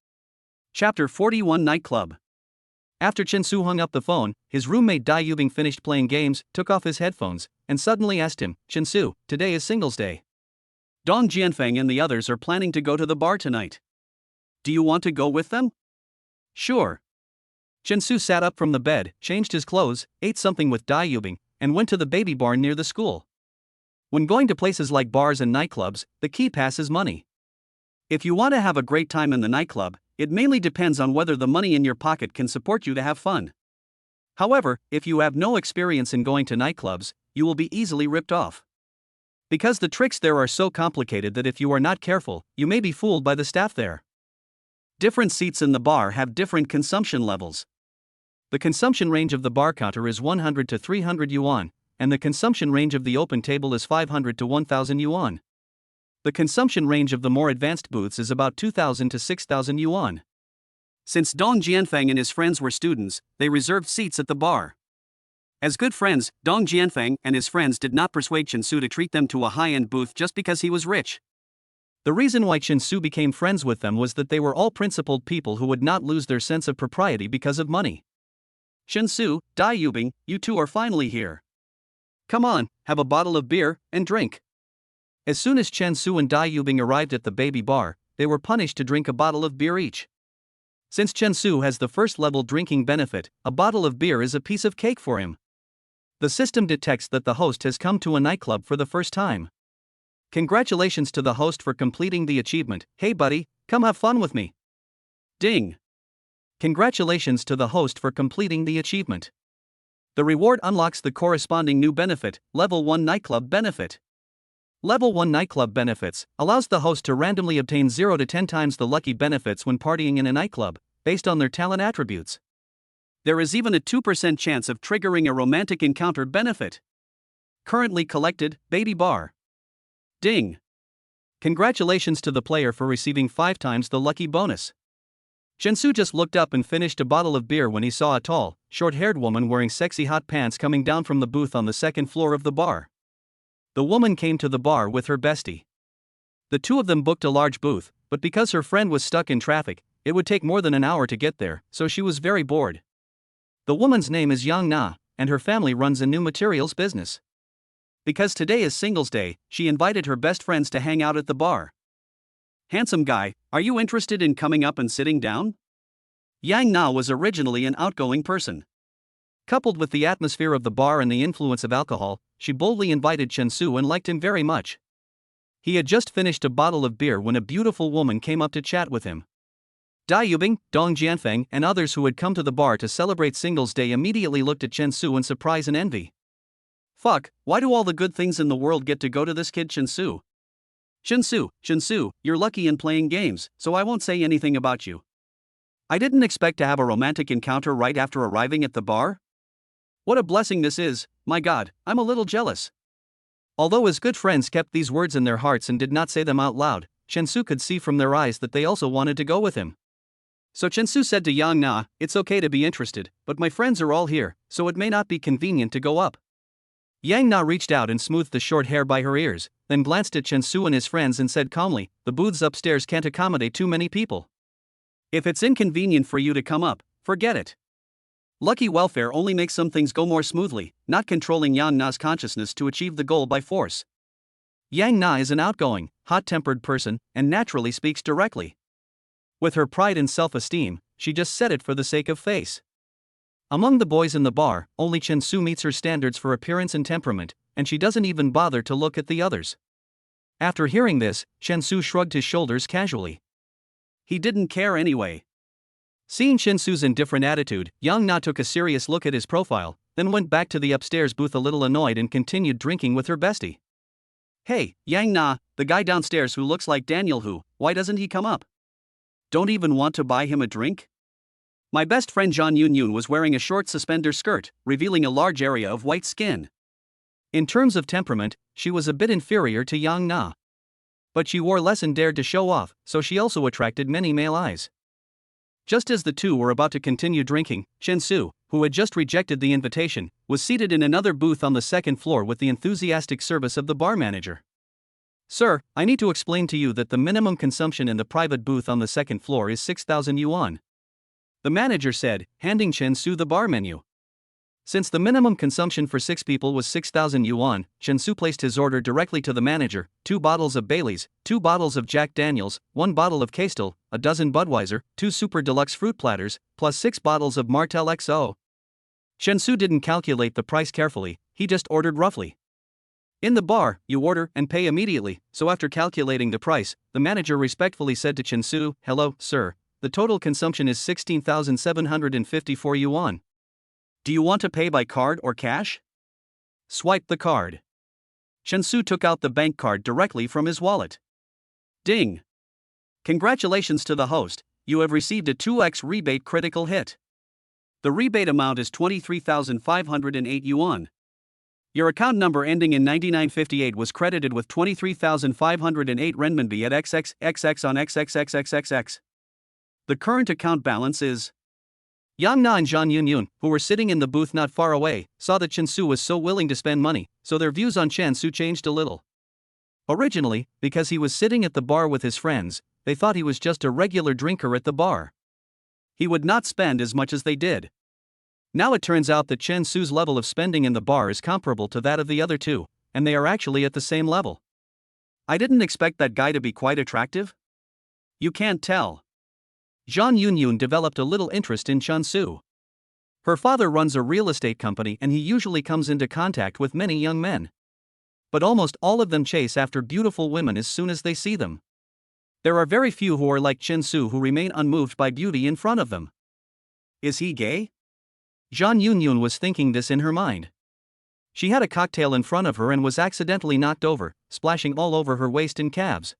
Chapter 41 Nightclub. After Chen Su hung up the phone, his roommate Dai Yubing finished playing games, took off his headphones, and suddenly asked him, "Chen Su, today is Singles Day. Dong Jianfeng and the others are planning to go to the bar tonight. Do you want to go with them?" "Sure." Chen Su sat up from the bed, changed his clothes, ate something with Dai Yubing, and went to the baby bar near the school. When going to places like bars and nightclubs, the key pass is money. If you want to have a great time in the nightclub, it mainly depends on whether the money in your pocket can support you to have fun. However, if you have no experience in going to nightclubs, you will be easily ripped off. Because the tricks there are so complicated that if you are not careful, you may be fooled by the staff there. Different seats in the bar have different consumption levels. The consumption range of the bar counter is 100 to 300 yuan, and the consumption range of the open table is 500 to 1000 yuan. The consumption range of the more advanced booths is about 2000 to 6000 yuan. Since Dong Jianfeng and his friends were students, they reserved seats at the bar. As good friends, Dong Jianfeng and his friends did not persuade Chen Su to treat them to a high-end booth just because he was rich. The reason why Chen Su became friends with them was that they were all principled people who would not lose their sense of propriety because of money. "Chen Su, Dai Yubing, you two are finally here. Come on, have a bottle of beer and drink." As soon as Chen Su and Dai Yubing arrived at the baby bar, they were punished to drink a bottle of beer each. Since Chen Su has the first level drinking benefit, a bottle of beer is a piece of cake for him. The system detects that the host has come to a nightclub for the first time. Congratulations to the host for completing the achievement. "Hey buddy, come have fun with me." Ding. Congratulations to the host for completing the achievement. The reward unlocks the corresponding new benefit, Level 1 Nightclub Benefit. Level 1 Nightclub Benefits allows the host to randomly obtain 0 to 10 times the lucky benefits when partying in a nightclub, based on their talent attributes. There is even a 2% chance of triggering a romantic encounter benefit. Currently collected, Baby Bar. Ding. Congratulations to the player for receiving 5 times the lucky bonus. Chen Su just looked up and finished a bottle of beer when he saw a tall, short-haired woman wearing sexy hot pants coming down from the booth on the second floor of the bar. The woman came to the bar with her bestie. The two of them booked a large booth, but because her friend was stuck in traffic, it would take more than an hour to get there, so she was very bored. The woman's name is Yang Na, and her family runs a new materials business. Because today is Singles Day, she invited her best friends to hang out at the bar. "Handsome guy, are you interested in coming up and sitting down?" Yang Na was originally an outgoing person. Coupled with the atmosphere of the bar and the influence of alcohol, she boldly invited Chen Su and liked him very much. He had just finished a bottle of beer when a beautiful woman came up to chat with him. Dai Yubing, Dong Jianfeng, and others who had come to the bar to celebrate Singles Day immediately looked at Chen Su in surprise and envy. "Fuck, why do all the good things in the world get to go to this kid Chen Su? Chen Su, you're lucky in playing games, so I won't say anything about you. I didn't expect to have a romantic encounter right after arriving at the bar. What a blessing this is, my god, I'm a little jealous." Although his good friends kept these words in their hearts and did not say them out loud, Chen Su could see from their eyes that they also wanted to go with him. So Chen Su said to Yang Na, "It's okay to be interested, but my friends are all here, so it may not be convenient to go up." Yang Na reached out and smoothed the short hair by her ears, then glanced at Chen Su and his friends and said calmly, "The booths upstairs can't accommodate too many people. If it's inconvenient for you to come up, forget it. Lucky welfare only makes some things go more smoothly, not controlling Yang Na's consciousness to achieve the goal by force." Yang Na is an outgoing, hot-tempered person, and naturally speaks directly. With her pride and self-esteem, she just said it for the sake of face. Among the boys in the bar, only Chen Su meets her standards for appearance and temperament, and she doesn't even bother to look at the others. After hearing this, Chen Su shrugged his shoulders casually. He didn't care anyway. Seeing Chen Su's indifferent attitude, Yang Na took a serious look at his profile, then went back to the upstairs booth a little annoyed and continued drinking with her bestie. "Hey, Yang Na, the guy downstairs who looks like Daniel who, why doesn't he come up? Don't even want to buy him a drink?" My best friend Zhang Yun was wearing a short suspender skirt, revealing a large area of white skin. In terms of temperament, she was a bit inferior to Yang Na. But she wore less and dared to show off, so she also attracted many male eyes. Just as the two were about to continue drinking, Chen Su, who had just rejected the invitation, was seated in another booth on the second floor with the enthusiastic service of the bar manager. "Sir, I need to explain to you that the minimum consumption in the private booth on the second floor is 6,000 yuan. The manager said, handing Chen Su the bar menu. Since the minimum consumption for 6 people was 6,000 yuan, Chen Su placed his order directly to the manager: 2 bottles of Bailey's, 2 bottles of Jack Daniels, 1 bottle of Castel, a dozen Budweiser, 2 super deluxe fruit platters, plus 6 bottles of Martell XO. Chen Su didn't calculate the price carefully, he just ordered roughly. In the bar, you order and pay immediately, so after calculating the price, the manager respectfully said to Chen Su, "Hello, sir, the total consumption is 16,754 yuan. Do you want to pay by card or cash?" Swipe the card. Chen Su took out the bank card directly from his wallet. Ding! Congratulations to the host, you have received a 2x rebate critical hit. The rebate amount is 23,508 yuan. Your account number ending in 9958 was credited with 23,508 renminbi at XXXX on XXXXXX. The current account balance is... Yang Na and Zhang Yunyun, who were sitting in the booth not far away, saw that Chen Su was so willing to spend money, so their views on Chen Su changed a little. Originally, because he was sitting at the bar with his friends, they thought he was just a regular drinker at the bar. He would not spend as much as they did. Now it turns out that Chen Su's level of spending in the bar is comparable to that of the other two, and they are actually at the same level. I didn't expect that guy to be quite attractive. You can't tell. Zhang Yunyun developed a little interest in Chen Su. Her father runs a real estate company and he usually comes into contact with many young men. But almost all of them chase after beautiful women as soon as they see them. There are very few who are like Chen Su who remain unmoved by beauty in front of them. Is he gay? Zhang Yunyun was thinking this in her mind. She had a cocktail in front of her and was accidentally knocked over, splashing all over her waist and calves.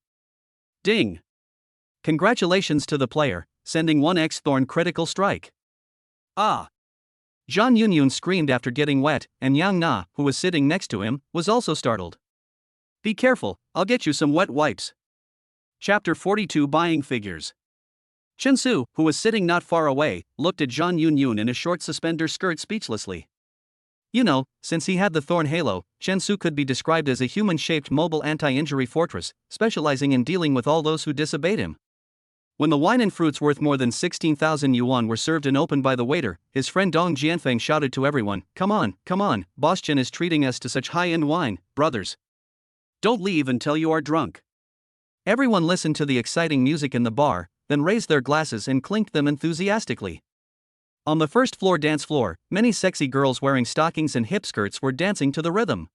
Ding! Congratulations to the player, sending 1x thorn critical strike. Ah! Zhang Yunyun screamed after getting wet, and Yang Na, who was sitting next to him, was also startled. Be careful, I'll get you some wet wipes. Chapter 42 Buying Figures. Chen Su, who was sitting not far away, looked at Zhang Yunyun in a short suspender skirt speechlessly. You know, since he had the thorn halo, Chen Su could be described as a human-shaped mobile anti-injury fortress, specializing in dealing with all those who disobeyed him. When the wine and fruits worth more than 16,000 yuan were served and opened by the waiter, his friend Dong Jianfeng shouted to everyone, come on, Boss Chen is treating us to such high-end wine, brothers. Don't leave until you are drunk." Everyone listened to the exciting music in the bar, then raised their glasses and clinked them enthusiastically. On the first floor dance floor, many sexy girls wearing stockings and hip skirts were dancing to the rhythm.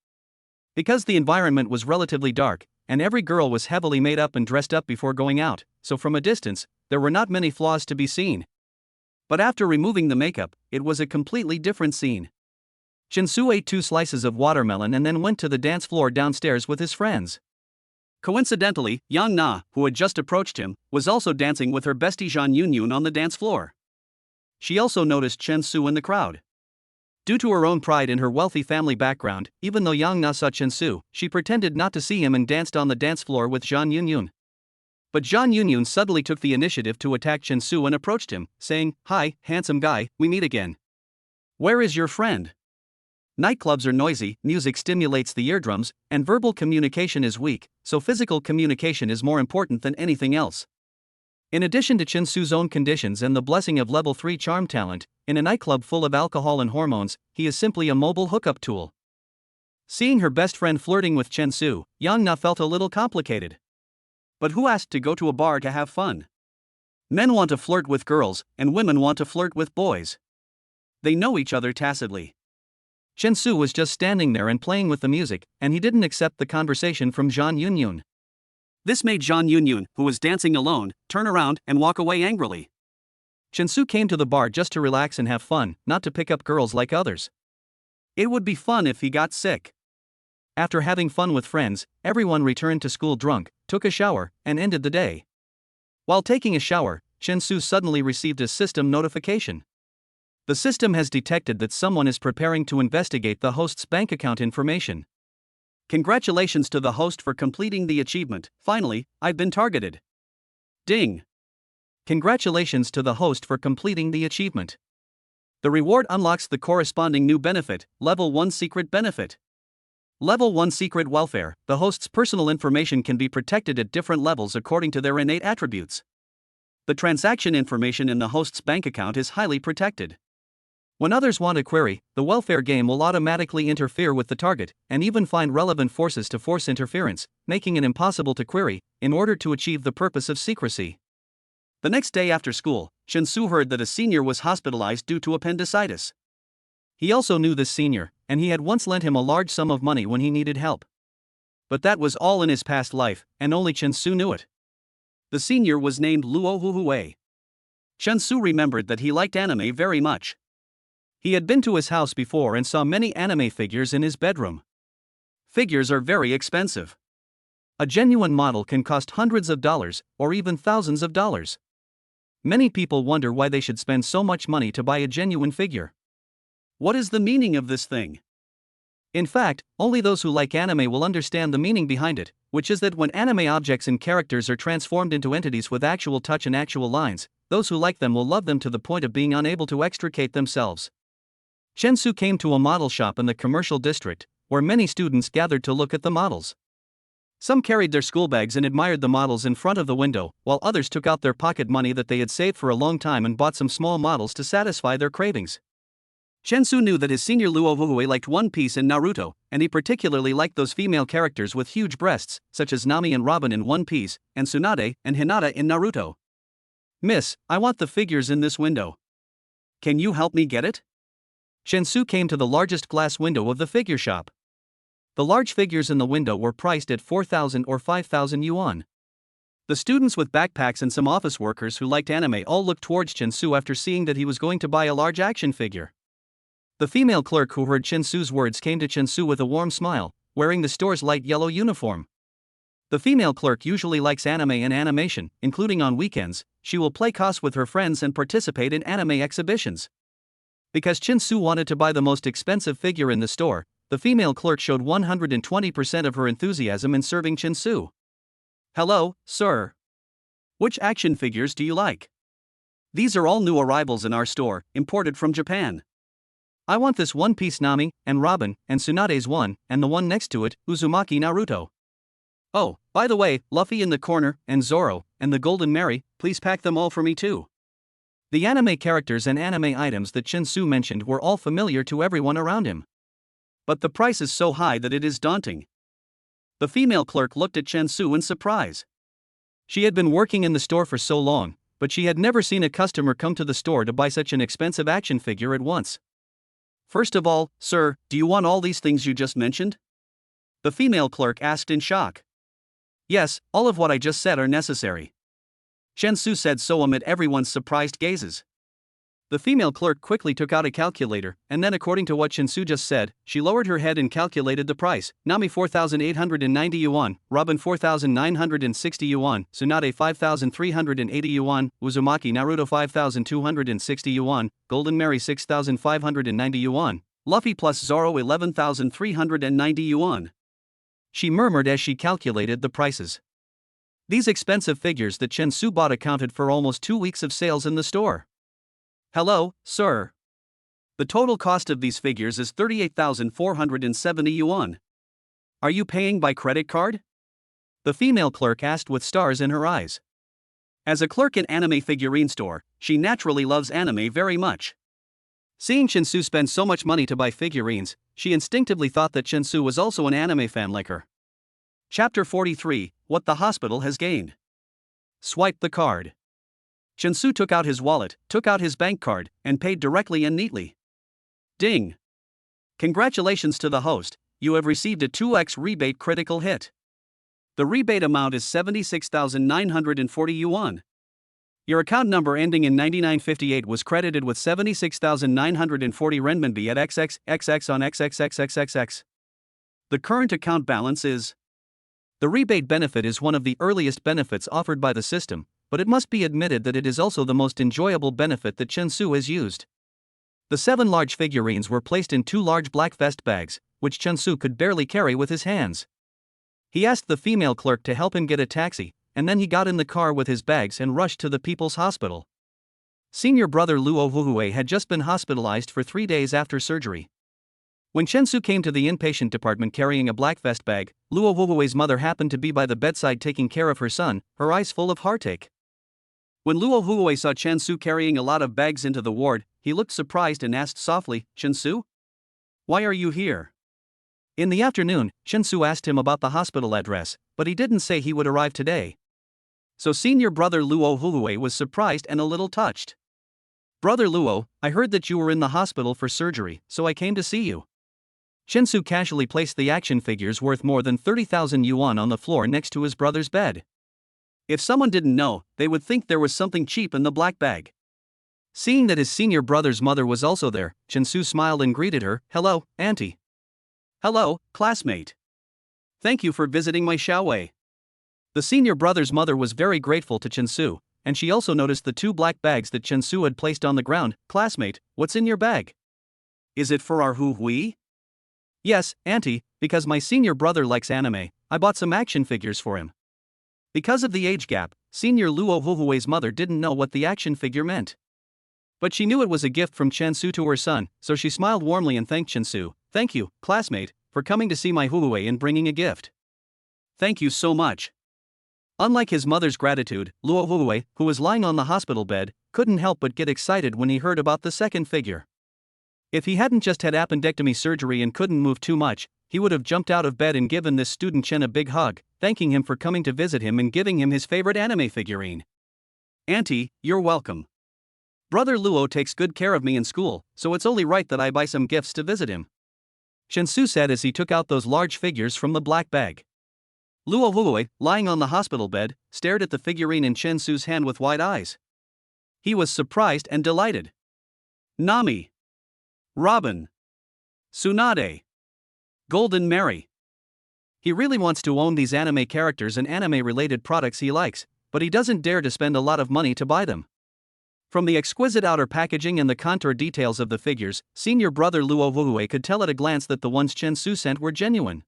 Because the environment was relatively dark, and every girl was heavily made up and dressed up before going out, so from a distance, there were not many flaws to be seen. But after removing the makeup, it was a completely different scene. Chen Su ate 2 slices of watermelon and then went to the dance floor downstairs with his friends. Coincidentally, Yang Na, who had just approached him, was also dancing with her bestie Zhang Yunyun on the dance floor. She also noticed Chen Su in the crowd. Due to her own pride in her wealthy family background, even though Yang Na saw Chen Su, she pretended not to see him and danced on the dance floor with Zhang Yunyun. But Zhang Yunyun suddenly took the initiative to attack Chen Su and approached him, saying, "Hi, handsome guy, we meet again. Where is your friend?" Nightclubs are noisy, music stimulates the eardrums, and verbal communication is weak, so physical communication is more important than anything else. In addition to Chen Su's own conditions and the blessing of level 3 charm talent, in a nightclub full of alcohol and hormones, he is simply a mobile hookup tool. Seeing her best friend flirting with Chen Su, Yang Na felt a little complicated. But who asked to go to a bar to have fun? Men want to flirt with girls, and women want to flirt with boys. They know each other tacitly. Chen Su was just standing there and playing with the music, and he didn't accept the conversation from Zhang Yunyun. This made Zhang Yunyun, who was dancing alone, turn around and walk away angrily. Chen Su came to the bar just to relax and have fun, not to pick up girls like others. It would be fun if he got sick. After having fun with friends, everyone returned to school drunk, took a shower, and ended the day. While taking a shower, Chen Su suddenly received a system notification. The system has detected that someone is preparing to investigate the host's bank account information. Congratulations to the host for completing the achievement. Finally, I've been targeted. Ding! Congratulations to the host for completing the achievement. The reward unlocks the corresponding new benefit, Level 1 Secret Benefit. Level 1 Secret Welfare. The host's personal information can be protected at different levels according to their innate attributes. The transaction information in the host's bank account is highly protected. When others want a query, the welfare game will automatically interfere with the target, and even find relevant forces to force interference, making it impossible to query, in order to achieve the purpose of secrecy. The next day after school, Shensu heard that a senior was hospitalized due to appendicitis. He also knew this senior, and he had once lent him a large sum of money when he needed help. But that was all in his past life, and only Shensu knew it. The senior was named Luo Huhue. Shensu remembered that he liked anime very much. He had been to his house before and saw many anime figures in his bedroom. Figures are very expensive. A genuine model can cost hundreds of dollars, or even thousands of dollars. Many people wonder why they should spend so much money to buy a genuine figure. What is the meaning of this thing? In fact, only those who like anime will understand the meaning behind it, which is that when anime objects and characters are transformed into entities with actual touch and actual lines, those who like them will love them to the point of being unable to extricate themselves. Shensu came to a model shop in the commercial district, where many students gathered to look at the models. Some carried their school bags and admired the models in front of the window, while others took out their pocket money that they had saved for a long time and bought some small models to satisfy their cravings. Shensu knew that his senior Luo Huhue liked One Piece and Naruto, and he particularly liked those female characters with huge breasts, such as Nami and Robin in One Piece, and Tsunade and Hinata in Naruto. "Miss, I want the figures in this window. Can you help me get it?" Shensu came to the largest glass window of the figure shop. The large figures in the window were priced at 4,000 or 5,000 yuan. The students with backpacks and some office workers who liked anime all looked towards Shensu after seeing that he was going to buy a large action figure. The female clerk who heard Shensu's words came to Shensu with a warm smile, wearing the store's light yellow uniform. The female clerk usually likes anime and animation, including on weekends. She will play cos with her friends and participate in anime exhibitions. Because Shensu wanted to buy the most expensive figure in the store, the female clerk showed 120% of her enthusiasm in serving Shensu. "Hello, sir. Which action figures do you like? These are all new arrivals in our store, imported from Japan. I want this One Piece Nami, and Robin, and Tsunade's one, and the one next to it, Uzumaki Naruto. Oh, by the way, Luffy in the corner, and Zoro, and the Golden Mary, please pack them all for me too." The anime characters and anime items that Shensu mentioned were all familiar to everyone around him. But the price is so high that it is daunting. The female clerk looked at Shensu in surprise. She had been working in the store for so long, but she had never seen a customer come to the store to buy such an expensive action figure at once. "First of all, sir, do you want all these things you just mentioned?" The female clerk asked in shock. "Yes, all of what I just said are necessary." Shensu said so amid everyone's surprised gazes. The female clerk quickly took out a calculator, and then according to what Shensu just said, she lowered her head and calculated the price. Nami 4,890 yuan, Robin 4,960 yuan, Tsunade 5,380 yuan, Uzumaki Naruto 5,260 yuan, Golden Mary 6,590 yuan, Luffy plus Zoro 11,390 yuan. She murmured as she calculated the prices. These expensive figures that Shensu bought accounted for almost 2 weeks of sales in the store. "Hello, sir. The total cost of these figures is 38,470 yuan. Are you paying by credit card?" The female clerk asked with stars in her eyes. As a clerk in anime figurine store, she naturally loves anime very much. Seeing Shensu spend so much money to buy figurines, she instinctively thought that Shensu was also an anime fan like her. Chapter 43, What the Hospital Has Gained. Swipe the card. Shensu took out his wallet, took out his bank card, and paid directly and neatly. Ding! Congratulations to the host, you have received a 2x rebate critical hit. The rebate amount is 76,940 yuan. Your account number ending in 9958 was credited with 76,940 renminbi at XXXX on XXXXXX. The current account balance is. The rebate benefit is one of the earliest benefits offered by the system, but it must be admitted that it is also the most enjoyable benefit that Shensu has used. The 7 large figurines were placed in 2 large black vest bags, which Shensu could barely carry with his hands. He asked the female clerk to help him get a taxi, and then he got in the car with his bags and rushed to the People's Hospital. Senior brother Luo Huhui had just been hospitalized for 3 days after surgery. When Chen Su came to the inpatient department carrying a black vest bag, Luo Huhui's mother happened to be by the bedside taking care of her son, her eyes full of heartache. When Luo Huhui saw Chen Su carrying a lot of bags into the ward, he looked surprised and asked softly, "Chen Su? Why are you here?" In the afternoon, Chen Su asked him about the hospital address, but he didn't say he would arrive today. So senior brother Luo Huhui was surprised and a little touched. "Brother Luo, I heard that you were in the hospital for surgery, so I came to see you." Chen Su casually placed the action figures worth more than 30,000 yuan on the floor next to his brother's bed. If someone didn't know, they would think there was something cheap in the black bag. Seeing that his senior brother's mother was also there, Chen Su smiled and greeted her, "Hello, auntie." "Hello, classmate. Thank you for visiting my Xiaowei." The senior brother's mother was very grateful to Chen Su, and she also noticed the 2 black bags that Chen Su had placed on the ground. "Classmate, what's in your bag? Is it for our Hui?" "Yes, auntie, because my senior brother likes anime, I bought some action figures for him." Because of the age gap, senior Luo Huhui's mother didn't know what the action figure meant. But she knew it was a gift from Chen Su to her son, so she smiled warmly and thanked Chen Su. "Thank you, classmate, for coming to see my Huhui and bringing a gift." "Thank you so much." Unlike his mother's gratitude, Luo Huhui, who was lying on the hospital bed, couldn't help but get excited when he heard about the second figure. If he hadn't just had appendectomy surgery and couldn't move too much, he would have jumped out of bed and given this student Chen a big hug, thanking him for coming to visit him and giving him his favorite anime figurine. "Auntie, you're welcome. Brother Luo takes good care of me in school, so it's only right that I buy some gifts to visit him," Chen Su said as he took out those large figures from the black bag. Luo Huhui, lying on the hospital bed, stared at the figurine in Chen Su's hand with wide eyes. He was surprised and delighted. "Nami. Robin. Tsunade. Golden Mary." He really wants to own these anime characters and anime-related products he likes, but he doesn't dare to spend a lot of money to buy them. From the exquisite outer packaging and the contour details of the figures, senior brother Luo Huhui could tell at a glance that the ones Chen Su sent were genuine.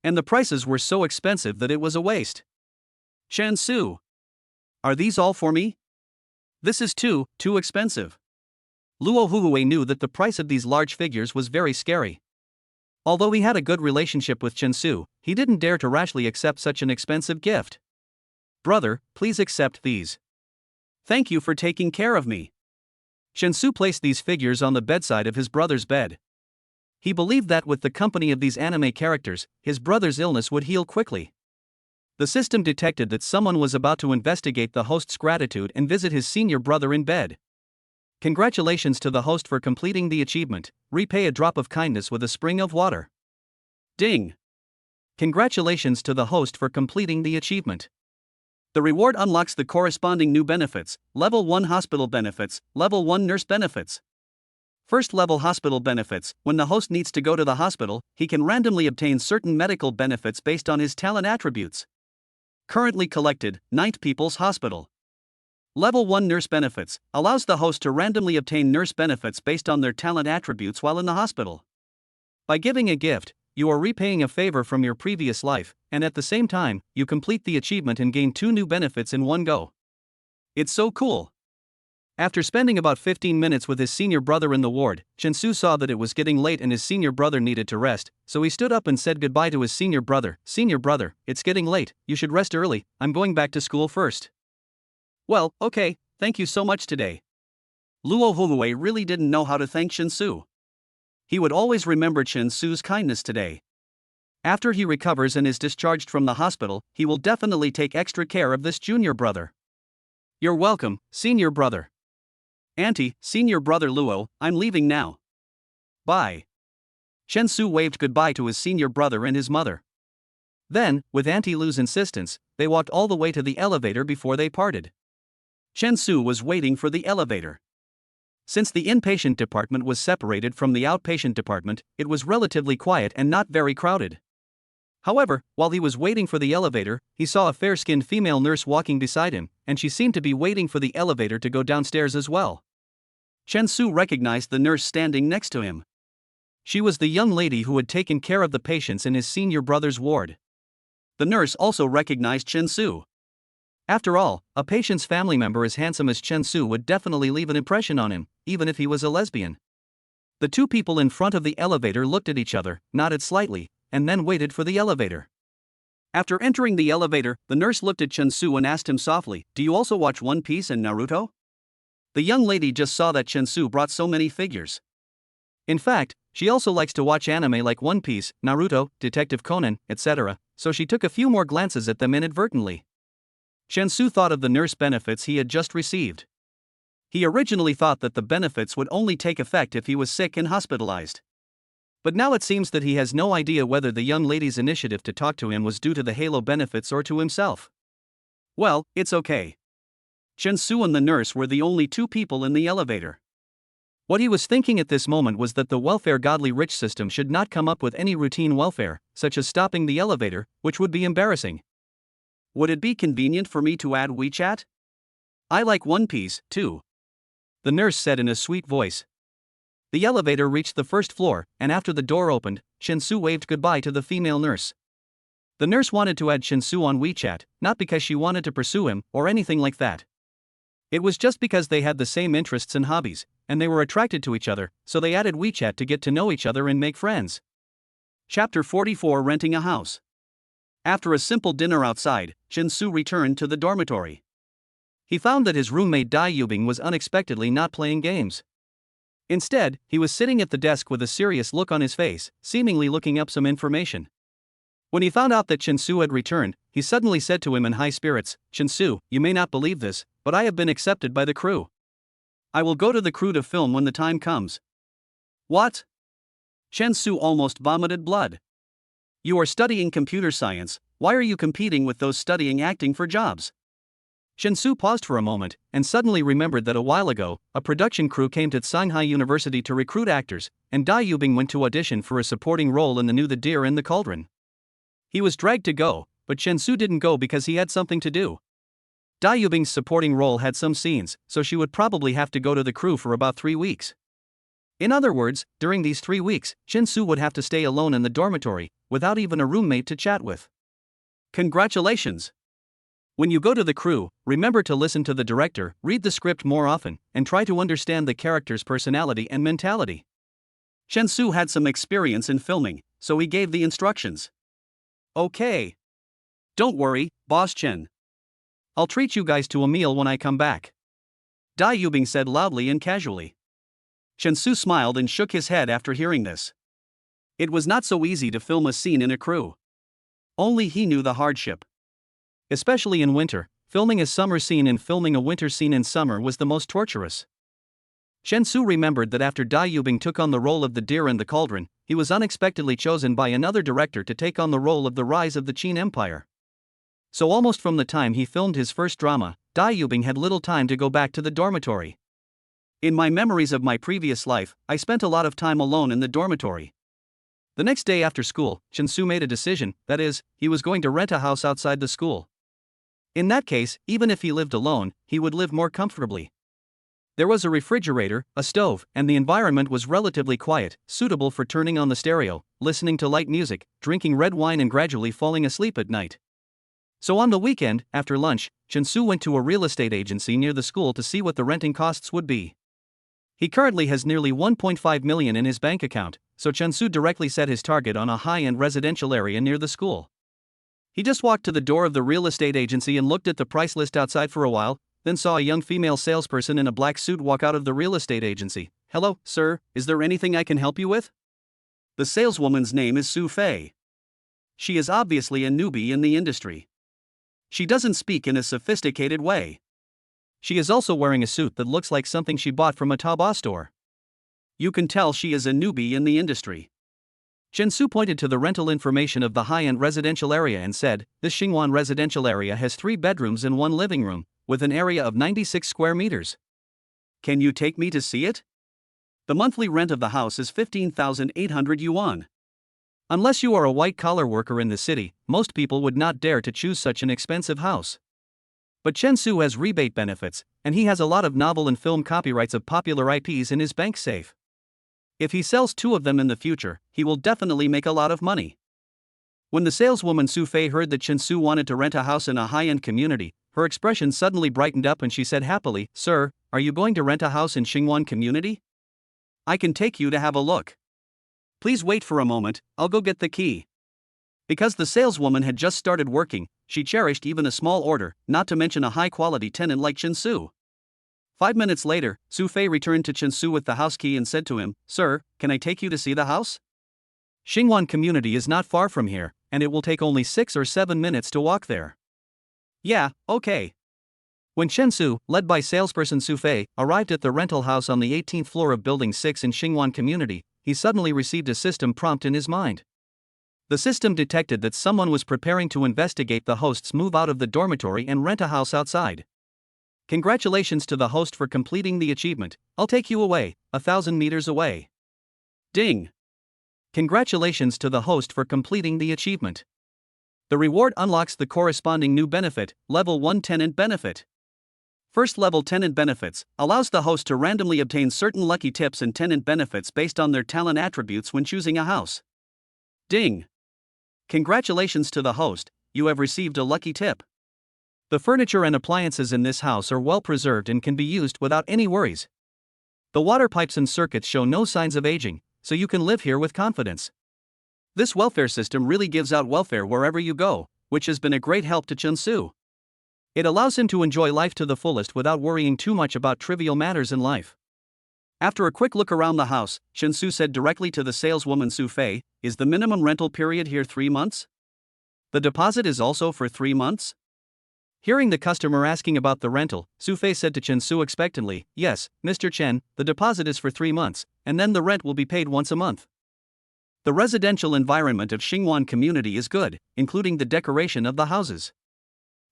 And the prices were so expensive that it was a waste. "Chen Su. Are these all for me? This is too expensive." Luo Huhui knew that the price of these large figures was very scary. Although he had a good relationship with Chen Su, he didn't dare to rashly accept such an expensive gift. "Brother, please accept these. Thank you for taking care of me." Chen Su placed these figures on the bedside of his brother's bed. He believed that with the company of these anime characters, his brother's illness would heal quickly. The system detected that someone was about to investigate the host's gratitude and visit his senior brother in bed. Congratulations to the host for completing the achievement. Repay a drop of kindness with a spring of water. Ding! Congratulations to the host for completing the achievement. The reward unlocks the corresponding new benefits: Level 1 Hospital Benefits, Level 1 Nurse Benefits. First level hospital benefits: when the host needs to go to the hospital, he can randomly obtain certain medical benefits based on his talent attributes. Currently collected, 9th People's Hospital. Level 1 Nurse Benefits allows the host to randomly obtain nurse benefits based on their talent attributes while in the hospital. By giving a gift, you are repaying a favor from your previous life, and at the same time, you complete the achievement and gain 2 new benefits in one go. It's so cool. After spending about 15 minutes with his senior brother in the ward, Chen Su saw that it was getting late and his senior brother needed to rest, so he stood up and said goodbye to his senior brother. "Senior brother, it's getting late, you should rest early, I'm going back to school first." "Well, okay, thank you so much today." Luo Huhui really didn't know how to thank Chen Su. He would always remember Chen Su's kindness today. After he recovers and is discharged from the hospital, he will definitely take extra care of this junior brother. "You're welcome, senior brother." "Auntie, senior brother Luo, I'm leaving now. Bye." Chen Su waved goodbye to his senior brother and his mother. Then, with Auntie Lu's insistence, they walked all the way to the elevator before they parted. Chen Su was waiting for the elevator. Since the inpatient department was separated from the outpatient department, it was relatively quiet and not very crowded. However, while he was waiting for the elevator, he saw a fair-skinned female nurse walking beside him, and she seemed to be waiting for the elevator to go downstairs as well. Chen Su recognized the nurse standing next to him. She was the young lady who had taken care of the patients in his senior brother's ward. The nurse also recognized Chen Su. After all, a patient's family member as handsome as Chen Su would definitely leave an impression on him, even if he was a lesbian. The two people in front of the elevator looked at each other, nodded slightly, and then waited for the elevator. After entering the elevator, the nurse looked at Chen Su and asked him softly, "Do you also watch One Piece and Naruto?" The young lady just saw that Chen Su brought so many figures. In fact, she also likes to watch anime like One Piece, Naruto, Detective Conan, etc., so she took a few more glances at them inadvertently. Chen Su thought of the nurse benefits he had just received. He originally thought that the benefits would only take effect if he was sick and hospitalized. But now it seems that he has no idea whether the young lady's initiative to talk to him was due to the Halo benefits or to himself. Well, it's okay. Chen Su and the nurse were the only two people in the elevator. What he was thinking at this moment was that the welfare godly rich system should not come up with any routine welfare, such as stopping the elevator, which would be embarrassing. Would it be convenient for me to add WeChat? I like One Piece, too, the nurse said in a sweet voice. The elevator reached the first floor, and after the door opened, Chen Su waved goodbye to the female nurse. The nurse wanted to add Chen Su on WeChat, not because she wanted to pursue him or anything like that. It was just because they had the same interests and hobbies, and they were attracted to each other, so they added WeChat to get to know each other and make friends. Chapter 44: Renting a House. After a simple dinner outside, Chen Su returned to the dormitory. He found that his roommate Dai Yubing was unexpectedly not playing games. Instead, he was sitting at the desk with a serious look on his face, seemingly looking up some information. When he found out that Chen Su had returned, he suddenly said to him in high spirits, "Chen Su, you may not believe this, but I have been accepted by the crew. I will go to the crew to film when the time comes." What? Chen Su almost vomited blood. You are studying computer science, why are you competing with those studying acting for jobs? Chen Su paused for a moment, and suddenly remembered that a while ago, a production crew came to Shanghai University to recruit actors, and Dai Yubing went to audition for a supporting role in The Deer in the Cauldron. He was dragged to go, but Chen Su didn't go because he had something to do. Dai Yubing's supporting role had some scenes, so she would probably have to go to the crew for about 3 weeks. In other words, during these 3 weeks, Chen Su would have to stay alone in the dormitory, without even a roommate to chat with. Congratulations! When you go to the crew, remember to listen to the director, read the script more often, and try to understand the character's personality and mentality. Chen Su had some experience in filming, so he gave the instructions. Okay. Don't worry, Boss Chen. I'll treat you guys to a meal when I come back. Dai Yubing said loudly and casually. Chen Su smiled and shook his head after hearing this. It was not so easy to film a scene in a crew. Only he knew the hardship. Especially in winter, filming a summer scene and filming a winter scene in summer was the most torturous. Chen Su remembered that after Dai Yubing took on the role of the Deer in the Cauldron, he was unexpectedly chosen by another director to take on the role of the Rise of the Qin Empire. So almost from the time he filmed his first drama, Dai Yubing had little time to go back to the dormitory. In my memories of my previous life, I spent a lot of time alone in the dormitory. The next day after school, Chen Su made a decision, that is, he was going to rent a house outside the school. In that case, even if he lived alone, he would live more comfortably. There was a refrigerator, a stove, and the environment was relatively quiet, suitable for turning on the stereo, listening to light music, drinking red wine and gradually falling asleep at night. So on the weekend, after lunch, Chen Su went to a real estate agency near the school to see what the renting costs would be. He currently has nearly 1.5 million in his bank account, so Chen Su directly set his target on a high-end residential area near the school. He just walked to the door of the real estate agency and looked at the price list outside for a while, then saw a young female salesperson in a black suit walk out of the real estate agency. "Hello, sir, is there anything I can help you with?" The saleswoman's name is Su Fei. She is obviously a newbie in the industry. She doesn't speak in a sophisticated way. She is also wearing a suit that looks like something she bought from a Taobao store. You can tell she is a newbie in the industry. Chen Su pointed to the rental information of the high-end residential area and said, "This Xingwan residential area has 3 bedrooms and 1 living room, with an area of 96 square meters. Can you take me to see it? The monthly rent of the house is 15,800 yuan. Unless you are a white-collar worker in the city, most people would not dare to choose such an expensive house. But Chen Su has rebate benefits, and he has a lot of novel and film copyrights of popular IPs in his bank safe. If he sells 2 of them in the future, he will definitely make a lot of money." When the saleswoman Su Fei heard that Chen Su wanted to rent a house in a high-end community, her expression suddenly brightened up and she said happily, "Sir, are you going to rent a house in Xingwan community? I can take you to have a look. Please wait for a moment, I'll go get the key." Because the saleswoman had just started working, she cherished even a small order, not to mention a high-quality tenant like Chen Su. 5 minutes later, Su Fei returned to Chen Su with the house key and said to him, "Sir, can I take you to see the house? Xingwan community is not far from here, and it will take only 6 or 7 minutes to walk there." "Yeah, okay." When Chen Su, led by salesperson Su Fei, arrived at the rental house on the 18th floor of Building 6 in Xingwan community, he suddenly received a system prompt in his mind. The system detected that someone was preparing to investigate the host's move out of the dormitory and rent a house outside. "Congratulations to the host for completing the achievement. I'll take you away, 1,000 meters away." Ding! Congratulations to the host for completing the achievement. The reward unlocks the corresponding new benefit, Level 1 Tenant Benefit. First level tenant benefits allows the host to randomly obtain certain lucky tips and tenant benefits based on their talent attributes when choosing a house. Ding! Congratulations to the host, you have received a lucky tip. The furniture and appliances in this house are well preserved and can be used without any worries. The water pipes and circuits show no signs of aging, so you can live here with confidence. This welfare system really gives out welfare wherever you go, which has been a great help to Chen Su. It allows him to enjoy life to the fullest without worrying too much about trivial matters in life. After a quick look around the house, Chen Su said directly to the saleswoman Su Fei, "Is the minimum rental period here 3 months? The deposit is also for 3 months?" Hearing the customer asking about the rental, Su Fei said to Chen Su expectantly, "Yes, Mr. Chen, the deposit is for 3 months, and then the rent will be paid once a month." The residential environment of Xingwan community is good, including the decoration of the houses.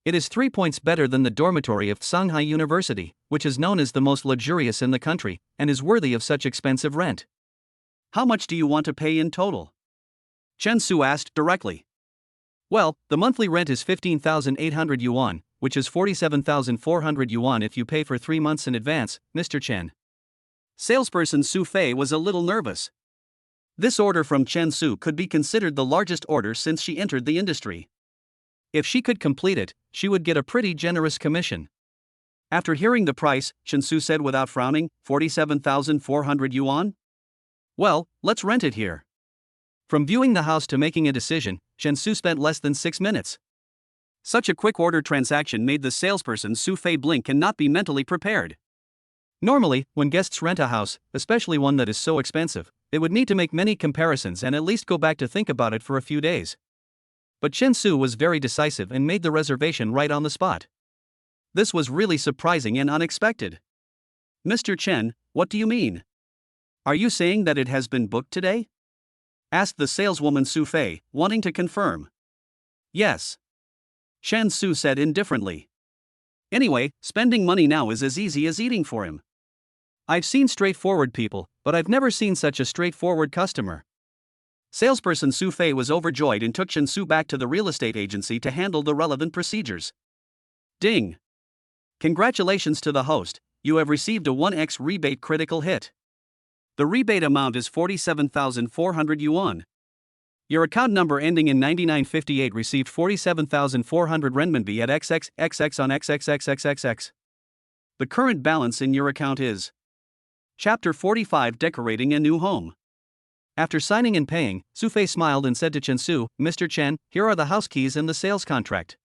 It is 3 points better than the dormitory of Shanghai University, which is known as the most luxurious in the country, and is worthy of such expensive rent. "How much do you want to pay in total?" Chen Su asked directly. "Well, the monthly rent is 15,800 yuan, which is 47,400 yuan if you pay for 3 months in advance, Mr. Chen." Salesperson Su Fei was a little nervous. This order from Chen Su could be considered the largest order since she entered the industry. If she could complete it, she would get a pretty generous commission. After hearing the price, Chen Su said without frowning, 47,400 yuan? Well, let's rent it here. From viewing the house to making a decision, Chen Su spent less than 6 minutes. Such a quick order transaction made the salesperson Su Fei blink and not be mentally prepared. Normally, when guests rent a house, especially one that is so expensive, they would need to make many comparisons and at least go back to think about it for a few days. But Chen Su was very decisive and made the reservation right on the spot. This was really surprising and unexpected. "Mr. Chen, what do you mean? Are you saying that it has been booked today?" asked the saleswoman Su Fei, wanting to confirm. "Yes," Chen Su said indifferently. "Anyway, spending money now is as easy as eating for him. I've seen straightforward people, but I've never seen such a straightforward customer." Salesperson Su Fei was overjoyed and took Chen Su back to the real estate agency to handle the relevant procedures. Ding! Congratulations to the host, you have received a 1x rebate critical hit. The rebate amount is 47,400 yuan. Your account number ending in 9958 received 47,400 renminbi at XXXX on XXXXXX. The current balance in your account is. Chapter 45 Decorating a New Home. After signing and paying, Su Fei smiled and said to Chen Su, "Mr. Chen, here are the house keys and the sales contract.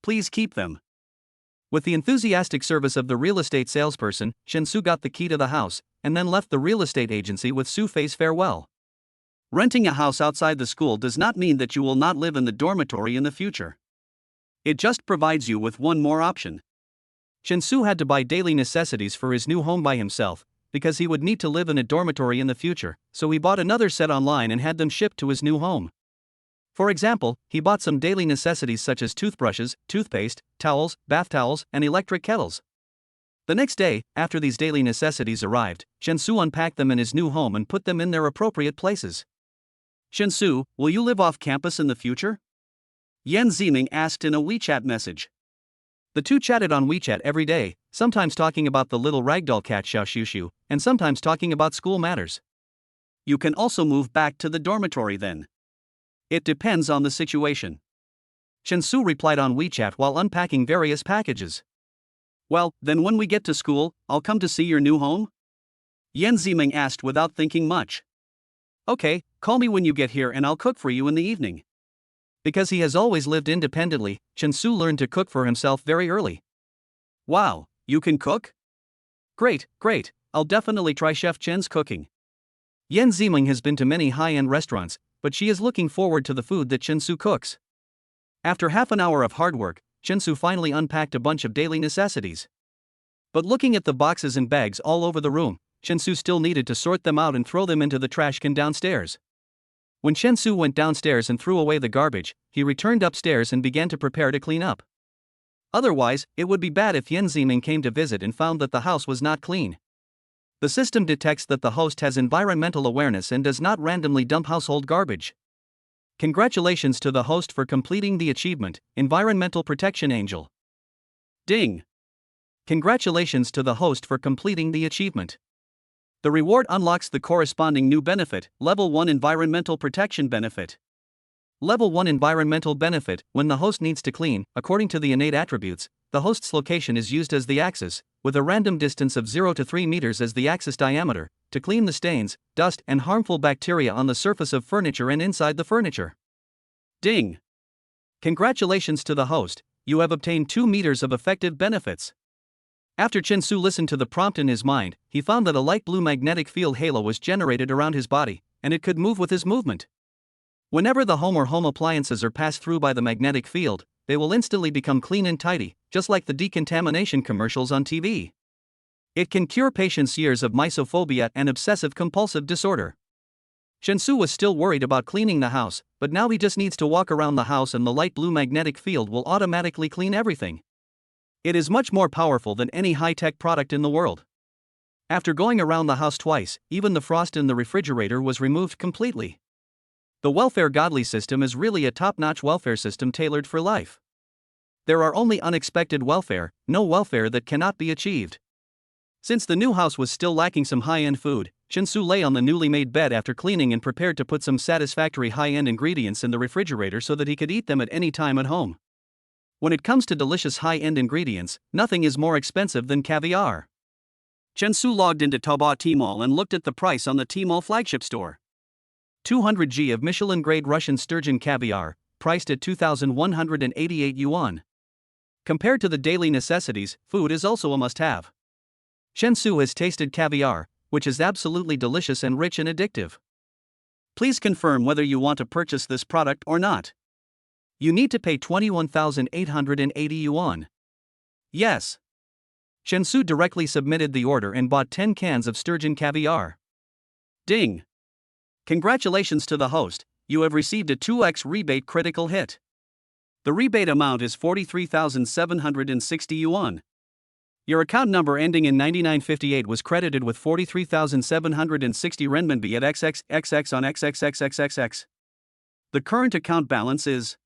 Please keep them." With the enthusiastic service of the real estate salesperson, Chen Su got the key to the house, and then left the real estate agency with Su Fei's farewell. Renting a house outside the school does not mean that you will not live in the dormitory in the future. It just provides you with one more option. Chen Su had to buy daily necessities for his new home by himself, because he would need to live in a dormitory in the future, so he bought another set online and had them shipped to his new home. For example, he bought some daily necessities such as toothbrushes, toothpaste, towels, bath towels, and electric kettles. The next day, after these daily necessities arrived, Chen Su unpacked them in his new home and put them in their appropriate places. "Chen Su, will you live off campus in the future?" Yan Ziming asked in a WeChat message. The two chatted on WeChat every day, sometimes talking about the little ragdoll cat Xiao Xiu, and sometimes talking about school matters. "You can also move back to the dormitory then. It depends on the situation. Chen Su replied on WeChat while unpacking various packages. Well, then when we get to school, I'll come to see your new home? Yan Ziming asked without thinking much. Okay, call me when you get here and I'll cook for you in the evening. Because he has always lived independently, Chen Su learned to cook for himself very early. Wow, you can cook? Great, great, I'll definitely try Chef Chen's cooking. Yan Ziming has been to many high-end restaurants, but she is looking forward to the food that Chen Su cooks. After half an hour of hard work, Chen Su finally unpacked a bunch of daily necessities. But looking at the boxes and bags all over the room, Chen Su still needed to sort them out and throw them into the trash can downstairs. When Chen Su went downstairs and threw away the garbage, he returned upstairs and began to prepare to clean up. Otherwise, it would be bad if Yan Ziming came to visit and found that the house was not clean. The system detects that the host has environmental awareness and does not randomly dump household garbage. Congratulations to the host for completing the achievement, Environmental Protection Angel. Ding! Congratulations to the host for completing the achievement. The reward unlocks the corresponding new benefit, Level 1 Environmental Protection Benefit. Level 1 Environmental Benefit. When the host needs to clean, according to the innate attributes, the host's location is used as the axis, with a random distance of 0 to 3 meters as the axis diameter, to clean the stains, dust, and harmful bacteria on the surface of furniture and inside the furniture. Ding! Congratulations to the host, you have obtained 2 meters of effective benefits. After Chen Su listened to the prompt in his mind, he found that a light blue magnetic field halo was generated around his body, and it could move with his movement. Whenever the home or home appliances are passed through by the magnetic field, they will instantly become clean and tidy, just like the decontamination commercials on TV. It can cure patients' years of mysophobia and obsessive-compulsive disorder. Chen Su was still worried about cleaning the house, but now he just needs to walk around the house and the light blue magnetic field will automatically clean everything. It is much more powerful than any high-tech product in the world. After going around the house twice, even the frost in the refrigerator was removed completely. The welfare godly system is really a top-notch welfare system tailored for life. There are only unexpected welfare, no welfare that cannot be achieved. Since the new house was still lacking some high-end food, Chen Su lay on the newly made bed after cleaning and prepared to put some satisfactory high-end ingredients in the refrigerator so that he could eat them at any time at home. When it comes to delicious high-end ingredients, nothing is more expensive than caviar. Chen Su logged into Taobao Tmall and looked at the price on the Tmall flagship store. 200 g of Michelin-grade Russian sturgeon caviar, priced at 2,188 yuan. Compared to the daily necessities, food is also a must-have. Chen Su has tasted caviar, which is absolutely delicious and rich and addictive. Please confirm whether you want to purchase this product or not. You need to pay 21,880 yuan. Yes. Chen Su directly submitted the order and bought 10 cans of sturgeon caviar. Ding! Congratulations to the host, you have received a 2x rebate critical hit. The rebate amount is 43,760 yuan. Your account number ending in 9958 was credited with 43,760 renminbi at XXXX on XXXXXX. The current account balance is...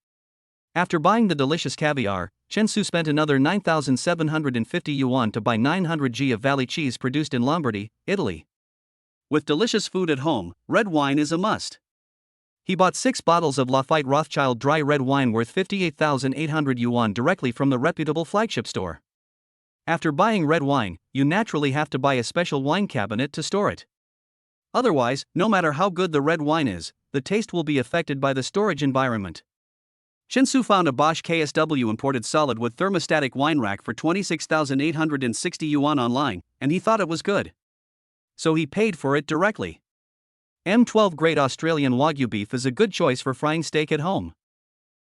After buying the delicious caviar, Chen Su spent another 9,750 yuan to buy 900 g of Valley cheese produced in Lombardy, Italy. With delicious food at home, red wine is a must. He bought 6 bottles of Lafite Rothschild dry red wine worth 58,800 yuan directly from the reputable flagship store. After buying red wine, you naturally have to buy a special wine cabinet to store it. Otherwise, no matter how good the red wine is, the taste will be affected by the storage environment. Chen Su found a Bosch KSW imported solid wood thermostatic wine rack for 26,860 yuan online, and he thought it was good. So he paid for it directly. M12 grade Australian Wagyu beef is a good choice for frying steak at home.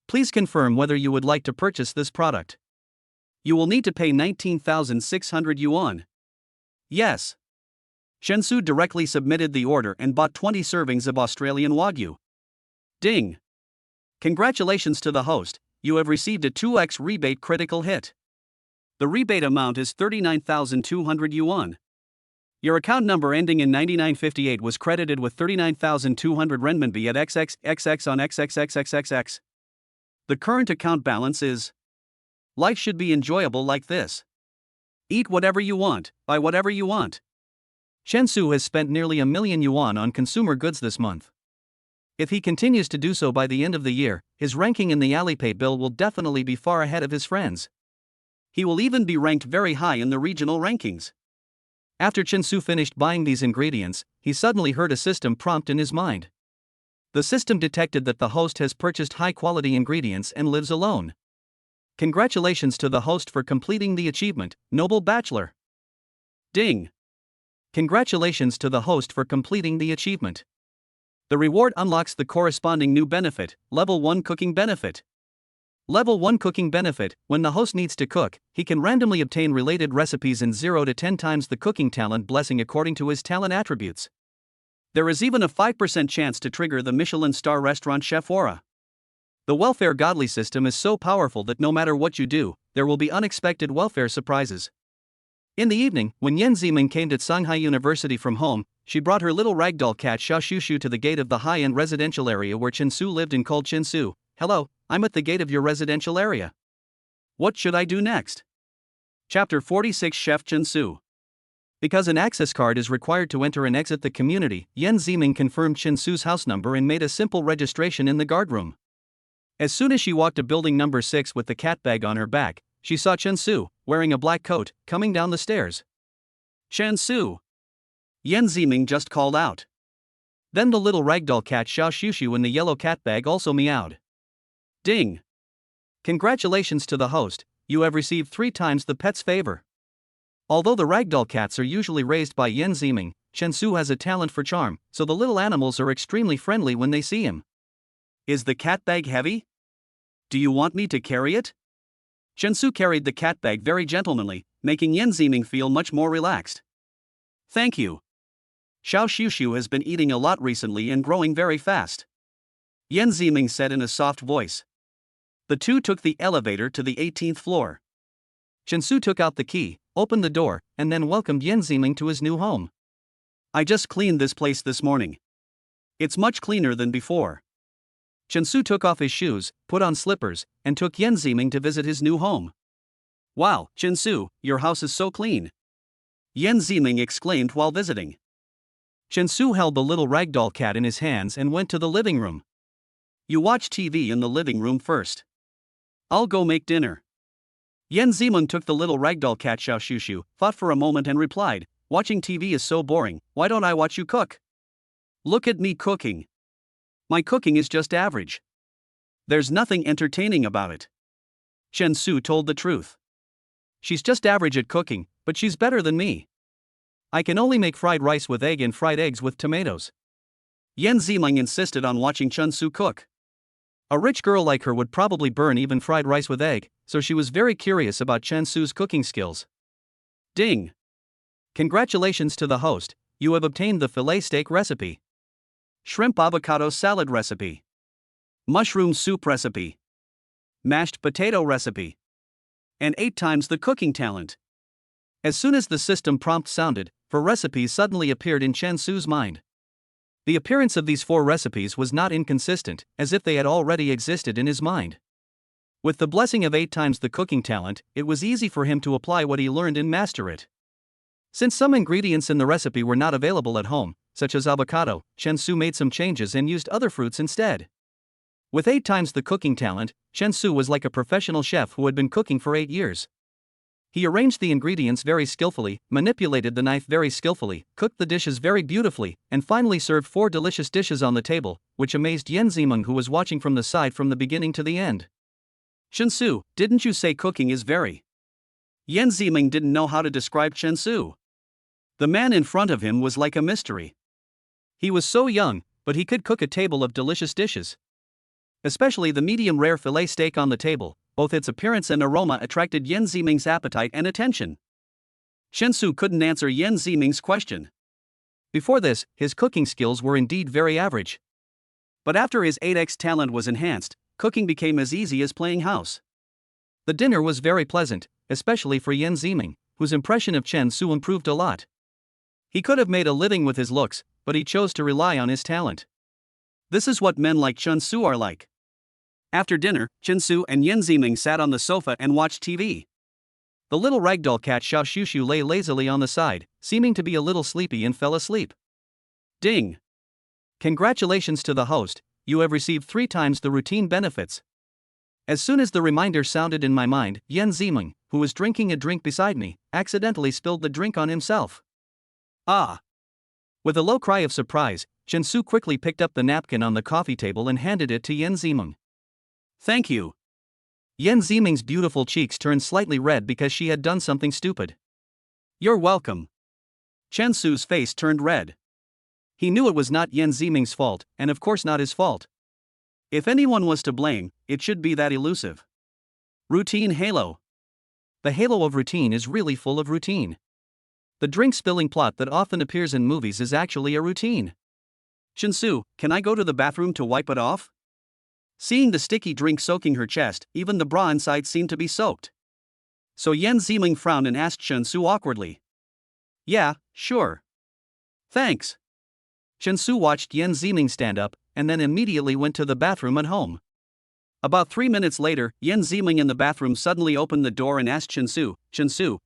Please confirm whether you would like to purchase this product. You will need to pay 19,600 yuan. Yes. Chen Su directly submitted the order and bought 20 servings of Australian Wagyu. Ding! Congratulations to the host, you have received a 2x rebate critical hit. The rebate amount is 39,200 yuan. Your account number ending in 9958 was credited with 39,200 renminbi at XXXX on XXXXXX. The current account balance is... Life should be enjoyable like this. Eat whatever you want, buy whatever you want. Chen Su has spent nearly 1 million yuan on consumer goods this month. If he continues to do so by the end of the year, his ranking in the Alipay bill will definitely be far ahead of his friends. He will even be ranked very high in the regional rankings. After Chen Su finished buying these ingredients, he suddenly heard a system prompt in his mind. The system detected that the host has purchased high-quality ingredients and lives alone. Congratulations to the host for completing the achievement, Noble Bachelor. Ding! Congratulations to the host for completing the achievement. The reward unlocks the corresponding new benefit, Level 1 Cooking Benefit. Level 1 Cooking Benefit: when the host needs to cook, he can randomly obtain related recipes in 0 to 10 times the cooking talent blessing according to his talent attributes. There is even a 5% chance to trigger the Michelin star restaurant chef aura. The welfare godly system is so powerful that no matter what you do, there will be unexpected welfare surprises. In the evening, when Yan Ziming came to Shanghai University from home, she brought her little ragdoll cat Xiao Shushu to the gate of the high-end residential area where Chen Su lived and called Chen Su. "Hello, I'm at the gate of your residential area. What should I do next?" Chapter 46 Chef Chen Su. Because an access card is required to enter and exit the community, Yan Ziming confirmed Chen Su's house number and made a simple registration in the guard room. As soon as she walked to building number 6 with the cat bag on her back, she saw Chen Su, wearing a black coat, coming down the stairs. "Chen Su!" Yan Ziming just called out. Then the little ragdoll cat Xiao Shushu in the yellow cat bag also meowed. Ding! Congratulations to the host, you have received 3 times the pet's favor. Although the ragdoll cats are usually raised by Yan Ziming, Chen Su has a talent for charm, so the little animals are extremely friendly when they see him. "Is the cat bag heavy? Do you want me to carry it?" Chen Su carried the cat bag very gentlemanly, making Yan Ziming feel much more relaxed. "Thank you. Xiao Shushu has been eating a lot recently and growing very fast," Yan Ziming said in a soft voice. The two took the elevator to the 18th floor. Chen Su took out the key, opened the door, and then welcomed Yan Ziming to his new home. "I just cleaned this place this morning. It's much cleaner than before." Chen Su took off his shoes, put on slippers, and took Yan Ziming to visit his new home. "Wow, Chen Su, your house is so clean," Yan Ziming exclaimed while visiting. Chen Su held the little ragdoll cat in his hands and went to the living room. "You watch TV in the living room first. I'll go make dinner." Yan Ziming took the little ragdoll cat Xiao Shushu, thought for a moment and replied, "Watching TV is so boring, why don't I watch you cook? Look at me cooking. My cooking is just average. There's nothing entertaining about it." Chen Su told the truth. "She's just average at cooking, but she's better than me. I can only make fried rice with egg and fried eggs with tomatoes." Yan Ziming insisted on watching Chen Su cook. A rich girl like her would probably burn even fried rice with egg, so she was very curious about Chen Su's cooking skills. Ding! Congratulations to the host, you have obtained the filet steak recipe, shrimp avocado salad recipe, mushroom soup recipe, mashed potato recipe, and 8 times the cooking talent. As soon as the system prompt sounded, 4 recipes suddenly appeared in Chen Su's mind. The appearance of these 4 recipes was not inconsistent, as if they had already existed in his mind. With the blessing of 8 times the cooking talent, it was easy for him to apply what he learned and master it. Since some ingredients in the recipe were not available at home, such as avocado, Chen Su made some changes and used other fruits instead. With 8 times the cooking talent, Chen Su was like a professional chef who had been cooking for 8 years. He arranged the ingredients very skillfully, manipulated the knife very skillfully, cooked the dishes very beautifully, and finally served 4 delicious dishes on the table, which amazed Yan Ziming, who was watching from the side from the beginning to the end. "Chen Su, didn't you say cooking is very..." Yan Ziming didn't know how to describe Chen Su. The man in front of him was like a mystery. He was so young, but he could cook a table of delicious dishes. Especially the medium-rare filet steak on the table, both its appearance and aroma attracted Yan Ziming's appetite and attention. Chen Su couldn't answer Yan Ziming's question. Before this, his cooking skills were indeed very average. But after his 8x talent was enhanced, cooking became as easy as playing house. The dinner was very pleasant, especially for Yan Ziming, whose impression of Chen Su improved a lot. He could have made a living with his looks, but he chose to rely on his talent. This is what men like Chen Su are like. After dinner, Chen Su and Yan Ziming sat on the sofa and watched TV. The little ragdoll cat Xiao Shushu lay lazily on the side, seeming to be a little sleepy, and fell asleep. Ding! Congratulations to the host, you have received 3 times the routine benefits. As soon as the reminder sounded in my mind, Yan Zimeng, who was drinking a drink beside me, accidentally spilled the drink on himself. Ah! With a low cry of surprise, Chen Su quickly picked up the napkin on the coffee table and handed it to Yan Zimeng. Thank you. Yan Zimeng's beautiful cheeks turned slightly red because she had done something stupid. You're welcome. Chen Su's face turned red. He knew it was not Yan Zimeng's fault, and of course not his fault. If anyone was to blame, it should be that elusive routine halo. The halo of routine is really full of routine. The drink spilling plot that often appears in movies is actually a routine. Chen Su, can I go to the bathroom to wipe it off? Seeing the sticky drink soaking her chest, even the bra inside seemed to be soaked. So Yan Zimeng frowned and asked Chen Su awkwardly. Yeah, sure. Thanks. Chen Su watched Yan Zimeng stand up, and then immediately went to the bathroom at home. About 3 minutes later, Yan Zimeng in the bathroom suddenly opened the door and asked Chen Su,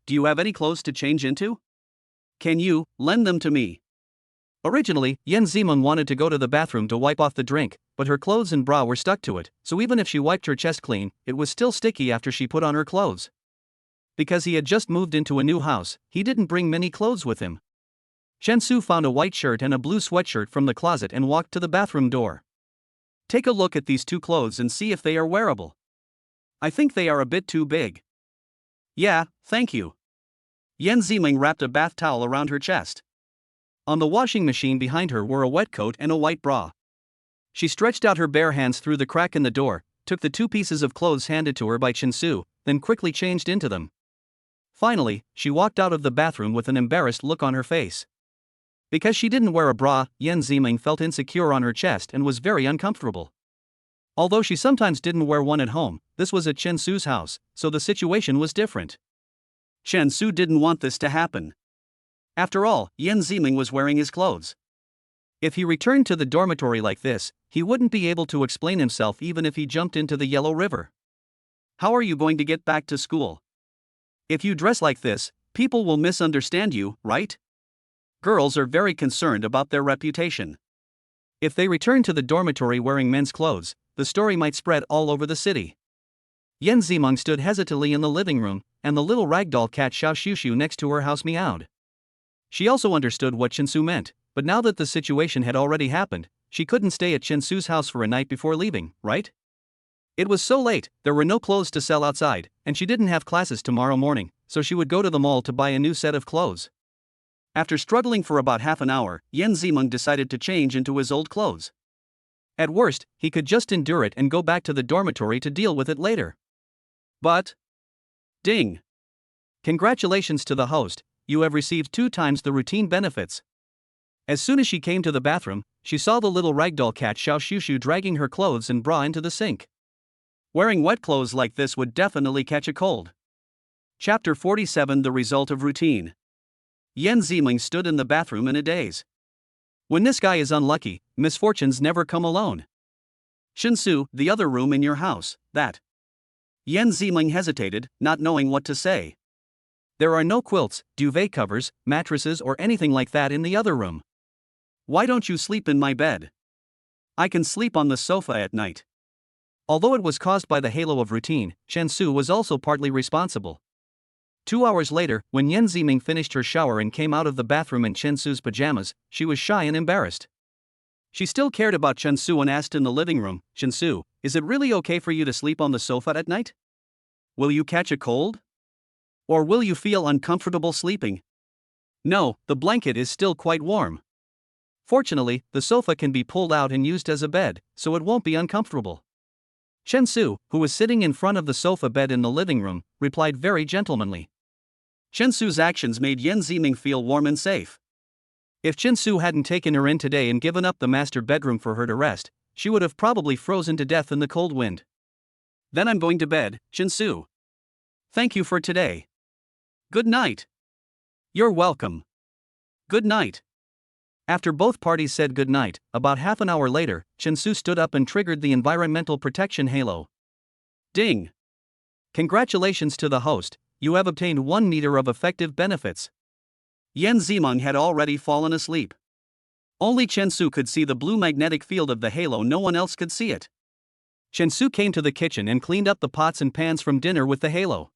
do you have any clothes to change into? Can you lend them to me? Originally, Yan Zimeng wanted to go to the bathroom to wipe off the drink, but her clothes and bra were stuck to it, so even if she wiped her chest clean, it was still sticky after she put on her clothes. Because he had just moved into a new house, he didn't bring many clothes with him. Chen Su found a white shirt and a blue sweatshirt from the closet and walked to the bathroom door. Take a look at these 2 clothes and see if they are wearable. I think they are a bit too big. Yeah, thank you. Yan Zimeng wrapped a bath towel around her chest. On the washing machine behind her were a wet coat and a white bra. She stretched out her bare hands through the crack in the door, took the 2 pieces of clothes handed to her by Chen Su, then quickly changed into them. Finally, she walked out of the bathroom with an embarrassed look on her face. Because she didn't wear a bra, Yan Zimeng felt insecure on her chest and was very uncomfortable. Although she sometimes didn't wear one at home, this was at Chen Su's house, so the situation was different. Chen Su didn't want this to happen. After all, Yan Zimeng was wearing his clothes. If he returned to the dormitory like this, he wouldn't be able to explain himself even if he jumped into the Yellow River. How are you going to get back to school? If you dress like this, people will misunderstand you, right? Girls are very concerned about their reputation. If they return to the dormitory wearing men's clothes, the story might spread all over the city. Yan Zimeng stood hesitantly in the living room, and the little ragdoll cat Xiao Shushu next to her house meowed. She also understood what Chen Su meant, but now that the situation had already happened, she couldn't stay at Chen Su's house for a night before leaving, right? It was so late, there were no clothes to sell outside, and she didn't have classes tomorrow morning, so she would go to the mall to buy a new set of clothes. After struggling for about half an hour, Yan Zimeng decided to change into his old clothes. At worst, he could just endure it and go back to the dormitory to deal with it later. But... ding! Congratulations to the host, you have received 2 times the routine benefits. As soon as she came to the bathroom, she saw the little ragdoll cat Xiao Shushu dragging her clothes and bra into the sink. Wearing wet clothes like this would definitely catch a cold. Chapter 47 The Result of Routine. Yan Zimeng stood in the bathroom in a daze. When this guy is unlucky, misfortunes never come alone. Chen Su, the other room in your house, that. Yan Zimeng hesitated, not knowing what to say. There are no quilts, duvet covers, mattresses or anything like that in the other room. Why don't you sleep in my bed? I can sleep on the sofa at night. Although it was caused by the halo of routine, Chen Su was also partly responsible. 2 hours later, when Yan Zimeng finished her shower and came out of the bathroom in Chen Su's pajamas, she was shy and embarrassed. She still cared about Chen Su and asked in the living room, Chen Su, is it really okay for you to sleep on the sofa at night? Will you catch a cold? Or will you feel uncomfortable sleeping? No, the blanket is still quite warm. Fortunately, the sofa can be pulled out and used as a bed, so it won't be uncomfortable. Chen Su, who was sitting in front of the sofa bed in the living room, replied very gentlemanly. Chen Su's actions made Yan Zimeng feel warm and safe. If Chen Su hadn't taken her in today and given up the master bedroom for her to rest, she would have probably frozen to death in the cold wind. Then I'm going to bed, Chen Su. Thank you for today. Good night. You're welcome. Good night. After both parties said good night, about half an hour later, Chen Su stood up and triggered the environmental protection halo. Ding! Congratulations to the host, you have obtained 1 meter of effective benefits. Yan Zimeng had already fallen asleep. Only Chen Su could see the blue magnetic field of the halo, no one else could see it. Chen Su came to the kitchen and cleaned up the pots and pans from dinner with the halo.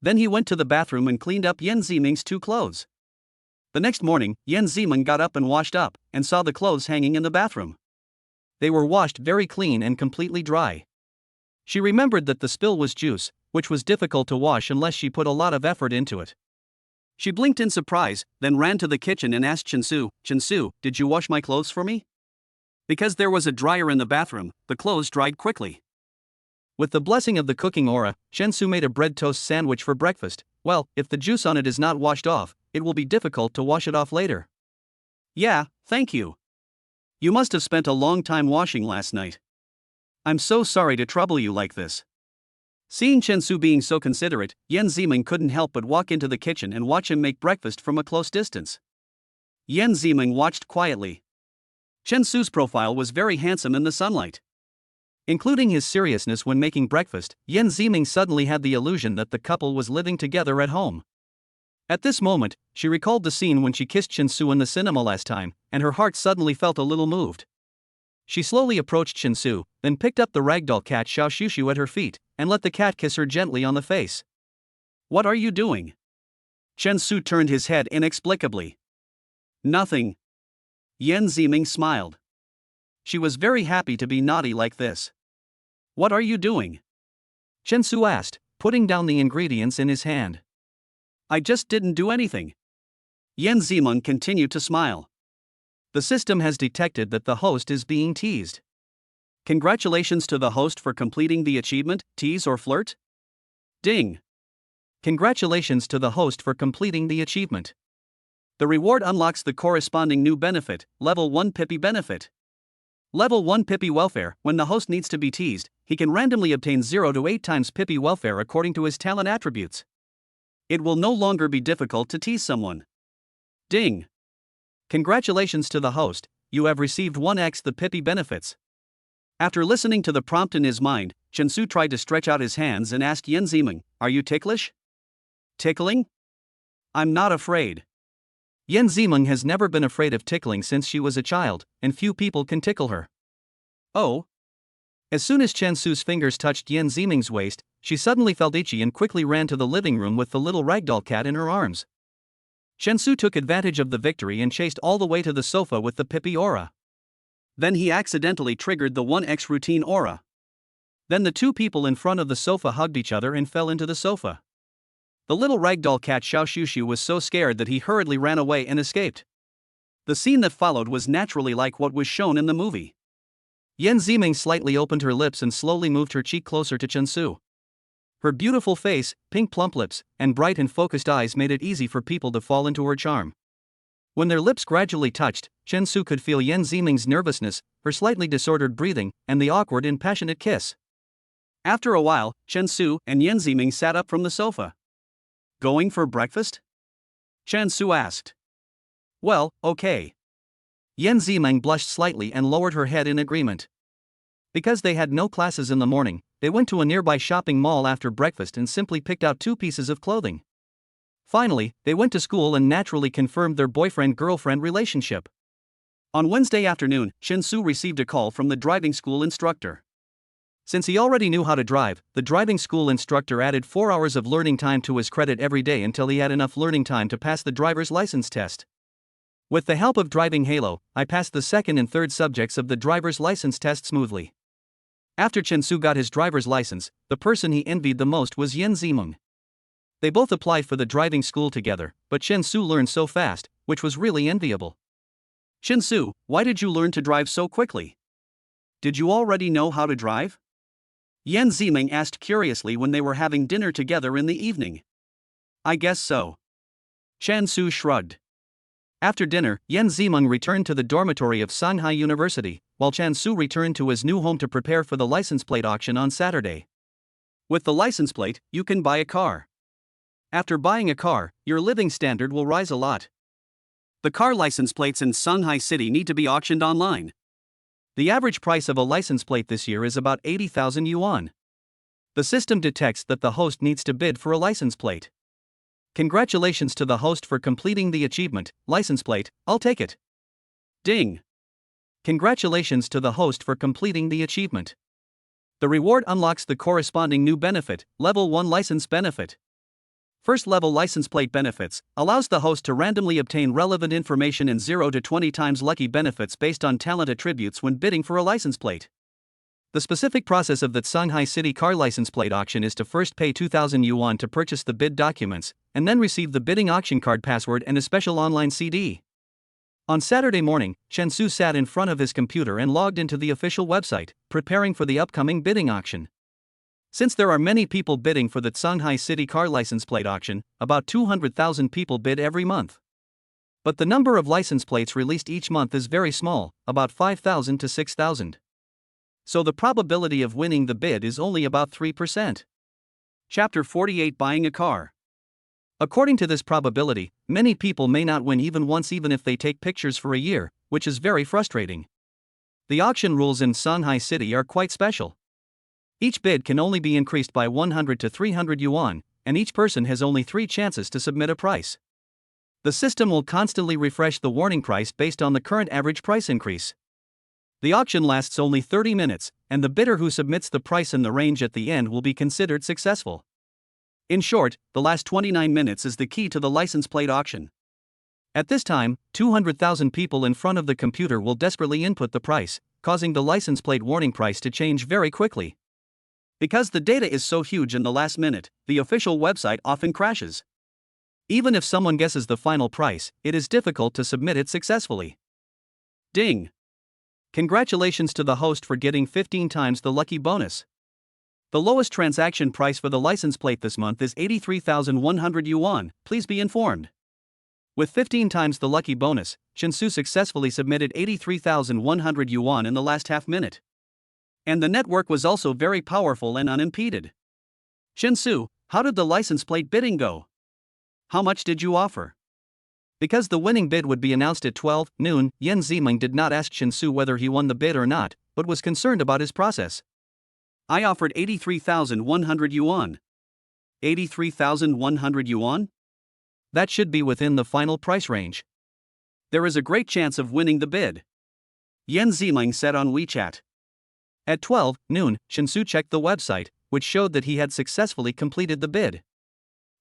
Then he went to the bathroom and cleaned up Yan Ziming's 2 clothes. The next morning, Yan Ziming got up and washed up, and saw the clothes hanging in the bathroom. They were washed very clean and completely dry. She remembered that the spill was juice, which was difficult to wash unless she put a lot of effort into it. She blinked in surprise, then ran to the kitchen and asked Chen Su, did you wash my clothes for me? Because there was a dryer in the bathroom, the clothes dried quickly. With the blessing of the cooking aura, Chen Su made a bread toast sandwich for breakfast. Well, if the juice on it is not washed off, it will be difficult to wash it off later. Yeah, thank you. You must have spent a long time washing last night. I'm so sorry to trouble you like this. Seeing Chen Su being so considerate, Yan Ziming couldn't help but walk into the kitchen and watch him make breakfast from a close distance. Yan Ziming watched quietly. Chen Su's profile was very handsome in the sunlight. Including his seriousness when making breakfast, Yan Ziming suddenly had the illusion that the couple was living together at home. At this moment, she recalled the scene when she kissed Chen Su in the cinema last time, and her heart suddenly felt a little moved. She slowly approached Chen Su, then picked up the ragdoll cat Xiao Shushu at her feet, and let the cat kiss her gently on the face. What are you doing? Chen Su turned his head inexplicably. Nothing. Yan Ziming smiled. She was very happy to be naughty like this. What are you doing? Chen Su asked, putting down the ingredients in his hand. I just didn't do anything. Yan Ziming continued to smile. The system has detected that the host is being teased. Congratulations to the host for completing the achievement, tease or flirt? Ding. Congratulations to the host for completing the achievement. The reward unlocks the corresponding new benefit, Level 1 Pippi benefit. Level 1 Pippi welfare. When the host needs to be teased, he can randomly obtain 0 to 8 times Pippi welfare according to his talent attributes. It will no longer be difficult to tease someone. Ding. Congratulations to the host, you have received 1x the Pippi benefits. After listening to the prompt in his mind, Chen Su tried to stretch out his hands and asked Yan Ziming, are you ticklish? Tickling? I'm not afraid. Yan Ziming has never been afraid of tickling since she was a child, and few people can tickle her. Oh. As soon as Chen Su's fingers touched Yan Ziming's waist, she suddenly felt itchy and quickly ran to the living room with the little ragdoll cat in her arms. Chen Su took advantage of the victory and chased all the way to the sofa with the Pippi aura. Then he accidentally triggered the 1x routine aura. Then the 2 people in front of the sofa hugged each other and fell into the sofa. The little ragdoll cat Xiao Shushu was so scared that he hurriedly ran away and escaped. The scene that followed was naturally like what was shown in the movie. Yan Ziming slightly opened her lips and slowly moved her cheek closer to Chen Su. Her beautiful face, pink plump lips, and bright and focused eyes made it easy for people to fall into her charm. When their lips gradually touched, Chen Su could feel Yan Ziming's nervousness, her slightly disordered breathing, and the awkward and passionate kiss. After a while, Chen Su and Yan Ziming sat up from the sofa. Going for breakfast? Chen Su asked. Well, okay. Yan Ziming blushed slightly and lowered her head in agreement. Because they had no classes in the morning, they went to a nearby shopping mall after breakfast and simply picked out 2 pieces of clothing. Finally, they went to school and naturally confirmed their boyfriend-girlfriend relationship. On Wednesday afternoon, Chen Su received a call from the driving school instructor. Since he already knew how to drive, the driving school instructor added 4 hours of learning time to his credit every day until he had enough learning time to pass the driver's license test. With the help of Driving Halo, I passed the 2nd and 3rd subjects of the driver's license test smoothly. After Chen Su got his driver's license, the person he envied the most was Yan Ziming. They both applied for the driving school together, but Chen Su learned so fast, which was really enviable. Chen Su, why did you learn to drive so quickly? Did you already know how to drive? Yan Ziming asked curiously when they were having dinner together in the evening. I guess so. Chen Su shrugged. After dinner, Yan Ziming returned to the dormitory of Shanghai University, while Chen Su returned to his new home to prepare for the license plate auction on Saturday. With the license plate, you can buy a car. After buying a car, your living standard will rise a lot. The car license plates in Shanghai City need to be auctioned online. The average price of a license plate this year is about 80,000 yuan. The system detects that the host needs to bid for a license plate. Congratulations to the host for completing the achievement, license plate, I'll take it. Ding! Congratulations to the host for completing the achievement. The reward unlocks the corresponding new benefit, Level 1 License Benefit. First level license plate benefits allows the host to randomly obtain relevant information in 0 to 20 times lucky benefits based on talent attributes when bidding for a license plate. The specific process of the Shanghai City car license plate auction is to first pay 2,000 yuan to purchase the bid documents, and then receive the bidding auction card password and a special online CD. On Saturday morning, Chen Su sat in front of his computer and logged into the official website, preparing for the upcoming bidding auction. Since there are many people bidding for the Shanghai City car license plate auction, about 200,000 people bid every month. But the number of license plates released each month is very small, about 5,000 to 6,000. So the probability of winning the bid is only about 3%. Chapter 48: Buying a car. According to this probability, many people may not win even once even if they take pictures for a year, which is very frustrating. The auction rules in Shanghai City are quite special. Each bid can only be increased by 100 to 300 yuan, and each person has only 3 chances to submit a price. The system will constantly refresh the warning price based on the current average price increase. The auction lasts only 30 minutes, and the bidder who submits the price in the range at the end will be considered successful. In short, the last 29 minutes is the key to the license plate auction. At this time, 200,000 people in front of the computer will desperately input the price, causing the license plate warning price to change very quickly. Because the data is so huge in the last minute, the official website often crashes. Even if someone guesses the final price, it is difficult to submit it successfully. Ding! Congratulations to the host for getting 15 times the lucky bonus. The lowest transaction price for the license plate this month is 83,100 yuan, please be informed. With 15 times the lucky bonus, Chen Su successfully submitted 83,100 yuan in the last half minute. And the network was also very powerful and unimpeded. Chen Su, how did the license plate bidding go? How much did you offer? Because the winning bid would be announced at 12 noon, Yan Ziming did not ask Chen Su whether he won the bid or not, but was concerned about his process. I offered 83,100 yuan. 83,100 yuan? That should be within the final price range. There is a great chance of winning the bid. Yan Ziming said on WeChat. At 12 noon, Chen Su checked the website, which showed that he had successfully completed the bid.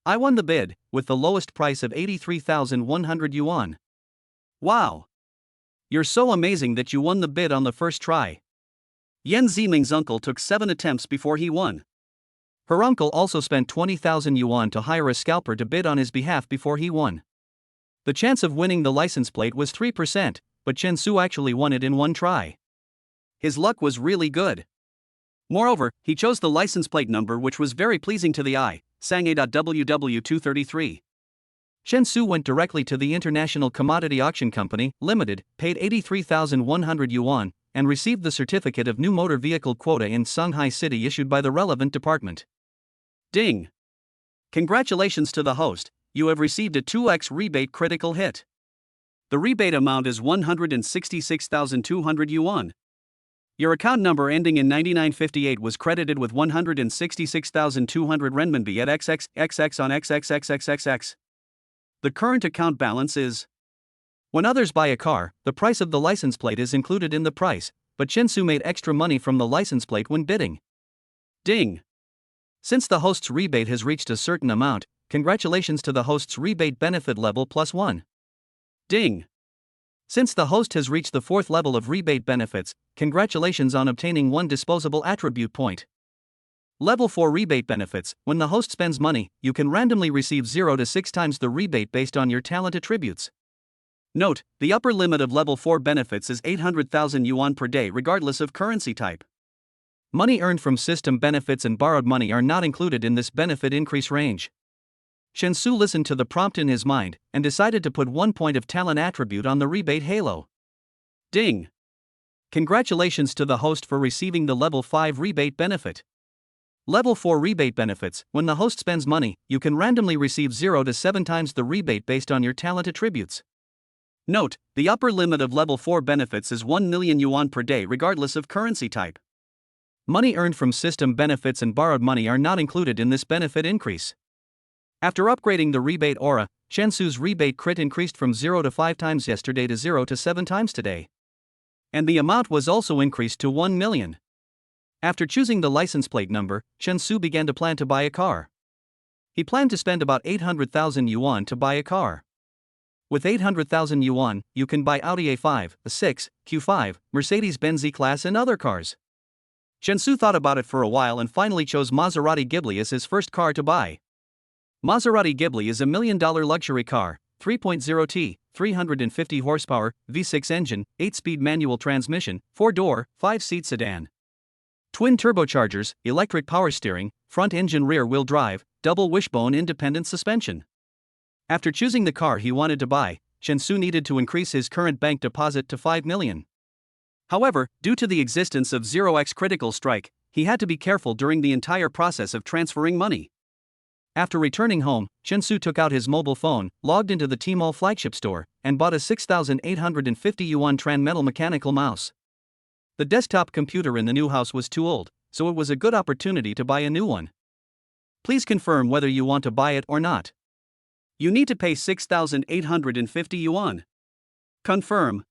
I won the bid, with the lowest price of 83,100 yuan. Wow! You're so amazing that you won the bid on the first try. Yan Ziming's uncle took 7 attempts before he won. Her uncle also spent 20,000 yuan to hire a scalper to bid on his behalf before he won. The chance of winning the license plate was 3%, but Chen Su actually won it in one try. His luck was really good. Moreover, he chose the license plate number which was very pleasing to the eye, Sangha.WW233. Chen Su went directly to the International Commodity Auction Company, Limited, paid 83,100 yuan, and received the certificate of new motor vehicle quota in Shanghai City issued by the relevant department. Ding! Congratulations to the host, you have received a 2x rebate critical hit. The rebate amount is 166,200 yuan. Your account number ending in 9958 was credited with 166,200 renminbi at XXXX on XXXXXX. The current account balance is. When others buy a car, the price of the license plate is included in the price, but Chen Su made extra money from the license plate when bidding. Ding! Since the host's rebate has reached a certain amount, congratulations to the host's rebate benefit level +1. Ding! Since the host has reached the 4th level of rebate benefits, congratulations on obtaining 1 disposable attribute point. Level 4 rebate benefits: when the host spends money, you can randomly receive 0 to 6 times the rebate based on your talent attributes. Note, the upper limit of level 4 benefits is 800,000 yuan per day regardless of currency type. Money earned from system benefits and borrowed money are not included in this benefit increase range. Chen Su listened to the prompt in his mind, and decided to put 1 point of talent attribute on the rebate halo. Ding! Congratulations to the host for receiving the level 5 rebate benefit. Level 4 rebate benefits: when the host spends money, you can randomly receive 0 to 7 times the rebate based on your talent attributes. Note, the upper limit of level 4 benefits is 1 million yuan per day regardless of currency type. Money earned from system benefits and borrowed money are not included in this benefit increase. After upgrading the rebate aura, Shansu's rebate crit increased from 0 to 5 times yesterday to 0 to 7 times today. And the amount was also increased to 1 million. After choosing the license plate number, Shansu began to plan to buy a car. He planned to spend about 800,000 yuan to buy a car. With 800,000 yuan, you can buy Audi A5, A6, Q5, Mercedes-Benz E-Class and other cars. Shansu thought about it for a while and finally chose Maserati Ghibli as his first car to buy. Maserati Ghibli is a $1 million luxury car, 3.0T, 350 horsepower, V6 engine, 8-speed manual transmission, 4-door, 5-seat sedan. Twin turbochargers, electric power steering, front engine rear-wheel drive, double wishbone independent suspension. After choosing the car he wanted to buy, Shansu needed to increase his current bank deposit to 5 million. However, due to the existence of 0x critical strike, he had to be careful during the entire process of transferring money. After returning home, Shansu took out his mobile phone, logged into the Tmall flagship store, and bought a 6,850 yuan Tran metal mechanical mouse. The desktop computer in the new house was too old, so it was a good opportunity to buy a new one. Please confirm whether you want to buy it or not. You need to pay 6,850 yuan. Confirm.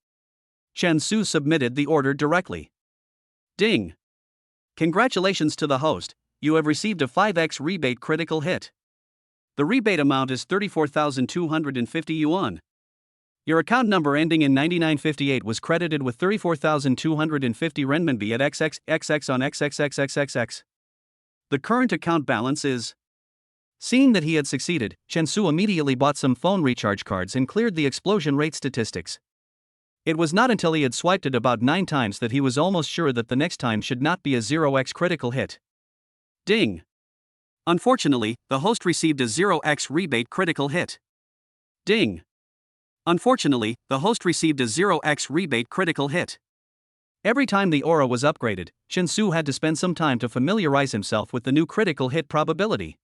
Shansu submitted the order directly. Ding! Congratulations to the host, you have received a 5x rebate critical hit. The rebate amount is 34,250 yuan. Your account number ending in 9958 was credited with 34,250 renminbi at XXXX on XXXXXX. The current account balance is. Seeing that he had succeeded, Shansu immediately bought some phone recharge cards and cleared the explosion rate statistics. It was not until he had swiped it about 9 times that he was almost sure that the next time should not be a 0x critical hit. Ding! Unfortunately, the host received a 0x rebate critical hit. Ding! Unfortunately, the host received a 0x rebate critical hit. Every time the aura was upgraded, Shansu had to spend some time to familiarize himself with the new critical hit probability.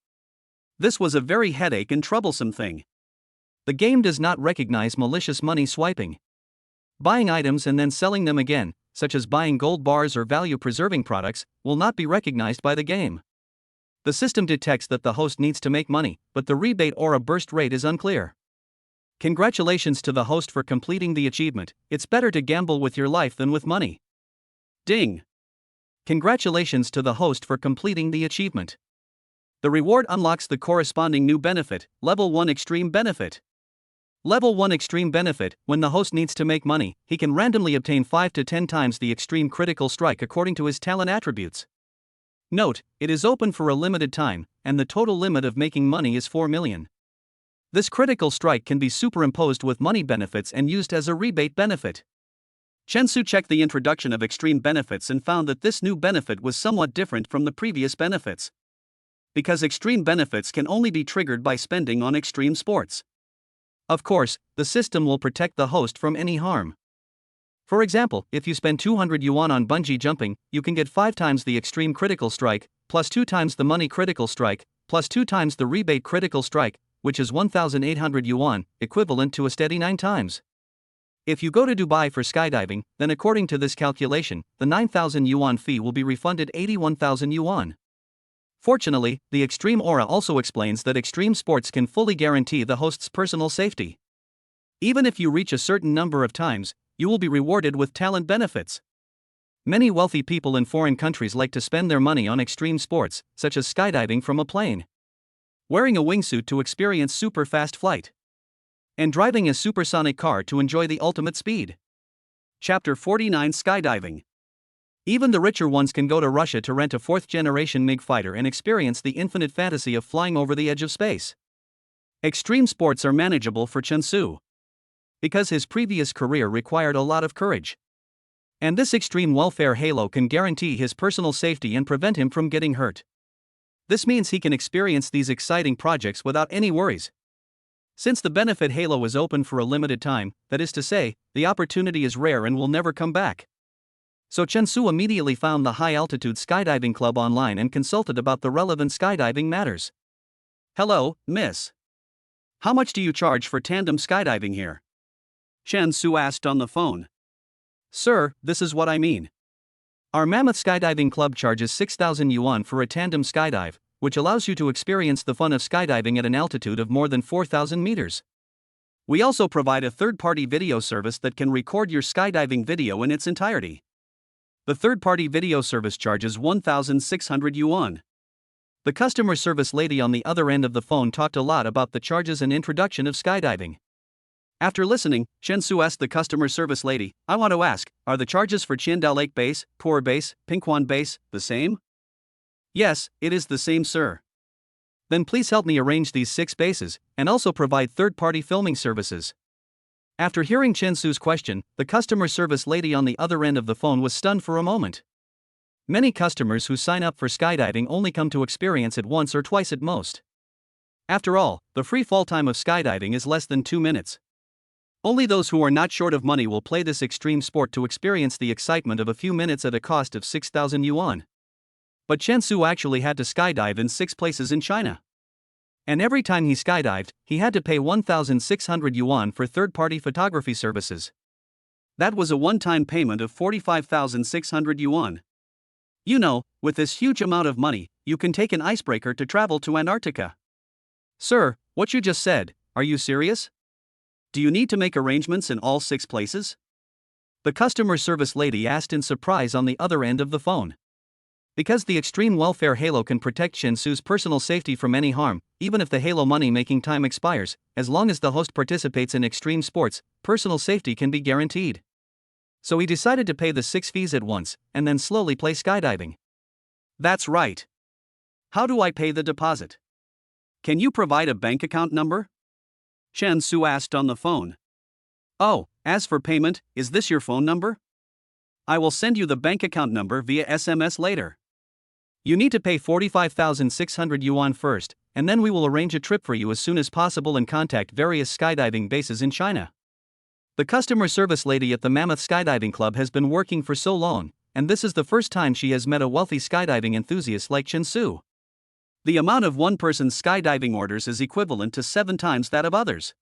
This was a very headache and troublesome thing. The game does not recognize malicious money swiping. Buying items and then selling them again, such as buying gold bars or value-preserving products, will not be recognized by the game. The system detects that the host needs to make money, but the rebate aura burst rate is unclear. Congratulations to the host for completing the achievement. It's better to gamble with your life than with money. Ding! Congratulations to the host for completing the achievement. The reward unlocks the corresponding new benefit, Level 1 Extreme Benefit. Level 1 Extreme Benefit, when the host needs to make money, he can randomly obtain 5 to 10 times the extreme critical strike according to his talent attributes. Note, it is open for a limited time, and the total limit of making money is 4 million. This critical strike can be superimposed with money benefits and used as a rebate benefit. Shansu checked the introduction of extreme benefits and found that this new benefit was somewhat different from the previous benefits. Because extreme benefits can only be triggered by spending on extreme sports. Of course, the system will protect the host from any harm. For example, if you spend 200 yuan on bungee jumping, you can get 5 times the extreme critical strike, plus 2 times the money critical strike, plus 2 times the rebate critical strike, which is 1,800 yuan, equivalent to a steady 9 times. If you go to Dubai for skydiving, then according to this calculation, the 9,000 yuan fee will be refunded 81,000 yuan. Fortunately, the extreme aura also explains that extreme sports can fully guarantee the host's personal safety. Even if you reach a certain number of times, you will be rewarded with talent benefits. Many wealthy people in foreign countries like to spend their money on extreme sports, such as skydiving from a plane, wearing a wingsuit to experience super fast flight, and driving a supersonic car to enjoy the ultimate speed. Chapter 49 Skydiving. Even the richer ones can go to Russia to rent a 4th-generation MiG fighter and experience the infinite fantasy of flying over the edge of space. Extreme sports are manageable for Shansu, because his previous career required a lot of courage. And this extreme welfare halo can guarantee his personal safety and prevent him from getting hurt. This means he can experience these exciting projects without any worries. Since the benefit halo is open for a limited time, that is to say, the opportunity is rare and will never come back. So Shansu immediately found the high-altitude skydiving club online and consulted about the relevant skydiving matters. Hello, miss. How much do you charge for tandem skydiving here? Shansu asked on the phone. Sir, this is what I mean. Our Mammoth Skydiving Club charges 6,000 yuan for a tandem skydive, which allows you to experience the fun of skydiving at an altitude of more than 4,000 meters. We also provide a third-party video service that can record your skydiving video in its entirety. The third-party video service charges 1,600 yuan. The customer service lady on the other end of the phone talked a lot about the charges and introduction of skydiving. After listening, Chen Su asked the customer service lady, "I want to ask, are the charges for Qiandao Lake Base, Pu'er Base, Pingquan Base the same?" "Yes, it is the same, sir." "Then please help me arrange these 6 bases, and also provide third-party filming services." After hearing Chen Su's question, the customer service lady on the other end of the phone was stunned for a moment. Many customers who sign up for skydiving only come to experience it once or twice at most. After all, the free fall time of skydiving is less than 2 minutes. Only those who are not short of money will play this extreme sport to experience the excitement of a few minutes at a cost of 6,000 yuan. But Chen Su actually had to skydive in 6 places in China. And every time he skydived, he had to pay 1,600 yuan for third-party photography services. That was a one-time payment of 45,600 yuan. You know, with this huge amount of money, you can take an icebreaker to travel to Antarctica. "Sir, what you just said, are you serious? Do you need to make arrangements in all 6 places?" The customer service lady asked in surprise on the other end of the phone. Because the extreme welfare halo can protect Chen Su's personal safety from any harm, even if the halo money-making time expires, as long as the host participates in extreme sports, personal safety can be guaranteed. So he decided to pay the 6 fees at once, and then slowly play skydiving. "That's right. How do I pay the deposit? Can you provide a bank account number?" Chen Su asked on the phone. "Oh, as for payment, is this your phone number? I will send you the bank account number via SMS later. You need to pay 45,600 yuan first, and then we will arrange a trip for you as soon as possible and contact various skydiving bases in China." The customer service lady at the Mammoth Skydiving Club has been working for so long, and this is the first time she has met a wealthy skydiving enthusiast like Chen Su. The amount of one person's skydiving orders is equivalent to 7 times that of others.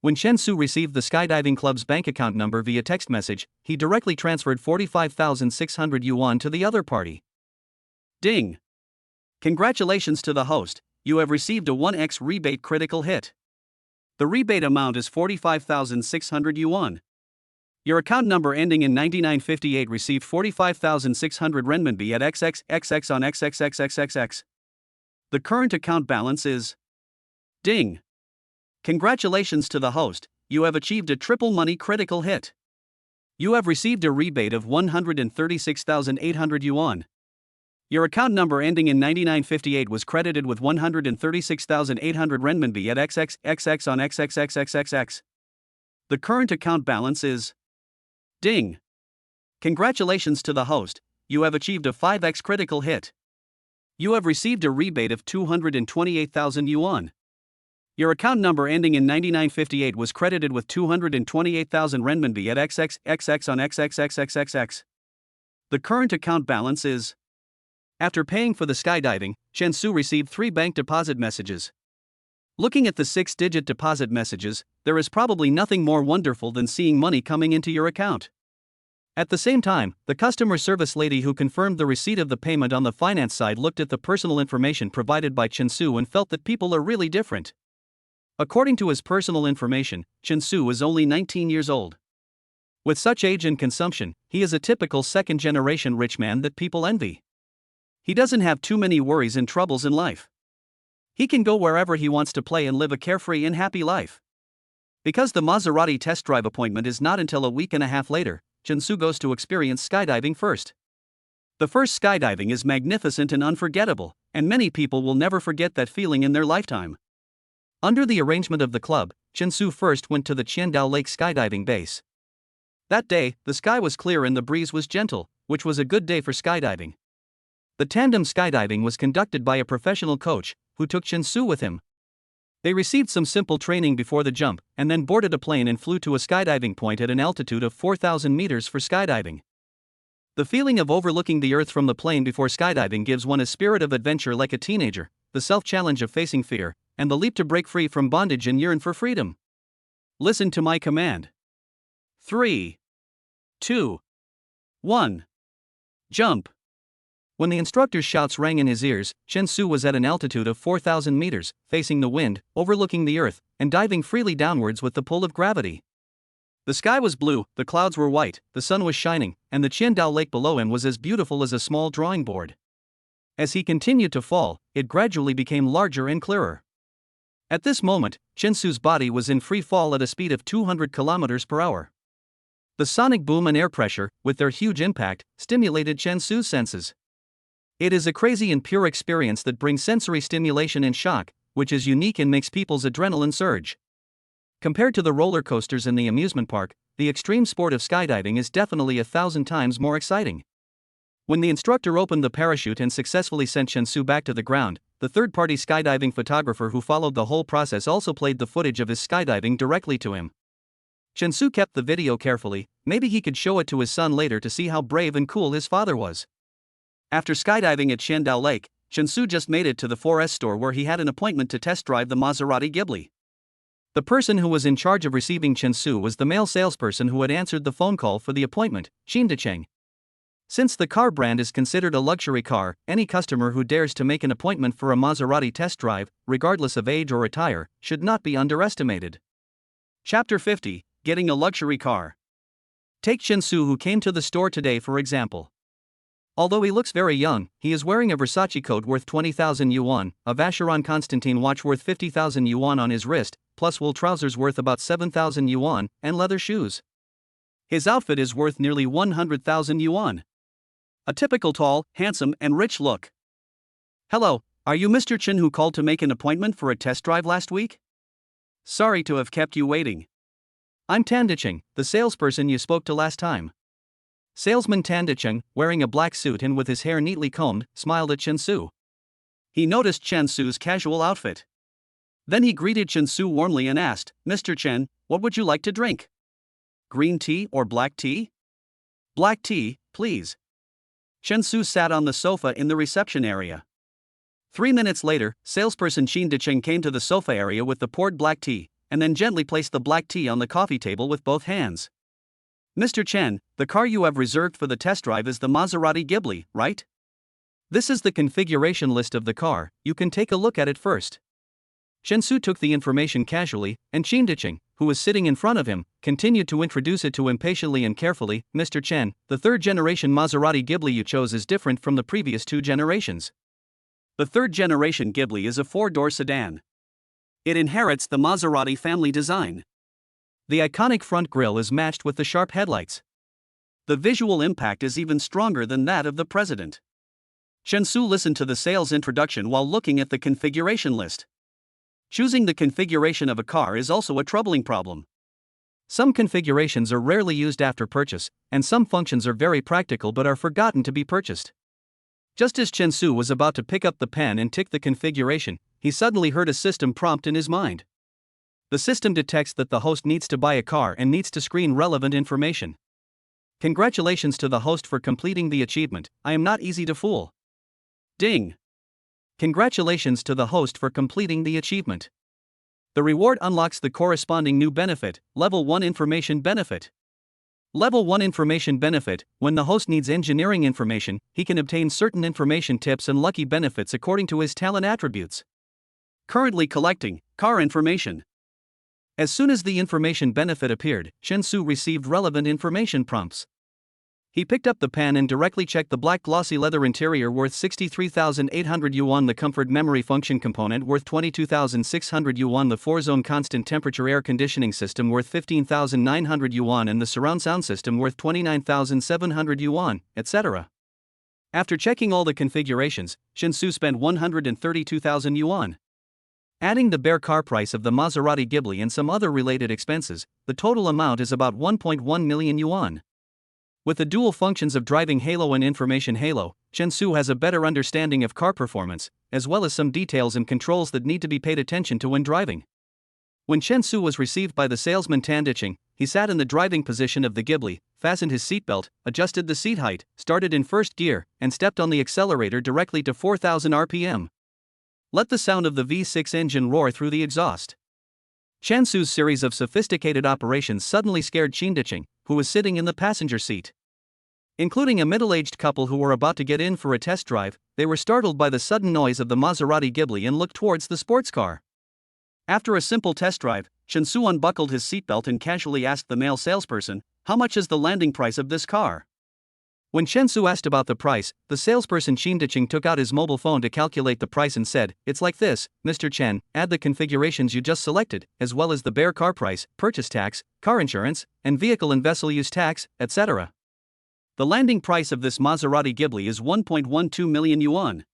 When Chen Su received the skydiving club's bank account number via text message, he directly transferred 45,600 yuan to the other party. Ding! Congratulations to the host, you have received a 1x rebate critical hit. The rebate amount is 45,600 yuan. Your account number ending in 9958 received 45,600 renminbi at XXXX on XXXXXX. The current account balance is... Ding! Congratulations to the host, you have achieved a triple money critical hit. You have received a rebate of 136,800 yuan. Your account number ending in 9958 was credited with 136,800 renminbi at XXXX on XXXXXX. The current account balance is... Ding! Congratulations to the host, you have achieved a 5x critical hit. You have received a rebate of 228,000 yuan. Your account number ending in 9958 was credited with 228,000 renminbi at XXXX on XXXXXX. The current account balance is... After paying for the skydiving, Chen Su received 3 bank deposit messages. Looking at the 6-digit deposit messages, there is probably nothing more wonderful than seeing money coming into your account. At the same time, the customer service lady who confirmed the receipt of the payment on the finance side looked at the personal information provided by Chen Su and felt that people are really different. According to his personal information, Chen Su is only 19 years old. With such age and consumption, he is a typical second-generation rich man that people envy. He doesn't have too many worries and troubles in life. He can go wherever he wants to play and live a carefree and happy life. Because the Maserati test drive appointment is not until a week and a half later, Chen Su goes to experience skydiving first. The first skydiving is magnificent and unforgettable, and many people will never forget that feeling in their lifetime. Under the arrangement of the club, Chen Su first went to the Qiandao Lake skydiving base. That day, the sky was clear and the breeze was gentle, which was a good day for skydiving. The tandem skydiving was conducted by a professional coach, who took Chen Su with him. They received some simple training before the jump, and then boarded a plane and flew to a skydiving point at an altitude of 4,000 meters for skydiving. The feeling of overlooking the earth from the plane before skydiving gives one a spirit of adventure like a teenager, the self-challenge of facing fear, and the leap to break free from bondage and yearn for freedom. Listen to my command. 3, 2, 1. Jump. When the instructor's shouts rang in his ears, Chen Su was at an altitude of 4,000 meters, facing the wind, overlooking the earth, and diving freely downwards with the pull of gravity. The sky was blue, the clouds were white, the sun was shining, and the Qiandao Lake below him was as beautiful as a small drawing board. As he continued to fall, it gradually became larger and clearer. At this moment, Chen Su's body was in free fall at a speed of 200 kilometers per hour. The sonic boom and air pressure, with their huge impact, stimulated Chen Su's senses. It is a crazy and pure experience that brings sensory stimulation and shock, which is unique and makes people's adrenaline surge. Compared to the roller coasters in the amusement park, the extreme sport of skydiving is definitely 1,000 times more exciting. When the instructor opened the parachute and successfully sent Chen Su back to the ground, the third-party skydiving photographer who followed the whole process also played the footage of his skydiving directly to him. Chen Su kept the video carefully, maybe he could show it to his son later to see how brave and cool his father was. After skydiving at Qiandao Lake, Chen Su just made it to the 4S store where he had an appointment to test drive the Maserati Ghibli. The person who was in charge of receiving Chen Su was the male salesperson who had answered the phone call for the appointment, Xin Decheng. Since the car brand is considered a luxury car, any customer who dares to make an appointment for a Maserati test drive, regardless of age or attire, should not be underestimated. Chapter 50, Getting a Luxury Car. Take Chen Su, who came to the store today for example. Although he looks very young, he is wearing a Versace coat worth 20,000 yuan, a Vacheron Constantin watch worth 50,000 yuan on his wrist, plus wool trousers worth about 7,000 yuan, and leather shoes. His outfit is worth nearly 100,000 yuan. A typical tall, handsome, and rich look. Hello, are you Mr. Chen who called to make an appointment for a test drive last week? Sorry to have kept you waiting. I'm Tan Decheng, the salesperson you spoke to last time. Salesman Tan Decheng, wearing a black suit and with his hair neatly combed, smiled at Chen Su. He noticed Chen Su's casual outfit. Then he greeted Chen Su warmly and asked, Mr. Chen, what would you like to drink? Green tea or black tea? Black tea, please. Chen Su sat on the sofa in the reception area. 3 minutes later, salesperson Xin Decheng came to the sofa area with the poured black tea, and then gently placed the black tea on the coffee table with both hands. Mr. Chen, the car you have reserved for the test drive is the Maserati Ghibli, right? This is the configuration list of the car, you can take a look at it first. Chen Su took the information casually, and Xin Decheng, who was sitting in front of him, continued to introduce it to him patiently and carefully. Mr. Chen, the third-generation Maserati Ghibli you chose is different from the previous 2 generations. The third-generation Ghibli is a 4-door sedan. It inherits the Maserati family design. The iconic front grille is matched with the sharp headlights. The visual impact is even stronger than that of the president. Chen Su listened to the sales introduction while looking at the configuration list. Choosing the configuration of a car is also a troubling problem. Some configurations are rarely used after purchase, and some functions are very practical but are forgotten to be purchased. Just as Chen Su was about to pick up the pen and tick the configuration, he suddenly heard a system prompt in his mind. The system detects that the host needs to buy a car and needs to screen relevant information. Congratulations to the host for completing the achievement, I am not easy to fool. Ding! Congratulations to the host for completing the achievement. The reward unlocks the corresponding new benefit, Level 1 Information Benefit. Level 1 Information Benefit, when the host needs engineering information, he can obtain certain information tips and lucky benefits according to his talent attributes. Currently collecting car information. As soon as the information benefit appeared, Chen Su received relevant information prompts. He picked up the pen and directly checked the black glossy leather interior worth 63,800 yuan, the comfort memory function component worth 22,600 yuan, the 4-zone constant temperature air conditioning system worth 15,900 yuan, and the surround sound system worth 29,700 yuan, etc. After checking all the configurations, Chen Su spent 132,000 yuan. Adding the bare car price of the Maserati Ghibli and some other related expenses, the total amount is about 1.1 million yuan. With the dual functions of driving halo and information halo, Chen Su has a better understanding of car performance, as well as some details and controls that need to be paid attention to when driving. When Chen Su was received by the salesman Tan Decheng, he sat in the driving position of the Ghibli, fastened his seatbelt, adjusted the seat height, started in first gear, and stepped on the accelerator directly to 4,000 RPM. Let the sound of the V6 engine roar through the exhaust. Chen Su's series of sophisticated operations suddenly scared Xin Decheng, who was sitting in the passenger seat. Including a middle-aged couple who were about to get in for a test drive. They were startled by the sudden noise of the Maserati Ghibli and looked towards the sports car. After a simple test drive, Chen-Su unbuckled his seatbelt and casually asked the male salesperson, "How much is the landing price of this car?" When Chen-Su asked about the price, the salesperson Qin took out his mobile phone to calculate the price and said, "It's like this, Mr. Chen, add the configurations you just selected, as well as the bare car price, purchase tax, car insurance, and vehicle and vessel use tax, etc. The landing price of this Maserati Ghibli is 1.12 million yuan.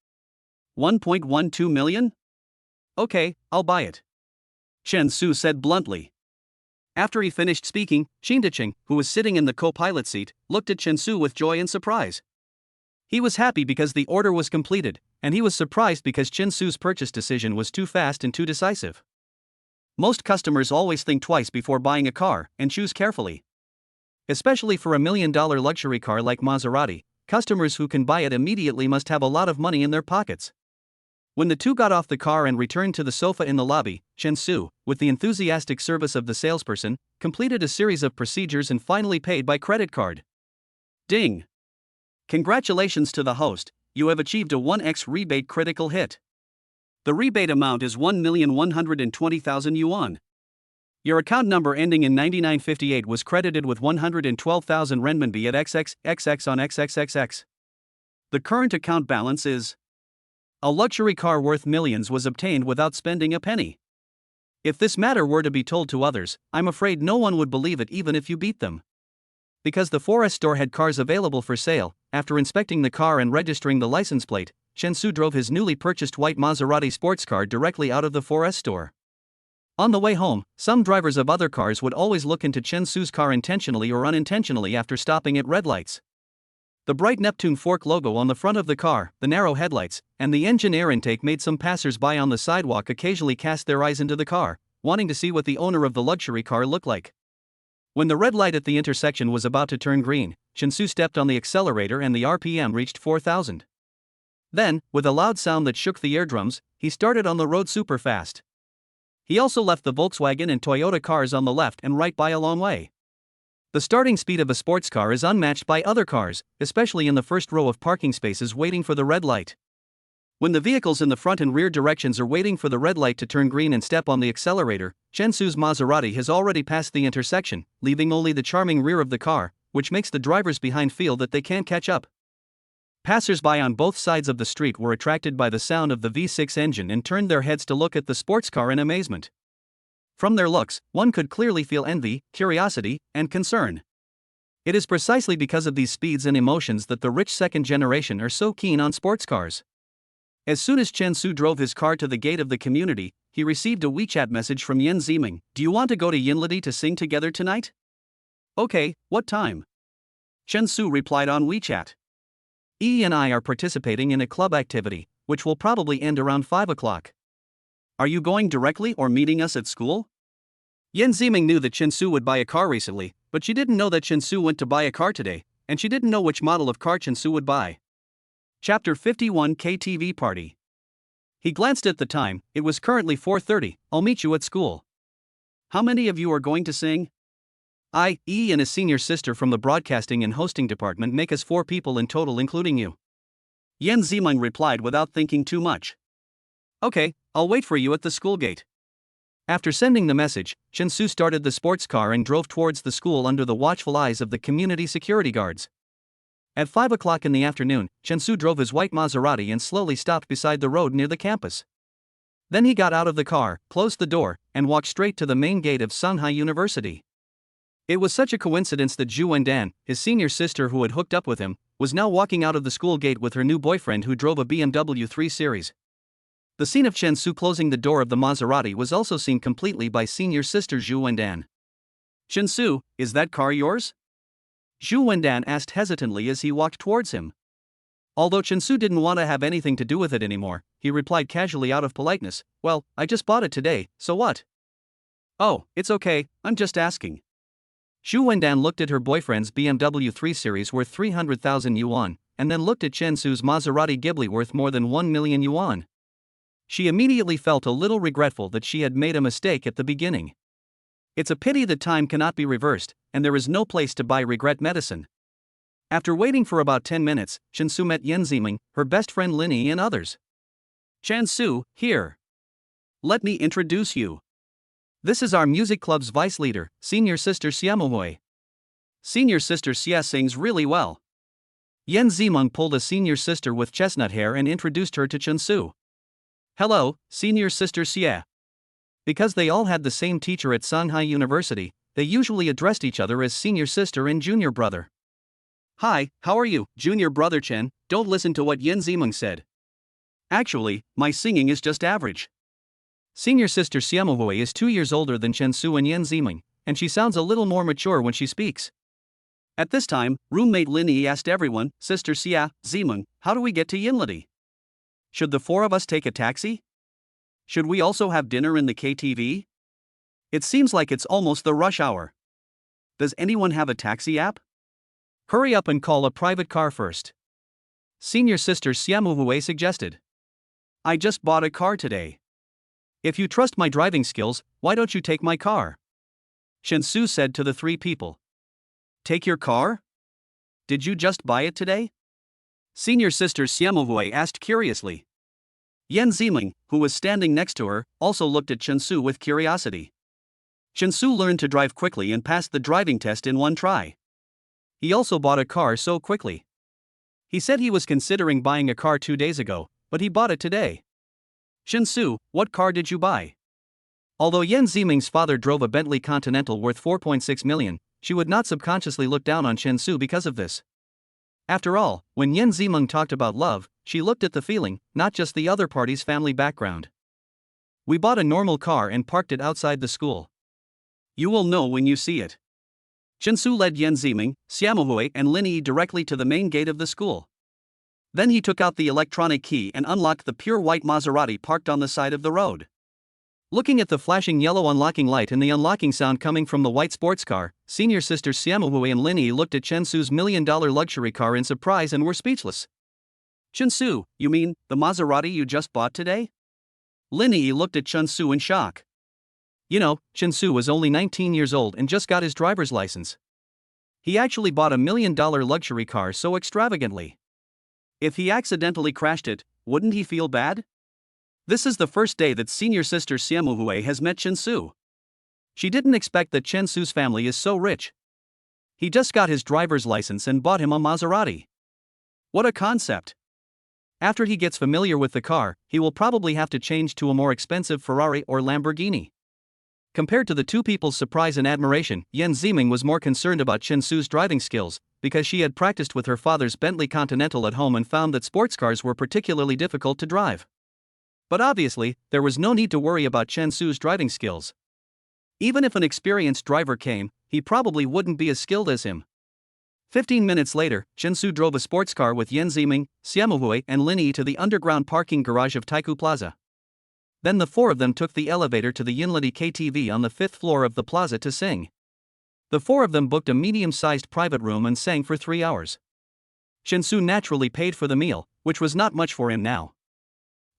1.12 million? Okay, I'll buy it," Chen-Su said bluntly. After he finished speaking, Qin, who was sitting in the co-pilot seat, looked at Chen-Su with joy and surprise. He was happy because the order was completed, and he was surprised because Chen-Su's purchase decision was too fast and too decisive. Most customers always think twice before buying a car and choose carefully. Especially for $1 million luxury car like Maserati, customers who can buy it immediately must have a lot of money in their pockets. When the two got off the car and returned to the sofa in the lobby, Chen-Su, with the enthusiastic service of the salesperson, completed a series of procedures and finally paid by credit card. Ding! Congratulations to the host, you have achieved a 1x rebate critical hit. The rebate amount is 1,120,000 yuan. Your account number ending in 9958 was credited with 112,000 renminbi at XXXX on XXXX. The current account balance is... A luxury car worth millions was obtained without spending a penny. If this matter were to be told to others, I'm afraid no one would believe it even if you beat them. Because the 4S store had cars available for sale, after inspecting the car and registering the license plate, Chen-Su drove his newly purchased white Maserati sports car directly out of the 4S store. On the way home, some drivers of other cars would always look into Chen-Su's car intentionally or unintentionally after stopping at red lights. The bright Neptune fork logo on the front of the car, the narrow headlights, and the engine air intake made some passers-by on the sidewalk occasionally cast their eyes into the car, wanting to see what the owner of the luxury car looked like. When the red light at the intersection was about to turn green, Chen-Su stepped on the accelerator and the RPM reached 4,000. Then, with a loud sound that shook the eardrums, he started on the road super fast. He also left the Volkswagen and Toyota cars on the left and right by a long way. The starting speed of a sports car is unmatched by other cars, especially in the first row of parking spaces waiting for the red light. When the vehicles in the front and rear directions are waiting for the red light to turn green and step on the accelerator, Chen-Su's Maserati has already passed the intersection, leaving only the charming rear of the car, which makes the drivers behind feel that they can't catch up. Passers-by on both sides of the street were attracted by the sound of the V6 engine and turned their heads to look at the sports car in amazement. From their looks, one could clearly feel envy, curiosity, and concern. It is precisely because of these speeds and emotions that the rich second generation are so keen on sports cars. As soon as Chen-Su drove his car to the gate of the community, he received a WeChat message from Yan Ziming. "Do you want to go to Yinladi to sing together tonight?" "Okay, what time?" Chen-Su replied on WeChat. "E and I are participating in a club activity, which will probably end around 5 o'clock. Are you going directly or meeting us at school?" Yan Ziming knew that Chen-Su would buy a car recently, but she didn't know that Chen-Su went to buy a car today, and she didn't know which model of car Chen-Su would buy. Chapter 51 KTV Party. He glanced at the time, it was currently 4:30, "I'll meet you at school." "How many of you are going to sing?" "I, E and a senior sister from the broadcasting and hosting department make us 4 people in total including you," Yan Ziming replied without thinking too much. "Okay, I'll wait for you at the school gate." After sending the message, Chen-Su started the sports car and drove towards the school under the watchful eyes of the community security guards. At 5 o'clock in the afternoon, Chen-Su drove his white Maserati and slowly stopped beside the road near the campus. Then he got out of the car, closed the door, and walked straight to the main gate of Shanghai University. It was such a coincidence that Zhu Wendan, his senior sister who had hooked up with him, was now walking out of the school gate with her new boyfriend who drove a BMW 3 Series. The scene of Chen-Su closing the door of the Maserati was also seen completely by senior sister Zhu Wendan. "Chen-Su, is that car yours?" Zhu Wendan asked hesitantly as he walked towards him. Although Chen-Su didn't want to have anything to do with it anymore, he replied casually out of politeness, "Well, I just bought it today, so what?" "Oh, it's okay, I'm just asking." Zhu Wendan looked at her boyfriend's BMW 3 Series worth 300,000 yuan, and then looked at Chen-Su's Maserati Ghibli worth more than 1 million yuan. She immediately felt a little regretful that she had made a mistake at the beginning. It's a pity that time cannot be reversed, and there is no place to buy regret medicine. After waiting for about 10 minutes, Chensu met Yan Ziming, her best friend Linny and others. Chensu, here. Let me introduce you. This is our music club's vice leader, senior sister Xiaomohui. Senior sister Xia sings really well. Yan Ziming pulled a senior sister with chestnut hair and introduced her to Chensu. Hello, senior sister Xia. Because they all had the same teacher at Shanghai University, they usually addressed each other as senior sister and junior brother. Hi, how are you, junior brother Chen? Don't listen to what Yan Ziming said. Actually, my singing is just average. Senior sister Xiaomohui is 2 years older than Chensu and Yan Ziming, and she sounds a little more mature when she speaks. At this time, roommate Linny asked everyone, Sister Xia, Ziming, how do we get to Yinladi? Should the four of us take a taxi? Should we also have dinner in the KTV? It seems like it's almost the rush hour. Does anyone have a taxi app? Hurry up and call a private car first. Senior sister Xiaomohui suggested. I just bought a car today. If you trust my driving skills, why don't you take my car? Chensu said to the three people. Take your car? Did you just buy it today? Senior sister Xiaomohui asked curiously. Yan Ziming, who was standing next to her, also looked at Chensu with curiosity. Chensu learned to drive quickly and passed the driving test in one try. He also bought a car so quickly. He said he was considering buying a car 2 days ago, but he bought it today. Chensu, what car did you buy? Although Yan Ziming's father drove a Bentley Continental worth 4.6 million, she would not subconsciously look down on Chensu because of this. After all, when Yan Ziming talked about love, she looked at the feeling, not just the other party's family background. We bought a normal car and parked it outside the school. You will know when you see it. Chensu led Yan Ziming, Xiaomohui and Linny directly to the main gate of the school. Then he took out the electronic key and unlocked the pure white Maserati parked on the side of the road. Looking at the flashing yellow unlocking light and the unlocking sound coming from the white sports car, senior sister Xiaomohui and Linny looked at Chensu's $1 million luxury car in surprise and were speechless. Chensu, you mean, the Maserati you just bought today? Linny looked at Chensu in shock. You know, Chensu was only 19 years old and just got his driver's license. He actually bought a $1 million luxury car so extravagantly. If he accidentally crashed it, wouldn't he feel bad? This is the first day that senior sister Xiaomohui has met Chensu. She didn't expect that Chensu's family is so rich. He just got his driver's license and bought him a Maserati. What a concept! After he gets familiar with the car, he will probably have to change to a more expensive Ferrari or Lamborghini. Compared to the two people's surprise and admiration, Yan Ziming was more concerned about Chensu's driving skills, because she had practiced with her father's Bentley Continental at home and found that sports cars were particularly difficult to drive. But obviously, there was no need to worry about Chensu's driving skills. Even if an experienced driver came, he probably wouldn't be as skilled as him. 15 minutes later, Chensu drove a sports car with Yan Ziming, Xiaomohui and Linny to the underground parking garage of Tycoon Plaza. Then the four of them took the elevator to the Yinladi KTV on the 5th floor of the plaza to sing. The four of them booked a medium-sized private room and sang for 3 hours. Chensu naturally paid for the meal, which was not much for him now.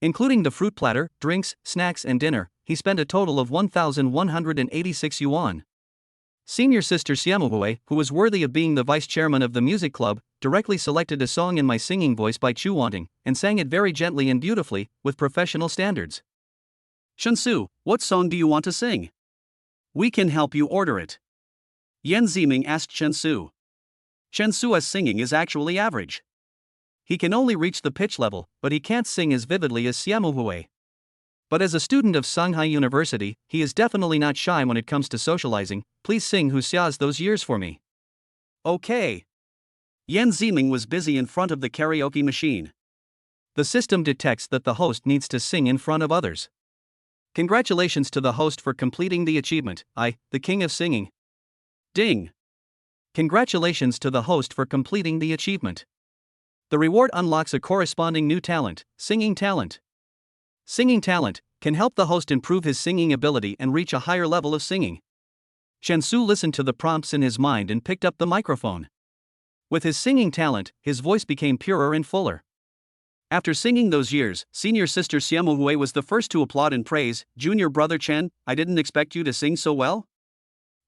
Including the fruit platter, drinks, snacks and dinner, he spent a total of 1,186 yuan. Senior sister Xiaomohui, who was worthy of being the vice chairman of the music club, directly selected a song in my singing voice by Chu Wanting, and sang it very gently and beautifully, with professional standards. Chensu, what song do you want to sing? We can help you order it. Yan Ziming asked Chensu. Chensu's singing is actually average. He can only reach the pitch level, but he can't sing as vividly as Xiaomohui. But as a student of Shanghai University, he is definitely not shy when it comes to socializing. Please sing Hu Xia's Those Years for me. Okay. Yan Ziming was busy in front of the karaoke machine. The system detects that the host needs to sing in front of others. Congratulations to the host for completing the achievement, the king of singing. Ding! Congratulations to the host for completing the achievement. The reward unlocks a corresponding new talent, singing talent. Singing talent can help the host improve his singing ability and reach a higher level of singing. Chensu listened to the prompts in his mind and picked up the microphone. With his singing talent, his voice became purer and fuller. After singing Those Years, senior sister Xiaomohui was the first to applaud and praise. Junior brother Chen, I didn't expect you to sing so well.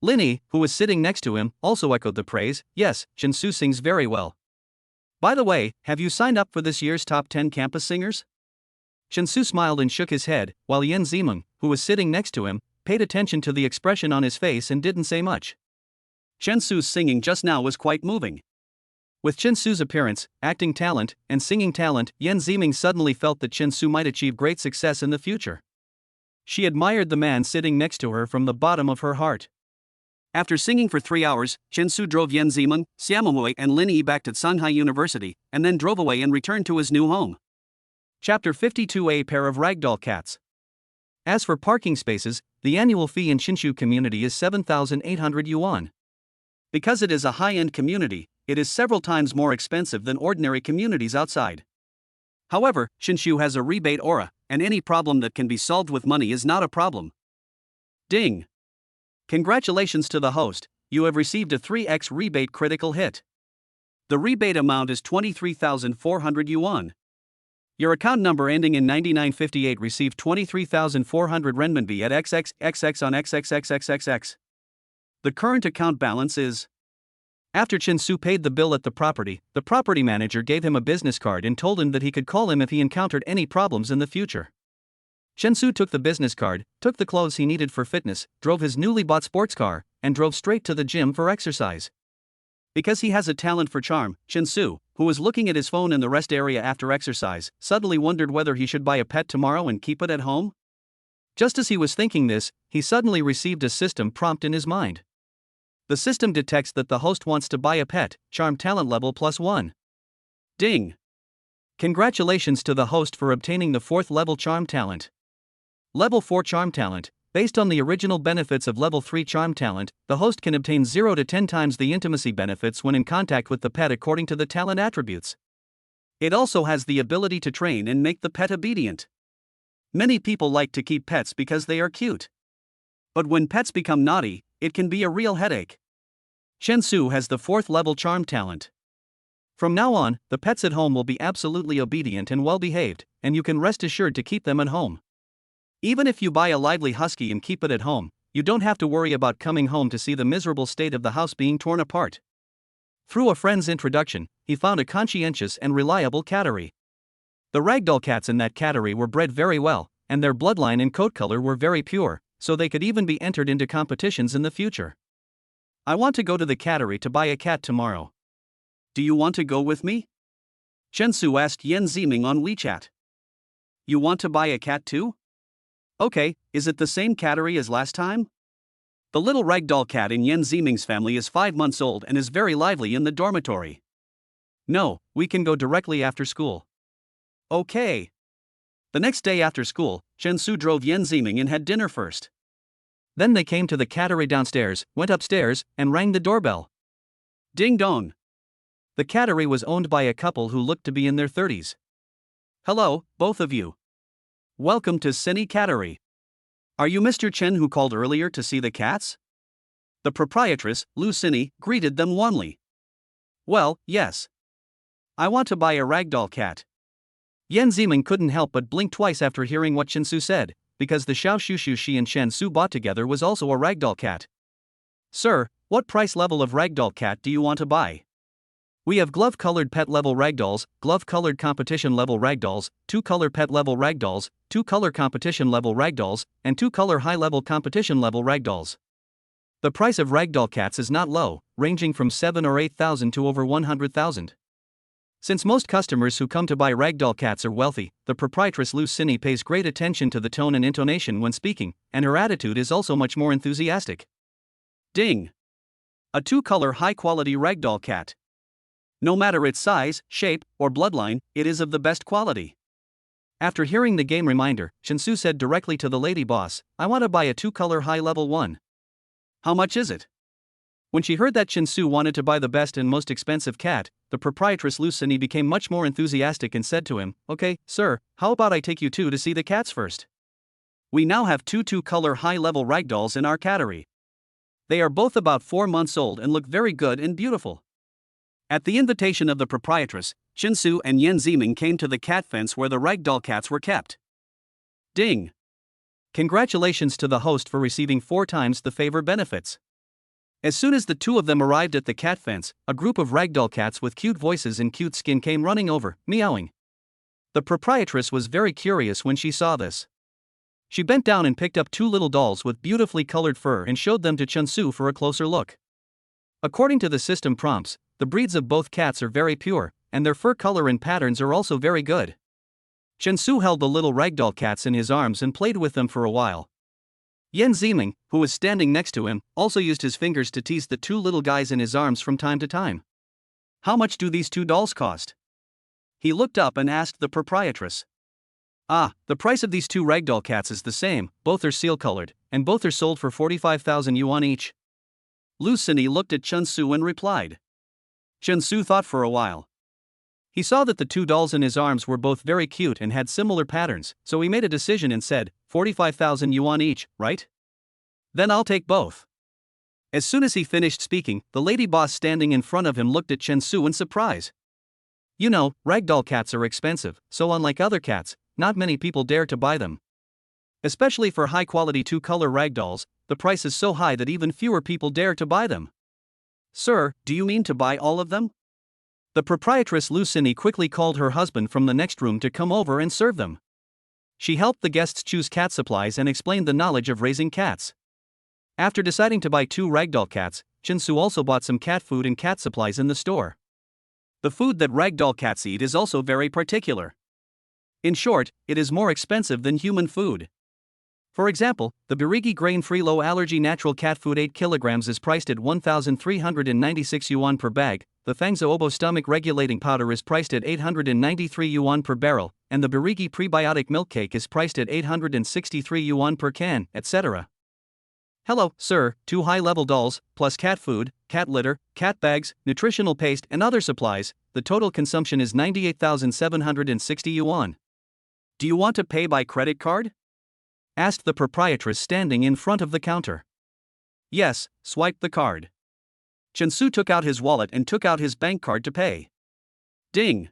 Linny, who was sitting next to him, also echoed the praise. Yes, Shinsu sings very well. By the way, have you signed up for this year's top 10 campus singers? Shinsu smiled and shook his head, while Yen Zimeng, who was sitting next to him, paid attention to the expression on his face and didn't say much. Shinsu's singing just now was quite moving. With Shinsu's appearance, acting talent, and singing talent, Yen Zimeng suddenly felt that Shinsu might achieve great success in the future. She admired the man sitting next to her from the bottom of her heart. After singing for 3 hours, Shinsu drove Yen Zimeng, Xiaomui and Linyi back to Shanghai University, and then drove away and returned to his new home. Chapter 52. A pair of ragdoll cats. As for parking spaces, the annual fee in Shinshu community is 7,800 yuan. Because it is a high-end community, it is several times more expensive than ordinary communities outside. However, Shinshu has a rebate aura, and any problem that can be solved with money is not a problem. Ding! Congratulations to the host, you have received a 3x rebate critical hit. The rebate amount is 23,400 yuan. Your account number ending in 9958 received 23,400 renminbi at XXXX on XXXXXX. The current account balance is. After Shinsu paid the bill at the property manager gave him a business card and told him that he could call him if he encountered any problems in the future. Shinsu took the business card, took the clothes he needed for fitness, drove his newly bought sports car, and drove straight to the gym for exercise. Because he has a talent for charm, Shinsu, who was looking at his phone in the rest area after exercise, suddenly wondered whether he should buy a pet tomorrow and keep it at home. Just as he was thinking this, he suddenly received a system prompt in his mind. The system detects that the host wants to buy a pet, charm talent level +1. Ding! Congratulations to the host for obtaining the 4th level charm talent. Level 4 charm talent. Based on the original benefits of level 3 charm talent, the host can obtain 0 to 10 times the intimacy benefits when in contact with the pet according to the talent attributes. It also has the ability to train and make the pet obedient. Many people like to keep pets because they are cute. But when pets become naughty, it can be a real headache. Shinsu has the 4th level charm talent. From now on, the pets at home will be absolutely obedient and well behaved, and you can rest assured to keep them at home. Even if you buy a lively husky and keep it at home, you don't have to worry about coming home to see the miserable state of the house being torn apart. Through a friend's introduction, he found a conscientious and reliable cattery. The ragdoll cats in that cattery were bred very well, and their bloodline and coat color were very pure, so they could even be entered into competitions in the future. I want to go to the cattery to buy a cat tomorrow. Do you want to go with me? Shinsu asked Yen Zimeng on WeChat. You want to buy a cat too? Okay, is it the same cattery as last time? The little ragdoll cat in Yen Zimeng's family is 5 months old and is very lively in the dormitory. No, we can go directly after school. Okay. The next day after school, Shinsu drove Yen Zimeng and had dinner first. Then they came to the cattery downstairs, went upstairs, and rang the doorbell. Ding dong. The cattery was owned by a couple who looked to be in their 30s. Hello, both of you. Welcome to Cine Cattery. Are you Mr. Chen who called earlier to see the cats? The proprietress, Lu Cine, greeted them warmly. Well, yes. I want to buy a ragdoll cat. Yen Zimeng couldn't help but blink twice after hearing what Shinsu said, because the Xiao Shushu she and Shinsu bought together was also a ragdoll cat. Sir, what price level of ragdoll cat do you want to buy? We have glove-colored pet level ragdolls, glove-colored competition level ragdolls, 2-color pet level ragdolls, 2-color competition level ragdolls, and 2-color high-level competition level ragdolls. The price of ragdoll cats is not low, ranging from 7 or 8,000 to over 100,000. Since most customers who come to buy ragdoll cats are wealthy, the proprietress Lu Cine pays great attention to the tone and intonation when speaking, and her attitude is also much more enthusiastic. Ding! A 2-color high-quality ragdoll cat. No matter its size, shape, or bloodline, it is of the best quality. After hearing the game reminder, Shinsu said directly to the lady boss, I want to buy a 2-color high-level one. How much is it? When she heard that Shinsu wanted to buy the best and most expensive cat, the proprietress Lu Cine became much more enthusiastic and said to him, Okay, sir, how about I take you two to see the cats first? We now have 2-color high-level ragdolls in our cattery. They are both about 4 months old and look very good and beautiful. At the invitation of the proprietress, Shinsu and Yen Zimeng came to the cat fence where the ragdoll cats were kept. Ding! Congratulations to the host for receiving 4 times the favor benefits. As soon as the two of them arrived at the cat fence, a group of ragdoll cats with cute voices and cute skin came running over, meowing. The proprietress was very curious when she saw this. She bent down and picked up two little dolls with beautifully colored fur and showed them to Chun-Su for a closer look. According to the system prompts, the breeds of both cats are very pure, and their fur color and patterns are also very good. Chun-Su held the little ragdoll cats in his arms and played with them for a while. Yan Ziming, who was standing next to him, also used his fingers to tease the two little guys in his arms from time to time. "How much do these two dolls cost?" He looked up and asked the proprietress. "Ah, the price of these two ragdoll cats is the same, both are seal-colored, and both are sold for 45,000 yuan each." Lu Sini looked at Chun-Su and replied. Chun-Su thought for a while. He saw that the two dolls in his arms were both very cute and had similar patterns, so he made a decision and said, 45,000 yuan each, right? Then I'll take both. As soon as he finished speaking, the lady boss standing in front of him looked at Chun-Su in surprise. You know, ragdoll cats are expensive, so unlike other cats, not many people dare to buy them. Especially for high-quality two-color ragdolls, the price is so high that even fewer people dare to buy them. Sir, do you mean to buy all of them? The proprietress Lu Sini quickly called her husband from the next room to come over and serve them. She helped the guests choose cat supplies and explained the knowledge of raising cats. After deciding to buy two ragdoll cats, Chun-Su also bought some cat food and cat supplies in the store. The food that ragdoll cats eat is also very particular. In short, it is more expensive than human food. For example, the Birigi grain-free low-allergy natural cat food 8 kilograms is priced at 1,396 yuan per bag, the Fangzhou Obo stomach regulating powder is priced at 893 yuan per barrel, and the Birigi prebiotic milk cake is priced at 863 yuan per can, etc. Hello, sir, two high-level dolls, plus cat food, cat litter, cat bags, nutritional paste and other supplies, the total consumption is 98,760 yuan. Do you want to pay by credit card? Asked the proprietress standing in front of the counter. Yes, swipe the card. Chun-Su took out his wallet and took out his bank card to pay. Ding!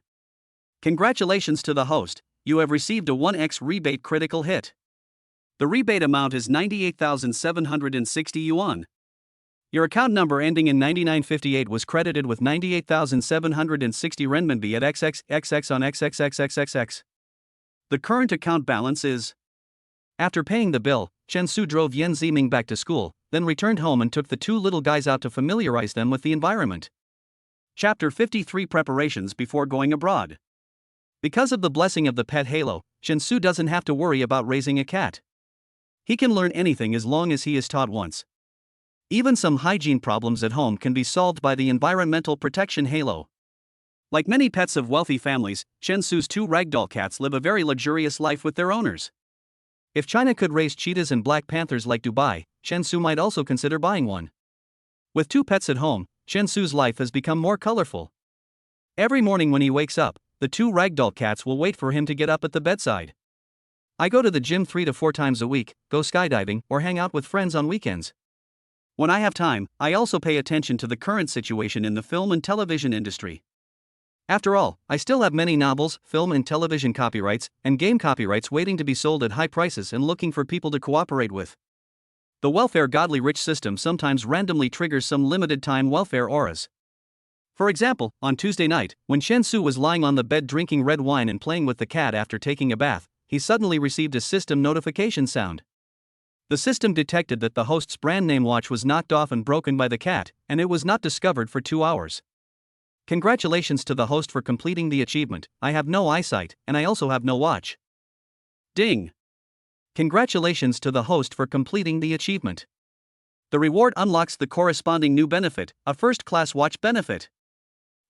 Congratulations to the host, you have received a 1x rebate critical hit. The rebate amount is 98,760 yuan. Your account number ending in 9958 was credited with 98,760 renminbi at XXXX on XXXXXX. The current account balance is... After paying the bill, Chun-Su drove Yan Ziming back to school, then returned home and took the two little guys out to familiarize them with the environment. Chapter 53 Preparations before going abroad. Because of the blessing of the pet halo, Chun-Su doesn't have to worry about raising a cat. He can learn anything as long as he is taught once. Even some hygiene problems at home can be solved by the environmental protection halo. Like many pets of wealthy families, Chun-Su's two ragdoll cats live a very luxurious life with their owners. If China could raise cheetahs and black panthers like Dubai, Chun-Su might also consider buying one. With two pets at home, Chun-Su's life has become more colorful. Every morning when he wakes up, the two ragdoll cats will wait for him to get up at the bedside. I go to the gym 3 to 4 times a week, go skydiving, or hang out with friends on weekends. When I have time, I also pay attention to the current situation in the film and television industry. After all, I still have many novels, film and television copyrights, and game copyrights waiting to be sold at high prices and looking for people to cooperate with. The welfare godly rich system sometimes randomly triggers some limited-time welfare auras. For example, on Tuesday night, when Chun-Su was lying on the bed drinking red wine and playing with the cat after taking a bath, he suddenly received a system notification sound. The system detected that the host's brand name watch was knocked off and broken by the cat, and it was not discovered for 2 hours. Congratulations to the host for completing the achievement. I have no eyesight, and I also have no watch. Ding! Congratulations to the host for completing the achievement. The reward unlocks the corresponding new benefit, a first-class watch benefit.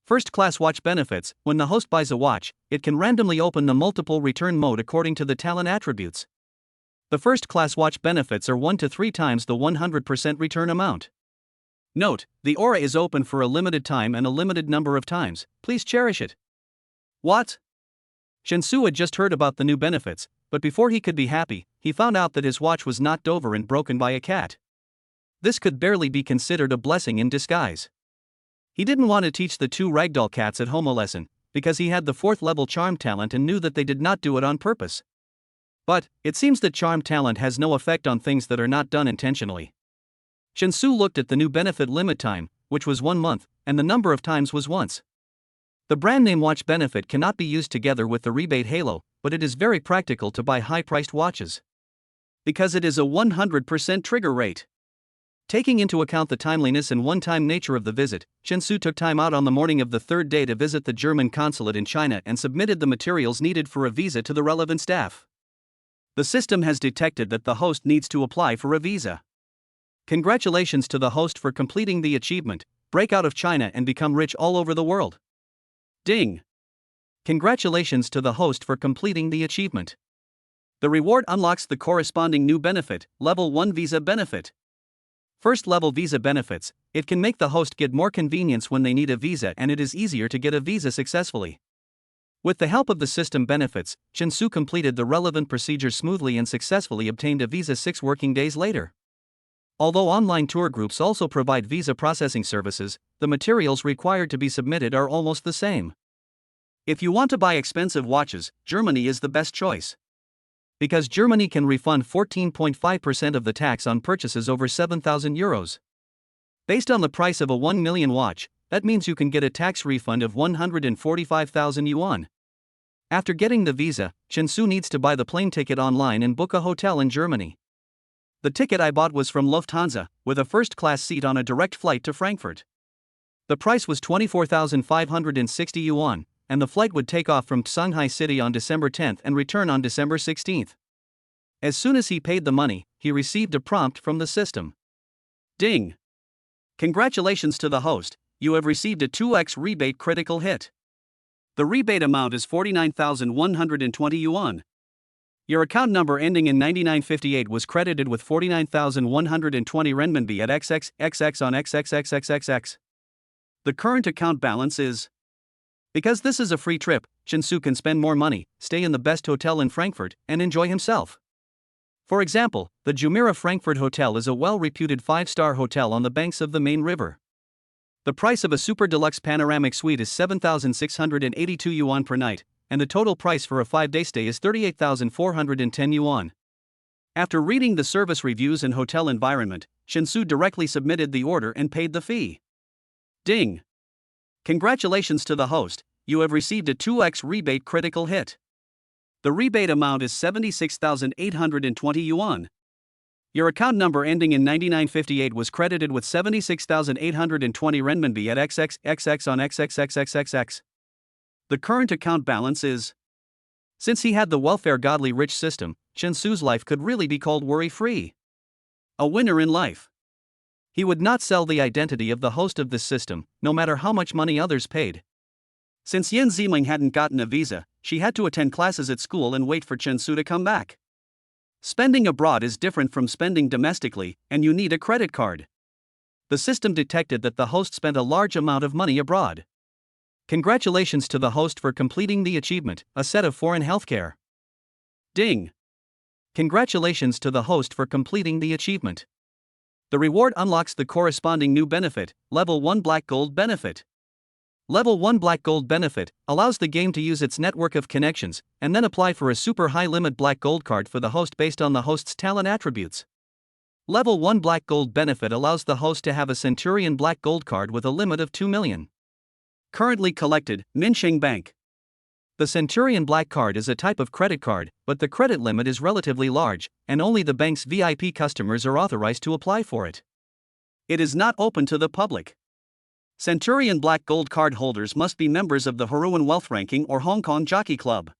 First-class watch benefits: when the host buys a watch, it can randomly open the multiple return mode according to the talent attributes. The first-class watch benefits are 1 to 3 times the 100% return amount. Note, the aura is open for a limited time and a limited number of times, please cherish it. What? Chun-Su had just heard about the new benefits, but before he could be happy, he found out that his watch was knocked over and broken by a cat. This could barely be considered a blessing in disguise. He didn't want to teach the two ragdoll cats at home a lesson, because he had the 4th level charm talent and knew that they did not do it on purpose. But, it seems that charm talent has no effect on things that are not done intentionally. Chen Su looked at the new benefit limit time, which was 1 month, and the number of times was once. The brand name watch benefit cannot be used together with the rebate halo, but it is very practical to buy high-priced watches. Because it is a 100% trigger rate. Taking into account the timeliness and one-time nature of the visit, Chen Su took time out on the morning of the third day to visit the German consulate in China and submitted the materials needed for a visa to the relevant staff. The system has detected that the host needs to apply for a visa. Congratulations to the host for completing the achievement, break out of China and become rich all over the world. Ding! Congratulations to the host for completing the achievement. The reward unlocks the corresponding new benefit, Level 1 Visa Benefit. First level visa benefits, it can make the host get more convenience when they need a visa and it is easier to get a visa successfully. With the help of the system benefits, Chen Su completed the relevant procedure smoothly and successfully obtained a visa 6 working days later. Although online tour groups also provide visa processing services, the materials required to be submitted are almost the same. If you want to buy expensive watches, Germany is the best choice. Because Germany can refund 14.5% of the tax on purchases over 7,000 euros. Based on the price of a 1 million watch, that means you can get a tax refund of 145,000 yuan. After getting the visa, Chen Su needs to buy the plane ticket online and book a hotel in Germany. The ticket I bought was from Lufthansa, with a first-class seat on a direct flight to Frankfurt. The price was 24,560 yuan, and the flight would take off from Shanghai City on December 10th and return on December 16th. As soon as he paid the money, he received a prompt from the system. Ding! Congratulations to the host, you have received a 2x rebate critical hit. The rebate amount is 49,120 yuan. Your account number ending in 9958 was credited with 49,120 renminbi at XXXX on XXXXXX. The current account balance is. Because this is a free trip, Chen Su can spend more money, stay in the best hotel in Frankfurt, and enjoy himself. For example, the Jumeirah Frankfurt Hotel is a well-reputed 5-star hotel on the banks of the Main River. The price of a super deluxe panoramic suite is 7,682 yuan per night, and the total price for a 5-day stay is 38,410 yuan. After reading the service reviews and hotel environment, Chen Su directly submitted the order and paid the fee. Ding! Congratulations to the host, you have received a 2x rebate critical hit. The rebate amount is 76,820 yuan. Your account number ending in 9958 was credited with 76,820 renminbi at XXXX on XXXXXX. The current account balance is. Since he had the welfare godly rich system, Chen Su's life could really be called worry-free. A winner in life. He would not sell the identity of the host of this system, no matter how much money others paid. Since Yan Ziming hadn't gotten a visa, she had to attend classes at school and wait for Chen Su to come back. Spending abroad is different from spending domestically, and you need a credit card. The system detected that the host spent a large amount of money abroad. Congratulations to the host for completing the achievement, a set of foreign healthcare. Ding! Congratulations to the host for completing the achievement. The reward unlocks the corresponding new benefit, Level 1 Black Gold Benefit. Level 1 Black Gold Benefit allows the game to use its network of connections, and then apply for a super high limit Black Gold card for the host based on the host's talent attributes. Level 1 Black Gold Benefit allows the host to have a Centurion Black Gold card with a limit of 2 million. Currently collected, Minsheng Bank. The Centurion Black Card is a type of credit card, but the credit limit is relatively large, and only the bank's VIP customers are authorized to apply for it. It is not open to the public. Centurion Black Gold card holders must be members of the Huruan Wealth Ranking or Hong Kong Jockey Club.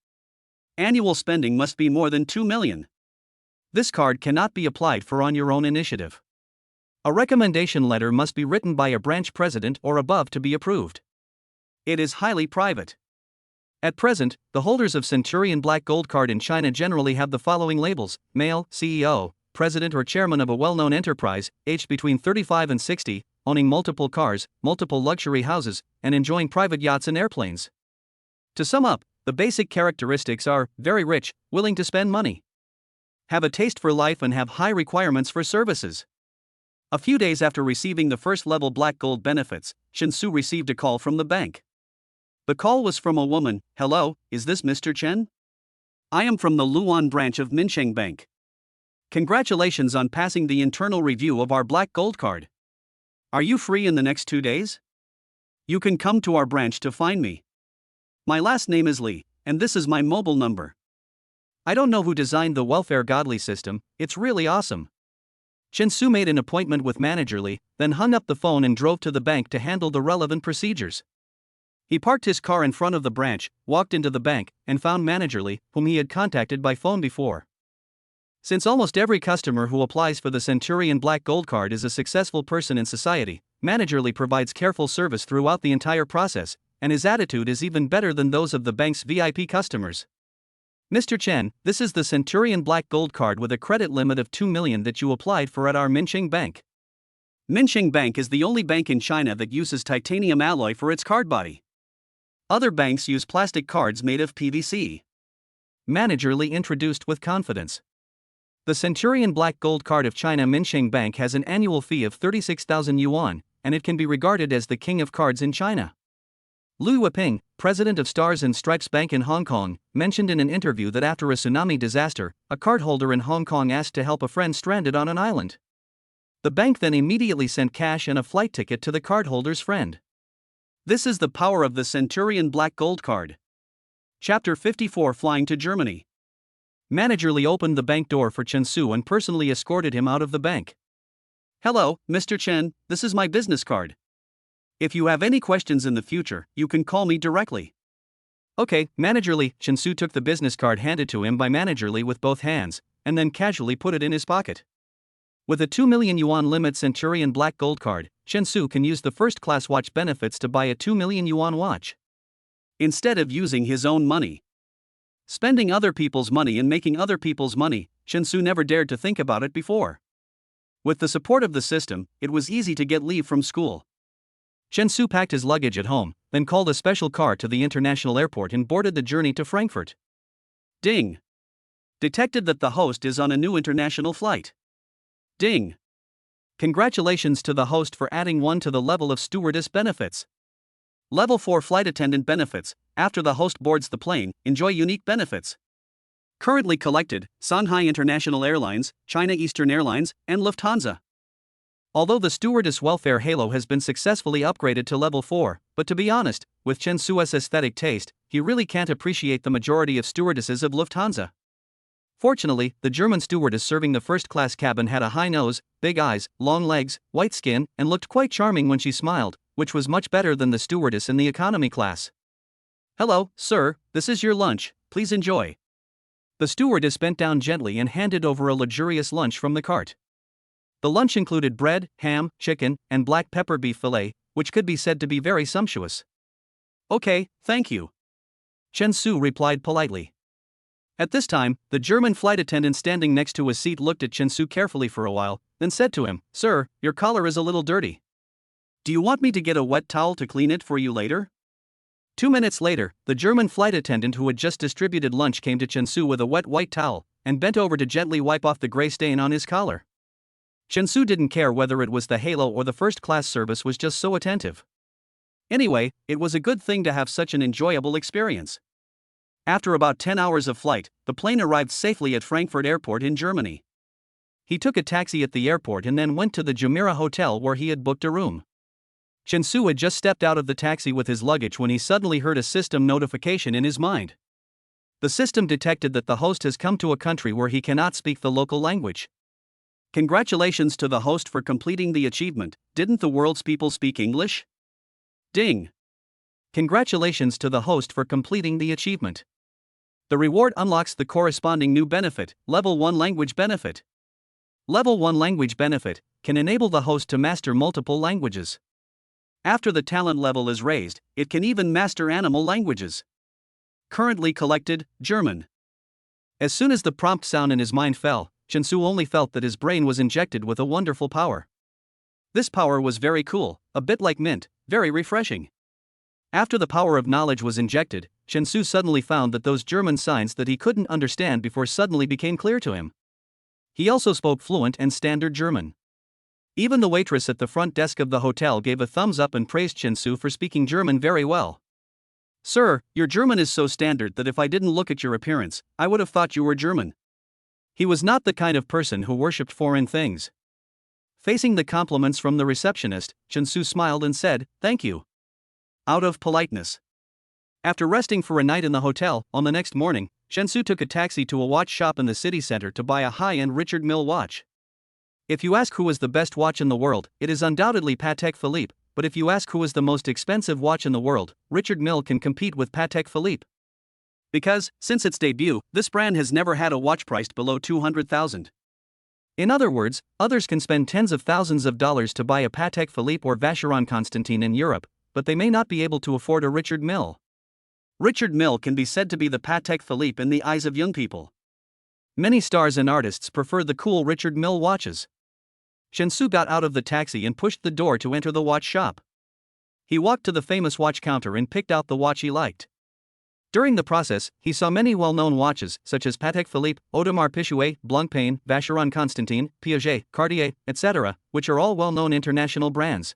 Annual spending must be more than 2 million. This card cannot be applied for on your own initiative. A recommendation letter must be written by a branch president or above to be approved. It is highly private. At present, the holders of Centurion Black Gold card in China generally have the following labels: male, CEO, president or chairman of a well-known enterprise, aged between 35 and 60, owning multiple cars, multiple luxury houses, and enjoying private yachts and airplanes. To sum up, the basic characteristics are very rich, willing to spend money, have a taste for life and have high requirements for services. A few days after receiving the first level Black Gold benefits, Chen Su received a call from the bank. The call was from a woman. Hello, is this Mr. Chen? I am from the Luan branch of Minsheng Bank. Congratulations on passing the internal review of our Black Gold card. Are you free in the next 2 days? You can come to our branch to find me. My last name is Lee, and this is my mobile number. I don't know who designed the welfare godly system, it's really awesome. Chen Su made an appointment with Manager Lee, then hung up the phone and drove to the bank to handle the relevant procedures. He parked his car in front of the branch, walked into the bank, and found Manager Lee, whom he had contacted by phone before. Since almost every customer who applies for the Centurion Black Gold card is a successful person in society, Manager Lee provides careful service throughout the entire process, and his attitude is even better than those of the bank's VIP customers. Mr. Chen, this is the Centurion Black Gold card with a credit limit of 2 million that you applied for at our Minqing Bank. Minqing Bank is the only bank in China that uses titanium alloy for its card body. Other banks use plastic cards made of PVC. Manager Lee introduced with confidence. The Centurion Black Gold card of China Minqing Bank has an annual fee of 36,000 yuan, and it can be regarded as the king of cards in China. Lu Weiping, president of Stars and Stripes Bank in Hong Kong, mentioned in an interview that after a tsunami disaster, a cardholder in Hong Kong asked to help a friend stranded on an island. The bank then immediately sent cash and a flight ticket to the cardholder's friend. This is the power of the Centurion Black Gold card. Chapter 54: Flying to Germany. Manager Lee opened the bank door for Chen Su and personally escorted him out of the bank. Hello, Mr. Chen, this is my business card. If you have any questions in the future, you can call me directly. Okay, Manager Lee. Chen Su took the business card handed to him by Manager Lee with both hands, and then casually put it in his pocket. With a 2 million yuan limit Centurion Black Gold card, Chen Su can use the first-class watch benefits to buy a 2 million yuan watch. Instead of using his own money. Spending other people's money and making other people's money, Chen Su never dared to think about it before. With the support of the system, it was easy to get leave from school. Chen Su packed his luggage at home, then called a special car to the international airport and boarded the journey to Frankfurt. Ding! Detected that the host is on a new international flight. Ding! Congratulations to the host for adding 1 to the level of stewardess benefits. Level 4 flight attendant benefits. After the host boards the plane, enjoy unique benefits. Currently collected: Shanghai International Airlines, China Eastern Airlines, and Lufthansa. Although the stewardess welfare halo has been successfully upgraded to level 4, but to be honest, with Chen Su's aesthetic taste, he really can't appreciate the majority of stewardesses of Lufthansa. Fortunately, the German stewardess serving the first-class cabin had a high nose, big eyes, long legs, white skin, and looked quite charming when she smiled, which was much better than the stewardess in the economy class. Hello, sir, this is your lunch, please enjoy. The stewardess bent down gently and handed over a luxurious lunch from the cart. The lunch included bread, ham, chicken, and black pepper beef fillet, which could be said to be very sumptuous. Okay, thank you. Chen Su replied politely. At this time, the German flight attendant standing next to his seat looked at Chen Su carefully for a while, then said to him, Sir, your collar is a little dirty. Do you want me to get a wet towel to clean it for you later? 2 minutes later, the German flight attendant who had just distributed lunch came to Chen Su with a wet white towel, and bent over to gently wipe off the gray stain on his collar. Chen Su didn't care whether it was the halo or the first-class service was just so attentive. Anyway, it was a good thing to have such an enjoyable experience. After about 10 hours of flight, the plane arrived safely at Frankfurt Airport in Germany. He took a taxi at the airport and then went to the Jumeirah Hotel where he had booked a room. Chen Su had just stepped out of the taxi with his luggage when he suddenly heard a system notification in his mind. The system detected that the host has come to a country where he cannot speak the local language. Congratulations to the host for completing the achievement. Didn't the world's people speak English? Ding! Congratulations to the host for completing the achievement. The reward unlocks the corresponding new benefit, Level 1 Language Benefit. Level 1 Language Benefit can enable the host to master multiple languages. After the talent level is raised, it can even master animal languages. Currently collected: German. As soon as the prompt sound in his mind fell, Chen Su only felt that his brain was injected with a wonderful power. This power was very cool, a bit like mint, very refreshing. After the power of knowledge was injected, Chen Su suddenly found that those German signs that he couldn't understand before suddenly became clear to him. He also spoke fluent and standard German. Even the waitress at the front desk of the hotel gave a thumbs up and praised Chen Su for speaking German very well. Sir, your German is so standard that if I didn't look at your appearance, I would have thought you were German. He was not the kind of person who worshipped foreign things. Facing the compliments from the receptionist, Chen Su smiled and said, "Thank you." Out of politeness. After resting for a night in the hotel, on the next morning, Chen Su took a taxi to a watch shop in the city center to buy a high-end Richard Mille watch. If you ask who is the best watch in the world, it is undoubtedly Patek Philippe, but if you ask who is the most expensive watch in the world, Richard Mille can compete with Patek Philippe. Because, since its debut, this brand has never had a watch priced below 200,000. In other words, others can spend tens of thousands of dollars to buy a Patek Philippe or Vacheron Constantin in Europe, but they may not be able to afford a Richard Mille. Richard Mille can be said to be the Patek Philippe in the eyes of young people. Many stars and artists prefer the cool Richard Mille watches. Chen Su got out of the taxi and pushed the door to enter the watch shop. He walked to the famous watch counter and picked out the watch he liked. During the process, he saw many well-known watches such as Patek Philippe, Audemars Piguet, Blancpain, Vacheron Constantin, Piaget, Cartier, etc., which are all well-known international brands.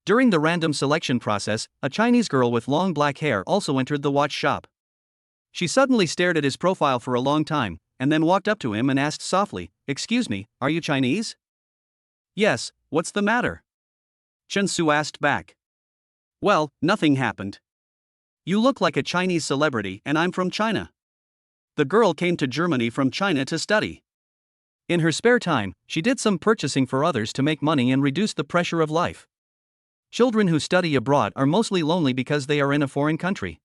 During the random selection process, a Chinese girl with long black hair also entered the watch shop. She suddenly stared at his profile for a long time, and then walked up to him and asked softly, "Excuse me, are you Chinese?" "Yes, what's the matter?" Chen Su asked back. "Well, nothing happened. You look like a Chinese celebrity and I'm from China. The girl came to Germany from China to study. In her spare time, she did some purchasing for others to make money and reduce the pressure of life. Children who study abroad are mostly lonely because they are in a foreign country.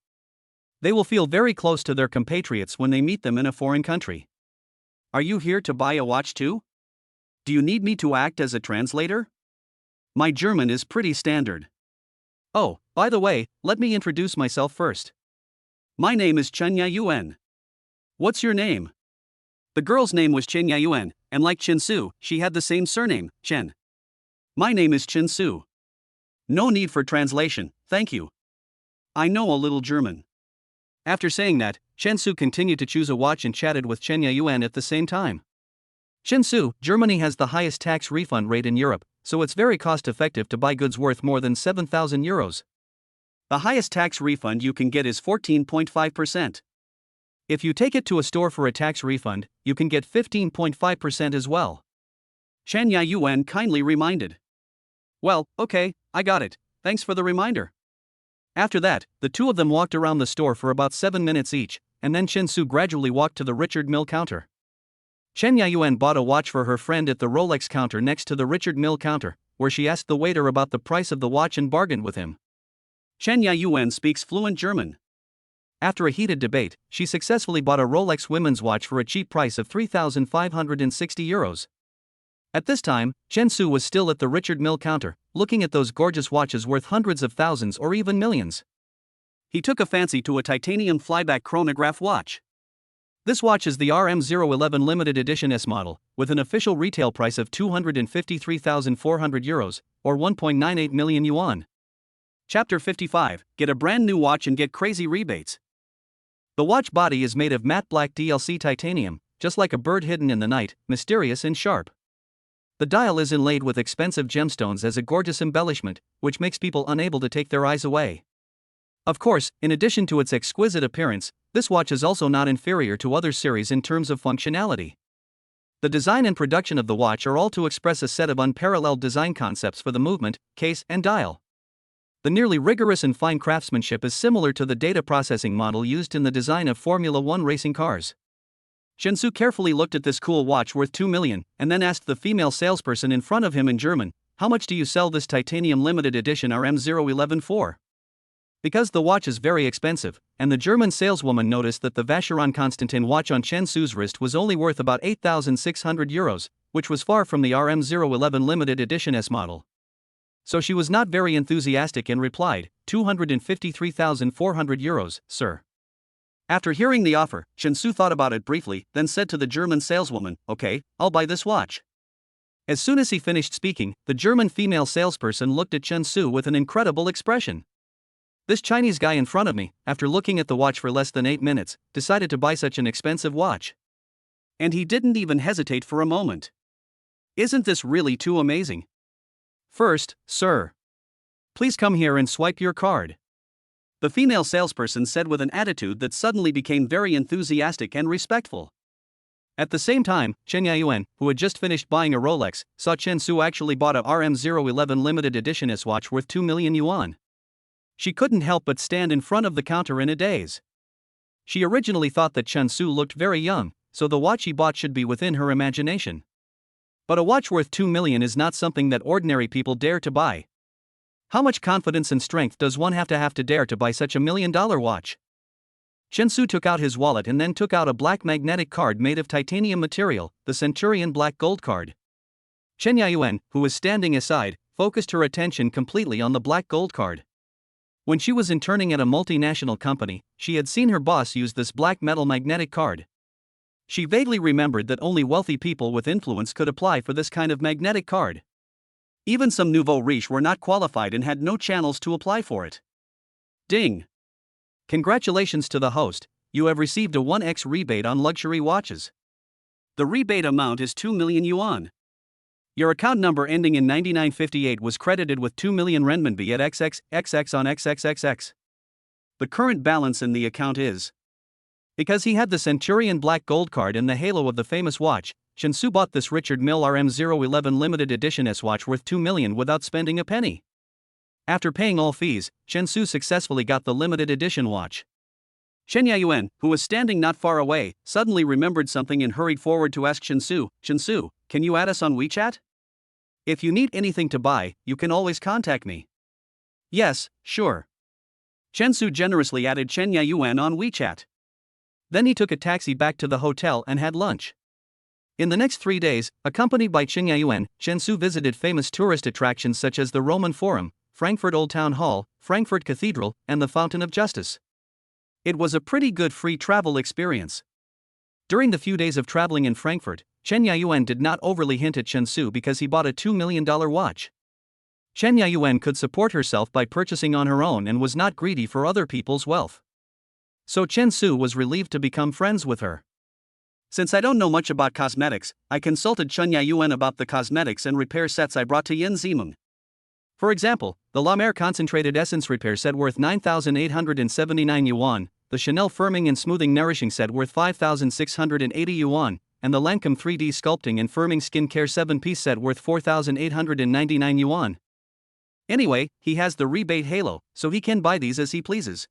They will feel very close to their compatriots when they meet them in a foreign country. Are you here to buy a watch too? Do you need me to act as a translator? My German is pretty standard. Oh, by the way, let me introduce myself first. My name is Chen Yayuan. What's your name?" The girl's name was Chen Yayuan, and like Chen Su, she had the same surname, Chen. "My name is Chen Su." "No need for translation, thank you. I know a little German." After saying that, Chen Su continued to choose a watch and chatted with Chen Yayuan at the same time. Chen Su, Germany has the highest tax refund rate in Europe, so it's very cost-effective to buy goods worth more than 7,000 euros. The highest tax refund you can get is 14.5%. If you take it to a store for a tax refund, you can get 15.5% as well. Chen Yayuan kindly reminded. "Well, okay, I got it, thanks for the reminder." After that, the two of them walked around the store for about 7 minutes each, and then Chen Su gradually walked to the Richard Mille counter. Chen Yayuan bought a watch for her friend at the Rolex counter next to the Richard Mille counter, where she asked the waiter about the price of the watch and bargained with him. Chen Yayuan speaks fluent German. After a heated debate, she successfully bought a Rolex women's watch for a cheap price of 3,560 euros. At this time, Chen Su was still at the Richard Mille counter, looking at those gorgeous watches worth hundreds of thousands or even millions. He took a fancy to a titanium flyback chronograph watch. This watch is the RM011 limited edition S model, with an official retail price of 253,400 euros, or 1.98 million yuan. Chapter 55, Get a brand new watch and get crazy rebates. The watch body is made of matte black DLC titanium, just like a bird hidden in the night, mysterious and sharp. The dial is inlaid with expensive gemstones as a gorgeous embellishment, which makes people unable to take their eyes away. Of course, in addition to its exquisite appearance, this watch is also not inferior to other series in terms of functionality. The design and production of the watch are all to express a set of unparalleled design concepts for the movement, case, and dial. The nearly rigorous and fine craftsmanship is similar to the data processing model used in the design of Formula One racing cars. Chen Su carefully looked at this cool watch worth 2 million, and then asked the female salesperson in front of him in German, "How much do you sell this titanium limited edition RM011 for?" Because the watch is very expensive, and the German saleswoman noticed that the Vacheron Constantin watch on Chen Su's wrist was only worth about 8,600 euros, which was far from the RM011 limited edition S model. So she was not very enthusiastic and replied, 253,400 euros, sir. After hearing the offer, Chen Su thought about it briefly, then said to the German saleswoman, "Okay, I'll buy this watch." As soon as he finished speaking, the German female salesperson looked at Chen Su with an incredible expression. This Chinese guy in front of me, after looking at the watch for less than 8 minutes, decided to buy such an expensive watch. And he didn't even hesitate for a moment. Isn't this really too amazing? "First, sir, please come here and swipe your card," the female salesperson said with an attitude that suddenly became very enthusiastic and respectful. At the same time, Chen Yaoyuan, who had just finished buying a Rolex, saw Chen Su actually bought a RM011 limited edition watch worth 2 million yuan. She couldn't help but stand in front of the counter in a daze. She originally thought that Chen Su looked very young, so the watch he bought should be within her imagination. But a watch worth 2 million is not something that ordinary people dare to buy. How much confidence and strength does one have to dare to buy such $1 million watch? Chen Su took out his wallet and then took out a black magnetic card made of titanium material, the Centurion Black Gold card. Chen Yaoyuan, who was standing aside, focused her attention completely on the black gold card. When she was interning at a multinational company, she had seen her boss use this black metal magnetic card. She vaguely remembered that only wealthy people with influence could apply for this kind of magnetic card. Even some nouveau riche were not qualified and had no channels to apply for it. Ding! Congratulations to the host, you have received a 1x rebate on luxury watches. The rebate amount is 2 million yuan. Your account number ending in 9958 was credited with 2 million renminbi at XXXX on XXXX. The current balance in the account is. Because he had the Centurion Black Gold card and the halo of the famous watch, Chen Su bought this Richard Mille RM011 limited edition watch worth 2 million without spending a penny. After paying all fees, Chen Su successfully got the limited edition watch. Chen Yaoyuan, who was standing not far away, suddenly remembered something and hurried forward to ask Chen Su, can you add us on WeChat? If you need anything to buy, you can always contact me. Yes, sure. Chen Su generously added Chen Yaoyuan on WeChat. Then he took a taxi back to the hotel and had lunch. In the next 3 days, accompanied by Chen Yaoyuan, Chen Su visited famous tourist attractions such as the Roman Forum, Frankfurt Old Town Hall, Frankfurt Cathedral, and the Fountain of Justice. It was a pretty good free travel experience. During the few days of traveling in Frankfurt, Chen Yaoyuan did not overly hint at Chen Su because he bought a $2 million watch. Chen Yaoyuan could support herself by purchasing on her own and was not greedy for other people's wealth. So Chen Su was relieved to become friends with her. Since I don't know much about cosmetics, I consulted Chen Yaoyuan about the cosmetics and repair sets I brought to Yin Zimeng. For example, the La Mer Concentrated Essence Repair Set worth 9,879 yuan, the Chanel Firming and Smoothing Nourishing Set worth 5,680 yuan, and the Lancome 3D Sculpting and Firming Skincare 7-piece set worth 4,899 yuan. Anyway, he has the rebate halo, so he can buy these as he pleases.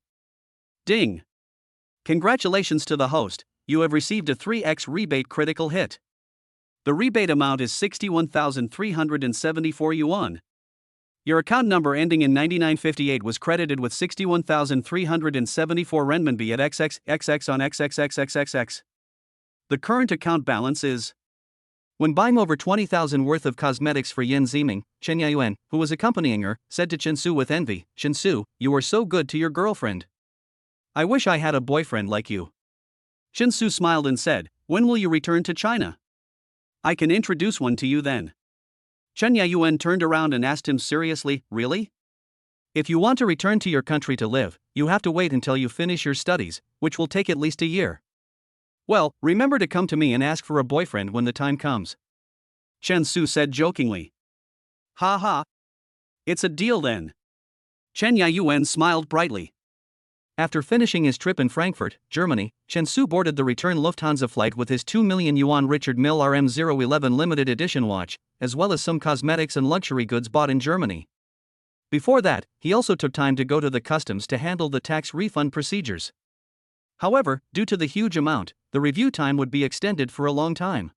Ding! Congratulations to the host, you have received a 3x rebate critical hit. The rebate amount is 61,374 yuan. Your account number ending in 9958 was credited with 61,374 renminbi at XXXX on XXXXXX. The current account balance is. When buying over 20,000 worth of cosmetics for Yin Zimeng, Chen Yaoyuan, who was accompanying her, said to Chen Su with envy, "Chen Su, you are so good to your girlfriend. I wish I had a boyfriend like you." Chen Su smiled and said, "When will you return to China? I can introduce one to you then." Chen Yaoyuan turned around and asked him seriously, "Really? If you want to return to your country to live, you have to wait until you finish your studies, which will take at least a year. Well, remember to come to me and ask for a boyfriend when the time comes." Chen Su said jokingly. "Ha ha. It's a deal then." Chen Yaoyuan smiled brightly. After finishing his trip in Frankfurt, Germany, Chen Su boarded the return Lufthansa flight with his 2 million yuan Richard Mille RM011 limited edition watch, as well as some cosmetics and luxury goods bought in Germany. Before that, he also took time to go to the customs to handle the tax refund procedures. However, due to the huge amount, the review time would be extended for a long time.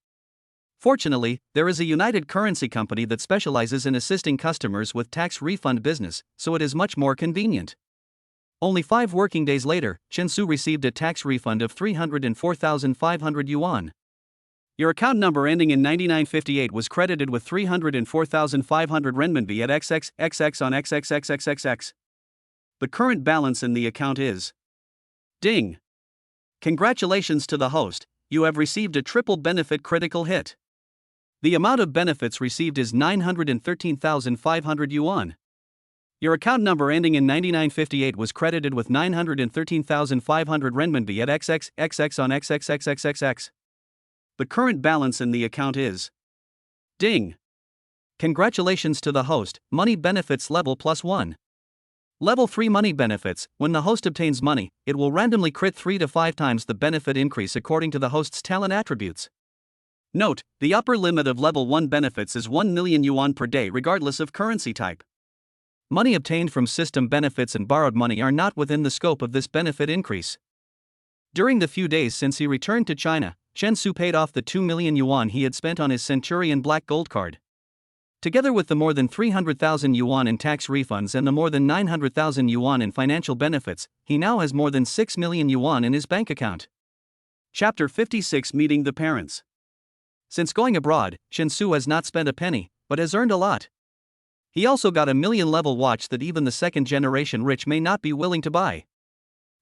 Fortunately, there is a United Currency company that specializes in assisting customers with tax refund business, so it is much more convenient. Only 5 working days later, Chen Su received a tax refund of 304,500 yuan. Your account number ending in 9958 was credited with 304,500 renminbi at XXXX on XXXXX. The current balance in the account is. Ding! Congratulations to the host, you have received a triple benefit critical hit. The amount of benefits received is 913,500 yuan. Your account number ending in 9958 was credited with 913,500 renminbi at XXXX on XXXXX. The current balance in the account is. Ding! Congratulations to the host, money benefits level +1. Level 3 money benefits, when the host obtains money, it will randomly crit 3 to 5 times the benefit increase according to the host's talent attributes. Note, the upper limit of Level 1 benefits is 1 million yuan per day regardless of currency type. Money obtained from system benefits and borrowed money are not within the scope of this benefit increase. During the few days since he returned to China, Chen Su paid off the 2 million yuan he had spent on his Centurion Black Gold card. Together with the more than 300,000 yuan in tax refunds and the more than 900,000 yuan in financial benefits, he now has more than 6 million yuan in his bank account. Chapter 56 Meeting the Parents. Since going abroad, Chen Su has not spent a penny, but has earned a lot. He also got a million-level watch that even the second-generation rich may not be willing to buy.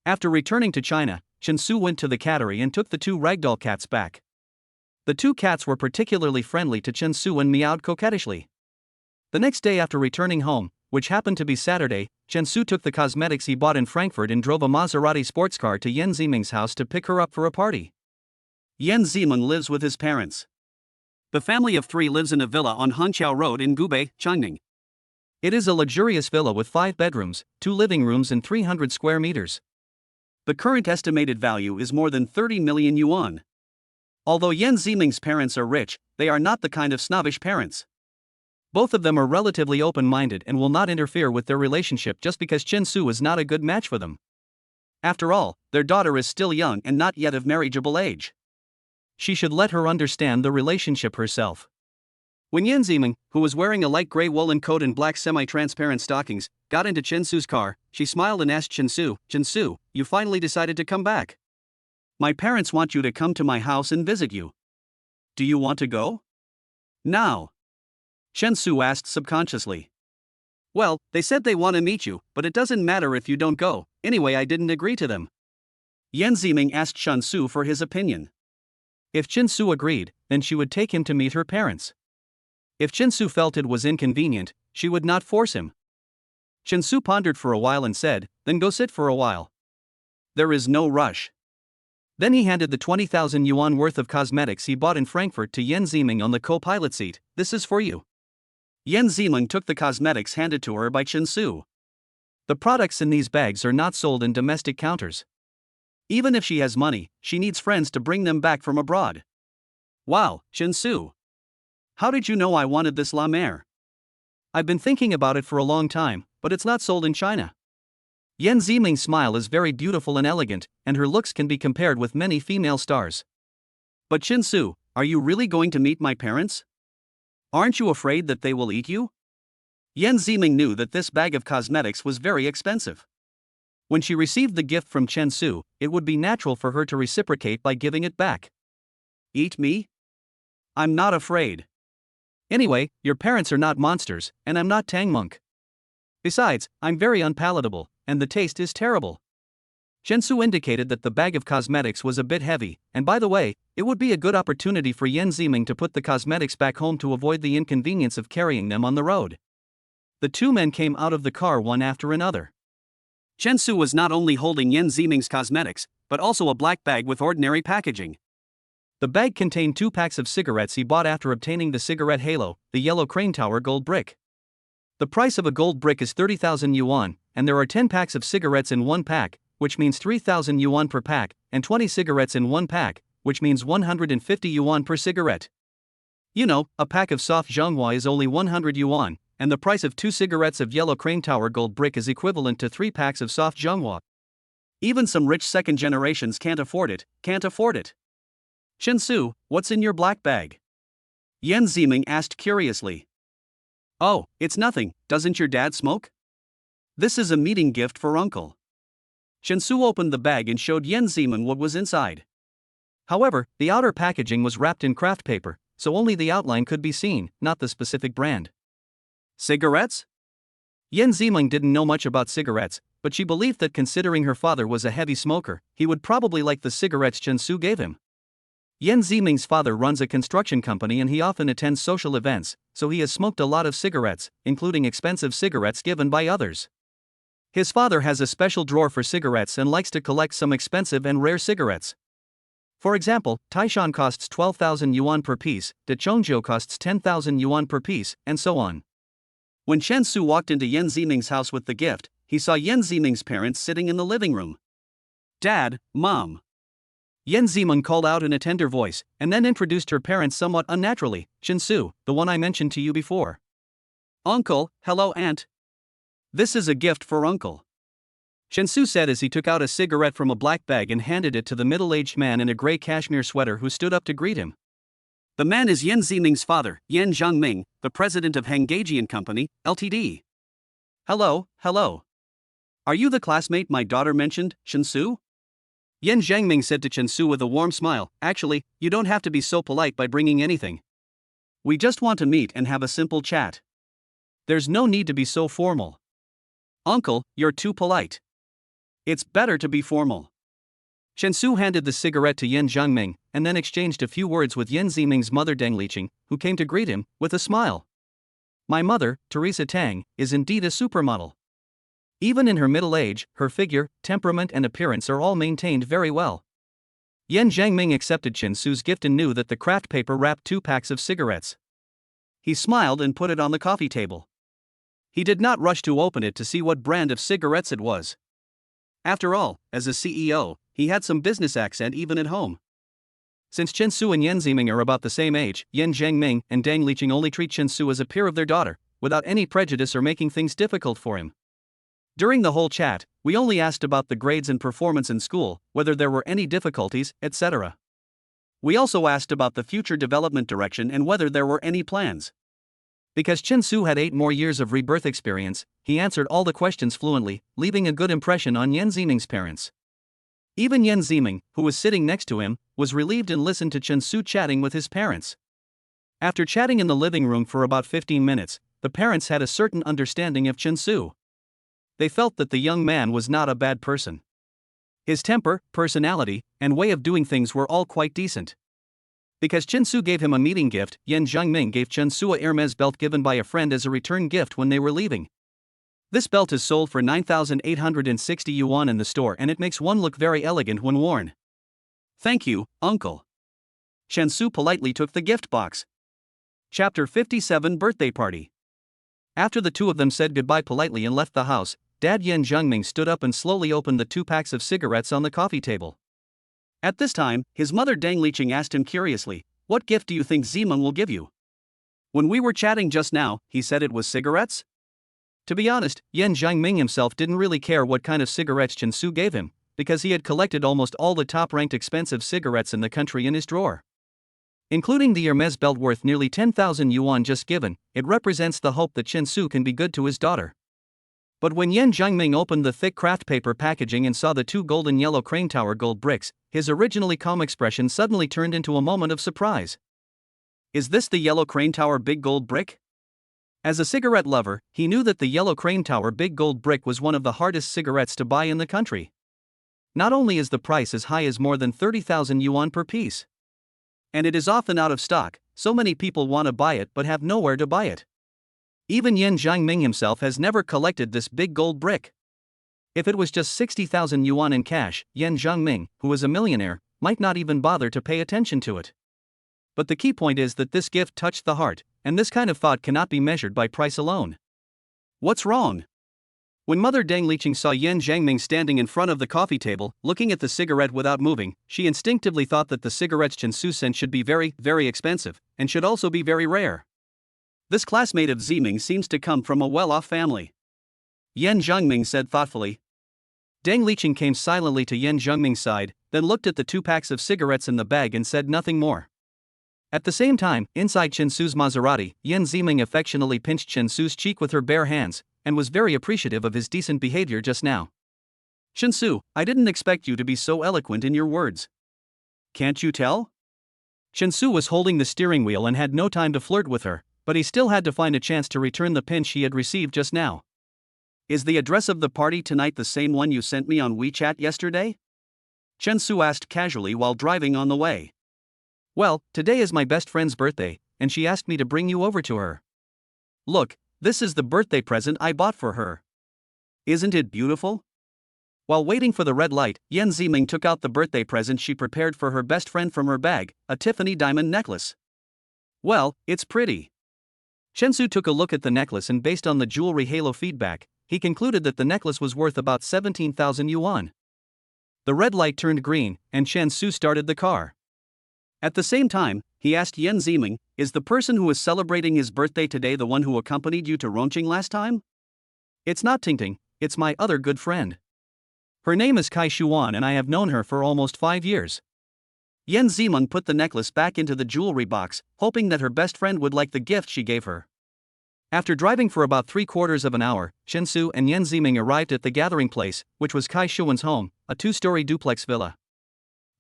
After returning to China, Chen Su went to the cattery and took the 2 ragdoll cats back. The 2 cats were particularly friendly to Chen Su and meowed coquettishly. The next day after returning home, which happened to be Saturday, Chen Su took the cosmetics he bought in Frankfurt and drove a Maserati sports car to Yan Ziming's house to pick her up for a party. Yan Ziming lives with his parents. The family of 3 lives in a villa on Hanqiao Road in Gubei, Changning. It is a luxurious villa with 5 bedrooms, 2 living rooms and 300 square meters. The current estimated value is more than 30 million yuan. Although Yan Ziming's parents are rich, they are not the kind of snobbish parents. Both of them are relatively open-minded and will not interfere with their relationship just because Chen Su is not a good match for them. After all, their daughter is still young and not yet of marriageable age. She should let her understand the relationship herself. When Yan Ziming, who was wearing a light gray woolen coat and black semi-transparent stockings, got into Chen Su's car, she smiled and asked Chen Su, you finally decided to come back. My parents want you to come to my house and visit you. Do you want to go? Now. Chen Su asked subconsciously. Well, they said they want to meet you, but it doesn't matter if you don't go, anyway I didn't agree to them. Yan Ziming asked Chen Su for his opinion. If Chen Su agreed, then she would take him to meet her parents. If Chen Su felt it was inconvenient, she would not force him. Chen Su pondered for a while and said, then go sit for a while. There is no rush. Then he handed the 20,000 yuan worth of cosmetics he bought in Frankfurt to Yan Ziming on the co-pilot seat. This is for you. Yan Ziming took the cosmetics handed to her by Chen Su. The products in these bags are not sold in domestic counters. Even if she has money, she needs friends to bring them back from abroad. Wow, Chen Su. How did you know I wanted this La Mer? I've been thinking about it for a long time, but it's not sold in China. Yan Ziming's smile is very beautiful and elegant, and her looks can be compared with many female stars. But Chen Su, are you really going to meet my parents? Aren't you afraid that they will eat you? Yan Ziming knew that this bag of cosmetics was very expensive. When she received the gift from Chen Su, it would be natural for her to reciprocate by giving it back. Eat me? I'm not afraid. Anyway, your parents are not monsters, and I'm not Tang Monk. Besides, I'm very unpalatable, and the taste is terrible. Chen Su indicated that the bag of cosmetics was a bit heavy, and by the way, it would be a good opportunity for Yan Ziming to put the cosmetics back home to avoid the inconvenience of carrying them on the road. The 2 men came out of the car one after another. Chen Su was not only holding Yan Ziming's cosmetics, but also a black bag with ordinary packaging. The bag contained 2 packs of cigarettes he bought after obtaining the cigarette halo, the yellow crane tower gold brick. The price of a gold brick is 30,000 yuan, and there are 10 packs of cigarettes in one pack, which means 3,000 yuan per pack, and 20 cigarettes in one pack, which means 150 yuan per cigarette. You know, a pack of soft Zhonghua is only 100 yuan, and the price of 2 cigarettes of yellow crane tower gold brick is equivalent to 3 packs of soft Zhonghua. Even some rich second generations can't afford it. Chen Su, what's in your black bag? Yan Ziming asked curiously. Oh, it's nothing, doesn't your dad smoke? This is a meeting gift for uncle. Chen Su opened the bag and showed Yan Ziming what was inside. However, the outer packaging was wrapped in craft paper, so only the outline could be seen, not the specific brand. Cigarettes? Yan Ziming didn't know much about cigarettes, but she believed that considering her father was a heavy smoker, he would probably like the cigarettes Chen Su gave him. Yan Ziming's father runs a construction company and he often attends social events, so he has smoked a lot of cigarettes, including expensive cigarettes given by others. His father has a special drawer for cigarettes and likes to collect some expensive and rare cigarettes. For example, Taishan costs 12,000 yuan per piece, De Chongjiu costs 10,000 yuan per piece, and so on. When Chen Su walked into Yan Ziming's house with the gift, he saw Yan Ziming's parents sitting in the living room. Dad, Mom. Yan Zimeng called out in a tender voice, and then introduced her parents somewhat unnaturally. Chinsu, the one I mentioned to you before. Uncle, hello aunt. This is a gift for uncle. Chinsu said as he took out a cigarette from a black bag and handed it to the middle-aged man in a gray cashmere sweater who stood up to greet him. The man is Yan Zimeng's father, Yan Zhangming, the president of Hengage & Company, Ltd. Hello, hello. Are you the classmate my daughter mentioned, Chinsu? Yan Zhangming said to Chinsu with a warm smile. Actually, you don't have to be so polite by bringing anything. We just want to meet and have a simple chat. There's no need to be so formal. Uncle, you're too polite. It's better to be formal. Chinsu handed the cigarette to Yan Zhangming, and then exchanged a few words with Yan Zimeng's mother Deng Liqing, who came to greet him, with a smile. My mother, Teresa Tang, is indeed a supermodel. Even in her middle age, her figure, temperament and appearance are all maintained very well. Yan Zhangming accepted Chinsu's gift and knew that the craft paper wrapped 2 packs of cigarettes. He smiled and put it on the coffee table. He did not rush to open it to see what brand of cigarettes it was. After all, as a CEO, he had some business accent even at home. Since Chinsu and Yan Zimeng are about the same age, Yan Zhangming and Deng Liqing only treat Chinsu as a peer of their daughter, without any prejudice or making things difficult for him. During the whole chat, we only asked about the grades and performance in school, whether there were any difficulties, etc. We also asked about the future development direction and whether there were any plans. Because Chinsu had 8 more years of Rebirth experience, he answered all the questions fluently, leaving a good impression on Yan Zimeng's parents. Even Yan Zimeng, who was sitting next to him, was relieved and listened to Chinsu chatting with his parents. After chatting in the living room for about 15 minutes, the parents had a certain understanding of Chinsu. They felt that the young man was not a bad person. His temper, personality, and way of doing things were all quite decent. Because Chinsu gave him a meeting gift, Yan Zhangming gave Chinsu a Hermes belt given by a friend as a return gift when they were leaving. This belt is sold for 9,860 yuan in the store and it makes one look very elegant when worn. Thank you, uncle. Chinsu politely took the gift box. Chapter 57 Birthday Party. After the two of them said goodbye politely and left the house, Dad Yan Zhangming stood up and slowly opened the 2 packs of cigarettes on the coffee table. At this time, his mother Deng Liqing asked him curiously, "What gift do you think Zimeng will give you?" When we were chatting just now, he said it was cigarettes? To be honest, Yan Zhangming himself didn't really care what kind of cigarettes Chinsu gave him, because he had collected almost all the top-ranked expensive cigarettes in the country in his drawer. Including the Hermes belt worth nearly 10,000 yuan just given, it represents the hope that Chinsu can be good to his daughter. But when Yan Zhangming opened the thick craft paper packaging and saw the 2 golden yellow crane tower gold bricks, his originally calm expression suddenly turned into a moment of surprise. Is this the yellow crane tower big gold brick? As a cigarette lover, he knew that the yellow crane tower big gold brick was one of the hardest cigarettes to buy in the country. Not only is the price as high as more than 30,000 yuan per piece, and it is often out of stock, so many people want to buy it but have nowhere to buy it. Even Yan Zhangming himself has never collected this big gold brick. If it was just 60,000 yuan in cash, Yan Zhangming, who is a millionaire, might not even bother to pay attention to it. But the key point is that this gift touched the heart, and this kind of thought cannot be measured by price alone. What's wrong? When Mother Deng Liqing saw Yan Zhangming standing in front of the coffee table, looking at the cigarette without moving, she instinctively thought that the cigarettes Chinsu sent should be very, very expensive, and should also be very rare. This classmate of Zimeng seems to come from a well-off family. Yan Zhangming said thoughtfully. Deng Liqing came silently to Yan Zhangming's side, then looked at the 2 packs of cigarettes in the bag and said nothing more. At the same time, inside Chinsu's Maserati, Yan Zimeng affectionately pinched Chinsu's cheek with her bare hands, and was very appreciative of his decent behavior just now. Chinsu, I didn't expect you to be so eloquent in your words. Can't you tell? Chinsu was holding the steering wheel and had no time to flirt with her, but he still had to find a chance to return the pinch he had received just now. Is the address of the party tonight the same one you sent me on WeChat yesterday? Chinsu asked casually while driving on the way. Well, today is my best friend's birthday, and she asked me to bring you over to her. Look, this is the birthday present I bought for her. Isn't it beautiful? While waiting for the red light, Yan Zimeng took out the birthday present she prepared for her best friend from her bag, a Tiffany diamond necklace. Well, it's pretty. Chinsu took a look at the necklace and based on the jewelry halo feedback, he concluded that the necklace was worth about 17,000 yuan. The red light turned green, and Chen Su started the car. At the same time, he asked Yan Ziming, "Is the person who is celebrating his birthday today the one who accompanied you to Rongqing last time?" "It's not Tingting, it's my other good friend. Her name is Kai Shuan and I have known her for almost 5 years." Yan Ziming put the necklace back into the jewelry box, hoping that her best friend would like the gift she gave her. After driving for about 3/4 of an hour, Chen Su and Yan Ziming arrived at the gathering place, which was Kai Shuan's home, a 2-story duplex villa.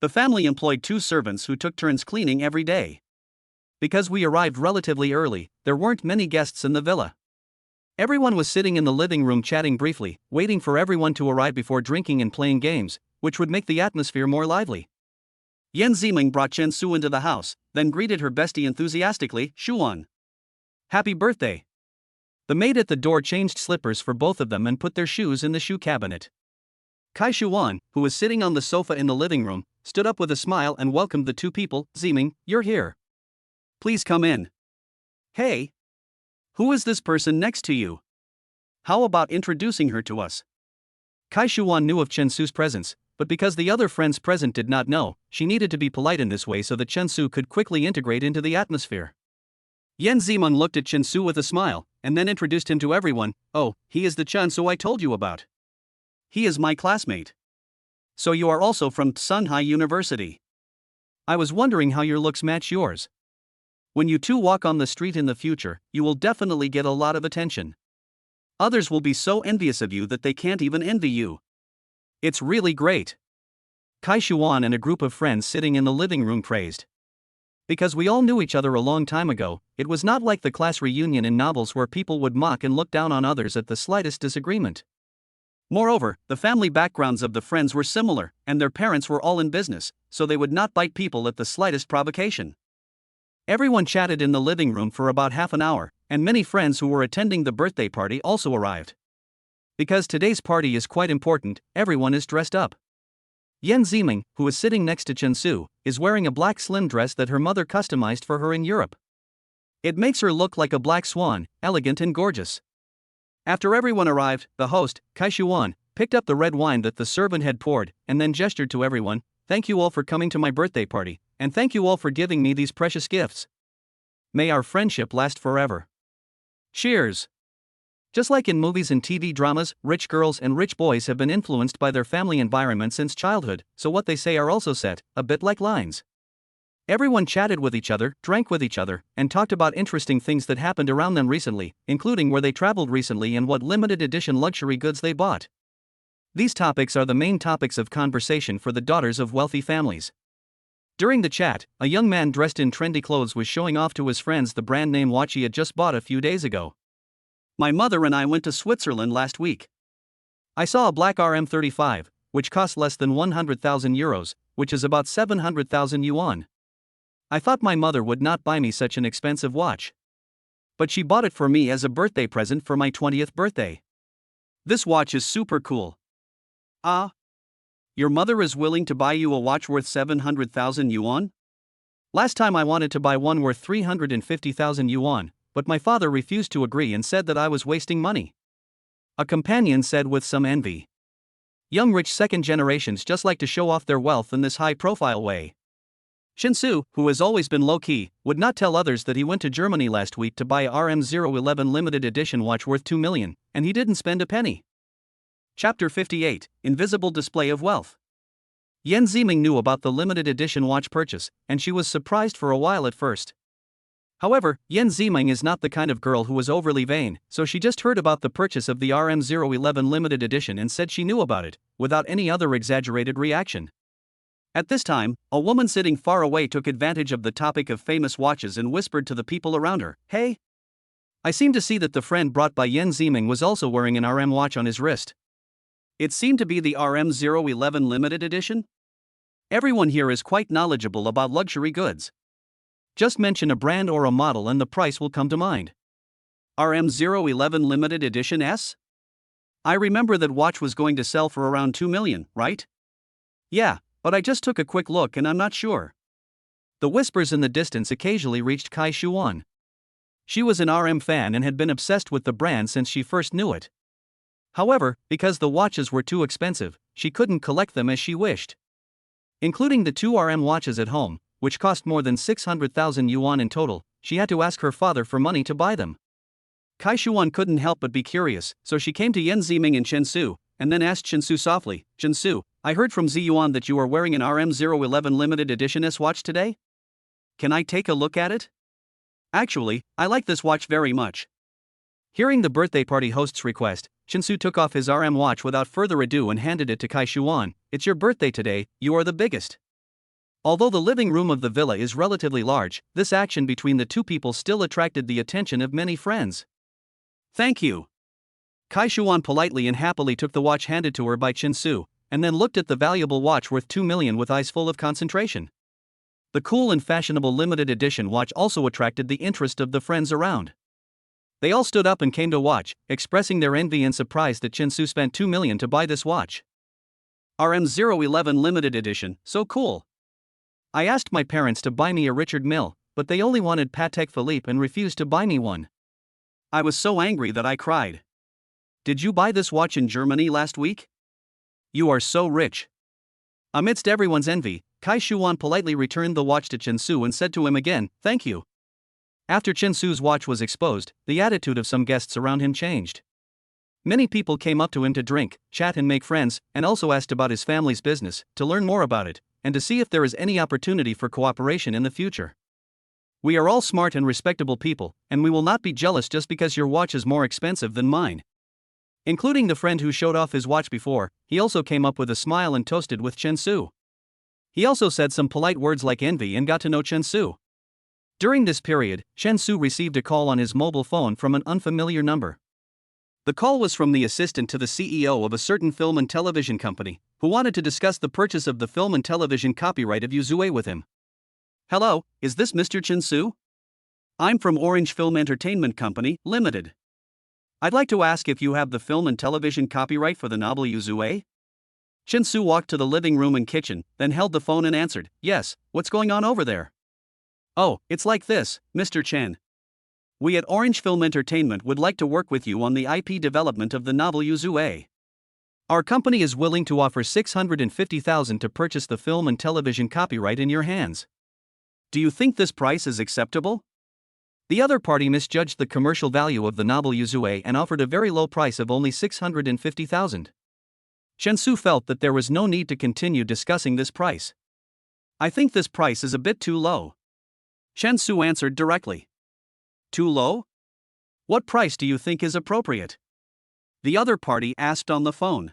The family employed 2 servants who took turns cleaning every day. Because we arrived relatively early, there weren't many guests in the villa. Everyone was sitting in the living room chatting briefly, waiting for everyone to arrive before drinking and playing games, which would make the atmosphere more lively. Yan Ziming brought Chen Su into the house, then greeted her bestie enthusiastically, "Shuan. Happy birthday." The maid at the door changed slippers for both of them and put their shoes in the shoe cabinet. Kai Shuan, who was sitting on the sofa in the living room, stood up with a smile and welcomed the 2 people. "Ziming, you're here. Please come in. Hey. Who is this person next to you? How about introducing her to us?" Kai Shuan knew of Chen Su's presence, but because the other friends present did not know, she needed to be polite in this way so that Chen Su could quickly integrate into the atmosphere. Yan Ziming looked at Chen Su with a smile, and then introduced him to everyone. "Oh, he is the Chen Su I told you about. He is my classmate. So you are also from Tsinghai University. I was wondering how your looks match yours. When you 2 walk on the street in the future, you will definitely get a lot of attention. Others will be so envious of you that they can't even envy you. It's really great." Kai Shuan and a group of friends sitting in the living room praised. Because we all knew each other a long time ago, it was not like the class reunion in novels where people would mock and look down on others at the slightest disagreement. Moreover, the family backgrounds of the friends were similar, and their parents were all in business, so they would not bite people at the slightest provocation. Everyone chatted in the living room for about half an hour, and many friends who were attending the birthday party also arrived. Because today's party is quite important, everyone is dressed up. Yan Ziming, who is sitting next to Chen Su, is wearing a black slim dress that her mother customized for her in Europe. It makes her look like a black swan, elegant and gorgeous. After everyone arrived, the host, Kai Shuan, picked up the red wine that the servant had poured, and then gestured to everyone. "Thank you all for coming to my birthday party, and thank you all for giving me these precious gifts. May our friendship last forever. Cheers." Just like in movies and TV dramas, rich girls and rich boys have been influenced by their family environment since childhood, so what they say are also set, a bit like lines. Everyone chatted with each other, drank with each other, and talked about interesting things that happened around them recently, including where they traveled recently and what limited edition luxury goods they bought. These topics are the main topics of conversation for the daughters of wealthy families. During the chat, a young man dressed in trendy clothes was showing off to his friends the brand name watch he had just bought a few days ago. "My mother and I went to Switzerland last week. I saw a black RM35, which cost less than 100,000 euros, which is about 700,000 yuan. I thought my mother would not buy me such an expensive watch. But she bought it for me as a birthday present for my 20th birthday. This watch is super cool." "Ah? Your mother is willing to buy you a watch worth 700,000 yuan? Last time I wanted to buy one worth 350,000 yuan, but my father refused to agree and said that I was wasting money," a companion said with some envy. Young rich second generations just like to show off their wealth in this high-profile way. Chen Su, who has always been low-key, would not tell others that he went to Germany last week to buy a RM011 limited edition watch worth 2 million, and he didn't spend a penny. Chapter 58, Invisible Display of Wealth. Yan Ziming knew about the limited edition watch purchase, and she was surprised for a while at first. However, Yan Ziming is not the kind of girl who was overly vain, so she just heard about the purchase of the RM011 limited edition and said she knew about it, without any other exaggerated reaction. At this time, a woman sitting far away took advantage of the topic of famous watches and whispered to the people around her, "Hey! I seem to see that the friend brought by Yan Ziming was also wearing an RM watch on his wrist. It seemed to be the RM011 limited edition? Everyone here is quite knowledgeable about luxury goods. Just mention a brand or a model and the price will come to mind. RM011 limited edition S? I remember that watch was going to sell for around 2 million, right? Yeah, but I just took a quick look and I'm not sure." The whispers in the distance occasionally reached Kai Shuan. She was an RM fan and had been obsessed with the brand since she first knew it. However, because the watches were too expensive, she couldn't collect them as she wished. Including the 2 watches at home, which cost more than 600,000 yuan in total, she had to ask her father for money to buy them. Kai Shuan couldn't help but be curious, so she came to Yan Ziming and Chen Su, and then asked Chen Su softly, "Chen Su, I heard from Ziyuan that you are wearing an RM011 limited edition S-watch today? Can I take a look at it? Actually, I like this watch very much." Hearing the birthday party host's request, Chen Su took off his RM watch without further ado and handed it to Kai Shuan. "It's your birthday today, you are the biggest." Although the living room of the villa is relatively large, this action between the two people still attracted the attention of many friends. "Thank you." Kai Shuan politely and happily took the watch handed to her by Chen Su, and then looked at the valuable watch worth 2 million with eyes full of concentration. The cool and fashionable limited edition watch also attracted the interest of the friends around. They all stood up and came to watch, expressing their envy and surprise that Chen Su spent 2 million to buy this watch. RM011 limited edition, so cool. I asked my parents to buy me a Richard Mille, but they only wanted Patek Philippe and refused to buy me one. I was so angry that I cried. Did you buy this watch in Germany last week? You are so rich. Amidst everyone's envy, Kai Shuan politely returned the watch to Chen Su and said to him again, "Thank you." After Chen Su's watch was exposed, the attitude of some guests around him changed. Many people came up to him to drink, chat and make friends, and also asked about his family's business, to learn more about it, and to see if there is any opportunity for cooperation in the future. "We are all smart and respectable people, and we will not be jealous just because your watch is more expensive than mine." Including the friend who showed off his watch before, he also came up with a smile and toasted with Chen Su. He also said some polite words like envy and got to know Chen Su. During this period, Chen Su received a call on his mobile phone from an unfamiliar number. The call was from the assistant to the CEO of a certain film and television company, who wanted to discuss the purchase of the film and television copyright of Yuzue with him. "Hello, is this Mr. Chen Su? I'm from Orange Film Entertainment Company, Limited. I'd like to ask if you have the film and television copyright for the novel Yuzue?" Chen Su walked to the living room and kitchen, then held the phone and answered, "Yes, what's going on over there?" "Oh, it's like this, Mr. Chen. We at Orange Film Entertainment would like to work with you on the IP development of the novel Yuzue. Our company is willing to offer 650,000 to purchase the film and television copyright in your hands. Do you think this price is acceptable?" The other party misjudged the commercial value of the novel Yuzue and offered a very low price of only 650,000. Chen Su felt that there was no need to continue discussing this price. "I think this price is a bit too low." Chen Su answered directly. "Too low? What price do you think is appropriate?" the other party asked on the phone.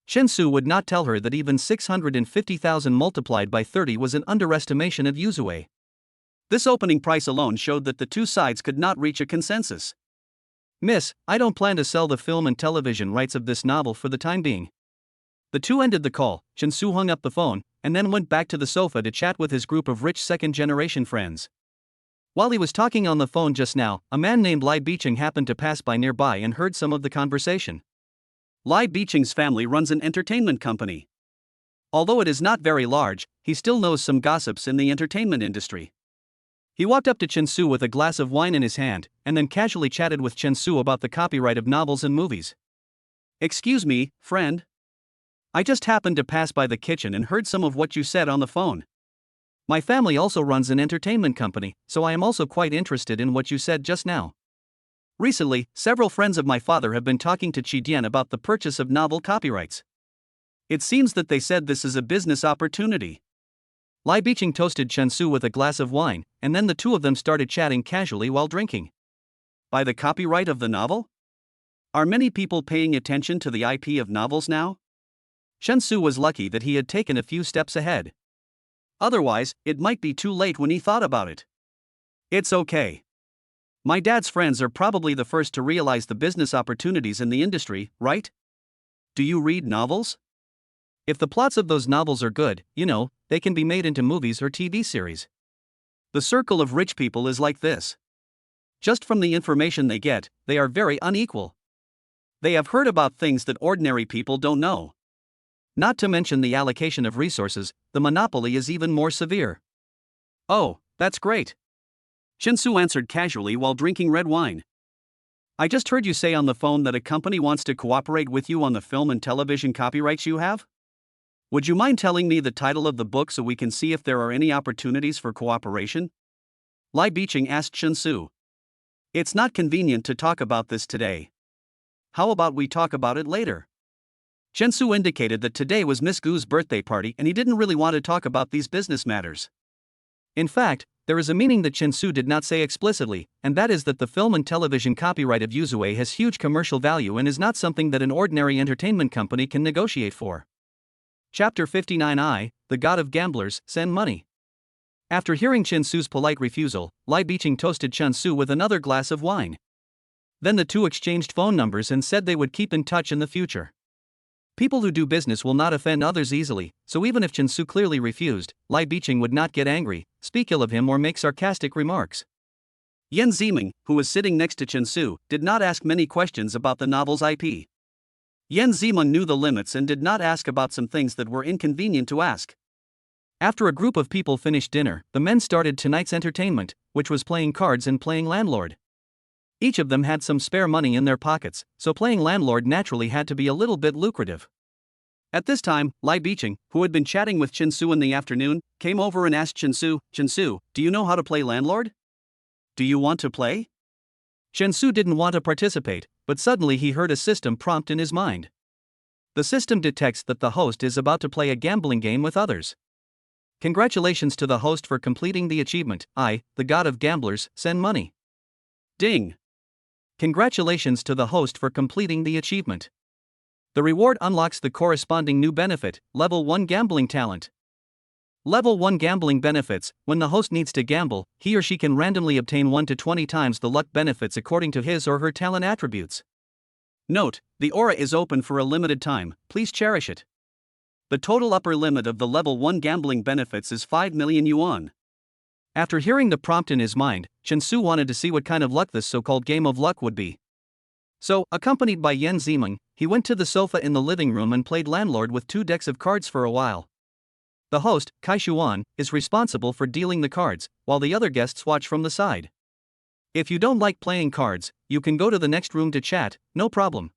Chen Su would not tell her that even 650,000 multiplied by 30 was an underestimation of Yuzue. This opening price alone showed that the two sides could not reach a consensus. "Miss, I don't plan to sell the film and television rights of this novel for the time being." The two ended the call. Chen Su hung up the phone, and then went back to the sofa to chat with his group of rich second-generation friends. While he was talking on the phone just now, a man named Lai Bicheng happened to pass by nearby and heard some of the conversation. Lai Bicheng's family runs an entertainment company. Although it is not very large, he still knows some gossips in the entertainment industry. He walked up to Chen Su with a glass of wine in his hand, and then casually chatted with Chen Su about the copyright of novels and movies. "Excuse me, friend. I just happened to pass by the kitchen and heard some of what you said on the phone. My family also runs an entertainment company, so I am also quite interested in what you said just now. Recently, several friends of my father have been talking to Qi Dian about the purchase of novel copyrights. It seems that they said this is a business opportunity." Lai Bicheng toasted Chen Su with a glass of wine, and then the two of them started chatting casually while drinking. "By the copyright of the novel? Are many people paying attention to the IP of novels now?" Chen Su was lucky that he had taken a few steps ahead. Otherwise, it might be too late when he thought about it. "It's okay. My dad's friends are probably the first to realize the business opportunities in the industry, right? Do you read novels? If the plots of those novels are good, they can be made into movies or TV series. The circle of rich people is like this. Just from the information they get, they are very unequal. They have heard about things that ordinary people don't know. Not to mention the allocation of resources, the monopoly is even more severe." "Oh, that's great," Chen Su answered casually while drinking red wine. I just heard you say on the phone that a company wants to cooperate with you on the film and television copyrights you have? Would you mind telling me the title of the book so we can see if there are any opportunities for cooperation? Lai Biqing asked Shensu. It's not convenient to talk about this today. How about we talk about it later? Shensu indicated that today was Miss Gu's birthday party and he didn't really want to talk about these business matters. In fact, there is a meaning that Shensu did not say explicitly, and that is that the film and television copyright of Yuzue has huge commercial value and is not something that an ordinary entertainment company can negotiate for. Chapter 59I, The God of Gamblers, Send Money. After hearing Shensu's polite refusal, Lai Biqing toasted Shensu with another glass of wine. Then the two exchanged phone numbers and said they would keep in touch in the future. People who do business will not offend others easily, so even if Shensu clearly refused, Lai Biqing would not get angry, speak ill of him or make sarcastic remarks. Yan Ziming, who was sitting next to Shensu, did not ask many questions about the novel's IP. Yan Ziming knew the limits and did not ask about some things that were inconvenient to ask. After a group of people finished dinner, the men started tonight's entertainment, which was playing cards and playing landlord. Each of them had some spare money in their pockets, so playing landlord naturally had to be a little bit lucrative. At this time, Lai Biqing, who had been chatting with Shensu in the afternoon, came over and asked Shensu, "Shensu, do you know how to play landlord? Do you want to play?" Shensu didn't want to participate, but suddenly he heard a system prompt in his mind. The system detects that the host is about to play a gambling game with others. Congratulations to the host for completing the achievement. I, the God of Gamblers, send money. Ding! Congratulations to the host for completing the achievement. The reward unlocks the corresponding new benefit, Level 1 Gambling Talent. Level 1 Gambling benefits: when the host needs to gamble, he or she can randomly obtain 1 to 20 times the luck benefits according to his or her talent attributes. Note, the aura is open for a limited time, please cherish it. The total upper limit of the Level 1 Gambling benefits is 5 million yuan. After hearing the prompt in his mind, Shensu wanted to see what kind of luck this so-called game of luck would be. So, accompanied by Yan Ziming, he went to the sofa in the living room and played landlord with 2 decks of cards for a while. The host, Kai Shuan, is responsible for dealing the cards, while the other guests watch from the side. If you don't like playing cards, you can go to the next room to chat, no problem.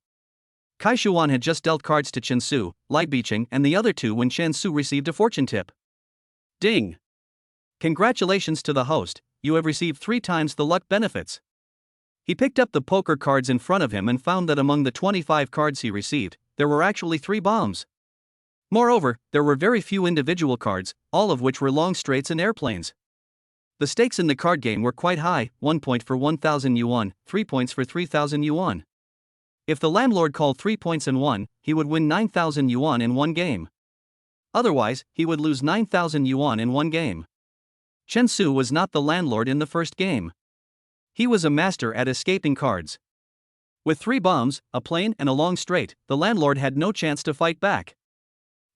Kai Shuan had just dealt cards to Shensu, Lai Biqing, and the other two when Shensu received a fortune tip. Ding! Congratulations to the host, you have received 3 times the luck benefits. He picked up the poker cards in front of him and found that among the 25 cards he received, there were actually 3 bombs. Moreover, there were very few individual cards, all of which were long straights and airplanes. The stakes in the card game were quite high, 1 point for 1,000 yuan, 3 points for 3,000 yuan. If the landlord called 3 points and won, he would win 9,000 yuan in one game. Otherwise, he would lose 9,000 yuan in one game. Shensu was not the landlord in the first game. He was a master at escaping cards. With 3 bombs, a plane, and a long straight, the landlord had no chance to fight back.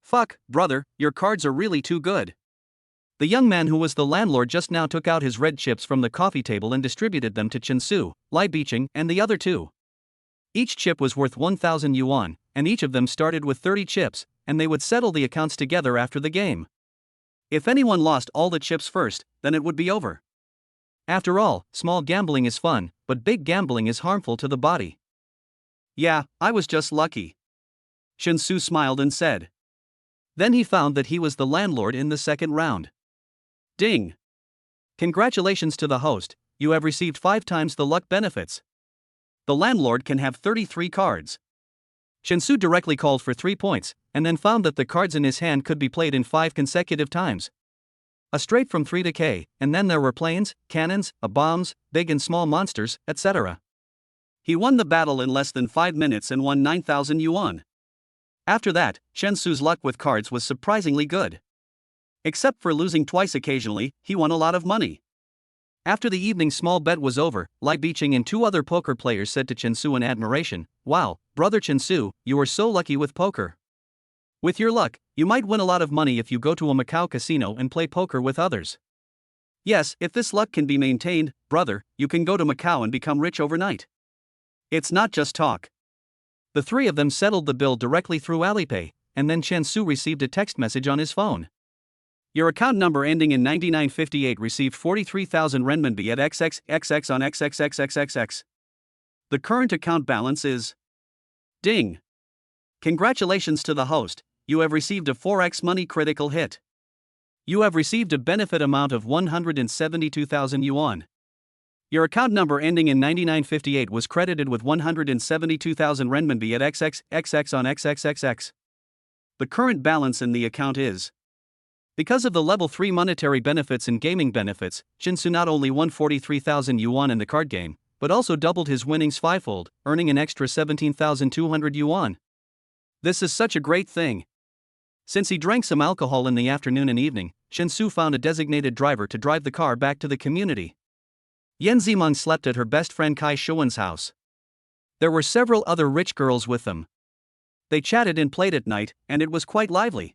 Fuck, brother, your cards are really too good. The young man who was the landlord just now took out his red chips from the coffee table and distributed them to Shensu, Lai Biqing, and the other 2. Each chip was worth 1,000 yuan, and each of them started with 30 chips, and they would settle the accounts together after the game. If anyone lost all the chips first, then it would be over. After all, small gambling is fun, but big gambling is harmful to the body. Yeah, I was just lucky. Shensu smiled and said. Then he found that he was the landlord in the second round. Ding! Congratulations to the host, you have received 5 times the luck benefits. The landlord can have 33 cards. Shensu directly called for 3 points, and then found that the cards in his hand could be played in 5 consecutive times. A straight from 3 to K, and then there were planes, cannons, bombs, big and small monsters, etc. He won the battle in less than 5 minutes and won 9,000 yuan. After that, Shensu's luck with cards was surprisingly good. Except for losing twice occasionally, he won a lot of money. After the evening's small bet was over, Lai Biqing and 2 other poker players said to Shensu in admiration, "Wow, brother Shensu, you are so lucky with poker. With your luck, you might win a lot of money if you go to a Macau casino and play poker with others. Yes, if this luck can be maintained, brother, you can go to Macau and become rich overnight. It's not just talk." The 3 of them settled the bill directly through Alipay, and then Shensu received a text message on his phone. Your account number ending in 9958 received 43,000 renminbi at XXXX on XXXXXX. The current account balance is. Ding! Congratulations to the host, you have received a 4x money critical hit. You have received a benefit amount of 172,000 yuan. Your account number ending in 9958 was credited with 172,000 renminbi at XXXX on XXXX. The current balance in the account is. Because of the level 3 monetary benefits and gaming benefits, Shinsu not only won 43,000 yuan in the card game, but also doubled his winnings fivefold, earning an extra 17,200 yuan. This is such a great thing. Since he drank some alcohol in the afternoon and evening, Shinsu found a designated driver to drive the car back to the community. Yan Zimeng slept at her best friend Kai Shuan's house. There were several other rich girls with them. They chatted and played at night, and it was quite lively.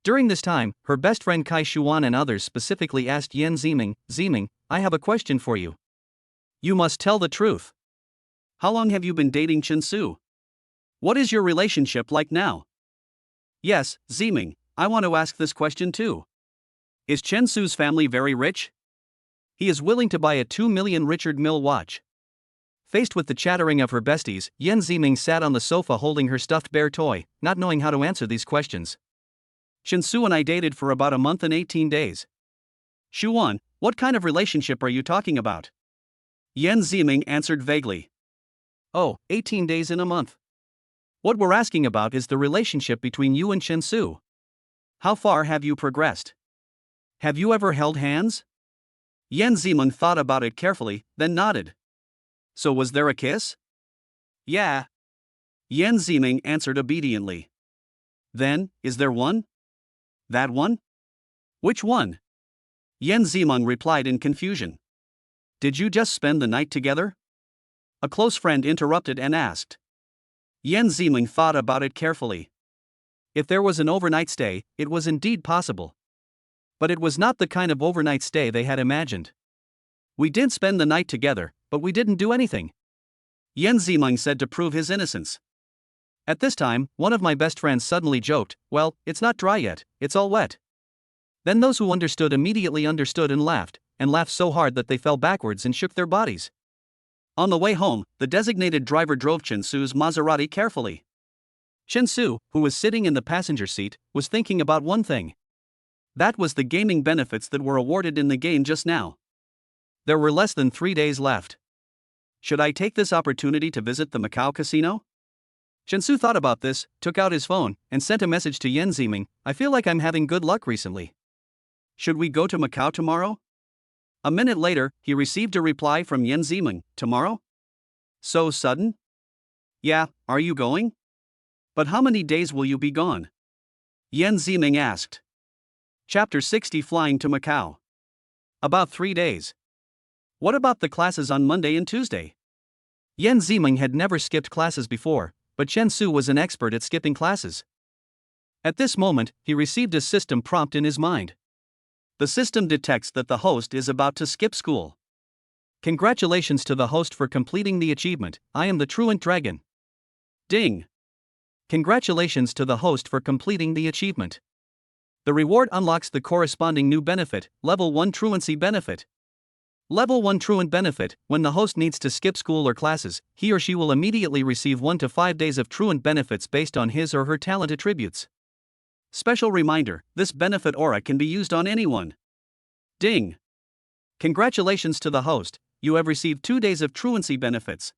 During this time, her best friend Kai Shuan and others specifically asked Yan Zimeng, "Zimeng, I have a question for you. You must tell the truth. How long have you been dating Shinsu? What is your relationship like now?" "Yes, Zimeng, I want to ask this question too. Is Shinsu's family very rich? He is willing to buy a 2 million Richard Mille watch." Faced with the chattering of her besties, Yan Zimeng sat on the sofa holding her stuffed bear toy, not knowing how to answer these questions. "Shinsu and I dated for about a month and 18 days. Shuan, what kind of relationship are you talking about?" Yan Zimeng answered vaguely. "Oh, 18 days in a month. What we're asking about is the relationship between you and Shinsu. How far have you progressed? Have you ever held hands?" Yan Zimeng thought about it carefully, then nodded. "So was there a kiss?" "Yeah." Yan Zimeng answered obediently. "Then, is there one?" "That one?" "Which one?" Yan Zimeng replied in confusion. "Did you just spend the night together?" A close friend interrupted and asked. Yan Zimeng thought about it carefully. If there was an overnight stay, it was indeed possible. But it was not the kind of overnight stay they had imagined. "We did spend the night together, but we didn't do anything," Yan Zimeng said to prove his innocence. At this time, one of my best friends suddenly joked, "Well, it's not dry yet, it's all wet." Then those who understood immediately understood and laughed so hard that they fell backwards and shook their bodies. On the way home, the designated driver drove Shinsu's Maserati carefully. Shinsu, who was sitting in the passenger seat, was thinking about one thing. That was the gaming benefits that were awarded in the game just now. There were less than 3 days left. Should I take this opportunity to visit the Macau casino? Shinsu thought about this, took out his phone, and sent a message to Yan Zimeng, "I feel like I'm having good luck recently. Should we go to Macau tomorrow?" A minute later, he received a reply from Yan Zimeng, "Tomorrow? So sudden?" "Yeah, are you going? But how many days will you be gone?" Yan Zimeng asked. Chapter 60 Flying to Macau. About 3 days. What about the classes on Monday and Tuesday? Yan Zimeng had never skipped classes before, but Shinsu was an expert at skipping classes. At this moment, he received a system prompt in his mind. The system detects that the host is about to skip school. Congratulations to the host for completing the achievement, I am the truant dragon. Ding! Congratulations to the host for completing the achievement. The reward unlocks the corresponding new benefit, Level 1 Truancy Benefit. Level 1 Truant Benefit: when the host needs to skip school or classes, he or she will immediately receive 1 to 5 days of truant benefits based on his or her talent attributes. Special reminder, this benefit aura can be used on anyone. Ding! Congratulations to the host, you have received 2 days of truancy benefits.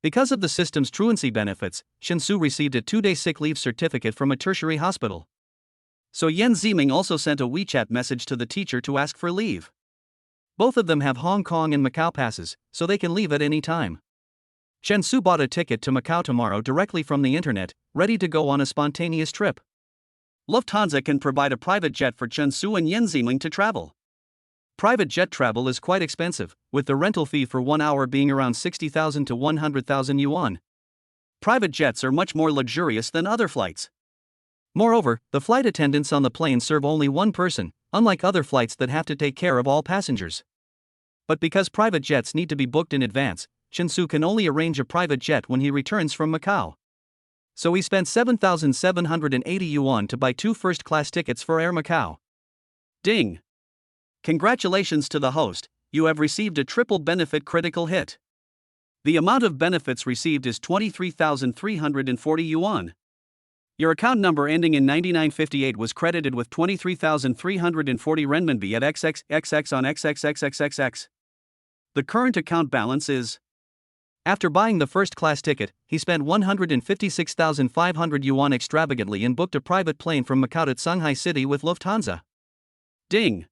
Because of the system's truancy benefits, Shinsu received a 2-day sick leave certificate from a tertiary hospital. So Yan Zimeng also sent a WeChat message to the teacher to ask for leave. Both of them have Hong Kong and Macau passes, so they can leave at any time. Shinsu bought a ticket to Macau tomorrow directly from the internet, ready to go on a spontaneous trip. Lufthansa can provide a private jet for Shinsu and Yan Zimeng to travel. Private jet travel is quite expensive, with the rental fee for 1 hour being around 60,000 to 100,000 yuan. Private jets are much more luxurious than other flights. Moreover, the flight attendants on the plane serve only one person, unlike other flights that have to take care of all passengers. But because private jets need to be booked in advance, Shinsu can only arrange a private jet when he returns from Macau. So he spent 7,780 yuan to buy 2 first-class tickets for Air Macau. Ding! Congratulations to the host, you have received a triple benefit critical hit. The amount of benefits received is 23,340 yuan. Your account number ending in 9958 was credited with 23,340 renminbi at XXXX on XXXXXX. The current account balance is. After buying the first-class ticket, he spent 156,500 yuan extravagantly and booked a private plane from Macau to Shanghai City with Lufthansa. Ding!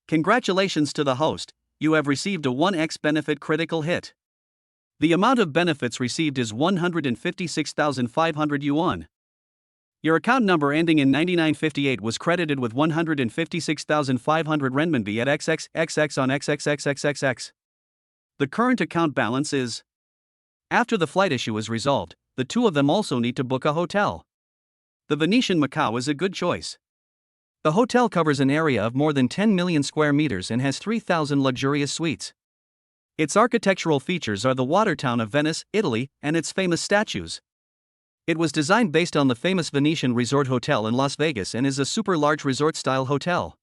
Congratulations to the host, you have received a 1x benefit critical hit. The amount of benefits received is 156,500 yuan. Your account number ending in 9958 was credited with 156,500 renminbi at XXXX on XXXXXX. The current account balance is. After the flight issue is resolved, the two of them also need to book a hotel. The Venetian Macau is a good choice. The hotel covers an area of more than 10 million square meters and has 3,000 luxurious suites. Its architectural features are the water town of Venice, Italy, and its famous statues. It was designed based on the famous Venetian Resort Hotel in Las Vegas and is a super-large resort-style hotel.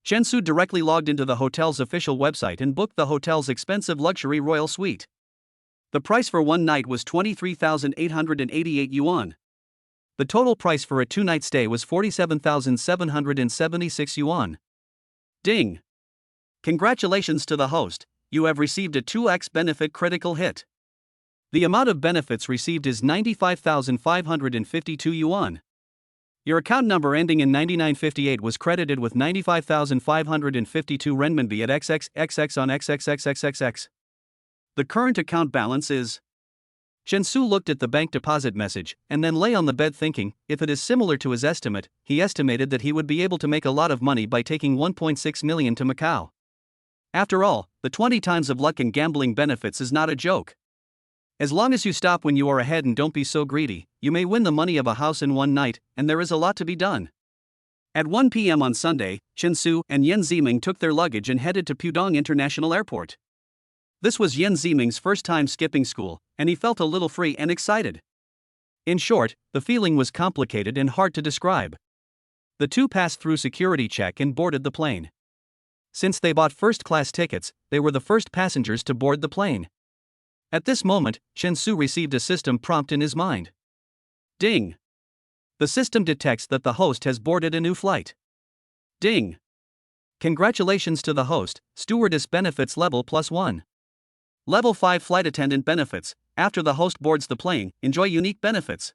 Chen Su directly logged into the hotel's official website and booked the hotel's expensive luxury royal suite. The price for one night was 23,888 yuan. The total price for a two-night stay was 47,776 yuan. Ding! Congratulations to the host, you have received a 2x benefit critical hit. The amount of benefits received is 95,552 yuan. Your account number ending in 9958 was credited with 95,552 renminbi at XXXX on XXXXXX. The current account balance is. Chen Su looked at the bank deposit message and then lay on the bed thinking, if it is similar to his estimate, he estimated that he would be able to make a lot of money by taking 1.6 million to Macau. After all, the 20 times of luck and gambling benefits is not a joke. As long as you stop when you are ahead and don't be so greedy, you may win the money of a house in one night, and there is a lot to be done. At 1 p.m. on Sunday, Chen Su and Yan Ziming took their luggage and headed to Pudong International Airport. This was Yan Ziming's first time skipping school, and he felt a little free and excited. In short, the feeling was complicated and hard to describe. The two passed through security check and boarded the plane. Since they bought first-class tickets, they were the first passengers to board the plane. At this moment, Chen Su received a system prompt in his mind. Ding! The system detects that the host has boarded a new flight. Ding! Congratulations to the host, stewardess benefits level +1. Level 5 flight attendant benefits. After the host boards the plane, enjoy unique benefits.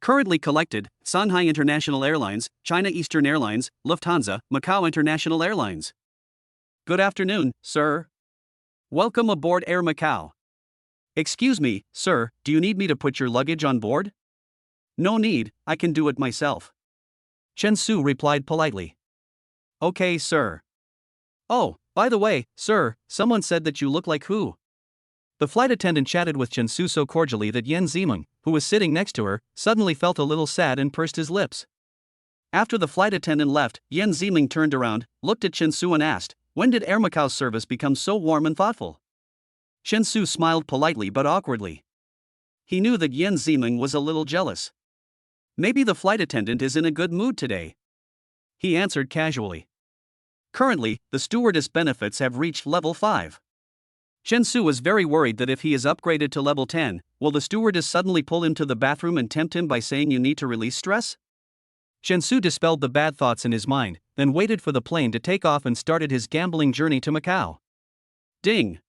Currently collected: Shanghai International Airlines, China Eastern Airlines, Lufthansa, Macau International Airlines. Good afternoon, sir. Welcome aboard Air Macau. Excuse me, sir, do you need me to put your luggage on board? No need, I can do it myself. Chen Su replied politely. Okay, sir. Oh, by the way, sir, someone said that you look like who? The flight attendant chatted with Chen Su so cordially that Yan Ziming, who was sitting next to her, suddenly felt a little sad and pursed his lips. After the flight attendant left, Yan Ziming turned around, looked at Chen Su and asked, when did Air Macau's service become so warm and thoughtful? Chen Su smiled politely but awkwardly. He knew that Yan Ziming was a little jealous. Maybe the flight attendant is in a good mood today. He answered casually. Currently, the stewardess benefits have reached level 5. Chen Su was very worried that if he is upgraded to level 10, will the stewardess suddenly pull him to the bathroom and tempt him by saying you need to release stress? Chen Su dispelled the bad thoughts in his mind, then waited for the plane to take off and started his gambling journey to Macau. Ding!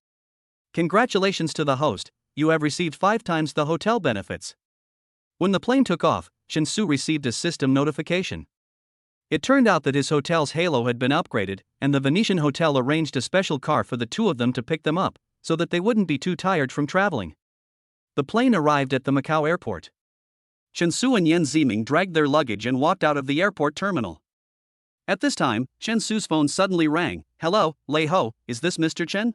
Congratulations to the host, you have received 5 times the hotel benefits. When the plane took off, Chen Su received a system notification. It turned out that his hotel's halo had been upgraded, and the Venetian hotel arranged a special car for the two of them to pick them up, so that they wouldn't be too tired from traveling. The plane arrived at the Macau airport. Chen Su and Yan Ziming dragged their luggage and walked out of the airport terminal. At this time, Chen Su's phone suddenly rang. Hello, Lei Ho, is this Mr. Chen?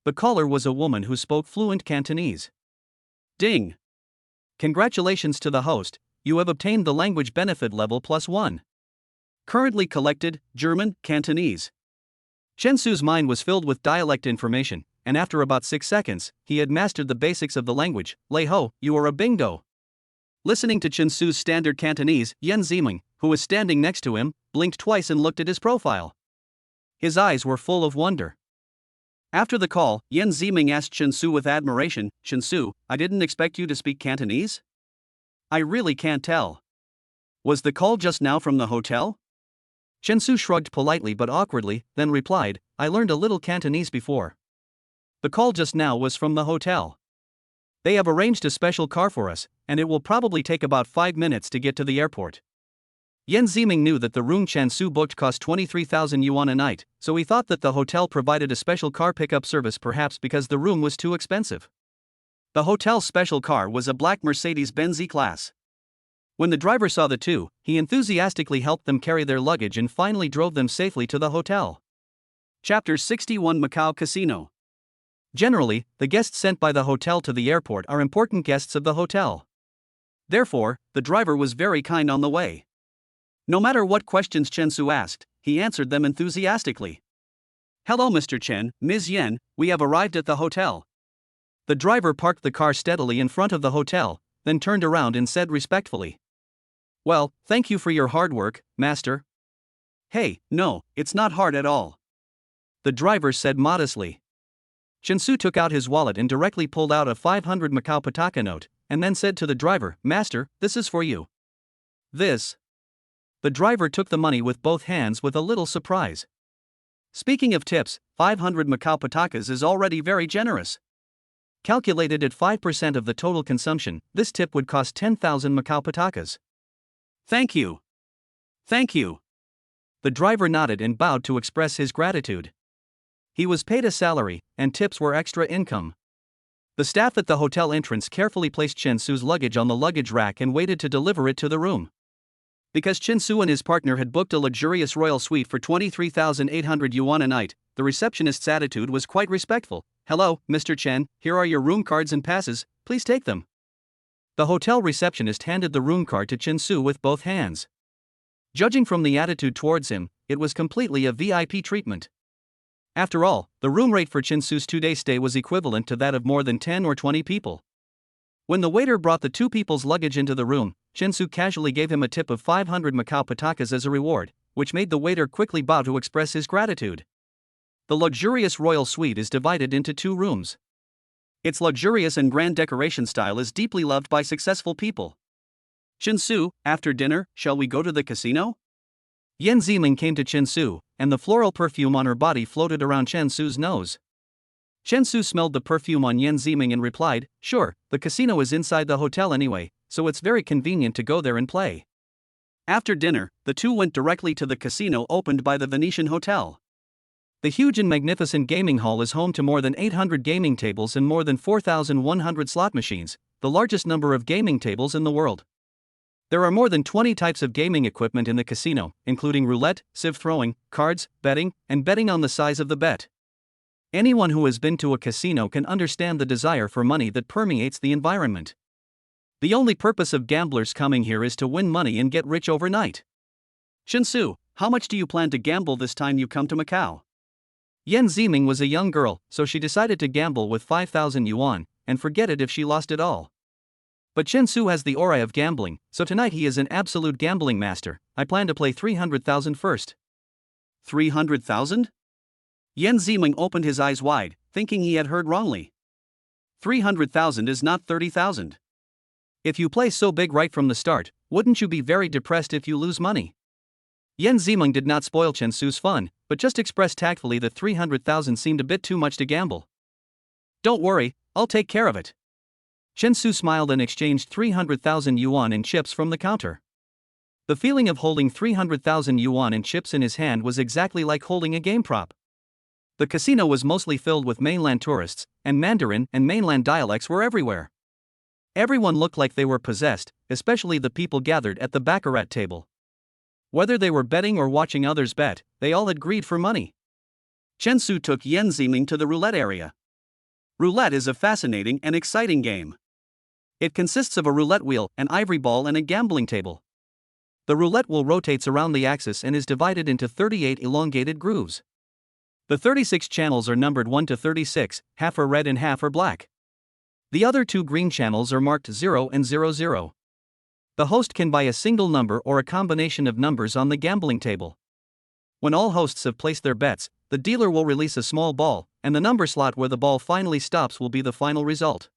The caller was a woman who spoke fluent Cantonese. Ding! Congratulations to the host, you have obtained the language benefit level +1. Currently collected: German, Cantonese. Chen Su's mind was filled with dialect information, and after about 6 seconds, he had mastered the basics of the language. Lei Ho, you are a bingo. Listening to Chen Su's standard Cantonese, Yan Ziming, who was standing next to him, blinked twice and looked at his profile. His eyes were full of wonder. After the call, Yan Ziming asked Chen Su with admiration, "Chen Su, I didn't expect you to speak Cantonese? I really can't tell. Was the call just now from the hotel?" Chen Su shrugged politely but awkwardly, then replied, "I learned a little Cantonese before. The call just now was from the hotel. They have arranged a special car for us, and it will probably take about 5 minutes to get to the airport." Yan Ziming knew that the room Chen Su booked cost 23,000 yuan a night, so he thought that the hotel provided a special car pickup service, perhaps because the room was too expensive. The hotel's special car was a black Mercedes-Benz E-Class. When the driver saw the two, he enthusiastically helped them carry their luggage and finally drove them safely to the hotel. Chapter 61 Macau Casino. Generally, the guests sent by the hotel to the airport are important guests of the hotel. Therefore, the driver was very kind on the way. No matter what questions Chen Su asked, he answered them enthusiastically. "Hello Mr. Chen, Ms. Yan, we have arrived at the hotel." The driver parked the car steadily in front of the hotel, then turned around and said respectfully, "Well, thank you for your hard work, master." "Hey, no, it's not hard at all," the driver said modestly. Chen Su took out his wallet and directly pulled out a 500 Macau pataka note, and then said to the driver, "Master, this is for you." "This?" The driver took the money with both hands with a little surprise. Speaking of tips, 500 Macau patakas is already very generous. Calculated at 5% of the total consumption, this tip would cost 10,000 Macau patakas. "Thank you. Thank you." The driver nodded and bowed to express his gratitude. He was paid a salary, and tips were extra income. The staff at the hotel entrance carefully placed Chen Su's luggage on the luggage rack and waited to deliver it to the room. Because Chen Su and his partner had booked a luxurious royal suite for 23,800 yuan a night, the receptionist's attitude was quite respectful. "Hello, Mr. Chen, here are your room cards and passes, please take them." The hotel receptionist handed the room card to Chen Su with both hands. Judging from the attitude towards him, it was completely a VIP treatment. After all, the room rate for Chen Su's 2-day stay was equivalent to that of more than 10 or 20 people. When the waiter brought the two people's luggage into the room, Chen Su casually gave him a tip of 500 Macau patakas as a reward, which made the waiter quickly bow to express his gratitude. The luxurious royal suite is divided into 2 rooms. Its luxurious and grand decoration style is deeply loved by successful people. "Chen Su, after dinner, shall we go to the casino?" Yan Ziming came to Chen Su, and the floral perfume on her body floated around Chen Su's nose. Chen Su smelled the perfume on Yan Ziming and replied, "Sure, the casino is inside the hotel anyway, so it's very convenient to go there and play." After dinner, the two went directly to the casino opened by the Venetian Hotel. The huge and magnificent gaming hall is home to more than 800 gaming tables and more than 4,100 slot machines, the largest number of gaming tables in the world. There are more than 20 types of gaming equipment in the casino, including roulette, sieve throwing, cards, betting, and betting on the size of the bet. Anyone who has been to a casino can understand the desire for money that permeates the environment. The only purpose of gamblers coming here is to win money and get rich overnight. "Chen Su, how much do you plan to gamble this time you come to Macau?" Yan Ziming was a young girl, so she decided to gamble with 5,000 yuan, and forget it if she lost it all. But Chen Su has the aura of gambling, so tonight he is an absolute gambling master. "I plan to play 300,000 first." 300,000? Yan Ziming opened his eyes wide, thinking he had heard wrongly. 300,000 is not 30,000. If you play so big right from the start, wouldn't you be very depressed if you lose money? Yan Ziming did not spoil Chen Su's fun, but just expressed tactfully that 300,000 seemed a bit too much to gamble. "Don't worry, I'll take care of it." Chen Su smiled and exchanged 300,000 yuan in chips from the counter. The feeling of holding 300,000 yuan in chips in his hand was exactly like holding a game prop. The casino was mostly filled with mainland tourists, and Mandarin and mainland dialects were everywhere. Everyone looked like they were possessed, especially the people gathered at the baccarat table. Whether they were betting or watching others bet, they all had greed for money. Chen Su took Yan Ziming to the roulette area. Roulette is a fascinating and exciting game. It consists of a roulette wheel, an ivory ball, and a gambling table. The roulette wheel rotates around the axis and is divided into 38 elongated grooves. The 36 channels are numbered 1 to 36, half are red and half are black. The other 2 green channels are marked 0 and 00. The host can buy a single number or a combination of numbers on the gambling table. When all hosts have placed their bets, the dealer will release a small ball, and the number slot where the ball finally stops will be the final result.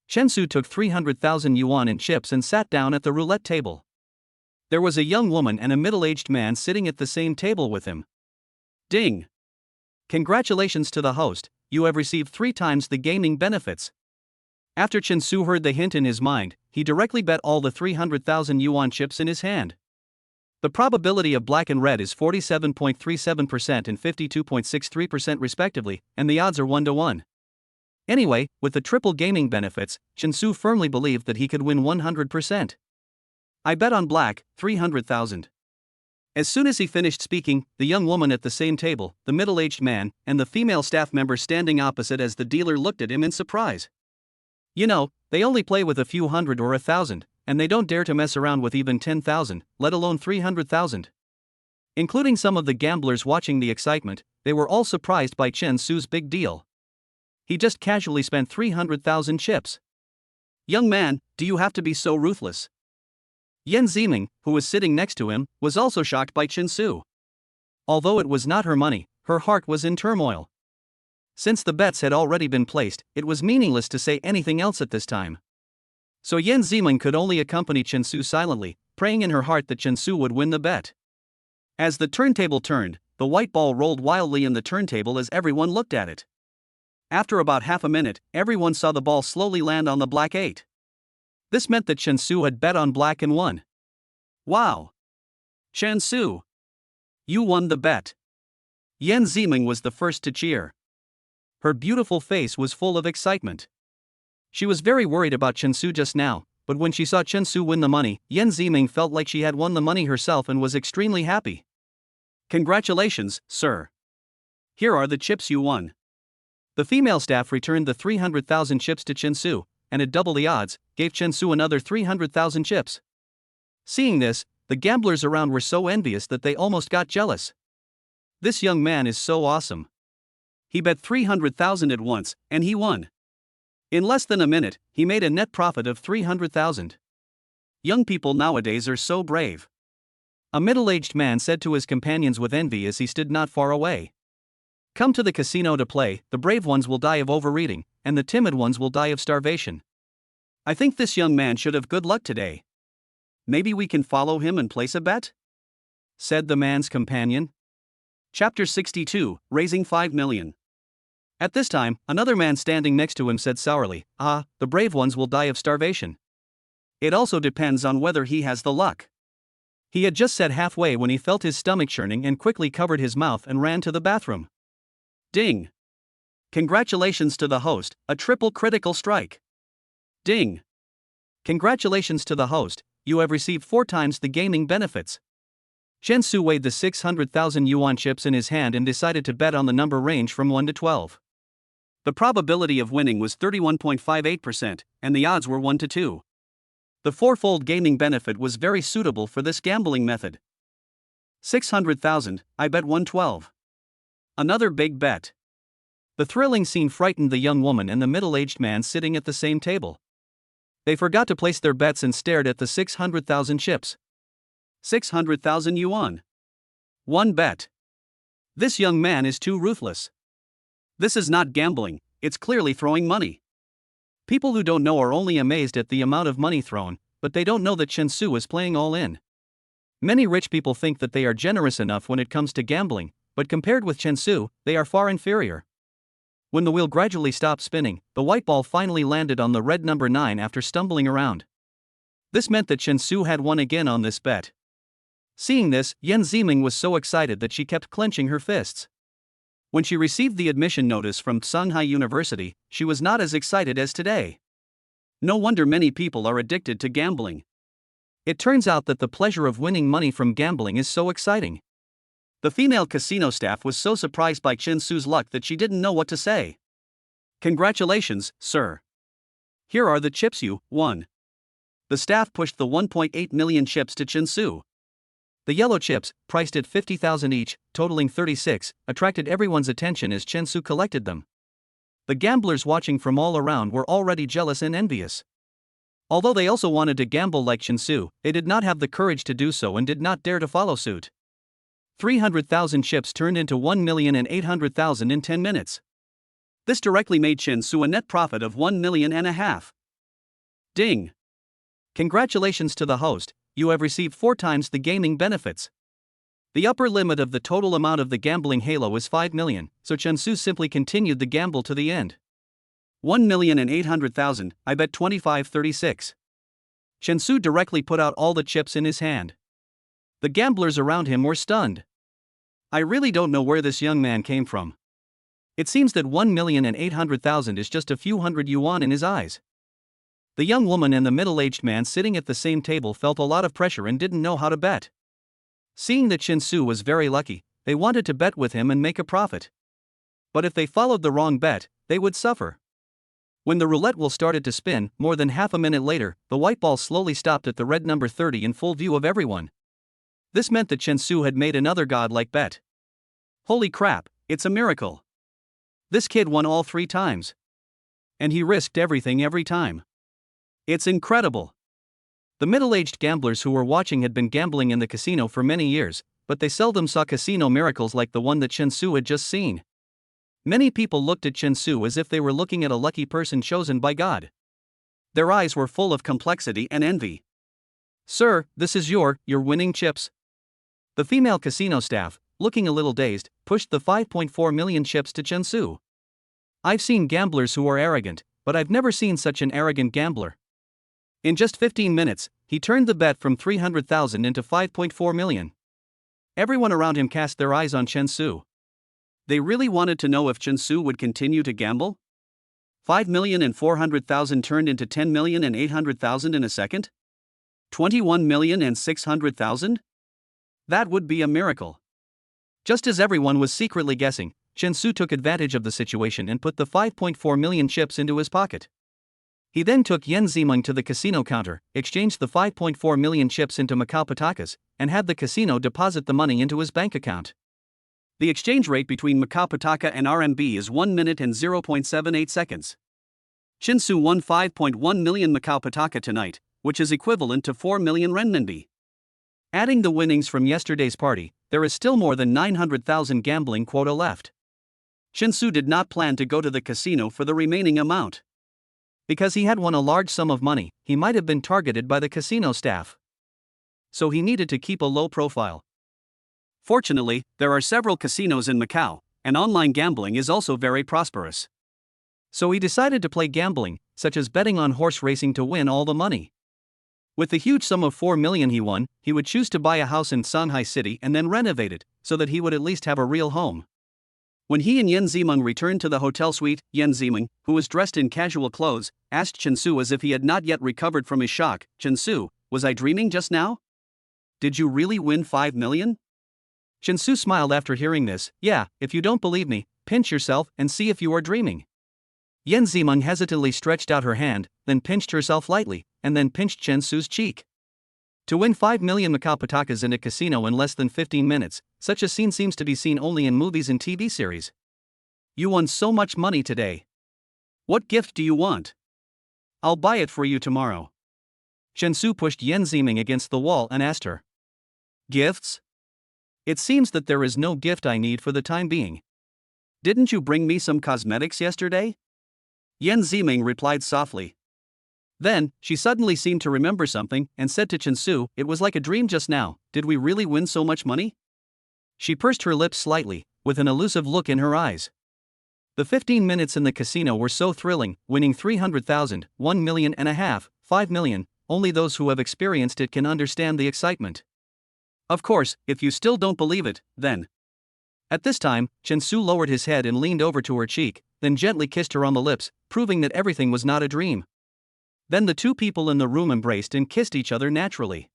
Chen Su took 300,000 yuan in chips and sat down at the roulette table. There was a young woman and a middle-aged man sitting at the same table with him. Ding! Congratulations to the host, you have received 3 times the gaming benefits. After Chen Su heard the hint in his mind, he directly bet all the 300,000 yuan chips in his hand. The probability of black and red is 47.37% and 52.63% respectively, and the odds are 1 to 1. Anyway, with the triple gaming benefits, Chen Su firmly believed that he could win 100%. I bet on black, 300,000. As soon as he finished speaking, the young woman at the same table, the middle-aged man, and the female staff member standing opposite as the dealer looked at him in surprise. You know, they only play with a few hundred or 1,000, and they don't dare to mess around with even 10,000, let alone 300,000. Including some of the gamblers watching the excitement, they were all surprised by Chen Su's big deal. He just casually spent 300,000 chips. Young man, do you have to be so ruthless? Yan Ziming, who was sitting next to him, was also shocked by Chen Su. Although it was not her money, her heart was in turmoil. Since the bets had already been placed, it was meaningless to say anything else at this time. So Yan Ziming could only accompany Chen Su silently, praying in her heart that Chen Su would win the bet. As the turntable turned, the white ball rolled wildly in the turntable as everyone looked at it. After about half a minute, everyone saw the ball slowly land on the black 8. This meant that Chen Su had bet on black and won. Wow! Chen Su! You won the bet! Yan Ziming was the first to cheer. Her beautiful face was full of excitement. She was very worried about Chen Su just now, but when she saw Chen Su win the money, Yan Ziming felt like she had won the money herself and was extremely happy. Congratulations, sir. Here are the chips you won. The female staff returned the 300,000 chips to Chen Su, and at double the odds, gave Chen Su another 300,000 chips. Seeing this, the gamblers around were so envious that they almost got jealous. This young man is so awesome. He bet 300,000 at once, and he won. In less than a minute, he made a net profit of 300,000. Young people nowadays are so brave. A middle-aged man said to his companions with envy as he stood not far away. Come to the casino to play, the brave ones will die of overeating, and the timid ones will die of starvation. I think this young man should have good luck today. Maybe we can follow him and place a bet? Said the man's companion. Chapter 62, Raising 5 million. At this time, another man standing next to him said sourly, the brave ones will die of starvation. It also depends on whether he has the luck. He had just said halfway when he felt his stomach churning and quickly covered his mouth and ran to the bathroom. Ding! Congratulations to the host, a triple critical strike. Ding! Congratulations to the host, you have received 4 times the gaming benefits. Chen Su weighed the 600,000 yuan chips in his hand and decided to bet on the number range from 1 to 12. The probability of winning was 31.58%, and the odds were 1 to 2. The 4-fold gaming benefit was very suitable for this gambling method. 600,000, I bet 112. Another big bet. The thrilling scene frightened the young woman and the middle-aged man sitting at the same table. They forgot to place their bets and stared at the 600,000 chips. 600,000 yuan. 1 bet. This young man is too ruthless. This is not gambling, it's clearly throwing money. People who don't know are only amazed at the amount of money thrown, but they don't know that Chen Su is playing all in. Many rich people think that they are generous enough when it comes to gambling, but compared with Chen Su, they are far inferior. When the wheel gradually stopped spinning, the white ball finally landed on the red number 9 after stumbling around. This meant that Chen Su had won again on this bet. Seeing this, Yan Ziming was so excited that she kept clenching her fists. When she received the admission notice from Shanghai University, she was not as excited as today. No wonder many people are addicted to gambling. It turns out that the pleasure of winning money from gambling is so exciting. The female casino staff was so surprised by Chen Su's luck that she didn't know what to say. Congratulations, sir. Here are the chips you won. The staff pushed the 1.8 million chips to Chen Su. The yellow chips, priced at 50,000 each, totaling 36, attracted everyone's attention as Chen Su collected them. The gamblers watching from all around were already jealous and envious. Although they also wanted to gamble like Chen Su, they did not have the courage to do so and did not dare to follow suit. 300,000 chips turned into 1,800,000 in 10 minutes. This directly made Chen Su a net profit of 1.5 million. Ding! Congratulations to the host, you have received 4 times the gaming benefits. The upper limit of the total amount of the gambling halo is 5 million, so Chen Su simply continued the gamble to the end. 1,800,000, I bet 25.36. Chen Su directly put out all the chips in his hand. The gamblers around him were stunned. I really don't know where this young man came from. It seems that 1,800,000 is just a few hundred yuan in his eyes. The young woman and the middle-aged man sitting at the same table felt a lot of pressure and didn't know how to bet. Seeing that Chen Su was very lucky, they wanted to bet with him and make a profit. But if they followed the wrong bet, they would suffer. When the roulette wheel started to spin, more than half a minute later, the white ball slowly stopped at the red number 30 in full view of everyone. This meant that Chen Su had made another godlike bet. Holy crap, it's a miracle. This kid won all 3 times. And he risked everything every time. It's incredible. The middle-aged gamblers who were watching had been gambling in the casino for many years, but they seldom saw casino miracles like the one that Chen Su had just seen. Many people looked at Chen Su as if they were looking at a lucky person chosen by God. Their eyes were full of complexity and envy. Sir, this is your winning chips. The female casino staff, looking a little dazed, pushed the 5.4 million chips to Chen Su. I've seen gamblers who are arrogant, but I've never seen such an arrogant gambler. In just 15 minutes, he turned the bet from 300,000 into 5.4 million. Everyone around him cast their eyes on Chen Su. They really wanted to know if Chen Su would continue to gamble? 5,400,000 turned into 10,800,000 in a second? 21,600,000? That would be a miracle. Just as everyone was secretly guessing, Chen Su took advantage of the situation and put the 5.4 million chips into his pocket. He then took Yan Zimeng to the casino counter, exchanged the 5.4 million chips into Macau patakas, and had the casino deposit the money into his bank account. The exchange rate between Macau pataka and RMB is 1 minute and 0.78 seconds. Chen Su won 5.1 million Macau pataka tonight, which is equivalent to 4 million renminbi. Adding the winnings from yesterday's party, there is still more than 900,000 gambling quota left. Chen Su did not plan to go to the casino for the remaining amount. Because he had won a large sum of money, he might have been targeted by the casino staff. So he needed to keep a low profile. Fortunately, there are several casinos in Macau, and online gambling is also very prosperous. So he decided to play gambling, such as betting on horse racing to win all the money. With the huge sum of 4 million he won, he would choose to buy a house in Shanghai City and then renovate it, so that he would at least have a real home. When he and Yan Zimeng returned to the hotel suite, Yan Zimeng, who was dressed in casual clothes, asked Chen Su as if he had not yet recovered from his shock, "Chen Su, was I dreaming just now? Did you really win 5 million? Chen Su smiled after hearing this. Yeah, if you don't believe me, pinch yourself and see if you are dreaming. Yan Zimeng hesitantly stretched out her hand, then pinched herself lightly, and then pinched Chen Su's cheek. To win 5 million Macau patakas in a casino in less than 15 minutes, such a scene seems to be seen only in movies and TV series. You won so much money today. What gift do you want? I'll buy it for you tomorrow. Chen Su pushed Yan Zimeng against the wall and asked her. Gifts? It seems that there is no gift I need for the time being. Didn't you bring me some cosmetics yesterday? Yan Zimeng replied softly. Then, she suddenly seemed to remember something and said to Chen Su, "It was like a dream just now, did we really win so much money?" She pursed her lips slightly, with an elusive look in her eyes. The 15 minutes in the casino were so thrilling, winning 300,000, 1.5 million, 5 million, only those who have experienced it can understand the excitement. Of course, if you still don't believe it, then. At this time, Chen Su lowered his head and leaned over to her cheek, then gently kissed her on the lips, proving that everything was not a dream. Then the two people in the room embraced and kissed each other naturally.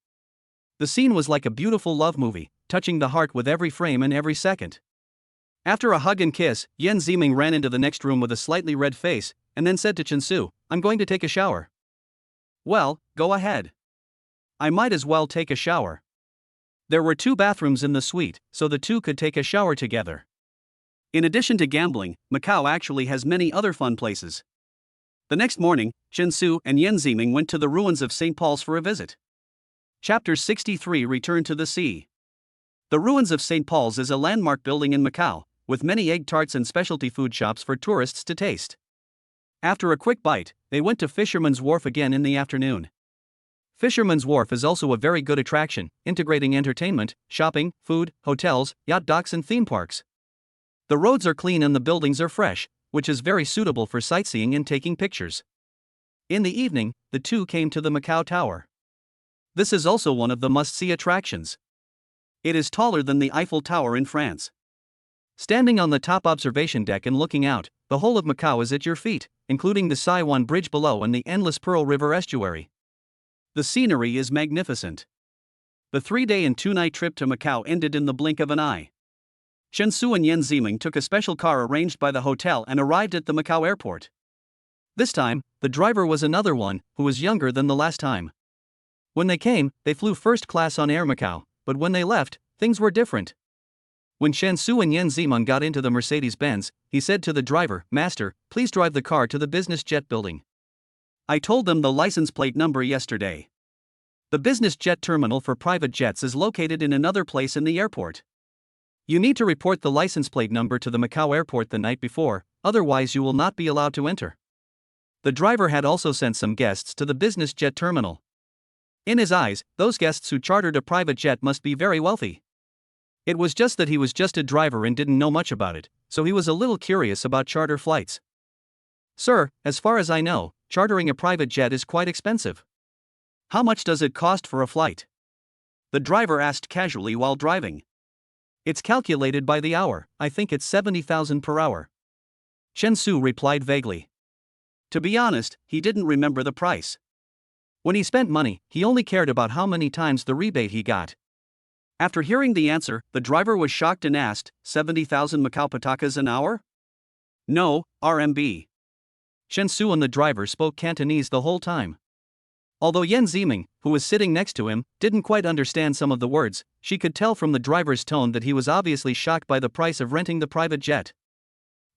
The scene was like a beautiful love movie, touching the heart with every frame and every second. After a hug and kiss, Yan Zimeng ran into the next room with a slightly red face, and then said to Chen Su, "I'm going to take a shower." Well, go ahead. I might as well take a shower. There were 2 bathrooms in the suite, so the two could take a shower together. In addition to gambling, Macau actually has many other fun places. The next morning, Chen Su and Yan Zimeng went to the ruins of St. Paul's for a visit. Chapter 63 Return to the Sea. The ruins of St. Paul's is a landmark building in Macau, with many egg tarts and specialty food shops for tourists to taste. After a quick bite, they went to Fisherman's Wharf again in the afternoon. Fisherman's Wharf is also a very good attraction, integrating entertainment, shopping, food, hotels, yacht docks and theme parks. The roads are clean and the buildings are fresh, which is very suitable for sightseeing and taking pictures. In the evening, the two came to the Macau Tower. This is also one of the must-see attractions. It is taller than the Eiffel Tower in France. Standing on the top observation deck and looking out, the whole of Macau is at your feet, including the Saiwan Bridge below and the endless Pearl River estuary. The scenery is magnificent. The 3-day and 2-night trip to Macau ended in the blink of an eye. Chen Su and Yan Ziming took a special car arranged by the hotel and arrived at the Macau airport. This time, the driver was another one, who was younger than the last time. When they came, they flew first class on Air Macau, but when they left, things were different. When Chen Su and Yan Ziming got into the Mercedes-Benz, he said to the driver, "Master, please drive the car to the business jet building. I told them the license plate number yesterday. The business jet terminal for private jets is located in another place in the airport. You need to report the license plate number to the Macau airport the night before, otherwise you will not be allowed to enter." The driver had also sent some guests to the business jet terminal. In his eyes, those guests who chartered a private jet must be very wealthy. It was just that he was just a driver and didn't know much about it, so he was a little curious about charter flights. "Sir, as far as I know, chartering a private jet is quite expensive. How much does it cost for a flight?" The driver asked casually while driving. "It's calculated by the hour, I think it's 70,000 per hour." Chen Su replied vaguely. To be honest, he didn't remember the price. When he spent money, he only cared about how many times the rebate he got. After hearing the answer, the driver was shocked and asked, 70,000 Macau patakas an hour? No, RMB. Chen Su and the driver spoke Cantonese the whole time. Although Yan Ziming, who was sitting next to him, didn't quite understand some of the words, she could tell from the driver's tone that he was obviously shocked by the price of renting the private jet.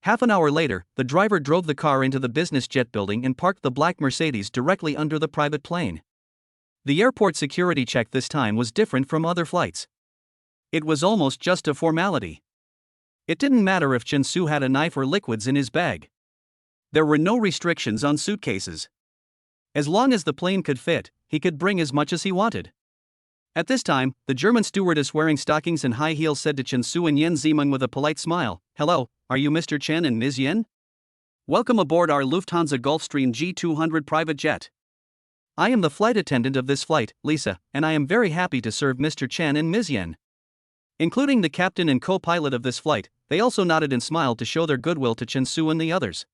Half an hour later, the driver drove the car into the business jet building and parked the black Mercedes directly under the private plane. The airport security check this time was different from other flights. It was almost just a formality. It didn't matter if Chen Su had a knife or liquids in his bag. There were no restrictions on suitcases. As long as the plane could fit, he could bring as much as he wanted. At this time, the German stewardess wearing stockings and high heels said to Chen Su and Yan Ziming with a polite smile, "Hello, are you Mr. Chen and Ms. Yan? Welcome aboard our Lufthansa Gulfstream G200 private jet. I am the flight attendant of this flight, Lisa, and I am very happy to serve Mr. Chen and Ms. Yan." Including the captain and co-pilot of this flight, they also nodded and smiled to show their goodwill to Chen Su and the others.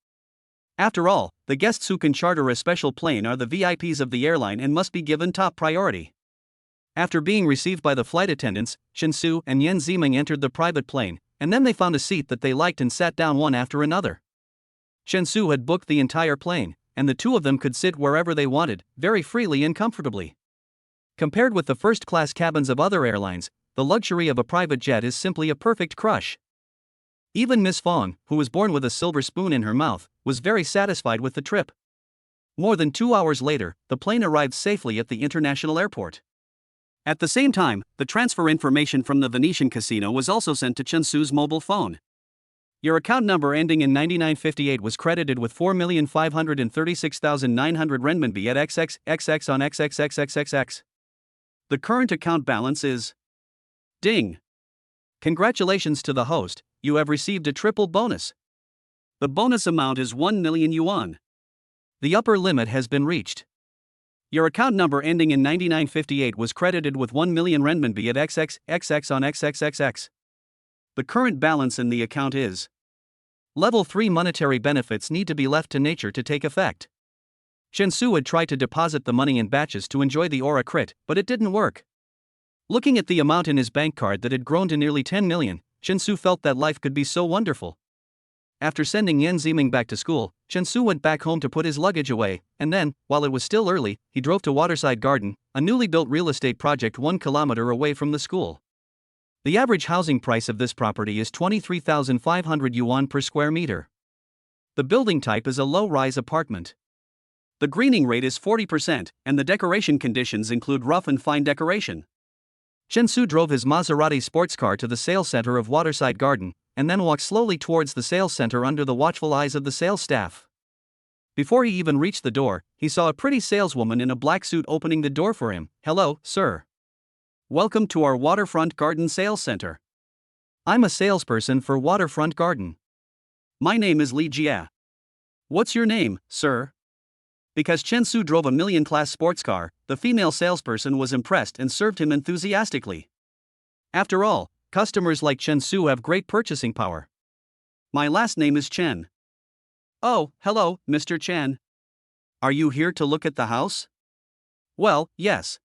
After all, the guests who can charter a special plane are the VIPs of the airline and must be given top priority. After being received by the flight attendants, Chen Su and Yan Ziming entered the private plane, and then they found a seat that they liked and sat down one after another. Chen Su had booked the entire plane, and the two of them could sit wherever they wanted, very freely and comfortably. Compared with the first-class cabins of other airlines, the luxury of a private jet is simply a perfect crush. Even Miss Fong, who was born with a silver spoon in her mouth, was very satisfied with the trip. More than 2 hours later, the plane arrived safely at the international airport. At the same time, the transfer information from the Venetian casino was also sent to Chen Su's mobile phone. Your account number ending in 9958 was credited with 4,536,900 renminbi at XXXX on XXXXXX. The current account balance is... Ding! Congratulations to the host, you have received a triple bonus. The bonus amount is 1 million yuan. The upper limit has been reached. Your account number ending in 9958 was credited with 1 million renminbi at XXXX on XXXX. The current balance in the account is... Level 3 monetary benefits need to be left to nature to take effect. Chen Su had tried to deposit the money in batches to enjoy the aura crit, but it didn't work. Looking at the amount in his bank card that had grown to nearly 10 million, Chen Su felt that life could be so wonderful. After sending Yan Ziming back to school, Chen Su went back home to put his luggage away, and then, while it was still early, he drove to Waterside Garden, a newly built real estate project 1 kilometer away from the school. The average housing price of this property is 23,500 yuan per square meter. The building type is a low-rise apartment. The greening rate is 40%, and the decoration conditions include rough and fine decoration. Chen Su drove his Maserati sports car to the sales center of Waterside Garden, and then walked slowly towards the sales center under the watchful eyes of the sales staff. Before he even reached the door, he saw a pretty saleswoman in a black suit opening the door for him. "Hello, sir. Welcome to our Waterfront Garden Sales Center. I'm a salesperson for Waterfront Garden. My name is Li Jia. What's your name, sir?" Because Chen Su drove a million-class sports car, the female salesperson was impressed and served him enthusiastically. After all, customers like Chen Su have great purchasing power. "My last name is Chen." "Oh, hello, Mr. Chen. Are you here to look at the house?" "Well, yes."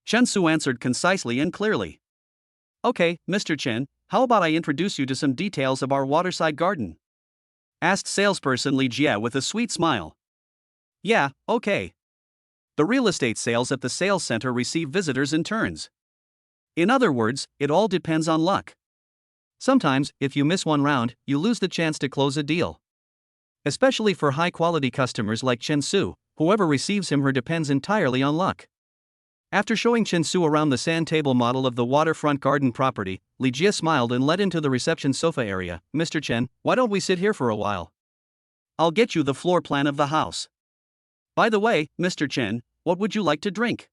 Chen Su answered concisely and clearly. "Okay, Mr. Chen, how about I introduce you to some details of our waterside garden?" asked salesperson Li Jia with a sweet smile. "Yeah, okay." The real estate sales at the sales center receive visitors in turns. In other words, it all depends on luck. Sometimes, if you miss one round, you lose the chance to close a deal. Especially for high-quality customers like Chen Su, whoever receives him or her depends entirely on luck. After showing Chen Su around the sand table model of the waterfront garden property, Li Jia smiled and led him to the reception sofa area. "Mr. Chen, why don't we sit here for a while? I'll get you the floor plan of the house. By the way, Mr. Chen, what would you like to drink?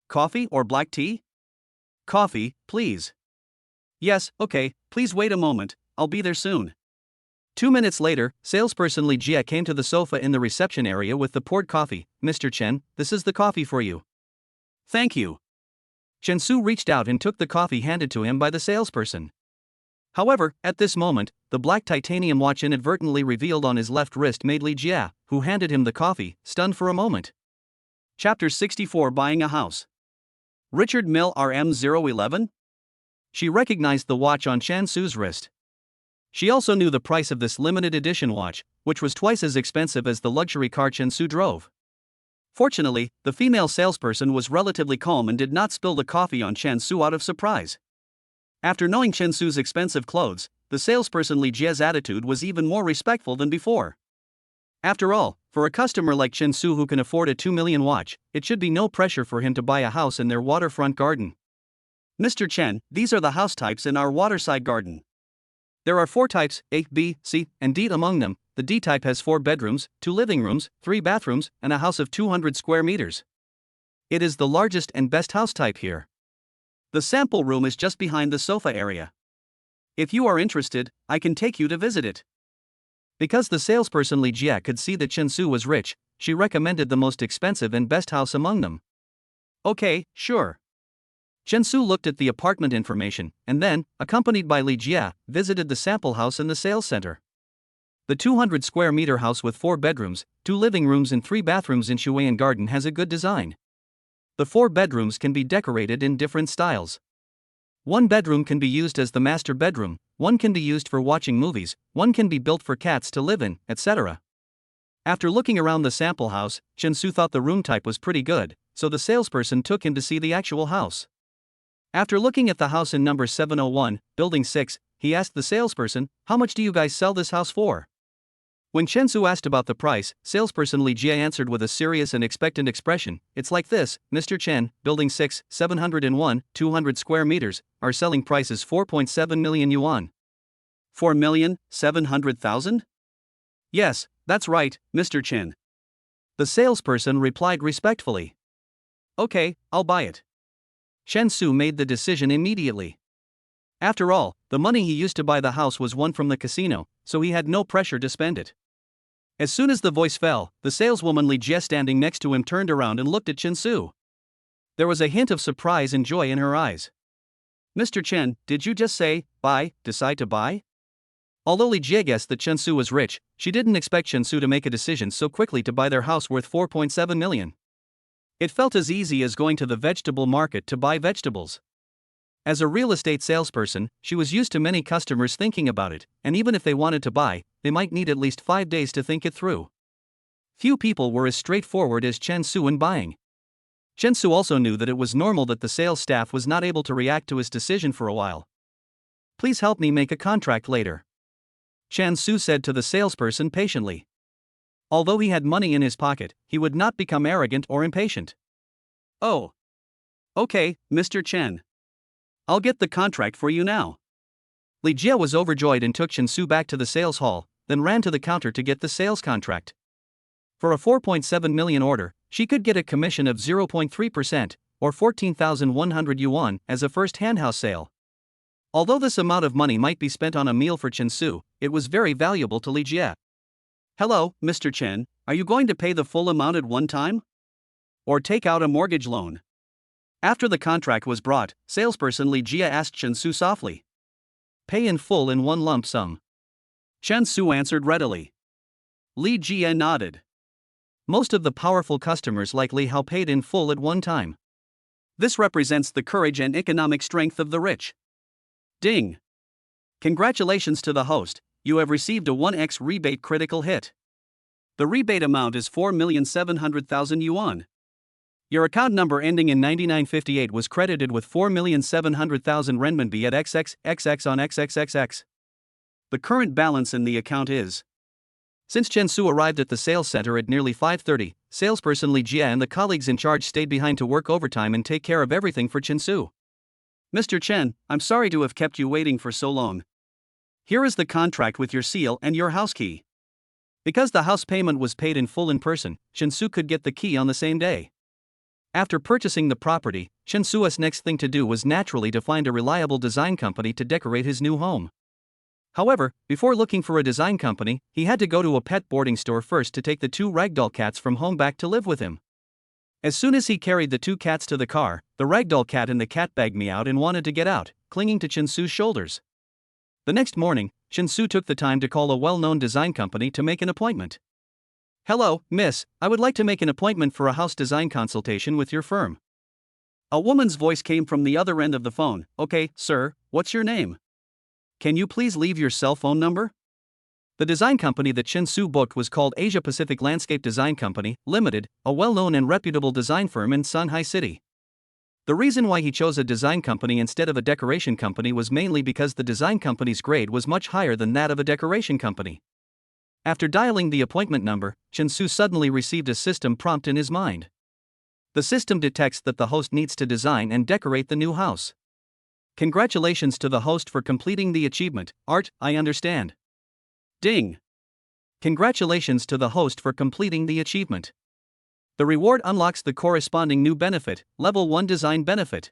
Coffee or black tea?" "Coffee, please." "Yes, okay, please wait a moment, I'll be there soon." 2 minutes later, salesperson Li Jia came to the sofa in the reception area with the poured coffee. "Mr. Chen, this is the coffee for you." "Thank you." Chen Su reached out and took the coffee handed to him by the salesperson. However, at this moment, the black titanium watch inadvertently revealed on his left wrist made Li Jia, who handed him the coffee, stunned for a moment. Chapter 64: Buying a House. Richard Mill RM011? She recognized the watch on Chen Su's wrist. She also knew the price of this limited edition watch, which was twice as expensive as the luxury car Chen Su drove. Fortunately, the female salesperson was relatively calm and did not spill the coffee on Chen Su out of surprise. After knowing Chen Su's expensive clothes, the salesperson Li Jia's attitude was even more respectful than before. After all, for a customer like Chen Su who can afford a 2 million watch, it should be no pressure for him to buy a house in their waterfront garden. "Mr. Chen, these are the house types in our waterside garden. There are 4 types, A, B, C, and D among them. The D type has 4 bedrooms, 2 living rooms, 3 bathrooms, and a house of 200 square meters. It is the largest and best house type here. The sample room is just behind the sofa area. If you are interested, I can take you to visit it." Because the salesperson Li Jia could see that Chen Su was rich, she recommended the most expensive and best house among them. "Okay, sure." Chen Su looked at the apartment information, and then, accompanied by Li Jia, visited the sample house in the sales center. The 200 square meter house with 4 bedrooms, 2 living rooms and 3 bathrooms in Shuiyan Garden has a good design. The 4 bedrooms can be decorated in different styles. One bedroom can be used as the master bedroom, one can be used for watching movies, one can be built for cats to live in, etc. After looking around the sample house, Chen Su thought the room type was pretty good, so the salesperson took him to see the actual house. After looking at the house in number 701, building 6, he asked the salesperson, "How much do you guys sell this house for?" When Chen Su asked about the price, salesperson Li Jia answered with a serious and expectant expression, "It's like this, Mr. Chen, building 6, 701, 200 square meters, our selling price is 4.7 million yuan. 4,700,000? Yes, that's right, Mr. Chen." The salesperson replied respectfully. "Okay, I'll buy it." Chen Su made the decision immediately. After all, the money he used to buy the house was won from the casino, so he had no pressure to spend it. As soon as the voice fell, the saleswoman Li Jia standing next to him turned around and looked at Chen Su. There was a hint of surprise and joy in her eyes. "Mr. Chen, did you just say, decide to buy?" Although Li Jia guessed that Chen Su was rich, she didn't expect Chen Su to make a decision so quickly to buy their house worth 4.7 million. It felt as easy as going to the vegetable market to buy vegetables. As a real estate salesperson, she was used to many customers thinking about it, and even if they wanted to buy, they might need at least 5 days to think it through. Few people were as straightforward as Chen Su in buying. Chen Su also knew that it was normal that the sales staff was not able to react to his decision for a while. "Please help me make a contract later," Chen Su said to the salesperson patiently. Although he had money in his pocket, he would not become arrogant or impatient. "Oh. Okay, Mr. Chen. I'll get the contract for you now." Li Jie was overjoyed and took Chen Su back to the sales hall, then ran to the counter to get the sales contract. For a 4.7 million order, she could get a commission of 0.3%, or 14,100 yuan, as a first-hand house sale. Although this amount of money might be spent on a meal for Chen Su, it was very valuable to Li Jie. Hello, Mr. Chen, are you going to pay the full amount at one time? Or take out a mortgage loan? After the contract was brought, salesperson Li Jie asked Chen Su softly. Pay in full in one lump sum. Chen Su answered readily. Li Jie nodded. Most of the powerful customers like Li Hao paid in full at one time. This represents the courage and economic strength of the rich. Ding! Congratulations to the host, you have received a 1x rebate critical hit. The rebate amount is 4,700,000 yuan. Your account number ending in 9958 was credited with 4,700,000 renminbi at XXXX on XXXX. The current balance in the account is. Since Chen Su arrived at the sales center at nearly 5:30, salesperson Li Jie and the colleagues in charge stayed behind to work overtime and take care of everything for Chen Su. Mr. Chen, I'm sorry to have kept you waiting for so long. Here is the contract with your seal and your house key. Because the house payment was paid in full in person, Chen Su could get the key on the same day. After purchasing the property, Chen Su's next thing to do was naturally to find a reliable design company to decorate his new home. However, before looking for a design company, he had to go to a pet boarding store first to take the 2 ragdoll cats from home back to live with him. As soon as he carried the 2 cats to the car, the ragdoll cat in the cat bag meowed and wanted to get out, clinging to Chen Su's shoulders. The next morning, Chen Su took the time to call a well-known design company to make an appointment. Hello, miss, I would like to make an appointment for a house design consultation with your firm. A woman's voice came from the other end of the phone. Okay, sir, what's your name? Can you please leave your cell phone number? The design company that Chen Su booked was called Asia Pacific Landscape Design Company, Limited, a well-known and reputable design firm in Shanghai City. The reason why he chose a design company instead of a decoration company was mainly because the design company's grade was much higher than that of a decoration company. After dialing the appointment number, Chen Su suddenly received a system prompt in his mind. The system detects that the host needs to design and decorate the new house. Congratulations to the host for completing the achievement. Art, I understand. Ding! Congratulations to the host for completing the achievement. The reward unlocks the corresponding new benefit, Level 1 Design Benefit.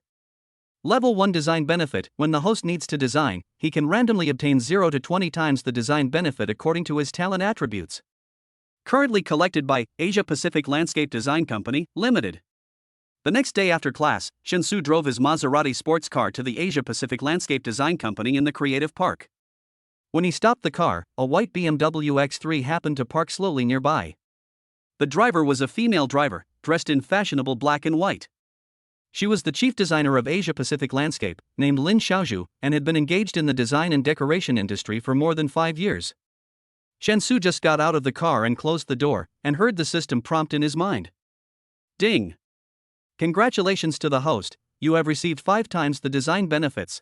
Level 1 Design Benefit. When the host needs to design, he can randomly obtain 0 to 20 times the design benefit according to his talent attributes. Currently collected by Asia Pacific Landscape Design Company, Limited. The next day after class, Chen Su drove his Maserati sports car to the Asia Pacific Landscape Design Company in the Creative Park. When he stopped the car, a white BMW X3 happened to park slowly nearby. The driver was a female driver, dressed in fashionable black and white. She was the chief designer of Asia Pacific Landscape, named Lin Xiaozhu, and had been engaged in the design and decoration industry for more than 5 years. Chen Su just got out of the car and closed the door, and heard the system prompt in his mind. Ding! Congratulations to the host, you have received 5 times the design benefits.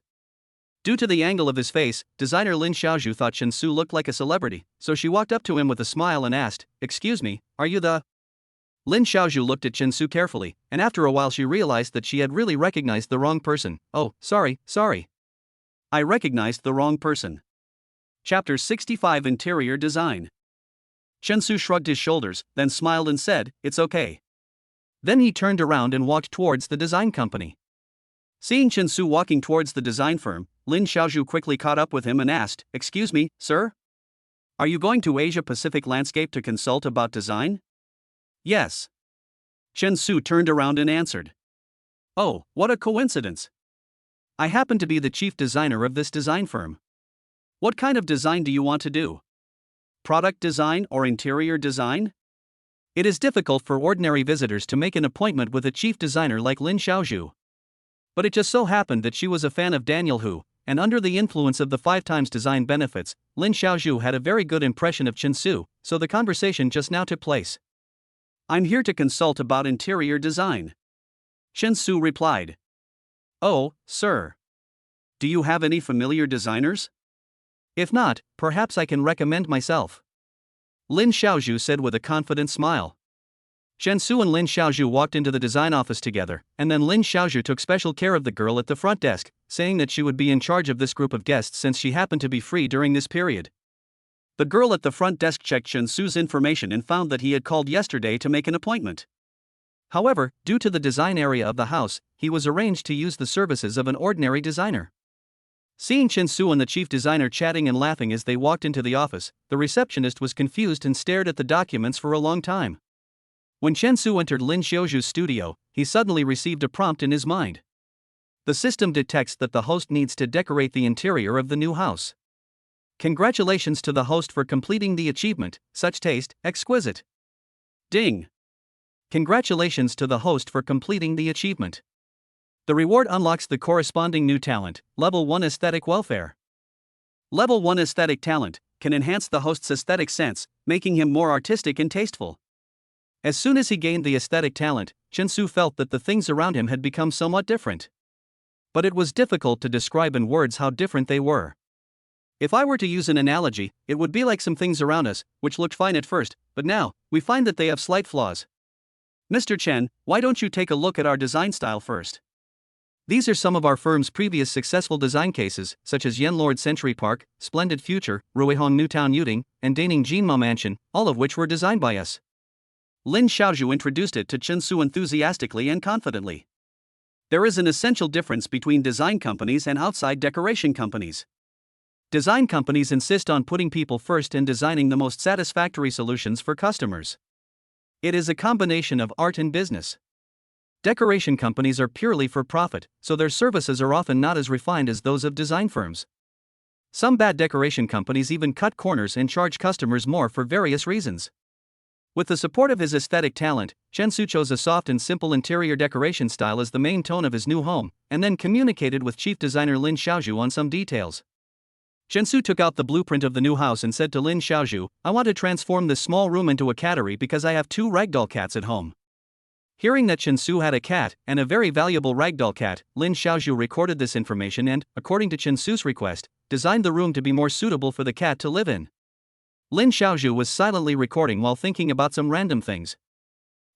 Due to the angle of his face, designer Lin Xiaozhu thought Chen Su looked like a celebrity, so she walked up to him with a smile and asked, "Excuse me, are you the..." Lin Xiaozhu looked at Chen Su carefully, and after a while she realized that she had really recognized the wrong person. Oh, sorry. I recognized the wrong person. Chapter 65 Interior Design. Chen Su shrugged his shoulders, then smiled and said, "It's okay." Then he turned around and walked towards the design company. Seeing Chen Su walking towards the design firm, Lin Xiaozhu quickly caught up with him and asked, "Excuse me, sir? Are you going to Asia Pacific Landscape to consult about design?" "Yes." Chen Su turned around and answered. "Oh, what a coincidence. I happen to be the chief designer of this design firm. What kind of design do you want to do? Product design or interior design?" It is difficult for ordinary visitors to make an appointment with a chief designer like Lin Xiaozhu. But it just so happened that she was a fan of Daniel Hu, and under the influence of the 5 times design benefits, Lin Xiaozhu had a very good impression of Chen Su, so the conversation just now took place. "I'm here to consult about interior design," Chen Su replied. "Oh, sir. Do you have any familiar designers? If not, perhaps I can recommend myself," Lin Xiaozhu said with a confident smile. Chen Su and Lin Xiaozhu walked into the design office together, and then Lin Xiaozhu took special care of the girl at the front desk, saying that she would be in charge of this group of guests since she happened to be free during this period. The girl at the front desk checked Chen Su's information and found that he had called yesterday to make an appointment. However, due to the design area of the house, he was arranged to use the services of an ordinary designer. Seeing Chen Su and the chief designer chatting and laughing as they walked into the office, the receptionist was confused and stared at the documents for a long time. When Chen Su entered Lin Xiaozhu's studio, he suddenly received a prompt in his mind. The system detects that the host needs to decorate the interior of the new house. Congratulations to the host for completing the achievement, such taste, exquisite. Ding! Congratulations to the host for completing the achievement. The reward unlocks the corresponding new talent, Level 1 Aesthetic Welfare. Level 1 Aesthetic Talent can enhance the host's aesthetic sense, making him more artistic and tasteful. As soon as he gained the aesthetic talent, Chen Su felt that the things around him had become somewhat different. But it was difficult to describe in words how different they were. If I were to use an analogy, it would be like some things around us, which looked fine at first, but now, we find that they have slight flaws. Mr. Chen, why don't you take a look at our design style first? These are some of our firm's previous successful design cases, such as Yenlord Century Park, Splendid Future, Ruihong Newtown Yuting, and Daning Jinma Mansion, all of which were designed by us. Lin Xiaozhu introduced it to Chen Su enthusiastically and confidently. There is an essential difference between design companies and outside decoration companies. Design companies insist on putting people first and designing the most satisfactory solutions for customers. It is a combination of art and business. Decoration companies are purely for profit, so their services are often not as refined as those of design firms. Some bad decoration companies even cut corners and charge customers more for various reasons. With the support of his aesthetic talent, Chen Su chose a soft and simple interior decoration style as the main tone of his new home, and then communicated with chief designer Lin Xiaozhu on some details. Chen Su took out the blueprint of the new house and said to Lin Xiaozhu, "I want to transform this small room into a cattery because I have 2 ragdoll cats at home." Hearing that Chen Su had a cat, and a very valuable ragdoll cat, Lin Xiaozhu recorded this information and, according to Chen Su's request, designed the room to be more suitable for the cat to live in. Lin Xiaozhu was silently recording while thinking about some random things.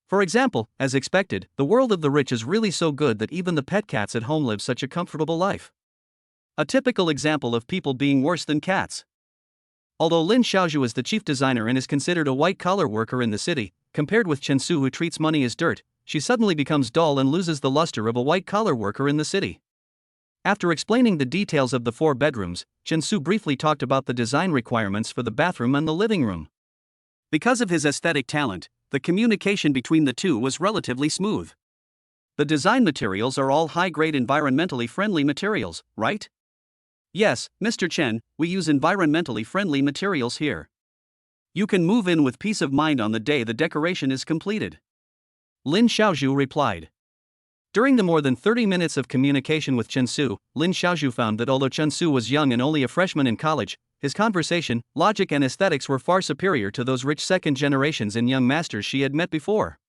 For example, as expected, the world of the rich is really so good that even the pet cats at home live such a comfortable life. A typical example of people being worse than cats. Although Lin Xiaozhu is the chief designer and is considered a white-collar worker in the city, compared with Chen Su who treats money as dirt, she suddenly becomes dull and loses the luster of a white-collar worker in the city. After explaining the details of the 4 bedrooms, Chen Su briefly talked about the design requirements for the bathroom and the living room. Because of his aesthetic talent, the communication between the two was relatively smooth. The design materials are all high-grade environmentally friendly materials, right? Yes, Mr. Chen, we use environmentally friendly materials here. You can move in with peace of mind on the day the decoration is completed. Lin Xiaozhu replied. During the more than 30 minutes of communication with Chen Su, Lin Xiaozhu found that although Chen Su was young and only a freshman in college, his conversation, logic and aesthetics were far superior to those rich second generations and young masters she had met before.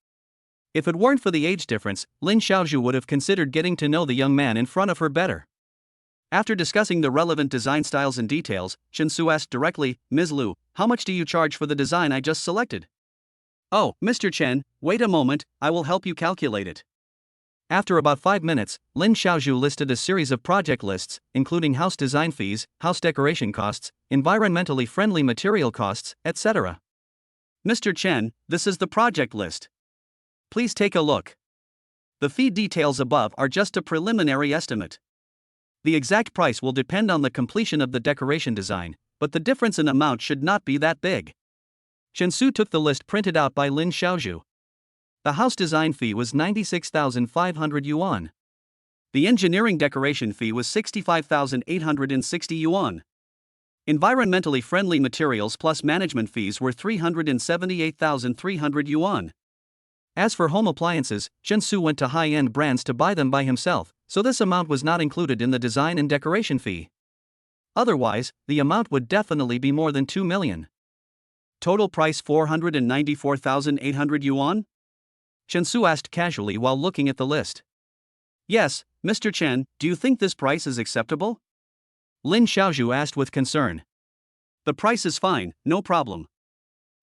If it weren't for the age difference, Lin Xiaozhu would have considered getting to know the young man in front of her better. After discussing the relevant design styles and details, Chen Su asked directly, "Ms. Liu, how much do you charge for the design I just selected?" "Oh, Mr. Chen, wait a moment, I will help you calculate it." After about 5 minutes, Lin Xiaozhu listed a series of project lists, including house design fees, house decoration costs, environmentally friendly material costs, etc. "Mr. Chen, this is the project list. Please take a look. The fee details above are just a preliminary estimate. The exact price will depend on the completion of the decoration design, but the difference in amount should not be that big." Chen Su took the list printed out by Lin Xiaozhu. The house design fee was 96,500 yuan. The engineering decoration fee was 65,860 yuan. Environmentally friendly materials plus management fees were 378,300 yuan. As for home appliances, Chen Su went to high-end brands to buy them by himself, so this amount was not included in the design and decoration fee. Otherwise, the amount would definitely be more than 2 million. Total price 494,800 yuan? Chen Su asked casually while looking at the list. "Yes, Mr. Chen, do you think this price is acceptable?" Lin Xiaozhu asked with concern. "The price is fine, no problem."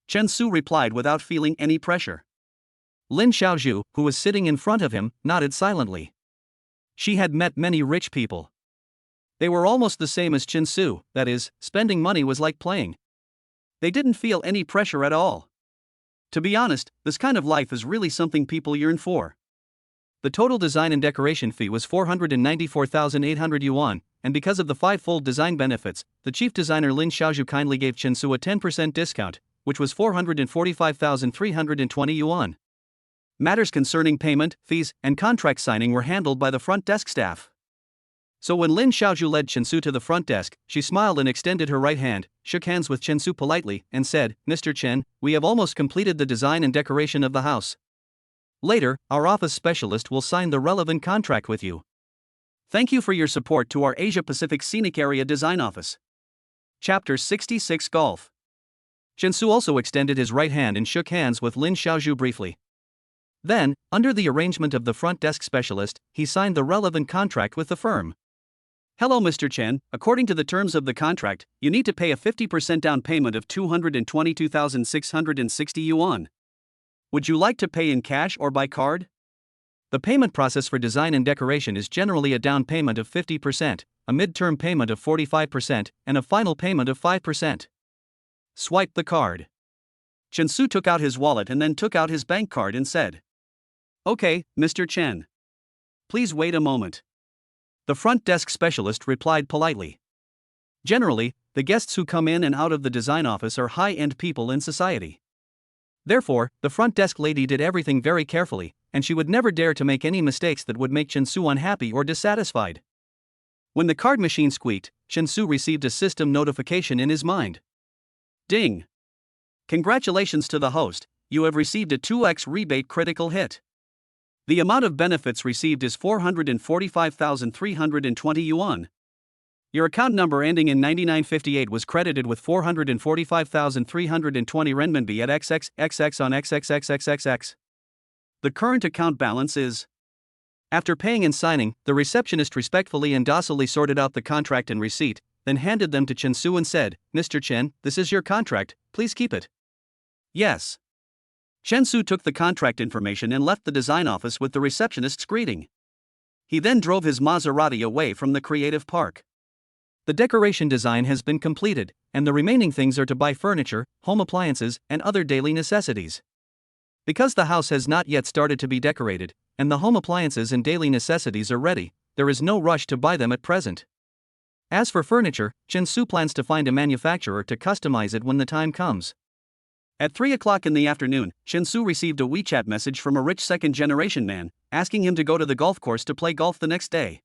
Chen Su replied without feeling any pressure. Lin Xiaozhu, who was sitting in front of him, nodded silently. She had met many rich people. They were almost the same as Chen Su, that is, spending money was like playing. They didn't feel any pressure at all. To be honest, this kind of life is really something people yearn for. The total design and decoration fee was 494,800 yuan, and because of the five-fold design benefits, the chief designer Lin Xiaozhu kindly gave Chen Su a 10% discount, which was 445,320 yuan. Matters concerning payment, fees, and contract signing were handled by the front desk staff. So when Lin Xiaozhu led Chen Su to the front desk, she smiled and extended her right hand, shook hands with Chen Su politely, and said, "Mr. Chen, we have almost completed the design and decoration of the house. Later, our office specialist will sign the relevant contract with you. Thank you for your support to our Asia-Pacific Scenic Area Design Office." Chapter 66 Golf. Chen Su also extended his right hand and shook hands with Lin Xiaozhu briefly. Then, under the arrangement of the front desk specialist, he signed the relevant contract with the firm. "Hello Mr. Chen, according to the terms of the contract, you need to pay a 50% down payment of 222,660 yuan. Would you like to pay in cash or by card?" The payment process for design and decoration is generally a down payment of 50%, a mid-term payment of 45%, and a final payment of 5%. Swipe the card. Chen Su took out his wallet and then took out his bank card and said, "Okay, Mr. Chen. Please wait a moment." The front desk specialist replied politely. Generally, the guests who come in and out of the design office are high-end people in society. Therefore, the front desk lady did everything very carefully, and she would never dare to make any mistakes that would make Chen Su unhappy or dissatisfied. When the card machine squeaked, Chen Su received a system notification in his mind. Ding! Congratulations to the host, you have received a 2x rebate critical hit. The amount of benefits received is 445,320 yuan. Your account number ending in 9958 was credited with 445,320 renminbi at XXXX on XXXXXX. The current account balance is. After paying and signing, the receptionist respectfully and docilely sorted out the contract and receipt, then handed them to Chen Su and said, "Mr. Chen, this is your contract, please keep it." "Yes." Chen Su took the contract information and left the design office with the receptionist's greeting. He then drove his Maserati away from the creative park. The decoration design has been completed, and the remaining things are to buy furniture, home appliances, and other daily necessities. Because the house has not yet started to be decorated, and the home appliances and daily necessities are ready, there is no rush to buy them at present. As for furniture, Chen Su plans to find a manufacturer to customize it when the time comes. At 3 o'clock in the afternoon, Chen Su received a WeChat message from a rich second-generation man, asking him to go to the golf course to play golf the next day.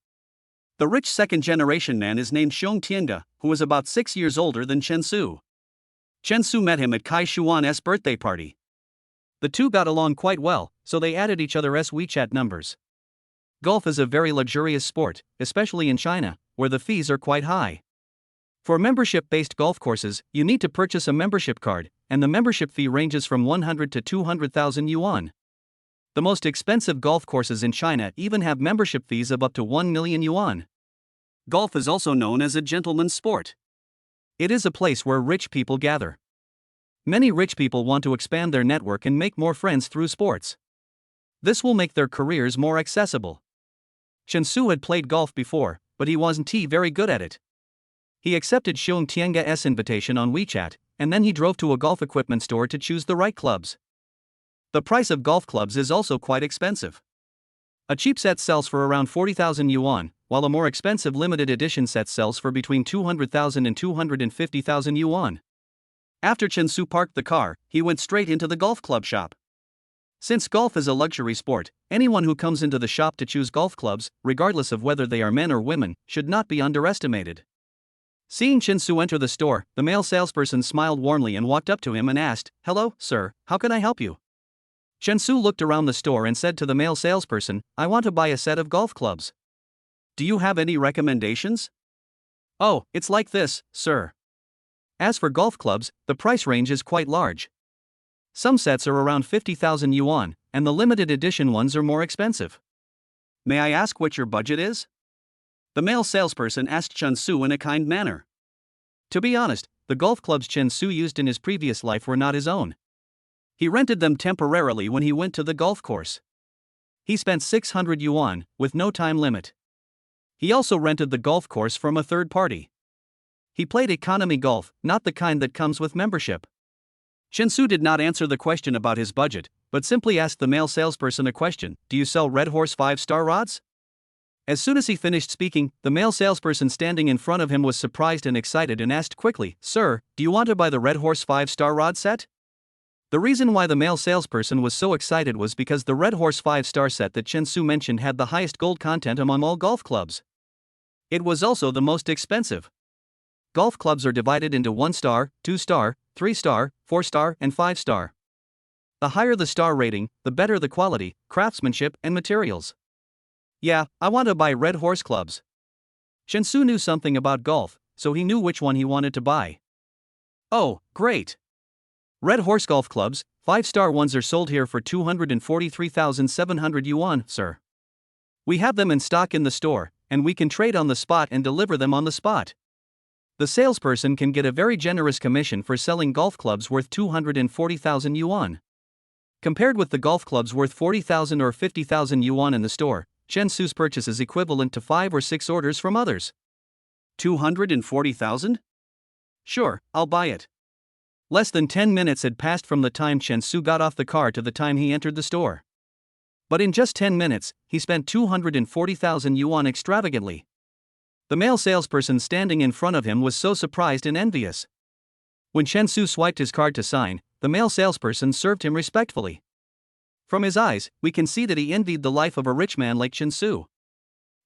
The rich second-generation man is named Xiong Tianga, who was about 6 years older than Chen Su. Chen Su met him at Kai Shuan's birthday party. The two got along quite well, so they added each other's WeChat numbers. Golf is a very luxurious sport, especially in China, where the fees are quite high. For membership-based golf courses, you need to purchase a membership card, and the membership fee ranges from 100 to 200,000 yuan. The most expensive golf courses in China even have membership fees of up to 1 million yuan. Golf is also known as a gentleman's sport. It is a place where rich people gather. Many rich people want to expand their network and make more friends through sports. This will make their careers more accessible. Chen Su had played golf before, but he wasn't very good at it. He accepted Xiong Tianga's invitation on WeChat, and then he drove to a golf equipment store to choose the right clubs. The price of golf clubs is also quite expensive. A cheap set sells for around 40,000 yuan, while a more expensive limited edition set sells for between 200,000 and 250,000 yuan. After Chen Su parked the car, he went straight into the golf club shop. Since golf is a luxury sport, anyone who comes into the shop to choose golf clubs, regardless of whether they are men or women, should not be underestimated. Seeing Chen Su enter the store, the male salesperson smiled warmly and walked up to him and asked, "Hello, sir, how can I help you?" Chen Su looked around the store and said to the male salesperson, "I want to buy a set of golf clubs. Do you have any recommendations?" "Oh, it's like this, sir. As for golf clubs, the price range is quite large. Some sets are around 50,000 yuan, and the limited edition ones are more expensive. May I ask what your budget is?" The male salesperson asked Chen Su in a kind manner. To be honest, the golf clubs Chen Su used in his previous life were not his own. He rented them temporarily when he went to the golf course. He spent 600 yuan, with no time limit. He also rented the golf course from a third party. He played economy golf, not the kind that comes with membership. Chen Su did not answer the question about his budget, but simply asked the male salesperson a question: "Do you sell Red Horse 5-star rods?" As soon as he finished speaking, the male salesperson standing in front of him was surprised and excited and asked quickly, "Sir, do you want to buy the Red Horse 5-star rod set?" The reason why the male salesperson was so excited was because the Red Horse 5-star set that Chen Su mentioned had the highest gold content among all golf clubs. It was also the most expensive. Golf clubs are divided into 1-star, 2-star, 3-star, 4-star, and 5-star. The higher the star rating, the better the quality, craftsmanship, and materials. "Yeah, I want to buy Red Horse clubs." Chen Su knew something about golf, so he knew which one he wanted to buy. "Oh, great! Red Horse golf clubs, 5-star ones are sold here for 243,700 yuan, sir. We have them in stock in the store, and we can trade on the spot and deliver them on the spot." The salesperson can get a very generous commission for selling golf clubs worth 240,000 yuan. Compared with the golf clubs worth 40,000 or 50,000 yuan in the store, Chen Su's purchase is equivalent to 5 or 6 orders from others. 240,000? Sure, I'll buy it. Less than 10 minutes had passed from the time Chen Su got off the car to the time he entered the store. But in just 10 minutes, he spent 240,000 yuan extravagantly. The male salesperson standing in front of him was so surprised and envious. When Chen Su swiped his card to sign, the male salesperson served him respectfully. From his eyes, we can see that he envied the life of a rich man like Chen Su.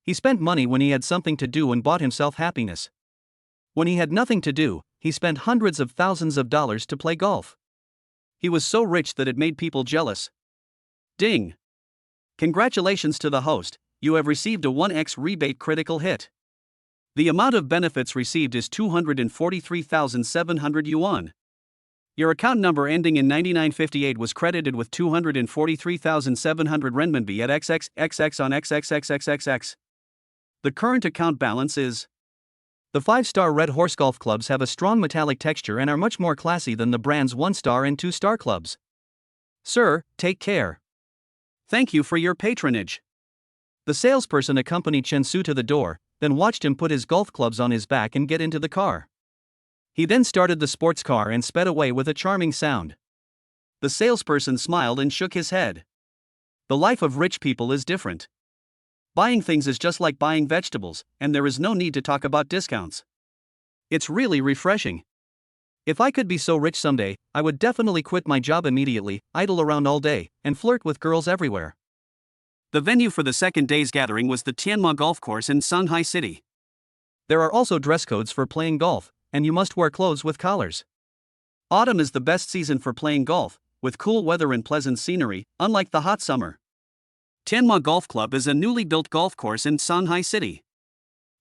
He spent money when he had something to do and bought himself happiness. When he had nothing to do, he spent hundreds of thousands of dollars to play golf. He was so rich that it made people jealous. Ding! Congratulations to the host, you have received a 1x rebate critical hit. The amount of benefits received is 243,700 yuan. Your account number ending in 9958 was credited with 243,700 renminbi at XXXX on XXXXXX. The current account balance is. The 5-star Red Horse golf clubs have a strong metallic texture and are much more classy than the brand's 1-star and 2-star clubs. Sir, take care. Thank you for your patronage. The salesperson accompanied Chen Su to the door, then watched him put his golf clubs on his back and get into the car. He then started the sports car and sped away with a charming sound. The salesperson smiled and shook his head. The life of rich people is different. Buying things is just like buying vegetables, and there is no need to talk about discounts. It's really refreshing. If I could be so rich someday, I would definitely quit my job immediately, idle around all day, and flirt with girls everywhere. The venue for the second day's gathering was the Tianma Golf Course in Shanghai City. There are also dress codes for playing golf, and you must wear clothes with collars. Autumn is the best season for playing golf, with cool weather and pleasant scenery, unlike the hot summer. Tianma Golf Club is a newly built golf course in Shanghai City.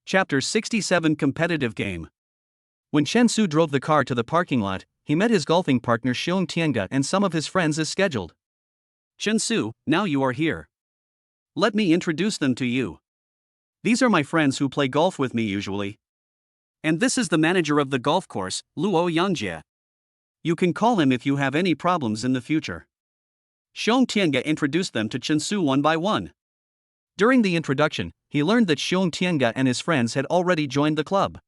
Chapter 67 Competitive Game. When Chen Su drove the car to the parking lot, he met his golfing partner Xiong Tianga and some of his friends as scheduled. "Chen Su, now you are here. Let me introduce them to you. These are my friends who play golf with me usually. And this is the manager of the golf course, Luo Yangjie. You can call him if you have any problems in the future." Xiong Tianga introduced them to Chen Su one by one. During the introduction, he learned that Xiong Tianga and his friends had already joined the club.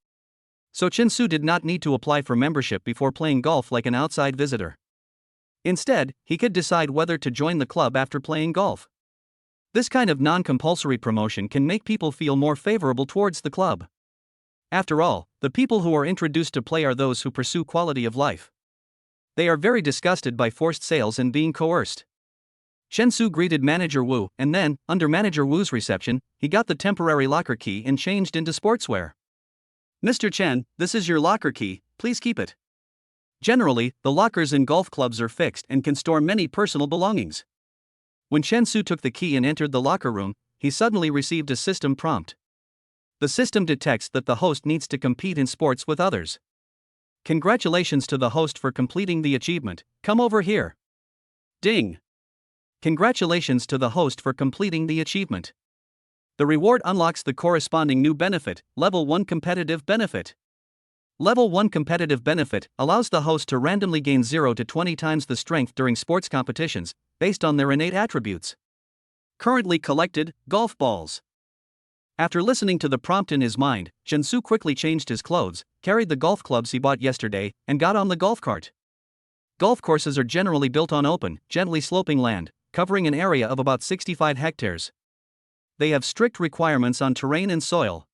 So Chen Su did not need to apply for membership before playing golf like an outside visitor. Instead, he could decide whether to join the club after playing golf. This kind of non-compulsory promotion can make people feel more favorable towards the club. After all, the people who are introduced to play are those who pursue quality of life. They are very disgusted by forced sales and being coerced. Chen Su greeted Manager Wu, and then, under Manager Wu's reception, he got the temporary locker key and changed into sportswear. "Mr. Chen, this is your locker key, please keep it." Generally, the lockers in golf clubs are fixed and can store many personal belongings. When Chen Su took the key and entered the locker room, he suddenly received a system prompt. The system detects that the host needs to compete in sports with others. "Congratulations to the host for completing the achievement, come over here." Ding! Congratulations to the host for completing the achievement. The reward unlocks the corresponding new benefit, Level 1 Competitive Benefit. Level 1 competitive benefit allows the host to randomly gain 0 to 20 times the strength during sports competitions, based on their innate attributes. Currently collected, golf balls. After listening to the prompt in his mind, Shensu quickly changed his clothes, carried the golf clubs he bought yesterday, and got on the golf cart. Golf courses are generally built on open, gently sloping land, covering an area of about 65 hectares. They have strict requirements on terrain and soil.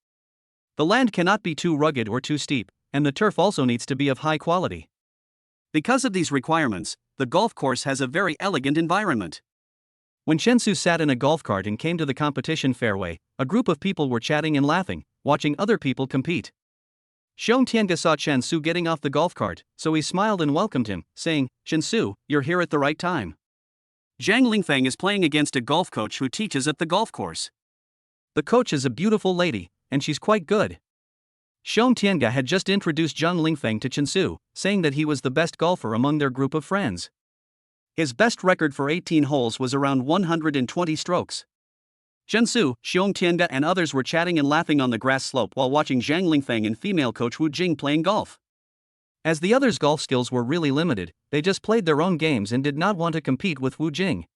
The land cannot be too rugged or too steep, and the turf also needs to be of high quality. Because of these requirements, the golf course has a very elegant environment. When Shensu sat in a golf cart and came to the competition fairway, a group of people were chatting and laughing, watching other people compete. Xiong Tianga saw Shensu getting off the golf cart, so he smiled and welcomed him, saying, "Shensu, you're here at the right time. Zhang Lingfeng is playing against a golf coach who teaches at the golf course. The coach is a beautiful lady, and she's quite good." Xiong Tianga had just introduced Zhang Lingfeng to Shensu, saying that he was the best golfer among their group of friends. His best record for 18 holes was around 120 strokes. Shensu, Xiong Tianga and others were chatting and laughing on the grass slope while watching Zhang Lingfeng and female coach Wu Jing playing golf. As the others' golf skills were really limited, they just played their own games and did not want to compete with Wu Jing.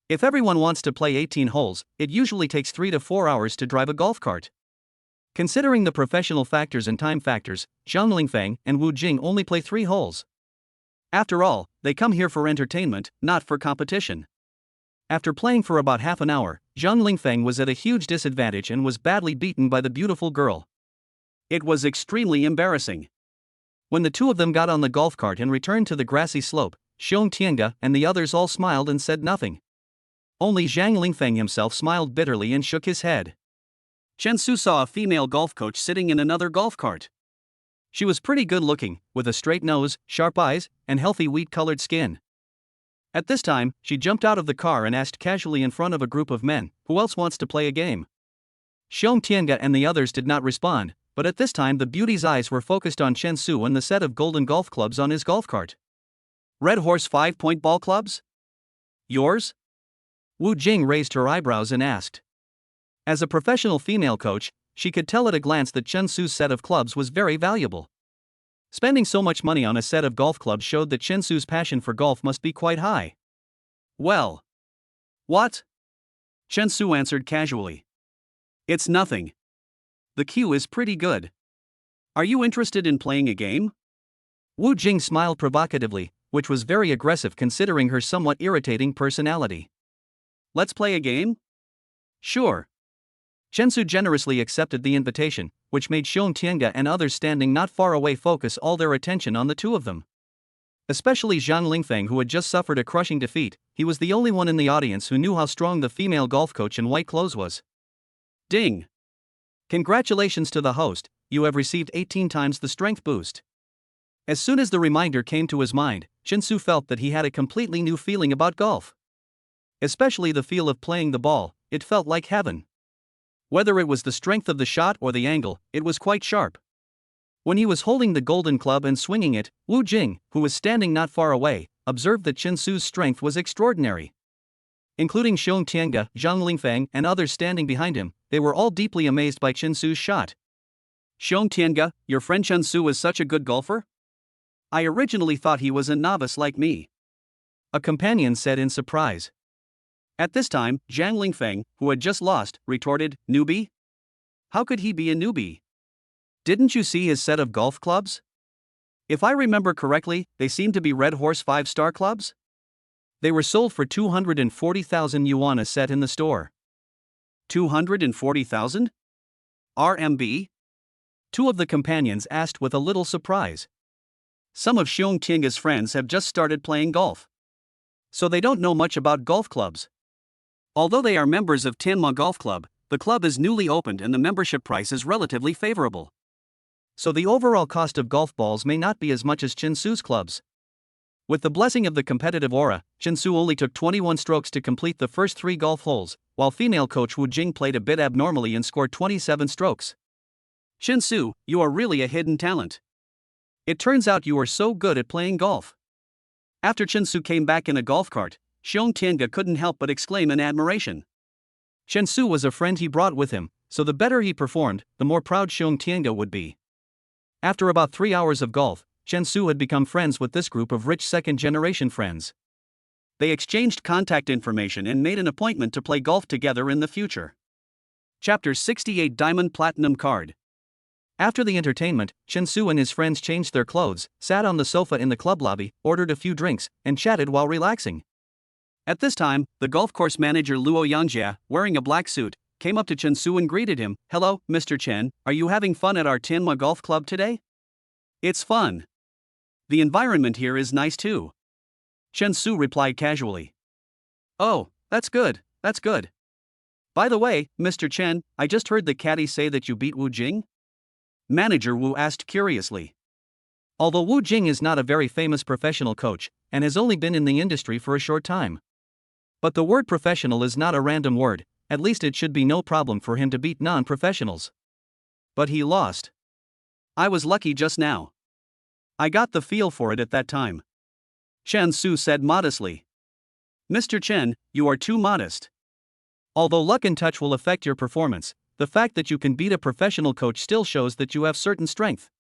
If everyone wants to play 18 holes, it usually takes 3 to 4 hours to drive a golf cart. Considering the professional factors and time factors, Zhang Lingfeng and Wu Jing only play 3 holes. After all, they come here for entertainment, not for competition. After playing for about half an hour, Zhang Lingfeng was at a huge disadvantage and was badly beaten by the beautiful girl. It was extremely embarrassing. When the two of them got on the golf cart and returned to the grassy slope, Xiong Tianga and the others all smiled and said nothing. Only Zhang Lingfeng himself smiled bitterly and shook his head. Shensu saw a female golf coach sitting in another golf cart. She was pretty good looking, with a straight nose, sharp eyes, and healthy wheat-colored skin. At this time, she jumped out of the car and asked casually in front of a group of men, "Who else wants to play a game?" Xiong Tianga and the others did not respond, but at this time the beauty's eyes were focused on Shensu and the set of golden golf clubs on his golf cart. "Red Horse 5-point ball clubs? Yours?" Wu Jing raised her eyebrows and asked. As a professional female coach, she could tell at a glance that Shensu's set of clubs was very valuable. Spending so much money on a set of golf clubs showed that Shensu's passion for golf must be quite high. "Well. What?" Shensu answered casually. "It's nothing. The cue is pretty good. Are you interested in playing a game?" Wu Jing smiled provocatively, which was very aggressive considering her somewhat irritating personality. "Let's play a game?" "Sure." Shensu generously accepted the invitation, which made Xiong Tianga and others standing not far away focus all their attention on the two of them. Especially Zhang Lingfeng, who had just suffered a crushing defeat, he was the only one in the audience who knew how strong the female golf coach in white clothes was. Ding! Congratulations to the host, you have received 18 times the strength boost. As soon as the reminder came to his mind, Shensu felt that he had a completely new feeling about golf. Especially the feel of playing the ball, it felt like heaven. Whether it was the strength of the shot or the angle, it was quite sharp. When he was holding the golden club and swinging it, Wu Jing, who was standing not far away, observed that Shensu's strength was extraordinary. Including Xiong Tianga, Zhang Lingfeng, and others standing behind him, they were all deeply amazed by Shensu's shot. "Xiong Tianga, your friend Shensu is such a good golfer? I originally thought he was a novice like me," a companion said in surprise. At this time, Zhang Lingfeng, who had just lost, retorted, "Newbie? How could he be a newbie? Didn't you see his set of golf clubs? If I remember correctly, they seem to be Red Horse 5-star clubs? They were sold for 240,000 yuan a set in the store." 240,000? RMB? Two of the companions asked with a little surprise. Some of Xiong Tianga's friends have just started playing golf, so they don't know much about golf clubs. Although they are members of Tianma Golf Club, the club is newly opened and the membership price is relatively favorable. So the overall cost of golf balls may not be as much as Shensu's clubs. With the blessing of the competitive aura, Shensu only took 21 strokes to complete the first 3 golf holes, while female coach Wu Jing played a bit abnormally and scored 27 strokes. "Shensu, you are really a hidden talent. It turns out you are so good at playing golf." After Shensu came back in a golf cart, Xiong Tianga couldn't help but exclaim in admiration. Shensu was a friend he brought with him, so the better he performed, the more proud Xiong Tianga would be. After about 3 hours of golf, Chen Su had become friends with this group of rich second-generation friends. They exchanged contact information and made an appointment to play golf together in the future. Chapter 68 Diamond Platinum Card. After the entertainment, Chen Su and his friends changed their clothes, sat on the sofa in the club lobby, ordered a few drinks, and chatted while relaxing. At this time, the golf course manager Luo Yangjia, wearing a black suit, came up to Chen Su and greeted him. "Hello, Mr. Chen, are you having fun at our Tianma Golf Club today?" "It's fun. The environment here is nice too." Chen Su replied casually. "Oh, that's good, that's good. By the way, Mr. Chen, I just heard the caddy say that you beat Wu Jing?" Manager Wu asked curiously. Although Wu Jing is not a very famous professional coach, and has only been in the industry for a short time. But the word professional is not a random word, at least it should be no problem for him to beat non-professionals. But he lost. "I was lucky just now. I got the feel for it at that time," Chen Su said modestly. "Mr. Chen, you are too modest. Although luck and touch will affect your performance, the fact that you can beat a professional coach still shows that you have certain strength."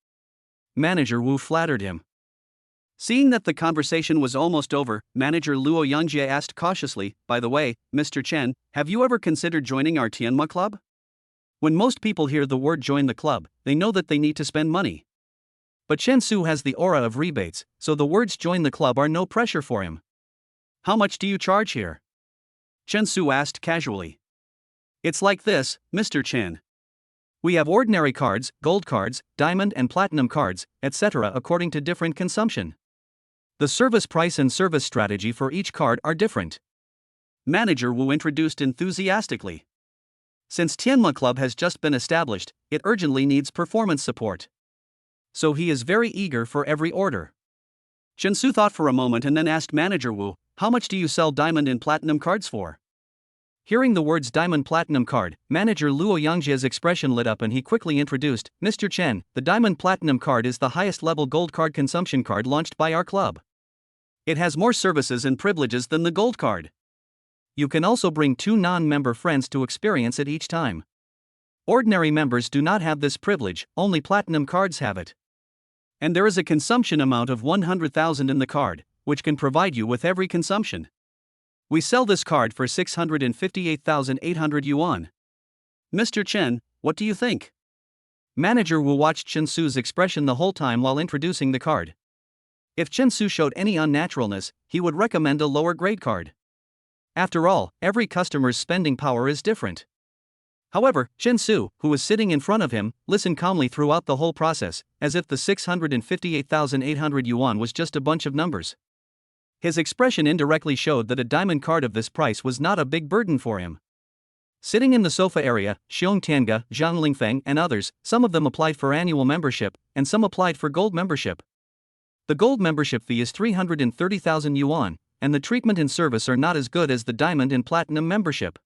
Manager Wu flattered him. Seeing that the conversation was almost over, Manager Luo Yangjie asked cautiously, "By the way, Mr. Chen, have you ever considered joining our Tianma club?" When most people hear the word join the club, they know that they need to spend money. But Chen Su has the aura of rebates, so the words join the club are no pressure for him. "How much do you charge here?" Chen Su asked casually. "It's like this, Mr. Chen. We have ordinary cards, gold cards, diamond and platinum cards, etc. according to different consumption. The service price and service strategy for each card are different." Manager Wu introduced enthusiastically. Since Tianma Club has just been established, it urgently needs performance support. So he is very eager for every order. Chen Su thought for a moment and then asked Manager Wu, "How much do you sell diamond and platinum cards for?" Hearing the words diamond platinum card, Manager Luo Yangjie's expression lit up and he quickly introduced, "Mr. Chen, the diamond platinum card is the highest level gold card consumption card launched by our club. It has more services and privileges than the gold card. You can also bring 2 non-member friends to experience it each time. Ordinary members do not have this privilege, only platinum cards have it. And there is a consumption amount of 100,000 in the card, which can provide you with every consumption. We sell this card for 658,800 yuan. Mr. Chen, what do you think?" Manager Wu watched Chen Su's expression the whole time while introducing the card. If Chen Su showed any unnaturalness, he would recommend a lower grade card. After all, every customer's spending power is different. However, Chen Su, who was sitting in front of him, listened calmly throughout the whole process, as if the 658,800 yuan was just a bunch of numbers. His expression indirectly showed that a diamond card of this price was not a big burden for him. Sitting in the sofa area, Xiong Tianga, Zhang Lingfeng, and others, some of them applied for annual membership, and some applied for gold membership. The gold membership fee is 330,000 yuan, and the treatment and service are not as good as the diamond and platinum membership.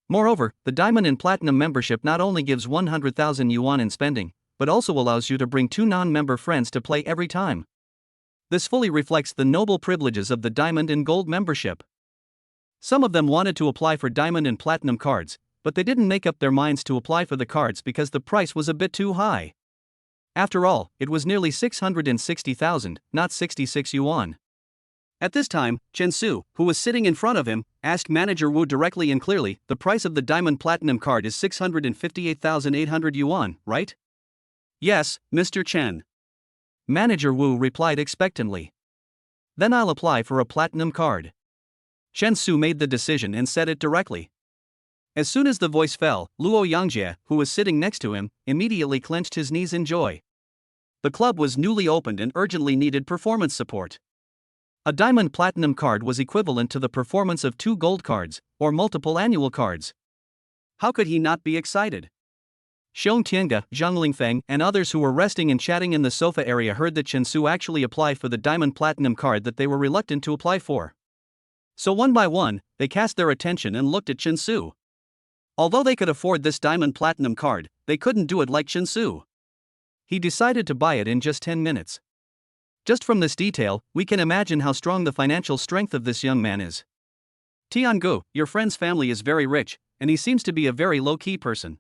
Moreover, the diamond and platinum membership not only gives 100,000 yuan in spending, but also allows you to bring 2 non-member friends to play every time. This fully reflects the noble privileges of the diamond and gold membership. Some of them wanted to apply for diamond and platinum cards, but they didn't make up their minds to apply for the cards because the price was a bit too high. After all, it was nearly 660,000, not 66 yuan. At this time, Chen Su, who was sitting in front of him, asked Manager Wu directly and clearly, "The price of the diamond platinum card is 658,800 yuan, right?" "Yes, Mr. Chen." Manager Wu replied expectantly. "Then I'll apply for a platinum card." Chen Su made the decision and said it directly. As soon as the voice fell, Luo Yangjie, who was sitting next to him, immediately clenched his knees in joy. The club was newly opened and urgently needed performance support. A diamond platinum card was equivalent to the performance of 2 gold cards, or multiple annual cards. How could he not be excited? Xiong Tianga, Zhang Lingfeng, and others who were resting and chatting in the sofa area heard that Chen Su actually applied for the diamond platinum card that they were reluctant to apply for. So one by one, they cast their attention and looked at Chen Su. Although they could afford this diamond platinum card, they couldn't do it like Chen Su. He decided to buy it in just 10 minutes. Just from this detail, we can imagine how strong the financial strength of this young man is. "Tiangu, your friend's family is very rich, and he seems to be a very low-key person."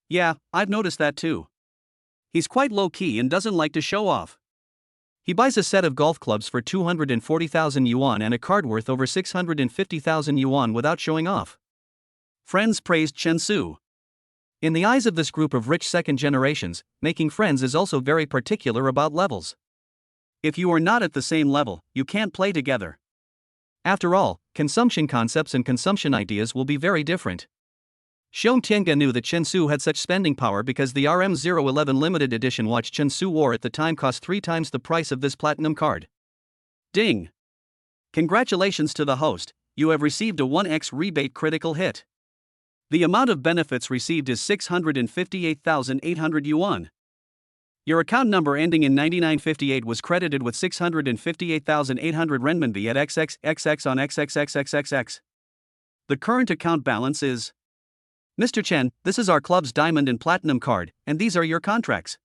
"Yeah, I've noticed that too. He's quite low-key and doesn't like to show off. He buys a set of golf clubs for 240,000 yuan and a card worth over 650,000 yuan without showing off. Friends praised Chen Su. In the eyes of this group of rich second generations, making friends is also very particular about levels. If you are not at the same level, you can't play together. After all, consumption concepts and consumption ideas will be very different. Xiong Tiange knew that Chen Su had such spending power because the RM011 limited edition watch Chen Su wore at the time cost 3 times the price of this platinum card. Ding! Congratulations to the host, you have received a 1x rebate critical hit. The amount of benefits received is 658,800 yuan. Your account number ending in 9958 was credited with 658,800 renminbi at XXXX on XXXXXX. The current account balance is... Mr. Chen, this is our club's diamond and platinum card, and these are your contracts.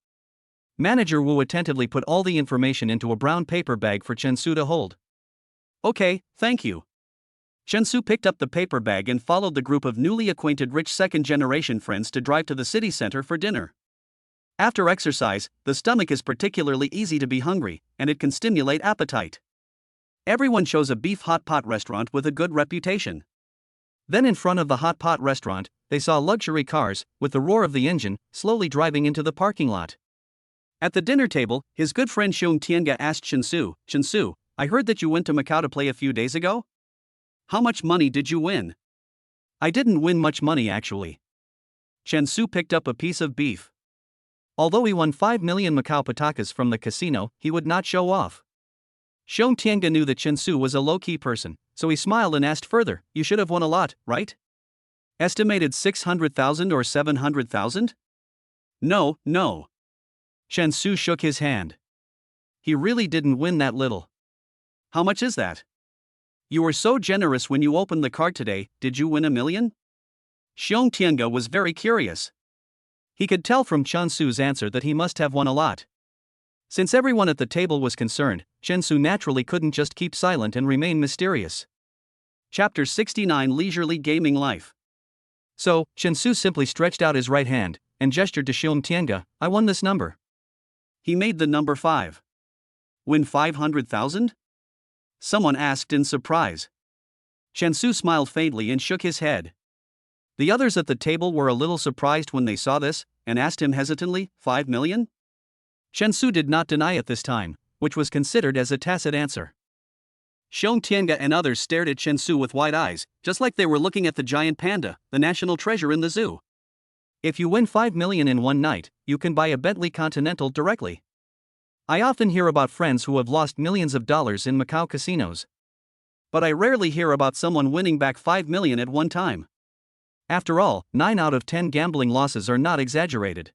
Manager Wu attentively put all the information into a brown paper bag for Chen Su to hold. Okay, thank you. Chen Su picked up the paper bag and followed the group of newly acquainted rich second-generation friends to drive to the city center for dinner. After exercise, the stomach is particularly easy to be hungry, and it can stimulate appetite. Everyone chose a beef hot pot restaurant with a good reputation. Then in front of the hot pot restaurant, they saw luxury cars, with the roar of the engine, slowly driving into the parking lot. At the dinner table, his good friend Xiong Tiange asked Chen Su, I heard that you went to Macau to play a few days ago? How much money did you win? I didn't win much money actually. Chen Su picked up a piece of beef. Although he won 5 million Macau patakas from the casino, he would not show off. Xiong Tiange knew that Chen Su was a low-key person, so he smiled and asked further, you should have won a lot, right? Estimated 600,000 or 700,000? No. Chen Su shook his hand. He really didn't win that little. How much is that? You were so generous when you opened the card today, did you win 1 million? Xiong Tiange was very curious. He could tell from Chen Su's answer that he must have won a lot. Since everyone at the table was concerned, Chen Su naturally couldn't just keep silent and remain mysterious. Chapter 69 Leisurely Gaming Life. So, Chen Su simply stretched out his right hand and gestured to Xiong Tiange, I won this number. He made the number 5. Win 500,000? Someone asked in surprise. Chen Su smiled faintly and shook his head. The others at the table were a little surprised when they saw this, and asked him hesitantly, 5 million? Chen Su did not deny it this time, which was considered as a tacit answer. Xiong Tiange and others stared at Chen Su with wide eyes, just like they were looking at the giant panda, the national treasure in the zoo. If you win 5 million in one night, you can buy a Bentley Continental directly. I often hear about friends who have lost millions of dollars in Macau casinos. But I rarely hear about someone winning back 5 million at one time. After all, 9 out of 10 gambling losses are not exaggerated.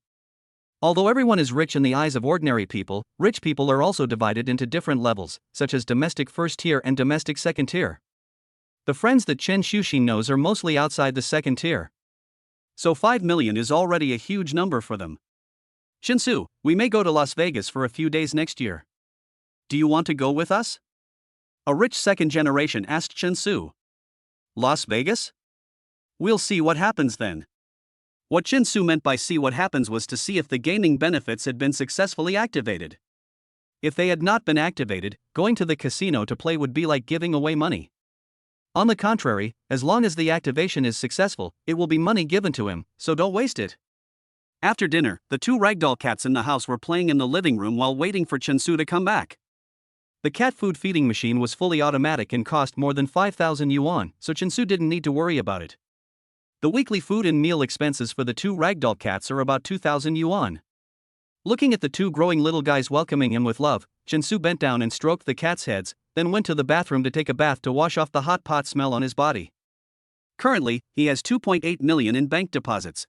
Although everyone is rich in the eyes of ordinary people, rich people are also divided into different levels, such as domestic first tier and domestic second tier. The friends that Chen Xuxin knows are mostly outside the second tier. So 5 million is already a huge number for them. Chen Su, we may go to Las Vegas for a few days next year. Do you want to go with us? A rich second generation asked Chen Su. Las Vegas? We'll see what happens then. What Chen Su meant by see what happens was to see if the gaming benefits had been successfully activated. If they had not been activated, going to the casino to play would be like giving away money. On the contrary, as long as the activation is successful, it will be money given to him, so don't waste it. After dinner, the 2 ragdoll cats in the house were playing in the living room while waiting for Chen Su to come back. The cat food feeding machine was fully automatic and cost more than 5,000 yuan, so Chen Su didn't need to worry about it. The weekly food and meal expenses for the 2 ragdoll cats are about 2,000 yuan. Looking at the 2 growing little guys welcoming him with love, Chen Su bent down and stroked the cats' heads, then went to the bathroom to take a bath to wash off the hot pot smell on his body. Currently, he has 2.8 million in bank deposits.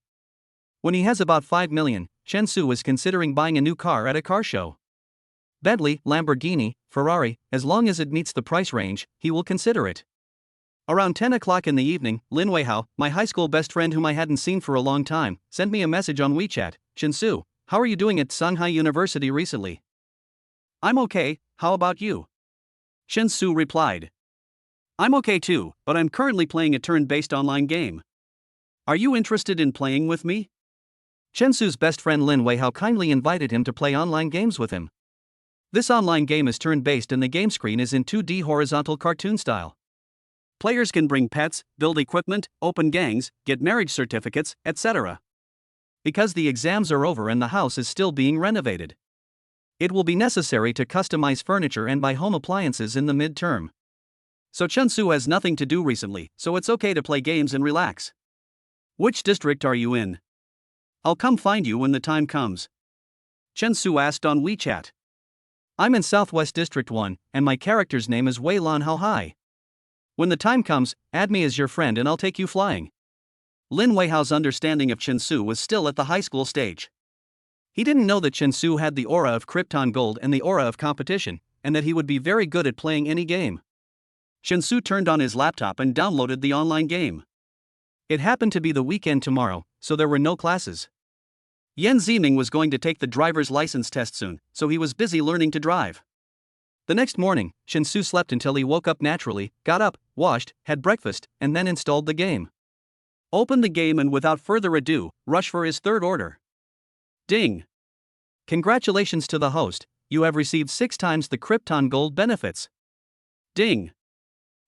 When he has about 5 million, Chen Su is considering buying a new car at a car show. Bentley, Lamborghini, Ferrari, as long as it meets the price range, he will consider it. Around 10 o'clock in the evening, Lin Weihao, my high school best friend whom I hadn't seen for a long time, sent me a message on WeChat, Chen Su, how are you doing at Shanghai University recently? I'm okay, how about you? Chen Su replied. I'm okay too, but I'm currently playing a turn-based online game. Are you interested in playing with me? Chen Su's best friend Lin Weihao kindly invited him to play online games with him. This online game is turn-based and the game screen is in 2D horizontal cartoon style. Players can bring pets, build equipment, open gangs, get marriage certificates, etc. Because the exams are over and the house is still being renovated, it will be necessary to customize furniture and buy home appliances in the mid-term. So Chen Su has nothing to do recently, so it's okay to play games and relax. Which district are you in? I'll come find you when the time comes. Chen Su asked on WeChat. I'm in Southwest District 1, and my character's name is Wei Lan Hao Hai. When the time comes, add me as your friend and I'll take you flying. Lin Weihao's understanding of Chen Su was still at the high school stage. He didn't know that Chen Su had the aura of Krypton Gold and the aura of competition, and that he would be very good at playing any game. Chen Su turned on his laptop and downloaded the online game. It happened to be the weekend tomorrow, so there were no classes. Yan Ziming was going to take the driver's license test soon, so he was busy learning to drive. The next morning, Chen Su slept until he woke up naturally, got up, washed, had breakfast, and then installed the game. Opened the game and without further ado, rushed for his third order. Ding! Congratulations to the host, you have received 6 times the Krypton Gold benefits. Ding!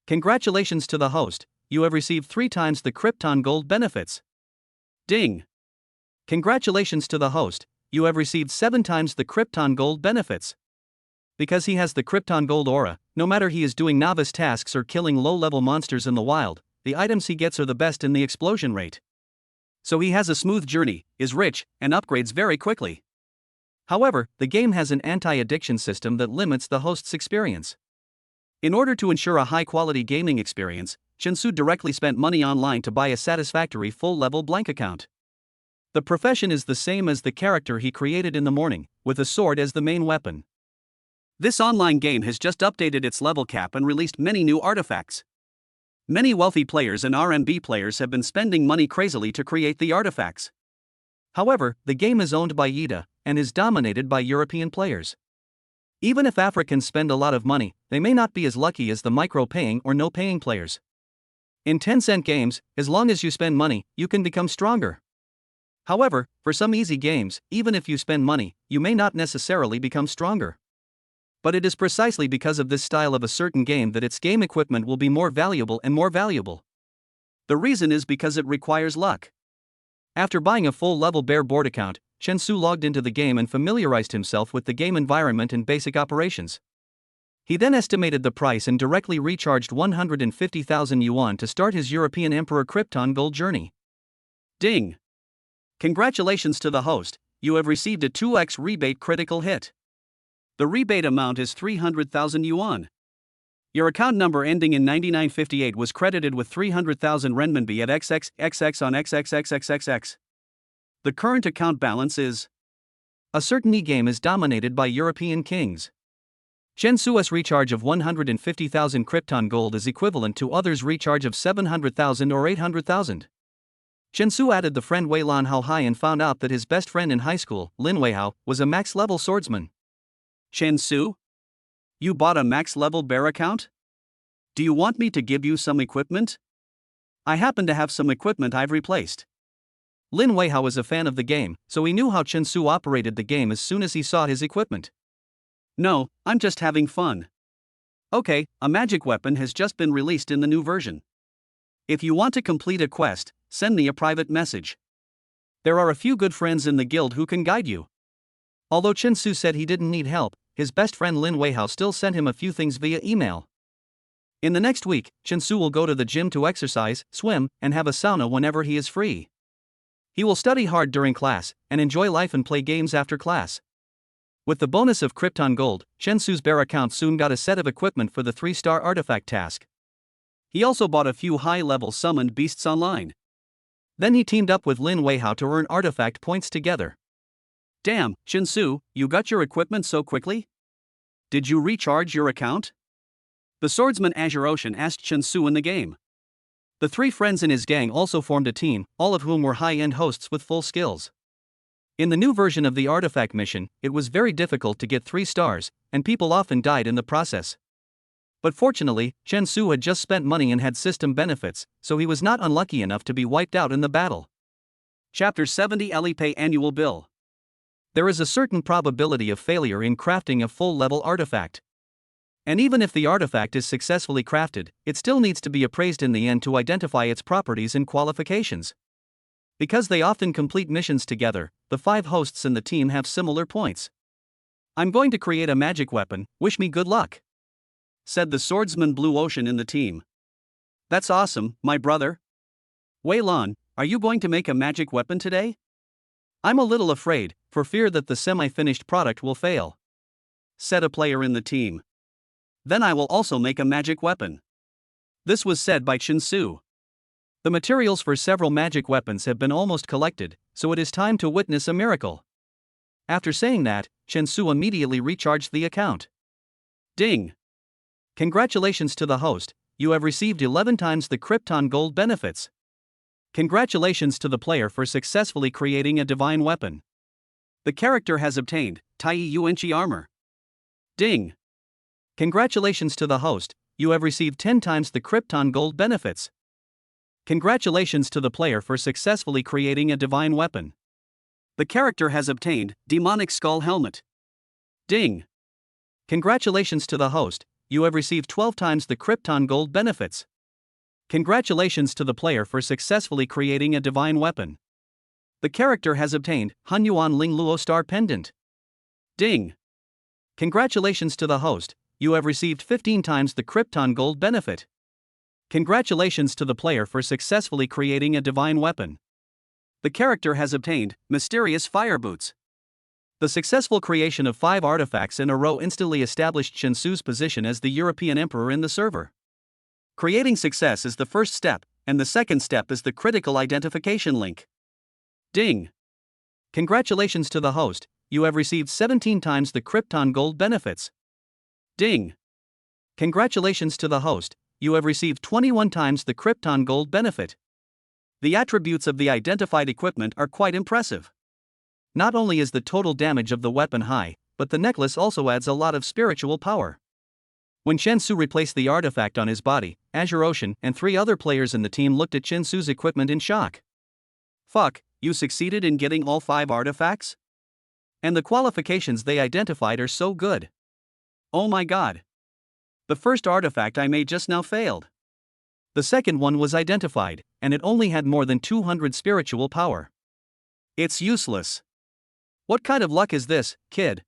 Congratulations to the host, you have received 3 times the Krypton Gold benefits. Ding! Congratulations to the host, you have received 7 times the Krypton Gold benefits. Because he has the Krypton Gold aura, no matter he is doing novice tasks or killing low-level monsters in the wild, the items he gets are the best in the explosion rate. So he has a smooth journey, is rich, and upgrades very quickly. However, the game has an anti-addiction system that limits the host's experience. In order to ensure a high-quality gaming experience, Chen Su directly spent money online to buy a satisfactory full-level blank account. The profession is the same as the character he created in the morning, with a sword as the main weapon. This online game has just updated its level cap and released many new artifacts. Many wealthy players and RMB players have been spending money crazily to create the artifacts. However, the game is owned by Ida, and is dominated by European players. Even if Africans spend a lot of money, they may not be as lucky as the micro-paying or no-paying players. In 10-cent games, as long as you spend money, you can become stronger. However, for some easy games, even if you spend money, you may not necessarily become stronger. But it is precisely because of this style of a certain game that its game equipment will be more valuable and more valuable. The reason is because it requires luck. After buying a full-level bare board account, Chen Su logged into the game and familiarized himself with the game environment and basic operations. He then estimated the price and directly recharged 150,000 yuan to start his European Emperor Krypton Gold journey. Ding! Congratulations to the host, you have received a 2x rebate critical hit. The rebate amount is 300,000 yuan. Your account number ending in 9958 was credited with 300,000 renminbi at XXXX on XXXXXX. The current account balance is... A certain e-game is dominated by European kings. Chen Su's recharge of 150,000 Krypton Gold is equivalent to others' recharge of 700,000 or 800,000. Chen Su added the friend Wei Lan Hao Hai and found out that his best friend in high school, Lin Weihao, was a max-level swordsman. Chen Su? You bought a max-level bear account? Do you want me to give you some equipment? I happen to have some equipment I've replaced. Lin Weihao was a fan of the game, so he knew how Chen Su operated the game as soon as he saw his equipment. No, I'm just having fun. Okay, a magic weapon has just been released in the new version. If you want to complete a quest, send me a private message. There are a few good friends in the guild who can guide you. Although Chen Su said he didn't need help, his best friend Lin Weihao still sent him a few things via email. In the next week, Chen Su will go to the gym to exercise, swim, and have a sauna whenever he is free. He will study hard during class, and enjoy life and play games after class. With the bonus of Krypton Gold, Chen Su's bear account soon got a set of equipment for the 3-star artifact task. He also bought a few high-level summoned beasts online. Then he teamed up with Lin Weihao to earn artifact points together. Damn, Chen Su, you got your equipment so quickly? Did you recharge your account? The swordsman Azure Ocean asked Chen Su in the game. The 3 friends in his gang also formed a team, all of whom were high-end hosts with full skills. In the new version of the artifact mission, it was very difficult to get 3 stars, and people often died in the process. But fortunately, Chen Su had just spent money and had system benefits, so he was not unlucky enough to be wiped out in the battle. Chapter 70 Alipay Annual Bill. There is a certain probability of failure in crafting a full-level artifact. And even if the artifact is successfully crafted, it still needs to be appraised in the end to identify its properties and qualifications. Because they often complete missions together, the 5 hosts in the team have similar points. "I'm going to create a magic weapon, wish me good luck," said the swordsman Blue Ocean in the team. "That's awesome, my brother. Wei Lan, are you going to make a magic weapon today? I'm a little afraid, for fear that the semi-finished product will fail," said a player in the team. "Then I will also make a magic weapon." This was said by Chen Su. The materials for several magic weapons have been almost collected, so it is time to witness a miracle. After saying that, Chen Su immediately recharged the account. Ding! Congratulations to the host, you have received 11 times the Krypton Gold benefits. Congratulations to the player for successfully creating a divine weapon. The character has obtained Tai Yuanchi armor. Ding! Congratulations to the host, you have received 10 times the Krypton Gold benefits. Congratulations to the player for successfully creating a divine weapon. The character has obtained Demonic Skull Helmet. Ding! Congratulations to the host, you have received 12 times the Krypton Gold benefits. Congratulations to the player for successfully creating a divine weapon. The character has obtained Hunyuan Ling Luo Star Pendant. Ding! Congratulations to the host, you have received 15 times the Krypton Gold benefit. Congratulations to the player for successfully creating a divine weapon. The character has obtained Mysterious Fire Boots. The successful creation of 5 artifacts in a row instantly established Chen Su's position as the European Emperor in the server. Creating success is the first step, and the second step is the critical identification link. Ding! Congratulations to the host, you have received 17 times the Krypton Gold benefits. Ding! Congratulations to the host, you have received 21 times the Krypton Gold benefit. The attributes of the identified equipment are quite impressive. Not only is the total damage of the weapon high, but the necklace also adds a lot of spiritual power. When Chen Su replaced the artifact on his body, Azure Ocean and 3 other players in the team looked at Chen Su's equipment in shock. "Fuck, you succeeded in getting all 5 artifacts? And the qualifications they identified are so good. Oh my god. The first artifact I made just now failed. The second one was identified, and it only had more than 200 spiritual power. It's useless. What kind of luck is this, kid?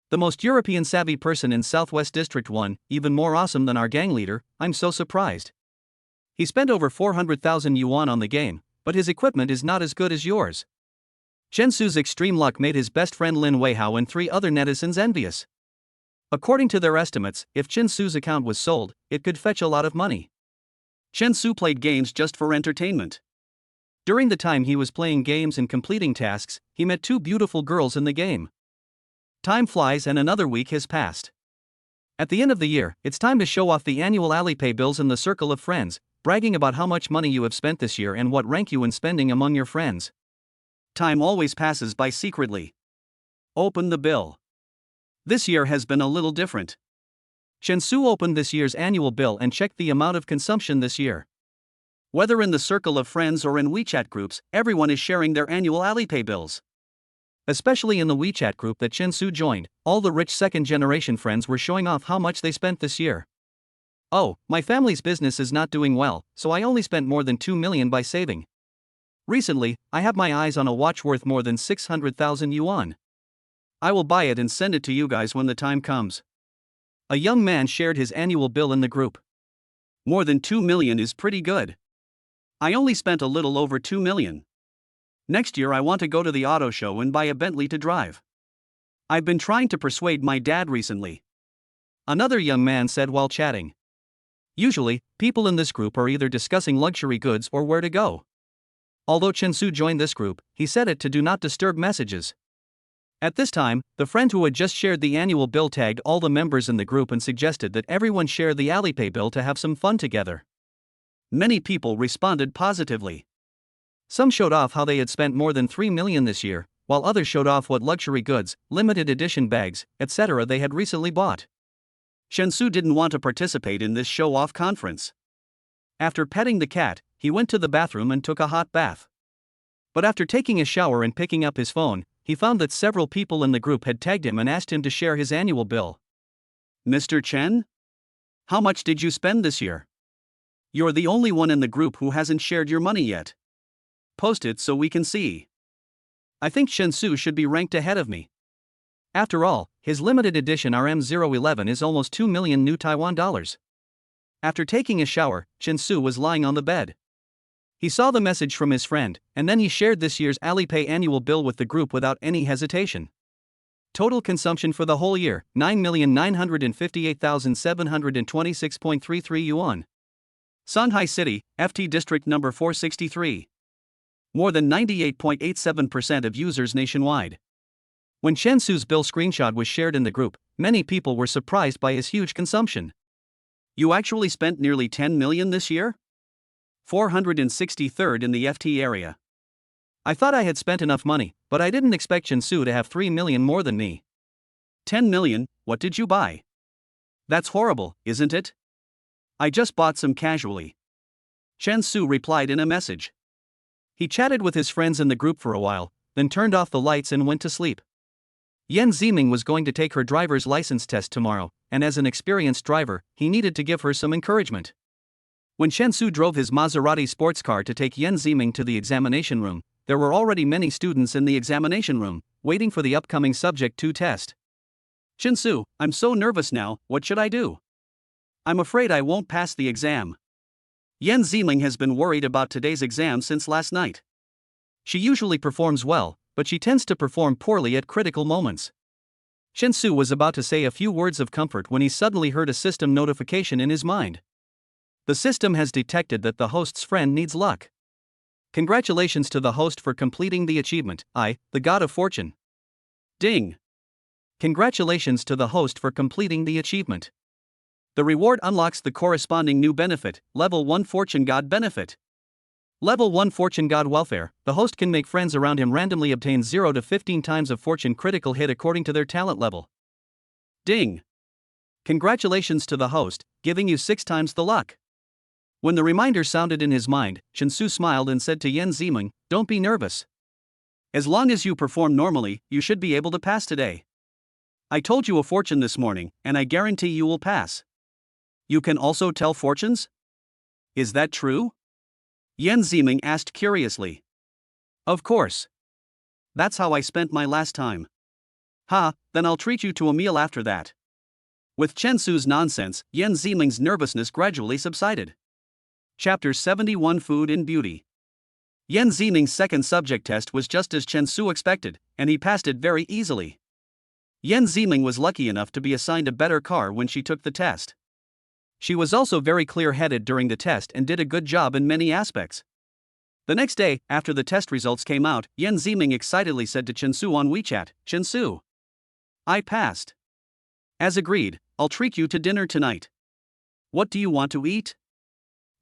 The most European savvy person in Southwest District 1, even more awesome than our gang leader, I'm so surprised. He spent over 400,000 yuan on the game, but his equipment is not as good as yours." Chen Su's extreme luck made his best friend Lin Weihao and 3 other netizens envious. According to their estimates, if Chen Su's account was sold, it could fetch a lot of money. Chen Su played games just for entertainment. During the time he was playing games and completing tasks, he met 2 beautiful girls in the game. Time flies and another week has passed. At the end of the year, it's time to show off the annual Alipay bills in the circle of friends, bragging about how much money you have spent this year and what rank you in spending among your friends. Time always passes by secretly. Open the bill. This year has been a little different. Chen Su opened this year's annual bill and checked the amount of consumption this year. Whether in the circle of friends or in WeChat groups, everyone is sharing their annual Alipay bills. Especially in the WeChat group that Chen Su joined, all the rich second-generation friends were showing off how much they spent this year. "Oh, my family's business is not doing well, so I only spent more than 2 million by saving. Recently, I have my eyes on a watch worth more than 600,000 yuan. I will buy it and send it to you guys when the time comes." A young man shared his annual bill in the group. "More than 2 million is pretty good. I only spent a little over 2 million. Next year I want to go to the auto show and buy a Bentley to drive. I've been trying to persuade my dad recently," another young man said while chatting. Usually, people in this group are either discussing luxury goods or where to go. Although Chen Su joined this group, he set it to do not disturb messages. At this time, the friend who had just shared the annual bill tagged all the members in the group and suggested that everyone share the Alipay bill to have some fun together. Many people responded positively. Some showed off how they had spent more than 3 million this year, while others showed off what luxury goods, limited edition bags, etc. they had recently bought. Chen Su didn't want to participate in this show-off conference. After petting the cat, he went to the bathroom and took a hot bath. But after taking a shower and picking up his phone, he found that several people in the group had tagged him and asked him to share his annual bill. Mr. Chen? How much did you spend this year? You're the only one in the group who hasn't shared your money yet. Post it so we can see. I think Chen Su should be ranked ahead of me. After all, his limited edition RM011 is almost 2 million new Taiwan dollars. After taking a shower, Chen Su was lying on the bed. He saw the message from his friend, and then he shared this year's Alipay annual bill with the group without any hesitation. Total consumption for the whole year, 9,958,726.33 yuan. Shanghai City, FT District number 463. More than 98.87% of users nationwide. When Chen Su's bill screenshot was shared in the group, many people were surprised by his huge consumption. You actually spent nearly 10 million this year? 463rd in the FT area. I thought I had spent enough money, but I didn't expect Chen Su to have 3 million more than me. 10 million, what did you buy? That's horrible, isn't it? I just bought some casually. Chen Su replied in a message. He chatted with his friends in the group for a while, then turned off the lights and went to sleep. Yan Ziming was going to take her driver's license test tomorrow, and as an experienced driver, he needed to give her some encouragement. When Chen Su drove his Maserati sports car to take Yan Ziming to the examination room, there were already many students in the examination room, waiting for the upcoming Subject 2 test. Chen Su, I'm so nervous now, what should I do? I'm afraid I won't pass the exam. Yan Ziming has been worried about today's exam since last night. She usually performs well, but she tends to perform poorly at critical moments. Chen Su was about to say a few words of comfort when he suddenly heard a system notification in his mind. The system has detected that the host's friend needs luck. Congratulations to the host for completing the achievement, the God of Fortune. Ding! Congratulations to the host for completing the achievement. The reward unlocks the corresponding new benefit, Level 1 Fortune God Benefit. Level 1 Fortune God Welfare. The host can make friends around him randomly obtain 0 to 15 times of fortune critical hit according to their talent level. Ding! Congratulations to the host, giving you 6 times the luck. When the reminder sounded in his mind, Chen Su smiled and said to Yan Ziming, don't be nervous. As long as you perform normally, you should be able to pass today. I told you a fortune this morning, and I guarantee you will pass. You can also tell fortunes? Is that true? Yan Ziming asked curiously. Of course. That's how I spent my last time. Then I'll treat you to a meal after that. With Chen Su's nonsense, Yan Ziming's nervousness gradually subsided. Chapter 71 Food and Beauty. Yan Ziming's second subject test was just as Chen Su expected, and he passed it very easily. Yan Ziming was lucky enough to be assigned a better car when she took the test. She was also very clear-headed during the test and did a good job in many aspects. The next day, after the test results came out, Yan Ziming excitedly said to Chen Su on WeChat, Chen Su, I passed. As agreed, I'll treat you to dinner tonight. What do you want to eat?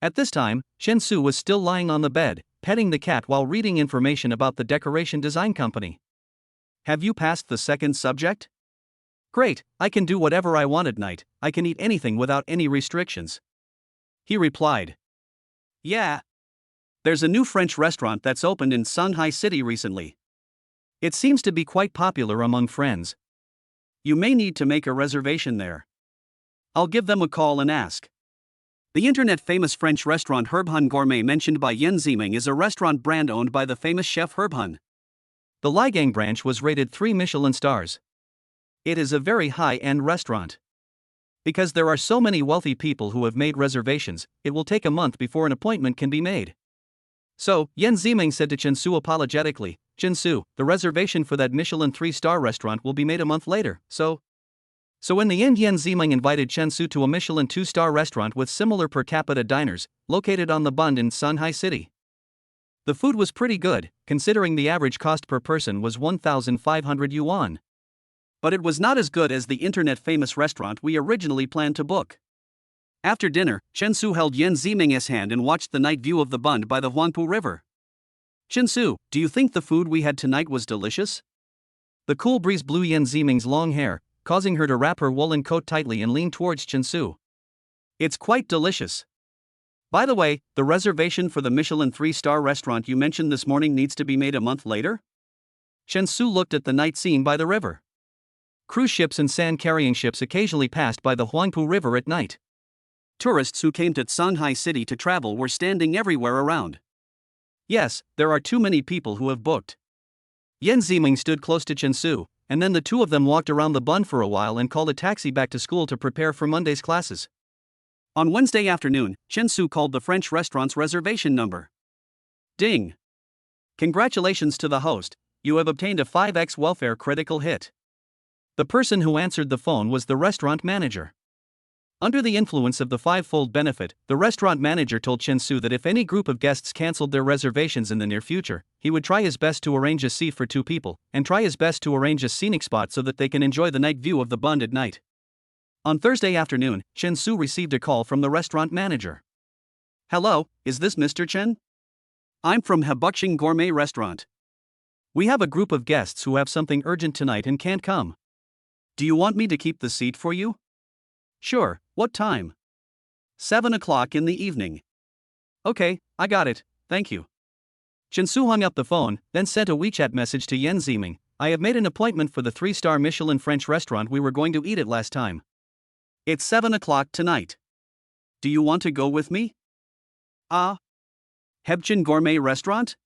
At this time, Chen Su was still lying on the bed, petting the cat while reading information about the decoration design company. Have you passed the second subject? Great, I can do whatever I want at night, I can eat anything without any restrictions. He replied. Yeah. There's a new French restaurant that's opened in Shanghai City recently. It seems to be quite popular among friends. You may need to make a reservation there. I'll give them a call and ask. The internet-famous French restaurant Herbhan Gourmet mentioned by Yan Ziming is a restaurant brand owned by the famous chef Herbhan. The Ligang branch was rated 3 Michelin stars. It is a very high-end restaurant. Because there are so many wealthy people who have made reservations, it will take a month before an appointment can be made. So, Yan Ziming said to Chen Su apologetically, Chen Su, the reservation for that Michelin 3-star restaurant will be made a month later, so in the end Yan Ziming invited Chen Su to a Michelin 2-star restaurant with similar per capita diners, located on the Bund in Shanghai City. The food was pretty good, considering the average cost per person was 1,500 yuan. But it was not as good as the internet-famous restaurant we originally planned to book. After dinner, Chen Su held Yan Ziming's hand and watched the night view of the Bund by the Huangpu River. Chen Su, do you think the food we had tonight was delicious? The cool breeze blew Yan Ziming's long hair, causing her to wrap her woolen coat tightly and lean towards Chen Su. It's quite delicious. By the way, the reservation for the Michelin 3-star restaurant you mentioned this morning needs to be made a month later? Chen Su looked at the night scene by the river. Cruise ships and sand-carrying ships occasionally passed by the Huangpu River at night. Tourists who came to Shanghai City to travel were standing everywhere around. Yes, there are too many people who have booked. Yan Ziming stood close to Chen Su, and then the two of them walked around the bund for a while and called a taxi back to school to prepare for Monday's classes. On Wednesday afternoon, Chen Su called the French restaurant's reservation number. Ding! Congratulations to the host, you have obtained a 5x welfare critical hit. The person who answered the phone was the restaurant manager. Under the influence of the five-fold benefit, the restaurant manager told Chen Su that if any group of guests cancelled their reservations in the near future, he would try his best to arrange a seat for two people, and try his best to arrange a scenic spot so that they can enjoy the night view of the bund at night. On Thursday afternoon, Chen Su received a call from the restaurant manager. Hello, is this Mr. Chen? I'm from Hebuxing Gourmet Restaurant. We have a group of guests who have something urgent tonight and can't come. Do you want me to keep the seat for you? Sure, what time? 7 o'clock in the evening. Okay, I got it, thank you. Chen Su hung up the phone, then sent a WeChat message to Yan Ziming. I have made an appointment for the 3-star Michelin French restaurant we were going to eat at last time. It's 7 o'clock tonight. Do you want to go with me? Hebuxing Gourmet Restaurant?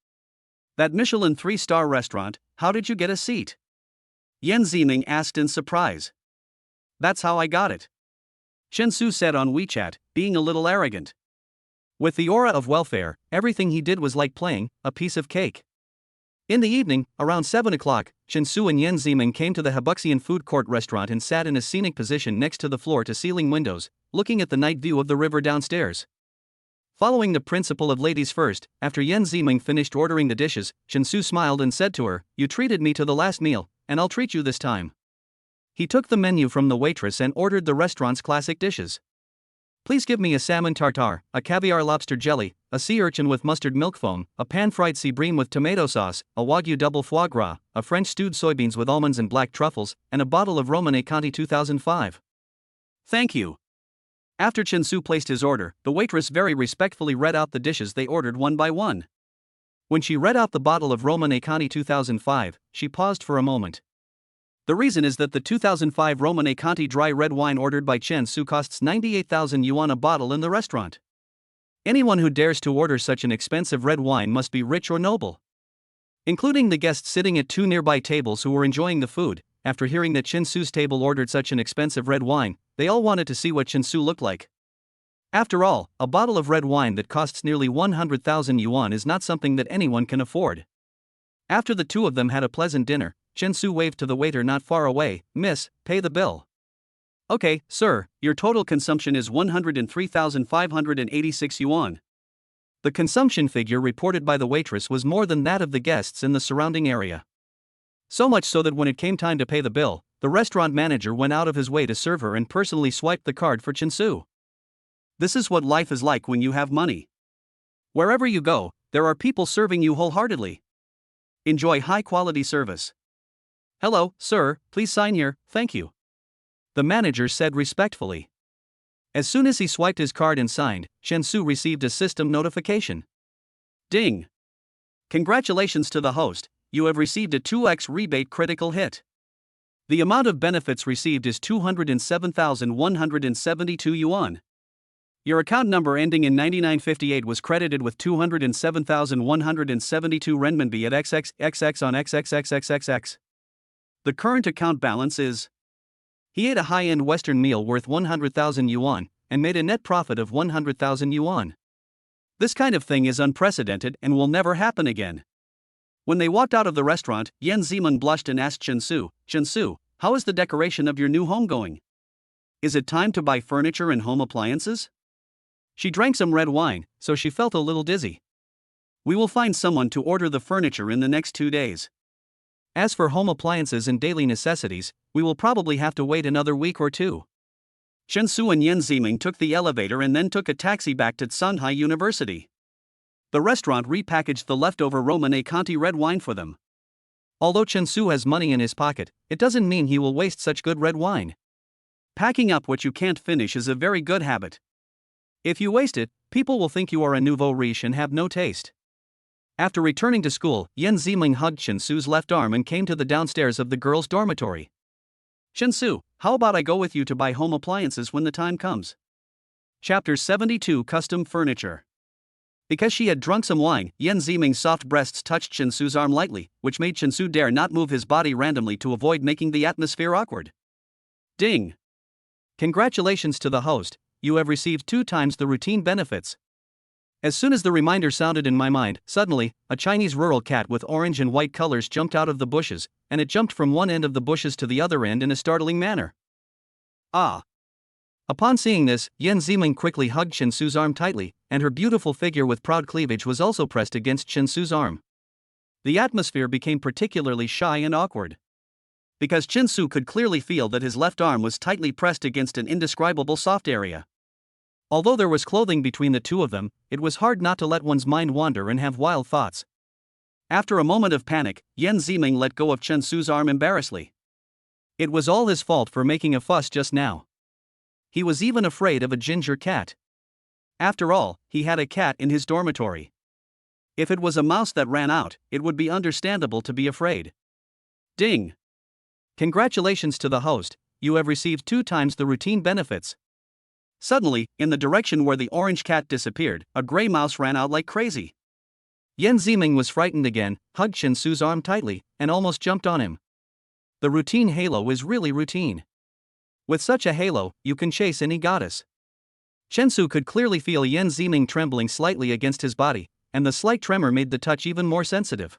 That Michelin 3-star restaurant, how did you get a seat? Yan Ziming asked in surprise. That's how I got it. Chen Su said on WeChat, being a little arrogant. With the aura of welfare, everything he did was like playing a piece of cake. In the evening, around 7 o'clock, Chen Su and Yan Ziming came to the Hebuxian food court restaurant and sat in a scenic position next to the floor-to-ceiling windows, looking at the night view of the river downstairs. Following the principle of ladies first, after Yan Ziming finished ordering the dishes, Chen Su smiled and said to her, "You treated me to the last meal, and I'll treat you this time." He took the menu from the waitress and ordered the restaurant's classic dishes. Please give me a salmon tartare, a caviar lobster jelly, a sea urchin with mustard milk foam, a pan-fried sea bream with tomato sauce, a wagyu double foie gras, a French stewed soybeans with almonds and black truffles, and a bottle of Romanée Conti 2005. Thank you. After Chen Su placed his order, the waitress very respectfully read out the dishes they ordered one by one. When she read out the bottle of Romanée Conti 2005, she paused for a moment. The reason is that the 2005 Romanée Conti dry red wine ordered by Chen Su costs 98,000 yuan a bottle in the restaurant. Anyone who dares to order such an expensive red wine must be rich or noble. Including the guests sitting at two nearby tables who were enjoying the food, after hearing that Chen Su's table ordered such an expensive red wine, they all wanted to see what Chen Su looked like. After all, a bottle of red wine that costs nearly 100,000 yuan is not something that anyone can afford. After the two of them had a pleasant dinner, Chen Su waved to the waiter not far away. "Miss, pay the bill." "Okay, sir, your total consumption is 103,586 yuan. The consumption figure reported by the waitress was more than that of the guests in the surrounding area. So much so that when it came time to pay the bill, the restaurant manager went out of his way to serve her and personally swiped the card for Chen Su. This is what life is like when you have money. Wherever you go, there are people serving you wholeheartedly. Enjoy high-quality service. "Hello, sir, please sign here, thank you," the manager said respectfully. As soon as he swiped his card and signed, Chen Su received a system notification. Ding! Congratulations to the host, you have received a 2x rebate critical hit. The amount of benefits received is 207,172 yuan. Your account number ending in 9958 was credited with 207,172 renminbi at XXXX on XXXXXX. The current account balance is. He ate a high-end Western meal worth 100,000 yuan, and made a net profit of 100,000 yuan. This kind of thing is unprecedented and will never happen again. When they walked out of the restaurant, Yan Ziming blushed and asked Chen Su, how is the decoration of your new home going? Is it time to buy furniture and home appliances? She drank some red wine, so she felt a little dizzy. We will find someone to order the furniture in the next 2 days. As for home appliances and daily necessities, we will probably have to wait another week or two. Chen Su and Yan Ziming took the elevator and then took a taxi back to Shanghai University. The restaurant repackaged the leftover Romanée Conti red wine for them. Although Chen Su has money in his pocket, it doesn't mean he will waste such good red wine. Packing up what you can't finish is a very good habit. If you waste it, people will think you are a nouveau riche and have no taste. After returning to school, Yan Ziming hugged Chensu's left arm and came to the downstairs of the girls' dormitory. Chensu, how about I go with you to buy home appliances when the time comes? Chapter 72 Custom Furniture. Because she had drunk some wine, Yan Ziming's soft breasts touched Chensu's arm lightly, which made Chensu dare not move his body randomly to avoid making the atmosphere awkward. Ding! Congratulations to the host, you have received 2 times the routine benefits. As soon as the reminder sounded in my mind, suddenly, a Chinese rural cat with orange and white colors jumped out of the bushes, and it jumped from one end of the bushes to the other end in a startling manner. Ah! Upon seeing this, Yan Ziming quickly hugged Chensu's arm tightly, and her beautiful figure with proud cleavage was also pressed against Chensu's arm. The atmosphere became particularly shy and awkward. Because Chensu could clearly feel that his left arm was tightly pressed against an indescribable soft area. Although there was clothing between the two of them, it was hard not to let one's mind wander and have wild thoughts. After a moment of panic, Yan Ziming let go of Chensu's arm embarrassedly. It was all his fault for making a fuss just now. He was even afraid of a ginger cat. After all, he had a cat in his dormitory. If it was a mouse that ran out, it would be understandable to be afraid. Ding! Congratulations to the host, you have received 2 times the routine benefits. Suddenly, in the direction where the orange cat disappeared, a gray mouse ran out like crazy. Yan Ziming was frightened again, hugged Chensu's arm tightly, and almost jumped on him. The routine halo is really routine. With such a halo, you can chase any goddess. Chensu could clearly feel Yan Ziming trembling slightly against his body, and the slight tremor made the touch even more sensitive.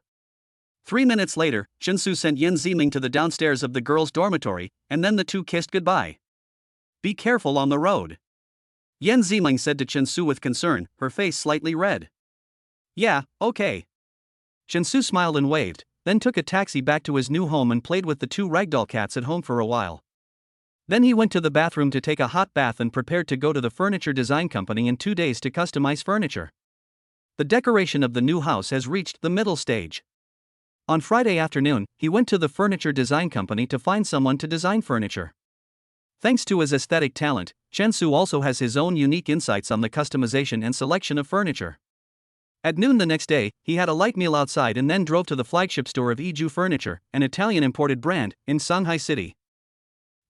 3 minutes later, Chensu sent Yan Ziming to the downstairs of the girls' dormitory, and then the two kissed goodbye. Be careful on the road. Yan Ziming said to Chensu with concern, her face slightly red. Yeah, okay. Chensu smiled and waved, then took a taxi back to his new home and played with the 2 ragdoll cats at home for a while. Then he went to the bathroom to take a hot bath and prepared to go to the furniture design company in 2 days to customize furniture. The decoration of the new house has reached the middle stage. On Friday afternoon, he went to the furniture design company to find someone to design furniture. Thanks to his aesthetic talent, Chensu also has his own unique insights on the customization and selection of furniture. At noon the next day, he had a light meal outside and then drove to the flagship store of Iju Furniture, an Italian imported brand, in Shanghai City.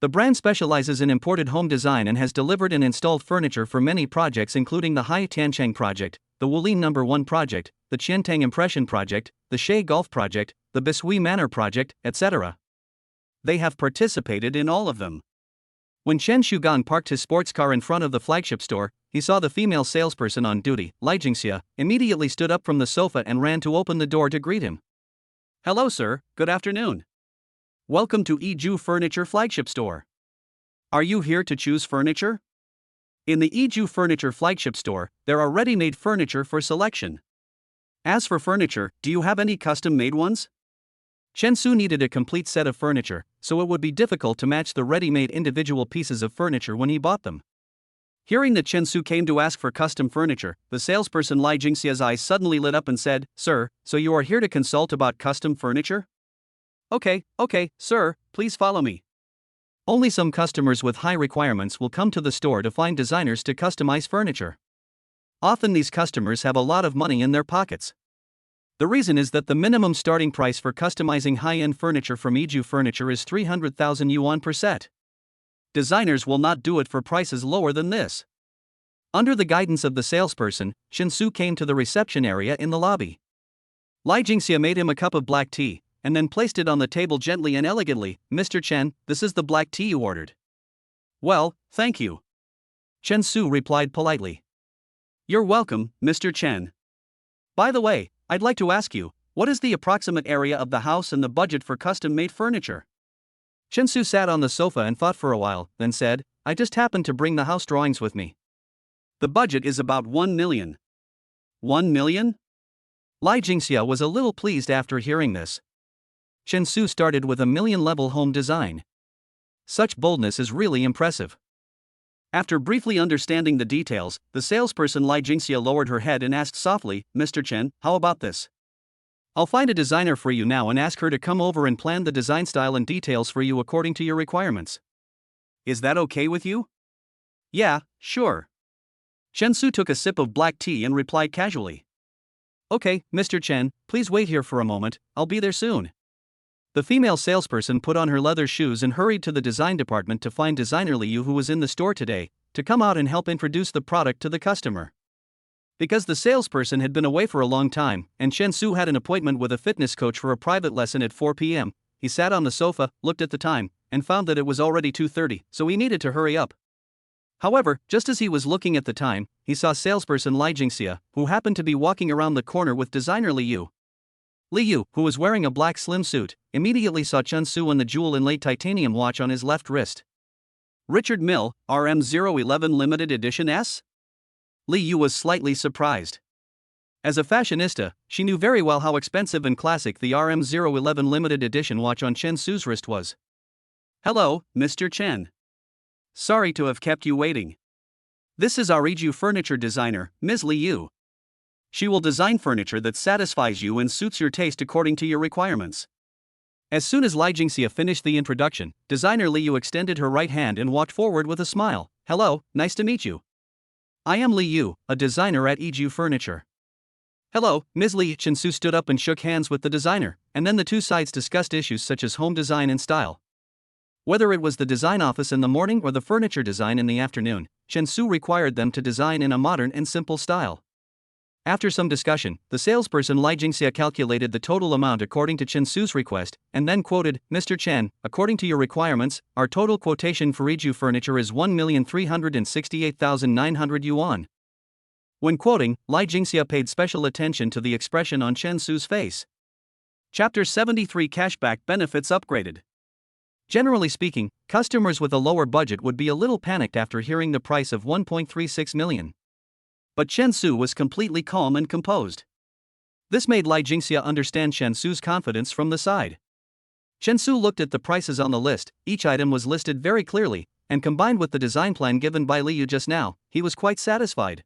The brand specializes in imported home design and has delivered and installed furniture for many projects including the Hai Tiancheng project, the Wulin No. 1 project, the Qiantang Impression project, the Shay Golf project, the Bisui Manor project, etc. They have participated in all of them. When Chen Shugan parked his sports car in front of the flagship store, he saw the female salesperson on duty, Li Jingxia, immediately stood up from the sofa and ran to open the door to greet him. Hello sir, good afternoon. Welcome to Iju Furniture flagship store. Are you here to choose furniture? In the Iju Furniture flagship store, there are ready-made furniture for selection. As for furniture, do you have any custom-made ones? Chensu needed a complete set of furniture, so it would be difficult to match the ready-made individual pieces of furniture when he bought them. Hearing that Chensu came to ask for custom furniture, the salesperson Li Jingxia's eyes suddenly lit up and said, Sir, so you are here to consult about custom furniture? Okay, sir, please follow me. Only some customers with high requirements will come to the store to find designers to customize furniture. Often these customers have a lot of money in their pockets. The reason is that the minimum starting price for customizing high-end furniture from Iju Furniture is 300,000 yuan per set. Designers will not do it for prices lower than this. Under the guidance of the salesperson, Chensu came to the reception area in the lobby. Li Jingxia made him a cup of black tea, and then placed it on the table gently and elegantly. Mr. Chen, this is the black tea you ordered. Well, thank you. Chensu replied politely. You're welcome, Mr. Chen. By the way, I'd like to ask you, what is the approximate area of the house and the budget for custom-made furniture? Chensu sat on the sofa and thought for a while, then said, I just happened to bring the house drawings with me. The budget is about 1 million. 1 million? Li Jingxia was a little pleased after hearing this. Chensu started with a million-level home design. Such boldness is really impressive. After briefly understanding the details, the salesperson Li Jingxia lowered her head and asked softly, Mr. Chen, how about this? I'll find a designer for you now and ask her to come over and plan the design style and details for you according to your requirements. Is that okay with you? Yeah, sure. Chen Su took a sip of black tea and replied casually. Okay, Mr. Chen, please wait here for a moment, I'll be there soon. The female salesperson put on her leather shoes and hurried to the design department to find designer Liu, who was in the store today, to come out and help introduce the product to the customer. Because the salesperson had been away for a long time, and Chen Su had an appointment with a fitness coach for a private lesson at 4 p.m., he sat on the sofa, looked at the time, and found that it was already 2:30, so he needed to hurry up. However, just as he was looking at the time, he saw salesperson Li Jingxia, who happened to be walking around the corner with designer Liu. Liu, who was wearing a black slim suit, immediately saw Chen Su and the jewel-inlaid titanium watch on his left wrist. Richard Mille, RM011 Limited Edition S? Liu was slightly surprised. As a fashionista, she knew very well how expensive and classic the RM011 Limited Edition watch on Chen Su's wrist was. Hello, Mr. Chen. Sorry to have kept you waiting. This is our Iju furniture designer, Ms. Liu. She will design furniture that satisfies you and suits your taste according to your requirements. As soon as Li Jingxia finished the introduction, designer Liu extended her right hand and walked forward with a smile. Hello, nice to meet you. I am Liu, a designer at Iju Furniture. Hello, Ms. Li. Chen Su stood up and shook hands with the designer, and then the two sides discussed issues such as home design and style. Whether it was the design office in the morning or the furniture design in the afternoon, Chen Su required them to design in a modern and simple style. After some discussion, the salesperson Li Jingxia calculated the total amount according to Chen Su's request, and then quoted, Mr. Chen, according to your requirements, our total quotation for Iju furniture is 1,368,900 yuan. When quoting, Li Jingxia paid special attention to the expression on Chen Su's face. Chapter 73 Cashback Benefits Upgraded. Generally speaking, customers with a lower budget would be a little panicked after hearing the price of 1.36 million. But Chen Su was completely calm and composed. This made Li Jingxia understand Chen Su's confidence from the side. Chen Su looked at the prices on the list, each item was listed very clearly, and combined with the design plan given by Liu just now, he was quite satisfied.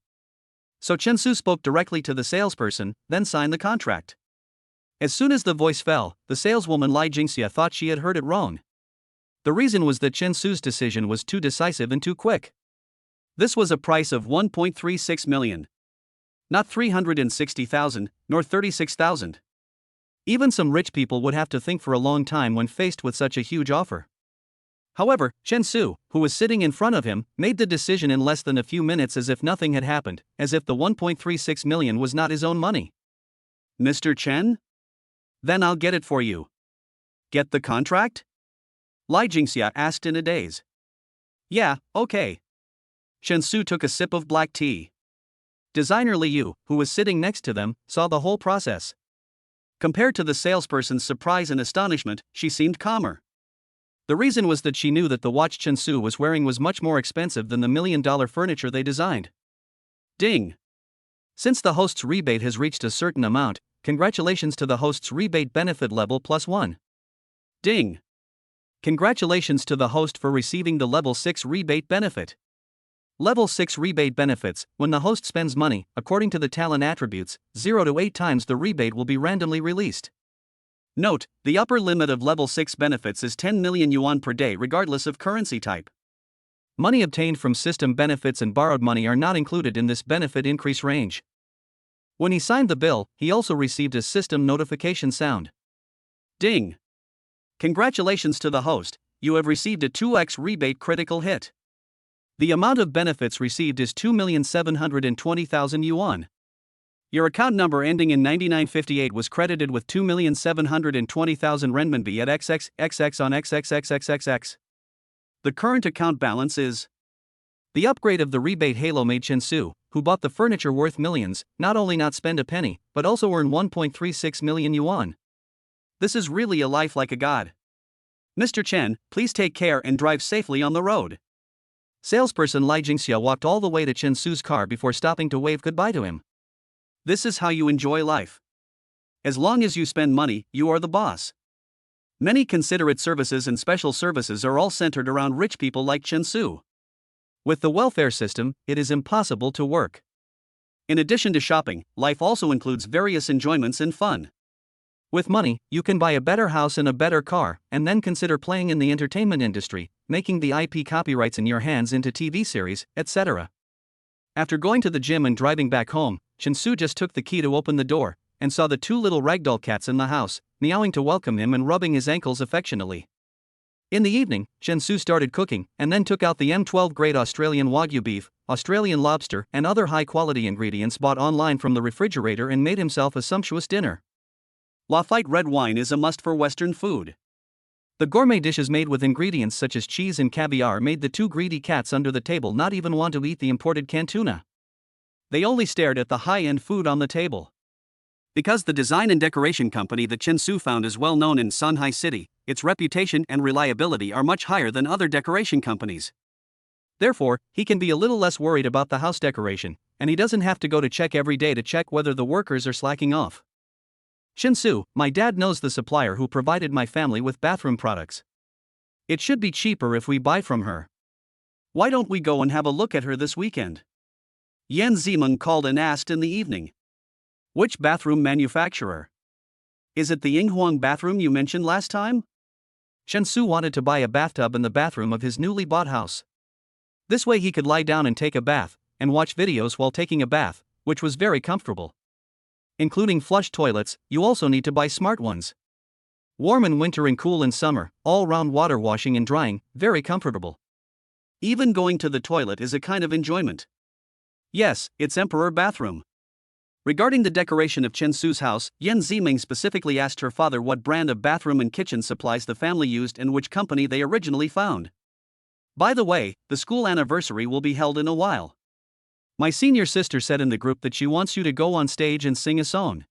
So Chen Su spoke directly to the salesperson, then signed the contract. As soon as the voice fell, the saleswoman Li Jingxia thought she had heard it wrong. The reason was that Chen Su's decision was too decisive and too quick. This was a price of 1.36 million. Not 360,000, nor 36,000. Even some rich people would have to think for a long time when faced with such a huge offer. However, Chen Su, who was sitting in front of him, made the decision in less than a few minutes as if nothing had happened, as if the 1.36 million was not his own money. Mr. Chen? Then I'll get it for you. Get the contract? Li Jingxia asked in a daze. Yeah, okay. Chen Su took a sip of black tea. Designer Liu, who was sitting next to them, saw the whole process. Compared to the salesperson's surprise and astonishment, she seemed calmer. The reason was that she knew that the watch Chen Su was wearing was much more expensive than the $1 million furniture they designed. Ding! Since the host's rebate has reached a certain amount, congratulations to the host's rebate benefit level +1. Ding! Congratulations to the host for receiving the level 6 rebate benefit. Level 6 rebate benefits: when the host spends money, according to the talent attributes, 0 to 8 times the rebate will be randomly released. Note, the upper limit of level 6 benefits is 10 million yuan per day regardless of currency type. Money obtained from system benefits and borrowed money are not included in this benefit increase range. When he signed the bill, he also received a system notification sound. Ding! Congratulations to the host, you have received a 2x rebate critical hit. The amount of benefits received is 2,720,000 yuan. Your account number ending in 9958 was credited with 2,720,000 renminbi at XXXX on XXXXXX. The current account balance is. The upgrade of the rebate halo made Chen Su, who bought the furniture worth millions, not only not spend a penny, but also earn 1.36 million yuan. This is really a life like a god. Mr. Chen, please take care and drive safely on the road. Salesperson Li Jingxia walked all the way to Chen Su's car before stopping to wave goodbye to him. This is how you enjoy life. As long as you spend money, you are the boss. Many considerate services and special services are all centered around rich people like Chen Su. With the welfare system, it is impossible to work. In addition to shopping, life also includes various enjoyments and fun. With money, you can buy a better house and a better car, and then consider playing in the entertainment industry, making the IP copyrights in your hands into TV series, etc. After going to the gym and driving back home, Chen-su just took the key to open the door, and saw the two little ragdoll cats in the house, meowing to welcome him and rubbing his ankles affectionately. In the evening, Chen-su started cooking, and then took out the M12 grade Australian Wagyu beef, Australian lobster, and other high-quality ingredients bought online from the refrigerator and made himself a sumptuous dinner. Lafite red wine is a must for Western food. The gourmet dishes made with ingredients such as cheese and caviar made the two greedy cats under the table not even want to eat the imported canned tuna. They only stared at the high-end food on the table. Because the design and decoration company that Chen-su found is well known in Shanghai City, its reputation and reliability are much higher than other decoration companies. Therefore, he can be a little less worried about the house decoration, and he doesn't have to go to check every day to check whether the workers are slacking off. Chen-su, my dad knows the supplier who provided my family with bathroom products. It should be cheaper if we buy from her. Why don't we go and have a look at her this weekend? Yan Zimeng called and asked in the evening. Which bathroom manufacturer? Is it the Yinghuang bathroom you mentioned last time? Chen-su wanted to buy a bathtub in the bathroom of his newly bought house. This way he could lie down and take a bath, and watch videos while taking a bath, which was very comfortable. Including flush toilets, you also need to buy smart ones. Warm in winter and cool in summer, all-round water washing and drying, very comfortable. Even going to the toilet is a kind of enjoyment. Yes, it's Emperor bathroom. Regarding the decoration of Chen-su's house, Yan Zimeng specifically asked her father what brand of bathroom and kitchen supplies the family used and which company they originally found. By the way, the school anniversary will be held in a while. My senior sister said in the group that she wants you to go on stage and sing a song.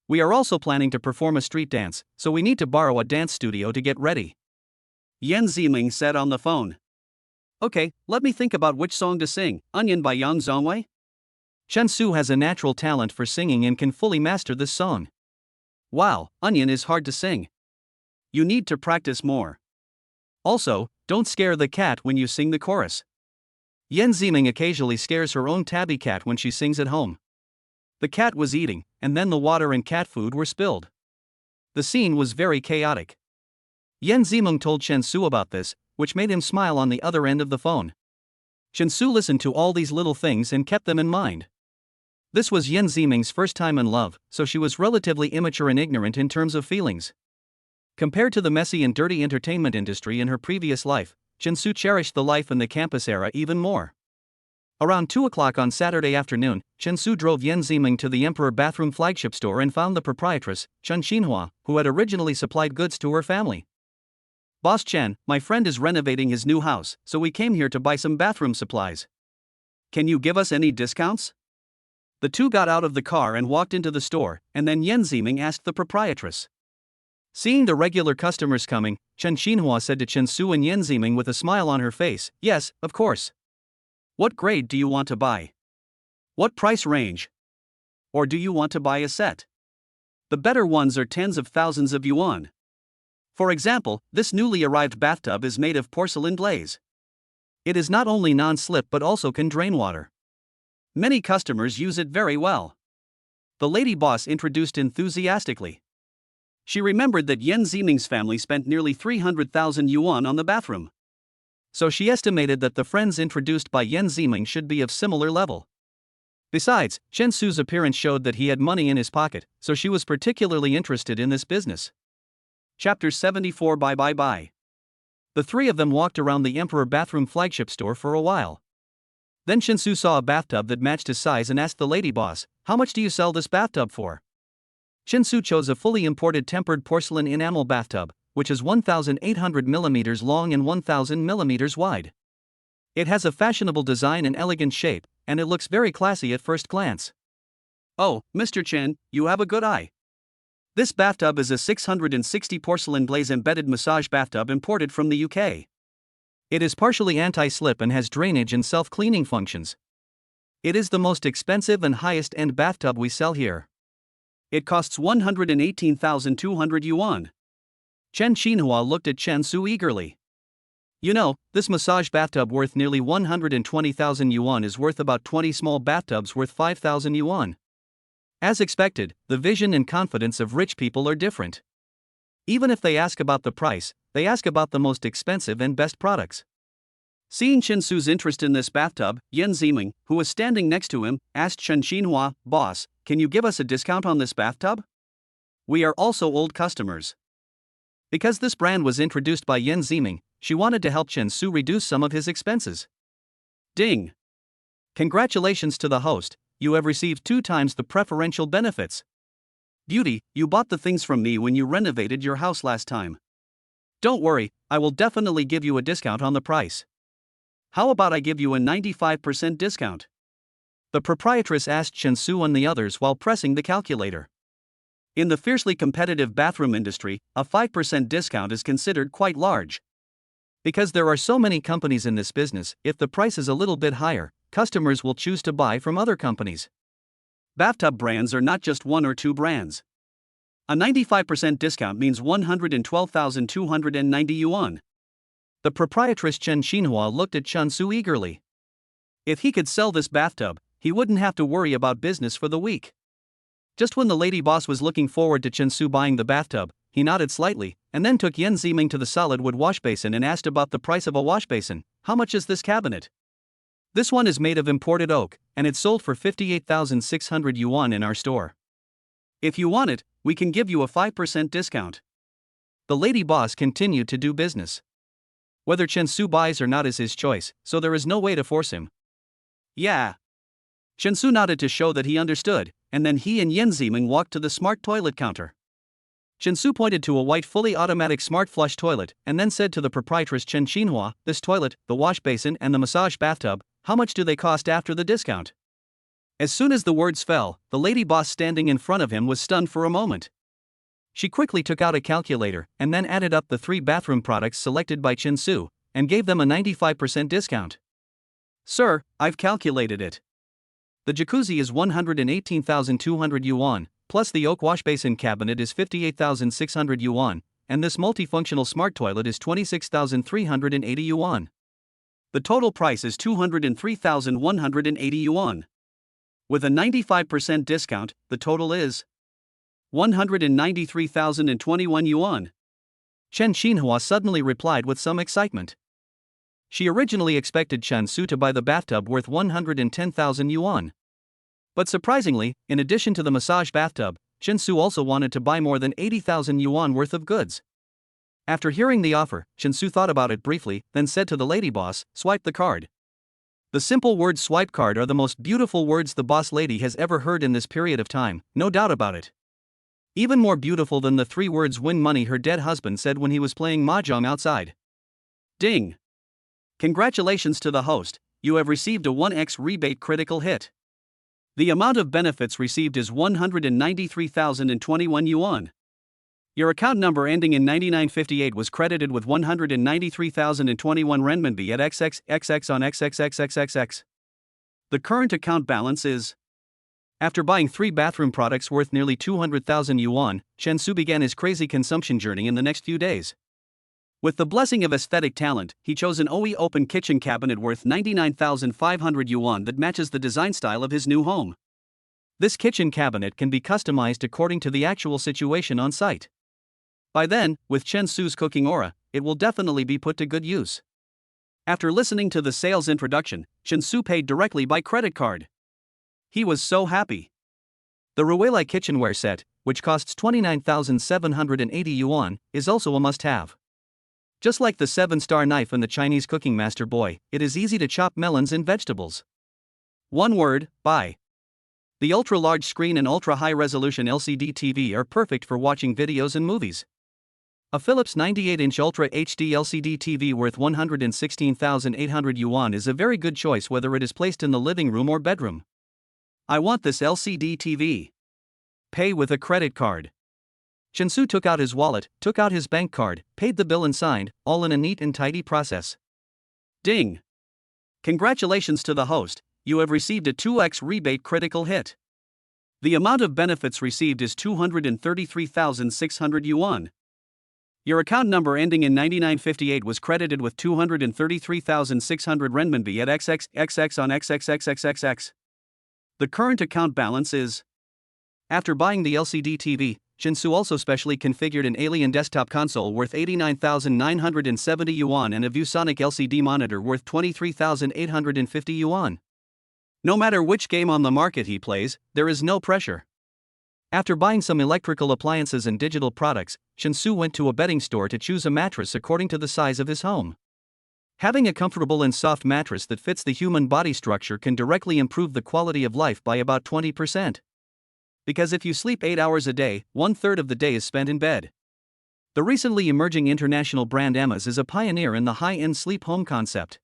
We are also planning to perform a street dance, so we need to borrow a dance studio to get ready. Yan Zimeng said on the phone. Okay, let me think about which song to sing. Onion by Yang Zhongwei? Chen-su has a natural talent for singing and can fully master this song. Wow, Onion is hard to sing. You need to practice more. Also, don't scare the cat when you sing the chorus. Yan Zimeng occasionally scares her own tabby cat when she sings at home. The cat was eating, and then the water and cat food were spilled. The scene was very chaotic. Yan Zimeng told Chen-su about this, which made him smile on the other end of the phone. Chen-su listened to all these little things and kept them in mind. This was Yan Zimeng's first time in love, so she was relatively immature and ignorant in terms of feelings. Compared to the messy and dirty entertainment industry in her previous life, Chen-su cherished the life in the campus era even more. Around 2 o'clock on Saturday afternoon, Chen-su drove Yan Zimeng to the Emperor Bathroom flagship store and found the proprietress, Chen Xinhua, who had originally supplied goods to her family. Boss Chen, my friend is renovating his new house, so we came here to buy some bathroom supplies. Can you give us any discounts? The two got out of the car and walked into the store, and then Yan Zimeng asked the proprietress. Seeing the regular customers coming, Chen Xinhua said to Chen-su and Yan Zimeng with a smile on her face, yes, of course. What grade do you want to buy? What price range? Or do you want to buy a set? The better ones are tens of thousands of yuan. For example, this newly arrived bathtub is made of porcelain glaze. It is not only non-slip but also can drain water. Many customers use it very well. The lady boss introduced enthusiastically. She remembered that Yan Zimeng's family spent nearly 300,000 yuan on the bathroom. So she estimated that the friends introduced by Yan Zimeng should be of similar level. Besides, Chen-su's appearance showed that he had money in his pocket, so she was particularly interested in this business. Chapter 74. Bye. The three of them walked around the Emperor Bathroom flagship store for a while. Then Chen-su saw a bathtub that matched his size and asked the lady boss, "How much do you sell this bathtub for?" Chen-su chose a fully imported tempered porcelain enamel bathtub, which is 1,800 mm long and 1,000 mm wide. It has a fashionable design and elegant shape, and it looks very classy at first glance. Oh, Mr. Chen, you have a good eye. This bathtub is a 660 porcelain glaze embedded massage bathtub imported from the UK. It is partially anti-slip and has drainage and self-cleaning functions. It is the most expensive and highest-end bathtub we sell here. It costs 118,200 yuan. Chen Xinhua looked at Chen-su eagerly. You know, this massage bathtub worth nearly 120,000 yuan is worth about 20 small bathtubs worth 5,000 yuan. As expected, the vision and confidence of rich people are different. Even if they ask about the price, they ask about the most expensive and best products. Seeing Chen Su's interest in this bathtub, Yan Ziming, who was standing next to him, asked Chen Xinhua, "Boss, can you give us a discount on this bathtub? We are also old customers." Because this brand was introduced by Yan Ziming, she wanted to help Chen Su reduce some of his expenses. Ding! Congratulations to the host, you have received 2 times the preferential benefits. Beauty, you bought the things from me when you renovated your house last time. Don't worry, I will definitely give you a discount on the price. How about I give you a 95% discount? The proprietress asked Chen Su and the others while pressing the calculator. In the fiercely competitive bathroom industry, a 5% discount is considered quite large. Because there are so many companies in this business, if the price is a little bit higher, customers will choose to buy from other companies. Bathtub brands are not just 1 or 2 brands. A 95% discount means 112,290 yuan. The proprietress Chen Xinhua looked at Chen Su eagerly. If he could sell this bathtub, he wouldn't have to worry about business for the week. Just when the lady boss was looking forward to Chen Su buying the bathtub, he nodded slightly, and then took Yan Ziming to the solid wood wash basin and asked about the price of a wash basin. "How much is this cabinet?" "This one is made of imported oak, and it's sold for 58,600 yuan in our store. If you want it, we can give you a 5% discount." The lady boss continued to do business. Whether Chen Su buys or not is his choice, so there is no way to force him. "Yeah." Chen Su nodded to show that he understood, and then he and Yan Ziming walked to the smart toilet counter. Chen Su pointed to a white fully automatic smart flush toilet and then said to the proprietress Chen Xinhua, "This toilet, the wash basin and the massage bathtub, how much do they cost after the discount?" As soon as the words fell, the lady boss standing in front of him was stunned for a moment. She quickly took out a calculator and then added up the 3 bathroom products selected by Chen Su and gave them a 95% discount. "Sir, I've calculated it. The jacuzzi is 118,200 yuan, plus the oak wash basin cabinet is 58,600 yuan, and this multifunctional smart toilet is 26,380 yuan. The total price is 203,180 yuan. With a 95% discount, the total is 193,021 yuan." Chen Xinhua suddenly replied with some excitement. She originally expected Chen Su to buy the bathtub worth 110,000 yuan. But surprisingly, in addition to the massage bathtub, Chen Su also wanted to buy more than 80,000 yuan worth of goods. After hearing the offer, Chen Su thought about it briefly, then said to the lady boss, "Swipe the card." The simple words "swipe card" are the most beautiful words the boss lady has ever heard in this period of time, no doubt about it. Even more beautiful than the 3 words "win money" her dead husband said when he was playing mahjong outside. Ding! Congratulations to the host, you have received a 1x rebate critical hit. The amount of benefits received is 193,021 yuan. Your account number ending in 9958 was credited with 193,021 renminbi at XXXX on XXXXXX. The current account balance is. After buying 3 bathroom products worth nearly 200,000 yuan, Chen Su began his crazy consumption journey in the next few days. With the blessing of aesthetic talent, he chose an OE open kitchen cabinet worth 99,500 yuan that matches the design style of his new home. This kitchen cabinet can be customized according to the actual situation on site. By then, with Chen Su's cooking aura, it will definitely be put to good use. After listening to the sales introduction, Chen Su paid directly by credit card. He was so happy. The Ruweli kitchenware set, which costs 29,780 yuan, is also a must-have. Just like the 7-star knife and the Chinese cooking master boy, it is easy to chop melons and vegetables. One word, buy. The ultra-large screen and ultra-high-resolution LCD TV are perfect for watching videos and movies. A Philips 98-inch Ultra HD LCD TV worth 116,800 yuan is a very good choice whether it is placed in the living room or bedroom. I want this LCD TV. Pay with a credit card. Chen Su took out his wallet, took out his bank card, paid the bill and signed, all in a neat and tidy process. Ding! Congratulations to the host, you have received a 2x rebate critical hit. The amount of benefits received is 233,600 yuan. Your account number ending in 9958 was credited with 233,600 renminbi at XXXX on XXXXXX. The current account balance is. After buying the LCD TV, Shinsu also specially configured an alien desktop console worth 89,970 yuan and a ViewSonic LCD monitor worth 23,850 yuan. No matter which game on the market he plays, there is no pressure. After buying some electrical appliances and digital products, Shinsu went to a bedding store to choose a mattress according to the size of his home. Having a comfortable and soft mattress that fits the human body structure can directly improve the quality of life by about 20%. Because if you sleep 8 hours a day, 1/3 of the day is spent in bed. The recently emerging international brand Emma's is a pioneer in the high-end sleep home concept.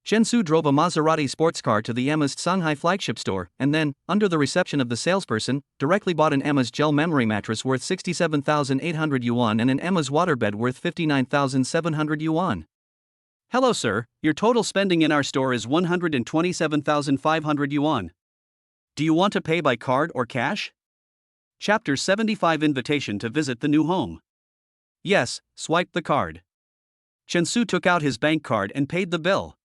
Shinsu drove a Maserati sports car to the Emma's Shanghai flagship store and then, under the reception of the salesperson, directly bought an Emma's gel memory mattress worth 67,800 yuan and an Emma's waterbed worth 59,700 yuan. Hello sir, your total spending in our store is 127,500 yuan. Do you want to pay by card or cash? Chapter 75 Invitation to visit the new home. Yes, swipe the card. Shinsu took out his bank card and paid the bill.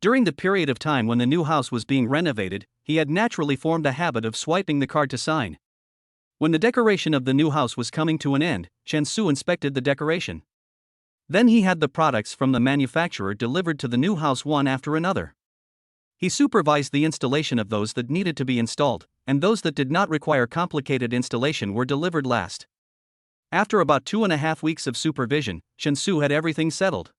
During the period of time when the new house was being renovated, he had naturally formed a habit of swiping the card to sign. When the decoration of the new house was coming to an end, Shinsu inspected the decoration. Then he had the products from the manufacturer delivered to the new house one after another. He supervised the installation of those that needed to be installed, and those that did not require complicated installation were delivered last. After about 2.5 weeks of supervision, Shinsu had everything settled.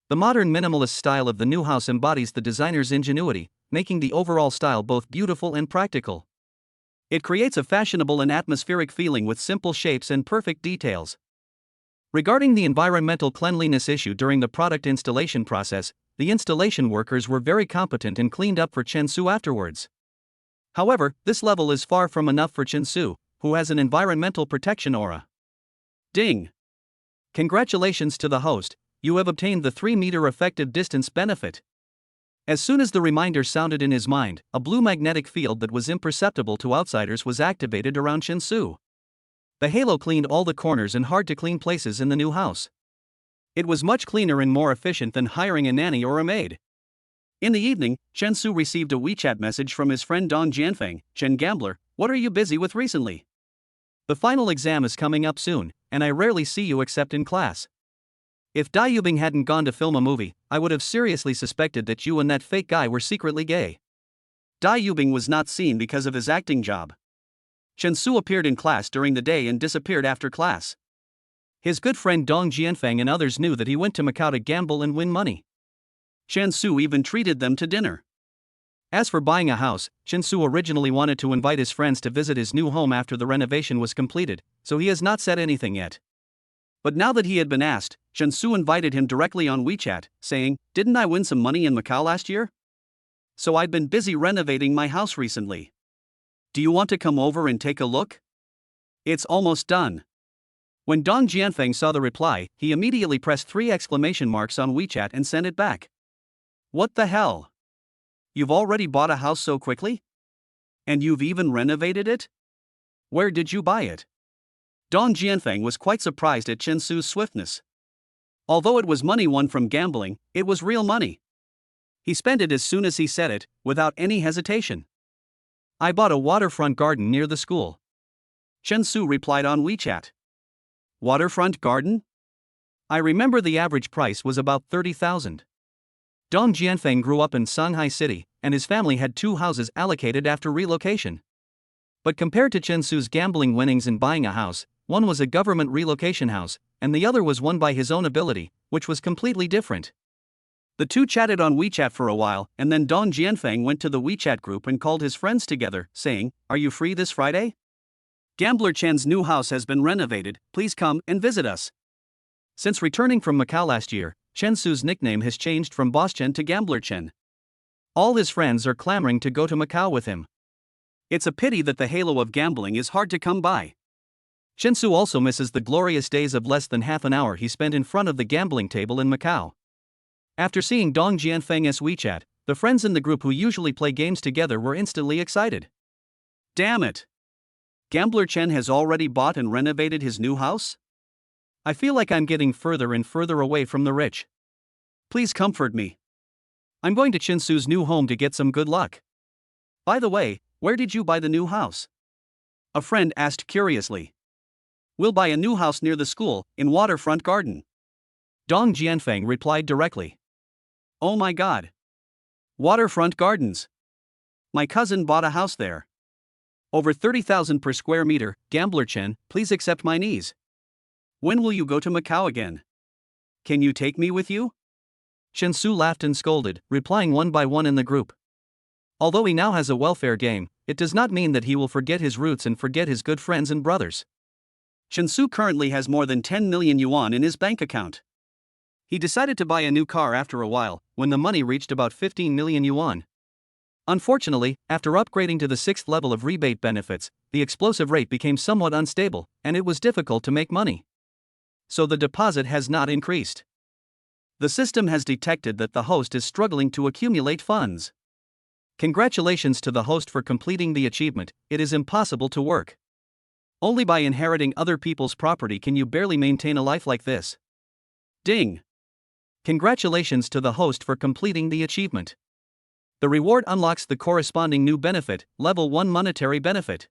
The modern minimalist style of the new house embodies the designer's ingenuity, making the overall style both beautiful and practical. It creates a fashionable and atmospheric feeling with simple shapes and perfect details. Regarding the environmental cleanliness issue during the product installation process, the installation workers were very competent and cleaned up for Shinsu afterwards. However, this level is far from enough for Shinsu, who has an environmental protection aura. Ding! Congratulations to the host, you have obtained the 3-meter effective distance benefit. As soon as the reminder sounded in his mind, a blue magnetic field that was imperceptible to outsiders was activated around Shinsu. The halo cleaned all the corners and hard-to-clean places in the new house. It was much cleaner and more efficient than hiring a nanny or a maid. In the evening, Shinsu received a WeChat message from his friend Dong Jianfeng. "Chen Gambler, what are you busy with recently? The final exam is coming up soon, and I rarely see you except in class. If Dai Yubing hadn't gone to film a movie, I would have seriously suspected that you and that fake guy were secretly gay." Dai Yubing was not seen because of his acting job. Shinsu appeared in class during the day and disappeared after class. His good friend Dong Jianfeng and others knew that he went to Macau to gamble and win money. Shinsu even treated them to dinner. As for buying a house, Shinsu originally wanted to invite his friends to visit his new home after the renovation was completed, so he has not said anything yet. But now that he had been asked, Shinsu invited him directly on WeChat, saying, "Didn't I win some money in Macau last year? So I'd been busy renovating my house recently. Do you want to come over and take a look? It's almost done." When Dong Jianfeng saw the reply, he immediately pressed 3 exclamation marks on WeChat and sent it back. What the hell? You've already bought a house so quickly? And you've even renovated it? Where did you buy it? Dong Jianfeng was quite surprised at Shinsu's swiftness. Although it was money won from gambling, it was real money. He spent it as soon as he said it, without any hesitation. "I bought a waterfront garden near the school." Shinsu replied on WeChat. "Waterfront garden? I remember the average price was about 30,000. Dong Jianfeng grew up in Shanghai City, and his family had 2 houses allocated after relocation. But compared to Shinsu's gambling winnings in buying a house, one was a government relocation house, and the other was won by his own ability, which was completely different. The two chatted on WeChat for a while, and then Dong Jianfeng went to the WeChat group and called his friends together, saying, "Are you free this Friday? Gambler Chen's new house has been renovated, please come and visit us." Since returning from Macau last year, Shinsu's nickname has changed from Boss Chen to Gambler Chen. All his friends are clamoring to go to Macau with him. It's a pity that the halo of gambling is hard to come by. Shinsu also misses the glorious days of less than half an hour he spent in front of the gambling table in Macau. After seeing Dong Jianfeng's WeChat, the friends in the group who usually play games together were instantly excited. Damn it! Gambler Chen has already bought and renovated his new house? I feel like I'm getting further and further away from the rich. Please comfort me. I'm going to Shinsu's new home to get some good luck. By the way, where did you buy the new house? A friend asked curiously. We'll buy a new house near the school, in waterfront garden. Dong Jianfeng replied directly. Oh my god. Waterfront gardens. My cousin bought a house there. Over 30,000 per square meter. Gambler Chen, please accept my knees. When will you go to Macau again? Can you take me with you? Chen Su laughed and scolded, replying one by one in the group. Although he now has a welfare game, it does not mean that he will forget his roots and forget his good friends and brothers. Chen Su currently has more than 10 million yuan in his bank account. He decided to buy a new car after a while, when the money reached about 15 million yuan. Unfortunately, after upgrading to the 6th level of rebate benefits, the explosive rate became somewhat unstable, and it was difficult to make money. So the deposit has not increased. The system has detected that the host is struggling to accumulate funds. Congratulations to the host for completing the achievement. It is impossible to work. Only by inheriting other people's property can you barely maintain a life like this. Ding! Congratulations to the host for completing the achievement. The reward unlocks the corresponding new benefit, Level 1 Monetary Benefit.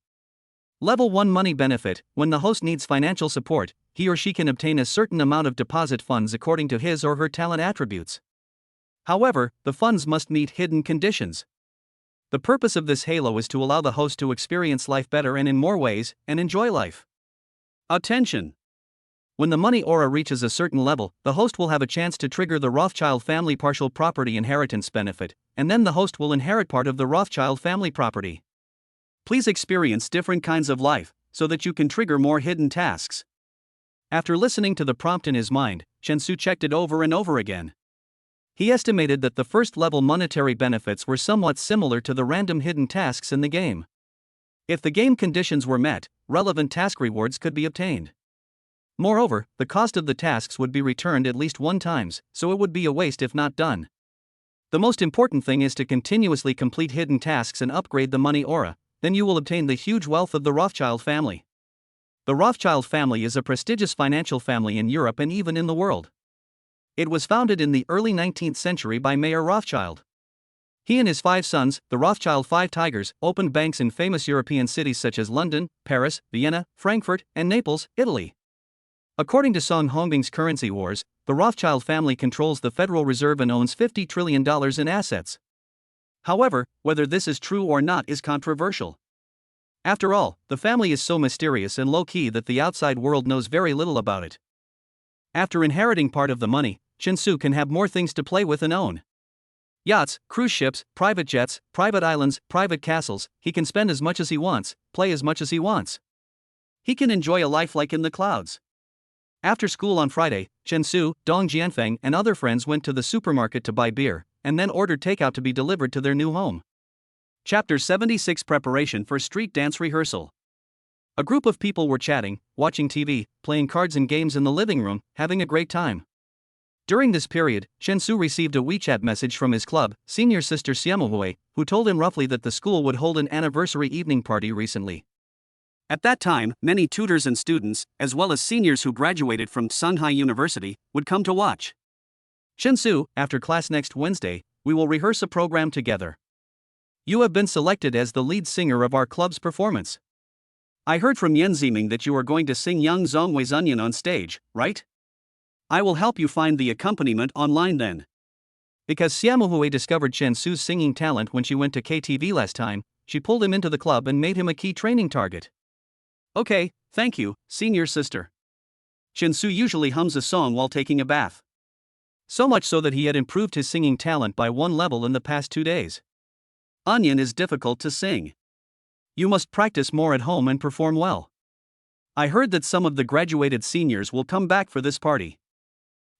Level 1 Money Benefit. When the host needs financial support, he or she can obtain a certain amount of deposit funds according to his or her talent attributes. However, the funds must meet hidden conditions. The purpose of this halo is to allow the host to experience life better and in more ways, and enjoy life. Attention! When the money aura reaches a certain level, the host will have a chance to trigger the Rothschild family partial property inheritance benefit, and then the host will inherit part of the Rothschild family property. Please experience different kinds of life, so that you can trigger more hidden tasks. After listening to the prompt in his mind, Chen Su checked it over and over again. He estimated that the first level monetary benefits were somewhat similar to the random hidden tasks in the game. If the game conditions were met, relevant task rewards could be obtained. Moreover, the cost of the tasks would be returned at least one time, so it would be a waste if not done. The most important thing is to continuously complete hidden tasks and upgrade the money aura, then you will obtain the huge wealth of the Rothschild family. The Rothschild family is a prestigious financial family in Europe and even in the world. It was founded in the early 19th century by Mayer Rothschild. He and his 5 sons, the Rothschild 5 Tigers, opened banks in famous European cities such as London, Paris, Vienna, Frankfurt, and Naples, Italy. According to Song Hongbing's Currency Wars, the Rothschild family controls the Federal Reserve and owns $50 trillion in assets. However, whether this is true or not is controversial. After all, the family is so mysterious and low-key that the outside world knows very little about it. After inheriting part of the money, Chen Su can have more things to play with and own. Yachts, cruise ships, private jets, private islands, private castles. He can spend as much as he wants, play as much as he wants. He can enjoy a life like in the clouds. After school on Friday, Chen Su, Dong Jianfeng, and other friends went to the supermarket to buy beer, and then ordered takeout to be delivered to their new home. Chapter 76 Preparation for Street Dance Rehearsal. A group of people were chatting, watching TV, playing cards and games in the living room, having a great time. During this period, Chen Su received a WeChat message from his club, senior sister Xiaomuhui, who told him roughly that the school would hold an anniversary evening party recently. At that time, many tutors and students, as well as seniors who graduated from Shanghai University, would come to watch. Chen Su, after class next Wednesday, we will rehearse a program together. You have been selected as the lead singer of our club's performance. I heard from Yan Ziming that you are going to sing Yang Zhongwei's Onion on stage, right? I will help you find the accompaniment online then. Because Xiaomuhui discovered Chen Su's singing talent when she went to KTV last time, she pulled him into the club and made him a key training target. Okay, thank you, senior sister. Chen Su usually hums a song while taking a bath. So much so that he had improved his singing talent by 1 level in the past 2 days. Onion is difficult to sing. You must practice more at home and perform well. I heard that some of the graduated seniors will come back for this party.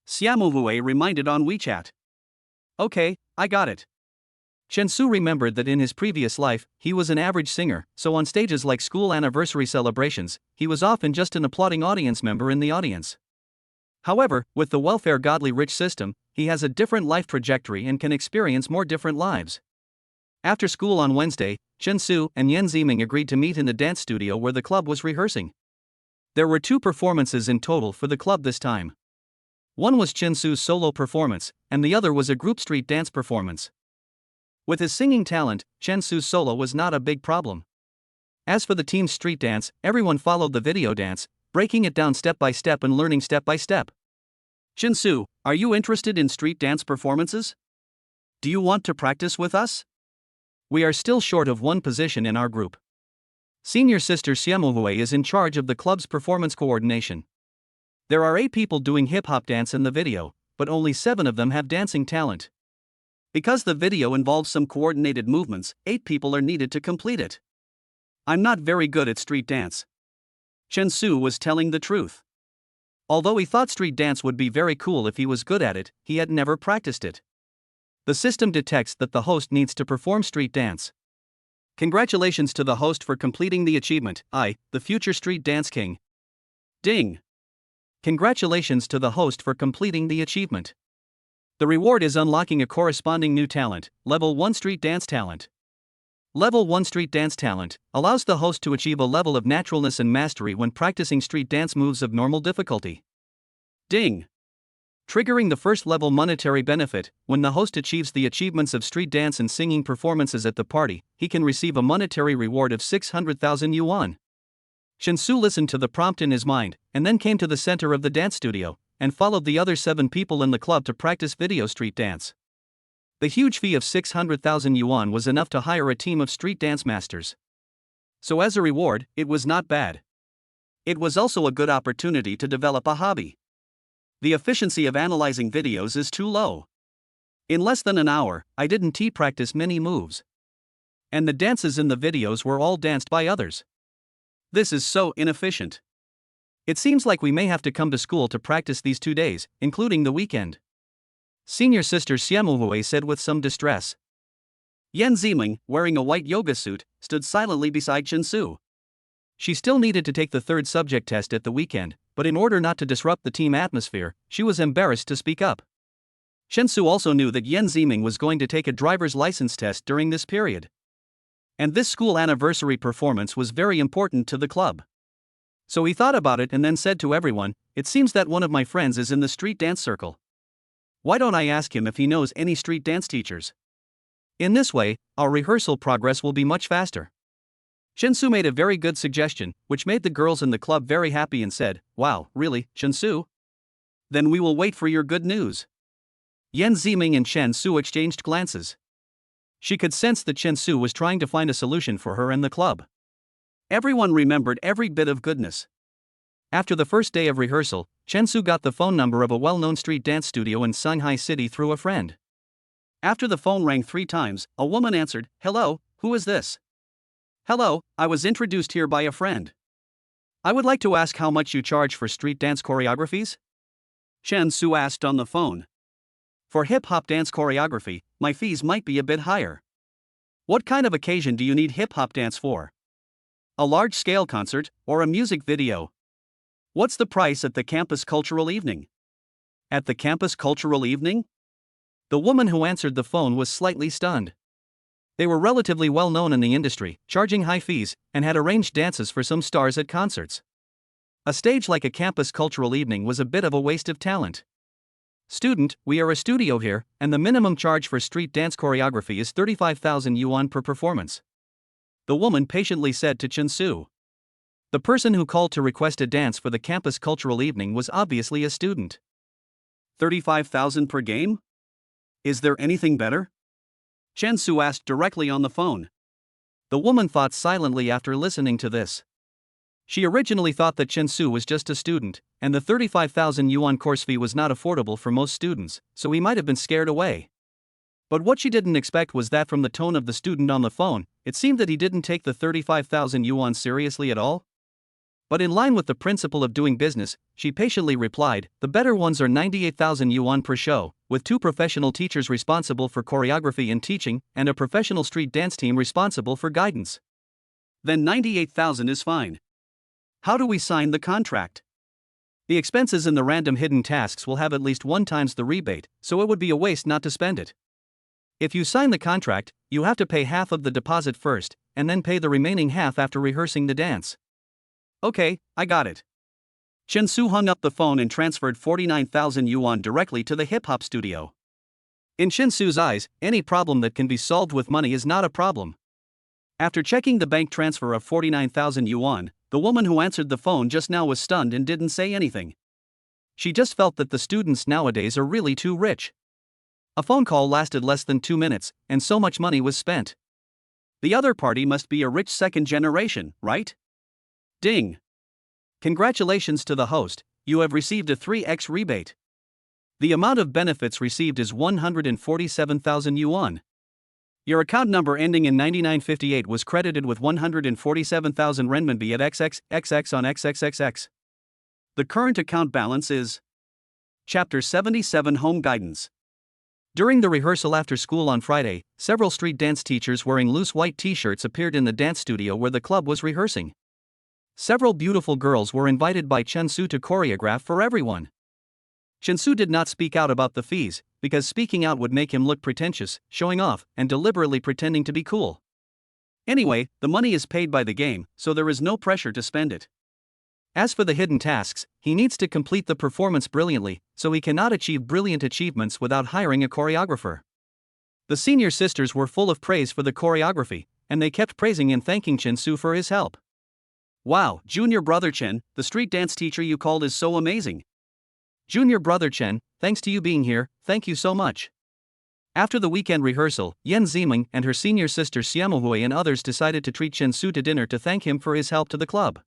Xiaomuhui reminded on WeChat. Okay, I got it. Chen Su remembered that in his previous life, he was an average singer, so on stages like school anniversary celebrations, he was often just an applauding audience member in the audience. However, with the welfare godly rich system, he has a different life trajectory and can experience more different lives. After school on Wednesday, Chen Su and Yan Ziming agreed to meet in the dance studio where the club was rehearsing. There were 2 performances in total for the club this time. One was Chen Su's solo performance, and the other was a group street dance performance. With his singing talent, Chen Su's solo was not a big problem. As for the team's street dance, everyone followed the video dance, breaking it down step by step and learning step by step. Shinsu, are you interested in street dance performances? Do you want to practice with us? We are still short of one position in our group. Senior sister Xiaomuhui is in charge of the club's performance coordination. There are 8 people doing hip-hop dance in the video, but only 7 of them have dancing talent. Because the video involves some coordinated movements, 8 people are needed to complete it. I'm not very good at street dance. Shinsu was telling the truth. Although he thought street dance would be very cool if he was good at it, he had never practiced it. The system detects that the host needs to perform street dance. Congratulations to the host for completing the achievement, the future street dance king. Ding! Congratulations to the host for completing the achievement. The reward is unlocking a corresponding new talent, Level 1 Street Dance Talent. Level 1 Street Dance Talent allows the host to achieve a level of naturalness and mastery when practicing street dance moves of normal difficulty. Ding! Triggering the first level monetary benefit, when the host achieves the achievements of street dance and singing performances at the party, he can receive a monetary reward of 600,000 yuan. Shinsu listened to the prompt in his mind, and then came to the center of the dance studio, and followed the other 7 people in the club to practice video street dance. The huge fee of 600,000 yuan was enough to hire a team of street dance masters. So as a reward, it was not bad. It was also a good opportunity to develop a hobby. The efficiency of analyzing videos is too low. In less than an hour, I didn't practice many moves. And the dances in the videos were all danced by others. This is so inefficient. It seems like we may have to come to school to practice these 2 days, including the weekend. Senior sister Xiaomuhui said with some distress. Yan Ziming, wearing a white yoga suit, stood silently beside Shinsu. She still needed to take the 3rd subject test at the weekend, but in order not to disrupt the team atmosphere, she was embarrassed to speak up. Shinsu also knew that Yan Ziming was going to take a driver's license test during this period. And this school anniversary performance was very important to the club. So he thought about it and then said to everyone, "It seems that one of my friends is in the street dance circle. Why don't I ask him if he knows any street dance teachers? In this way, our rehearsal progress will be much faster." Shinsu made a very good suggestion, which made the girls in the club very happy and said, "Wow, really, Shinsu? Then we will wait for your good news." Yan Ziming and Shinsu exchanged glances. She could sense that Shinsu was trying to find a solution for her and the club. Everyone remembered every bit of goodness. After the first day of rehearsal, Shinsu got the phone number of a well-known street dance studio in Shanghai City through a friend. After the phone rang 3 times, a woman answered, "Hello, who is this?" "Hello, I was introduced here by a friend. I would like to ask how much you charge for street dance choreographies?" Shinsu asked on the phone. "For hip-hop dance choreography, my fees might be a bit higher." "What kind of occasion do you need hip-hop dance for? A large-scale concert, or a music video? What's the price at the campus cultural evening?" "At the campus cultural evening?" The woman who answered the phone was slightly stunned. They were relatively well known in the industry, charging high fees, and had arranged dances for some stars at concerts. A stage like a campus cultural evening was a bit of a waste of talent. "Student, we are a studio here, and the minimum charge for street dance choreography is 35,000 yuan per performance," the woman patiently said to Shinsu. The person who called to request a dance for the campus cultural evening was obviously a student. 35,000 per game? Is there anything better? Shinsu asked directly on the phone. The woman thought silently after listening to this. She originally thought that Shinsu was just a student, and the 35,000 yuan course fee was not affordable for most students, so he might have been scared away. But what she didn't expect was that from the tone of the student on the phone, it seemed that he didn't take the 35,000 yuan seriously at all. But in line with the principle of doing business, she patiently replied, "The better ones are 98,000 yuan per show, with 2 professional teachers responsible for choreography and teaching, and a professional street dance team responsible for guidance." "Then 98,000 is fine. How do we sign the contract?" "The expenses in the random hidden tasks will have at least 1 times the rebate, so it would be a waste not to spend it. If you sign the contract, you have to pay half of the deposit first, and then pay the remaining half after rehearsing the dance." "Okay, I got it." Shinsu hung up the phone and transferred 49,000 yuan directly to the hip-hop studio. In Shinsu's eyes, any problem that can be solved with money is not a problem. After checking the bank transfer of 49,000 yuan, The woman who answered the phone just now was stunned and didn't say anything. She just felt that the students nowadays are really too rich. A phone call lasted less than 2 minutes, and so much money was spent. The other party must be a rich second generation, right? Ding! Congratulations to the host, you have received a 3x rebate. The amount of benefits received is 147,000 yuan. Your account number ending in 9958 was credited with 147,000 renminbi at XXXX on XXXX. The current account balance is. Chapter 77 Home Guidance. During the rehearsal after school on Friday, several street dance teachers wearing loose white t-shirts appeared in the dance studio where the club was rehearsing. Several beautiful girls were invited by Chen Su to choreograph for everyone. Chen Su did not speak out about the fees, because speaking out would make him look pretentious, showing off, and deliberately pretending to be cool. Anyway, the money is paid by the game, so there is no pressure to spend it. As for the hidden tasks, he needs to complete the performance brilliantly, so he cannot achieve brilliant achievements without hiring a choreographer. The senior sisters were full of praise for the choreography, and they kept praising and thanking Chen Su for his help. Wow, Junior Brother Chen, the street dance teacher you called is so amazing. Junior Brother Chen, thanks to you being here, thank you so much. After the weekend rehearsal, Yan Ziming and her senior sister Xiaomuhui and others decided to treat Chen Su to dinner to thank him for his help to the club.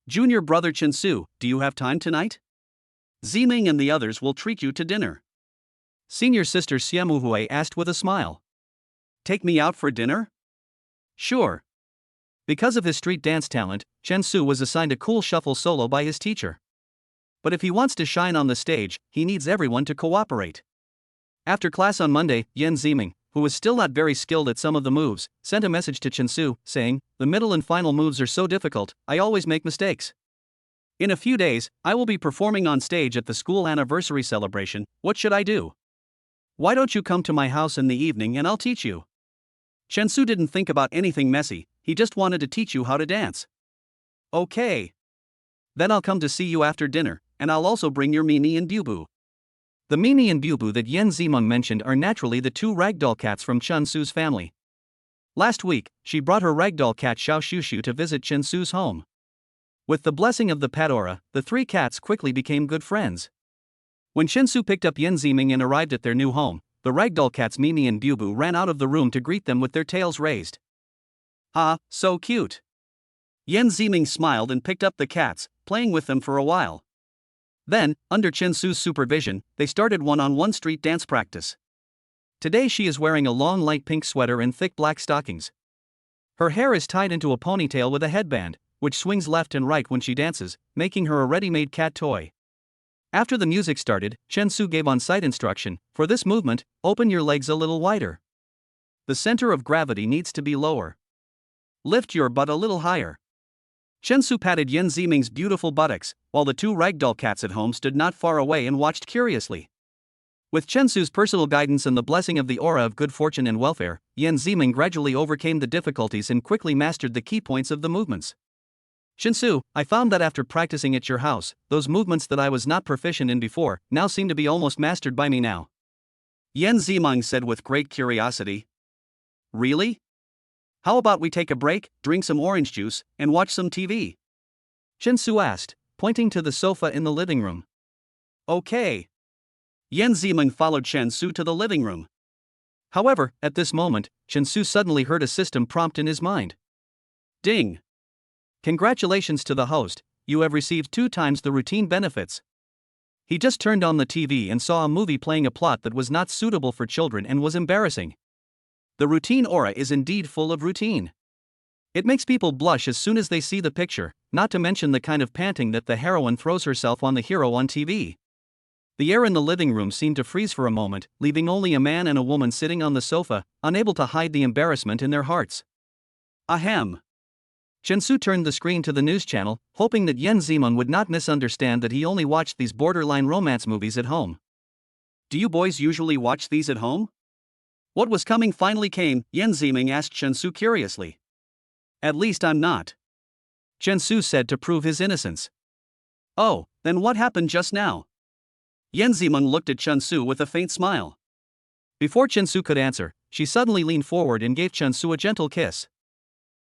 Junior Brother Chen Su, do you have time tonight? Ziming and the others will treat you to dinner. Senior sister Xiaomuhui asked with a smile. Take me out for dinner? Sure. Because of his street dance talent, Chen Su was assigned a cool shuffle solo by his teacher. But if he wants to shine on the stage, he needs everyone to cooperate. After class on Monday, Yan Ziming, who was still not very skilled at some of the moves, sent a message to Chen Su, saying, "The middle and final moves are so difficult, I always make mistakes. In a few days, I will be performing on stage at the school anniversary celebration, what should I do? Why don't you come to my house in the evening and I'll teach you?" Chen Su didn't think about anything messy, he just wanted to teach you how to dance. Okay. Then I'll come to see you after dinner, and I'll also bring your Mimi and Bubu. The Mimi and Bubu that Yan Ziming mentioned are naturally the two ragdoll cats from Chen Su's family. Last week, she brought her ragdoll cat Xiao Shushu to visit Chen Su's home. With the blessing of the pet aura, the three cats quickly became good friends. When Chen Su picked up Yan Ziming and arrived at their new home, the ragdoll cats Mimi and Bubu ran out of the room to greet them with their tails raised. Ah, so cute. Yan Ziming smiled and picked up the cats, playing with them for a while. Then, under Chen Su's supervision, they started one-on-one street dance practice. Today she is wearing a long light pink sweater and thick black stockings. Her hair is tied into a ponytail with a headband, which swings left and right when she dances, making her a ready-made cat toy. After the music started, Chen Su gave on-site instruction, for this movement, open your legs a little wider. The center of gravity needs to be lower. Lift your butt a little higher. Chen Su patted Yan Ziming's beautiful buttocks, while the two ragdoll cats at home stood not far away and watched curiously. With Chen Su's personal guidance and the blessing of the aura of good fortune and welfare, Yan Ziming gradually overcame the difficulties and quickly mastered the key points of the movements. Chen Su, I found that after practicing at your house, those movements that I was not proficient in before, now seem to be almost mastered by me now. Yan Ziming said with great curiosity. Really? How about we take a break, drink some orange juice, and watch some TV? Chen Su asked, pointing to the sofa in the living room. Okay. Yan Ziming followed Chen Su to the living room. However, at this moment, Chen Su suddenly heard a system prompt in his mind. Ding! Congratulations to the host, you have received 2 times the routine benefits. He just turned on the TV and saw a movie playing a plot that was not suitable for children and was embarrassing. The routine aura is indeed full of routine. It makes people blush as soon as they see the picture, not to mention the kind of panting that the heroine throws herself on the hero on TV. The air in the living room seemed to freeze for a moment, leaving only a man and a woman sitting on the sofa, unable to hide the embarrassment in their hearts. Ahem. Chen Su turned the screen to the news channel, hoping that Yan Ziming would not misunderstand that he only watched these borderline romance movies at home. Do you boys usually watch these at home? What was coming finally came, Yan Ziming asked Chen Su curiously. At least I'm not. Chen Su said to prove his innocence. Oh, then what happened just now? Yan Ziming looked at Chen Su with a faint smile. Before Chen Su could answer, she suddenly leaned forward and gave Chen Su a gentle kiss.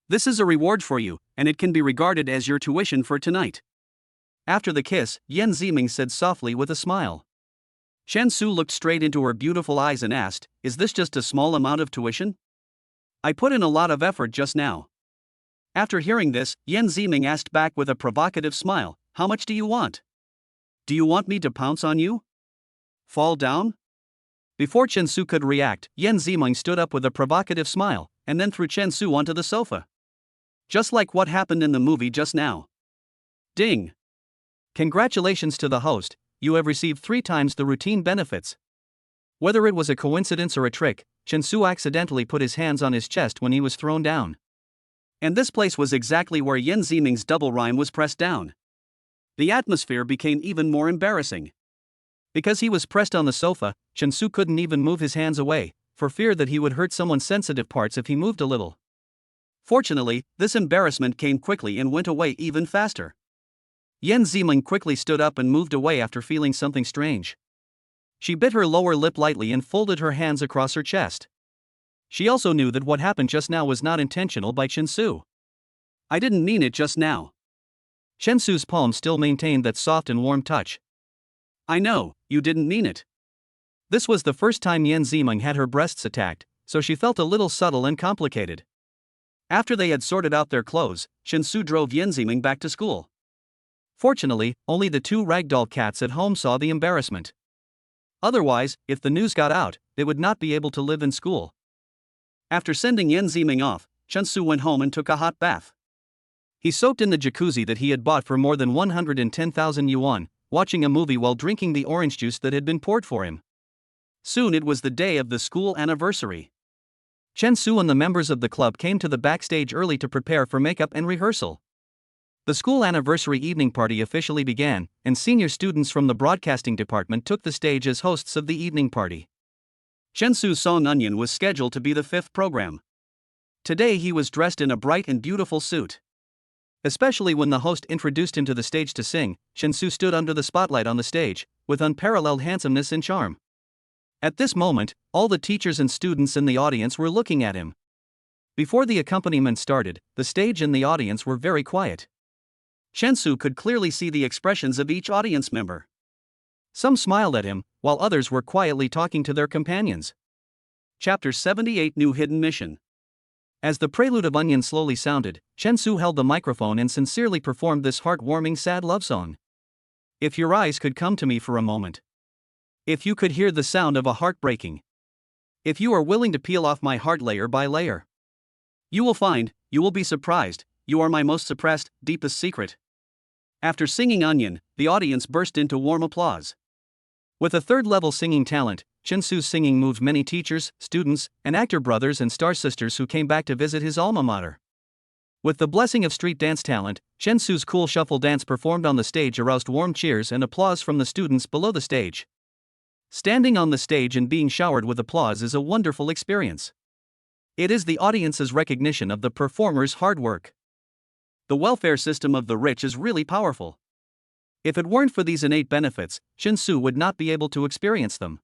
This is a reward for you, and it can be regarded as your tuition for tonight. After the kiss, Yan Ziming said softly with a smile. Chen Su looked straight into her beautiful eyes and asked, "Is this just a small amount of tuition? I put in a lot of effort just now." After hearing this, Yan Ziming asked back with a provocative smile, "How much do you want? Do you want me to pounce on you? Fall down?" Before Chen Su could react, Yan Ziming stood up with a provocative smile, and then threw Chen Su onto the sofa. Just like what happened in the movie just now. Ding! Congratulations to the host, you have received 3 times the routine benefits. Whether it was a coincidence or a trick, Chen Su accidentally put his hands on his chest when he was thrown down. And this place was exactly where Yan Ziming's double rhyme was pressed down. The atmosphere became even more embarrassing. Because he was pressed on the sofa, Chen Su couldn't even move his hands away, for fear that he would hurt someone's sensitive parts if he moved a little. Fortunately, this embarrassment came quickly and went away even faster. Yan Ziming quickly stood up and moved away after feeling something strange. She bit her lower lip lightly and folded her hands across her chest. She also knew that what happened just now was not intentional by Chen Su. "I didn't mean it just now." Chen Su's palm still maintained that soft and warm touch. "I know, you didn't mean it." This was the first time Yan Ziming had her breasts attacked, so she felt a little subtle and complicated. After they had sorted out their clothes, Chen Su drove Yan Ziming back to school. Fortunately, only the 2 ragdoll cats at home saw the embarrassment. Otherwise, if the news got out, they would not be able to live in school. After sending Yan Ziming off, Chen Su went home and took a hot bath. He soaked in the jacuzzi that he had bought for more than 110,000 yuan, watching a movie while drinking the orange juice that had been poured for him. Soon it was the day of the school anniversary. Chen Su and the members of the club came to the backstage early to prepare for makeup and rehearsal. The school anniversary evening party officially began, and senior students from the broadcasting department took the stage as hosts of the evening party. Chen Su's Song Onion was scheduled to be the 5th program. Today he was dressed in a bright and beautiful suit. Especially when the host introduced him to the stage to sing, Chen Su stood under the spotlight on the stage, with unparalleled handsomeness and charm. At this moment, all the teachers and students in the audience were looking at him. Before the accompaniment started, the stage and the audience were very quiet. Chen Su could clearly see the expressions of each audience member. Some smiled at him, while others were quietly talking to their companions. Chapter 78 New Hidden Mission. As the prelude of Onion slowly sounded, Chen Su held the microphone and sincerely performed this heartwarming sad love song. If your eyes could come to me for a moment. If you could hear the sound of a heart breaking. If you are willing to peel off my heart layer by layer. You will find, you will be surprised, you are my most suppressed, deepest secret. After singing Onion, the audience burst into warm applause. With a third-level singing talent, Chen Su's singing moved many teachers, students, and actor brothers and star sisters who came back to visit his alma mater. With the blessing of street dance talent, Chen Su's cool shuffle dance performed on the stage aroused warm cheers and applause from the students below the stage. Standing on the stage and being showered with applause is a wonderful experience. It is the audience's recognition of the performer's hard work. The welfare system of the rich is really powerful. If it weren't for these innate benefits, Chen Su would not be able to experience them.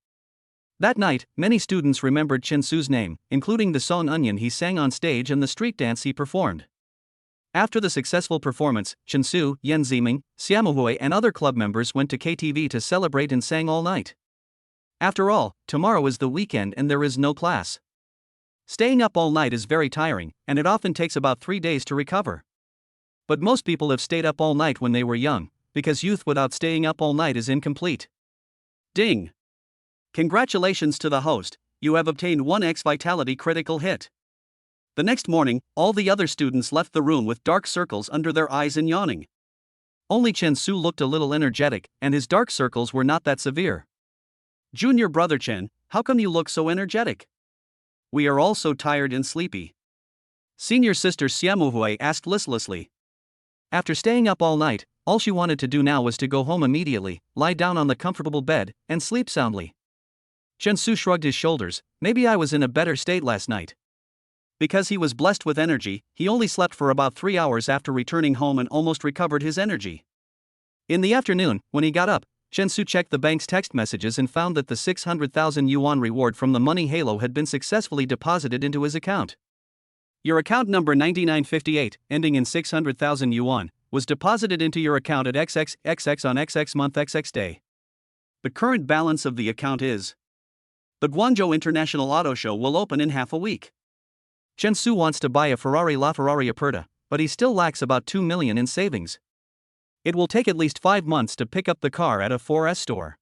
That night, many students remembered Chen Su's name, including the song Onion he sang on stage and the street dance he performed. After the successful performance, Chen Su, Yan Ziming, Xiaomuhui and other club members went to KTV to celebrate and sang all night. After all, tomorrow is the weekend and there is no class. Staying up all night is very tiring, and it often takes about 3 days to recover. But most people have stayed up all night when they were young, because youth without staying up all night is incomplete. Ding! Congratulations to the host, you have obtained 1x Vitality critical hit. The next morning, all the other students left the room with dark circles under their eyes and yawning. Only Chen Su looked a little energetic, and his dark circles were not that severe. Junior brother Chen, how come you look so energetic? We are all so tired and sleepy. Senior sister Xiaomuhui asked listlessly. After staying up all night, all she wanted to do now was to go home immediately, lie down on the comfortable bed, and sleep soundly. Chen Su shrugged his shoulders. Maybe I was in a better state last night. Because he was blessed with energy, he only slept for about 3 hours after returning home and almost recovered his energy. In the afternoon, when he got up, Chen Su checked the bank's text messages and found that the 600,000 yuan reward from the money halo had been successfully deposited into his account. Your account number 9958, ending in 600,000 yuan, was deposited into your account at XXXX on XX month XX day. The current balance of the account is. The Guangzhou International Auto Show will open in half a week. Chen Su wants to buy a Ferrari LaFerrari Aperta, but he still lacks about 2 million in savings. It will take at least 5 months to pick up the car at a 4S store.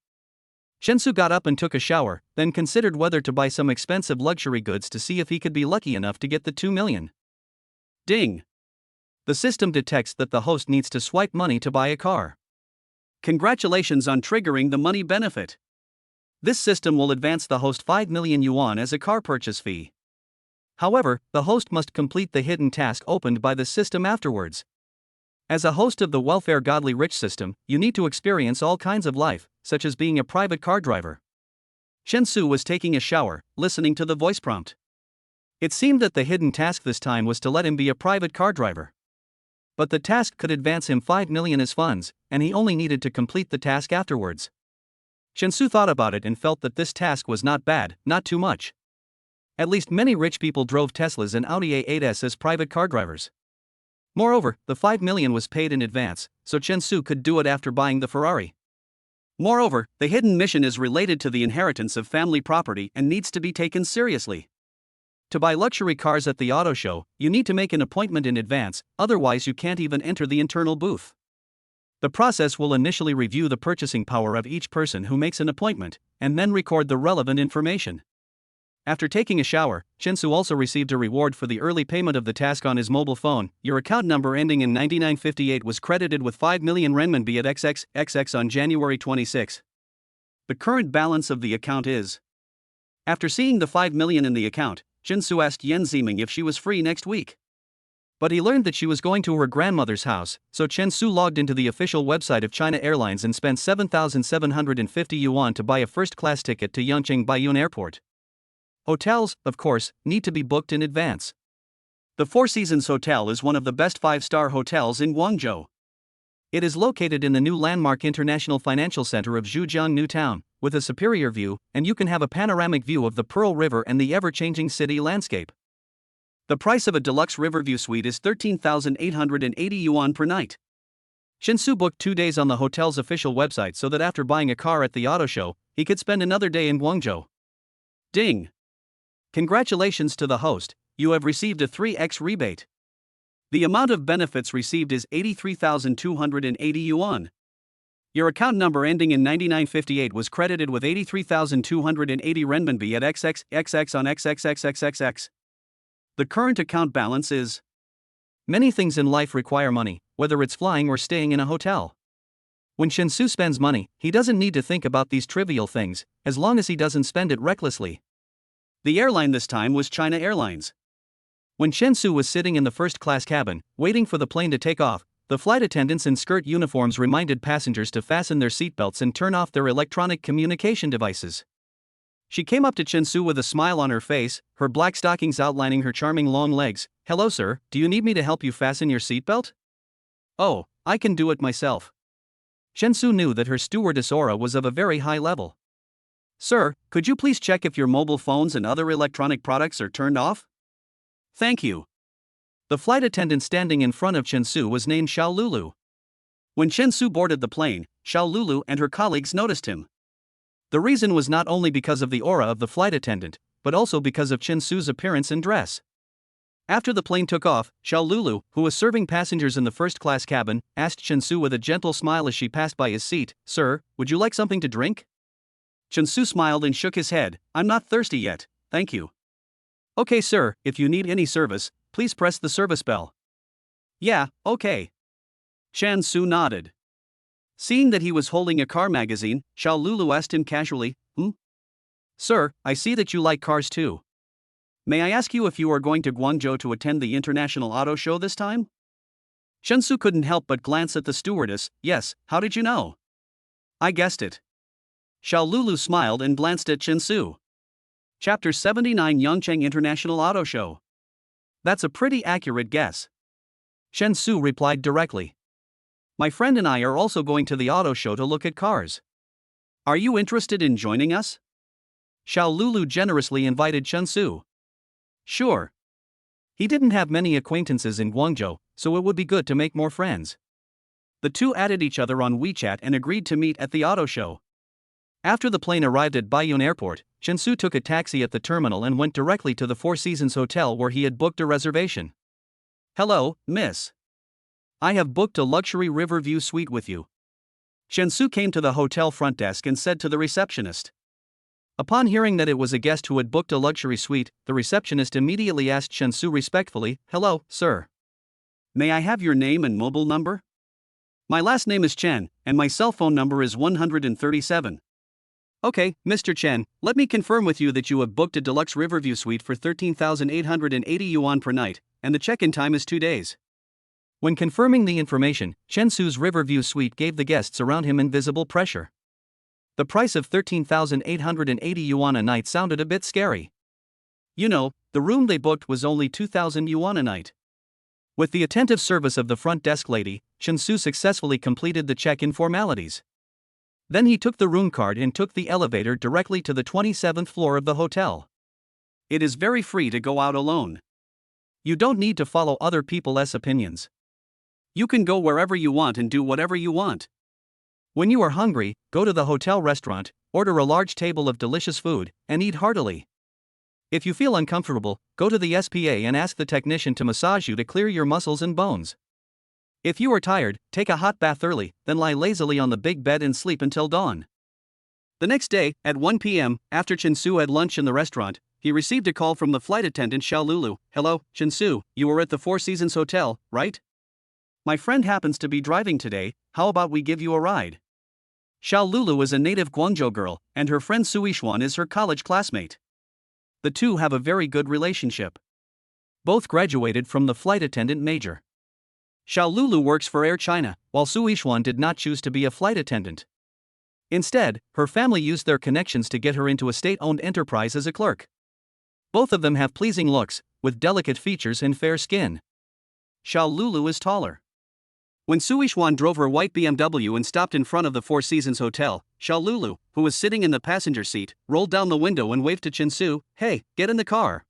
Chen Su got up and took a shower, then considered whether to buy some expensive luxury goods to see if he could be lucky enough to get the 2 million. Ding! The system detects that the host needs to swipe money to buy a car. Congratulations on triggering the money benefit. This system will advance the host 5 million yuan as a car purchase fee. However, the host must complete the hidden task opened by the system afterwards. As a host of the Welfare Godly Rich system, you need to experience all kinds of life, such as being a private car driver. Chen Su was taking a shower, listening to the voice prompt. It seemed that the hidden task this time was to let him be a private car driver. But the task could advance him 5 million as funds, and he only needed to complete the task afterwards. Chen Su thought about it and felt that this task was not bad, not too much. At least many rich people drove Teslas and Audi A8s as private car drivers. Moreover, the 5 million was paid in advance, so Chen Su could do it after buying the Ferrari. Moreover, the hidden mission is related to the inheritance of family property and needs to be taken seriously. To buy luxury cars at the auto show, you need to make an appointment in advance, otherwise you can't even enter the internal booth. The process will initially review the purchasing power of each person who makes an appointment, and then record the relevant information. After taking a shower, Chen Su also received a reward for the early payment of the task on his mobile phone. Your account number ending in 9958 was credited with 5 million renminbi at XXXX on January 26. The current balance of the account is. After seeing the 5 million in the account, Chen Su asked Yan Ziming if she was free next week. But he learned that she was going to her grandmother's house, so Chen Su logged into the official website of China Airlines and spent 7,750 yuan to buy a first-class ticket to Yangcheng Baiyun Airport. Hotels, of course, need to be booked in advance. The Four Seasons Hotel is one of the best 5-star hotels in Guangzhou. It is located in the new landmark International Financial Center of Zhujiang New Town, with a superior view, and you can have a panoramic view of the Pearl River and the ever-changing city landscape. The price of a deluxe Riverview suite is 13,880 yuan per night. Chen Su booked 2 days on the hotel's official website so that after buying a car at the auto show, he could spend another day in Guangzhou. Ding! Congratulations to the host, you have received a 3x rebate. The amount of benefits received is 83,280 yuan. Your account number ending in 9958 was credited with 83,280 renminbi at XXXX on XXXXXX. The current account balance is. Many things in life require money, whether it's flying or staying in a hotel. When Chen Su spends money, he doesn't need to think about these trivial things, as long as he doesn't spend it recklessly. The airline this time was China Airlines. When Chen Su was sitting in the first-class cabin, waiting for the plane to take off, the flight attendants in skirt uniforms reminded passengers to fasten their seatbelts and turn off their electronic communication devices. She came up to Chen Su with a smile on her face, her black stockings outlining her charming long legs. "Hello sir, do you need me to help you fasten your seatbelt?" "Oh, I can do it myself." Chen Su knew that her stewardess aura was of a very high level. "Sir, could you please check if your mobile phones and other electronic products are turned off?" "Thank you." The flight attendant standing in front of Chen Su was named Xiao Lulu. When Chen Su boarded the plane, Xiao Lulu and her colleagues noticed him. The reason was not only because of the aura of the flight attendant, but also because of Chen Su's appearance and dress. After the plane took off, Xiao Lulu, who was serving passengers in the first-class cabin, asked Chen Su with a gentle smile as she passed by his seat, "Sir, would you like something to drink?" Chen Su smiled and shook his head. "I'm not thirsty yet, thank you." "Okay sir, if you need any service, please press the service bell." "Yeah, okay." Chen Su nodded. Seeing that he was holding a car magazine, Xiao Lulu asked him casually, "Sir, I see that you like cars too. May I ask you if you are going to Guangzhou to attend the International Auto Show this time?" Chen Su couldn't help but glance at the stewardess. "Yes, how did you know?" "I guessed it." Xiao Lulu smiled and glanced at Chen Su. Chapter 79 Yangcheng International Auto Show. "That's a pretty accurate guess." Chen Su replied directly. "My friend and I are also going to the auto show to look at cars. Are you interested in joining us?" Xiao Lulu generously invited Chen Su. "Sure." He didn't have many acquaintances in Guangzhou, so it would be good to make more friends. The two added each other on WeChat and agreed to meet at the auto show. After the plane arrived at Baiyun Airport, Chen Su took a taxi at the terminal and went directly to the Four Seasons Hotel where he had booked a reservation. "Hello, miss. I have booked a luxury Riverview suite with you." Chen Su came to the hotel front desk and said to the receptionist. Upon hearing that it was a guest who had booked a luxury suite, the receptionist immediately asked Chen Su respectfully, "Hello, sir. May I have your name and mobile number?" "My last name is Chen, and my cell phone number is 137. "Okay, Mr. Chen, let me confirm with you that you have booked a deluxe Riverview suite for 13,880 yuan per night, and the check-in time is 2 days. When confirming the information, Chen Su's Riverview suite gave the guests around him invisible pressure. The price of 13,880 yuan a night sounded a bit scary. You know, the room they booked was only 2,000 yuan a night. With the attentive service of the front desk lady, Chen Su successfully completed the check-in formalities. Then he took the room card and took the elevator directly to the 27th floor of the hotel. It is very free to go out alone. You don't need to follow other people's opinions. You can go wherever you want and do whatever you want. When you are hungry, go to the hotel restaurant, order a large table of delicious food, and eat heartily. If you feel uncomfortable, go to the SPA and ask the technician to massage you to clear your muscles and bones. If you are tired, take a hot bath early, then lie lazily on the big bed and sleep until dawn." The next day, at 1 p.m., after Chen Su had lunch in the restaurant, he received a call from the flight attendant Xiao Lulu. "Hello, Chen Su, you are at the Four Seasons Hotel, right? My friend happens to be driving today, how about we give you a ride?" Xiao Lulu is a native Guangzhou girl, and her friend Su Yixuan is her college classmate. The two have a very good relationship. Both graduated from the flight attendant major. Xiao Lulu works for Air China, while Su Yixuan did not choose to be a flight attendant. Instead, her family used their connections to get her into a state-owned enterprise as a clerk. Both of them have pleasing looks, with delicate features and fair skin. Xiao Lulu is taller. When Su Yixuan drove her white BMW and stopped in front of the Four Seasons Hotel, Xiao Lulu, who was sitting in the passenger seat, rolled down the window and waved to Chen Su, "Hey, get in the car."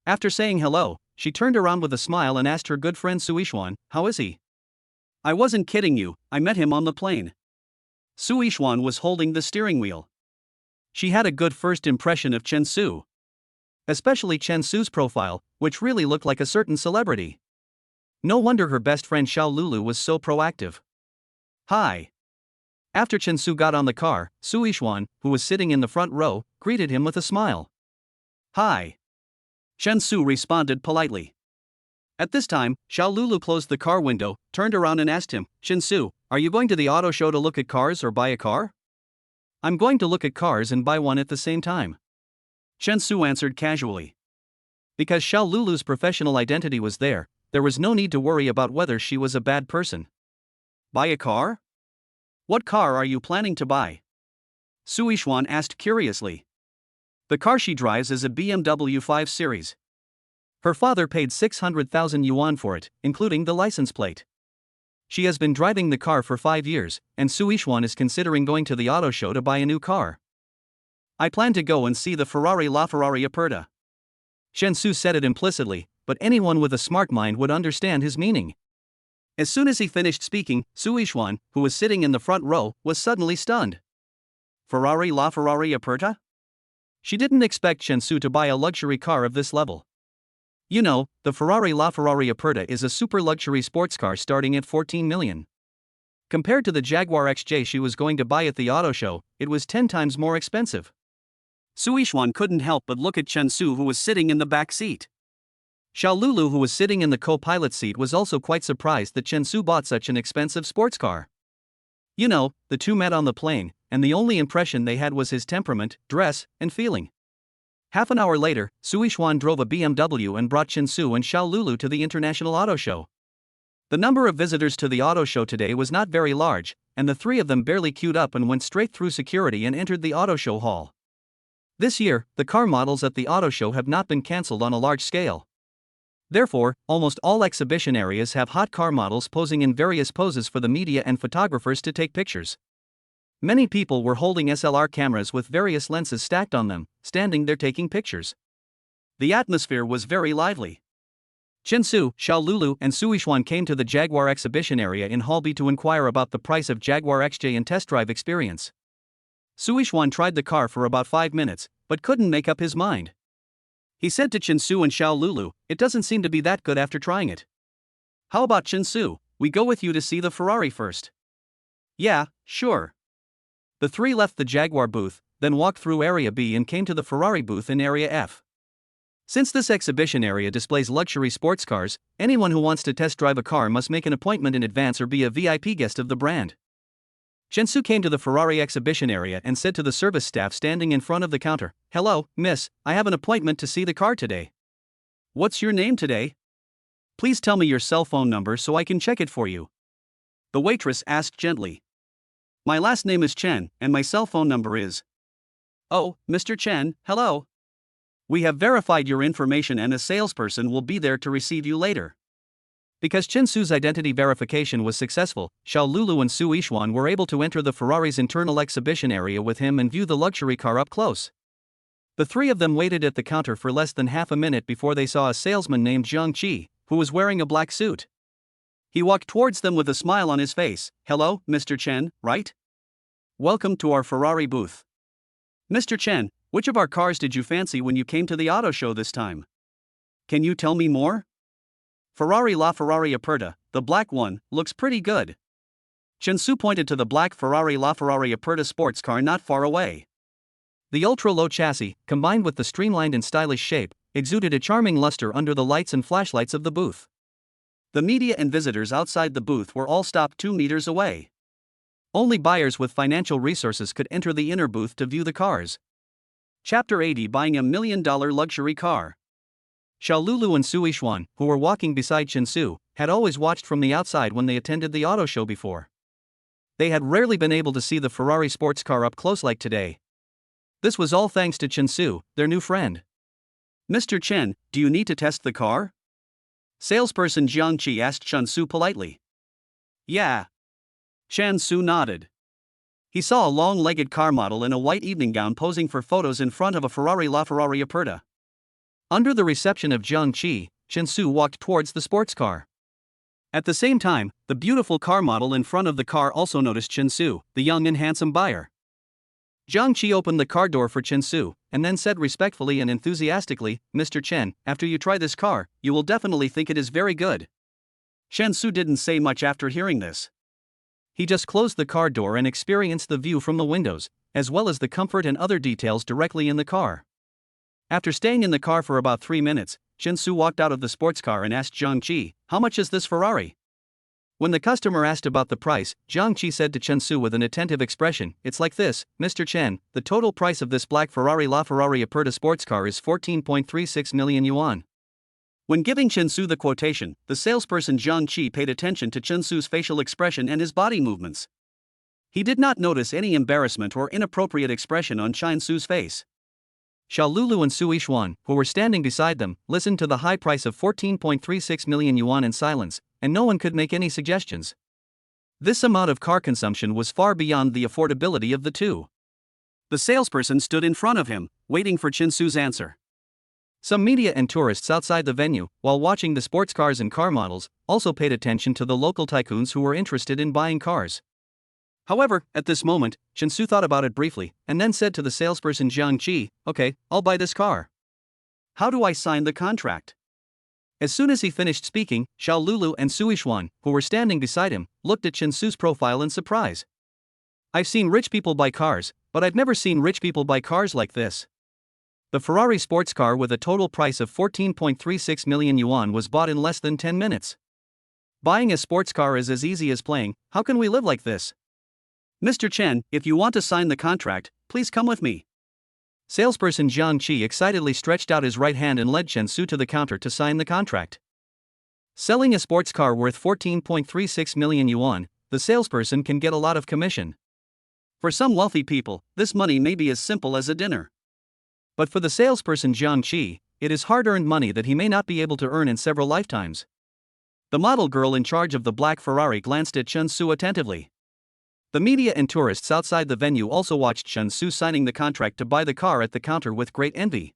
After saying hello, she turned around with a smile and asked her good friend Su Yixuan, "How is he?" "I wasn't kidding you, I met him on the plane." Su Yixuan was holding the steering wheel. She had a good first impression of Chen Su. Especially Chen Su's profile, which really looked like a certain celebrity. No wonder her best friend Xiao Lulu was so proactive. "Hi." After Chen Su got on the car, Su Yixuan, who was sitting in the front row, greeted him with a smile. "Hi." Chen Su responded politely. At this time, Xiao Lulu closed the car window, turned around and asked him, "Chen Su, are you going to the auto show to look at cars or buy a car?" "I'm going to look at cars and buy one at the same time," Chen Su answered casually. Because Xiao Lulu's professional identity was there was no need to worry about whether she was a bad person. "Buy a car? What car are you planning to buy?" Su Yixuan asked curiously. The car she drives is a BMW 5 Series. Her father paid 600,000 yuan for it, including the license plate. She has been driving the car for 5 years, and Su Yixuan is considering going to the auto show to buy a new car. "I plan to go and see the LaFerrari Aperta." Chen Su said it implicitly, but anyone with a smart mind would understand his meaning. As soon as he finished speaking, Su Yixuan, who was sitting in the front row, was suddenly stunned. LaFerrari Aperta? She didn't expect Chen Su to buy a luxury car of this level. You know, the LaFerrari Aperta is a super luxury sports car starting at 14 million. Compared to the Jaguar XJ she was going to buy at the auto show, it was 10 times more expensive. Su Yixuan couldn't help but look at Chen Su, who was sitting in the back seat. Xiao Lulu, who was sitting in the co-pilot seat, was also quite surprised that Chen Su bought such an expensive sports car. You know, the two met on the plane, and the only impression they had was his temperament, dress, and feeling. Half an hour later, Su Yixuan drove a BMW and brought Chen Su and Xiao Lulu to the International Auto Show. The number of visitors to the auto show today was not very large, and the three of them barely queued up and went straight through security and entered the auto show hall. This year, the car models at the auto show have not been cancelled on a large scale. Therefore, almost all exhibition areas have hot car models posing in various poses for the media and photographers to take pictures. Many people were holding SLR cameras with various lenses stacked on them, standing there taking pictures. The atmosphere was very lively. Chen Su, Xiao Lulu, and Su Yixuan came to the Jaguar exhibition area in Hall B to inquire about the price of Jaguar XJ and test drive experience. Su Yixuan tried the car for about 5 minutes, but couldn't make up his mind. He said to Chen Su and Xiao Lulu, "It doesn't seem to be that good after trying it. How about Chen Su, we go with you to see the Ferrari first?" "Yeah, sure." The three left the Jaguar booth, then walked through Area B and came to the Ferrari booth in Area F. Since this exhibition area displays luxury sports cars, anyone who wants to test drive a car must make an appointment in advance or be a VIP guest of the brand. Chen Su came to the Ferrari exhibition area and said to the service staff standing in front of the counter, "Hello, miss, I have an appointment to see the car today." "What's your name today? Please tell me your cell phone number so I can check it for you," the waitress asked gently. "My last name is Chen, and my cell phone number is..." "Oh, Mr. Chen, hello. We have verified your information and a salesperson will be there to receive you later." Because Chen Su's identity verification was successful, Xiao Lulu and Su Yixuan were able to enter the Ferrari's internal exhibition area with him and view the luxury car up close. The three of them waited at the counter for less than half a minute before they saw a salesman named Zhang Qi, who was wearing a black suit. He walked towards them with a smile on his face. "Hello, Mr. Chen, right? Welcome to our Ferrari booth. Mr. Chen, which of our cars did you fancy when you came to the auto show this time? Can you tell me more?" "Ferrari LaFerrari Aperta, the black one, looks pretty good." Chen Su pointed to the black Ferrari LaFerrari Aperta sports car not far away. The ultra-low chassis, combined with the streamlined and stylish shape, exuded a charming luster under the lights and flashlights of the booth. The media and visitors outside the booth were all stopped 2 meters away. Only buyers with financial resources could enter the inner booth to view the cars. Chapter 80: Buying a $1 million luxury car. Xiao Lulu and Su Yixuan, who were walking beside Chen Su, had always watched from the outside when they attended the auto show before. They had rarely been able to see the Ferrari sports car up close like today. This was all thanks to Chen Su, their new friend. "Mr. Chen, do you need to test the car?" Salesperson Zhang Qi asked Chen Su politely. "Yeah." Chen Su nodded. He saw a long-legged car model in a white evening gown posing for photos in front of a Ferrari LaFerrari Aperta. Under the reception of Zhang Qi, Chen Su walked towards the sports car. At the same time, the beautiful car model in front of the car also noticed Chen Su, the young and handsome buyer. Zhang Qi opened the car door for Chen Su, and then said respectfully and enthusiastically, "Mr. Chen, after you try this car, you will definitely think it is very good." Chen Su didn't say much after hearing this. He just closed the car door and experienced the view from the windows, as well as the comfort and other details directly in the car. After staying in the car for about 3 minutes, Chen Su walked out of the sports car and asked Zhang Qi, "How much is this Ferrari?" When the customer asked about the price, Zhang Qi said to Chen Su with an attentive expression, "It's like this, Mr. Chen, the total price of this black Ferrari LaFerrari Aperta sports car is 14.36 million yuan. When giving Chen Su the quotation, the salesperson Zhang Qi paid attention to Chen Su's facial expression and his body movements. He did not notice any embarrassment or inappropriate expression on Chen Su's face. Xiao Lulu and Su Yixuan, who were standing beside them, listened to the high price of 14.36 million yuan in silence, and no one could make any suggestions. This amount of car consumption was far beyond the affordability of the two. The salesperson stood in front of him, waiting for Chen Su's answer. Some media and tourists outside the venue, while watching the sports cars and car models, also paid attention to the local tycoons who were interested in buying cars. However, at this moment, Chen Su thought about it briefly, and then said to the salesperson Zhang Qi, "Okay, I'll buy this car. How do I sign the contract?" As soon as he finished speaking, Xiao Lulu and Su Yixuan, who were standing beside him, looked at Chen Su's profile in surprise. "I've seen rich people buy cars, but I've never seen rich people buy cars like this." The Ferrari sports car with a total price of 14.36 million yuan was bought in less than 10 minutes. Buying a sports car is as easy as playing, "How can we live like this?" "Mr. Chen, if you want to sign the contract, please come with me." Salesperson Zhang Qi excitedly stretched out his right hand and led Chen Su to the counter to sign the contract. Selling a sports car worth 14.36 million yuan, the salesperson can get a lot of commission. For some wealthy people, this money may be as simple as a dinner. But for the salesperson Zhang Qi, it is hard-earned money that he may not be able to earn in several lifetimes. The model girl in charge of the black Ferrari glanced at Chen Su attentively. The media and tourists outside the venue also watched Chen Su signing the contract to buy the car at the counter with great envy.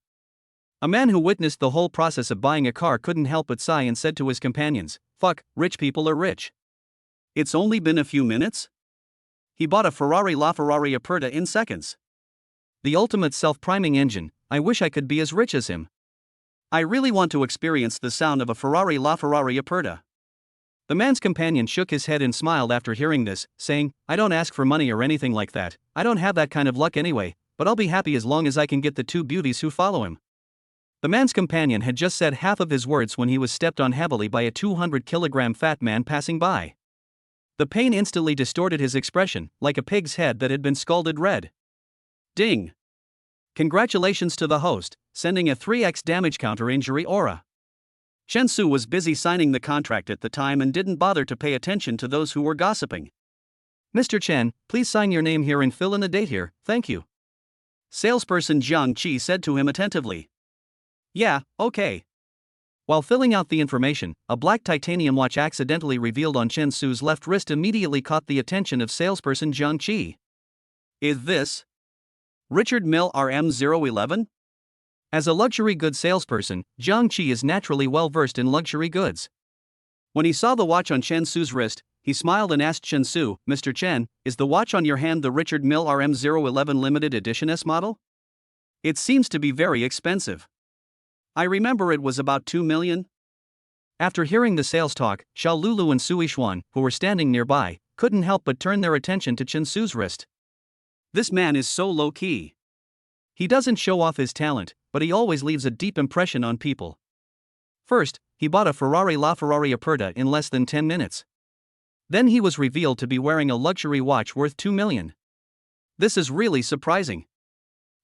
A man who witnessed the whole process of buying a car couldn't help but sigh and said to his companions, "Fuck, rich people are rich." It's only been a few minutes? He bought a Ferrari LaFerrari Aperta in seconds. The ultimate self-priming engine. I wish I could be as rich as him. I really want to experience the sound of a Ferrari LaFerrari Aperta. The man's companion shook his head and smiled after hearing this, saying, "I don't ask for money or anything like that. I don't have that kind of luck anyway, but I'll be happy as long as I can get the two beauties who follow him." The man's companion had just said half of his words when he was stepped on heavily by a 200-kilogram fat man passing by. The pain instantly distorted his expression, like a pig's head that had been scalded red. Ding! Congratulations to the host, sending a 3x damage counter injury aura. Chen Su was busy signing the contract at the time and didn't bother to pay attention to those who were gossiping. "Mr. Chen, please sign your name here and fill in the date here, thank you." Salesperson Jiang Qi said to him attentively. "Yeah, okay." While filling out the information, a black titanium watch accidentally revealed on Chen Su's left wrist immediately caught the attention of salesperson Jiang Qi. "Is this Richard Mille RM011? As a luxury goods salesperson, Jiang Qi is naturally well versed in luxury goods. When he saw the watch on Chen Su's wrist, he smiled and asked Chen Su, "Mr. Chen, is the watch on your hand the Richard Mille RM011 limited edition S model? It seems to be very expensive. I remember it was about 2 million. After hearing the sales talk, Xiao Lulu and Sui Xuan, who were standing nearby, couldn't help but turn their attention to Chen Su's wrist. This man is so low-key. He doesn't show off his talent, but he always leaves a deep impression on people. First, he bought a Ferrari LaFerrari Aperta in less than 10 minutes. Then he was revealed to be wearing a luxury watch worth 2 million. This is really surprising.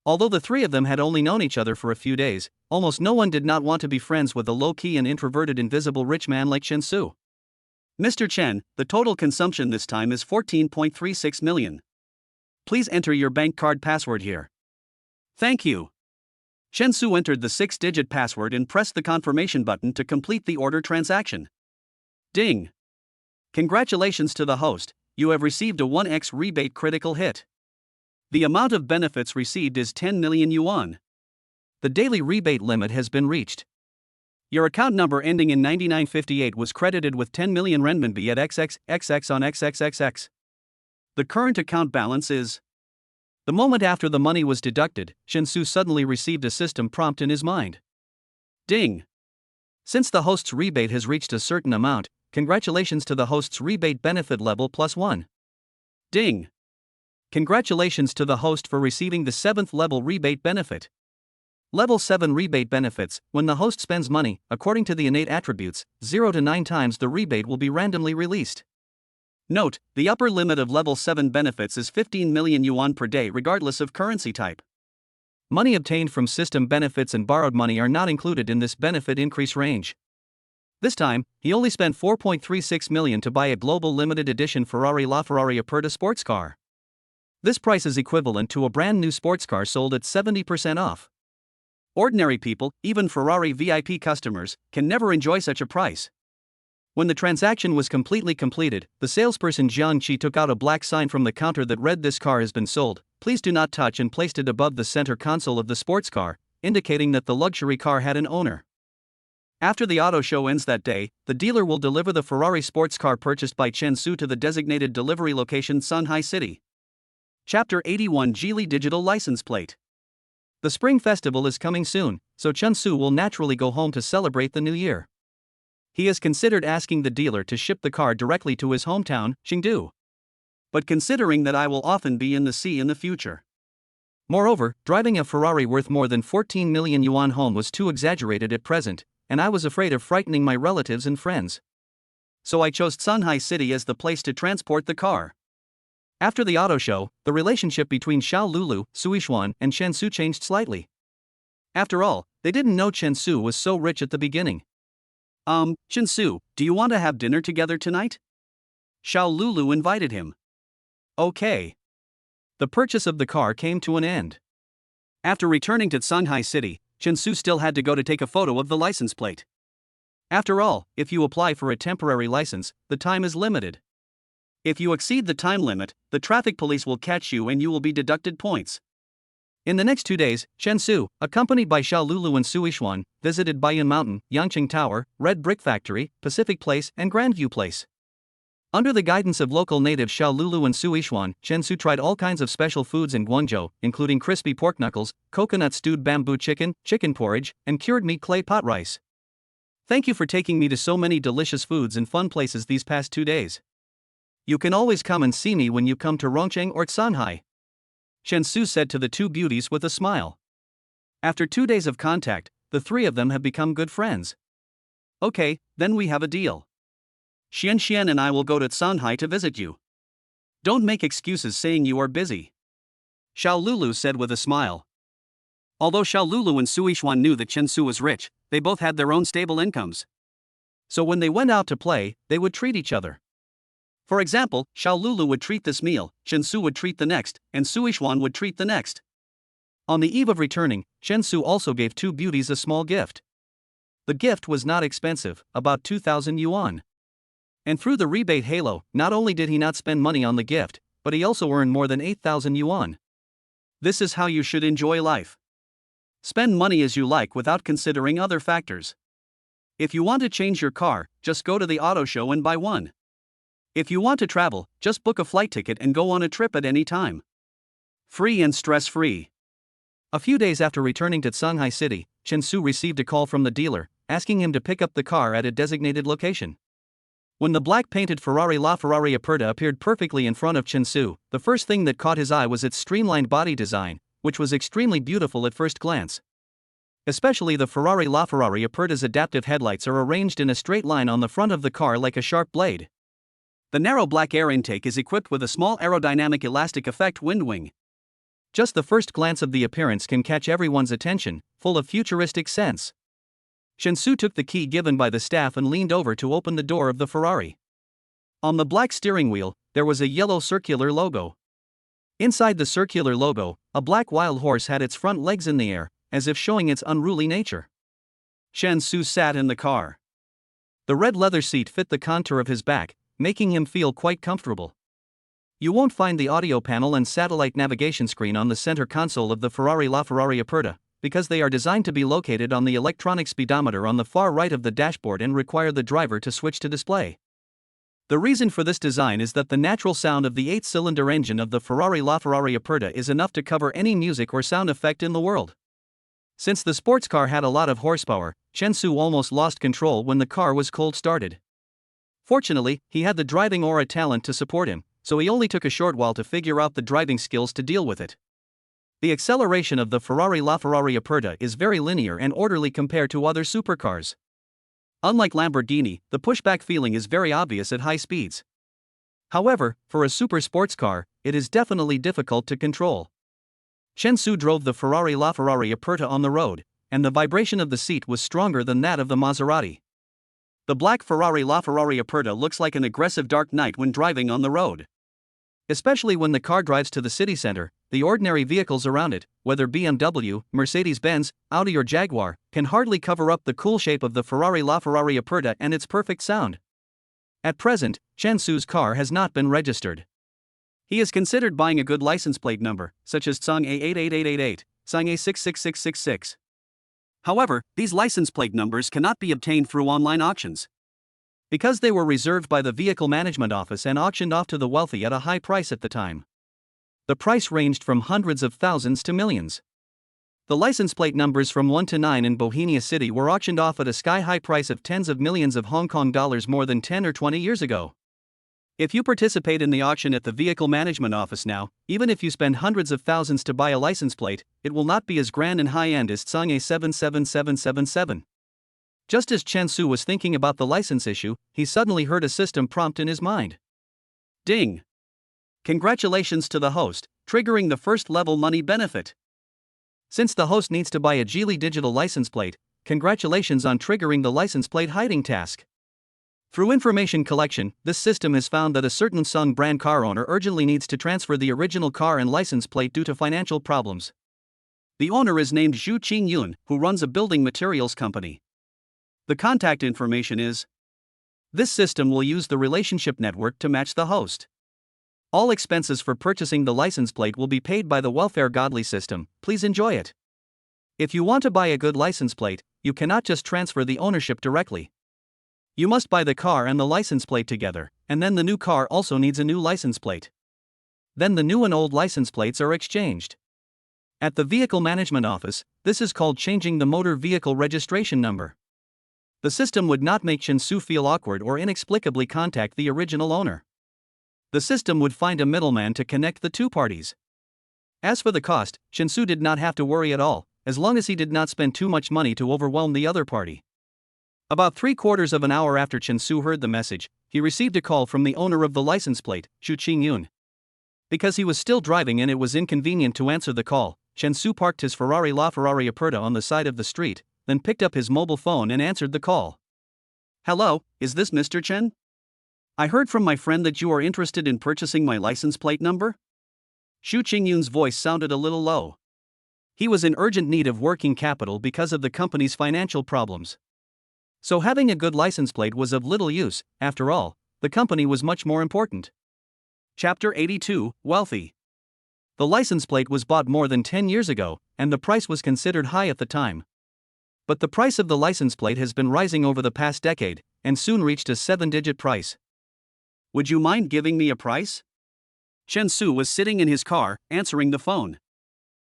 Although the three of them had only known each other for a few days, almost no one did not want to be friends with a low-key and introverted invisible rich man like Chen Su. "Mr. Chen, the total consumption this time is 14.36 million. Please enter your bank card password here." "Thank you." Chen Su entered the 6-digit password and pressed the confirmation button to complete the order transaction. Ding! Congratulations to the host, you have received a 1x rebate critical hit. The amount of benefits received is 10 million yuan. The daily rebate limit has been reached. Your account number ending in 9958 was credited with 10 million renminbi at XXXX on XXXX. The current account balance is... The moment after the money was deducted, Chen Su suddenly received a system prompt in his mind. Ding! Since the host's rebate has reached a certain amount, congratulations to the host's rebate benefit level +1. Ding! Congratulations to the host for receiving the 7th level rebate benefit. Level 7 rebate benefits: when the host spends money, according to the innate attributes, 0 to 9 times the rebate will be randomly released. Note, the upper limit of level 7 benefits is 15 million yuan per day regardless of currency type. Money obtained from system benefits and borrowed money are not included in this benefit increase range. This time, he only spent 4.36 million to buy a global limited edition Ferrari LaFerrari Aperta sports car. This price is equivalent to a brand new sports car sold at 70% off. Ordinary people, even Ferrari VIP customers, can never enjoy such a price. When the transaction was completely completed, the salesperson Jiang Qi took out a black sign from the counter that read, "This car has been sold, please do not touch," and placed it above the center console of the sports car, indicating that the luxury car had an owner. After the auto show ends that day, the dealer will deliver the Ferrari sports car purchased by Chen Su to the designated delivery location Shanghai City. Chapter 81: Geely Digital License Plate. The Spring Festival is coming soon, so Chen Su will naturally go home to celebrate the new year. He has considered asking the dealer to ship the car directly to his hometown, Chengdu. But considering that I will often be in the sea in the future. Moreover, driving a Ferrari worth more than 14 million yuan home was too exaggerated at present, and I was afraid of frightening my relatives and friends. So I chose Shanghai City as the place to transport the car. After the auto show, the relationship between Xiao Lulu, Sui Xuan, and Chen Su changed slightly. After all, they didn't know Chen Su was so rich at the beginning. Chen Su, do you want to have dinner together tonight?" Xiao Lulu invited him. Okay. The purchase of the car came to an end. After returning to Shanghai City, Chen Su still had to go to take a photo of the license plate. After all, if you apply for a temporary license, the time is limited. If you exceed the time limit, the traffic police will catch you and you will be deducted points. In the next 2 days, Chen Su, accompanied by Xiao Lulu and Su Yixuan, visited Baiyun Mountain, Yangqing Tower, Red Brick Factory, Pacific Place, and Grandview Place. Under the guidance of local natives Xiao Lulu and Su Yixuan, Chen Su tried all kinds of special foods in Guangzhou, including crispy pork knuckles, coconut stewed bamboo chicken, chicken porridge, and cured meat clay pot rice. Thank you for taking me to so many delicious foods and fun places these past 2 days. You can always come and see me when you come to Rongcheng or Shanghai, Chen Su said to the two beauties with a smile. After 2 days of contact, the three of them have become good friends. Okay, then we have a deal. Xian and I will go to Shanghai to visit you. Don't make excuses saying you are busy, Xiao Lulu said with a smile. Although Xiao Lulu and Su Yixuan knew that Chen Su was rich, they both had their own stable incomes. So when they went out to play, they would treat each other. For example, Xiao Lulu would treat this meal, Chen Su would treat the next, and Su Yixuan would treat the next. On the eve of returning, Chen Su also gave two beauties a small gift. The gift was not expensive, about 2,000 yuan. And through the rebate halo, not only did he not spend money on the gift, but he also earned more than 8,000 yuan. This is how you should enjoy life. Spend money as you like without considering other factors. If you want to change your car, just go to the auto show and buy one. If you want to travel, just book a flight ticket and go on a trip at any time. Free and stress-free. A few days after returning to Shanghai City, Chen Su received a call from the dealer, asking him to pick up the car at a designated location. When the black-painted LaFerrari Aperta appeared perfectly in front of Chen Su, the first thing that caught his eye was its streamlined body design, which was extremely beautiful at first glance. Especially the LaFerrari Aperta's adaptive headlights are arranged in a straight line on the front of the car like a sharp blade. The narrow black air intake is equipped with a small aerodynamic elastic effect wind wing. Just the first glance of the appearance can catch everyone's attention, full of futuristic sense. Chen Su took the key given by the staff and leaned over to open the door of the Ferrari. On the black steering wheel, there was a yellow circular logo. Inside the circular logo, a black wild horse had its front legs in the air, as if showing its unruly nature. Chen Su sat in the car. The red leather seat fit the contour of his back, making him feel quite comfortable. You won't find the audio panel and satellite navigation screen on the center console of the LaFerrari Aperta, because they are designed to be located on the electronic speedometer on the far right of the dashboard and require the driver to switch to display. The reason for this design is that the natural sound of the 8-cylinder engine of the LaFerrari Aperta is enough to cover any music or sound effect in the world. Since the sports car had a lot of horsepower, Chen Su almost lost control when the car was cold started. Fortunately, he had the driving aura talent to support him, so he only took a short while to figure out the driving skills to deal with it. The acceleration of the LaFerrari Aperta is very linear and orderly compared to other supercars. Unlike Lamborghini, the pushback feeling is very obvious at high speeds. However, for a super sports car, it is definitely difficult to control. Chen Su drove the LaFerrari Aperta on the road, and the vibration of the seat was stronger than that of the Maserati. The black LaFerrari Aperta looks like an aggressive dark knight when driving on the road. Especially when the car drives to the city center, the ordinary vehicles around it, whether BMW, Mercedes-Benz, Audi or Jaguar, can hardly cover up the cool shape of the LaFerrari Aperta and its perfect sound. At present, Chen Su's car has not been registered. He is considered buying a good license plate number, such as Tsang A88888, Tsang A66666. However, these license plate numbers cannot be obtained through online auctions. Because they were reserved by the Vehicle Management Office and auctioned off to the wealthy at a high price at the time. The price ranged from hundreds of thousands to millions. The license plate numbers from 1 to 9 in Bohemia City were auctioned off at a sky-high price of tens of millions of Hong Kong dollars more than 10 or 20 years ago. If you participate in the auction at the Vehicle Management Office now, even if you spend hundreds of thousands to buy a license plate, it will not be as grand and high-end as Tsang A77777. Just as Chen Su was thinking about the license issue, he suddenly heard a system prompt in his mind. Ding! Congratulations to the host, triggering the first-level money benefit. Since the host needs to buy a Geely digital license plate, congratulations on triggering the license plate hiding task. Through information collection, this system has found that a certain Sung brand car owner urgently needs to transfer the original car and license plate due to financial problems. The owner is named Zhu Qingyun, who runs a building materials company. The contact information is. This system will use the relationship network to match the host. All expenses for purchasing the license plate will be paid by the welfare godly system. Please enjoy it. If you want to buy a good license plate, you cannot just transfer the ownership directly. You must buy the car and the license plate together, and then the new car also needs a new license plate. Then the new and old license plates are exchanged. At the Vehicle Management Office, this is called changing the motor vehicle registration number. The system would not make Chen Su feel awkward or inexplicably contact the original owner. The system would find a middleman to connect the two parties. As for the cost, Chen Su did not have to worry at all, as long as he did not spend too much money to overwhelm the other party. About 3/4 of an hour after Chen Su heard the message, he received a call from the owner of the license plate, Xu Qingyun. Because he was still driving and it was inconvenient to answer the call, Chen Su parked his Ferrari LaFerrari Aperta on the side of the street, then picked up his mobile phone and answered the call. Hello, is this Mr. Chen? I heard from my friend that you are interested in purchasing my license plate number? Xu Qingyun's voice sounded a little low. He was in urgent need of working capital because of the company's financial problems. So having a good license plate was of little use. After all, the company was much more important. Chapter 82, Wealthy. The license plate was bought more than 10 years ago, and the price was considered high at the time. But the price of the license plate has been rising over the past decade, and soon reached a 7-digit price. Would you mind giving me a price? Chen Su was sitting in his car, answering the phone.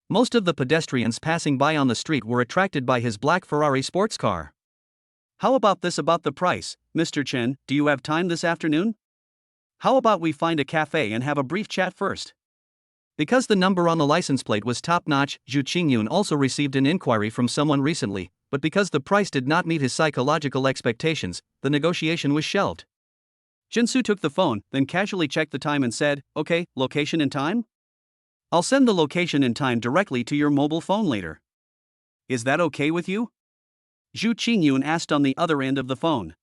Most of the pedestrians passing by on the street were attracted by his black Ferrari sports car. How about this about the price, Mr. Chen? Do you have time this afternoon? How about we find a cafe and have a brief chat first? Because the number on the license plate was top-notch, Xu Qingyun also received an inquiry from someone recently, but because the price did not meet his psychological expectations, the negotiation was shelved. Chen Su took the phone, then casually checked the time and said, "Okay, location and time? I'll send the location and time directly to your mobile phone later. Is that okay with you?" Xu Qingyun asked on the other end of the phone.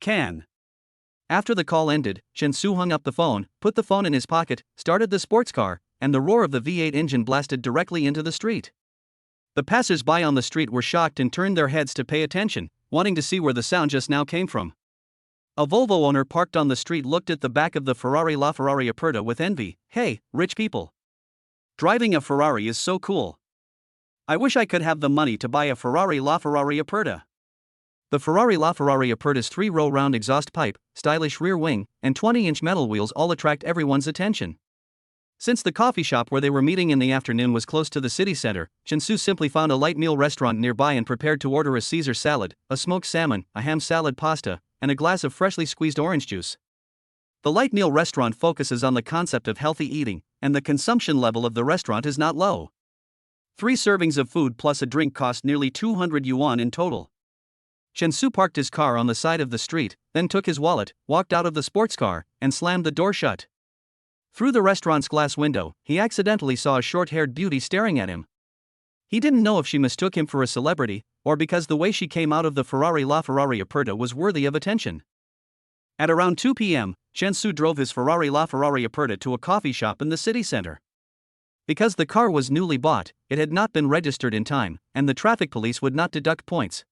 Can. After the call ended, Chen Su hung up the phone, put the phone in his pocket, started the sports car, and the roar of the V8 engine blasted directly into the street. The passers-by on the street were shocked and turned their heads to pay attention, wanting to see where the sound just now came from. A Volvo owner parked on the street looked at the back of the Ferrari LaFerrari Aperta with envy. Hey, rich people. Driving a Ferrari is so cool. I wish I could have the money to buy a Ferrari LaFerrari Aperta. The Ferrari LaFerrari Aperta's 3-row round exhaust pipe, stylish rear wing, and 20-inch metal wheels all attract everyone's attention. Since the coffee shop where they were meeting in the afternoon was close to the city center, Chen Su simply found a light meal restaurant nearby and prepared to order a Caesar salad, a smoked salmon, a ham salad pasta, and a glass of freshly squeezed orange juice. The light meal restaurant focuses on the concept of healthy eating, and the consumption level of the restaurant is not low. 3 servings of food plus a drink cost nearly 200 yuan in total. Chen Su parked his car on the side of the street, then took his wallet, walked out of the sports car, and slammed the door shut. Through the restaurant's glass window, he accidentally saw a short-haired beauty staring at him. He didn't know if she mistook him for a celebrity, or because the way she came out of the Ferrari LaFerrari Aperta was worthy of attention. At around 2 p.m., Chen Su drove his Ferrari LaFerrari Aperta to a coffee shop in the city center. Because the car was newly bought, it had not been registered in time, and the traffic police would not deduct points.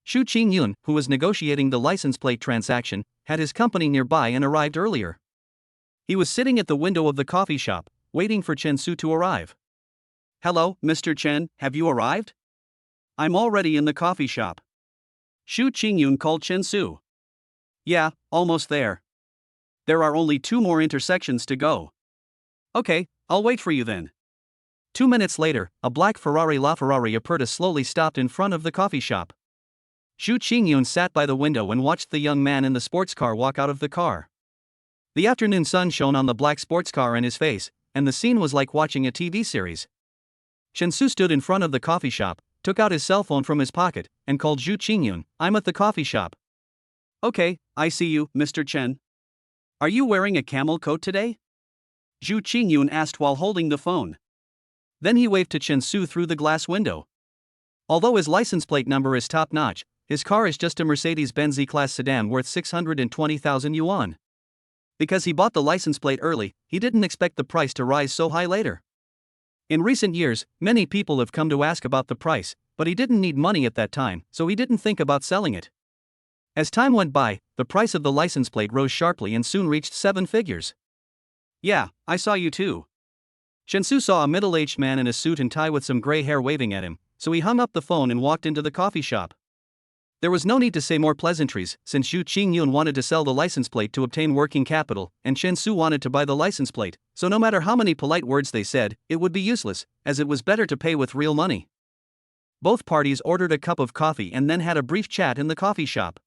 Xu Qingyun, who was negotiating the license plate transaction, had his company nearby and arrived earlier. He was sitting at the window of the coffee shop, waiting for Chen Su to arrive. "Hello, Mr. Chen, have you arrived? I'm already in the coffee shop." Xu Qingyun called Chen Su. "Yeah, almost there. There are only 2 more intersections to go." "Okay, I'll wait for you then." 2 minutes later, a black Ferrari LaFerrari Aperta slowly stopped in front of the coffee shop. Xu Qingyun sat by the window and watched the young man in the sports car walk out of the car. The afternoon sun shone on the black sports car and his face, and the scene was like watching a TV series. Chen Su stood in front of the coffee shop, took out his cell phone from his pocket, and called Xu Qingyun. "I'm at the coffee shop." "Okay, I see you, Mr. Chen. Are you wearing a camel coat today?" Xu Qingyun asked while holding the phone. Then he waved to Chen Su through the glass window. Although his license plate number is top-notch, his car is just a Mercedes-Benz E-Class sedan worth 620,000 yuan. Because he bought the license plate early, he didn't expect the price to rise so high later. In recent years, many people have come to ask about the price, but he didn't need money at that time, so he didn't think about selling it. As time went by, the price of the license plate rose sharply and soon reached 7 figures. Yeah, I saw you too. Chen Su saw a middle-aged man in a suit and tie with some gray hair waving at him, so he hung up the phone and walked into the coffee shop. There was no need to say more pleasantries, since Zhu Qingyun wanted to sell the license plate to obtain working capital, and Chen Su wanted to buy the license plate, so no matter how many polite words they said, it would be useless, as it was better to pay with real money. Both parties ordered a cup of coffee and then had a brief chat in the coffee shop.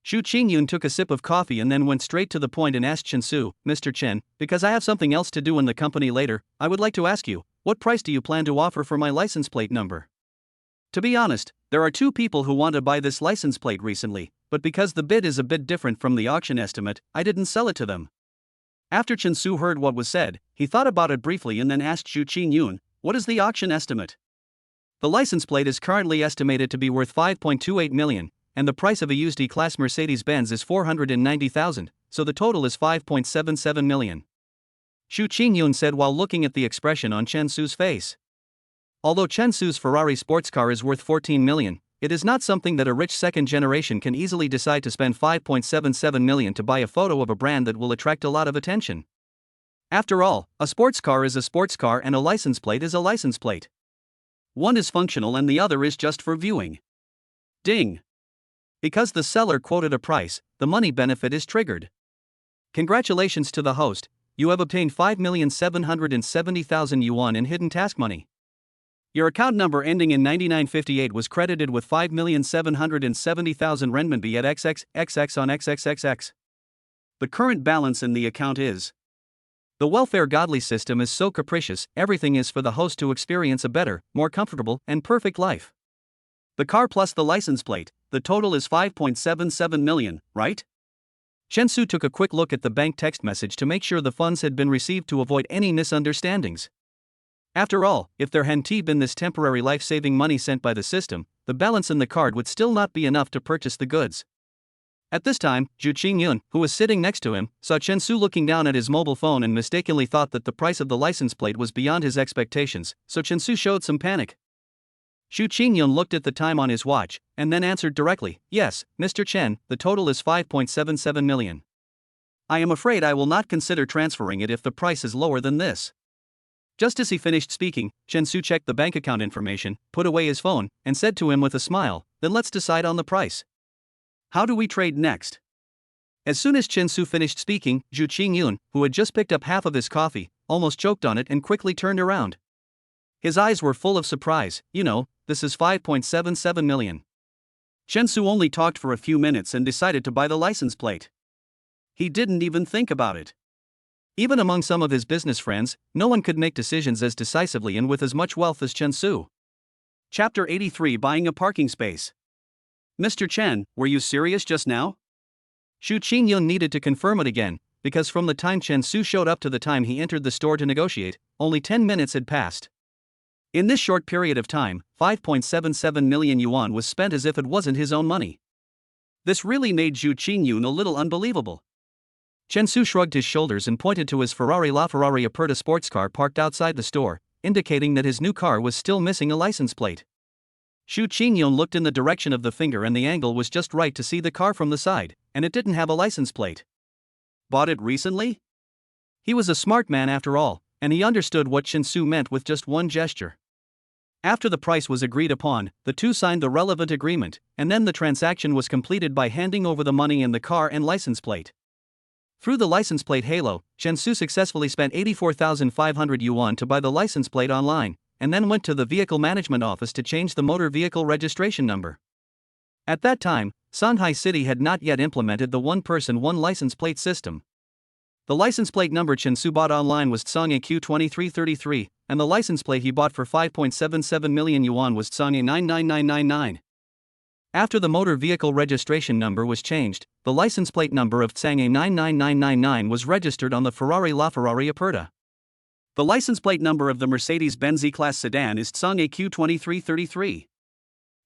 Zhu Qingyun took a sip of coffee and then went straight to the point and asked Chen Su, "Mr. Chen, because I have something else to do in the company later, I would like to ask you, what price do you plan to offer for my license plate number?" To be honest, there are two people who want to buy this license plate recently, but because the bid is a bit different from the auction estimate, I didn't sell it to them. After Chen Su heard what was said, he thought about it briefly and then asked Zhu Qingyun, "What is the auction estimate?" The license plate is currently estimated to be worth 5.28 million, and the price of a used E-Class Mercedes-Benz is 490,000, so the total is 5.77 million. Zhu Qingyun said while looking at the expression on Chen Su's face. Although Chen Su's Ferrari sports car is worth 14 million, it is not something that a rich second generation can easily decide to spend 5.77 million to buy a photo of a brand that will attract a lot of attention. After all, a sports car is a sports car and a license plate is a license plate. One is functional and the other is just for viewing. Ding! Because the seller quoted a price, the money benefit is triggered. Congratulations to the host, you have obtained 5,770,000 yuan in hidden task money. Your account number ending in 9958 was credited with 5,770,000 renminbi at XXXX on XXXX. The current balance in the account is. The welfare godly system is so capricious, everything is for the host to experience a better, more comfortable, and perfect life. The car plus the license plate, the total is 5.77 million, right? Chen Su took a quick look at the bank text message to make sure the funds had been received to avoid any misunderstandings. After all, if there hadn't been this temporary life-saving money sent by the system, the balance in the card would still not be enough to purchase the goods. At this time, Zhu Qingyun, who was sitting next to him, saw Chen Su looking down at his mobile phone and mistakenly thought that the price of the license plate was beyond his expectations, so Chen Su showed some panic. Zhu Qingyun looked at the time on his watch, and then answered directly, "Yes, Mr. Chen, the total is 5.77 million. I am afraid I will not consider transferring it if the price is lower than this." Just as he finished speaking, Chen Su checked the bank account information, put away his phone, and said to him with a smile, "Then let's decide on the price. How do we trade next?" As soon as Chen Su finished speaking, Zhu Qingyun, who had just picked up half of his coffee, almost choked on it and quickly turned around. His eyes were full of surprise. This is 5.77 million. Chen Su only talked for a few minutes and decided to buy the license plate. He didn't even think about it. Even among some of his business friends, no one could make decisions as decisively and with as much wealth as Chen Su. Chapter 83: Buying a Parking Space. "Mr. Chen, were you serious just now?" Zhu Qingyun needed to confirm it again, because from the time Chen Su showed up to the time he entered the store to negotiate, only 10 minutes had passed. In this short period of time, 5.77 million yuan was spent as if it wasn't his own money. This really made Zhu Qingyun a little unbelievable. Chen Su shrugged his shoulders and pointed to his LaFerrari Aperta sports car parked outside the store, indicating that his new car was still missing a license plate. Zhu Qingyun looked in the direction of the finger and the angle was just right to see the car from the side, and it didn't have a license plate. Bought it recently? He was a smart man after all, and he understood what Chen Su meant with just one gesture. After the price was agreed upon, the two signed the relevant agreement, and then the transaction was completed by handing over the money and the car and license plate. Through the license plate halo, Chen Su successfully spent 84,500 yuan to buy the license plate online, and then went to the vehicle management office to change the motor vehicle registration number. At that time, Shanghai City had not yet implemented the one-person, one-license plate system. The license plate number Chen Su bought online was Tsang Q2333, and the license plate he bought for 5.77 million yuan was Tsang 99999. After the motor vehicle registration number was changed, the license plate number of Tsang 99999 was registered on the LaFerrari Aperta. The license plate number of the Mercedes-Benz E-Class sedan is Tsang Q2333.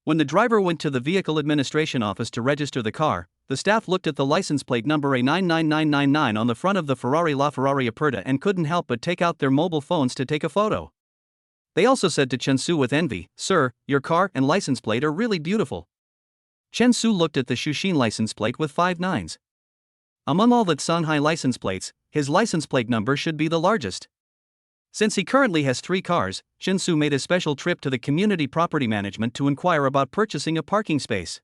When the driver went to the vehicle administration office to register the car, the staff looked at the license plate number A99999 on the front of the LaFerrari Aperta and couldn't help but take out their mobile phones to take a photo. They also said to Chen Su with envy, "Sir, your car and license plate are really beautiful." Chen Su looked at the Shushin license plate with 5 nines. Among all the Shanghai license plates, his license plate number should be the largest. Since he currently has 3 cars, Shinsu made a special trip to the community property management to inquire about purchasing a parking space.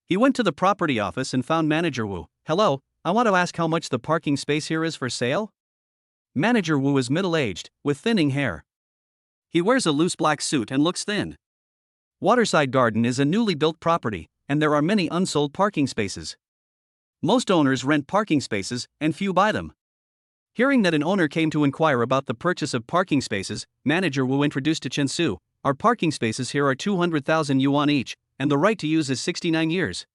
He went to the property office and found Manager Wu. "Hello, I want to ask how much the parking space here is for sale?" Manager Wu is middle-aged, with thinning hair. He wears a loose black suit and looks thin. Waterside Garden is a newly built property, and there are many unsold parking spaces. Most owners rent parking spaces, and few buy them. Hearing that an owner came to inquire about the purchase of parking spaces, Manager Wu introduced to Shinsu, "Our parking spaces here are 200,000 yuan each, and the right to use is 69 years.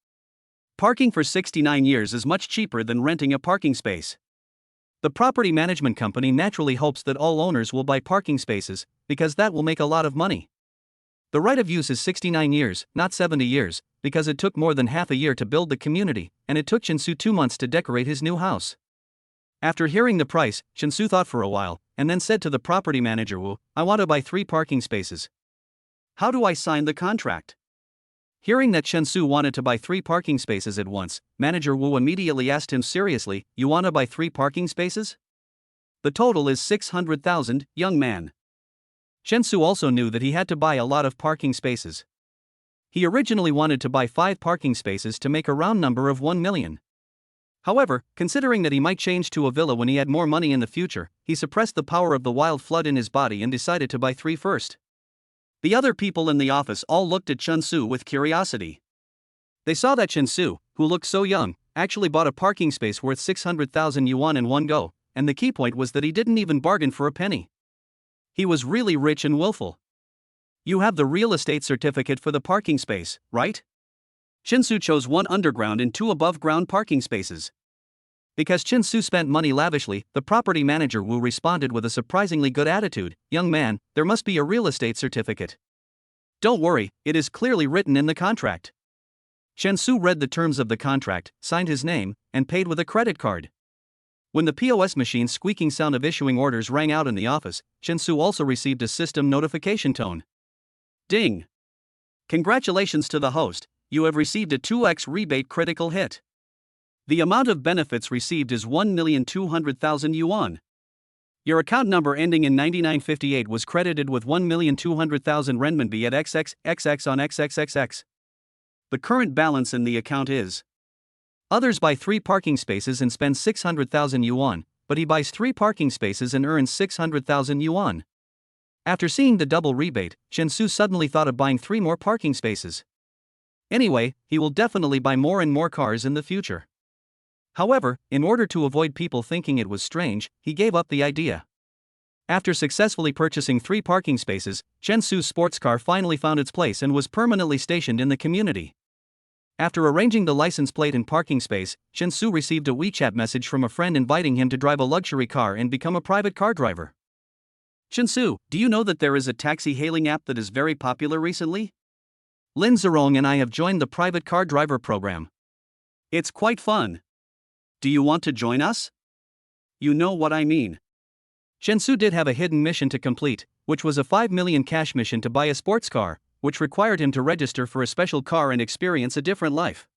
Parking for 69 years is much cheaper than renting a parking space." The property management company naturally hopes that all owners will buy parking spaces, because that will make a lot of money. The right of use is 69 years, not 70 years, because it took more than half a year to build the community, and it took Shinsu 2 months to decorate his new house. After hearing the price, Shinsu thought for a while, and then said to the property manager Wu, "I want to buy 3 parking spaces. How do I sign the contract?" Hearing that Shinsu wanted to buy 3 parking spaces at once, Manager Wu immediately asked him seriously, "You want to buy 3 parking spaces? The total is 600,000, young man." Shinsu also knew that he had to buy a lot of parking spaces. He originally wanted to buy 5 parking spaces to make a round number of 1 million. However, considering that he might change to a villa when he had more money in the future, he suppressed the power of the wild flood in his body and decided to buy 3 first. The other people in the office all looked at Shinsu with curiosity. They saw that Shinsu, who looked so young, actually bought a parking space worth 600,000 yuan in one go, and the key point was that he didn't even bargain for a penny. He was really rich and willful. "You have the real estate certificate for the parking space, right?" Shinsu chose 1 underground and 2 above-ground parking spaces. Because Shinsu spent money lavishly, the property manager Wu responded with a surprisingly good attitude, "Young man, there must be a real estate certificate. Don't worry, it is clearly written in the contract." Shinsu read the terms of the contract, signed his name, and paid with a credit card. When the POS machine's squeaking sound of issuing orders rang out in the office, Shinsu also received a system notification tone. "Ding! Congratulations to the host, you have received a 2x rebate critical hit. The amount of benefits received is 1,200,000 yuan. Your account number ending in 9958 was credited with 1,200,000 renminbi at XXXX on XXXX. The current balance in the account is..." Others buy 3 parking spaces and spend 600,000 yuan, but he buys 3 parking spaces and earns 600,000 yuan. After seeing the double rebate, Shinsu suddenly thought of buying 3 more parking spaces. Anyway, he will definitely buy more and more cars in the future. However, in order to avoid people thinking it was strange, he gave up the idea. After successfully purchasing 3 parking spaces, Shinsu's sports car finally found its place and was permanently stationed in the community. After arranging the license plate and parking space, Shinsu received a WeChat message from a friend inviting him to drive a luxury car and become a private car driver. "Shinsu, do you know that there is a taxi hailing app that is very popular recently? Lin Zerong and I have joined the private car driver program. It's quite fun. Do you want to join us? You know what I mean." Shinsu did have a hidden mission to complete, which was a 5 million cash mission to buy a sports car, which required him to register for a special car and experience a different life.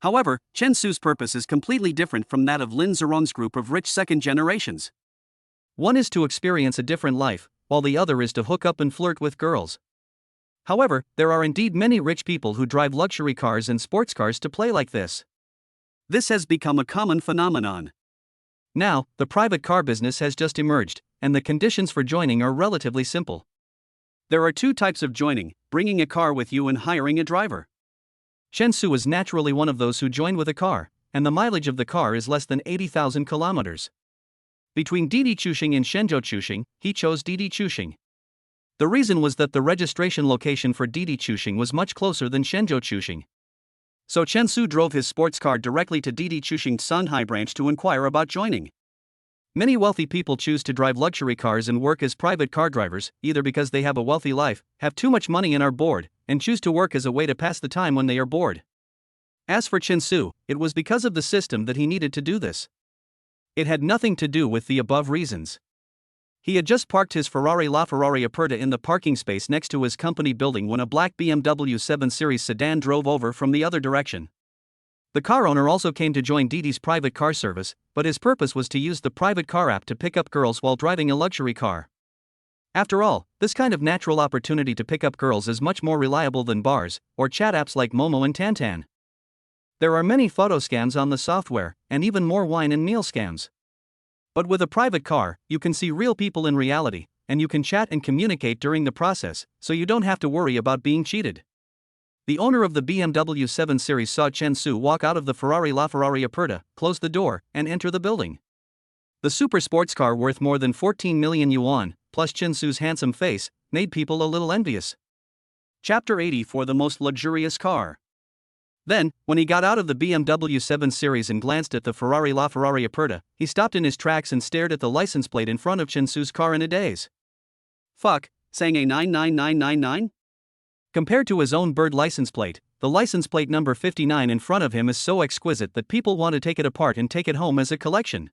However, Shinsu's purpose is completely different from that of Lin Zerong's group of rich second generations. One is to experience a different life, while the other is to hook up and flirt with girls. However, there are indeed many rich people who drive luxury cars and sports cars to play like this. This has become a common phenomenon. Now, the private car business has just emerged, and the conditions for joining are relatively simple. There are 2 types of joining: bringing a car with you and hiring a driver. Shinsu is naturally one of those who join with a car, and the mileage of the car is less than 80,000 kilometers. Between Didi Chuxing and Shenzhou Chuxing, he chose Didi Chuxing. The reason was that the registration location for Didi Chuxing was much closer than Shenzhou Chuxing. So Shinsu drove his sports car directly to Didi Chuxing's Shanghai branch to inquire about joining. Many wealthy people choose to drive luxury cars and work as private car drivers, either because they have a wealthy life, have too much money and are bored, and choose to work as a way to pass the time when they are bored. As for Shinsu, it was because of the system that he needed to do this. It had nothing to do with the above reasons. He had just parked his LaFerrari Aperta in the parking space next to his company building when a black BMW 7 Series sedan drove over from the other direction. The car owner also came to join Didi's private car service, but his purpose was to use the private car app to pick up girls while driving a luxury car. After all, this kind of natural opportunity to pick up girls is much more reliable than bars or chat apps like Momo and Tantan. There are many photo scams on the software, and even more wine and meal scams. But with a private car, you can see real people in reality, and you can chat and communicate during the process, so you don't have to worry about being cheated. The owner of the BMW 7 Series saw Chen Su walk out of the LaFerrari Aperta, close the door, and enter the building. The super sports car worth more than 14 million yuan, plus Chen Su's handsome face, made people a little envious. Chapter 80 for the most luxurious car. Then, when he got out of the BMW 7 Series and glanced at the LaFerrari Aperta, he stopped in his tracks and stared at the license plate in front of Chen Su's car in a daze. Fuck, saying a 99999? Compared to his own bird license plate, the license plate number 59 in front of him is so exquisite that people want to take it apart and take it home as a collection.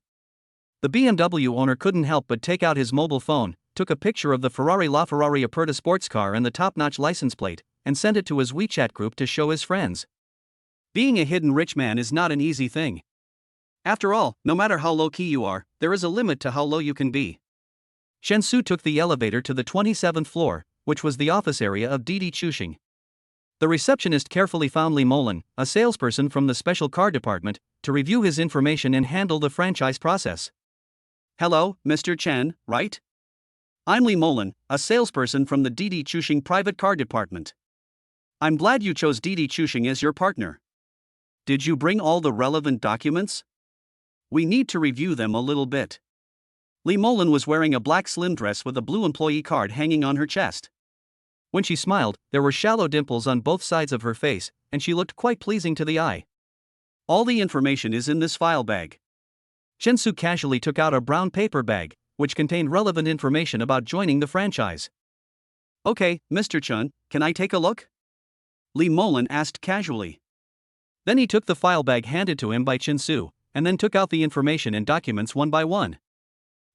The BMW owner couldn't help but take out his mobile phone, took a picture of the LaFerrari Aperta sports car and the top-notch license plate, and sent it to his WeChat group to show his friends. Being a hidden rich man is not an easy thing. After all, no matter how low-key you are, there is a limit to how low you can be. Chen Su took the elevator to the 27th floor, which was the office area of Didi Chuxing. The receptionist carefully found Li Molan, a salesperson from the special car department, to review his information and handle the franchise process. Hello, Mr. Chen, right? I'm Li Molan, a salesperson from the Didi Chuxing private car department. I'm glad you chose Didi Chuxing as your partner. Did you bring all the relevant documents? We need to review them a little bit. Li Molan was wearing a black slim dress with a blue employee card hanging on her chest. When she smiled, there were shallow dimples on both sides of her face, and she looked quite pleasing to the eye. All the information is in this file bag. Chen Su casually took out a brown paper bag, which contained relevant information about joining the franchise. Okay, Mr. Chen, can I take a look? Li Molan asked casually. Then he took the file bag handed to him by Chen Su, and then took out the information and documents one by one.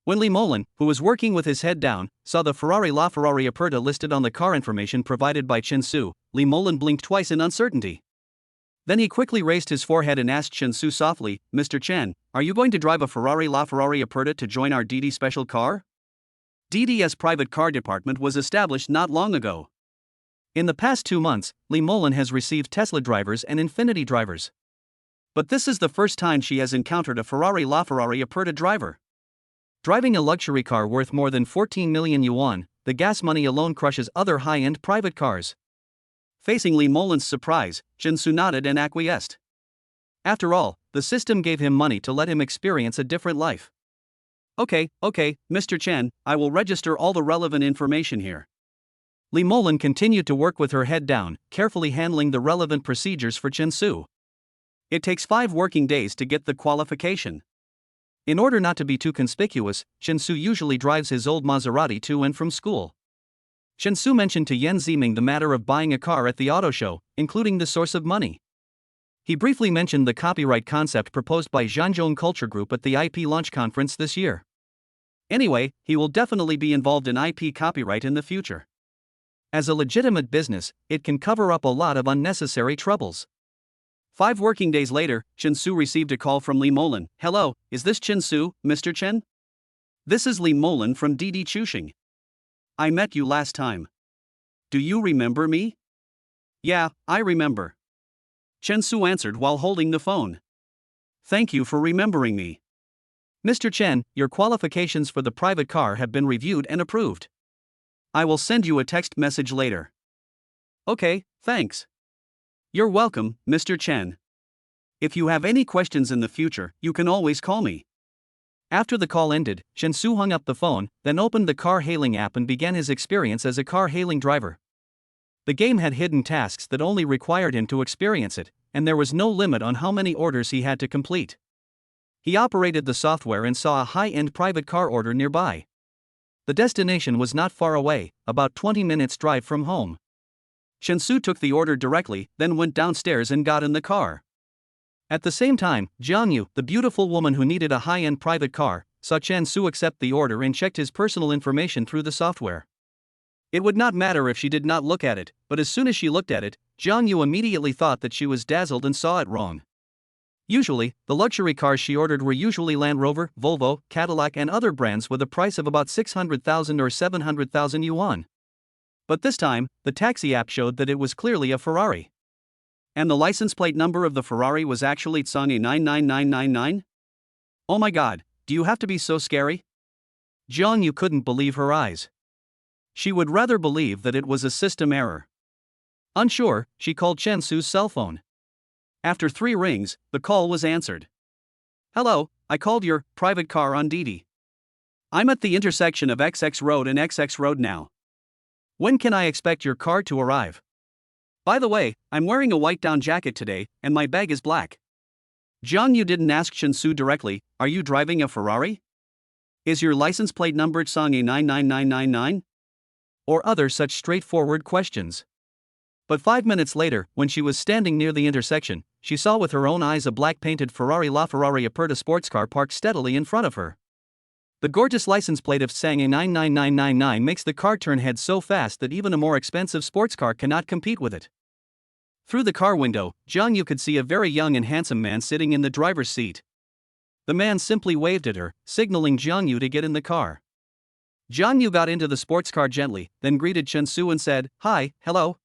When Li Molan, who was working with his head down, saw the LaFerrari Aperta listed on the car information provided by Chen Su, Li Molan blinked twice in uncertainty. Then he quickly raised his forehead and asked Chen Su softly, Mr. Chen, are you going to drive a LaFerrari Aperta to join our Didi special car? Didi's private car department was established not long ago. In the past 2 months, Li Molan has received Tesla drivers and Infinity drivers. But this is the first time she has encountered a LaFerrari Aperta driver. Driving a luxury car worth more than 14 million yuan, the gas money alone crushes other high-end private cars. Facing Li Molan's surprise, Chen Su nodded and acquiesced. After all, the system gave him money to let him experience a different life. Okay, Mr. Chen, I will register all the relevant information here. Li Molan continued to work with her head down, carefully handling the relevant procedures for Chen Su. It takes 5 working days to get the qualification. In order not to be too conspicuous, Chen Su usually drives his old Maserati to and from school. Chen Su mentioned to Yan Ziming the matter of buying a car at the auto show, including the source of money. He briefly mentioned the copyright concept proposed by Zhanzhong Culture Group at the IP launch conference this year. Anyway, he will definitely be involved in IP copyright in the future. As a legitimate business, it can cover up a lot of unnecessary troubles. 5 working days later, Chen Su received a call from Li Molan. Hello, is this Chen Su, Mr. Chen? This is Li Molan from Didi Chuxing. I met you last time. Do you remember me? Yeah, I remember. Chen Su answered while holding the phone. Thank you for remembering me. Mr. Chen, your qualifications for the private car have been reviewed and approved. I will send you a text message later. Okay, thanks. You're welcome, Mr. Chen. If you have any questions in the future, you can always call me. After the call ended, Chen Su hung up the phone, then opened the car hailing app and began his experience as a car hailing driver. The game had hidden tasks that only required him to experience it, and there was no limit on how many orders he had to complete. He operated the software and saw a high-end private car order nearby. The destination was not far away, about 20 minutes drive from home. Chen Su took the order directly, then went downstairs and got in the car. At the same time, Jiang Yu, the beautiful woman who needed a high-end private car, saw Chen Su accept the order and checked his personal information through the software. It would not matter if she did not look at it, but as soon as she looked at it, Jiang Yu immediately thought that she was dazzled and saw it wrong. Usually, the luxury cars she ordered were usually Land Rover, Volvo, Cadillac and other brands with a price of about 600,000 or 700,000 yuan. But this time, the taxi app showed that it was clearly a Ferrari. And the license plate number of the Ferrari was actually Tsang 99999? Oh my god, do you have to be so scary? Jiang Yu couldn't believe her eyes. She would rather believe that it was a system error. Unsure, she called Chen Su's cell phone. After 3 rings, the call was answered. Hello, I called your private car on Didi. I'm at the intersection of XX Road and XX Road now. When can I expect your car to arrive? By the way, I'm wearing a white down jacket today, and my bag is black. Jiang Yu didn't ask Chen Su directly, are you driving a Ferrari? Is your license plate number Tsang 99999? Or other such straightforward questions. But 5 minutes later, when she was standing near the intersection, she saw with her own eyes a black-painted Ferrari LaFerrari Aperta sports car parked steadily in front of her. The gorgeous license plate of Tsang 99999 makes the car turn heads so fast that even a more expensive sports car cannot compete with it. Through the car window, Jiang Yu could see a very young and handsome man sitting in the driver's seat. The man simply waved at her, signaling Jiang Yu to get in the car. Jiang Yu got into the sports car gently, then greeted Chen Su and said, "Hi, hello.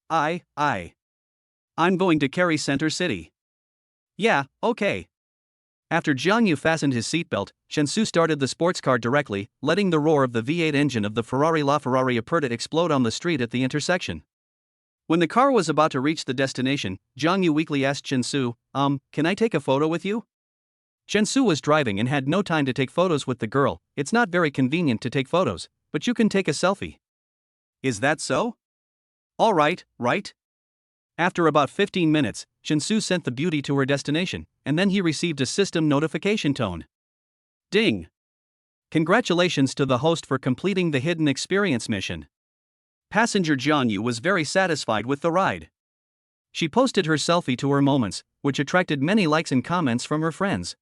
I'm going to Kerry Center City." "Yeah, okay." After Jiang Yu fastened his seatbelt, Chen Su started the sports car directly, letting the roar of the V8 engine of the Ferrari LaFerrari Aperta explode on the street at the intersection. When the car was about to reach the destination, Jiang Yu weakly asked Chen Su, can I take a photo with you? Chen Su was driving and had no time to take photos with the girl. It's not very convenient to take photos, but you can take a selfie. Is that so? All right, right? After about 15 minutes, Chen Su sent the beauty to her destination, and then he received a system notification tone. Ding! Congratulations to the host for completing the hidden experience mission. Passenger Jiang Yu was very satisfied with the ride. She posted her selfie to her moments, which attracted many likes and comments from her friends.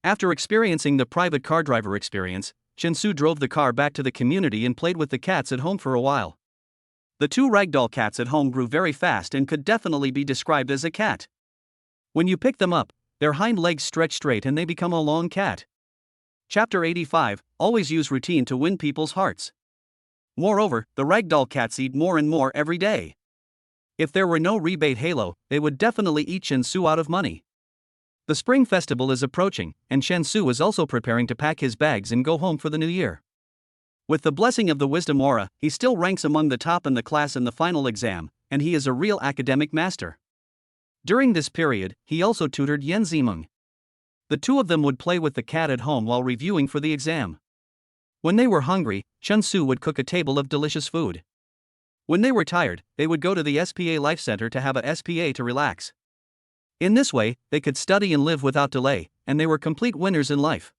After experiencing the private car driver experience, Chen Su drove the car back to the community and played with the cats at home for a while. The 2 ragdoll cats at home grew very fast and could definitely be described as a cat. When you pick them up, their hind legs stretch straight and they become a long cat. Chapter 85, Always use routine to win people's hearts. Moreover, the ragdoll cats eat more and more every day. If there were no rebate halo, they would definitely eat Chen Su out of money. The Spring Festival is approaching, and Chen Su is also preparing to pack his bags and go home for the new year. With the blessing of the Wisdom Aura, he still ranks among the top in the class in the final exam, and he is a real academic master. During this period, he also tutored Yan Zimeng. The 2 of them would play with the cat at home while reviewing for the exam. When they were hungry, Chen Su would cook a table of delicious food. When they were tired, they would go to the SPA Life Center to have a SPA to relax. In this way, they could study and live without delay, and they were complete winners in life.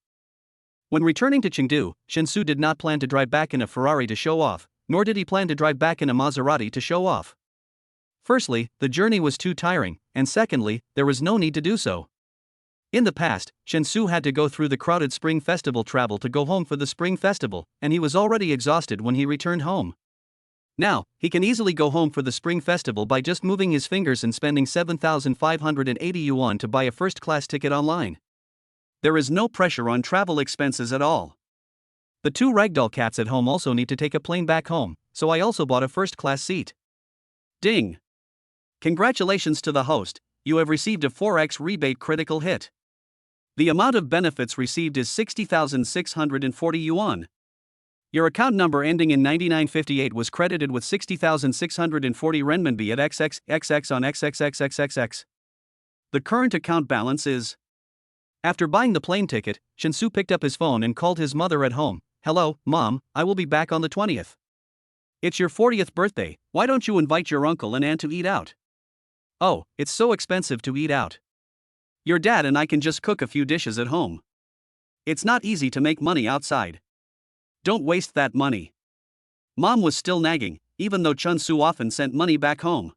When returning to Chengdu, Chen Su did not plan to drive back in a Ferrari to show off, nor did he plan to drive back in a Maserati to show off. Firstly, the journey was too tiring, and secondly, there was no need to do so. In the past, Chen Su had to go through the crowded Spring Festival travel to go home for the Spring Festival, and he was already exhausted when he returned home. Now, he can easily go home for the Spring Festival by just moving his fingers and spending 7,580 yuan to buy a first-class ticket online. There is no pressure on travel expenses at all. The 2 ragdoll cats at home also need to take a plane back home, so I also bought a first-class seat. Ding! Congratulations to the host, you have received a 4x rebate critical hit. The amount of benefits received is 60,640 yuan. Your account number ending in 9958 was credited with 60,640 renminbi at XXXX on XXXXXX. The current account balance is... After buying the plane ticket, Chen Su picked up his phone and called his mother at home. "Hello, Mom, I will be back on the 20th. It's your 40th birthday, why don't you invite your uncle and aunt to eat out?" "Oh, it's so expensive to eat out. Your dad and I can just cook a few dishes at home. It's not easy to make money outside. Don't waste that money." Mom was still nagging, even though Chen Su often sent money back home.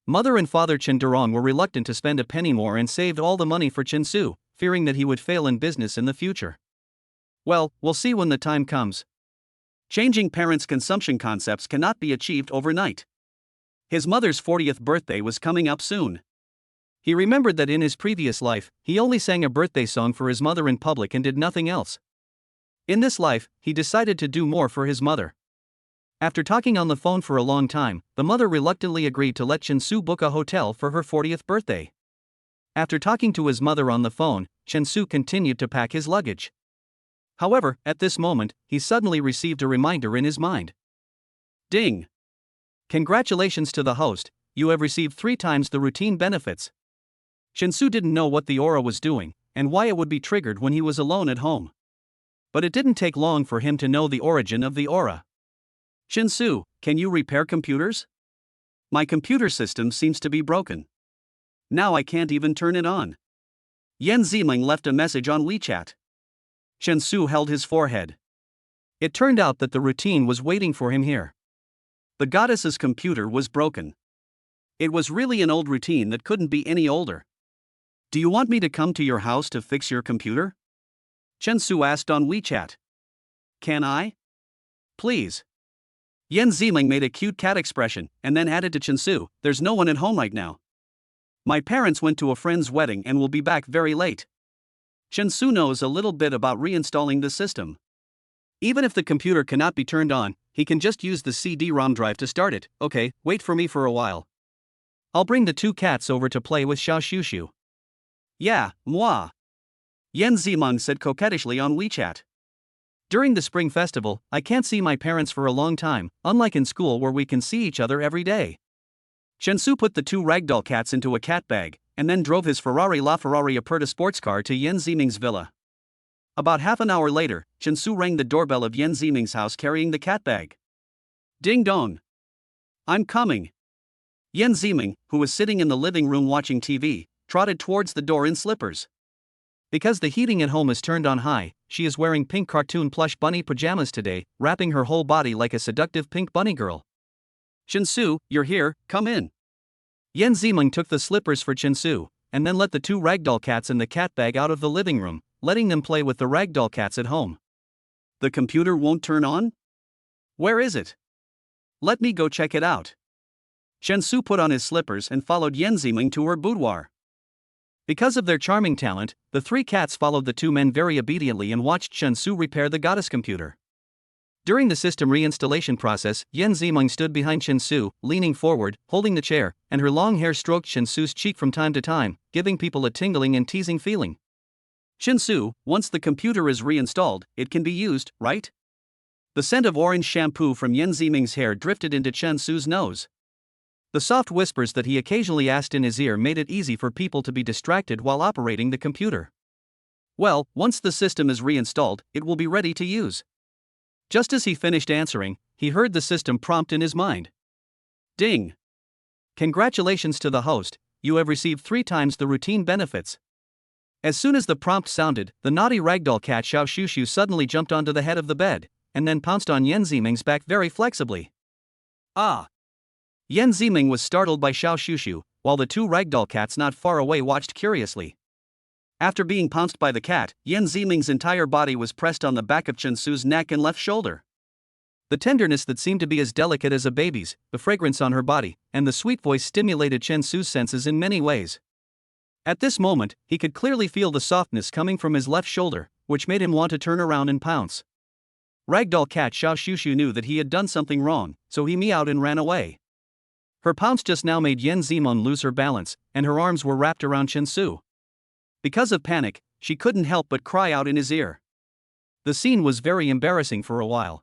Mother and father Chen Durong were reluctant to spend a penny more and saved all the money for Chen Su, fearing that he would fail in business in the future. Well, we'll see when the time comes. Changing parents' consumption concepts cannot be achieved overnight. His mother's 40th birthday was coming up soon. He remembered that in his previous life, he only sang a birthday song for his mother in public and did nothing else. In this life, he decided to do more for his mother. After talking on the phone for a long time, the mother reluctantly agreed to let Chen-Su book a hotel for her 40th birthday. After talking to his mother on the phone, Chen-Su continued to pack his luggage. However, at this moment, he suddenly received a reminder in his mind. Ding! Congratulations to the host, you have received 3 times the routine benefits. Chen-Su didn't know what the aura was doing, and why it would be triggered when he was alone at home. But it didn't take long for him to know the origin of the aura. Chen-Su, can you repair computers? My computer system seems to be broken. Now I can't even turn it on. Yan Ziming left a message on WeChat. Chen-Su held his forehead. It turned out that the routine was waiting for him here. The goddess's computer was broken. It was really an old routine that couldn't be any older. Do you want me to come to your house to fix your computer? Chen-Su asked on WeChat. Can I? Please. Yan Ziming made a cute cat expression and then added to Chen-Su, there's no one at home right now. My parents went to a friend's wedding and will be back very late. Chen-Su knows a little bit about reinstalling the system. Even if the computer cannot be turned on, he can just use the CD-ROM drive to start it. Okay, wait for me for a while. I'll bring the 2 cats over to play with Xiao Shushu. Yeah, moi. Yan Ziming said coquettishly on WeChat. During the Spring Festival, I can't see my parents for a long time, unlike in school where we can see each other every day. Chen-Su put the 2 ragdoll cats into a cat bag, and then drove his Ferrari LaFerrari Aperta sports car to Yan Ziming's villa. About half an hour later, Chen-Su rang the doorbell of Yan Ziming's house carrying the cat bag. Ding dong. I'm coming. Yan Ziming, who was sitting in the living room watching TV, trotted towards the door in slippers. Because the heating at home is turned on high, she is wearing pink cartoon plush bunny pajamas today, wrapping her whole body like a seductive pink bunny girl. Chen-Su, you're here, come in. Yan Ziming took the slippers for Chen-Su, and then let the 2 ragdoll cats in the cat bag out of the living room, letting them play with the ragdoll cats at home. The computer won't turn on? Where is it? Let me go check it out. Chen-Su put on his slippers and followed Yan Ziming to her boudoir. Because of their charming talent, the 3 cats followed the 2 men very obediently and watched Chen-Su repair the goddess computer. During the system reinstallation process, Yan Ziming stood behind Chen-Su, leaning forward, holding the chair, and her long hair stroked Chen-Su's cheek from time to time, giving people a tingling and teasing feeling. Chen-Su, once the computer is reinstalled, it can be used, right? The scent of orange shampoo from Yan Ziming's hair drifted into Chen-Su's nose. The soft whispers that he occasionally asked in his ear made it easy for people to be distracted while operating the computer. Well, once the system is reinstalled, it will be ready to use. Just as he finished answering, he heard the system prompt in his mind. Ding! Congratulations to the host, you have received 3 times the routine benefits. As soon as the prompt sounded, the naughty ragdoll cat Xiao Shushu suddenly jumped onto the head of the bed, and then pounced on Yan Ziming's back very flexibly. Ah! Yan Ziming was startled by Xiao Shushu, while the 2 ragdoll cats not far away watched curiously. After being pounced by the cat, Yan Ziming's entire body was pressed on the back of Chen-Su's neck and left shoulder. The tenderness that seemed to be as delicate as a baby's, the fragrance on her body, and the sweet voice stimulated Chen-Su's senses in many ways. At this moment, he could clearly feel the softness coming from his left shoulder, which made him want to turn around and pounce. Ragdoll cat Xiao Shushu knew that he had done something wrong, so he meowed and ran away. Her pounce just now made Yan Ziming lose her balance, and her arms were wrapped around Chen-Su. Because of panic, she couldn't help but cry out in his ear. The scene was very embarrassing for a while.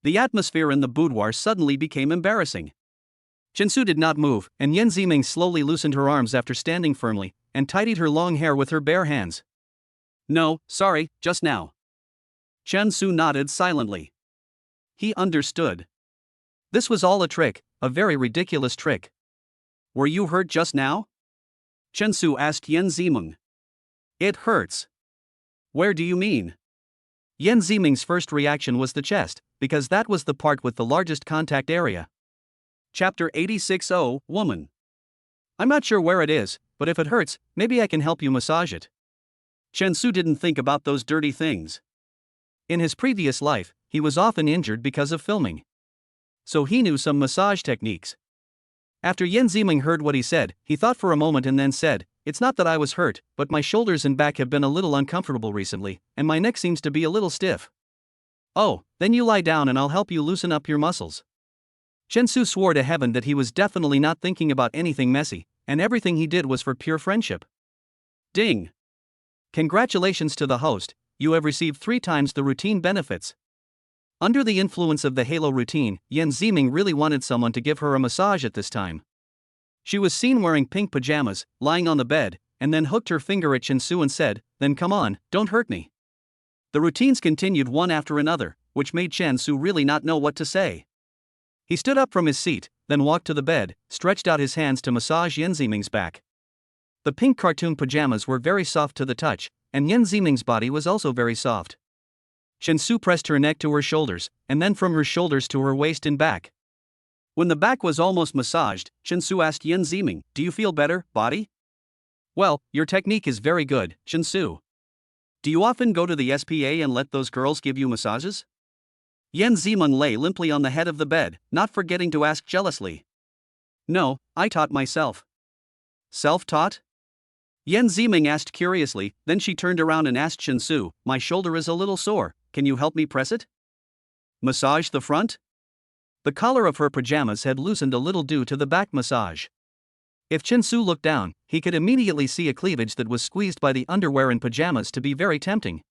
The atmosphere in the boudoir suddenly became embarrassing. Chen-Su did not move, and Yan Ziming slowly loosened her arms after standing firmly, and tidied her long hair with her bare hands. No, sorry, just now. Chen-Su nodded silently. He understood. This was all a trick, a very ridiculous trick. Were you hurt just now? Chen-Su asked Yan Ziming. It hurts. Where do you mean? Yan Ziming's first reaction was the chest, because that was the part with the largest contact area. Chapter 86. Woman. I'm not sure where it is, but if it hurts, maybe I can help you massage it. Chen-Su didn't think about those dirty things. In his previous life, he was often injured because of filming. So he knew some massage techniques. After Yan Ziming heard what he said, he thought for a moment and then said, "It's not that I was hurt, but my shoulders and back have been a little uncomfortable recently, and my neck seems to be a little stiff." "Oh, then you lie down and I'll help you loosen up your muscles." Chen Su swore to heaven that he was definitely not thinking about anything messy, and everything he did was for pure friendship. Ding! Congratulations to the host, you have received 3 times the routine benefits. Under the influence of the Halo routine, Yan Ziming really wanted someone to give her a massage at this time. She was seen wearing pink pajamas, lying on the bed, and then hooked her finger at Chen Su and said, "Then come on, don't hurt me." The routines continued one after another, which made Chen Su really not know what to say. He stood up from his seat, then walked to the bed, stretched out his hands to massage Yan Ziming's back. The pink cartoon pajamas were very soft to the touch, and Yan Ziming's body was also very soft. Chen Su pressed her neck to her shoulders, and then from her shoulders to her waist and back. When the back was almost massaged, Chen Su asked Yan Ziming, "Do you feel better, body?" "Well, your technique is very good, Chen Su. Do you often go to the SPA and let those girls give you massages?" Yan Ziming lay limply on the head of the bed, not forgetting to ask jealously. "No, I taught myself." "Self-taught?" Yan Ziming asked curiously, then she turned around and asked Chen Su, "My shoulder is a little sore, can you help me press it?" "Massage the front?" The collar of her pajamas had loosened a little due to the back massage. If Chen Su looked down, he could immediately see a cleavage that was squeezed by the underwear and pajamas to be very tempting.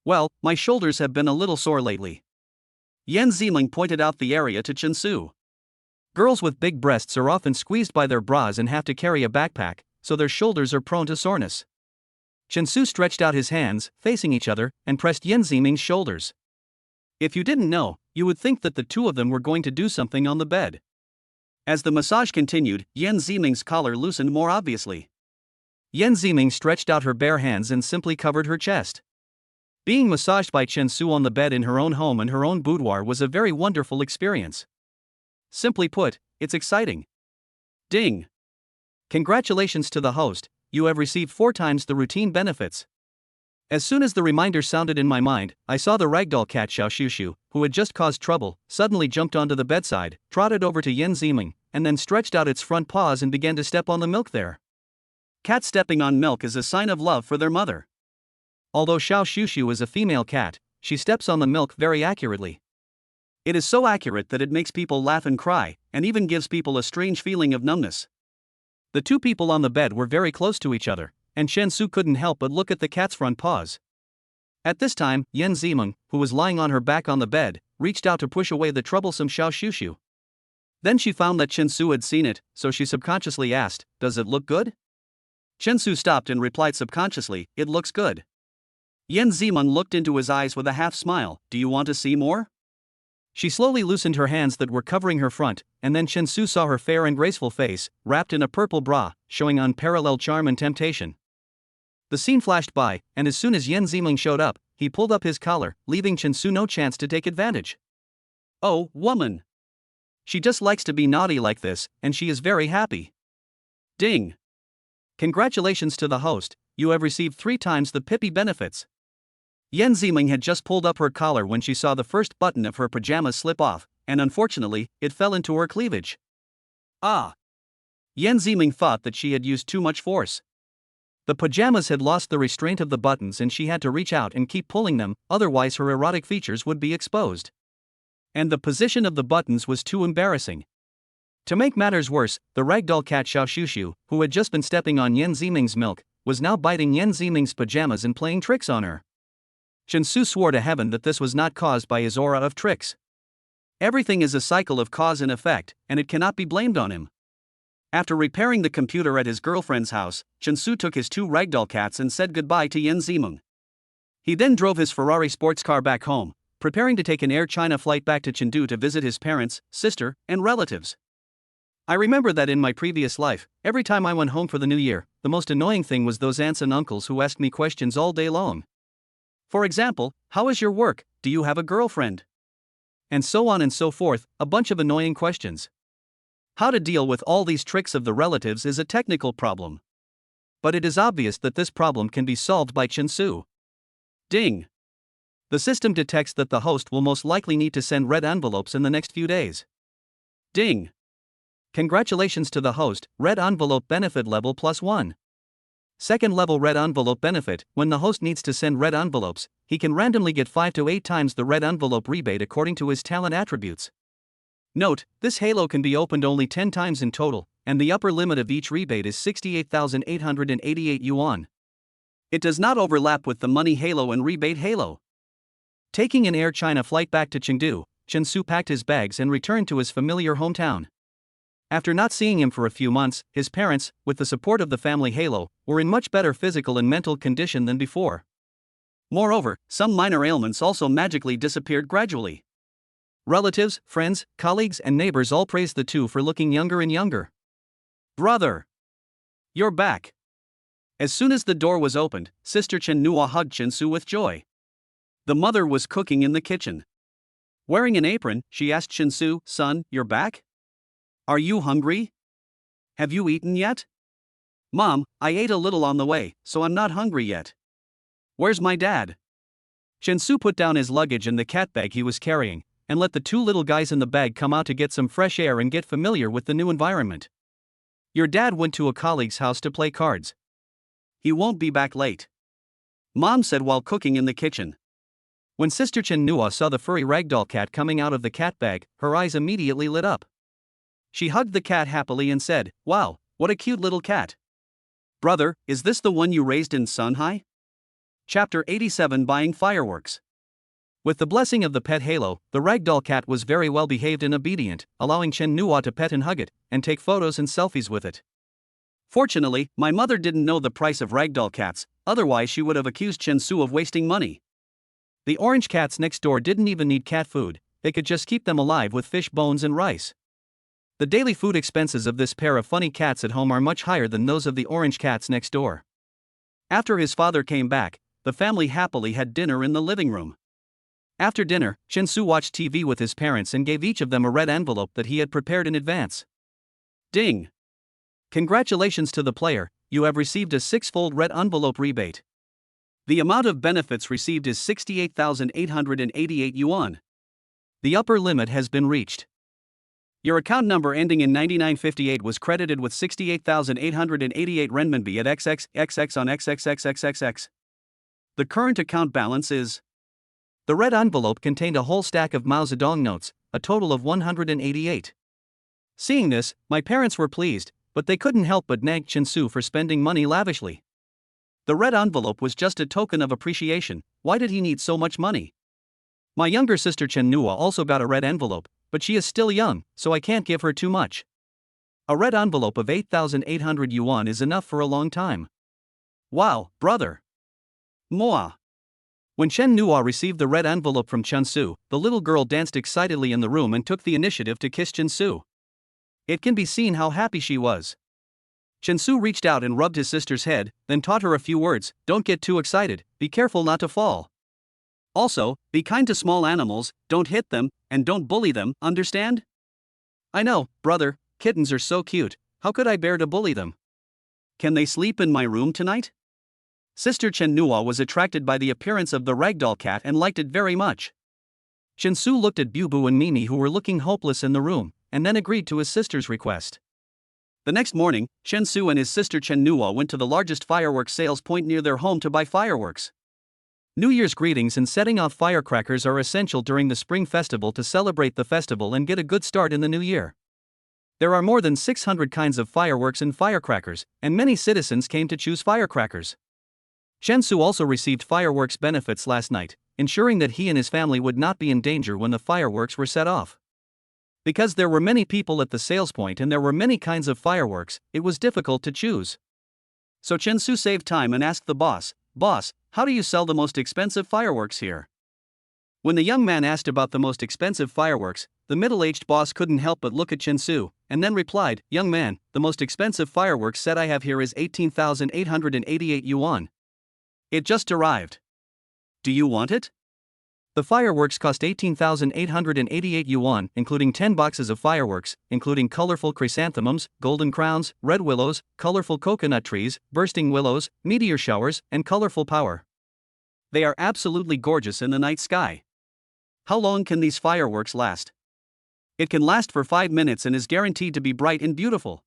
"Well, my shoulders have been a little sore lately." Yan Ziming pointed out the area to Chen Su. Girls with big breasts are often squeezed by their bras and have to carry a backpack, so their shoulders are prone to soreness. Chen Su stretched out his hands, facing each other, and pressed Yan Ziming's shoulders. If you didn't know, you would think that the two of them were going to do something on the bed. As the massage continued, Yan Ziming's collar loosened more obviously. Yan Ziming stretched out her bare hands and simply covered her chest. Being massaged by Chen Su on the bed in her own home and her own boudoir was a very wonderful experience. Simply put, it's exciting. Ding! Congratulations to the host, you have received 4 times the routine benefits. As soon as the reminder sounded in my mind, I saw the ragdoll cat Xiao Shushu, who had just caused trouble, suddenly jumped onto the bedside, trotted over to Yan Ziming, and then stretched out its front paws and began to step on the milk there. Cats stepping on milk is a sign of love for their mother. Although Xiao Shushu is a female cat, she steps on the milk very accurately. It is so accurate that it makes people laugh and cry, and even gives people a strange feeling of numbness. The 2 people on the bed were very close to each other, and Chen Su couldn't help but look at the cat's front paws. At this time, Yan Ziming, who was lying on her back on the bed, reached out to push away the troublesome Xiao Shushu. Then she found that Chen Su had seen it, so she subconsciously asked, "Does it look good?" Chen Su stopped and replied subconsciously, "It looks good." Yan Ziming looked into his eyes with a half smile, "Do you want to see more?" She slowly loosened her hands that were covering her front, and then Chen Su saw her fair and graceful face, wrapped in a purple bra, showing unparalleled charm and temptation. The scene flashed by, and as soon as Yan Ziming showed up, he pulled up his collar, leaving Chen Su no chance to take advantage. Oh, woman! She just likes to be naughty like this, and she is very happy. Ding! Congratulations to the host, you have received 3 times the Pippi benefits. Yan Ziming had just pulled up her collar when she saw the first button of her pajamas slip off, and unfortunately, it fell into her cleavage. Ah! Yan Ziming thought that she had used too much force. The pajamas had lost the restraint of the buttons and she had to reach out and keep pulling them, otherwise her erotic features would be exposed. And the position of the buttons was too embarrassing. To make matters worse, the ragdoll cat Xiao Shushu, who had just been stepping on Yan Ziming's milk, was now biting Yan Ziming's pajamas and playing tricks on her. Chen Su swore to heaven that this was not caused by his aura of tricks. Everything is a cycle of cause and effect, and it cannot be blamed on him. After repairing the computer at his girlfriend's house, Chen Su took his 2 ragdoll cats and said goodbye to Yan Ziming. He then drove his Ferrari sports car back home, preparing to take an Air China flight back to Chengdu to visit his parents, sister, and relatives. I remember that in my previous life, every time I went home for the new year, the most annoying thing was those aunts and uncles who asked me questions all day long. For example, how is your work, do you have a girlfriend? And so on and so forth, a bunch of annoying questions. How to deal with all these tricks of the relatives is a technical problem. But it is obvious that this problem can be solved by Chen Su. Ding! The system detects that the host will most likely need to send red envelopes in the next few days. Ding! Congratulations to the host, red envelope benefit level +1. Second level red envelope benefit. When the host needs to send red envelopes, he can randomly get 5 to 8 times the red envelope rebate according to his talent attributes. Note, this halo can be opened only 10 times in total, and the upper limit of each rebate is 68,888 yuan. It does not overlap with the money halo and rebate halo. Taking an Air China flight back to Chengdu, Chen Su packed his bags and returned to his familiar hometown. After not seeing him for a few months, his parents, with the support of the family halo, were in much better physical and mental condition than before. Moreover, some minor ailments also magically disappeared gradually. Relatives, friends, colleagues, and neighbors all praised the two for looking younger and younger. "Brother! You're back!" As soon as the door was opened, Sister Chen Nua hugged Chen Su with joy. The mother was cooking in the kitchen. Wearing an apron, she asked Chen Su, "Son, you're back? Are you hungry? Have you eaten yet?" "Mom, I ate a little on the way, so I'm not hungry yet." "Where's my dad?" Chen Su put down his luggage and the cat bag he was carrying, and let the two little guys in the bag come out to get some fresh air and get familiar with the new environment. "Your dad went to a colleague's house to play cards. He won't be back late," Mom said while cooking in the kitchen. When Sister Chen Nua saw the furry ragdoll cat coming out of the cat bag, her eyes immediately lit up. She hugged the cat happily and said, "Wow, what a cute little cat. Brother, is this the one you raised in Sunhai?" Chapter 87 Buying Fireworks. With the blessing of the pet halo, the ragdoll cat was very well behaved and obedient, allowing Chen Nua to pet and hug it, and take photos and selfies with it. Fortunately, my mother didn't know the price of ragdoll cats, otherwise she would have accused Chen Su of wasting money. The orange cats next door didn't even need cat food, they could just keep them alive with fish bones and rice. The daily food expenses of this pair of funny cats at home are much higher than those of the orange cats next door. After his father came back, the family happily had dinner in the living room. After dinner, Chen Su watched TV with his parents and gave each of them a red envelope that he had prepared in advance. Ding! Congratulations to the player, you have received a 6-fold red envelope rebate. The amount of benefits received is 68,888 yuan. The upper limit has been reached. Your account number ending in 9958 was credited with 68,888 renminbi at XXXX on XXXXXX. The current account balance is. The red envelope contained a whole stack of Mao Zedong notes, a total of 188. Seeing this, my parents were pleased, but they couldn't help but nag Chen Su for spending money lavishly. The red envelope was just a token of appreciation. Why did he need so much money? My younger sister Chen Nua also got a red envelope, but she is still young, so I can't give her too much. A red envelope of 8,800 yuan is enough for a long time. Wow, brother! Moa! When Chen Nua received the red envelope from Chen Su, the little girl danced excitedly in the room and took the initiative to kiss Chen Su. It can be seen how happy she was. Chen Su reached out and rubbed his sister's head, then taught her a few words. "Don't get too excited, be careful not to fall. Also, be kind to small animals, don't hit them, and don't bully them, understand?" "I know, brother, kittens are so cute, how could I bear to bully them? Can they sleep in my room tonight?" Sister Chen Nua was attracted by the appearance of the ragdoll cat and liked it very much. Chen Su looked at Bubu and Mimi who were looking hopeless in the room, and then agreed to his sister's request. The next morning, Chen Su and his sister Chen Nua went to the largest fireworks sales point near their home to buy fireworks. New Year's greetings and setting off firecrackers are essential during the Spring Festival to celebrate the festival and get a good start in the new year. There are more than 600 kinds of fireworks and firecrackers, and many citizens came to choose firecrackers. Chen Su also received fireworks benefits last night, ensuring that he and his family would not be in danger when the fireworks were set off. Because there were many people at the sales point and there were many kinds of fireworks, it was difficult to choose. So Chen Su saved time and asked the boss, "Boss, how do you sell the most expensive fireworks here?" When the young man asked about the most expensive fireworks, the middle-aged boss couldn't help but look at Chen Su, and then replied, "Young man, the most expensive fireworks set I have here is 18,888 yuan. It just arrived. Do you want it?" The fireworks cost 18,888 yuan, including 10 boxes of fireworks, including colorful chrysanthemums, golden crowns, red willows, colorful coconut trees, bursting willows, meteor showers, and colorful power. They are absolutely gorgeous in the night sky. How long can these fireworks last? It can last for 5 minutes and is guaranteed to be bright and beautiful,"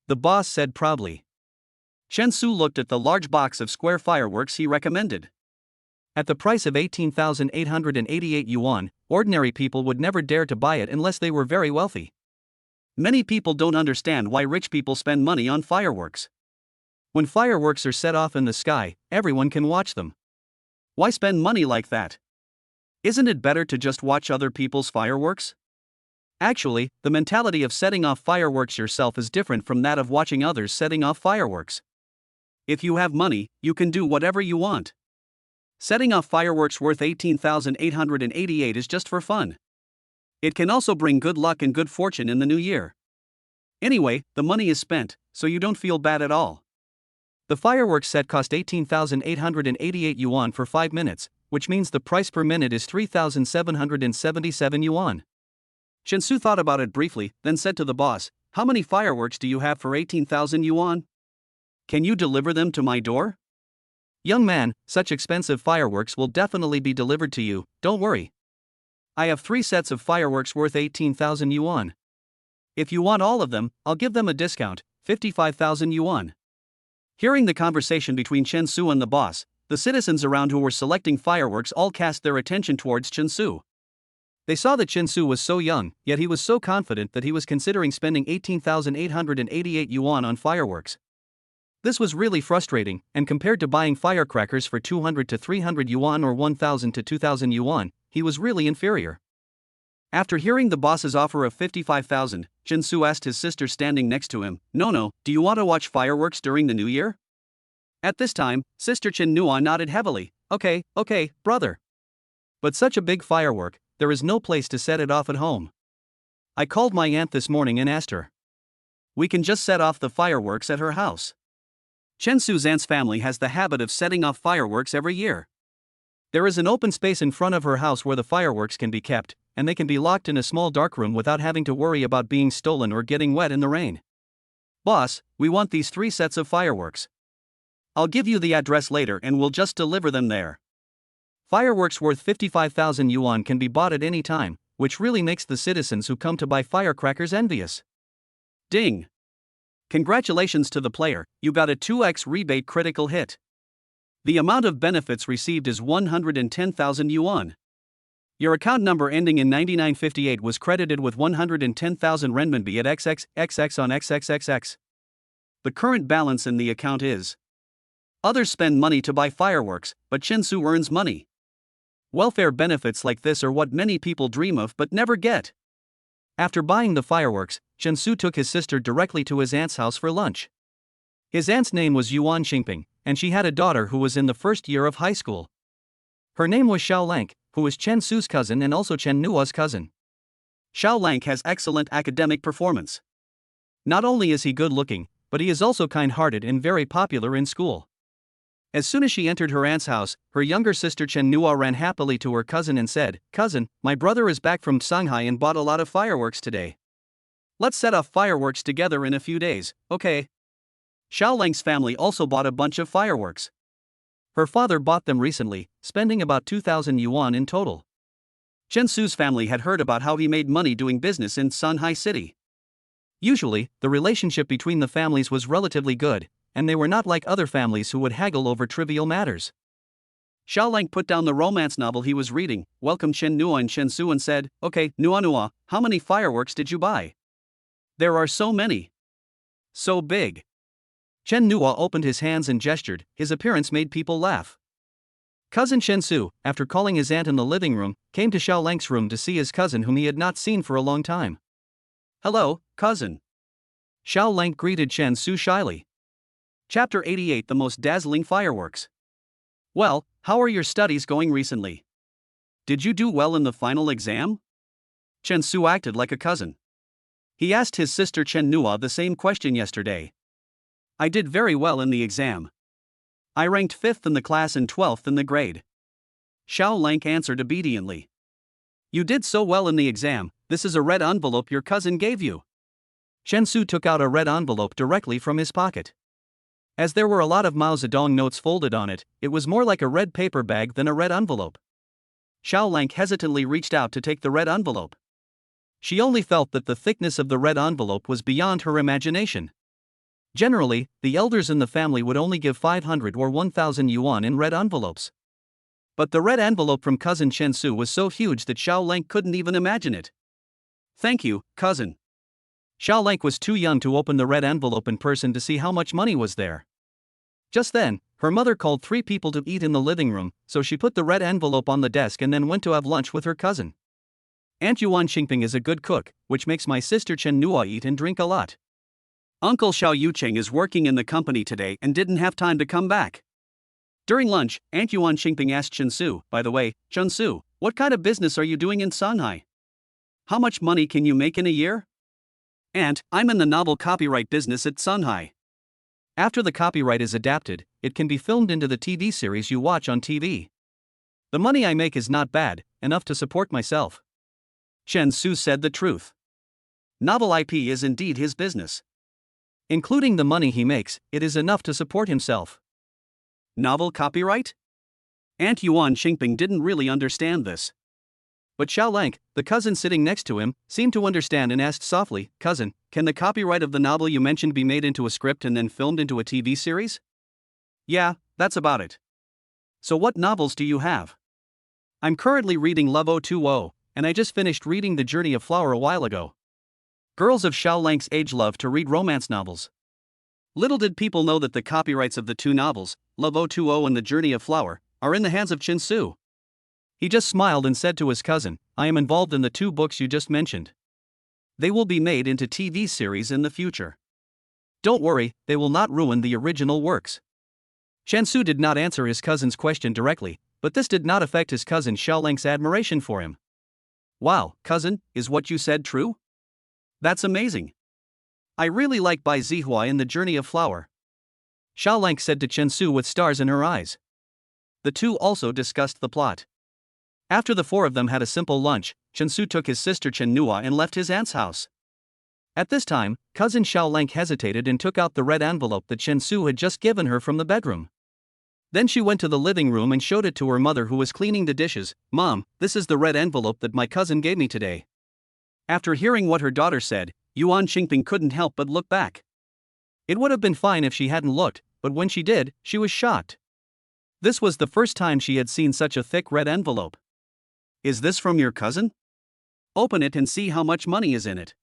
the boss said proudly. Chen Su looked at the large box of square fireworks he recommended. At the price of 18,888 yuan, ordinary people would never dare to buy it unless they were very wealthy. Many people don't understand why rich people spend money on fireworks. When fireworks are set off in the sky, everyone can watch them. Why spend money like that? Isn't it better to just watch other people's fireworks? Actually, the mentality of setting off fireworks yourself is different from that of watching others setting off fireworks. If you have money, you can do whatever you want. Setting off fireworks worth 18,888 is just for fun. It can also bring good luck and good fortune in the new year. Anyway, the money is spent, so you don't feel bad at all. The fireworks set cost 18,888 yuan for 5 minutes, which means the price per minute is 3,777 yuan. Chen Su thought about it briefly, then said to the boss, "How many fireworks do you have for 18,000 yuan? Can you deliver them to my door?" "Young man, such expensive fireworks will definitely be delivered to you, don't worry. I have 3 sets of fireworks worth 18,000 yuan. If you want all of them, I'll give them a discount, 55,000 yuan. Hearing the conversation between Chen Su and the boss, the citizens around who were selecting fireworks all cast their attention towards Chen Su. They saw that Chen Su was so young, yet he was so confident that he was considering spending 18,888 yuan on fireworks. This was really frustrating, and compared to buying firecrackers for 200 to 300 yuan or 1,000 to 2,000 yuan, he was really inferior. After hearing the boss's offer of 55,000, Chen Su asked his sister standing next to him, "No, do you want to watch fireworks during the new year?" At this time, Sister Chen Nua nodded heavily. Okay, brother. But such a big firework, there is no place to set it off at home. I called my aunt this morning and asked her. We can just set off the fireworks at her house. Chen Su's aunt's family has the habit of setting off fireworks every year. There is an open space in front of her house where the fireworks can be kept, and they can be locked in a small dark room without having to worry about being stolen or getting wet in the rain. Boss, we want these 3 sets of fireworks. I'll give you the address later and we'll just deliver them there. Fireworks worth 55,000 yuan can be bought at any time, which really makes the citizens who come to buy firecrackers envious. Ding! Congratulations to the player, you got a 2x rebate critical hit. The amount of benefits received is 110,000 yuan. Your account number ending in 9958 was credited with 110,000 renminbi at XXXX on XXXX. The current balance in the account is. Others spend money to buy fireworks, but Chen Su earns money. Welfare benefits like this are what many people dream of but never get. After buying the fireworks, Chen Su took his sister directly to his aunt's house for lunch. His aunt's name was Yuan Xingping, and she had a daughter who was in the first year of high school. Her name was Xiao Lank, who was Chen Su's cousin and also Chen Nua's cousin. Xiao Lank has excellent academic performance. Not only is he good-looking, but he is also kind-hearted and very popular in school. As soon as she entered her aunt's house, her younger sister Chen Nua ran happily to her cousin and said, "Cousin, my brother is back from Shanghai and bought a lot of fireworks today. Let's set off fireworks together in a few days, okay?" Xiao Lang's family also bought a bunch of fireworks. Her father bought them recently, spending about 2,000 yuan in total. Chen Su's family had heard about how he made money doing business in Shanghai City. Usually, the relationship between the families was relatively good, and they were not like other families who would haggle over trivial matters. Xiao Lang put down the romance novel he was reading, welcomed Chen Nua and Chen Su and said, "Okay, Nua, how many fireworks did you buy?" "There are so many. So big." Chen Nua opened his hands and gestured, his appearance made people laugh. Cousin Chen Su, after calling his aunt in the living room, came to Xiao Lang's room to see his cousin whom he had not seen for a long time. "Hello, cousin." Xiao Lang greeted Chen Su shyly. Chapter 88 The Most Dazzling Fireworks. Well, how are your studies going recently? Did you do well in the final exam? Chen Su acted like a cousin. He asked his sister Chen Nua the same question yesterday. "I did very well in the exam. I ranked 5th in the class and 12th in the grade." Xiao Lang answered obediently. "You did so well in the exam, this is a red envelope your cousin gave you." Chen Su took out a red envelope directly from his pocket. As there were a lot of Mao Zedong notes folded on it, it was more like a red paper bag than a red envelope. Xiao Lang hesitantly reached out to take the red envelope. She only felt that the thickness of the red envelope was beyond her imagination. Generally, the elders in the family would only give 500 or 1,000 yuan in red envelopes. But the red envelope from cousin Chen Su was so huge that Xiao Lang couldn't even imagine it. "Thank you, cousin." Xiao Lang was too young to open the red envelope in person to see how much money was there. Just then, her mother called 3 people to eat in the living room, so she put the red envelope on the desk and then went to have lunch with her cousin. "Aunt Yuan Xingping is a good cook, which makes my sister Chen Nua eat and drink a lot. Uncle Xiao Yucheng is working in the company today and didn't have time to come back." During lunch, Aunt Yuan Xingping asked Chen Su, "By the way, Chen Su, what kind of business are you doing in Shanghai? How much money can you make in a year?" "Aunt, I'm in the novel copyright business at Shanghai. After the copyright is adapted, it can be filmed into the TV series you watch on TV. The money I make is not bad, enough to support myself." Chen Su said the truth. Novel IP is indeed his business. Including the money he makes, it is enough to support himself. Novel copyright? Aunt Yuan Xingping didn't really understand this. But Xiao Lang, the cousin sitting next to him, seemed to understand and asked softly, "Cousin, can the copyright of the novel you mentioned be made into a script and then filmed into a TV series?" "Yeah, that's about it." "So what novels do you have?" "I'm currently reading Love 020, and I just finished reading The Journey of Flower a while ago." Girls of Xiao Lang's age love to read romance novels. Little did people know that the copyrights of the 2 novels, Love 020 and The Journey of Flower, are in the hands of Chen Su. He just smiled and said to his cousin, "I am involved in the 2 books you just mentioned. They will be made into TV series in the future. Don't worry, they will not ruin the original works." Chen Su did not answer his cousin's question directly, but this did not affect his cousin Xiao Lang's admiration for him. "Wow, cousin, is what you said true? That's amazing. I really like Bai Zihua in The Journey of Flower," Xiao Lang said to Chen Su with stars in her eyes. The 2 also discussed the plot. After the 4 of them had a simple lunch, Chen Su took his sister Chen Nua and left his aunt's house. At this time, cousin Xiao Lang hesitated and took out the red envelope that Chen Su had just given her from the bedroom. Then she went to the living room and showed it to her mother, who was cleaning the dishes. "Mom, this is the red envelope that my cousin gave me today." After hearing what her daughter said, Yuan Xingping couldn't help but look back. It would have been fine if she hadn't looked, but when she did, she was shocked. This was the first time she had seen such a thick red envelope. "Is this from your cousin? Open it and see how much money is in it."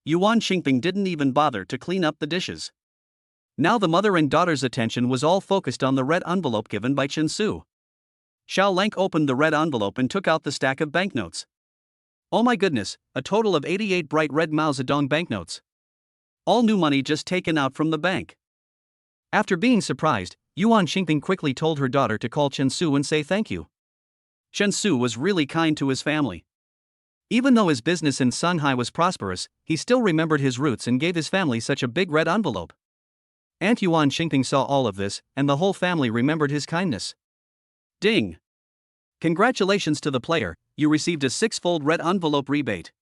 Yuan Xingping didn't even bother to clean up the dishes. Now the mother and daughter's attention was all focused on the red envelope given by Chen Su. Xiao Lang opened the red envelope and took out the stack of banknotes. Oh my goodness, a total of 88 bright red Mao Zedong banknotes. All new money just taken out from the bank. After being surprised, Yuan Xingping quickly told her daughter to call Chen Su and say thank you. Chen Su was really kind to his family. Even though his business in Shanghai was prosperous, he still remembered his roots and gave his family such a big red envelope. Aunt Yuan Xingping saw all of this, and the whole family remembered his kindness. Ding! Congratulations to the player, you received a 6-fold red envelope rebate.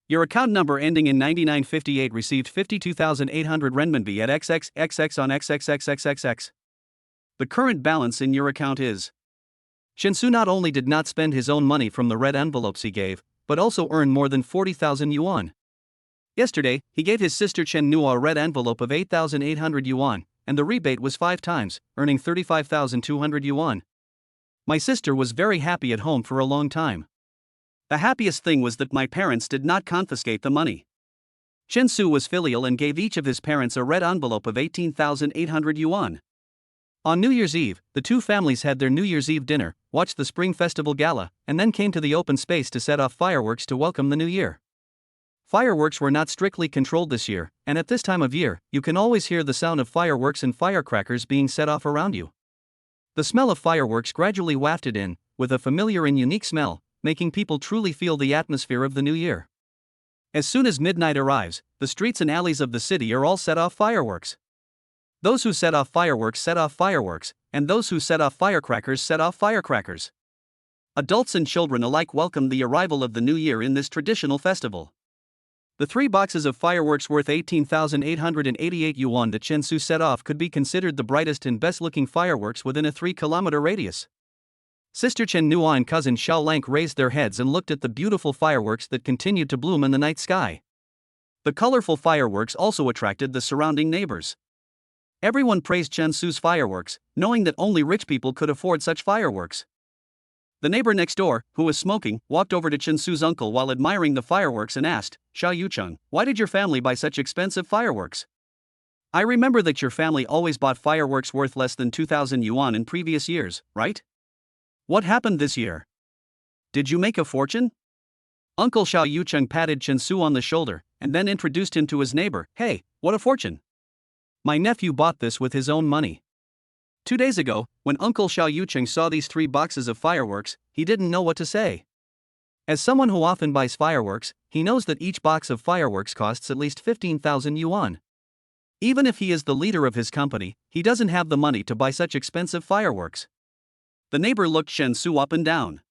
Your account number ending in 9958 received 52,800 renminbi at XXXX on XXXXXX. The current balance in your account is. Chen Su not only did not spend his own money from the red envelopes he gave, but also earned more than 40,000 yuan. Yesterday, he gave his sister Chen Nua a red envelope of 8,800 yuan, and the rebate was 5 times, earning 35,200 yuan. My sister was very happy at home for a long time. The happiest thing was that my parents did not confiscate the money. Chen Su was filial and gave each of his parents a red envelope of 18,800 yuan. On New Year's Eve, the 2 families had their New Year's Eve dinner, watched the Spring Festival Gala, and then came to the open space to set off fireworks to welcome the new year. Fireworks were not strictly controlled this year, and at this time of year, you can always hear the sound of fireworks and firecrackers being set off around you. The smell of fireworks gradually wafted in, with a familiar and unique smell, making people truly feel the atmosphere of the new year. As soon as midnight arrives, the streets and alleys of the city are all set off fireworks. Those who set off fireworks set off fireworks, and those who set off firecrackers set off firecrackers. Adults and children alike welcomed the arrival of the new year in this traditional festival. The 3 boxes of fireworks worth 18,888 yuan that Chen Su set off could be considered the brightest and best-looking fireworks within a 3-kilometer radius. Sister Chen Nua and cousin Xiao Lank raised their heads and looked at the beautiful fireworks that continued to bloom in the night sky. The colorful fireworks also attracted the surrounding neighbors. Everyone praised Chen Su's fireworks, knowing that only rich people could afford such fireworks. The neighbor next door, who was smoking, walked over to Chen Su's uncle while admiring the fireworks and asked, "Xiao Yucheng, why did your family buy such expensive fireworks? I remember that your family always bought fireworks worth less than 2,000 yuan in previous years, right? What happened this year? Did you make a fortune?" Uncle Xiao Yucheng patted Chen Su on the shoulder, and then introduced him to his neighbor. "Hey, what a fortune! My nephew bought this with his own money." 2 days ago, when Uncle Xiao Yucheng saw these 3 boxes of fireworks, he didn't know what to say. As someone who often buys fireworks, he knows that each box of fireworks costs at least 15,000 yuan. Even if he is the leader of his company, he doesn't have the money to buy such expensive fireworks. The neighbor looked Chen Su up and down.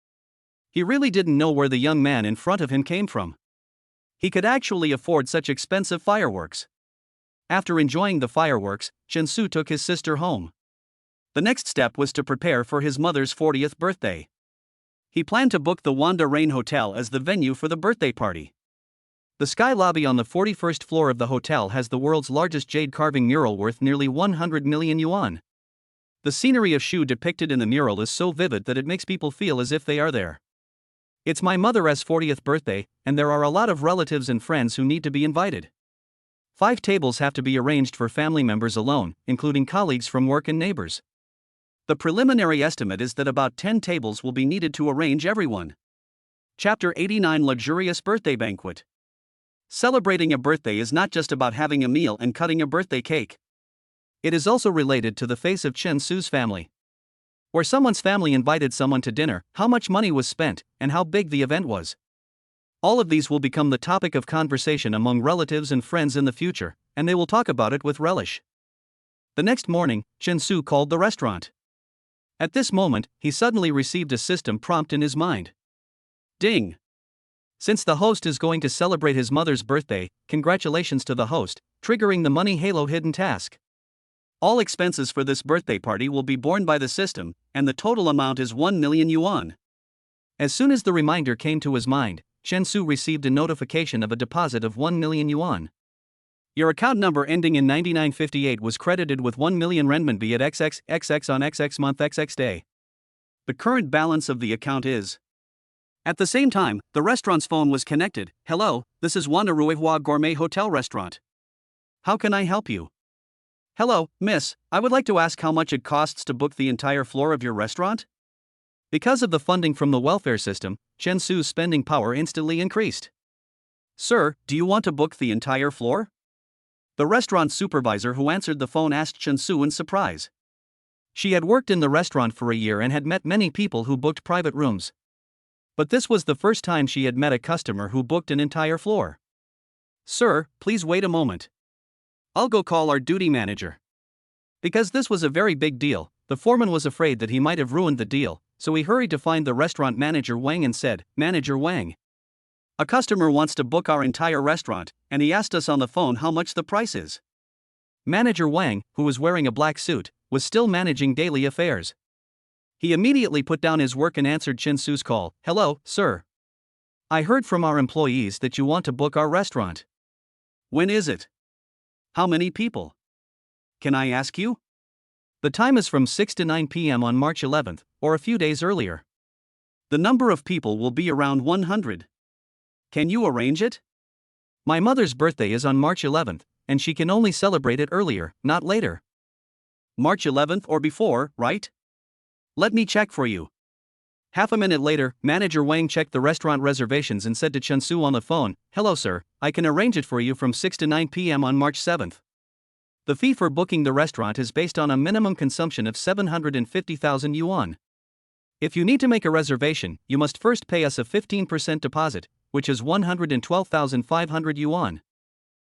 He really didn't know where the young man in front of him came from. He could actually afford such expensive fireworks. After enjoying the fireworks, Chen Su took his sister home. The next step was to prepare for his mother's 40th birthday. He planned to book the Wanda Rain Hotel as the venue for the birthday party. The sky lobby on the 41st floor of the hotel has the world's largest jade carving mural worth nearly 100 million yuan. The scenery of Shu depicted in the mural is so vivid that it makes people feel as if they are there. It's my mother's 40th birthday, and there are a lot of relatives and friends who need to be invited. 5 tables have to be arranged for family members alone, including colleagues from work and neighbors. The preliminary estimate is that about 10 tables will be needed to arrange everyone. Chapter 89: Luxurious Birthday Banquet. Celebrating a birthday is not just about having a meal and cutting a birthday cake. It is also related to the face of Chen Su's family. Where someone's family invited someone to dinner, how much money was spent, and how big the event was. All of these will become the topic of conversation among relatives and friends in the future, and they will talk about it with relish. The next morning, Chen Su called the restaurant. At this moment, he suddenly received a system prompt in his mind. Ding! Since the host is going to celebrate his mother's birthday, congratulations to the host, triggering the Money Halo hidden task. All expenses for this birthday party will be borne by the system, and the total amount is 1 million yuan. As soon as the reminder came to his mind, Chen Su received a notification of a deposit of 1 million yuan. Your account number ending in 9958 was credited with 1 million renminbi at XXXX on XX month XX day. The current balance of the account is. At the same time, the restaurant's phone was connected. "Hello, this is Wanda Ruihua Gourmet Hotel Restaurant. How can I help you?" "Hello, miss, I would like to ask how much it costs to book the entire floor of your restaurant?" Because of the funding from the welfare system, Chen Su's spending power instantly increased. "Sir, do you want to book the entire floor?" The restaurant supervisor who answered the phone asked Chen Su in surprise. She had worked in the restaurant for a year and had met many people who booked private rooms. But this was the first time she had met a customer who booked an entire floor. "Sir, please wait a moment. I'll go call our duty manager." Because this was a very big deal, the foreman was afraid that he might have ruined the deal, so he hurried to find the restaurant manager Wang and said, "Manager Wang, a customer wants to book our entire restaurant, and he asked us on the phone how much the price is." Manager Wang, who was wearing a black suit, was still managing daily affairs. He immediately put down his work and answered Chen Su's call. "Hello, sir. I heard from our employees that you want to book our restaurant. When is it? How many people? Can I ask you?" The time is from 6 to 9 p.m. on March 11th, or a few days earlier. The number of people will be around 100. Can you arrange it? My mother's birthday is on March 11th, and she can only celebrate it earlier, not later. March 11th or before, right? Let me check for you. Half a minute later, Manager Wang checked the restaurant reservations and said to Chen Su on the phone, "Hello sir, I can arrange it for you from 6 to 9 p.m. on March 7th. The fee for booking the restaurant is based on a minimum consumption of 750,000 yuan. If you need to make a reservation, you must first pay us a 15% deposit, which is 112,500 yuan.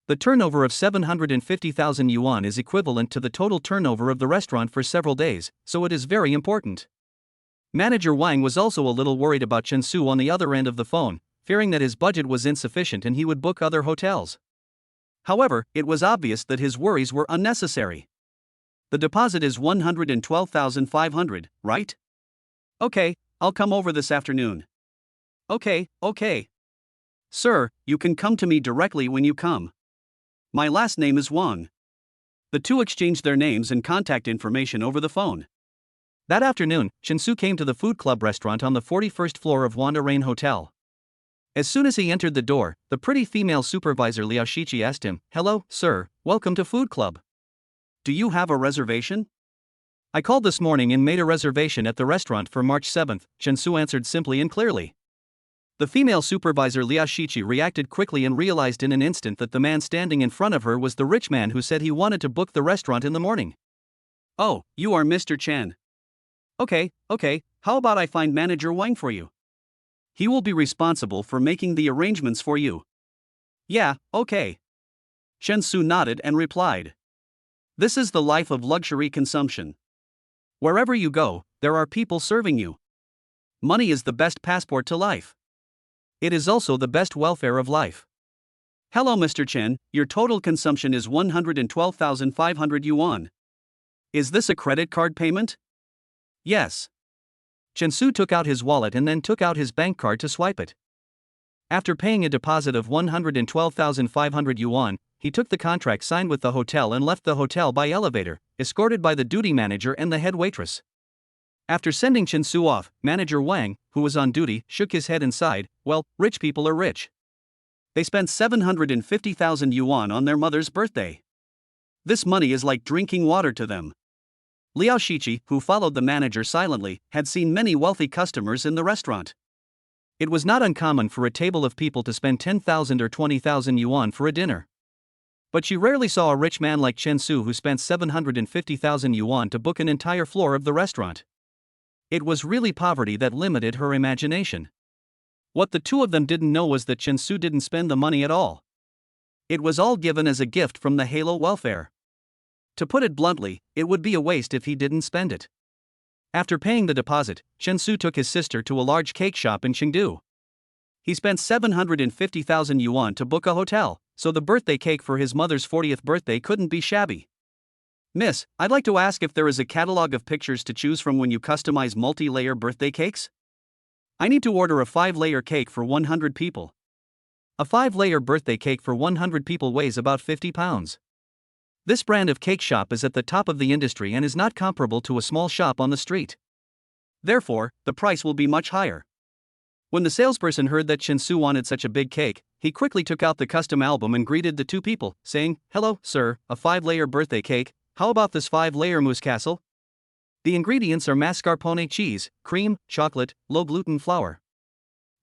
The turnover of 750,000 yuan is equivalent to the total turnover of the restaurant for several days, so it is very important." Manager Wang was also a little worried about Chen Su on the other end of the phone, fearing that his budget was insufficient and he would book other hotels. However, it was obvious that his worries were unnecessary. The deposit is 112,500, right? Okay, I'll come over this afternoon. Okay. Sir, you can come to me directly when you come. My last name is Wang. The two exchanged their names and contact information over the phone. That afternoon, Chensu came to the food club restaurant on the 41st floor of Wanda Rain Hotel. As soon as he entered the door, the pretty female supervisor Liao Shichi asked him, "Hello, sir, welcome to Food Club. Do you have a reservation?" "I called this morning and made a reservation at the restaurant for March 7th, Chensu answered simply and clearly. The female supervisor Liao Shichi reacted quickly and realized in an instant that the man standing in front of her was the rich man who said he wanted to book the restaurant in the morning. "Oh, you are Mr. Chen. Okay, how about I find Manager Wang for you? He will be responsible for making the arrangements for you." "Yeah, okay." Chen Su nodded and replied. This is the life of luxury consumption. Wherever you go, there are people serving you. Money is the best passport to life. It is also the best welfare of life. "Hello Mr. Chen, your total consumption is 112,500 yuan. Is this a credit card payment?" "Yes." Chen Su took out his wallet and then took out his bank card to swipe it. After paying a deposit of 112,500 yuan, he took the contract signed with the hotel and left the hotel by elevator, escorted by the duty manager and the head waitress. After sending Chen Su off, Manager Wang, who was on duty, shook his head and sighed, "Well, rich people are rich. They spent 750,000 yuan on their mother's birthday. This money is like drinking water to them." Liao Shichi, who followed the manager silently, had seen many wealthy customers in the restaurant. It was not uncommon for a table of people to spend 10,000 or 20,000 yuan for a dinner. But she rarely saw a rich man like Chen Su who spent 750,000 yuan to book an entire floor of the restaurant. It was really poverty that limited her imagination. What the two of them didn't know was that Chen Su didn't spend the money at all. It was all given as a gift from the Halo welfare. To put it bluntly, it would be a waste if he didn't spend it. After paying the deposit, Chen Su took his sister to a large cake shop in Chengdu. He spent 750,000 yuan to book a hotel, so the birthday cake for his mother's 40th birthday couldn't be shabby. "Miss, I'd like to ask if there is a catalog of pictures to choose from when you customize multi-layer birthday cakes? I need to order a 5-layer cake for 100 people. A 5-layer birthday cake for 100 people weighs about 50 pounds. This brand of cake shop is at the top of the industry and is not comparable to a small shop on the street. Therefore, the price will be much higher." When the salesperson heard that Chen Su wanted such a big cake, he quickly took out the custom album and greeted the two people, saying, "Hello, sir, a 5-layer birthday cake. How about this 5-layer mousse castle? The ingredients are mascarpone cheese, cream, chocolate, low-gluten flour."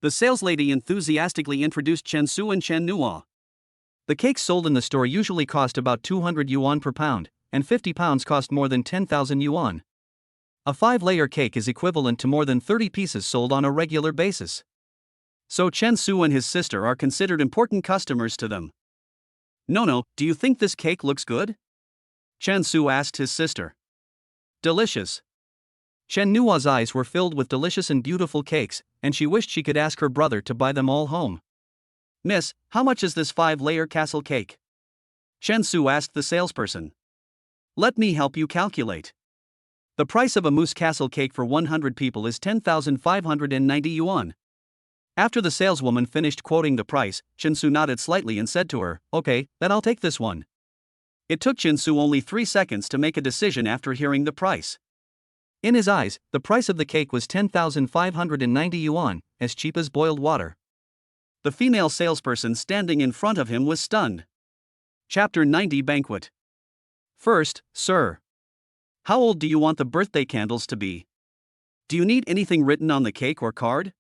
The saleslady enthusiastically introduced Chen Su and Chen Nuo. The cakes sold in the store usually cost about 200 yuan per pound, and 50 pounds cost more than 10,000 yuan. A 5-layer cake is equivalent to more than 30 pieces sold on a regular basis. So Chen Su and his sister are considered important customers to them. No, do you think this cake looks good?" Chen Su asked his sister. "Delicious." Chen Nuo's eyes were filled with delicious and beautiful cakes, and she wished she could ask her brother to buy them all home. "Miss, how much is this 5-layer castle cake?" Chen Su asked the salesperson. "Let me help you calculate. The price of a mousse castle cake for 100 people is 10,590 yuan. After the saleswoman finished quoting the price, Chen Su nodded slightly and said to her, "Okay, then I'll take this one." It took Chen Su only 3 seconds to make a decision after hearing the price. In his eyes, the price of the cake was 10,590 yuan, as cheap as boiled water. The female salesperson standing in front of him was stunned. Chapter 90 Banquet. First, sir. How old do you want the birthday candles to be? Do you need anything written on the cake or card?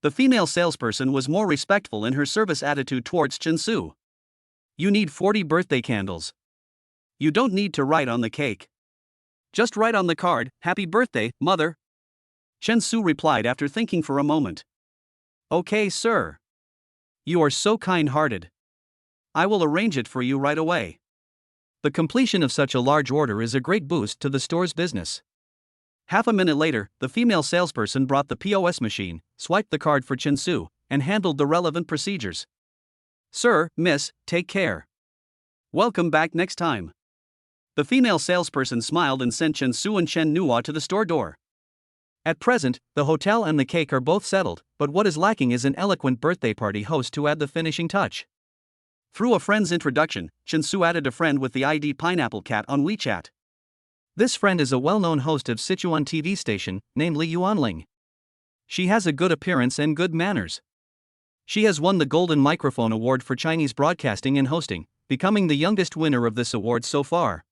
The female salesperson was more respectful in her service attitude towards Chen Su. You need 40 birthday candles. You don't need to write on the cake. Just write on the card, "Happy birthday, mother." Chen Su replied after thinking for a moment. "Okay, sir. You are so kind-hearted. I will arrange it for you right away." The completion of such a large order is a great boost to the store's business. Half a minute later, the female salesperson brought the POS machine, swiped the card for Chen Su, and handled the relevant procedures. "Sir, miss, take care. Welcome back next time." The female salesperson smiled and sent Chen Su and Chen Nuo to the store door. At present, the hotel and the cake are both settled, but what is lacking is an eloquent birthday party host to add the finishing touch. Through a friend's introduction, Chensu added a friend with the ID Pineapple Cat on WeChat. This friend is a well-known host of Sichuan TV station, named Li Yuanling. She has a good appearance and good manners. She has won the Golden Microphone Award for Chinese Broadcasting and Hosting, becoming the youngest winner of this award so far.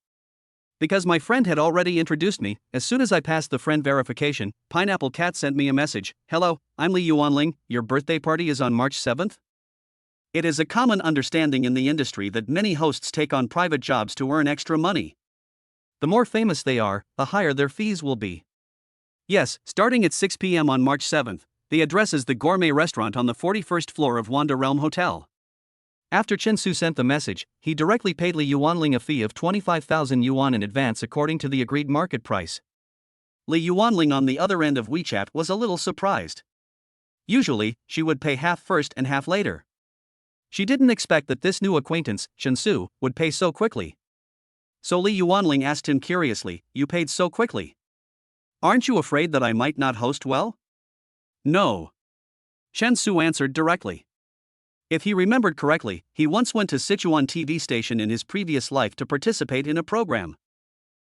Because my friend had already introduced me, as soon as I passed the friend verification, Pineapple Cat sent me a message. Hello, I'm Li Yuanling, your birthday party is on March 7th? It is a common understanding in the industry that many hosts take on private jobs to earn extra money. The more famous they are, the higher their fees will be. Yes, starting at 6 p.m. on March 7th, the address is the gourmet restaurant on the 41st floor of Wanda Realm Hotel. After Chensu sent the message, he directly paid Li Yuanling a fee of 25,000 yuan in advance according to the agreed market price. Li Yuanling on the other end of WeChat was a little surprised. Usually, she would pay half first and half later. She didn't expect that this new acquaintance, Chensu, would pay so quickly. So Li Yuanling asked him curiously, "You paid so quickly? Aren't you afraid that I might not host well?" "No." Chensu answered directly. If he remembered correctly, he once went to Sichuan TV station in his previous life to participate in a program.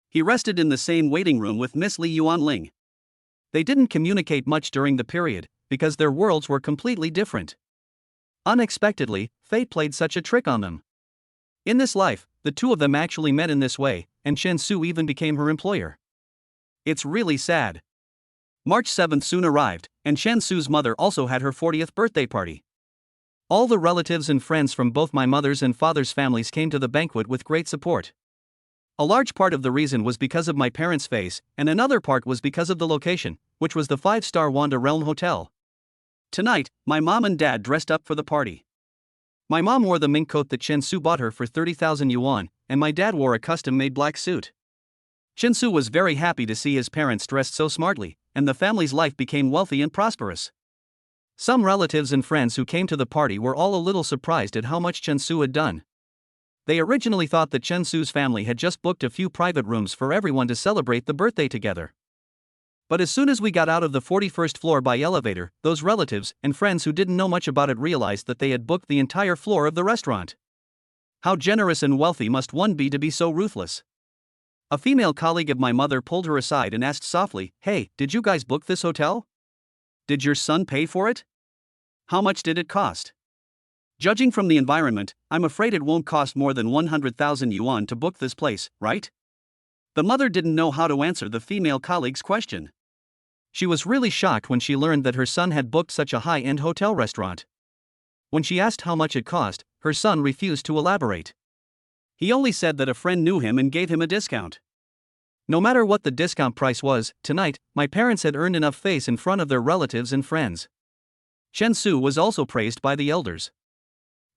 He rested in the same waiting room with Miss Li Yuanling. They didn't communicate much during the period, because their worlds were completely different. Unexpectedly, fate played such a trick on them. In this life, the two of them actually met in this way, and Chensu even became her employer. It's really sad. March 7th soon arrived, and Chensu's mother also had her 40th birthday party. All the relatives and friends from both my mother's and father's families came to the banquet with great support. A large part of the reason was because of my parents' face, and another part was because of the location, which was the 5-star Wanda Realm Hotel. Tonight, my mom and dad dressed up for the party. My mom wore the mink coat that Chensu bought her for 30,000 yuan, and my dad wore a custom-made black suit. Chensu was very happy to see his parents dressed so smartly, and the family's life became wealthy and prosperous. Some relatives and friends who came to the party were all a little surprised at how much Chensu had done. They originally thought that Chensu's family had just booked a few private rooms for everyone to celebrate the birthday together. But as soon as we got out of the 41st floor by elevator, those relatives and friends who didn't know much about it realized that they had booked the entire floor of the restaurant. How generous and wealthy must one be to be so ruthless? A female colleague of my mother pulled her aside and asked softly, "Hey, did you guys book this hotel? Did your son pay for it? How much did it cost?" Judging from the environment, I'm afraid it won't cost more than 100,000 yuan to book this place, right? The mother didn't know how to answer the female colleague's question. She was really shocked when she learned that her son had booked such a high-end hotel restaurant. When she asked how much it cost, her son refused to elaborate. He only said that a friend knew him and gave him a discount. No matter what the discount price was, tonight, my parents had earned enough face in front of their relatives and friends. Chensu was also praised by the elders.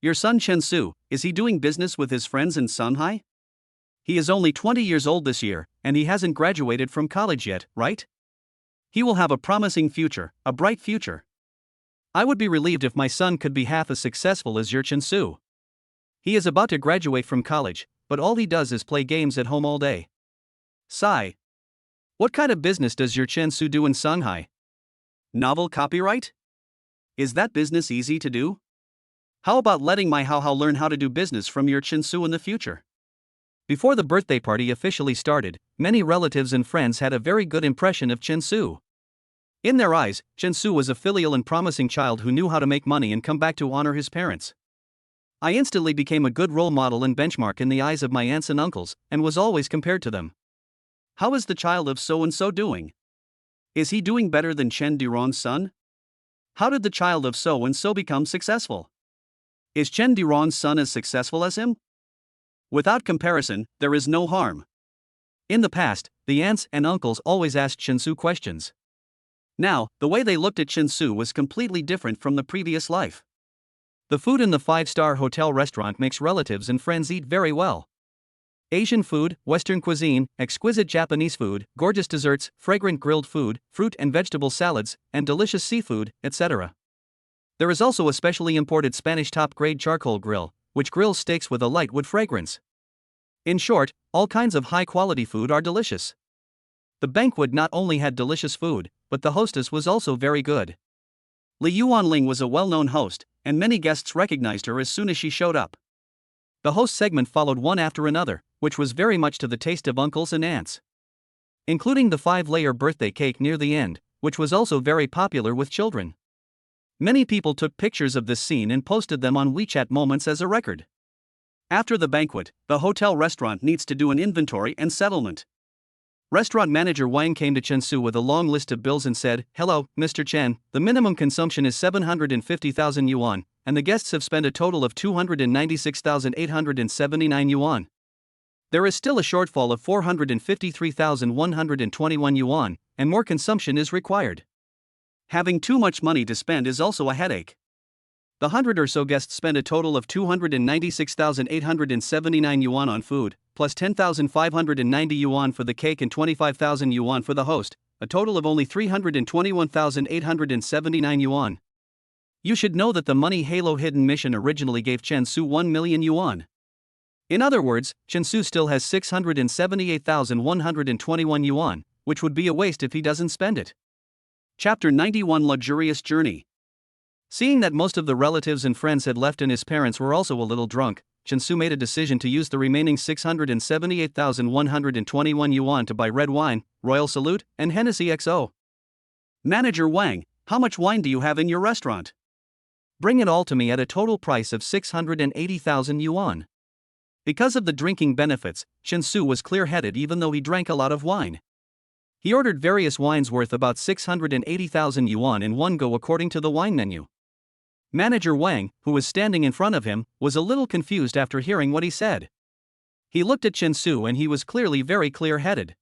"Your son Chensu, is he doing business with his friends in Shanghai? He is only 20 years old this year, and he hasn't graduated from college yet, right? He will have a promising future, a bright future. I would be relieved if my son could be half as successful as your Chensu. He is about to graduate from college, but all he does is play games at home all day." Sigh. What kind of business does your Chensu do in Shanghai? Novel copyright? Is that business easy to do? How about letting my Hao learn how to do business from your Chensu in the future? Before the birthday party officially started, many relatives and friends had a very good impression of Chensu. In their eyes, Chensu was a filial and promising child who knew how to make money and come back to honor his parents. I instantly became a good role model and benchmark in the eyes of my aunts and uncles, and was always compared to them. How is the child of so-and-so doing? Is he doing better than Chen Duron's son? How did the child of so-and-so become successful? Is Chen Duron's son as successful as him? Without comparison, there is no harm. In the past, the aunts and uncles always asked Chensu questions. Now, the way they looked at Chensu was completely different from the previous life. The food in the 5-star hotel restaurant makes relatives and friends eat very well. Asian food, Western cuisine, exquisite Japanese food, gorgeous desserts, fragrant grilled food, fruit and vegetable salads, and delicious seafood, etc. There is also a specially imported Spanish top-grade charcoal grill, which grills steaks with a light wood fragrance. In short, all kinds of high-quality food are delicious. The banquet not only had delicious food, but the hostess was also very good. Li Yuanling was a well-known host, and many guests recognized her as soon as she showed up. The host segment followed one after another, which was very much to the taste of uncles and aunts, including the 5-layer birthday cake near the end, which was also very popular with children. Many people took pictures of this scene and posted them on WeChat Moments as a record. After the banquet, the hotel restaurant needs to do an inventory and settlement. Restaurant manager Wang came to Chen Su with a long list of bills and said, "Hello, Mr. Chen, the minimum consumption is 750,000 yuan, and the guests have spent a total of 296,879 yuan. There is still a shortfall of 453,121 yuan, and more consumption is required. Having too much money to spend is also a headache." The 100 or so guests spent a total of 296,879 yuan on food, plus 10,590 yuan for the cake and 25,000 yuan for the host, a total of only 321,879 yuan. You should know that the Money Halo hidden mission originally gave Chen Su 1 million yuan. In other words, Chen Su still has 678,121 yuan, which would be a waste if he doesn't spend it. Chapter 91 Luxurious Journey. Seeing that most of the relatives and friends had left and his parents were also a little drunk, Chen Su made a decision to use the remaining 678,121 yuan to buy red wine, Royal Salute, and Hennessy XO. Manager Wang, how much wine do you have in your restaurant? Bring it all to me at a total price of 680,000 yuan. Because of the drinking benefits, Chen Su was clear-headed even though he drank a lot of wine. He ordered various wines worth about 680,000 yuan in one go according to the wine menu. Manager Wang, who was standing in front of him, was a little confused after hearing what he said. He looked at Chen Su and he was clearly very clear-headed.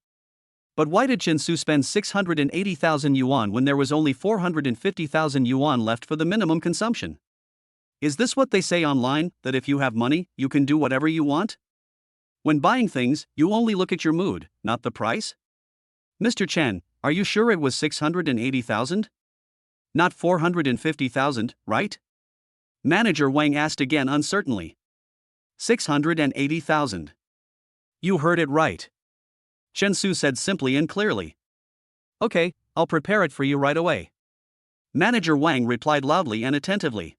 But why did Chen Su spend 680,000 yuan when there was only 450,000 yuan left for the minimum consumption? Is this what they say online, that if you have money, you can do whatever you want? When buying things, you only look at your mood, not the price? Mr. Chen, are you sure it was 680,000? Not 450,000, right? Manager Wang asked again uncertainly. 680,000. You heard it right. Chen Su said simply and clearly. Okay, I'll prepare it for you right away. Manager Wang replied loudly and attentively.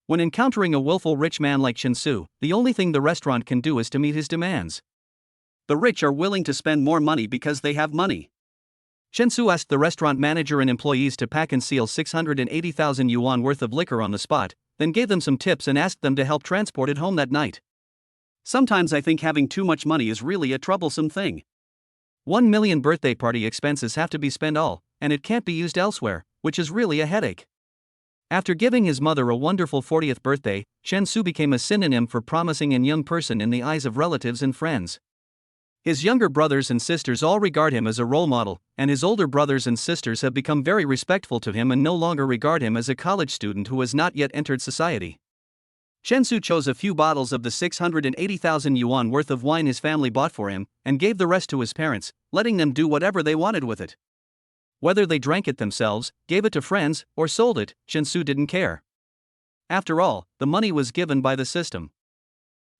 When encountering a willful rich man like Chen Su, the only thing the restaurant can do is to meet his demands. The rich are willing to spend more money because they have money. Chen Su asked the restaurant manager and employees to pack and seal 680,000 yuan worth of liquor on the spot, then gave them some tips and asked them to help transport it home that night. Sometimes I think having too much money is really a troublesome thing. 1 million birthday party expenses have to be spent all, and it can't be used elsewhere, which is really a headache. After giving his mother a wonderful 40th birthday, Chen Su became a synonym for promising and young person in the eyes of relatives and friends. His younger brothers and sisters all regard him as a role model, and his older brothers and sisters have become very respectful to him and no longer regard him as a college student who has not yet entered society. Chen Su chose a few bottles of the 680,000 yuan worth of wine his family bought for him, and gave the rest to his parents, letting them do whatever they wanted with it. Whether they drank it themselves, gave it to friends, or sold it, Chen Su didn't care. After all, the money was given by the system.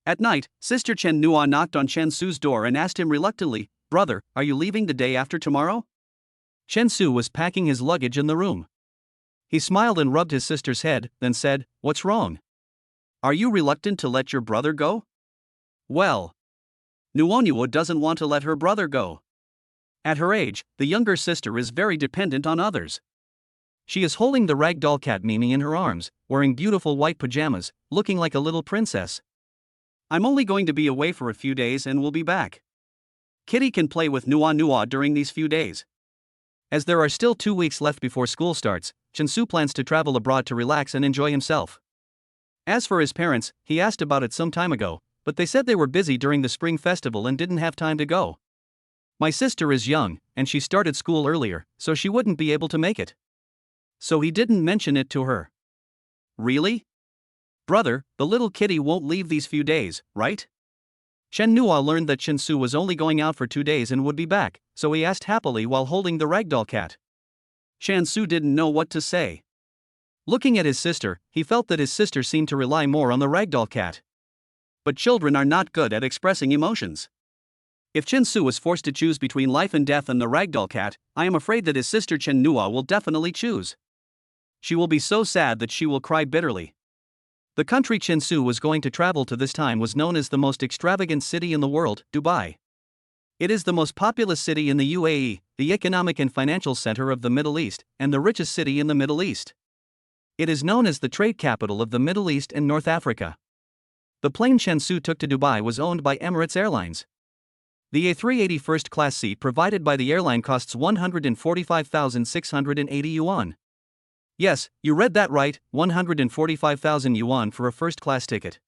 At night, Sister Chen Nua knocked on Chen Su's door and asked him reluctantly, "Brother, are you leaving the day after tomorrow?" Chen Su was packing his luggage in the room. He smiled and rubbed his sister's head, then said, "What's wrong? Are you reluctant to let your brother go?" Well, Nuonua doesn't want to let her brother go. At her age, the younger sister is very dependent on others. She is holding the ragdoll cat Mimi in her arms, wearing beautiful white pajamas, looking like a little princess. "I'm only going to be away for a few days and will be back. Kitty can play with Nuonua during these few days." As there are still 2 weeks left before school starts, Chen Su plans to travel abroad to relax and enjoy himself. As for his parents, he asked about it some time ago, but they said they were busy during the spring festival and didn't have time to go. "My sister is young, and she started school earlier, so she wouldn't be able to make it." So he didn't mention it to her. Really? Brother, the little kitty won't leave these few days, right? Chen Nua learned that Chen Su was only going out for 2 days and would be back, so he asked happily while holding the ragdoll cat. Chen Su didn't know what to say. Looking at his sister, he felt that his sister seemed to rely more on the ragdoll cat. But children are not good at expressing emotions. If Chen Su was forced to choose between life and death and the ragdoll cat, I am afraid that his sister Chen Nua will definitely choose. She will be so sad that she will cry bitterly. The country Chen Su was going to travel to this time was known as the most extravagant city in the world, Dubai. It is the most populous city in the UAE, the economic and financial center of the Middle East, and the richest city in the Middle East. It is known as the trade capital of the Middle East and North Africa. The plane Chen Su took to Dubai was owned by Emirates Airlines. The A380 first class seat provided by the airline costs 145,680 yuan. Yes, you read that right, 145,000 yuan for a first class ticket.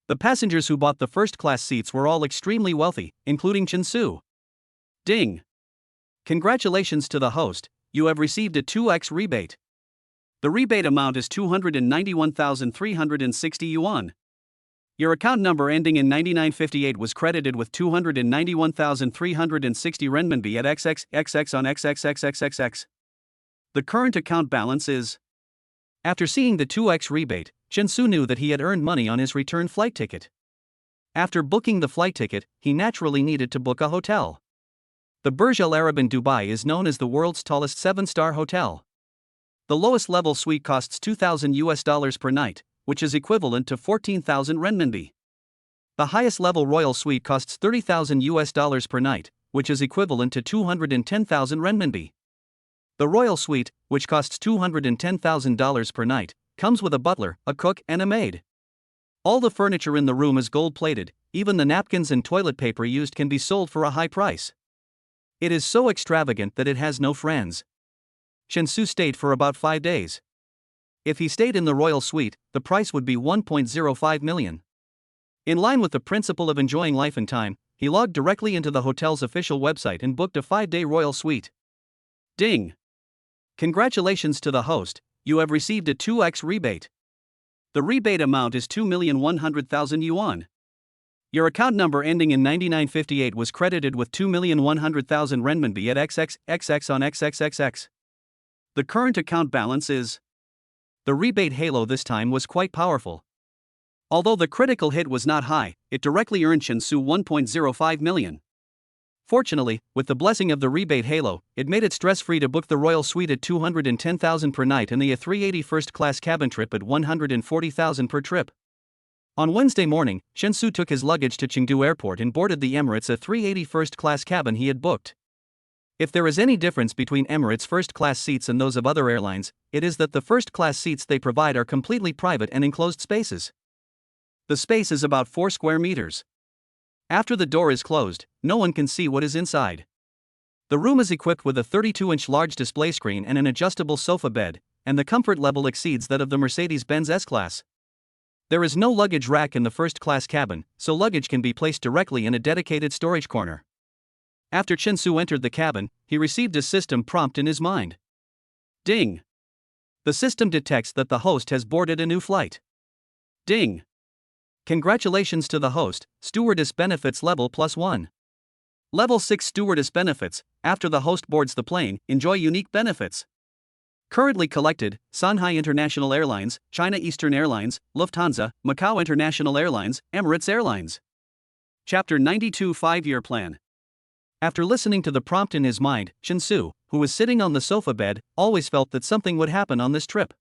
The passengers who bought the first class seats were all extremely wealthy, including Chen Su. Ding! Congratulations to the host, you have received a 2x rebate. The rebate amount is 291,360 yuan. Your account number ending in 9958 was credited with 291,360 renminbi at XXXX on XXXXXX. The current account balance is. After seeing the 2x rebate, Chen Su knew that he had earned money on his return flight ticket. After booking the flight ticket, he naturally needed to book a hotel. The Burj Al Arab in Dubai is known as the world's tallest 7-star hotel. The lowest level suite costs $2,000 per night, which is equivalent to 14,000 renminbi. The highest level royal suite costs $30,000 per night, which is equivalent to 210,000 renminbi. The royal suite, which costs $210,000 per night, comes with a butler, a cook, and a maid. All the furniture in the room is gold-plated, even the napkins and toilet paper used can be sold for a high price. It is so extravagant that it has no friends. Chen Su stayed for about 5 days. If he stayed in the royal suite, the price would be 1.05 million. In line with the principle of enjoying life and time, he logged directly into the hotel's official website and booked a 5-day royal suite. Ding! Congratulations to the host, you have received a 2x rebate. The rebate amount is 2,100,000 yuan. Your account number ending in 9958 was credited with 2,100,000 renminbi at XXXX on XXXX. The current account balance is. The rebate halo this time was quite powerful. Although the critical hit was not high, it directly earned Chen Su 1.05 million. Fortunately, with the blessing of the rebate halo, it made it stress-free to book the royal suite at 210,000 per night and the A380 first-class cabin trip at 140,000 per trip. On Wednesday morning, Chen Su took his luggage to Chengdu Airport and boarded the Emirates A380 first-class cabin he had booked. If there is any difference between Emirates first-class seats and those of other airlines, it is that the first-class seats they provide are completely private and enclosed spaces. The space is about 4 square meters. After the door is closed, no one can see what is inside. The room is equipped with a 32-inch large display screen and an adjustable sofa bed, and the comfort level exceeds that of the Mercedes-Benz S-Class. There is no luggage rack in the first-class cabin, so luggage can be placed directly in a dedicated storage corner. After Chen Su entered the cabin, he received a system prompt in his mind. Ding! The system detects that the host has boarded a new flight. Ding! Congratulations to the host, stewardess benefits level +1. Level 6 stewardess benefits, after the host boards the plane, enjoy unique benefits. Currently collected, Shanghai International Airlines, China Eastern Airlines, Lufthansa, Macau International Airlines, Emirates Airlines. Chapter 92 5-Year Plan. After listening to the prompt in his mind, Chen Su, who was sitting on the sofa bed, always felt that something would happen on this trip.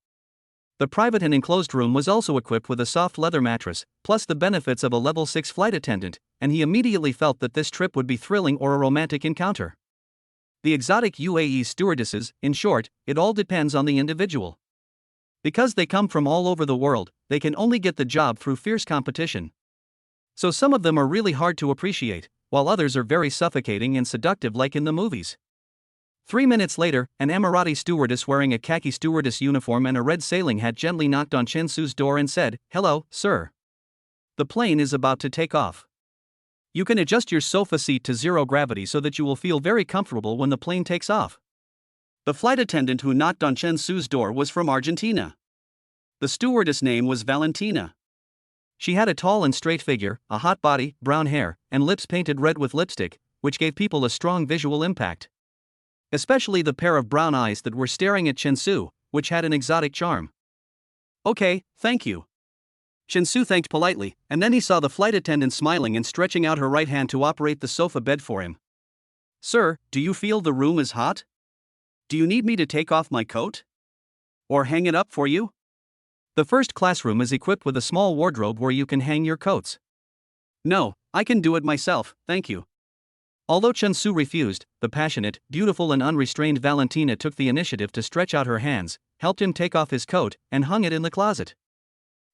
The private and enclosed room was also equipped with a soft leather mattress, plus the benefits of a level 6 flight attendant, and he immediately felt that this trip would be thrilling or a romantic encounter. The exotic UAE stewardesses, in short, it all depends on the individual. Because they come from all over the world, they can only get the job through fierce competition. So some of them are really hard to appreciate, while others are very suffocating and seductive like in the movies. 3 minutes later, an Emirati stewardess wearing a khaki stewardess uniform and a red sailing hat gently knocked on Chen Su's door and said, "Hello, sir. The plane is about to take off. You can adjust your sofa seat to 0 gravity so that you will feel very comfortable when the plane takes off." The flight attendant who knocked on Chen Su's door was from Argentina. The stewardess' name was Valentina. She had a tall and straight figure, a hot body, brown hair, and lips painted red with lipstick, which gave people a strong visual impact. Especially the pair of brown eyes that were staring at Chen Su, which had an exotic charm. "Okay, thank you. Chen Su thanked politely, and then he saw the flight attendant smiling and stretching out her right hand to operate the sofa bed for him. Sir, do you feel the room is hot? Do you need me to take off my coat? Or hang it up for you? The first classroom is equipped with a small wardrobe where you can hang your coats. No, I can do it myself, thank you. Although Chen Su refused, the passionate, beautiful and unrestrained Valentina took the initiative to stretch out her hands, helped him take off his coat, and hung it in the closet.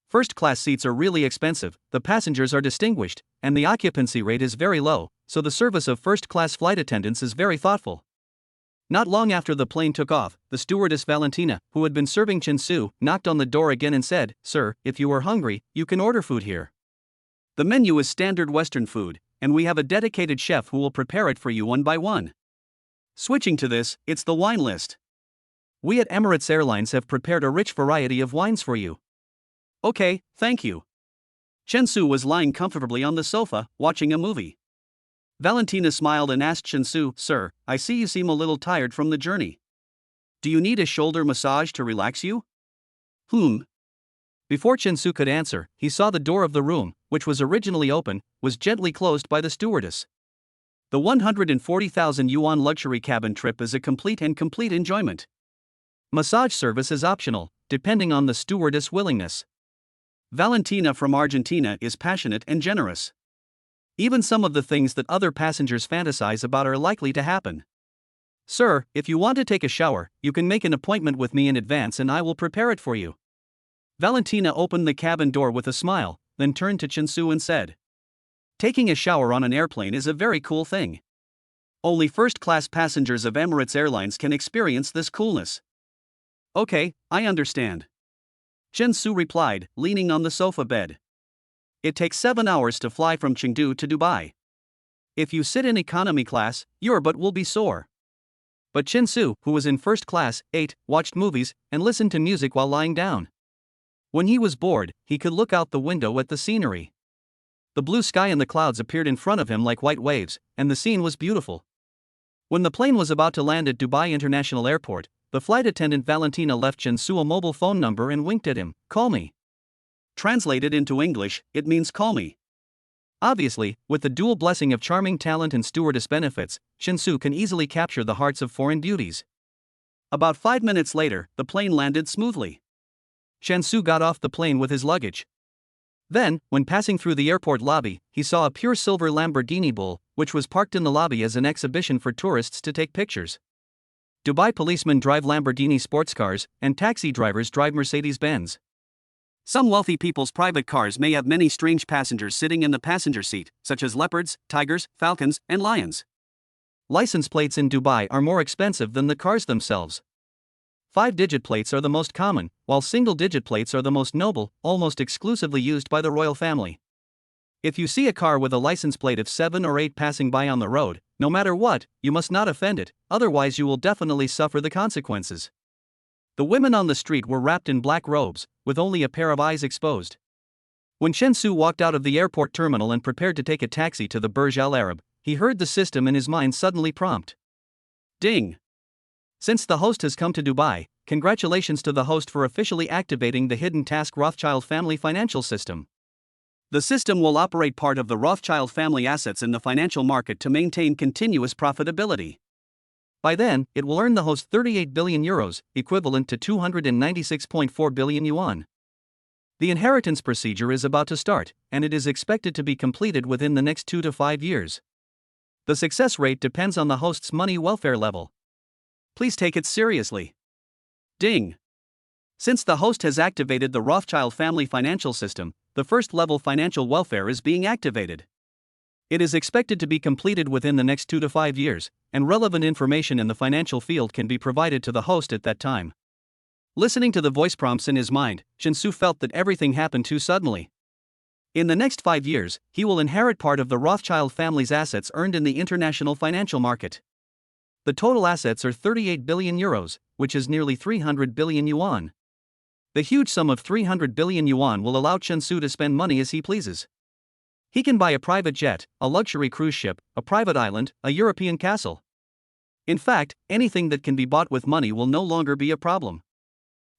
First-class seats are really expensive, the passengers are distinguished, and the occupancy rate is very low, so the service of first-class flight attendants is very thoughtful. Not long after the plane took off, the stewardess Valentina, who had been serving Chen Su, knocked on the door again and said, "Sir, if you are hungry, you can order food here. The menu is standard Western food, and we have a dedicated chef who will prepare it for you one by one. Switching to this, it's the wine list. We at Emirates Airlines have prepared a rich variety of wines for you." "Okay, thank you." Chen Su was lying comfortably on the sofa, watching a movie. Valentina smiled and asked Chen Su, "Sir, I see you seem a little tired from the journey. Do you need a shoulder massage to relax you?" Before Chen Su could answer, he saw the door of the room, which was originally open, was gently closed by the stewardess. The 140,000 yuan luxury cabin trip is a complete enjoyment. Massage service is optional, depending on the stewardess' willingness. Valentina from Argentina is passionate and generous. Even some of the things that other passengers fantasize about are likely to happen. "Sir, if you want to take a shower, you can make an appointment with me in advance and I will prepare it for you." Valentina opened the cabin door with a smile, then turned to Chen Su and said, "Taking a shower on an airplane is a very cool thing. Only first-class passengers of Emirates Airlines can experience this coolness." "Okay, I understand," Chen Su replied, leaning on the sofa bed. "It takes 7 hours to fly from Chengdu to Dubai. If you sit in economy class, your butt will be sore." But Chen Su, who was in first class, ate, watched movies, and listened to music while lying down. When he was bored, he could look out the window at the scenery. The blue sky and the clouds appeared in front of him like white waves, and the scene was beautiful. When the plane was about to land at Dubai International Airport, the flight attendant Valentina left Chen Su a mobile phone number and winked at him, "Call me." Translated into English, it means "call me." Obviously, with the dual blessing of charming talent and stewardess benefits, Chen Su can easily capture the hearts of foreign beauties. About 5 minutes later, the plane landed smoothly. Chen Su got off the plane with his luggage. Then, when passing through the airport lobby, he saw a pure silver Lamborghini Bull, which was parked in the lobby as an exhibition for tourists to take pictures. Dubai policemen drive Lamborghini sports cars, and taxi drivers drive Mercedes-Benz. Some wealthy people's private cars may have many strange passengers sitting in the passenger seat, such as leopards, tigers, falcons, and lions. License plates in Dubai are more expensive than the cars themselves. 5-digit plates are the most common, while single-digit plates are the most noble, almost exclusively used by the royal family. If you see a car with a license plate of 7 or 8 passing by on the road, no matter what, you must not offend it, otherwise you will definitely suffer the consequences. The women on the street were wrapped in black robes, with only a pair of eyes exposed. When Chen Su walked out of the airport terminal and prepared to take a taxi to the Burj Al Arab, he heard the system in his mind suddenly prompt. Ding! Since the host has come to Dubai, congratulations to the host for officially activating the hidden task Rothschild family financial system. The system will operate part of the Rothschild family assets in the financial market to maintain continuous profitability. By then, it will earn the host 38 billion euros, equivalent to 296.4 billion yuan. The inheritance procedure is about to start, and it is expected to be completed within the next 2 to 5 years. The success rate depends on the host's money welfare level. Please take it seriously. Ding! Since the host has activated the Rothschild family financial system, the first-level financial welfare is being activated. It is expected to be completed within the next 2 to 5 years, and relevant information in the financial field can be provided to the host at that time. Listening to the voice prompts in his mind, Chen Su felt that everything happened too suddenly. In the next 5 years, he will inherit part of the Rothschild family's assets earned in the international financial market. The total assets are 38 billion euros, which is nearly 300 billion yuan. The huge sum of 300 billion yuan will allow Chen Su to spend money as he pleases. He can buy a private jet, a luxury cruise ship, a private island, a European castle. In fact, anything that can be bought with money will no longer be a problem.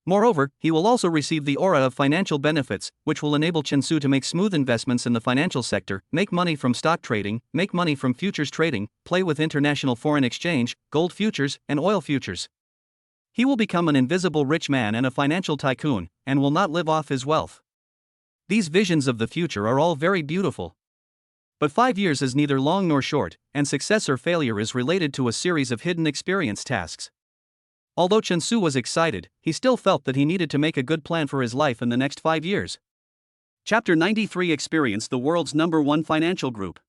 Moreover, he will also receive the aura of financial benefits, which will enable Chen Su to make smooth investments in the financial sector, make money from stock trading, make money from futures trading, play with international foreign exchange, gold futures, and oil futures. He will become an invisible rich man and a financial tycoon, and will not live off his wealth. These visions of the future are all very beautiful. But 5 years is neither long nor short, and success or failure is related to a series of hidden experience tasks. Although Chen Su was excited, he still felt that he needed to make a good plan for his life in the next 5 years. Chapter 93: Experience the world's #1 financial group.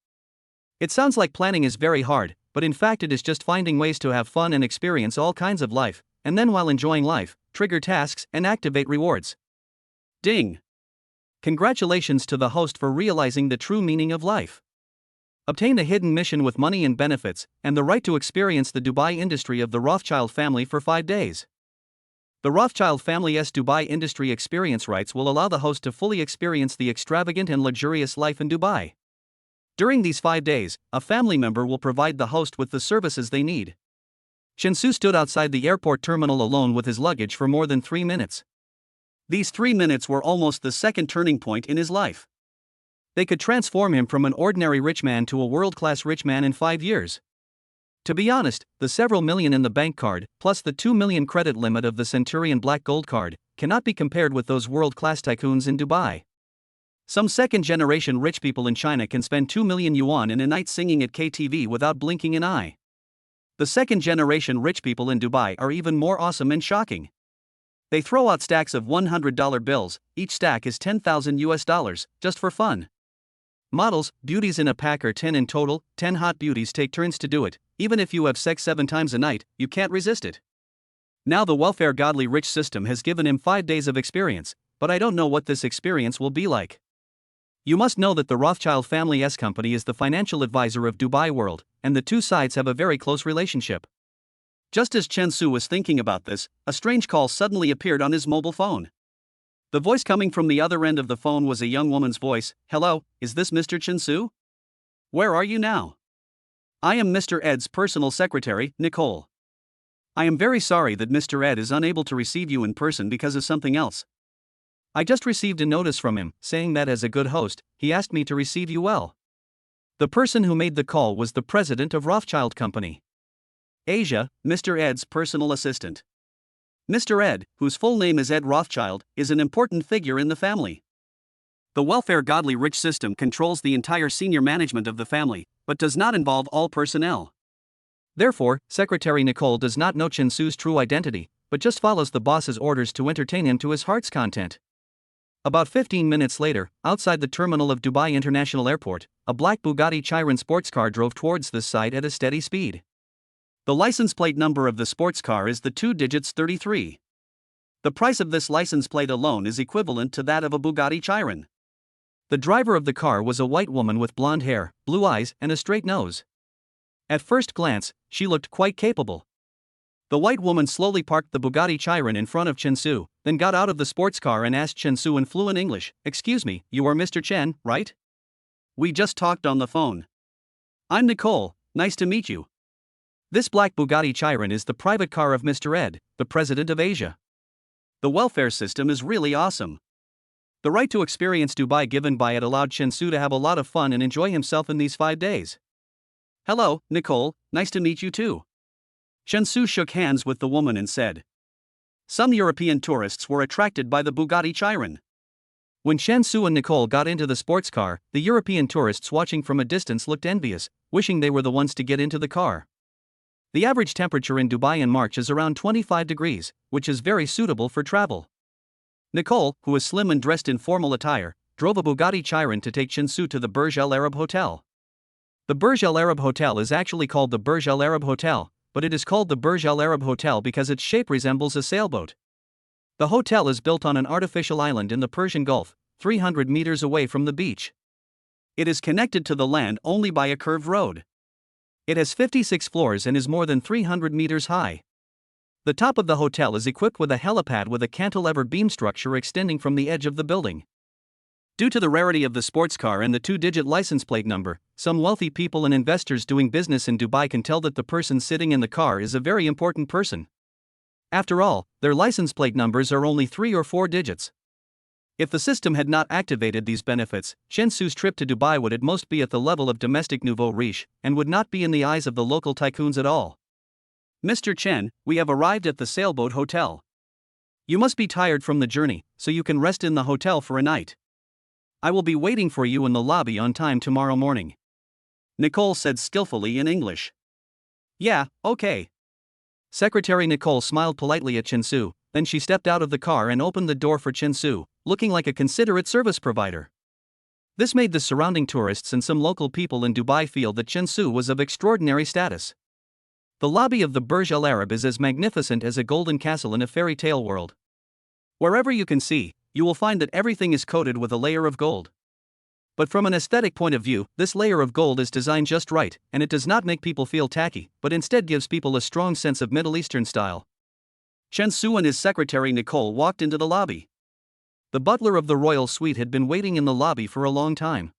It sounds like planning is very hard, but in fact it is just finding ways to have fun and experience all kinds of life, and then while enjoying life, trigger tasks and activate rewards. Ding! Congratulations to the host for realizing the true meaning of life. Obtain a hidden mission with money and benefits, and the right to experience the Dubai industry of the Rothschild family for 5 days. The Rothschild family's Dubai industry experience rights will allow the host to fully experience the extravagant and luxurious life in Dubai. During these 5 days, a family member will provide the host with the services they need. Chen Su stood outside the airport terminal alone with his luggage for more than 3 minutes. These 3 minutes were almost the second turning point in his life. They could transform him from an ordinary rich man to a world-class rich man in 5 years. To be honest, the several million in the bank card, plus the 2 million credit limit of the Centurion Black Gold card, cannot be compared with those world-class tycoons in Dubai. Some second-generation rich people in China can spend 2 million yuan in a night singing at KTV without blinking an eye. The second-generation rich people in Dubai are even more awesome and shocking. They throw out stacks of $100 bills, each stack is $10,000, just for fun. Models, beauties in a pack are 10 in total, 10 hot beauties take turns to do it. Even if you have sex 7 times a night, you can't resist it. Now the welfare godly rich system has given him 5 days of experience, but I don't know what this experience will be like. You must know that the Rothschild family's company is the financial advisor of Dubai World, and the two sides have a very close relationship. Just as Chen Su was thinking about this, a strange call suddenly appeared on his mobile phone. The voice coming from the other end of the phone was a young woman's voice. "Hello, is this Mr. Chen Su? Where are you now? I am Mr. Ed's personal secretary, Nicole. I am very sorry that Mr. Ed is unable to receive you in person because of something else. I just received a notice from him, saying that as a good host, he asked me to receive you well." The person who made the call was the president of Rothschild Company Asia, Mr. Ed's personal assistant. Mr. Ed, whose full name is Ed Rothschild, is an important figure in the family. The welfare godly rich system controls the entire senior management of the family, but does not involve all personnel. Therefore, Secretary Nicole does not know Chen Su's true identity, but just follows the boss's orders to entertain him to his heart's content. About 15 minutes later, outside the terminal of Dubai International Airport, a black Bugatti Chiron sports car drove towards the site at a steady speed. The license plate number of the sports car is the 2 digits 33. The price of this license plate alone is equivalent to that of a Bugatti Chiron. The driver of the car was a white woman with blonde hair, blue eyes, and a straight nose. At first glance, she looked quite capable. The white woman slowly parked the Bugatti Chiron in front of Chen Su, then got out of the sports car and asked Chen Su in fluent English, "Excuse me, you are Mr. Chen, right? We just talked on the phone. I'm Nicole, nice to meet you. This black Bugatti Chiron is the private car of Mr. Ed, the president of Asia. The welfare system is really awesome. The right to experience Dubai given by it allowed Chen Su to have a lot of fun and enjoy himself in these 5 days. Hello, Nicole, nice to meet you too." Chen Su shook hands with the woman and said. Some European tourists were attracted by the Bugatti Chiron. When Chen Su and Nicole got into the sports car, the European tourists watching from a distance looked envious, wishing they were the ones to get into the car. The average temperature in Dubai in March is around 25 degrees, which is very suitable for travel. Nicole, who is slim and dressed in formal attire, drove a Bugatti Chiron to take Chen Su to the Burj Al Arab Hotel. The Burj Al Arab Hotel is actually called the Burj Al Arab Hotel, but it is called the Burj Al Arab Hotel because its shape resembles a sailboat. The hotel is built on an artificial island in the Persian Gulf, 300 meters away from the beach. It is connected to the land only by a curved road. It has 56 floors and is more than 300 meters high. The top of the hotel is equipped with a helipad with a cantilever beam structure extending from the edge of the building. Due to the rarity of the sports car and the 2-digit license plate number, some wealthy people and investors doing business in Dubai can tell that the person sitting in the car is a very important person. After all, their license plate numbers are only 3 or 4 digits. If the system had not activated these benefits, Chen Su's trip to Dubai would at most be at the level of domestic nouveau riche, and would not be in the eyes of the local tycoons at all. Mr. Chen, we have arrived at the sailboat hotel. You must be tired from the journey, so you can rest in the hotel for a night. I will be waiting for you in the lobby on time tomorrow morning. Nicole said skillfully in English. Yeah, okay. Secretary Nicole smiled politely at Chen Su, then she stepped out of the car and opened the door for Chen Su, looking like a considerate service provider. This made the surrounding tourists and some local people in Dubai feel that Chen Su was of extraordinary status. The lobby of the Burj Al Arab is as magnificent as a golden castle in a fairy tale world. Wherever you can see, you will find that everything is coated with a layer of gold. But from an aesthetic point of view, this layer of gold is designed just right, and it does not make people feel tacky, but instead gives people a strong sense of Middle Eastern style. Chen Su and his secretary Nicole walked into the lobby. The butler of the royal suite had been waiting in the lobby for a long time.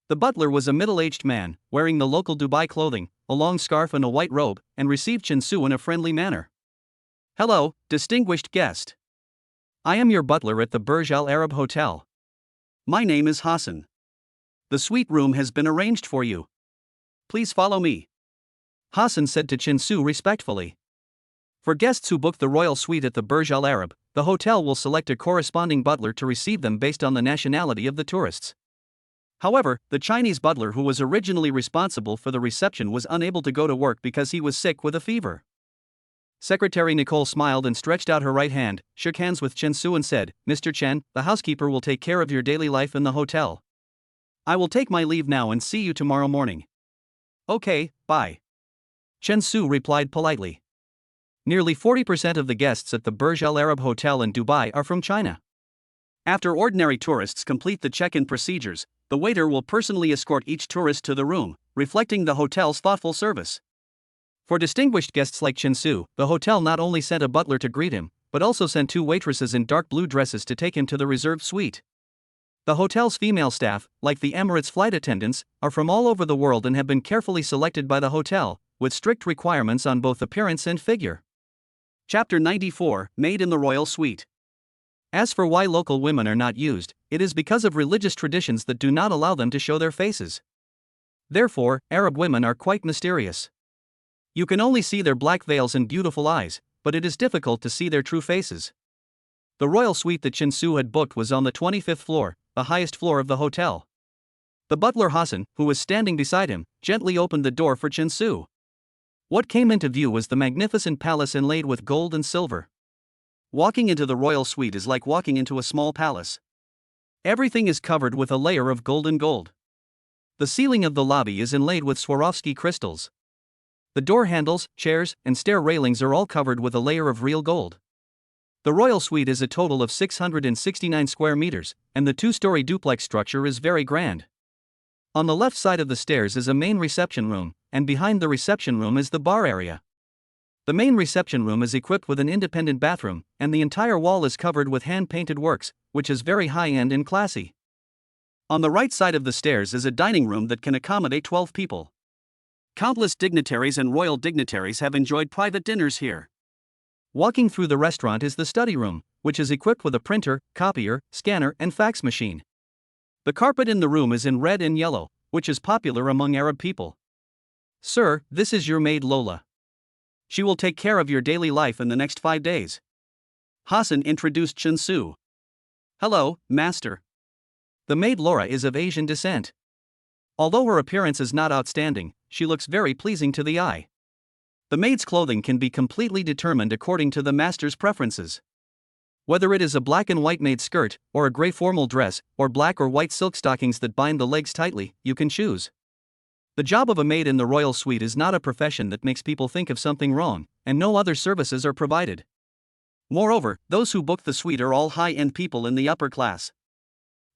The butler was a middle-aged man, wearing the local Dubai clothing, a long scarf and a white robe, and received Chen Su in a friendly manner. Hello, distinguished guest. I am your butler at the Burj Al Arab Hotel. My name is Hassan. The suite room has been arranged for you. Please follow me. Hassan said to Chen Su respectfully. For guests who book the royal suite at the Burj Al Arab, the hotel will select a corresponding butler to receive them based on the nationality of the tourists. However, the Chinese butler who was originally responsible for the reception was unable to go to work because he was sick with a fever. Secretary Nicole smiled and stretched out her right hand, shook hands with Chen Su and said, Mr. Chen, the housekeeper will take care of your daily life in the hotel. I will take my leave now and see you tomorrow morning. Okay, bye. Chen Su replied politely. Nearly 40% of the guests at the Burj Al Arab Hotel in Dubai are from China. After ordinary tourists complete the check-in procedures, the waiter will personally escort each tourist to the room, reflecting the hotel's thoughtful service. For distinguished guests like Chen Su, the hotel not only sent a butler to greet him, but also sent 2 waitresses in dark blue dresses to take him to the reserved suite. The hotel's female staff, like the Emirates flight attendants, are from all over the world and have been carefully selected by the hotel, with strict requirements on both appearance and figure. Chapter 94, Made in the Royal Suite. As for why local women are not used, it is because of religious traditions that do not allow them to show their faces. Therefore, Arab women are quite mysterious. You can only see their black veils and beautiful eyes, but it is difficult to see their true faces. The royal suite that Chen Su had booked was on the 25th floor, the highest floor of the hotel. The butler Hassan, who was standing beside him, gently opened the door for Chen Su. What came into view was the magnificent palace inlaid with gold and silver. Walking into the royal suite is like walking into a small palace. Everything is covered with a layer of golden gold. The ceiling of the lobby is inlaid with Swarovski crystals. The door handles, chairs, and stair railings are all covered with a layer of real gold. The royal suite is a total of 669 square meters, and the 2-story duplex structure is very grand. On the left side of the stairs is a main reception room, and behind the reception room is the bar area. The main reception room is equipped with an independent bathroom, and the entire wall is covered with hand-painted works, which is very high-end and classy. On the right side of the stairs is a dining room that can accommodate 12 people. Countless dignitaries and royal dignitaries have enjoyed private dinners here. Walking through the restaurant is the study room, which is equipped with a printer, copier, scanner, and fax machine. The carpet in the room is in red and yellow, which is popular among Arab people. Sir, this is your maid Lola. She will take care of your daily life in the next 5 days. Hassan introduced Chen Su. Hello, master. The maid Laura is of Asian descent. Although her appearance is not outstanding, she looks very pleasing to the eye. The maid's clothing can be completely determined according to the master's preferences. Whether it is a black and white maid skirt, or a gray formal dress, or black or white silk stockings that bind the legs tightly, you can choose. The job of a maid in the royal suite is not a profession that makes people think of something wrong, and no other services are provided. Moreover, those who book the suite are all high-end people in the upper class.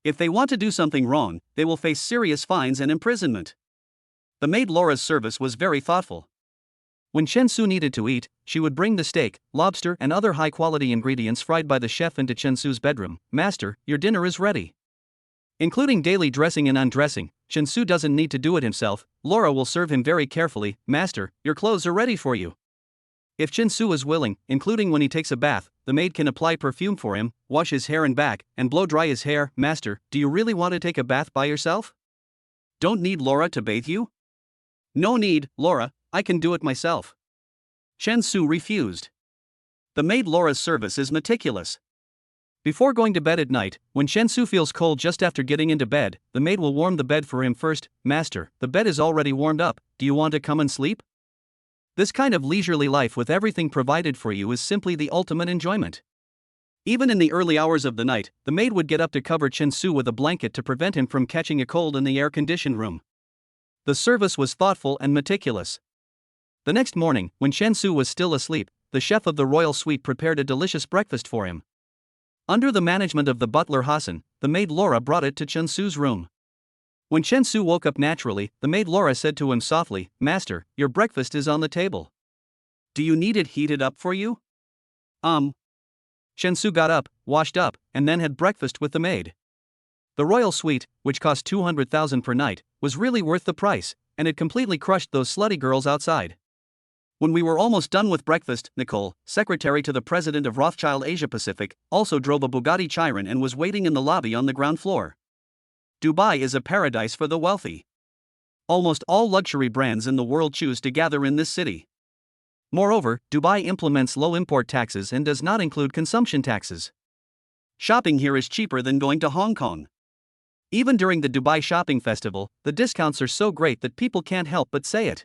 If they want to do something wrong, they will face serious fines and imprisonment. The maid Laura's service was very thoughtful. When Chen Su needed to eat, she would bring the steak, lobster, and other high-quality ingredients fried by the chef into Chen Su's bedroom. Master, your dinner is ready. Including daily dressing and undressing, Chen Su doesn't need to do it himself. Laura will serve him very carefully. Master, your clothes are ready for you. If Chinsu is willing, including when he takes a bath, the maid can apply perfume for him, wash his hair and back, and blow dry his hair. Master, do you really want to take a bath by yourself? Don't need Laura to bathe you? No need, Laura, I can do it myself. Chinsu refused. The maid Laura's service is meticulous. Before going to bed at night, when Chinsu feels cold just after getting into bed, the maid will warm the bed for him first. Master, the bed is already warmed up, do you want to come and sleep? This kind of leisurely life with everything provided for you is simply the ultimate enjoyment. Even in the early hours of the night, the maid would get up to cover Chinsu with a blanket to prevent him from catching a cold in the air-conditioned room. The service was thoughtful and meticulous. The next morning, when Chinsu was still asleep, the chef of the royal suite prepared a delicious breakfast for him. Under the management of the butler Hassan, the maid Laura brought it to Chinsu's room. When Chinsu woke up naturally, the maid Laura said to him softly, Master, your breakfast is on the table. Do you need it heated up for you? Chinsu got up, washed up, and then had breakfast with the maid. The royal suite, which cost 200,000 per night, was really worth the price, and it completely crushed those slutty girls outside. When we were almost done with breakfast, Nicole, secretary to the president of Rothschild Asia Pacific, also drove a Bugatti Chiron and was waiting in the lobby on the ground floor. Dubai is a paradise for the wealthy. Almost all luxury brands in the world choose to gather in this city. Moreover, Dubai implements low import taxes and does not include consumption taxes. Shopping here is cheaper than going to Hong Kong. Even during the Dubai Shopping Festival, the discounts are so great that people can't help but say it.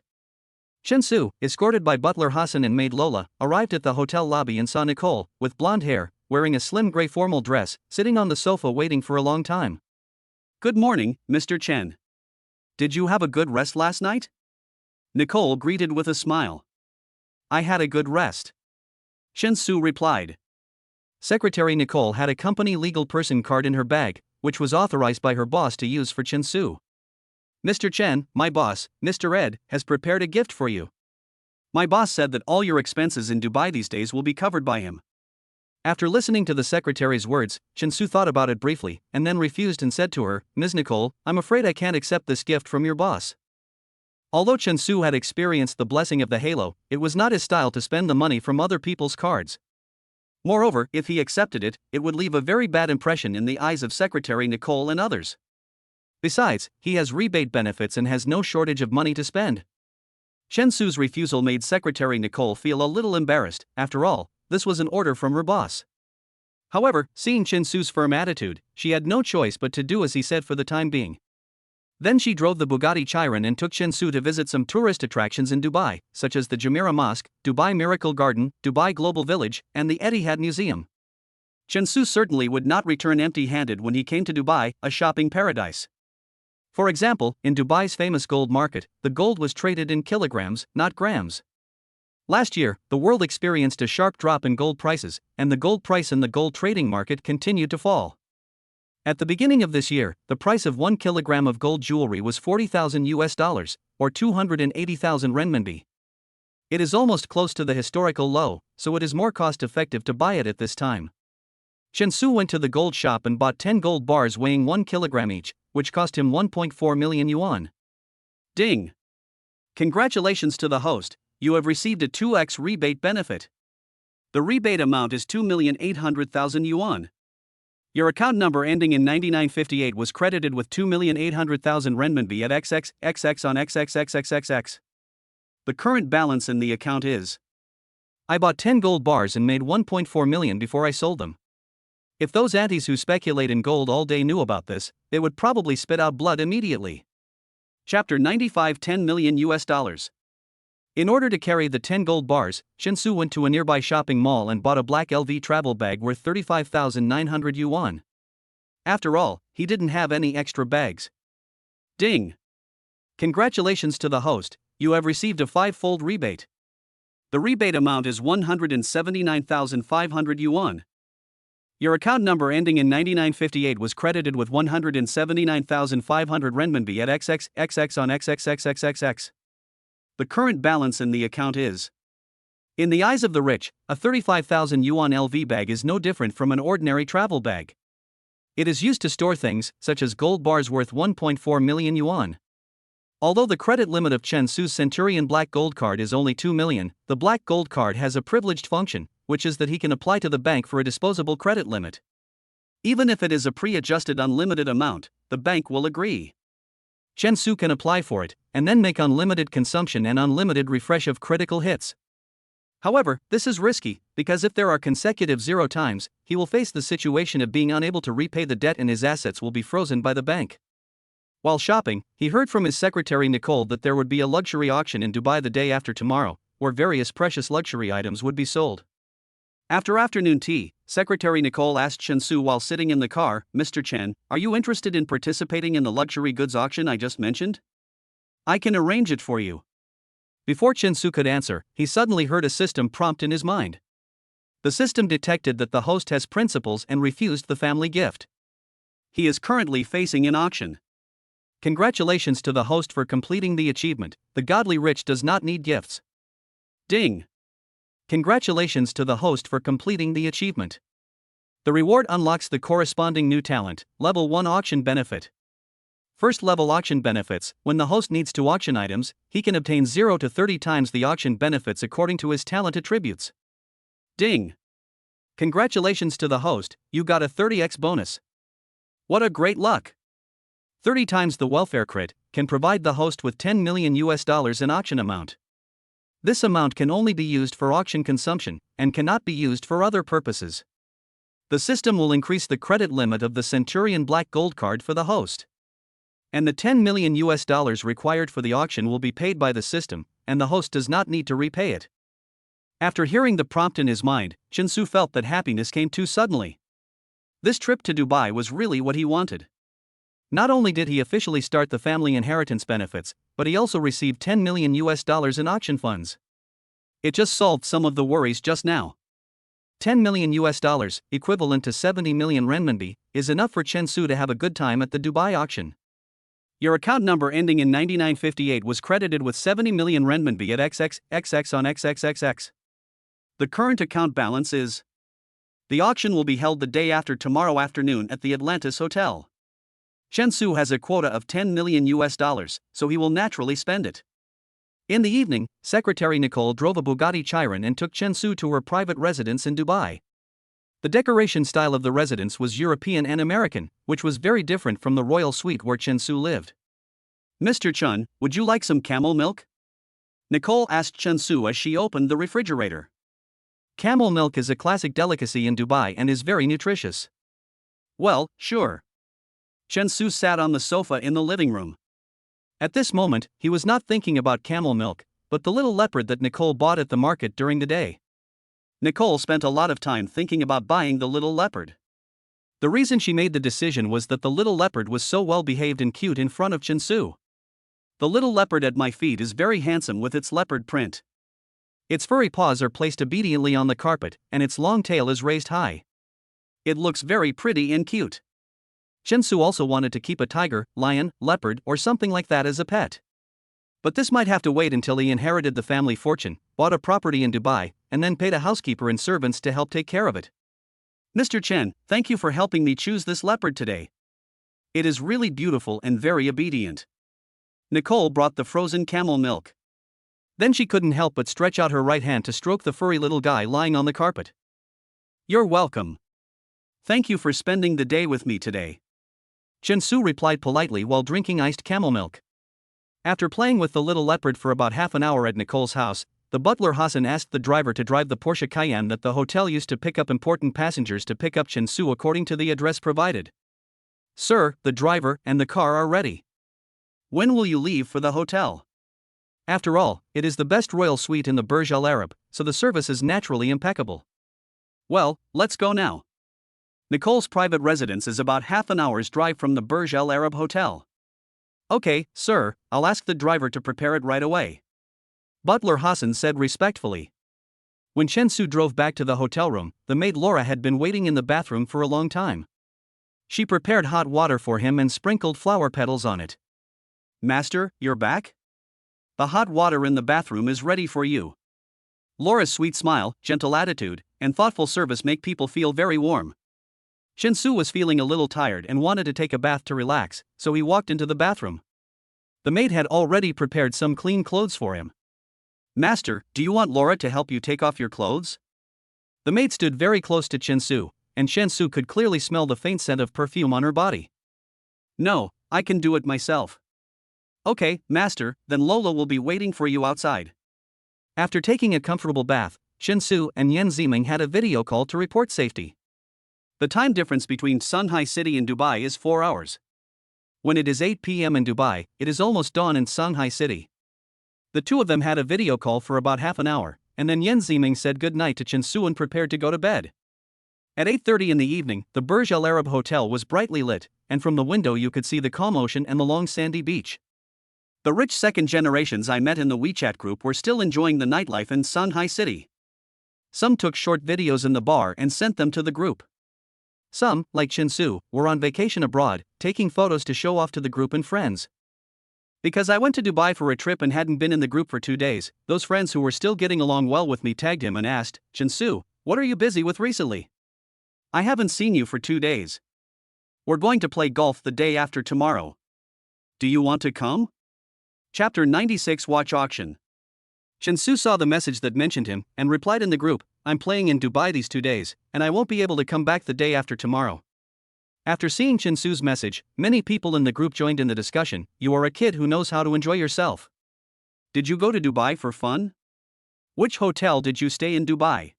Chinsu, escorted by butler Hassan and maid Lola, arrived at the hotel lobby and saw Nicole, with blonde hair, wearing a slim gray formal dress, sitting on the sofa waiting for a long time. Good morning, Mr. Chen. Did you have a good rest last night? Nicole greeted with a smile. I had a good rest. Chinsu replied. Secretary Nicole had a company legal person card in her bag, which was authorized by her boss to use for Chinsu. Mr. Chen, my boss, Mr. Ed, has prepared a gift for you. My boss said that all your expenses in Dubai these days will be covered by him. After listening to the secretary's words, Chinsu thought about it briefly, and then refused and said to her, Ms. Nicole, I'm afraid I can't accept this gift from your boss. Although Chinsu had experienced the blessing of the halo, it was not his style to spend the money from other people's cards. Moreover, if he accepted it, it would leave a very bad impression in the eyes of Secretary Nicole and others. Besides, he has rebate benefits and has no shortage of money to spend. Chinsu's refusal made Secretary Nicole feel a little embarrassed. After all, this was an order from her boss. However, seeing Chinsu's firm attitude, she had no choice but to do as he said for the time being. Then she drove the Bugatti Chiron and took Chinsu to visit some tourist attractions in Dubai, such as the Jumeirah Mosque, Dubai Miracle Garden, Dubai Global Village, and the Etihad Museum. Chinsu certainly would not return empty-handed when he came to Dubai, a shopping paradise. For example, in Dubai's famous gold market, the gold was traded in kilograms, not grams. Last year, the world experienced a sharp drop in gold prices, and the gold price in the gold trading market continued to fall. At the beginning of this year, the price of 1 kilogram of gold jewelry was $40,000, or 280,000 renminbi. It is almost close to the historical low, so it is more cost-effective to buy it at this time. Chinsu went to the gold shop and bought 10 gold bars weighing 1 kilogram each, which cost him 1.4 million yuan. Ding! Congratulations to the host, you have received a 2x rebate benefit. The rebate amount is 2,800,000 yuan. Your account number ending in 9958 was credited with 2,800,000 renminbi at XXXX on XXXXXX. The current balance in the account is. I bought 10 gold bars and made 1.4 million before I sold them. If those aunties who speculate in gold all day knew about this, they would probably spit out blood immediately. Chapter 95 $10 million. In order to carry the 10 gold bars, Chinsu went to a nearby shopping mall and bought a black LV travel bag worth 35,900 yuan. After all, he didn't have any extra bags. Ding! Congratulations to the host, you have received a 5-fold rebate. The rebate amount is 179,500 yuan. Your account number ending in 9958 was credited with 179,500 renminbi at XXXX on XXXXXX. The current balance in the account is. In the eyes of the rich, a 35,000 yuan LV bag is no different from an ordinary travel bag. It is used to store things, such as gold bars worth 1.4 million yuan. Although the credit limit of Chen Su's Centurion Black Gold Card is only 2 million, the Black Gold Card has a privileged function, which is that he can apply to the bank for a disposable credit limit. Even if it is a pre-adjusted unlimited amount, the bank will agree. Chen Su can apply for it, and then make unlimited consumption and unlimited refresh of critical hits. However, this is risky, because if there are consecutive 0 times, he will face the situation of being unable to repay the debt and his assets will be frozen by the bank. While shopping, he heard from his secretary Nicole that there would be a luxury auction in Dubai the day after tomorrow, where various precious luxury items would be sold. After afternoon tea, Secretary Nicole asked Chen Su while sitting in the car, "Mr. Chen, are you interested in participating in the luxury goods auction I just mentioned? I can arrange it for you." Before Chen Su could answer, he suddenly heard a system prompt in his mind. The system detected that the host has principles and refused the family gift. He is currently facing an auction. Congratulations to the host for completing the achievement. The godly rich does not need gifts. Ding! Congratulations to the host for completing the achievement. The reward unlocks the corresponding new talent, level 1 auction benefit. First level auction benefits: when the host needs to auction items, he can obtain 0 to 30 times the auction benefits according to his talent attributes. Ding! Congratulations to the host, you got a 30x bonus. What a great luck! 30 times the welfare crit can provide the host with $10 million in auction amount. This amount can only be used for auction consumption and cannot be used for other purposes. The system will increase the credit limit of the Centurion Black Gold Card for the host. And the $10 million required for the auction will be paid by the system, and the host does not need to repay it. After hearing the prompt in his mind, Chen Su felt that happiness came too suddenly. This trip to Dubai was really what he wanted. Not only did he officially start the family inheritance benefits, but he also received $10 million in auction funds. It just solved some of the worries just now. $10 million, equivalent to 70 million renminbi, is enough for Chen Su to have a good time at the Dubai auction. Your account number ending in 9958 was credited with 70 million renminbi at XXXX on XXXX. The current account balance is. The auction will be held the day after tomorrow afternoon at the Atlantis Hotel. Chen Su has a quota of $10 million, so he will naturally spend it. In the evening, Secretary Nicole drove a Bugatti Chiron and took Chen Su to her private residence in Dubai. The decoration style of the residence was European and American, which was very different from the royal suite where Chen Su lived. "Mr. Chen, would you like some camel milk?" Nicole asked Chen Su as she opened the refrigerator. Camel milk is a classic delicacy in Dubai and is very nutritious. "Well, sure." Chen Su sat on the sofa in the living room. At this moment, he was not thinking about camel milk, but the little leopard that Nicole bought at the market during the day. Nicole spent a lot of time thinking about buying the little leopard. The reason she made the decision was that the little leopard was so well behaved and cute in front of Chen Su. "The little leopard at my feet is very handsome with its leopard print. Its furry paws are placed obediently on the carpet, and its long tail is raised high. It looks very pretty and cute." Chen Su also wanted to keep a tiger, lion, leopard, or something like that as a pet. But this might have to wait until he inherited the family fortune, bought a property in Dubai, and then paid a housekeeper and servants to help take care of it. "Mr. Chen, thank you for helping me choose this leopard today. It is really beautiful and very obedient." Nicole brought the frozen camel milk. Then she couldn't help but stretch out her right hand to stroke the furry little guy lying on the carpet. "You're welcome. Thank you for spending the day with me today." Chen Su replied politely while drinking iced camel milk. After playing with the little leopard for about half an hour at Nicole's house, the butler Hassan asked the driver to drive the Porsche Cayenne that the hotel used to pick up important passengers to pick up Chen Su according to the address provided. "Sir, the driver and the car are ready. When will you leave for the hotel?" After all, it is the best royal suite in the Burj Al Arab, so the service is naturally impeccable. "Well, let's go now." Nicole's private residence is about half an hour's drive from the Burj Al Arab Hotel. "Okay, sir, I'll ask the driver to prepare it right away," Butler Hassan said respectfully. When Chen Su drove back to the hotel room, the maid Laura had been waiting in the bathroom for a long time. She prepared hot water for him and sprinkled flower petals on it. "Master, you're back? The hot water in the bathroom is ready for you." Laura's sweet smile, gentle attitude, and thoughtful service make people feel very warm. Chen Su was feeling a little tired and wanted to take a bath to relax, so he walked into the bathroom. The maid had already prepared some clean clothes for him. "Master, do you want Laura to help you take off your clothes?" The maid stood very close to Chen Su, and Chen Su could clearly smell the faint scent of perfume on her body. "No, I can do it myself." "Okay, master, then Lola will be waiting for you outside." After taking a comfortable bath, Chen Su and Yan Ziming had a video call to report safety. The time difference between Sunhai City and Dubai is 4 hours. When it is 8 p.m. in Dubai, it is almost dawn in Sunhai City. The two of them had a video call for about half an hour, and then Yan Ziming said goodnight to Chen Su and prepared to go to bed. At 8:30 in the evening, the Burj Al Arab Hotel was brightly lit, and from the window you could see the calm ocean and the long sandy beach. The rich second generations I met in the WeChat group were still enjoying the nightlife in Sunhai City. Some took short videos in the bar and sent them to the group. Some, like Chen Su, were on vacation abroad, taking photos to show off to the group and friends. Because I went to Dubai for a trip and hadn't been in the group for 2 days, those friends who were still getting along well with me tagged him and asked, "Chen Su, what are you busy with recently? I haven't seen you for 2 days. We're going to play golf the day after tomorrow. Do you want to come?" Chapter 96 Watch Auction. Chen Su saw the message that mentioned him and replied in the group, "I'm playing in Dubai these 2 days, and I won't be able to come back the day after tomorrow." After seeing Chen Su's message, many people in the group joined in the discussion. "You are a kid who knows how to enjoy yourself. Did you go to Dubai for fun? Which hotel did you stay in Dubai?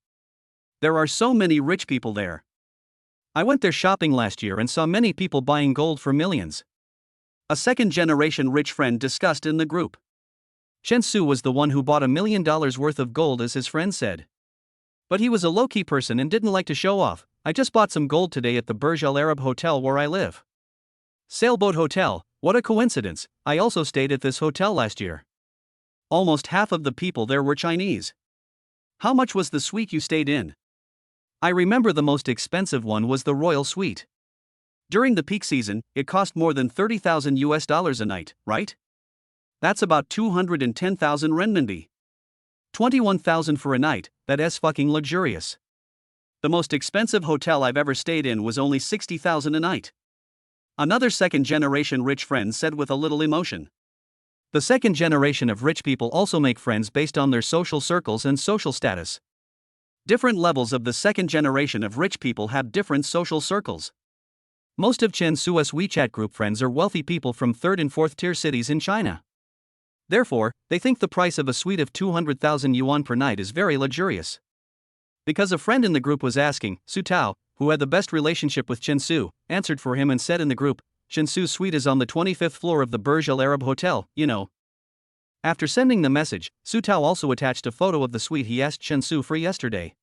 There are so many rich people there. I went there shopping last year and saw many people buying gold for millions." A second-generation rich friend discussed in the group. Chen Su was the one who bought $1 million worth of gold, as his friend said. But he was a low-key person and didn't like to show off. "I just bought some gold today at the Burj Al Arab Hotel where I live." Sailboat Hotel, what a coincidence, I also stayed at this hotel last year. Almost half of the people there were Chinese. How much was the suite you stayed in? I remember the most expensive one was the Royal Suite. During the peak season, it cost more than $30,000 a night, right? That's about 210,000 renminbi. 21,000 for a night, that's fucking luxurious. The most expensive hotel I've ever stayed in was only 60,000 a night. Another second-generation rich friend said with a little emotion. The second generation of rich people also make friends based on their social circles and social status. Different levels of the second generation of rich people have different social circles. Most of Chen Su's WeChat group friends are wealthy people from 3rd and 4th tier cities in China. Therefore, they think the price of a suite of 200,000 yuan per night is very luxurious. Because a friend in the group was asking, Su Tao, who had the best relationship with Chen Su, answered for him and said in the group, "Chen Su's suite is on the 25th floor of the Burj Al Arab Hotel, you know." After sending the message, Su Tao also attached a photo of the suite he asked Chen Su for yesterday.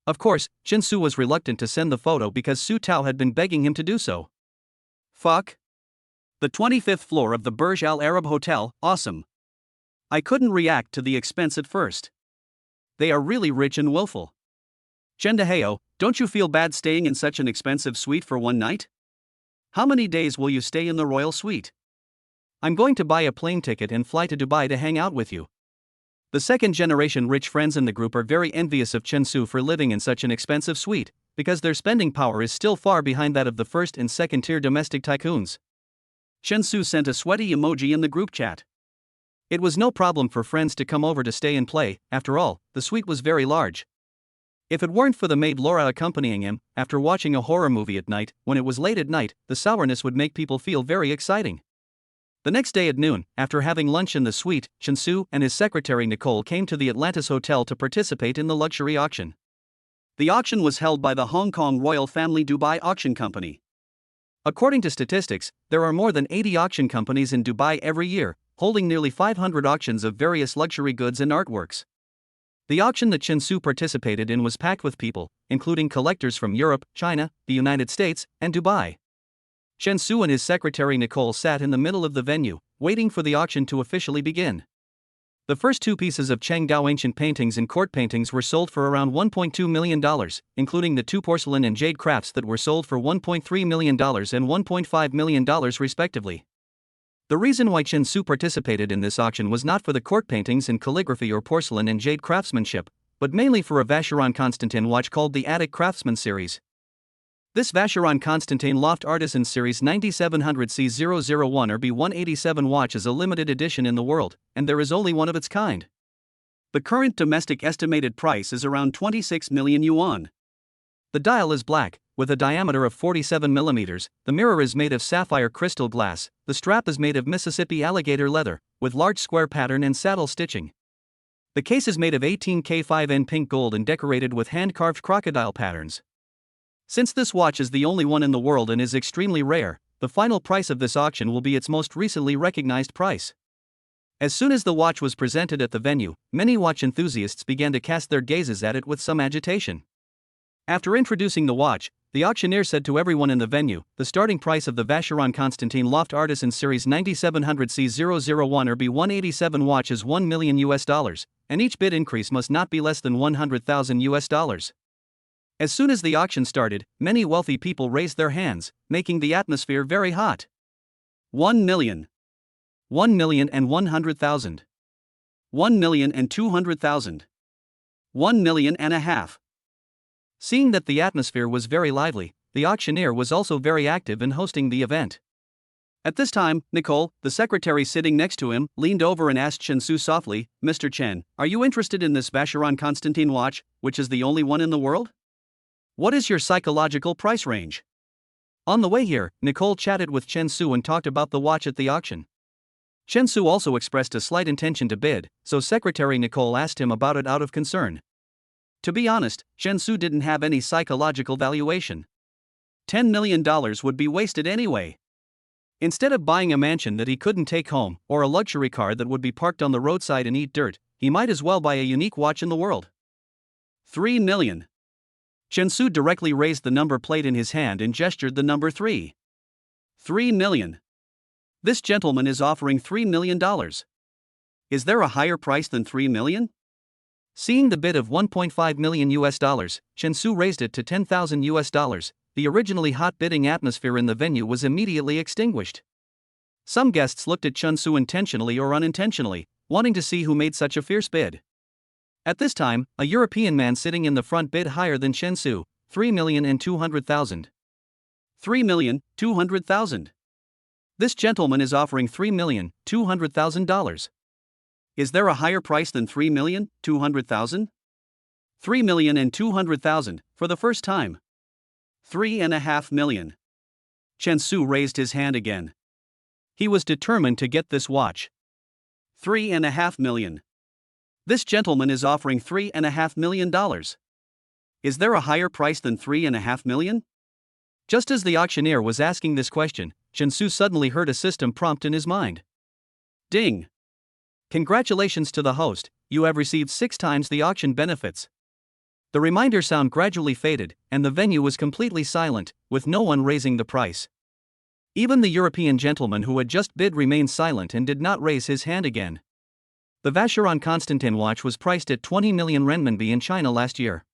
Of course, Chen Su was reluctant to send the photo because Su Tao had been begging him to do so. Fuck. The 25th floor of the Burj Al Arab Hotel, awesome. I couldn't react to the expense at first. They are really rich and willful. Chen Daheo, don't you feel bad staying in such an expensive suite for one night? How many days will you stay in the royal suite? I'm going to buy a plane ticket and fly to Dubai to hang out with you. The second-generation rich friends in the group are very envious of Chen Su for living in such an expensive suite, because their spending power is still far behind that of the first and second-tier domestic tycoons. Chen Su sent a sweaty emoji in the group chat. It was no problem for friends to come over to stay and play. After all, the suite was very large. If it weren't for the maid Laura accompanying him, after watching a horror movie at night, when it was late at night, the sourness would make people feel very exciting. The next day at noon, after having lunch in the suite, Chen Su and his secretary Nicole came to the Atlantis Hotel to participate in the luxury auction. The auction was held by the Hong Kong Royal Family Dubai Auction Company. According to statistics, there are more than 80 auction companies in Dubai every year, holding nearly 500 auctions of various luxury goods and artworks. The auction that Chen Su participated in was packed with people, including collectors from Europe, China, the United States, and Dubai. Chen Su and his secretary Nicole sat in the middle of the venue, waiting for the auction to officially begin. The first two pieces of Chengdao ancient paintings and court paintings were sold for around $1.2 million, including the two porcelain and jade crafts that were sold for $1.3 million and $1.5 million respectively. The reason why Chen Su participated in this auction was not for the court paintings and calligraphy or porcelain and jade craftsmanship, but mainly for a Vacheron Constantin watch called the Attic Craftsman series. This Vacheron Constantin Loft Artisan Series 9700C001 or B187 watch is a limited edition in the world, and there is only one of its kind. The current domestic estimated price is around 26 million yuan. The dial is black, with a diameter of 47 mm, the mirror is made of sapphire crystal glass, the strap is made of Mississippi alligator leather, with large square pattern and saddle stitching. The case is made of 18K5N pink gold and decorated with hand-carved crocodile patterns. Since this watch is the only one in the world and is extremely rare, the final price of this auction will be its most recently recognized price. As soon as the watch was presented at the venue, many watch enthusiasts began to cast their gazes at it with some agitation. After introducing the watch, the auctioneer said to everyone in the venue, the starting price of the Vacheron Constantin Loft Artisan Series 9700C001 or B187 watch is $1 million, and each bid increase must not be less than $100,000. As soon as the auction started, many wealthy people raised their hands, making the atmosphere very hot. 1 million. 1,100,000. 1,200,000. 1 million and a half. Seeing that the atmosphere was very lively, the auctioneer was also very active in hosting the event. At this time, Nicole, the secretary sitting next to him, leaned over and asked Chen Su softly, "Mr. Chen, are you interested in this Vacheron Constantin watch, which is the only one in the world? What is your psychological price range?" On the way here, Nicole chatted with Chen Su and talked about the watch at the auction. Chen Su also expressed a slight intention to bid, so Secretary Nicole asked him about it out of concern. To be honest, Chen Su didn't have any psychological valuation. $10 million would be wasted anyway. Instead of buying a mansion that he couldn't take home, or a luxury car that would be parked on the roadside and eat dirt, he might as well buy a unique watch in the world. 3 million. Chen Su directly raised the number plate in his hand and gestured the number 3. 3 million. This gentleman is offering $3 million. Is there a higher price than 3 million? Seeing the bid of $1.5 million, Chen Su raised it to $10,000. The originally hot bidding atmosphere in the venue was immediately extinguished. Some guests looked at Chen Su intentionally or unintentionally, wanting to see who made such a fierce bid. At this time, a European man sitting in the front bid higher than Chen Su, 3,200,000. 3,200,000. This gentleman is offering $3,200,000. Is there a higher price than 3,200,000? 3,200,000, for the first time. 3.5 million. Chen Su raised his hand again. He was determined to get this watch. 3.5 million. This gentleman is offering $3.5 million. Is there a higher price than 3.5 million? Just as the auctioneer was asking this question, Chen Su suddenly heard a system prompt in his mind. Ding! Congratulations to the host, you have received 6 times the auction benefits. The reminder sound gradually faded, and the venue was completely silent, with no one raising the price. Even the European gentleman who had just bid remained silent and did not raise his hand again. The Vacheron Constantin watch was priced at 20 million renminbi in China last year.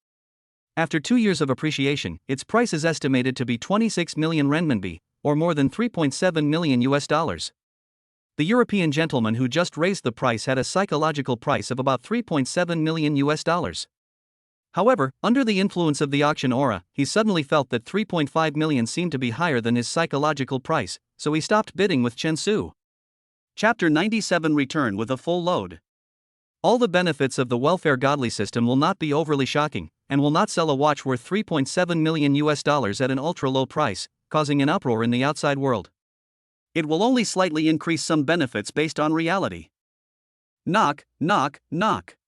After 2 years of appreciation, its price is estimated to be 26 million renminbi, or more than $3.7 million. The European gentleman who just raised the price had a psychological price of about $3.7 million. However, under the influence of the auction aura, he suddenly felt that 3.5 million seemed to be higher than his psychological price, so he stopped bidding with Chen Su. Chapter 97 Return with a full load. All the benefits of the welfare godly system will not be overly shocking, and will not sell a watch worth $3.7 million at an ultra-low price, causing an uproar in the outside world. It will only slightly increase some benefits based on reality. Knock, knock, knock.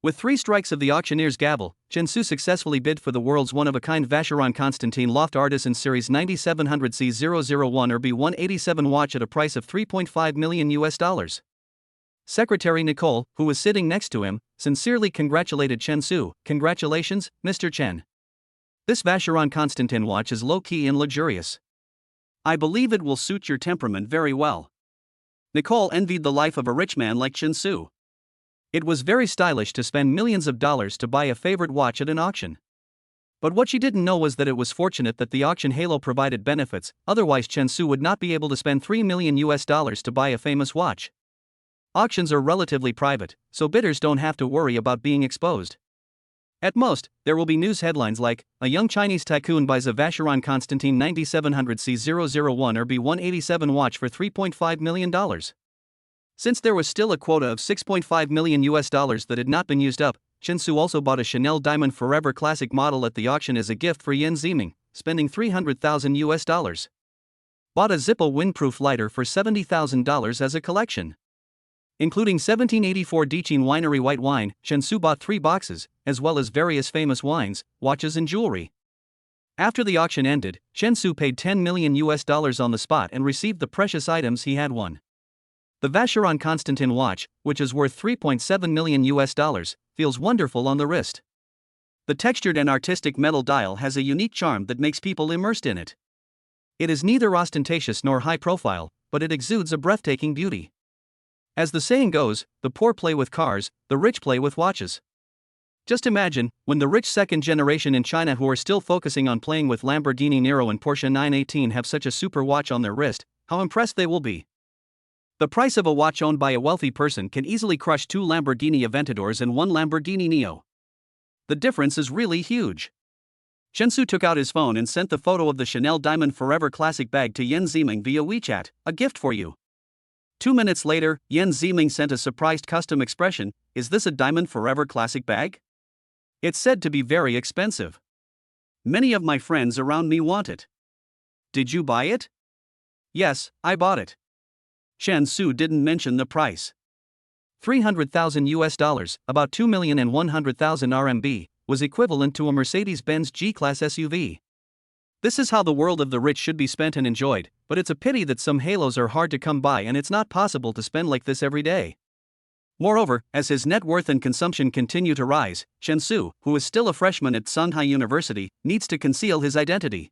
With 3 strikes of the auctioneer's gavel, Chen Su successfully bid for the world's one-of-a-kind Vacheron Constantin Loft Artisan Series 9700C001 or B187 watch at a price of $3.5 million. Secretary Nicole, who was sitting next to him, sincerely congratulated Chen Su. Congratulations, Mr. Chen. This Vacheron Constantin watch is low-key and luxurious. I believe it will suit your temperament very well. Nicole envied the life of a rich man like Chen Su. It was very stylish to spend millions of dollars to buy a favorite watch at an auction. But what she didn't know was that it was fortunate that the auction halo provided benefits, otherwise Chen Su would not be able to spend $3 million to buy a famous watch. Auctions are relatively private, so bidders don't have to worry about being exposed. At most, there will be news headlines like, a young Chinese tycoon buys a Vacheron Constantin 9700C001 or B187 watch for $3.5 million. Since there was still a quota of $6.5 million that had not been used up, Chen Su also bought a Chanel Diamond Forever Classic model at the auction as a gift for Yan Ziming, spending $300,000. Bought a Zippo windproof lighter for $70,000 as a collection. Including 1784 Dichin Winery white wine, Chen Su bought 3 boxes, as well as various famous wines, watches and jewelry. After the auction ended, Chen Su paid $10 million on the spot and received the precious items he had won. The Vacheron Constantin watch, which is worth $3.7 million, feels wonderful on the wrist. The textured and artistic metal dial has a unique charm that makes people immersed in it. It is neither ostentatious nor high profile, but it exudes a breathtaking beauty. As the saying goes, the poor play with cars, the rich play with watches. Just imagine, when the rich second generation in China who are still focusing on playing with Lamborghini Nero and Porsche 918 have such a super watch on their wrist, how impressed they will be. The price of a watch owned by a wealthy person can easily crush 2 Lamborghini Aventadors and 1 Lamborghini Neo. The difference is really huge. Chen Su took out his phone and sent the photo of the Chanel Diamond Forever Classic bag to Yan Ziming via WeChat, a gift for you. 2 minutes later, Yan Ziming sent a surprised custom expression, is this a Diamond Forever Classic bag? It's said to be very expensive. Many of my friends around me want it. Did you buy it? Yes, I bought it. Chen Su didn't mention the price. $300,000, about 2,100,000 RMB, was equivalent to a Mercedes-Benz G-Class SUV. This is how the world of the rich should be spent and enjoyed, but it's a pity that some halos are hard to come by and it's not possible to spend like this every day. Moreover, as his net worth and consumption continue to rise, Chen Su, who is still a freshman at Shanghai University, needs to conceal his identity.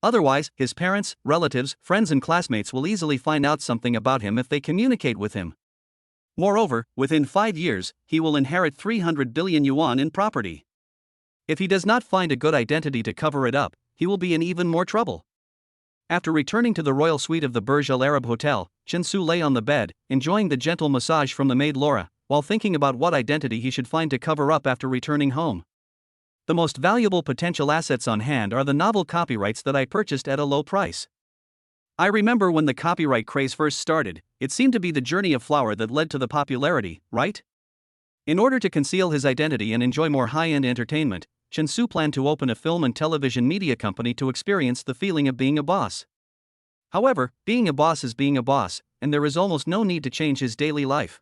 Otherwise, his parents, relatives, friends and classmates will easily find out something about him if they communicate with him. Moreover, within 5 years, he will inherit 300 billion yuan in property. If he does not find a good identity to cover it up, he will be in even more trouble. After returning to the royal suite of the Burj Al Arab Hotel, Chen Su lay on the bed, enjoying the gentle massage from the maid Laura, while thinking about what identity he should find to cover up after returning home. The most valuable potential assets on hand are the novel copyrights that I purchased at a low price. I remember when the copyright craze first started, it seemed to be the journey of flower that led to the popularity, right? In order to conceal his identity and enjoy more high-end entertainment, Chen Su planned to open a film and television media company to experience the feeling of being a boss. However, being a boss is being a boss, and there is almost no need to change his daily life.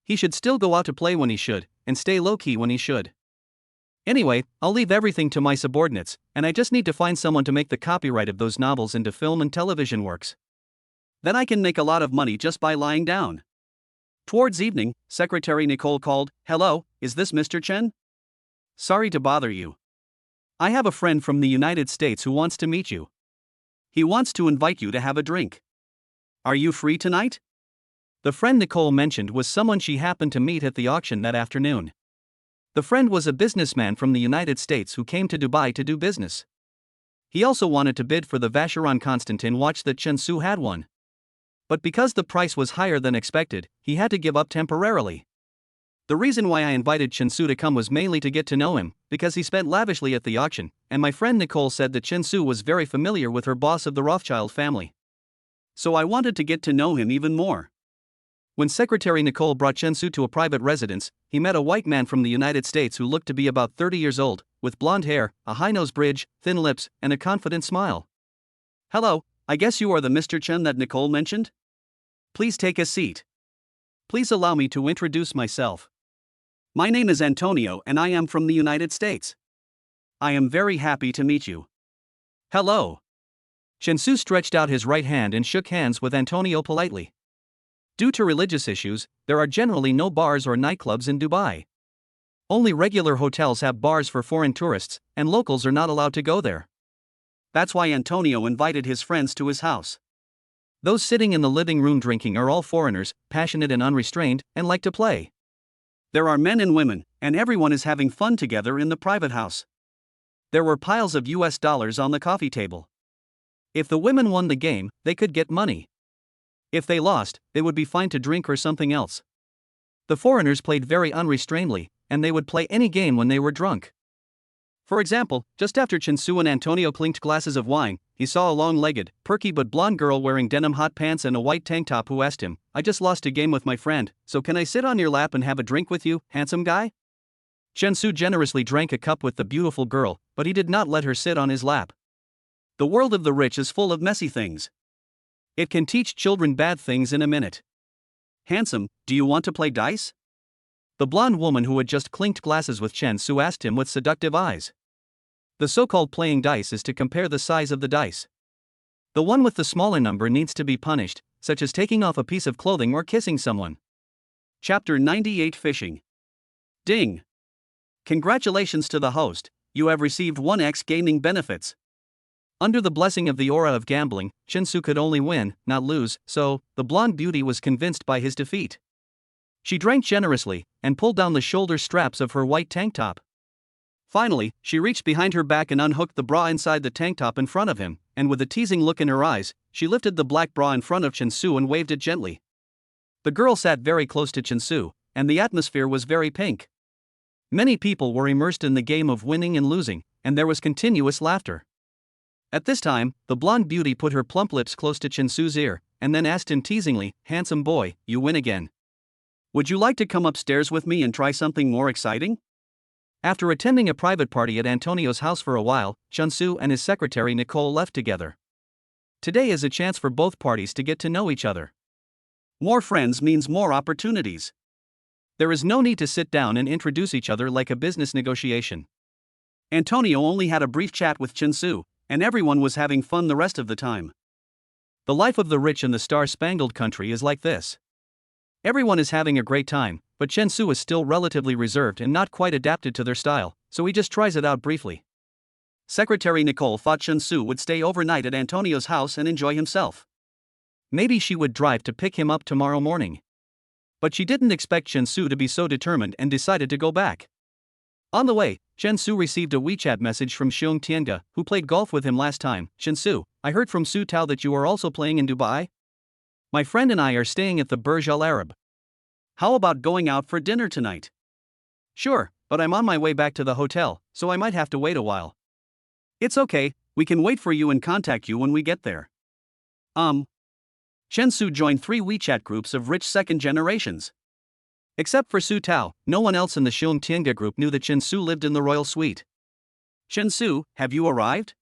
He should still go out to play when he should, and stay low-key when he should. Anyway, I'll leave everything to my subordinates, and I just need to find someone to make the copyright of those novels into film and television works. Then I can make a lot of money just by lying down. Towards evening, Secretary Nicole called, "Hello, is this Mr. Chen? Sorry to bother you. I have a friend from the United States who wants to meet you. He wants to invite you to have a drink. Are you free tonight?" The friend Nicole mentioned was someone she happened to meet at the auction that afternoon. The friend was a businessman from the United States who came to Dubai to do business. He also wanted to bid for the Vacheron Constantin watch that Chen Su had won. But because the price was higher than expected, he had to give up temporarily. The reason why I invited Chen Su to come was mainly to get to know him, because he spent lavishly at the auction, and my friend Nicole said that Chen Su was very familiar with her boss of the Rothschild family. So I wanted to get to know him even more. When Secretary Nicole brought Chen Su to a private residence, he met a white man from the United States who looked to be about 30 years old, with blonde hair, a high nose bridge, thin lips, and a confident smile. "Hello, I guess you are the Mr. Chen that Nicole mentioned? Please take a seat. Please allow me to introduce myself. My name is Antonio and I am from the United States. I am very happy to meet you. Hello." Chen Su stretched out his right hand and shook hands with Antonio politely. Due to religious issues, there are generally no bars or nightclubs in Dubai. Only regular hotels have bars for foreign tourists, and locals are not allowed to go there. That's why Antonio invited his friends to his house. Those sitting in the living room drinking are all foreigners, passionate and unrestrained, and like to play. There are men and women, and everyone is having fun together in the private house. There were piles of US dollars on the coffee table. If the women won the game, they could get money. If they lost, they would be fined to drink or something else. The foreigners played very unrestrainedly, and they would play any game when they were drunk. For example, just after Chinsu and Antonio clinked glasses of wine, he saw a long-legged, perky but blonde girl wearing denim hot pants and a white tank top who asked him, "I just lost a game with my friend, so can I sit on your lap and have a drink with you, handsome guy?" Chinsu generously drank a cup with the beautiful girl, but he did not let her sit on his lap. The world of the rich is full of messy things. It can teach children bad things in a minute. "Handsome, do you want to play dice?" The blonde woman who had just clinked glasses with Chen Su asked him with seductive eyes. The so-called playing dice is to compare the size of the dice. The one with the smaller number needs to be punished, such as taking off a piece of clothing or kissing someone. Chapter 98 Fishing. Ding! Congratulations to the host, you have received 1x gaming benefits. Under the blessing of the aura of gambling, Chinsu could only win, not lose, so the blonde beauty was convinced by his defeat. She drank generously and pulled down the shoulder straps of her white tank top. Finally, she reached behind her back and unhooked the bra inside the tank top in front of him, and with a teasing look in her eyes, she lifted the black bra in front of Chinsu and waved it gently. The girl sat very close to Chinsu, and the atmosphere was very pink. Many people were immersed in the game of winning and losing, and there was continuous laughter. At this time, the blonde beauty put her plump lips close to Chinsu's ear, and then asked him teasingly, "Handsome boy, you win again. Would you like to come upstairs with me and try something more exciting?" After attending a private party at Antonio's house for a while, Chinsu and his secretary Nicole left together. Today is a chance for both parties to get to know each other. More friends means more opportunities. There is no need to sit down and introduce each other like a business negotiation. Antonio only had a brief chat with Chinsu, and everyone was having fun the rest of the time. The life of the rich in the star-spangled country is like this. Everyone is having a great time, but Chinsu is still relatively reserved and not quite adapted to their style, so he just tries it out briefly. Secretary Nicole thought Chinsu would stay overnight at Antonio's house and enjoy himself. Maybe she would drive to pick him up tomorrow morning. But she didn't expect Chinsu to be so determined and decided to go back. On the way, Chinsu received a WeChat message from Xiong Tianga, who played golf with him last time. "Chinsu, I heard from Su Tao that you are also playing in Dubai. My friend and I are staying at the Burj Al Arab. How about going out for dinner tonight?" "Sure, but I'm on my way back to the hotel, so I might have to wait a while." "It's okay, we can wait for you and contact you when we get there." Chinsu joined 3 WeChat groups of rich second generations. Except for Su Tao, no one else in the Xiong Tianga group knew that Chinsu lived in the royal suite. "Chinsu, have you arrived?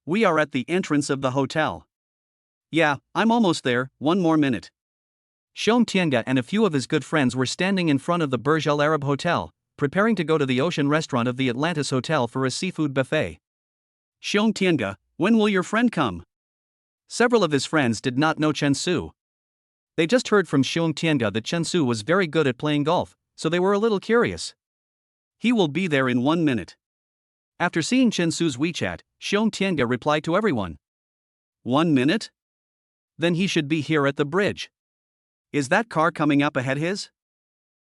We are at the entrance of the hotel." "Yeah, I'm almost there, one more minute." Xiong Tianga and a few of his good friends were standing in front of the Burj Al Arab Hotel, preparing to go to the ocean restaurant of the Atlantis Hotel for a seafood buffet. "Xiong Tianga, when will your friend come?" Several of his friends did not know Chinsu. They just heard from Xiong Tianga that Chinsu was very good at playing golf, so they were a little curious. "He will be there in 1 minute." After seeing Chinsu's WeChat, Xiong Tianga replied to everyone. 1 minute? Then he should be here at the bridge. Is that car coming up ahead his?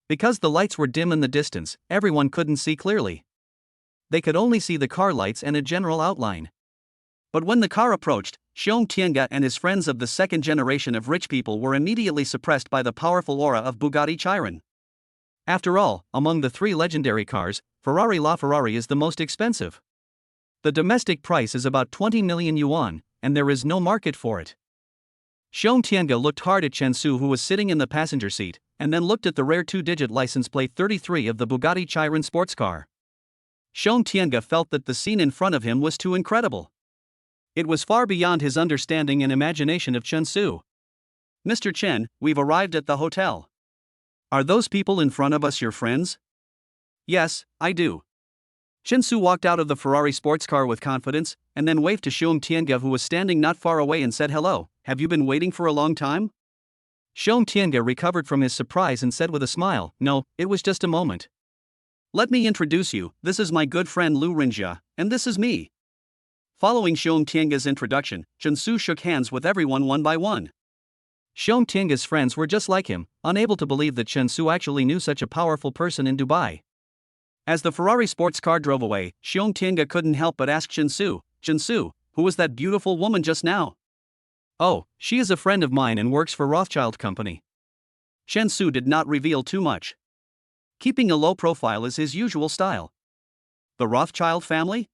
Because the lights were dim in the distance, everyone couldn't see clearly. They could only see the car lights and a general outline. But when the car approached, Xiong Tianga and his friends of the second generation of rich people were immediately suppressed by the powerful aura of Bugatti Chiron. After all, among the 3 legendary cars, Ferrari LaFerrari is the most expensive. The domestic price is about 20 million yuan, and there is no market for it. Xiong Tianga looked hard at Chinsu, who was sitting in the passenger seat, and then looked at the rare 2-digit license plate 33 of the Bugatti Chiron sports car. Xiong Tianga felt that the scene in front of him was too incredible. It was far beyond his understanding and imagination of Chinsu. "Mr. Chen, we've arrived at the hotel. Are those people in front of us your friends?" "Yes, I do." Chinsu walked out of the Ferrari sports car with confidence, and then waved to Xiong Tianga, who was standing not far away, and said, "Hello, have you been waiting for a long time?" Xiong Tianga recovered from his surprise and said with a smile, "No, it was just a moment. Let me introduce you, this is my good friend Lu Rinjia, and this is me." Following Xiong Tianga's introduction, Chinsu shook hands with everyone one by one. Xiong Tianga's friends were just like him, unable to believe that Chinsu actually knew such a powerful person in Dubai. As the Ferrari sports car drove away, Xiong Tianga couldn't help but ask Chinsu, "Chinsu, who was that beautiful woman just now?" "Oh, she is a friend of mine and works for Rothschild Company." Chinsu did not reveal too much. Keeping a low profile is his usual style. The Rothschild family?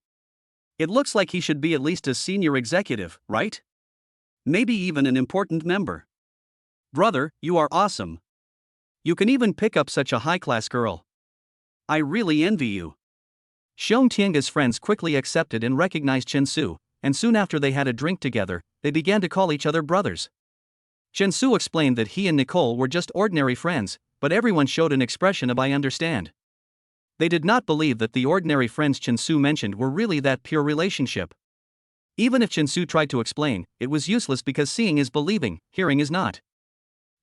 It looks like he should be at least a senior executive, right? Maybe even an important member. Brother, you are awesome. You can even pick up such a high-class girl. I really envy you. Xiong Tianga's friends quickly accepted and recognized Chen Su, and soon after they had a drink together, they began to call each other brothers. Chen Su explained that he and Nicole were just ordinary friends, but everyone showed an expression of I understand. They did not believe that the ordinary friends Chen Su mentioned were really that pure relationship. Even if Chen Su tried to explain, it was useless because seeing is believing, hearing is not.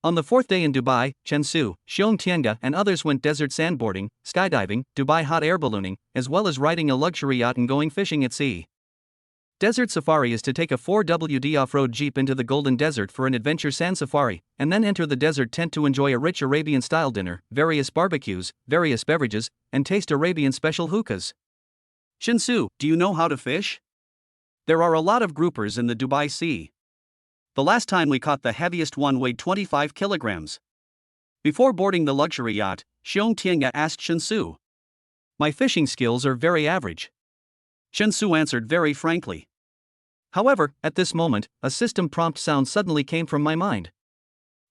On the fourth day in Dubai, Chen Su, Xiong Tianga and others went desert sandboarding, skydiving, Dubai hot air ballooning, as well as riding a luxury yacht and going fishing at sea. Desert safari is to take a 4WD off-road jeep into the Golden Desert for an adventure sand safari, and then enter the desert tent to enjoy a rich Arabian-style dinner, various barbecues, various beverages, and taste Arabian special hookahs. Chen Su, do you know how to fish? There are a lot of groupers in the Dubai Sea. The last time we caught the heaviest one weighed 25 kilograms. Before boarding the luxury yacht, Xiong Tianga asked Chen Su. My fishing skills are very average. Chen Su answered very frankly. However, at this moment, a system prompt sound suddenly came from my mind.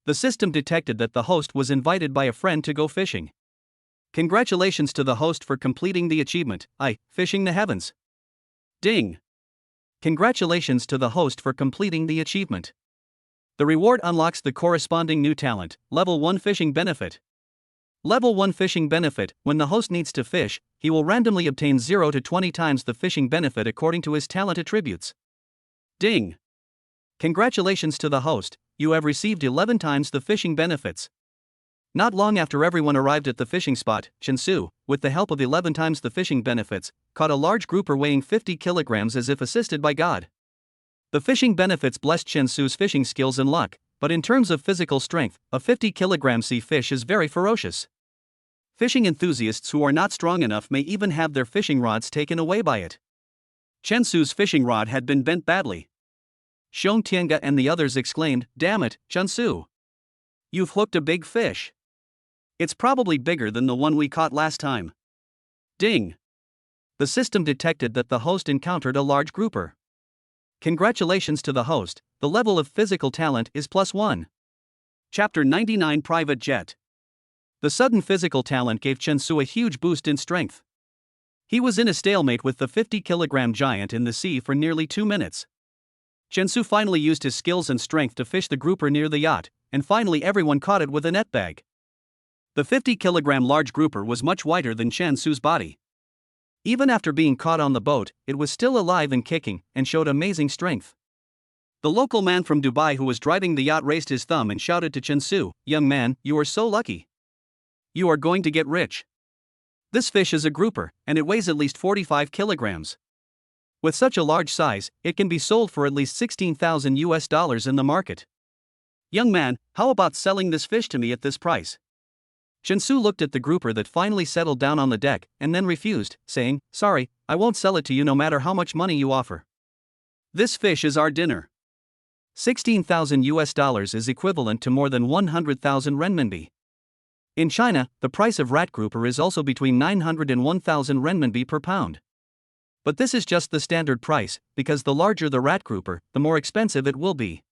The system detected that the host was invited by a friend to go fishing. Congratulations to the host for completing the achievement, fishing the heavens. Ding! Congratulations to the host for completing the achievement. The reward unlocks the corresponding new talent, Level 1 Fishing Benefit. Level 1 Fishing Benefit. When the host needs to fish, he will randomly obtain 0 to 20 times the fishing benefit according to his talent attributes. Ding! Congratulations to the host, you have received 11 times the fishing benefits. Not long after everyone arrived at the fishing spot, Chen Su, with the help of 11 times the fishing benefits, caught a large grouper weighing 50 kilograms as if assisted by God. The fishing benefits blessed Chen Su's fishing skills and luck, but in terms of physical strength, a 50-kilogram sea fish is very ferocious. Fishing enthusiasts who are not strong enough may even have their fishing rods taken away by it. Chen Su's fishing rod had been bent badly. Xiong Tianga and the others exclaimed, "Damn it, Chen Su! You've hooked a big fish. It's probably bigger than the one we caught last time." Ding! The system detected that the host encountered a large grouper. Congratulations to the host, the level of physical talent is +1. Chapter 99 Private Jet. The sudden physical talent gave Chen Su a huge boost in strength. He was in a stalemate with the 50-kilogram giant in the sea for nearly 2 minutes. Chen Su finally used his skills and strength to fish the grouper near the yacht, and finally everyone caught it with a net bag. The 50-kilogram large grouper was much wider than Chen Su's body. Even after being caught on the boat, it was still alive and kicking, and showed amazing strength. The local man from Dubai who was driving the yacht raised his thumb and shouted to Chen Su, "Young man, you are so lucky. You are going to get rich. This fish is a grouper, and it weighs at least 45 kilograms. With such a large size, it can be sold for at least $16,000 in the market. Young man, how about selling this fish to me at this price?" Chen Su looked at the grouper that finally settled down on the deck, and then refused, saying, "Sorry, I won't sell it to you no matter how much money you offer. This fish is our dinner." $16,000 is equivalent to more than 100,000 renminbi. In China, the price of rat grouper is also between 900 and 1,000 renminbi per pound. But this is just the standard price, because the larger the rat grouper, the more expensive it will be.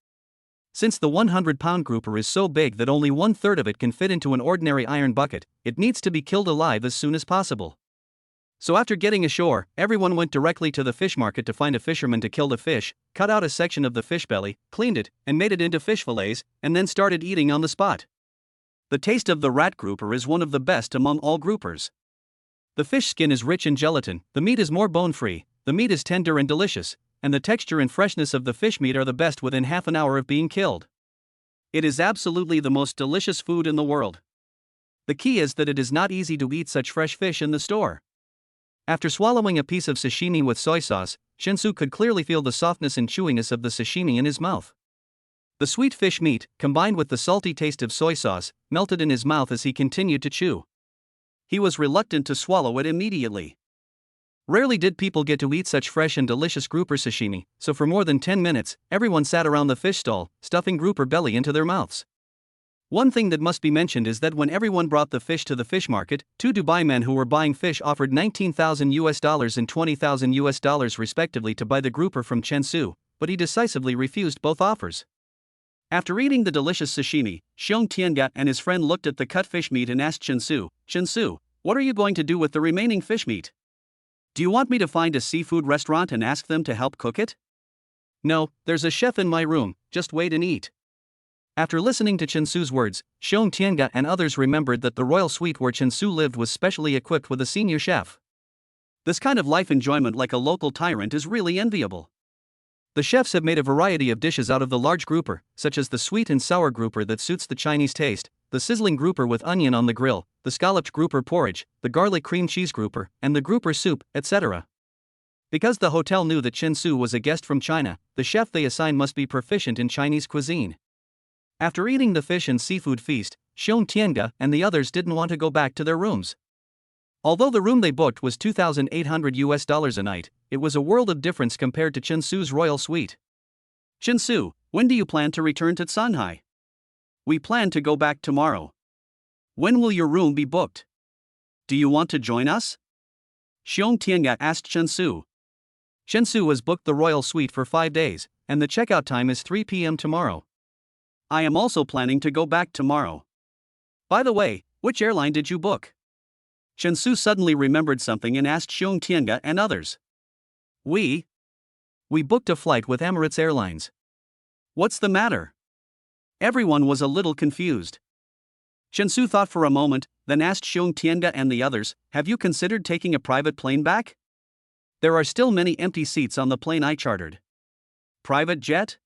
Since the 100-pound grouper is so big that only 1/3 of it can fit into an ordinary iron bucket, it needs to be killed alive as soon as possible. So after getting ashore, everyone went directly to the fish market to find a fisherman to kill the fish, cut out a section of the fish belly, cleaned it, and made it into fish fillets, and then started eating on the spot. The taste of the rat grouper is one of the best among all groupers. The fish skin is rich in gelatin, the meat is more bone-free, the meat is tender and delicious, and the texture and freshness of the fish meat are the best within half an hour of being killed. It is absolutely the most delicious food in the world. The key is that it is not easy to eat such fresh fish in the store. After swallowing a piece of sashimi with soy sauce, Chen Su could clearly feel the softness and chewiness of the sashimi in his mouth. The sweet fish meat, combined with the salty taste of soy sauce, melted in his mouth as he continued to chew. He was reluctant to swallow it immediately. Rarely did people get to eat such fresh and delicious grouper sashimi, so for more than 10 minutes, everyone sat around the fish stall, stuffing grouper belly into their mouths. One thing that must be mentioned is that when everyone brought the fish to the fish market, two Dubai men who were buying fish offered $19,000 and $20,000 respectively to buy the grouper from Chen Su, but he decisively refused both offers. After eating the delicious sashimi, Xiong Tianga and his friend looked at the cut fish meat and asked Chen Su, what are you going to do with the remaining fish meat? Do you want me to find a seafood restaurant and ask them to help cook it? No, there's a chef in my room, just wait and eat. After listening to Chen Su's words, Xiong Tianga and others remembered that the royal suite where Chen Su lived was specially equipped with a senior chef. This kind of life enjoyment like a local tyrant is really enviable. The chefs have made a variety of dishes out of the large grouper, such as the sweet and sour grouper that suits the Chinese taste, the sizzling grouper with onion on the grill, the scalloped grouper porridge, the garlic cream cheese grouper, and the grouper soup, etc. Because the hotel knew that Chen Su was a guest from China, the chef they assigned must be proficient in Chinese cuisine. After eating the fish and seafood feast, Xiong Tianga and the others didn't want to go back to their rooms. Although the room they booked was $2,800 a night, it was a world of difference compared to Chen Su's royal suite. Chen Su, when do you plan to return to Shanghai? We plan to go back tomorrow. When will your room be booked? Do you want to join us? Xiong Tianga asked Chen Su. Chen Su has booked the royal suite for 5 days, and the checkout time is 3 p.m. tomorrow. I am also planning to go back tomorrow. By the way, which airline did you book? Chen Su suddenly remembered something and asked Xiong Tianga and others. We booked a flight with Emirates Airlines. What's the matter? Everyone was a little confused. Chen Su thought for a moment, then asked Xiong Tianga and the others, have you considered taking a private plane back? There are still many empty seats on the plane I chartered. Private jet?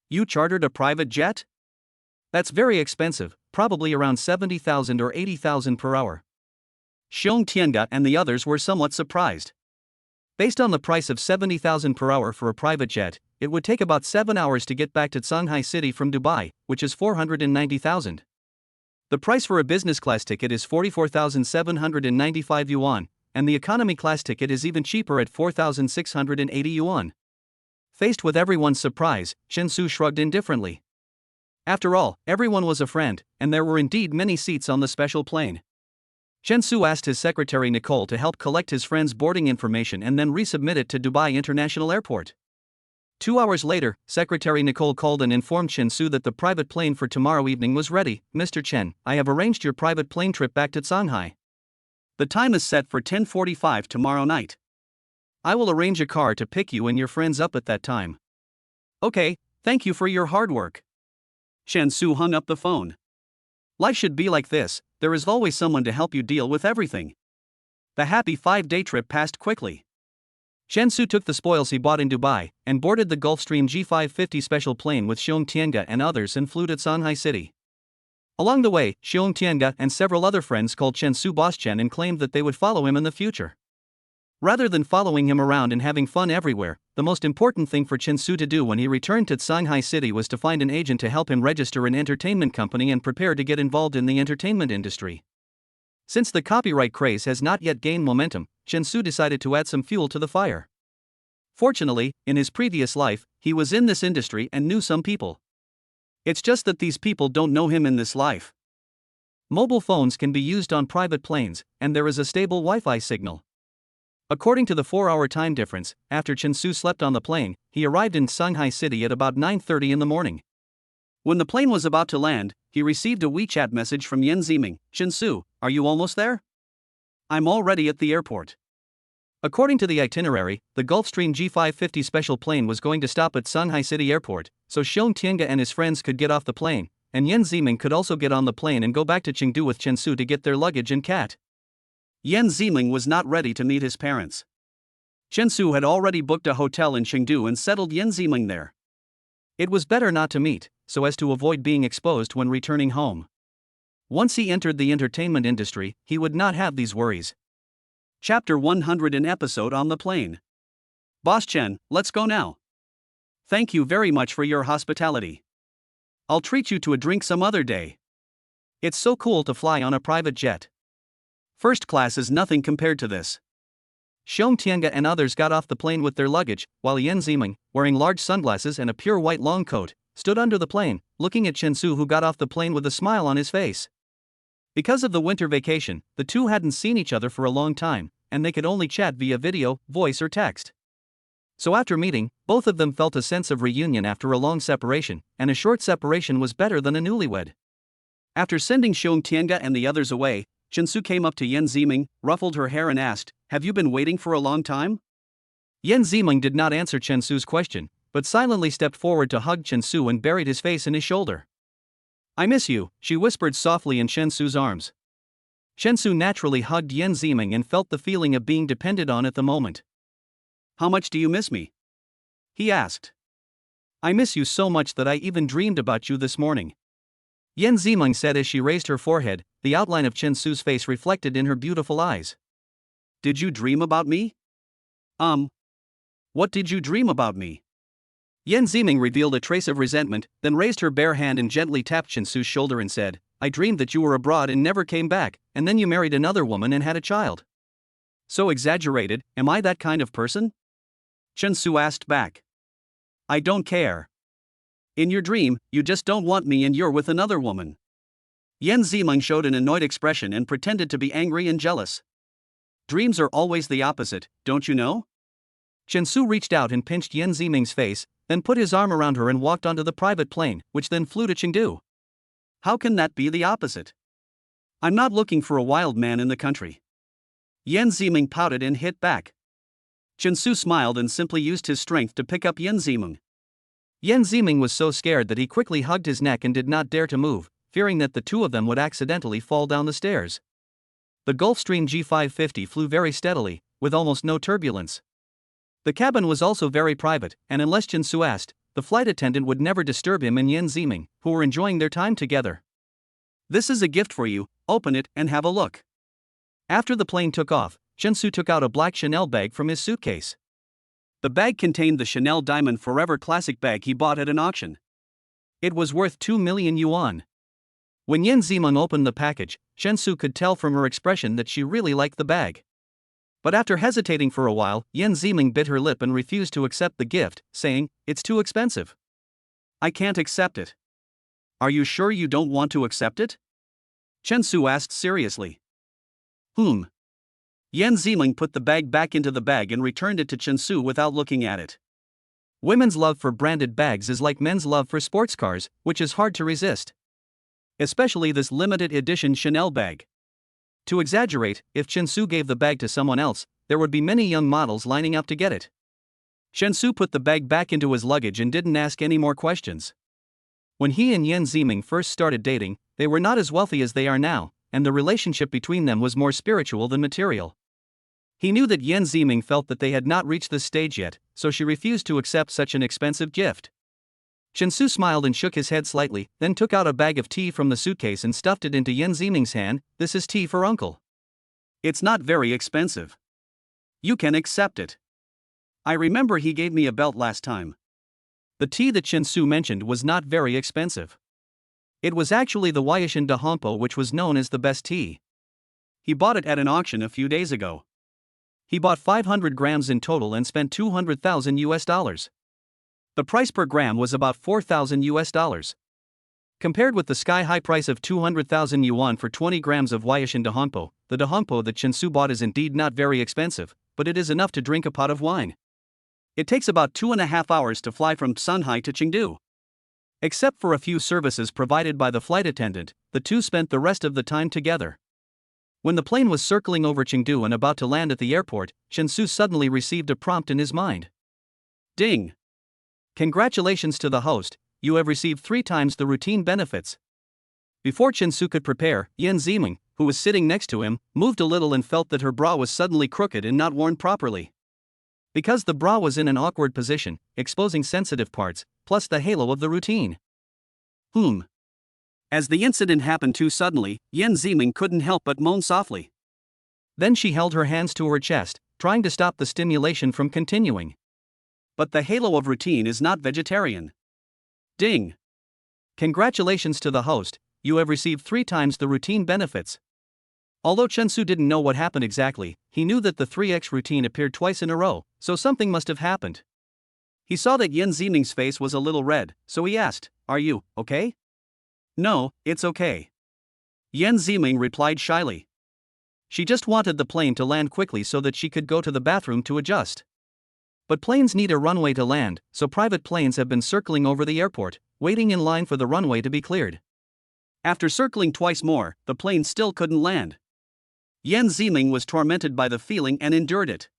You chartered a private jet? That's very expensive, probably around 70,000 or 80,000 per hour. Xiong Tianga and the others were somewhat surprised. Based on the price of 70,000 per hour for a private jet, it would take about 7 hours to get back to Shanghai City from Dubai, which is 490,000. The price for a business class ticket is 44,795 yuan, and the economy class ticket is even cheaper at 4,680 yuan. Faced with everyone's surprise, Chen Su shrugged indifferently. After all, everyone was a friend, and there were indeed many seats on the special plane. Chen Su asked his secretary Nicole to help collect his friend's boarding information and then resubmit it to Dubai International Airport. 2 hours later, Secretary Nicole called and informed Chen Su that the private plane for tomorrow evening was ready. Mr. Chen, I have arranged your private plane trip back to Shanghai. The time is set for 10:45 tomorrow night. I will arrange a car to pick you and your friends up at that time. Okay, thank you for your hard work. Chen Su hung up the phone. Life should be like this, there is always someone to help you deal with everything. The happy 5-day trip passed quickly. Chen Su took the spoils he bought in Dubai and boarded the Gulfstream G550 special plane with Xiong Tianga and others and flew to Shanghai City. Along the way, Xiong Tianga and several other friends called Chen Su Boss Chen and claimed that they would follow him in the future. Rather than following him around and having fun everywhere, the most important thing for Chen Su to do when he returned to Shanghai City was to find an agent to help him register an entertainment company and prepare to get involved in the entertainment industry. Since the copyright craze has not yet gained momentum, Chen Su decided to add some fuel to the fire. Fortunately, in his previous life, he was in this industry and knew some people. It's just that these people don't know him in this life. Mobile phones can be used on private planes, and there is a stable Wi-Fi signal. According to the 4-hour time difference, after Chen Su slept on the plane, he arrived in Shanghai City at about 9:30 in the morning. When the plane was about to land, he received a WeChat message from Yan Ziming. Chen Su, are you almost there? I'm already at the airport. According to the itinerary, the Gulfstream G550 special plane was going to stop at Shanghai City Airport, so Xiong Tianga and his friends could get off the plane, and Yan Ziming could also get on the plane and go back to Chengdu with Chen Su to get their luggage and cat. Yan Ziming was not ready to meet his parents. Chen Su had already booked a hotel in Chengdu and settled Yan Ziming there. It was better not to meet, so as to avoid being exposed when returning home. Once he entered the entertainment industry, he would not have these worries. Chapter 100 an episode on the plane. Boss Chen, let's go now. Thank you very much for your hospitality. I'll treat you to a drink some other day. It's so cool to fly on a private jet. First class is nothing compared to this. Xiong Tianga and others got off the plane with their luggage, while Yan Ziming, wearing large sunglasses and a pure white long coat, stood under the plane, looking at Chen Su, who got off the plane with a smile on his face. Because of the winter vacation, the two hadn't seen each other for a long time, and they could only chat via video, voice or text. So after meeting, both of them felt a sense of reunion after a long separation, and a short separation was better than a newlywed. After sending Xiong Tianga and the others away, Chen Su came up to Yan Ziming, ruffled her hair and asked, "Have you been waiting for a long time?" Yan Ziming did not answer Chen Su's question, but silently stepped forward to hug Chen Su and buried his face in his shoulder. "I miss you," she whispered softly in Chen Su's arms. Chen Su naturally hugged Yan Ziming and felt the feeling of being depended on at the moment. "How much do you miss me?" he asked. "I miss you so much that I even dreamed about you this morning," Yan Ziming said as she raised her forehead, the outline of Chen Su's face reflected in her beautiful eyes. "Did you dream about me?" What did you dream about me?" Yan Ziming revealed a trace of resentment, then raised her bare hand and gently tapped Chen Su's shoulder and said, "I dreamed that you were abroad and never came back, and then you married another woman and had a child." "So exaggerated, am I that kind of person?" Chen Su asked back. "I don't care. In your dream, you just don't want me and you're with another woman." Yan Ziming showed an annoyed expression and pretended to be angry and jealous. "Dreams are always the opposite, don't you know?" Chen Su reached out and pinched Yan Ziming's face, then put his arm around her and walked onto the private plane, which then flew to Chengdu. "How can that be the opposite? I'm not looking for a wild man in the country." Yan Ziming pouted and hit back. Chen Su smiled and simply used his strength to pick up Yan Ziming. Yan Ziming was so scared that he quickly hugged his neck and did not dare to move, fearing that the two of them would accidentally fall down the stairs. The Gulfstream G550 flew very steadily, with almost no turbulence. The cabin was also very private, and unless Chen Su asked, the flight attendant would never disturb him and Yan Ziming, who were enjoying their time together. "This is a gift for you, open it and have a look." After the plane took off, Chen Su took out a black Chanel bag from his suitcase. The bag contained the Chanel Diamond Forever Classic bag he bought at an auction. It was worth 2 million yuan. When Yan Ziming opened the package, Chen Su could tell from her expression that she really liked the bag. But after hesitating for a while, Yan Ziming bit her lip and refused to accept the gift, saying, "It's too expensive. I can't accept it." "Are you sure you don't want to accept it?" Chen Su asked seriously. Yan Ziming put the bag back into the bag and returned it to Chen Su without looking at it. Women's love for branded bags is like men's love for sports cars, which is hard to resist. Especially this limited edition Chanel bag. To exaggerate, if Chen Su gave the bag to someone else, there would be many young models lining up to get it. Chen Su put the bag back into his luggage and didn't ask any more questions. When he and Yan Ziming first started dating, they were not as wealthy as they are now, and the relationship between them was more spiritual than material. He knew that Yan Ziming felt that they had not reached this stage yet, so she refused to accept such an expensive gift. Chen Su smiled and shook his head slightly, then took out a bag of tea from the suitcase and stuffed it into Yan Ziming's hand. "This is tea for uncle. It's not very expensive. You can accept it. I remember he gave me a belt last time." The tea that Chen Su mentioned was not very expensive. It was actually the Huaishan de Hongpo, which was known as the best tea. He bought it at an auction a few days ago. He bought 500 grams in total and spent $200,000. The price per gram was about $4,000. Compared with the sky-high price of 200,000 yuan for 20 grams of Huaishan de Hongpo, the de Hongpo that Chen Su bought is indeed not very expensive, but it is enough to drink a pot of wine. It takes about 2.5 hours to fly from Shanghai to Chengdu. Except for a few services provided by the flight attendant, the two spent the rest of the time together. When the plane was circling over Chengdu and about to land at the airport, Chen Su suddenly received a prompt in his mind. Ding! Congratulations to the host, you have received 3 times the routine benefits. Before Chen Su could prepare, Yan Ziming, who was sitting next to him, moved a little and felt that her bra was suddenly crooked and not worn properly. Because the bra was in an awkward position, exposing sensitive parts, plus the halo of the routine. As the incident happened too suddenly, Yan Ziming couldn't help but moan softly. Then she held her hands to her chest, trying to stop the stimulation from continuing. But the halo of routine is not vegetarian. Ding! Congratulations to the host, you have received 3 times the routine benefits. Although Chen Su didn't know what happened exactly, he knew that the 3x routine appeared twice in a row, so something must have happened. He saw that Yan Ziming's face was a little red, so he asked, "Are you okay?" "No, it's okay," Yan Ziming replied shyly. She just wanted the plane to land quickly so that she could go to the bathroom to adjust. But planes need a runway to land, so private planes have been circling over the airport, waiting in line for the runway to be cleared. After circling twice more, the plane still couldn't land. Yan Ziming was tormented by the feeling and endured it.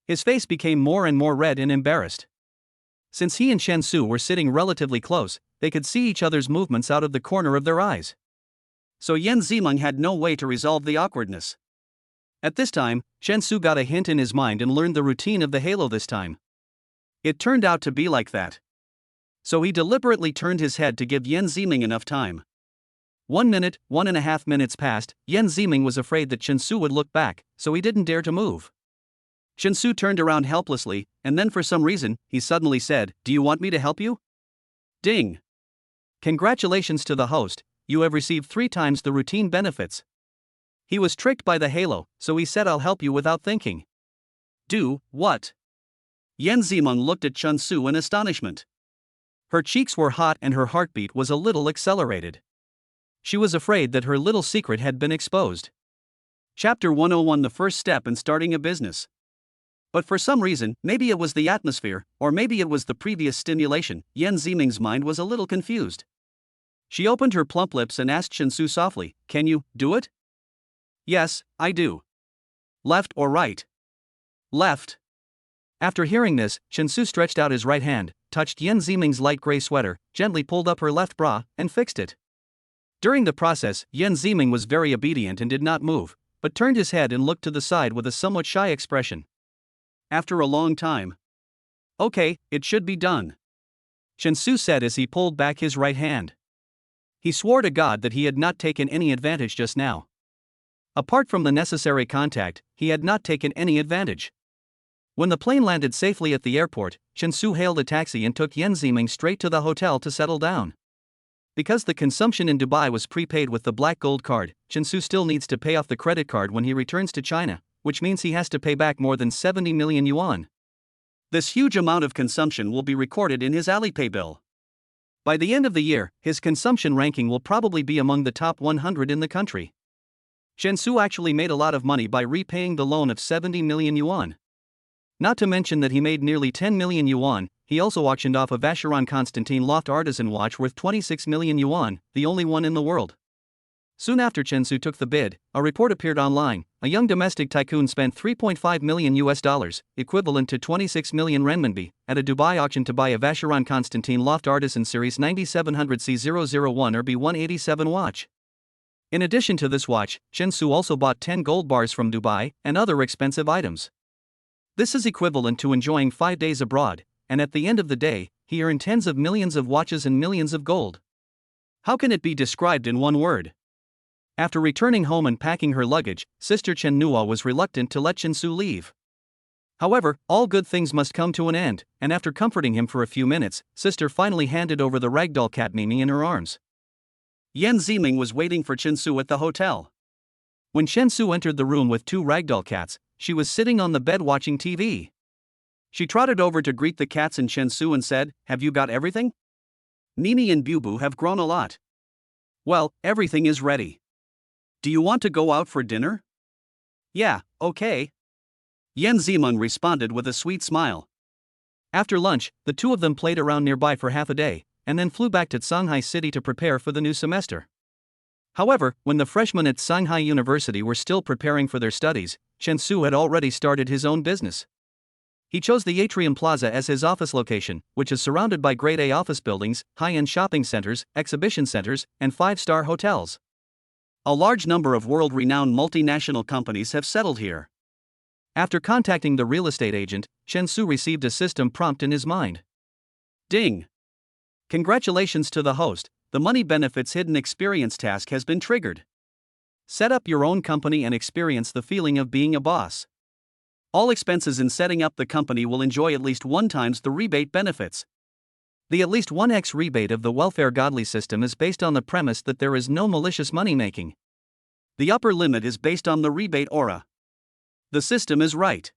His face became more and more red and embarrassed. Since he and Chen Su were sitting relatively close, they could see each other's movements out of the corner of their eyes. So Yan Ziming had no way to resolve the awkwardness. At this time, Chen Su got a hint in his mind and learned the routine of the halo this time. It turned out to be like that. So he deliberately turned his head to give Yan Ziming enough time. 1 minute, 1.5 minutes passed. Yan Ziming was afraid that Chen Su would look back, so he didn't dare to move. Chen Su turned around helplessly, and then for some reason, he suddenly said, "Do you want me to help you?" Ding! Congratulations to the host, you have received 3 times the routine benefits. He was tricked by the halo, so he said, "I'll help you," without thinking. Do what? Yan Ziming looked at Chen Su in astonishment. Her cheeks were hot and her heartbeat was a little accelerated. She was afraid that her little secret had been exposed. Chapter 101: The first step in starting a business. But for some reason, maybe it was the atmosphere, or maybe it was the previous stimulation, Yan Ziming's mind was a little confused. She opened her plump lips and asked Chen Su softly, "Can you do it?" "Yes, I do." "Left or right?" "Left." After hearing this, Chen Su stretched out his right hand, touched Yan Ziming's light gray sweater, gently pulled up her left bra, and fixed it. During the process, Yan Ziming was very obedient and did not move, but turned his head and looked to the side with a somewhat shy expression. After a long time, "Okay, it should be done," Chen Su said as he pulled back his right hand. He swore to God that he had not taken any advantage just now. Apart from the necessary contact, he had not taken any advantage. When the plane landed safely at the airport, Chen Su hailed a taxi and took Yan Ziming straight to the hotel to settle down. Because the consumption in Dubai was prepaid with the Black Gold card, Chen Su still needs to pay off the credit card when he returns to China, which means he has to pay back more than 70 million yuan. This huge amount of consumption will be recorded in his Alipay bill. By the end of the year, his consumption ranking will probably be among the top 100 in the country. Chen Su actually made a lot of money by repaying the loan of 70 million yuan. Not to mention that he made nearly 10 million yuan, he also auctioned off a Vacheron Constantin Loft artisan watch worth 26 million yuan, the only one in the world. Soon after Chen Su took the bid, a report appeared online. A young domestic tycoon spent $3.5 million, equivalent to 26 million renminbi, at a Dubai auction to buy a Vacheron Constantin Loft Artisan Series 9700 C001 or B187 watch. In addition to this watch, Chen Su also bought 10 gold bars from Dubai and other expensive items. This is equivalent to enjoying 5 days abroad, and at the end of the day, he earned tens of millions of watches and millions of gold. How can it be described in one word? After returning home and packing her luggage, Sister Chen Nua was reluctant to let Chen Su leave. However, all good things must come to an end, and after comforting him for a few minutes, Sister finally handed over the ragdoll cat Mimi in her arms. Yan Ziming was waiting for Chen Su at the hotel. When Chen Su entered the room with 2 ragdoll cats, she was sitting on the bed watching TV. She trotted over to greet the cats and Chen Su and said, "Have you got everything? Mimi and Bubu have grown a lot." "Well, everything is ready. Do you want to go out for dinner?" "Yeah, okay." Yan Ziming responded with a sweet smile. After lunch, the two of them played around nearby for half a day, and then flew back to Shanghai City to prepare for the new semester. However, when the freshmen at Shanghai University were still preparing for their studies, Chen Su had already started his own business. He chose the Atrium Plaza as his office location, which is surrounded by grade A office buildings, high-end shopping centers, exhibition centers, and 5-star hotels. A large number of world-renowned multinational companies have settled here. After contacting the real estate agent, Chen Su received a system prompt in his mind. Ding! Congratulations to the host, the money benefits hidden experience task has been triggered. Set up your own company and experience the feeling of being a boss. All expenses in setting up the company will enjoy at least 1 times the rebate benefits. The at least 1x rebate of the welfare godly system is based on the premise that there is no malicious money making. The upper limit is based on the rebate aura. The system is right.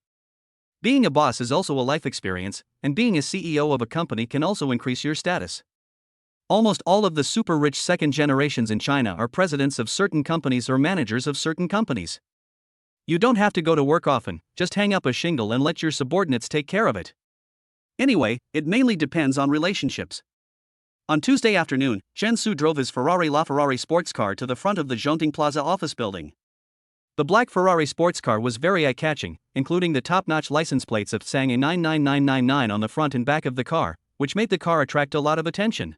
Being a boss is also a life experience, and being a CEO of a company can also increase your status. Almost all of the super rich second generations in China are presidents of certain companies or managers of certain companies. You don't have to go to work often, just hang up a shingle and let your subordinates take care of it. Anyway, it mainly depends on relationships. On Tuesday afternoon, Chen Su drove his LaFerrari sports car to the front of the Zhongting Plaza office building. The black Ferrari sports car was very eye-catching, including the top-notch license plates of Tsang 99999 on the front and back of the car, which made the car attract a lot of attention.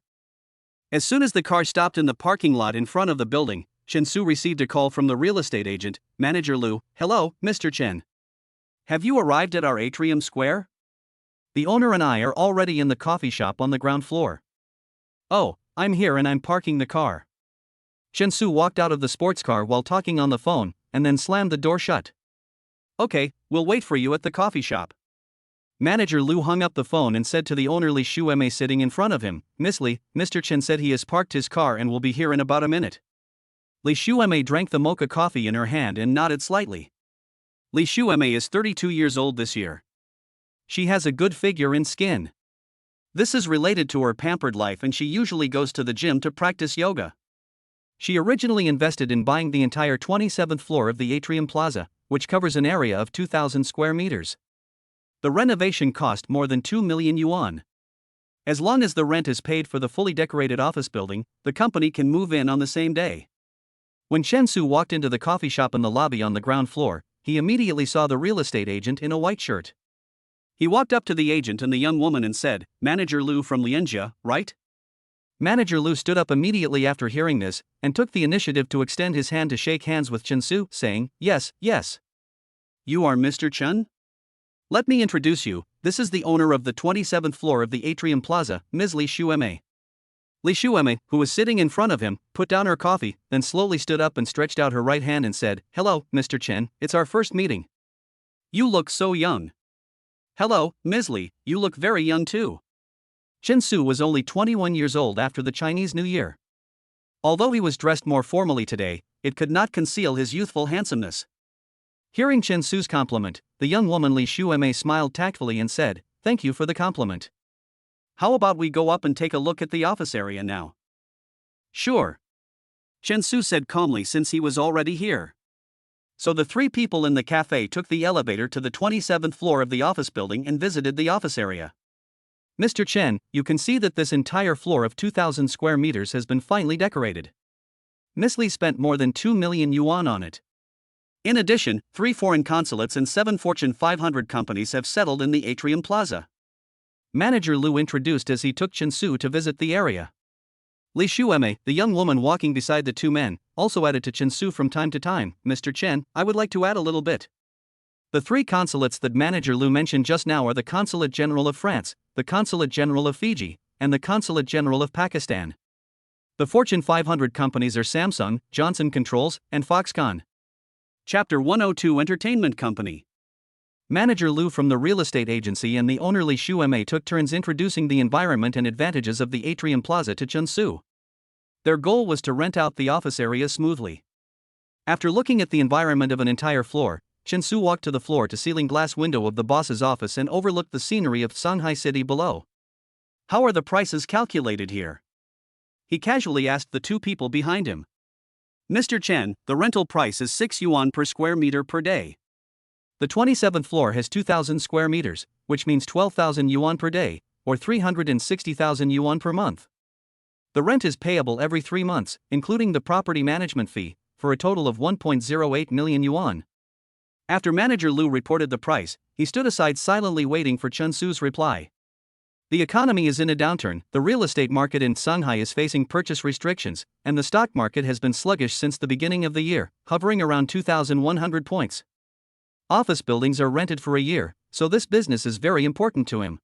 As soon as the car stopped in the parking lot in front of the building, Chen Su received a call from the real estate agent, Manager Lu. "Hello, Mr. Chen. Have you arrived at our atrium square? The owner and I are already in the coffee shop on the ground floor." "Oh, I'm here and I'm parking the car." Chen Su walked out of the sports car while talking on the phone, and then slammed the door shut. "Okay, we'll wait for you at the coffee shop." Manager Lu hung up the phone and said to the owner Li Shueme sitting in front of him, "Miss Li, Mr. Chen said he has parked his car and will be here in about a minute." Li Shueme drank the mocha coffee in her hand and nodded slightly. Li Shueme is 32 years old this year. She has a good figure and skin. This is related to her pampered life, and she usually goes to the gym to practice yoga. She originally invested in buying the entire 27th floor of the Atrium Plaza, which covers an area of 2,000 square meters. The renovation cost more than 2 million yuan. As long as the rent is paid for the fully decorated office building, the company can move in on the same day. When Chen Su walked into the coffee shop in the lobby on the ground floor, he immediately saw the real estate agent in a white shirt. He walked up to the agent and the young woman and said, "Manager Lu from Lianjia, right?" Manager Lu stood up immediately after hearing this, and took the initiative to extend his hand to shake hands with Chen Su, saying, "Yes, yes. You are Mr. Chen? Let me introduce you, this is the owner of the 27th floor of the Atrium Plaza, Ms. Li Shueme." Li Shueme, who was sitting in front of him, put down her coffee, then slowly stood up and stretched out her right hand and said, "Hello, Mr. Chen, it's our first meeting. You look so young." "Hello, Ms. Li, you look very young too." Chen Su was only 21 years old after the Chinese New Year. Although he was dressed more formally today, it could not conceal his youthful handsomeness. Hearing Chen Su's compliment, the young woman Li Shueme smiled tactfully and said, "Thank you for the compliment. How about we go up and take a look at the office area now?" "Sure," Chen Su said calmly since he was already here. So the three people in the cafe took the elevator to the 27th floor of the office building and visited the office area. "Mr. Chen, you can see that this entire floor of 2,000 square meters has been finely decorated. Miss Li spent more than 2 million yuan on it. In addition, 3 foreign consulates and 7 Fortune 500 companies have settled in the Atrium Plaza." Manager Lu introduced as he took Chen Su to visit the area. Li Shueme, the young woman walking beside the two men, also added to Chen Su from time to time, "Mr. Chen, I would like to add a little bit. The 3 consulates that Manager Lu mentioned just now are the Consulate General of France, the Consulate General of Fiji, and the Consulate General of Pakistan. The Fortune 500 companies are Samsung, Johnson Controls, and Foxconn." Chapter 102 Entertainment Company. Manager Lu from the real estate agency and the owner Li Shueme took turns introducing the environment and advantages of the Atrium Plaza to Chen Su. Their goal was to rent out the office area smoothly. After looking at the environment of an entire floor, Chen Su walked to the floor-to-ceiling glass window of the boss's office and overlooked the scenery of Shanghai City below. "How are the prices calculated here?" he casually asked the two people behind him. "Mr. Chen, the rental price is 6 yuan per square meter per day. The 27th floor has 2,000 square meters, which means 12,000 yuan per day, or 360,000 yuan per month. The rent is payable every 3 months, including the property management fee, for a total of 1.08 million yuan. After Manager Lu reported the price, he stood aside silently waiting for Chen Su's reply. The economy is in a downturn, the real estate market in Shanghai is facing purchase restrictions, and the stock market has been sluggish since the beginning of the year, hovering around 2,100 points. Office buildings are rented for a year, so this business is very important to him.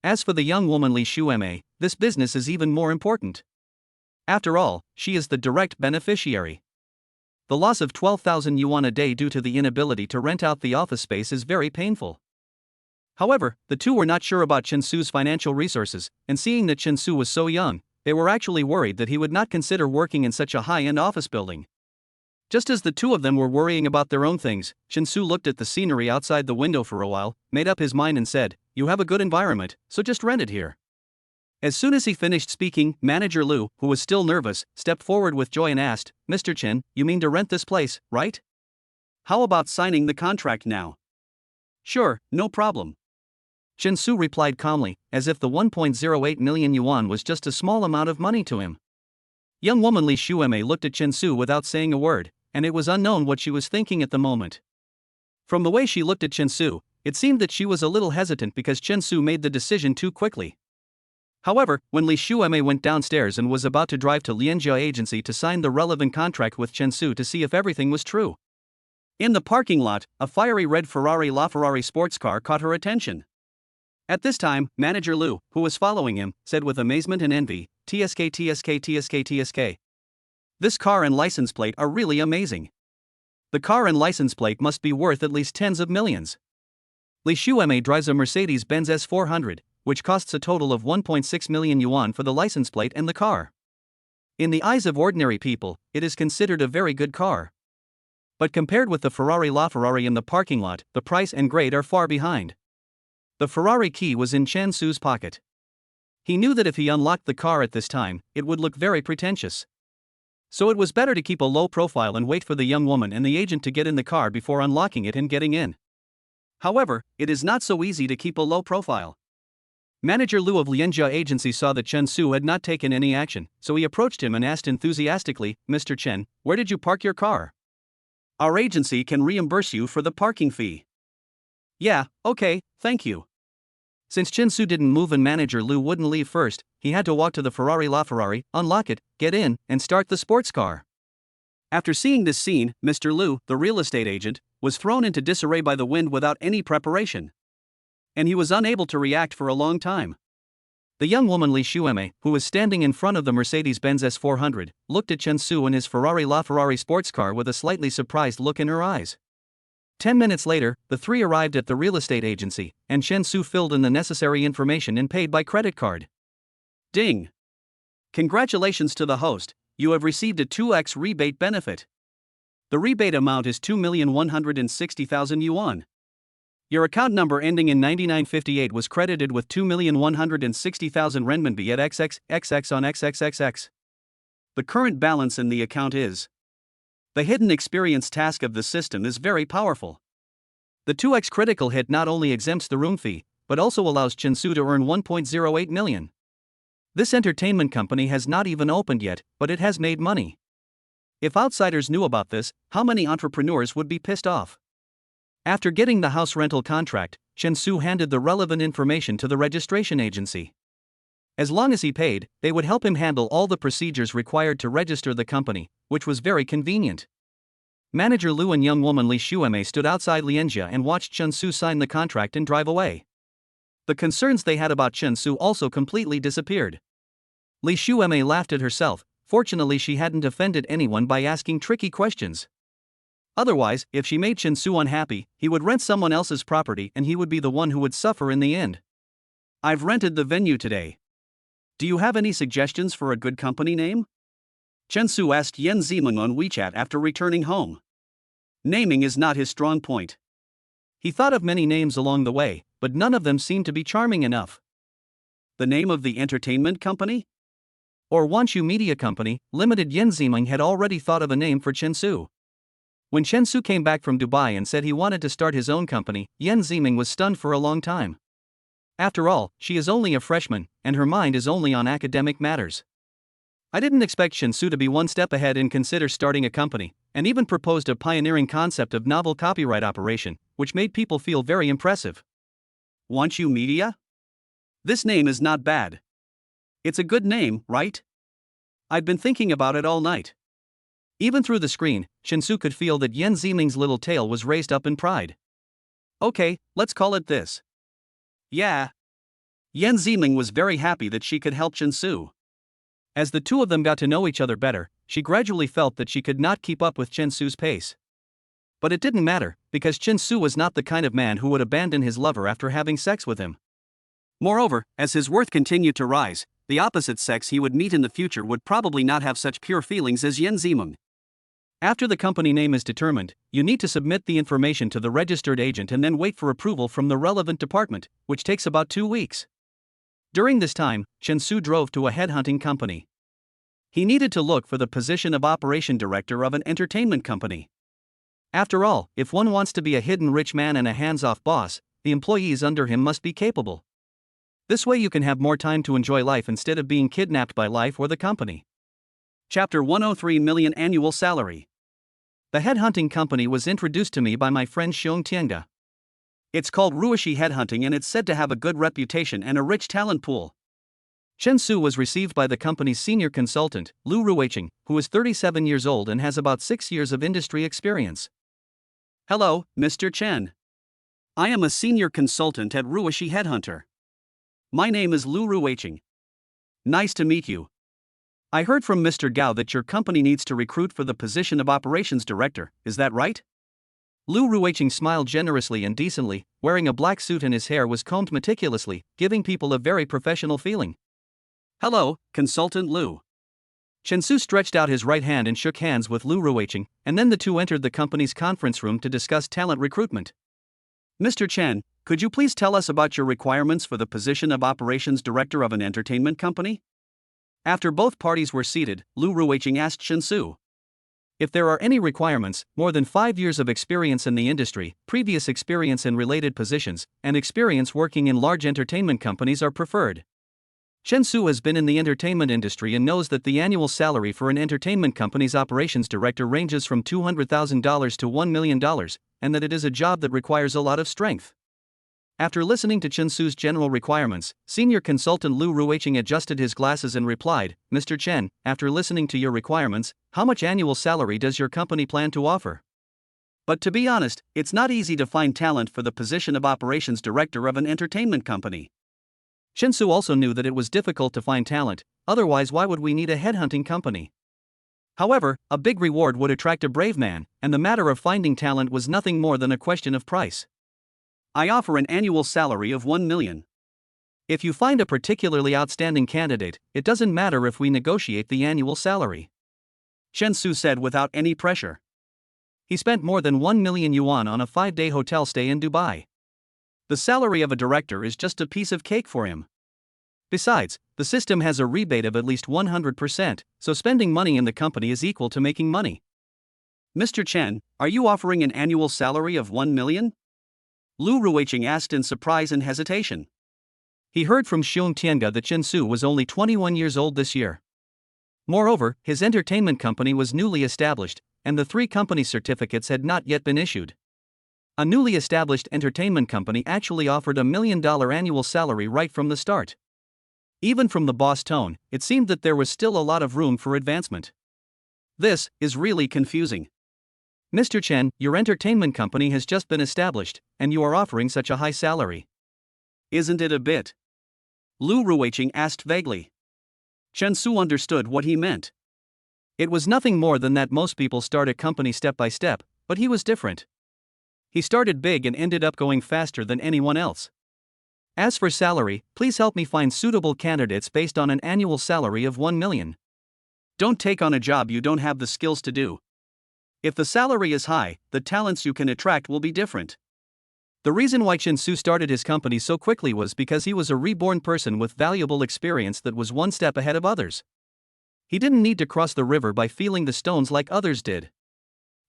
As for the young woman Li Shueme, this business is even more important. After all, she is the direct beneficiary. The loss of 12,000 yuan a day due to the inability to rent out the office space is very painful. However, the two were not sure about Chen Su's financial resources, and seeing that Chen Su was so young, they were actually worried that he would not consider working in such a high-end office building. Just as the two of them were worrying about their own things, Chen Su looked at the scenery outside the window for a while, made up his mind and said, "You have a good environment, so just rent it here." As soon as he finished speaking, Manager Lu, who was still nervous, stepped forward with joy and asked, "Mr. Chen, you mean to rent this place, right? How about signing the contract now?" "Sure, no problem." Chen Su replied calmly, as if the 1.08 million yuan was just a small amount of money to him. Young woman Li Xueme looked at Chen Su without saying a word, and it was unknown what she was thinking at the moment. From the way she looked at Chen Su, it seemed that she was a little hesitant because Chen Su made the decision too quickly. However, when Li Xueme went downstairs and was about to drive to Lianjia Agency to sign the relevant contract with Chen Su to see if everything was true. In the parking lot, a fiery red LaFerrari sports car caught her attention. At this time, Manager Lu, who was following him, said with amazement and envy, "TSK TSK TSK TSK. This car and license plate are really amazing. The car and license plate must be worth at least tens of millions." Li Xueme drives a Mercedes-Benz S400, which costs a total of 1.6 million yuan for the license plate and the car. In the eyes of ordinary people, it is considered a very good car. But compared with the LaFerrari in the parking lot, the price and grade are far behind. The Ferrari key was in Chen Su's pocket. He knew that if he unlocked the car at this time, it would look very pretentious. So it was better to keep a low profile and wait for the young woman and the agent to get in the car before unlocking it and getting in. However, it is not so easy to keep a low profile. Manager Lu of Lianjia Agency saw that Chen Su had not taken any action, so he approached him and asked enthusiastically, "Mr. Chen, where did you park your car? Our agency can reimburse you for the parking fee." "Yeah, okay, thank you." Since Chen Su didn't move and Manager Lu wouldn't leave first, he had to walk to the LaFerrari, unlock it, get in, and start the sports car. After seeing this scene, Mr. Lu, the real estate agent, was thrown into disarray by the wind without any preparation. And he was unable to react for a long time. The young woman Li Xueme, who was standing in front of the Mercedes-Benz S400, looked at Chen Su and his LaFerrari sports car with a slightly surprised look in her eyes. 10 minutes later, the three arrived at the real estate agency, and Chen Su filled in the necessary information and paid by credit card. Ding! Congratulations to the host, you have received a 2x rebate benefit. The rebate amount is 2,160,000 yuan. Your account number ending in 9958 was credited with 2,160,000 renminbi at XXXX on XXXX. The current balance in the account is. The hidden experience task of the system is very powerful. The 2x critical hit not only exempts the room fee, but also allows Chen Su to earn 1.08 million. This entertainment company has not even opened yet, but it has made money. If outsiders knew about this, how many entrepreneurs would be pissed off? After getting the house rental contract, Chen Su handed the relevant information to the registration agency. As long as he paid, they would help him handle all the procedures required to register the company, which was very convenient. Manager Lu and young woman Li Xueme stood outside Lianjia and watched Chen Su sign the contract and drive away. The concerns they had about Chen Su also completely disappeared. Li Xueme laughed at herself. Fortunately, she hadn't offended anyone by asking tricky questions. Otherwise, if she made Chen Su unhappy, he would rent someone else's property and he would be the one who would suffer in the end. I've rented the venue today. Do you have any suggestions for a good company name? Chen Su asked Yan Zimeng on WeChat after returning home. Naming is not his strong point. He thought of many names along the way, but none of them seemed to be charming enough. The name of the entertainment company? Or Wanshu Media Company, Limited. Yan Zimeng had already thought of a name for Chen Su. When Chen Su came back from Dubai and said he wanted to start his own company, Yan Zimeng was stunned for a long time. After all, she is only a freshman, and her mind is only on academic matters. I didn't expect Chen Su to be one step ahead and consider starting a company, and even proposed a pioneering concept of novel copyright operation, which made people feel very impressive. Wanshu Media? This name is not bad. It's a good name, right? I've been thinking about it all night. Even through the screen, Chen Su could feel that Yan Zimeng's little tail was raised up in pride. Okay, let's call it this. Yeah. Yan Zimeng was very happy that she could help Chen Su. As the two of them got to know each other better, she gradually felt that she could not keep up with Chen Su's pace. But it didn't matter, because Chen Su was not the kind of man who would abandon his lover after having sex with him. Moreover, as his worth continued to rise, the opposite sex he would meet in the future would probably not have such pure feelings as Yan Zimeng. After the company name is determined, you need to submit the information to the registered agent and then wait for approval from the relevant department, which takes about 2 weeks. During this time, Chen Su drove to a headhunting company. He needed to look for the position of operation director of an entertainment company. After all, if one wants to be a hidden rich man and a hands-off boss, the employees under him must be capable. This way you can have more time to enjoy life instead of being kidnapped by life or the company. Chapter 103 Million Annual Salary. The headhunting company was introduced to me by my friend Xiong Tianga. It's called Ruishi Headhunting and it's said to have a good reputation and a rich talent pool. Chen Su was received by the company's senior consultant, Lu Ruiqing, who is 37 years old and has about 6 years of industry experience. Hello, Mr. Chen. I am a senior consultant at Ruishi Headhunter. My name is Lu Ruiqing. Nice to meet you. I heard from Mr. Gao that your company needs to recruit for the position of operations director, is that right? Lu Ruiqing smiled generously and decently, wearing a black suit and his hair was combed meticulously, giving people a very professional feeling. Hello, Consultant Lu. Chen Su stretched out his right hand and shook hands with Lu Ruiqing, and then the two entered the company's conference room to discuss talent recruitment. Mr. Chen, could you please tell us about your requirements for the position of operations director of an entertainment company? After both parties were seated, Lu Ruiqing asked Chen Su. If there are any requirements, more than 5 years of experience in the industry, previous experience in related positions, and experience working in large entertainment companies are preferred. Chen Su has been in the entertainment industry and knows that the annual salary for an entertainment company's operations director ranges from $200,000 to $1 million, and that it is a job that requires a lot of strength. After listening to Chen Su's general requirements, senior consultant Lu Ruiqing adjusted his glasses and replied, Mr. Chen, after listening to your requirements, how much annual salary does your company plan to offer? But to be honest, it's not easy to find talent for the position of operations director of an entertainment company. Chen Su also knew that it was difficult to find talent, otherwise why would we need a headhunting company? However, a big reward would attract a brave man, and the matter of finding talent was nothing more than a question of price. I offer an annual salary of 1 million. If you find a particularly outstanding candidate, it doesn't matter if we negotiate the annual salary. Chen Su said without any pressure. He spent more than 1 million yuan on a 5-day hotel stay in Dubai. The salary of a director is just a piece of cake for him. Besides, the system has a rebate of at least 100%, so spending money in the company is equal to making money. Mr. Chen, are you offering an annual salary of 1 million? Lu Ruiqing asked in surprise and hesitation. He heard from Xiong Tianga that Chen Su was only 21 years old this year. Moreover, his entertainment company was newly established, and the 3 company certificates had not yet been issued. A newly established entertainment company actually offered $1 million annual salary right from the start. Even from the boss tone, it seemed that there was still a lot of room for advancement. This is really confusing. Mr. Chen, your entertainment company has just been established, and you are offering such a high salary. Isn't it a bit? Lu Ruiqing asked vaguely. Chen Su understood what he meant. It was nothing more than that most people start a company step by step, but he was different. He started big and ended up going faster than anyone else. As for salary, please help me find suitable candidates based on an annual salary of 1 million. Don't take on a job you don't have the skills to do. If the salary is high, the talents you can attract will be different. The reason why Chen Su started his company so quickly was because he was a reborn person with valuable experience that was one step ahead of others. He didn't need to cross the river by feeling the stones like others did.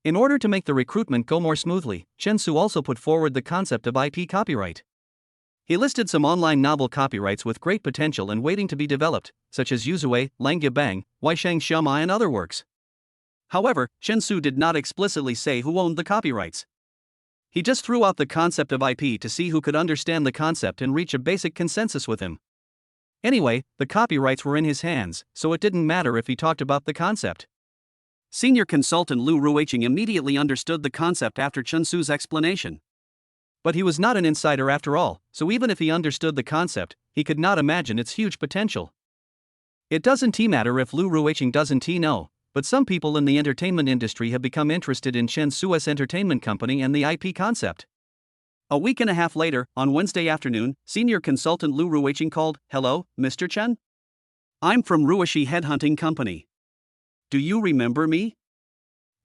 In order to make the recruitment go more smoothly, Chen Su also put forward the concept of IP copyright. He listed some online novel copyrights with great potential and waiting to be developed, such as Yuzue, Langya Bang, Weisheng Xiaomai and other works. However, Chen Su did not explicitly say who owned the copyrights. He just threw out the concept of IP to see who could understand the concept and reach a basic consensus with him. Anyway, the copyrights were in his hands, so it didn't matter if he talked about the concept. Senior consultant Lu Ruiqing immediately understood the concept after Chen Su's explanation. But he was not an insider after all, so even if he understood the concept, he could not imagine its huge potential. It doesn't matter if Lu Ruiqing doesn't know, but some people in the entertainment industry have become interested in Chen Su's entertainment company and the IP concept. A week and a half later, on Wednesday afternoon, senior consultant Lu Ruiqing called, Hello, Mr. Chen? I'm from Ruishi Headhunting Company. Do you remember me?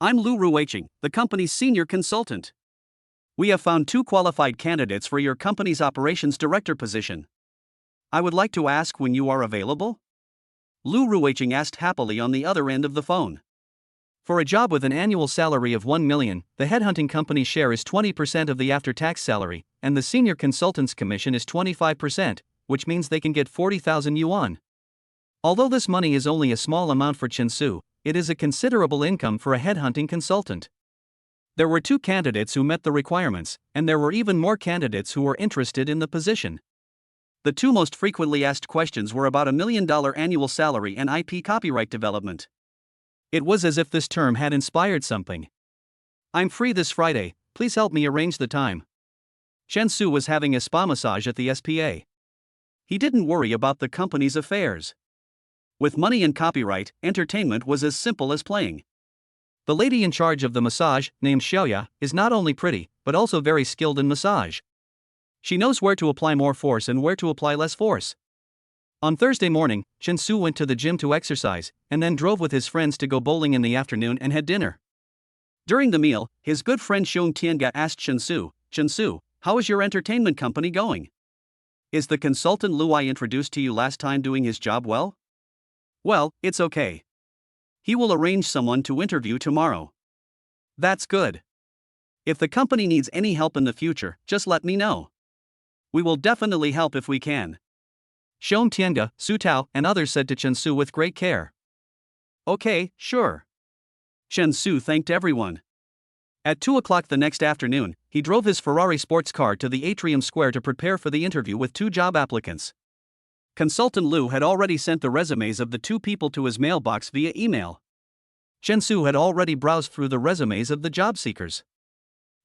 I'm Lu Ruiqing, the company's senior consultant. We have found 2 qualified candidates for your company's operations director position. I would like to ask when you are available? Lu Ruiqing asked happily on the other end of the phone. For a job with an annual salary of 1 million, the headhunting company's share is 20% of the after-tax salary, and the senior consultant's commission is 25%, which means they can get 40,000 yuan. Although this money is only a small amount for Chen Su, it is a considerable income for a headhunting consultant. There were 2 candidates who met the requirements, and there were even more candidates who were interested in the position. The 2 most frequently asked questions were about $1 million annual salary and IP copyright development. It was as if this term had inspired something. I'm free this Friday, please help me arrange the time. Chen Su was having a spa massage at the SPA. He didn't worry about the company's affairs. With money and copyright, entertainment was as simple as playing. The lady in charge of the massage, named Xiaoya, is not only pretty, but also very skilled in massage. She knows where to apply more force and where to apply less force. On Thursday morning, Chen Su went to the gym to exercise, and then drove with his friends to go bowling in the afternoon and had dinner. During the meal, his good friend Xiong Tianga asked Chen Su, how is your entertainment company going? Is the consultant Lu I introduced to you last time doing his job well? Well, it's okay. He will arrange someone to interview tomorrow. That's good. If the company needs any help in the future, just let me know. We will definitely help if we can. Xiong Tianga, Su Tao, and others said to Chen Su with great care. Okay, sure. Chen Su thanked everyone. At 2 o'clock the next afternoon, he drove his Ferrari sports car to the atrium square to prepare for the interview with 2 job applicants. Consultant Lu had already sent the resumes of the 2 people to his mailbox via email. Chen Su had already browsed through the resumes of the job seekers.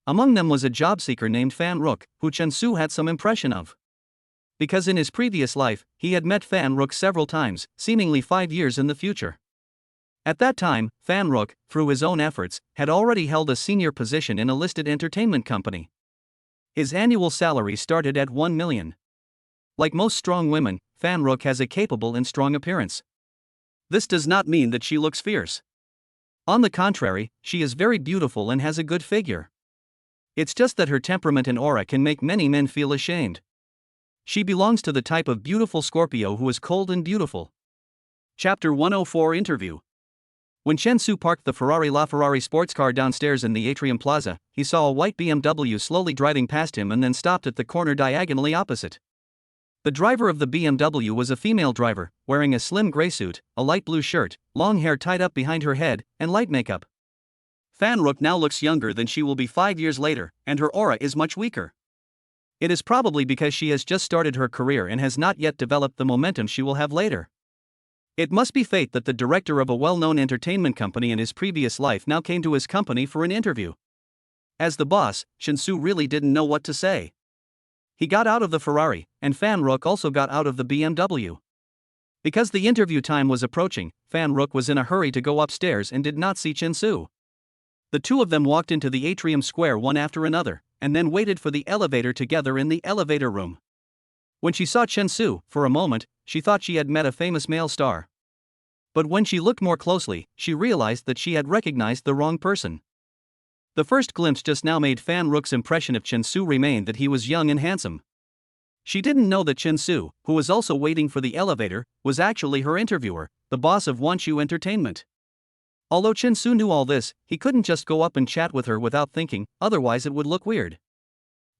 Among them was a job seeker named Fan Rook, who Chen Su had some impression of. Because in his previous life, he had met Fan Rook several times, seemingly 5 years in the future. At that time, Fan Rook, through his own efforts, had already held a senior position in a listed entertainment company. His annual salary started at 1 million. Like most strong women, Fan Rook has a capable and strong appearance. This does not mean that she looks fierce. On the contrary, she is very beautiful and has a good figure. It's just that her temperament and aura can make many men feel ashamed. She belongs to the type of beautiful Scorpio who is cold and beautiful. Chapter 104 Interview. When Chen Su parked the Ferrari sports car downstairs in the Atrium Plaza, he saw a white BMW slowly driving past him and then stopped at the corner diagonally opposite. The driver of the BMW was a female driver, wearing a slim gray suit, a light blue shirt, long hair tied up behind her head, and light makeup. Fan Rook now looks younger than she will be 5 years later, and her aura is much weaker. It is probably because she has just started her career and has not yet developed the momentum she will have later. It must be fate that the director of a well-known entertainment company in his previous life now came to his company for an interview. As the boss, Chen Su really didn't know what to say. He got out of the Ferrari, and Fan Rook also got out of the BMW. Because the interview time was approaching, Fan Rook was in a hurry to go upstairs and did not see Chen Su. The 2 of them walked into the atrium square one after another, and then waited for the elevator together in the elevator room. When she saw Chen Su, for a moment, she thought she had met a famous male star. But when she looked more closely, she realized that she had recognized the wrong person. The first glimpse just now made Fan Rook's impression of Chen Su remain that he was young and handsome. She didn't know that Chen Su, who was also waiting for the elevator, was actually her interviewer, the boss of Wanshu Entertainment. Although Chen Su knew all this, he couldn't just go up and chat with her without thinking, otherwise it would look weird.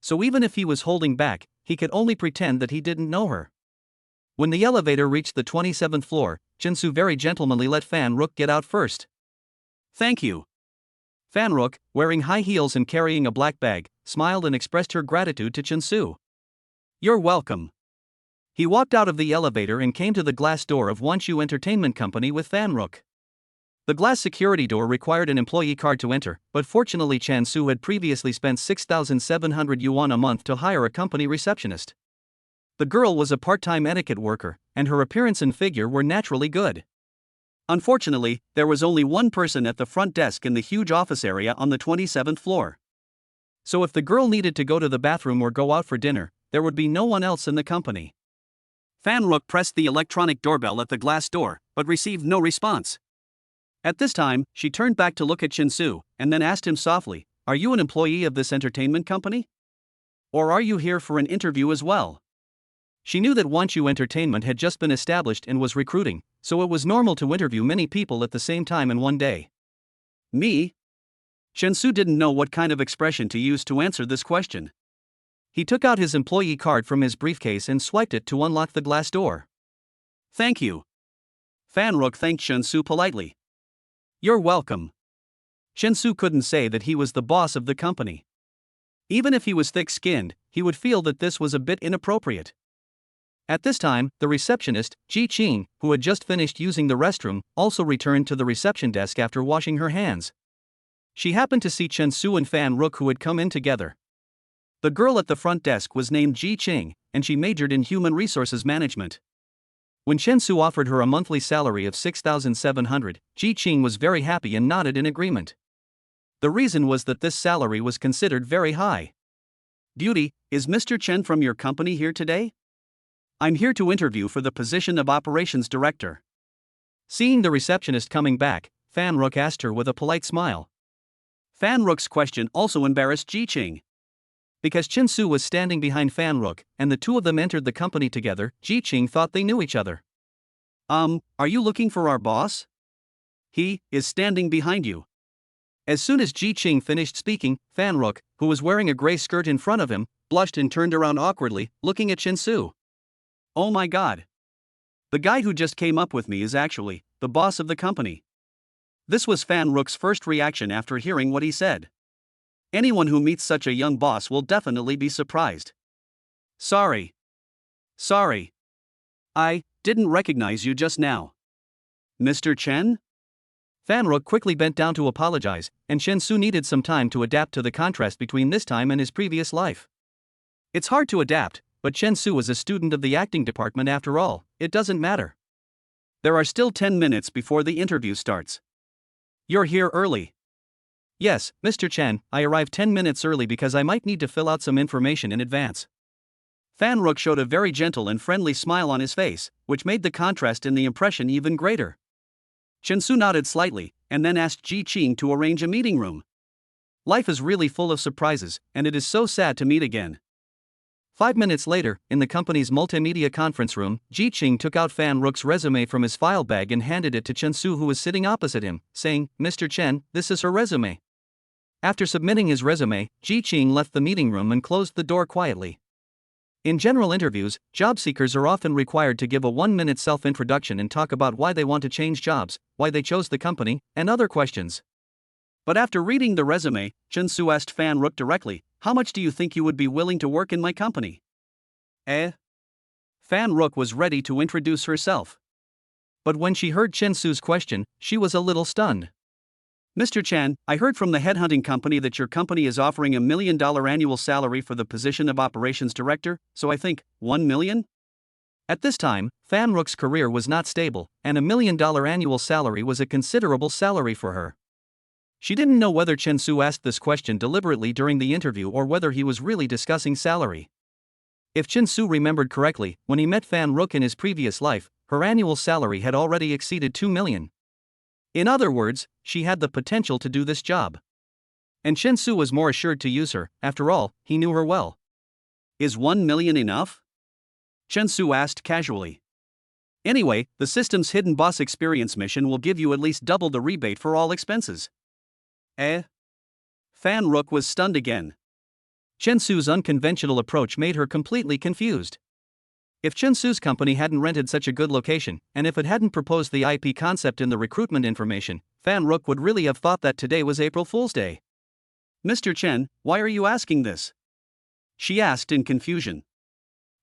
So even if he was holding back, he could only pretend that he didn't know her. When the elevator reached the 27th floor, Chen Su very gentlemanly let Fan Rook get out first. Thank you. Fan Rook, wearing high heels and carrying a black bag, smiled and expressed her gratitude to Chen Su. You're welcome. He walked out of the elevator and came to the glass door of Wanshu Entertainment Company with Fan Rook. The glass security door required an employee card to enter, but fortunately Chen Su had previously spent 6,700 yuan a month to hire a company receptionist. The girl was a part-time etiquette worker, and her appearance and figure were naturally good. Unfortunately, there was only one person at the front desk in the huge office area on the 27th floor. So if the girl needed to go to the bathroom or go out for dinner, there would be no one else in the company. Fan Rook pressed the electronic doorbell at the glass door, but received no response. At this time, she turned back to look at Chin-Su, and then asked him softly, "Are you an employee of this entertainment company? Or are you here for an interview as well?" She knew that Wanchu Entertainment had just been established and was recruiting, so it was normal to interview many people at the same time in one day. Me? Chin-Su didn't know what kind of expression to use to answer this question. He took out his employee card from his briefcase and swiped it to unlock the glass door. "Thank you." Fan Rook thanked Chin-Su politely. "You're welcome." Chin-Su couldn't say that he was the boss of the company. Even if he was thick-skinned, he would feel that this was a bit inappropriate. At this time, the receptionist, Ji Qing, who had just finished using the restroom, also returned to the reception desk after washing her hands. She happened to see Chin-Su and Fan Rook, who had come in together. The girl at the front desk was named Ji Qing, and she majored in human resources management. When Chin-Su offered her a monthly salary of 6,700, Ji Qing was very happy and nodded in agreement. The reason was that this salary was considered very high. "Beauty, is Mr. Chen from your company here today? I'm here to interview for the position of operations director." Seeing the receptionist coming back, Fan Rook asked her with a polite smile. Fan Rook's question also embarrassed Ji Qing. Because Chin-Su was standing behind Fan Rook, and the two of them entered the company together, Ji Qing thought they knew each other. Are you looking for our boss? He is standing behind you." As soon as Ji Qing finished speaking, Fan Rook, who was wearing a gray skirt in front of him, blushed and turned around awkwardly, looking at Chin-Su. "Oh my god. The guy who just came up with me is actually the boss of the company." This was Fan Rook's first reaction after hearing what he said. Anyone who meets such a young boss will definitely be surprised. Sorry. I didn't recognize you just now. Mr. Chen?" Fan Rook quickly bent down to apologize, and Chin-Su needed some time to adapt to the contrast between this time and his previous life. It's hard to adapt, but Chin-Su is a student of the acting department after all, it doesn't matter. There are still 10 minutes before the interview starts. "You're here early." "Yes, Mr. Chen, I arrived 10 minutes early because I might need to fill out some information in advance." Fan Rook showed a very gentle and friendly smile on his face, which made the contrast in the impression even greater. Chin-Su nodded slightly, and then asked Ji Qing to arrange a meeting room. Life is really full of surprises, and it is so sad to meet again. 5 minutes later, in the company's multimedia conference room, Ji Qing took out Fan Rook's resume from his file bag and handed it to Chin-Su, who was sitting opposite him, saying, "Mr. Chen, this is her resume." After submitting his resume, Ji Qing left the meeting room and closed the door quietly. In general interviews, job seekers are often required to give a 1-minute self-introduction and talk about why they want to change jobs, why they chose the company, and other questions. But after reading the resume, Chin-Su asked Fan Rook directly, "How much do you think you would be willing to work in my company?" Fan Rook was ready to introduce herself. But when she heard Chin-Su's question, she was a little stunned. "Mr. Chen, I heard from the headhunting company that your company is offering $1 million annual salary for the position of operations director, so I think, 1 million? At this time, Fan Rook's career was not stable, and $1 million annual salary was a considerable salary for her. She didn't know whether Chin-Su asked this question deliberately during the interview or whether he was really discussing salary. If Chin-Su remembered correctly, when he met Fan Rook in his previous life, her annual salary had already exceeded 2 million. In other words, she had the potential to do this job. And Chin-Su was more assured to use her, after all, he knew her well. "Is 1 million enough?" Chin-Su asked casually. "Anyway, the system's hidden boss experience mission will give you at least double the rebate for all expenses." Fan Rook was stunned again. Chin-Su's unconventional approach made her completely confused. If Chin-Su's company hadn't rented such a good location, and if it hadn't proposed the IP concept in the recruitment information, Fan Rook would really have thought that today was April Fool's Day. "Mr. Chen, why are you asking this?" she asked in confusion.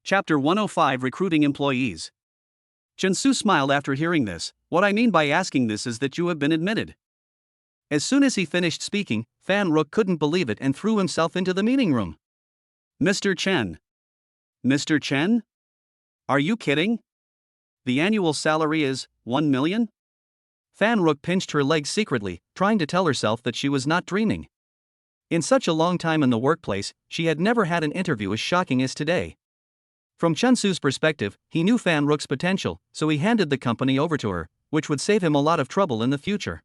Chapter 105: Recruiting Employees. Chin-Su smiled after hearing this. "What I mean by asking this is that you have been admitted." As soon as he finished speaking, Fan Rook couldn't believe it and threw himself into the meeting room. "Mr. Chen? Mr. Chen? Are you kidding? The annual salary is 1 million? Fan Rook pinched her leg secretly, trying to tell herself that she was not dreaming. In such a long time in the workplace, she had never had an interview as shocking as today. From Chin-Su's perspective, he knew Fan Rook's potential, so he handed the company over to her, which would save him a lot of trouble in the future.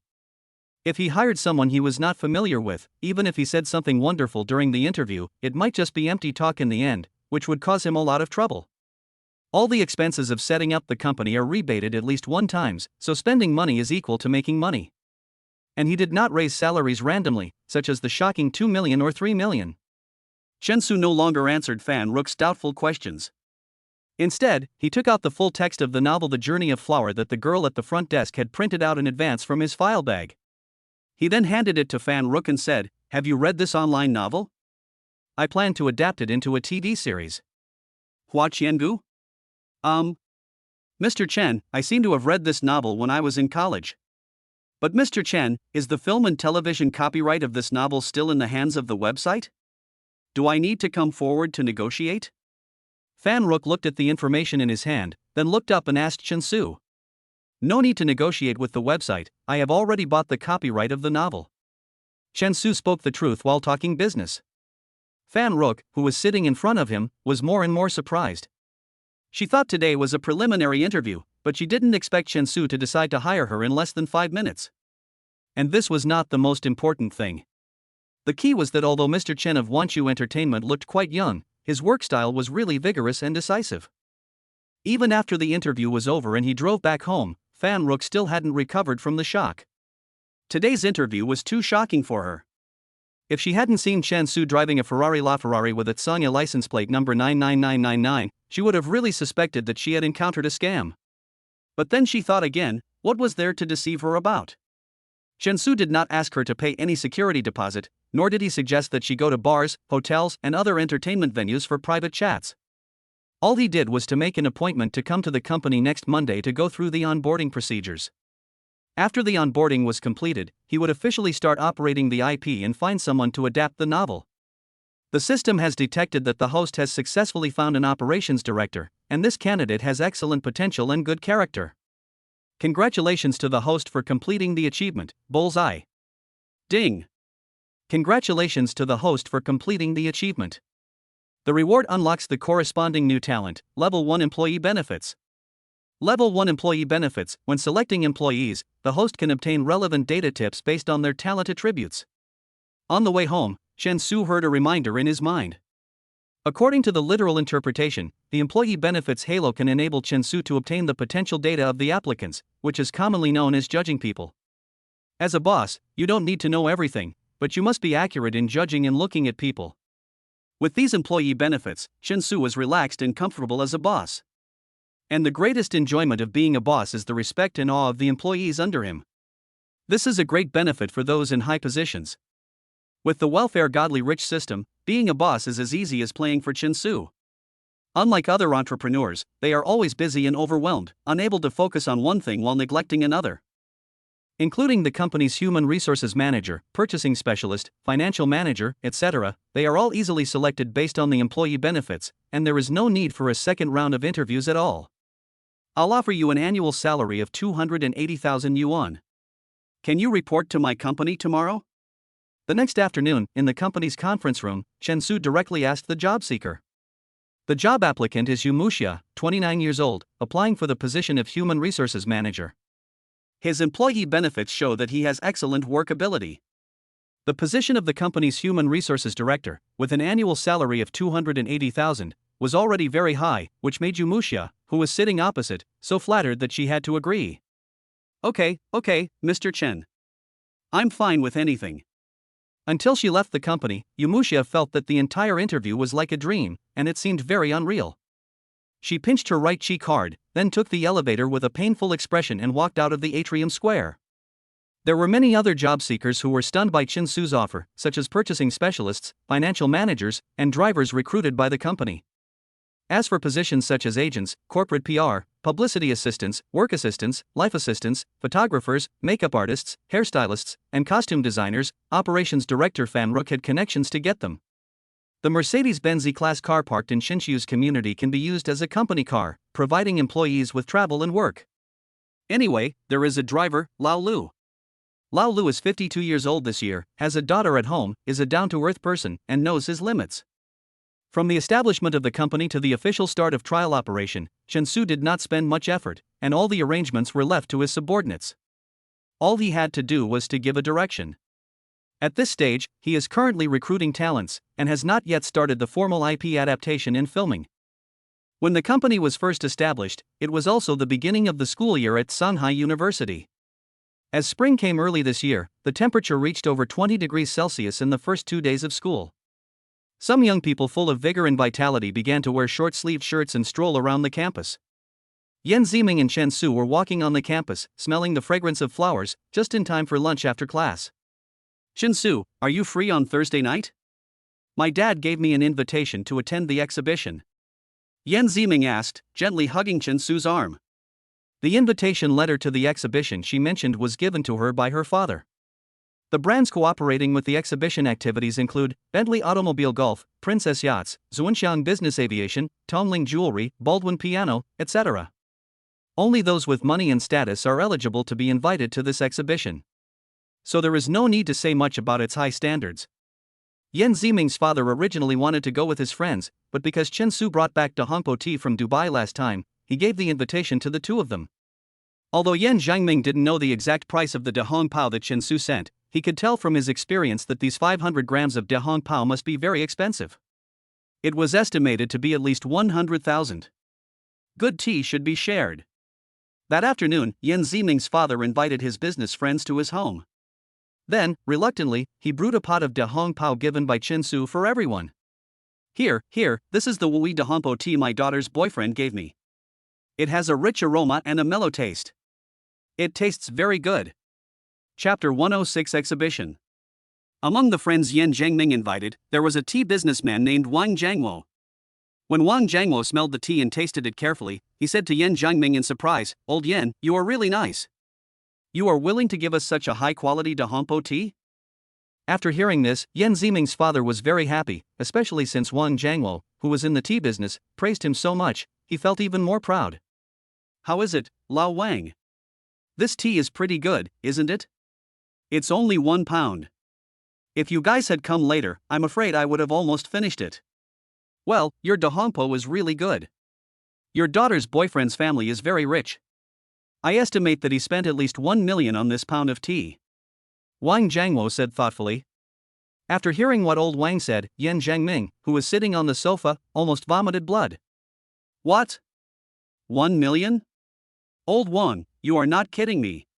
If he hired someone he was not familiar with, even if he said something wonderful during the interview, it might just be empty talk in the end, which would cause him a lot of trouble. All the expenses of setting up the company are rebated at least one times, so spending money is equal to making money. And he did not raise salaries randomly, such as the shocking 2 million or 3 million. Chen Su no longer answered Fan Rook's doubtful questions. Instead, he took out the full text of the novel The Journey of Flower that the girl at the front desk had printed out in advance from his file bag. He then handed it to Fan Rook and said, "Have you read this online novel? I plan to adapt it into a TV series." Hua Qiangu? Mr. Chen, I seem to have read this novel when I was in college. But Mr. Chen, is the film and television copyright of this novel still in the hands of the website? Do I need to come forward to negotiate? Fan Rook looked at the information in his hand, then looked up and asked Chen Su. "No need to negotiate with the website, I have already bought the copyright of the novel." Chen Su spoke the truth while talking business. Fan Rook, who was sitting in front of him, was more and more surprised. She thought today was a preliminary interview, but she didn't expect Chen Su to decide to hire her in less than 5 minutes. And this was not the most important thing. The key was that although Mr. Chen of Wanchu Entertainment looked quite young, his work style was really vigorous and decisive. Even after the interview was over and he drove back home, Fan Rook still hadn't recovered from the shock. Today's interview was too shocking for her. If she hadn't seen Chen Su driving a Ferrari LaFerrari with its Sonia license plate number 99999, she would have really suspected that she had encountered a scam. But then she thought again, what was there to deceive her about? Chen Su did not ask her to pay any security deposit, nor did he suggest that she go to bars, hotels, and other entertainment venues for private chats. All he did was to make an appointment to come to the company next Monday to go through the onboarding procedures. After the onboarding was completed, he would officially start operating the IP and find someone to adapt the novel. The system has detected that the host has successfully found an operations director, and this candidate has excellent potential and good character. Congratulations to the host for completing the achievement, Bullseye. Ding! Congratulations to the host for completing the achievement. The reward unlocks the corresponding new talent, Level 1 Employee Benefits. Level 1 Employee Benefits. When selecting employees, the host can obtain relevant data tips based on their talent attributes. On the way home, Chen Su heard a reminder in his mind. According to the literal interpretation, the Employee Benefits Halo can enable Chen Su to obtain the potential data of the applicants, which is commonly known as judging people. As a boss, you don't need to know everything, but you must be accurate in judging and looking at people. With these employee benefits, Chen Su was relaxed and comfortable as a boss. And the greatest enjoyment of being a boss is the respect and awe of the employees under him. This is a great benefit for those in high positions. With the welfare godly rich system, being a boss is as easy as playing for Chen Su. Unlike other entrepreneurs, they are always busy and overwhelmed, unable to focus on one thing while neglecting another. Including the company's human resources manager, purchasing specialist, financial manager, etc., they are all easily selected based on the employee benefits, and there is no need for a second round of interviews at all. I'll offer you an annual salary of 280,000 yuan. Can you report to my company tomorrow? The next afternoon, in the company's conference room, Chen Su directly asked the job seeker. The job applicant is Yu Muxia, 29 years old, applying for the position of human resources manager. His employee benefits show that he has excellent work ability. The position of the company's human resources director, with an annual salary of 280,000, was already very high, which made Yu Muxia, who was sitting opposite, so flattered that she had to agree. Okay, Mr. Chen. I'm fine with anything. Until she left the company, Yu Muxia felt that the entire interview was like a dream, and it seemed very unreal. She pinched her right cheek hard, then took the elevator with a painful expression and walked out of the atrium square. There were many other job seekers who were stunned by Chen Su's offer, such as purchasing specialists, financial managers, and drivers recruited by the company. As for positions such as agents, corporate PR, publicity assistants, work assistants, life assistants, photographers, makeup artists, hairstylists, and costume designers, operations director Fan Rook had connections to get them. The Mercedes-Benz E-Class car parked in Shinshu's community can be used as a company car, providing employees with travel and work. Anyway, there is a driver, Lao Lu. Lao Lu is 52 years old this year, has a daughter at home, is a down-to-earth person, and knows his limits. From the establishment of the company to the official start of trial operation, Chen Su did not spend much effort, and all the arrangements were left to his subordinates. All he had to do was to give a direction. At this stage, he is currently recruiting talents, and has not yet started the formal IP adaptation in filming. When the company was first established, it was also the beginning of the school year at Shanghai University. As spring came early this year, the temperature reached over 20 degrees Celsius in the first 2 days of school. Some young people full of vigor and vitality began to wear short-sleeved shirts and stroll around the campus. Yan Ziming and Chen Su were walking on the campus, smelling the fragrance of flowers, just in time for lunch after class. "Chen Su, are you free on Thursday night? My dad gave me an invitation to attend the exhibition." Yan Ziming asked, gently hugging Chen Su's arm. The invitation letter to the exhibition she mentioned was given to her by her father. The brands cooperating with the exhibition activities include Bentley Automobile Golf, Princess Yachts, Zhuanxiang Business Aviation, Tongling Jewelry, Baldwin Piano, etc. Only those with money and status are eligible to be invited to this exhibition. So there is no need to say much about its high standards. Yan Ziming's father originally wanted to go with his friends, but because Chen Su brought back Dahongpo tea from Dubai last time, he gave the invitation to the two of them. Although Yan Zhangming didn't know the exact price of the Dahongpao that Chen Su sent, he could tell from his experience that these 500 grams of Dahongpao must be very expensive. It was estimated to be at least 100,000. Good tea should be shared. That afternoon, Yan Ziming's father invited his business friends to his home. Then, reluctantly, he brewed a pot of Dahongpao given by Chen Su for everyone. Here, this is the Wui Dahongpo tea my daughter's boyfriend gave me. It has a rich aroma and a mellow taste. It tastes very good. Chapter 106 Exhibition. Among the friends Yan Zhangming invited, there was a tea businessman named Wang Jiangwo. When Wang Jiangwo smelled the tea and tasted it carefully, he said to Yan Zhangming in surprise, "Old Yan, you are really nice. You are willing to give us such a high-quality Dahongpo tea?" After hearing this, Yan Ziming's father was very happy, especially since Wang Jiangwo, who was in the tea business, praised him so much, he felt even more proud. "How is it, Lao Wang? This tea is pretty good, isn't it? It's only 1 pound. If you guys had come later, I'm afraid I would have almost finished it. Well, your Dahongpo is really good. Your daughter's boyfriend's family is very rich. I estimate that he spent at least 1 million on this pound of tea," Wang Jiangwo said thoughtfully. After hearing what old Wang said, Yan Zhangming, who was sitting on the sofa, almost vomited blood. "What? 1 million? Old Wang, you are not kidding me."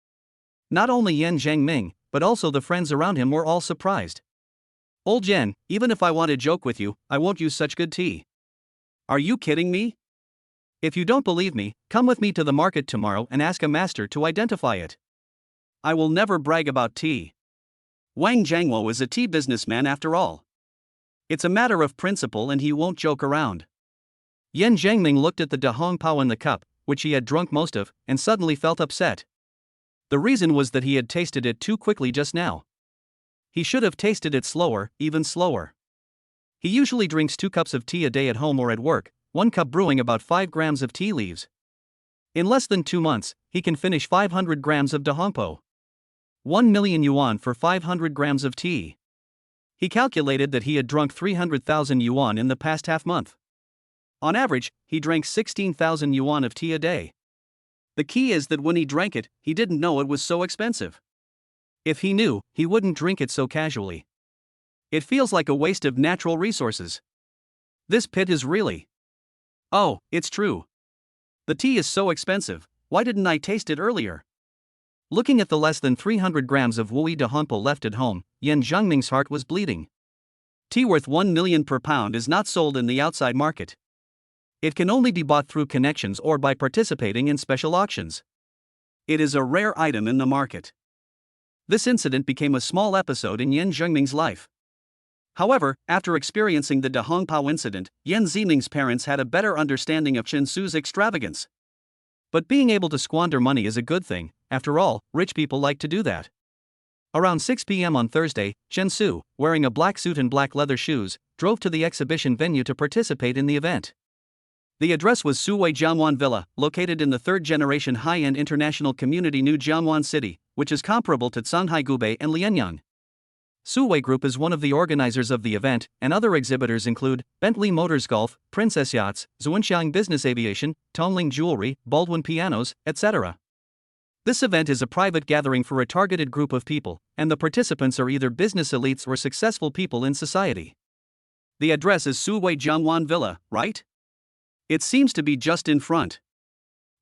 Not only Yan Zhangming, but also the friends around him were all surprised. "Old Yan, even if I want to joke with you, I won't use such good tea. Are you kidding me? If you don't believe me, come with me to the market tomorrow and ask a master to identify it. I will never brag about tea." Wang Jiangwo is a tea businessman after all. It's a matter of principle and he won't joke around. Yan Zhangming looked at the Dahongpao in the cup, which he had drunk most of, and suddenly felt upset. The reason was that he had tasted it too quickly just now. He should have tasted it slower, even slower. He usually drinks 2 cups of tea a day at home or at work, 1 cup brewing about 5 grams of tea leaves. In less than 2 months, he can finish 500 grams of Dahongpo. 1 million yuan for 500 grams of tea. He calculated that he had drunk 300,000 yuan in the past half month. On average, he drank 16,000 yuan of tea a day. The key is that when he drank it, he didn't know it was so expensive. If he knew, he wouldn't drink it so casually. It feels like a waste of natural resources. This pit is really... Oh, it's true. The tea is so expensive, why didn't I taste it earlier? Looking at the less than 300 grams of Wui Dahongpo left at home, Yan Zhangming's heart was bleeding. Tea worth 1 million per pound is not sold in the outside market. It can only be bought through connections or by participating in special auctions. It is a rare item in the market. This incident became a small episode in Yan Zhangming's life. However, after experiencing the Dahongpao incident, Yan Ziming's parents had a better understanding of Chen Su's extravagance. But being able to squander money is a good thing, after all, rich people like to do that. Around 6 p.m. on Thursday, Chen Su, wearing a black suit and black leather shoes, drove to the exhibition venue to participate in the event. The address was Suwei Jianwan Villa, located in the third-generation high-end international community New Jianwan City, which is comparable to Shanghai Gubei and Lianyang. Suwei Group is one of the organizers of the event, and other exhibitors include Bentley Motors Golf, Princess Yachts, Zhuanxiang Business Aviation, Tongling Jewelry, Baldwin Pianos, etc. This event is a private gathering for a targeted group of people, and the participants are either business elites or successful people in society. The address is Suwei Jiangwan Villa, right? It seems to be just in front.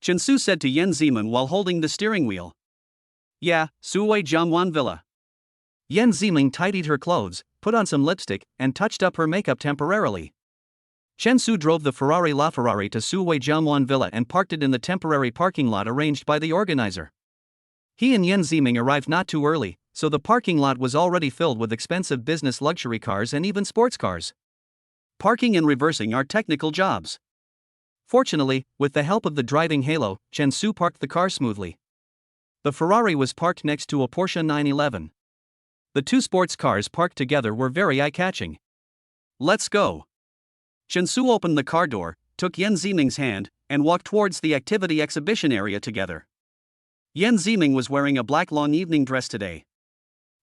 Chen Su said to Yan Zimin while holding the steering wheel. Yeah, Suwei Jiangwan Villa. Yan Ziming tidied her clothes, put on some lipstick, and touched up her makeup temporarily. Chen Su drove the Ferrari LaFerrari to Suwei Jiangwan Villa and parked it in the temporary parking lot arranged by the organizer. He and Yan Ziming arrived not too early, so the parking lot was already filled with expensive business luxury cars and even sports cars. Parking and reversing are technical jobs. Fortunately, with the help of the driving halo, Chen Su parked the car smoothly. The Ferrari was parked next to a Porsche 911. The two sports cars parked together were very eye-catching. Let's go. Chen Su opened the car door, took Yan Ziming's hand, and walked towards the activity exhibition area together. Yan Ziming was wearing a black long evening dress today.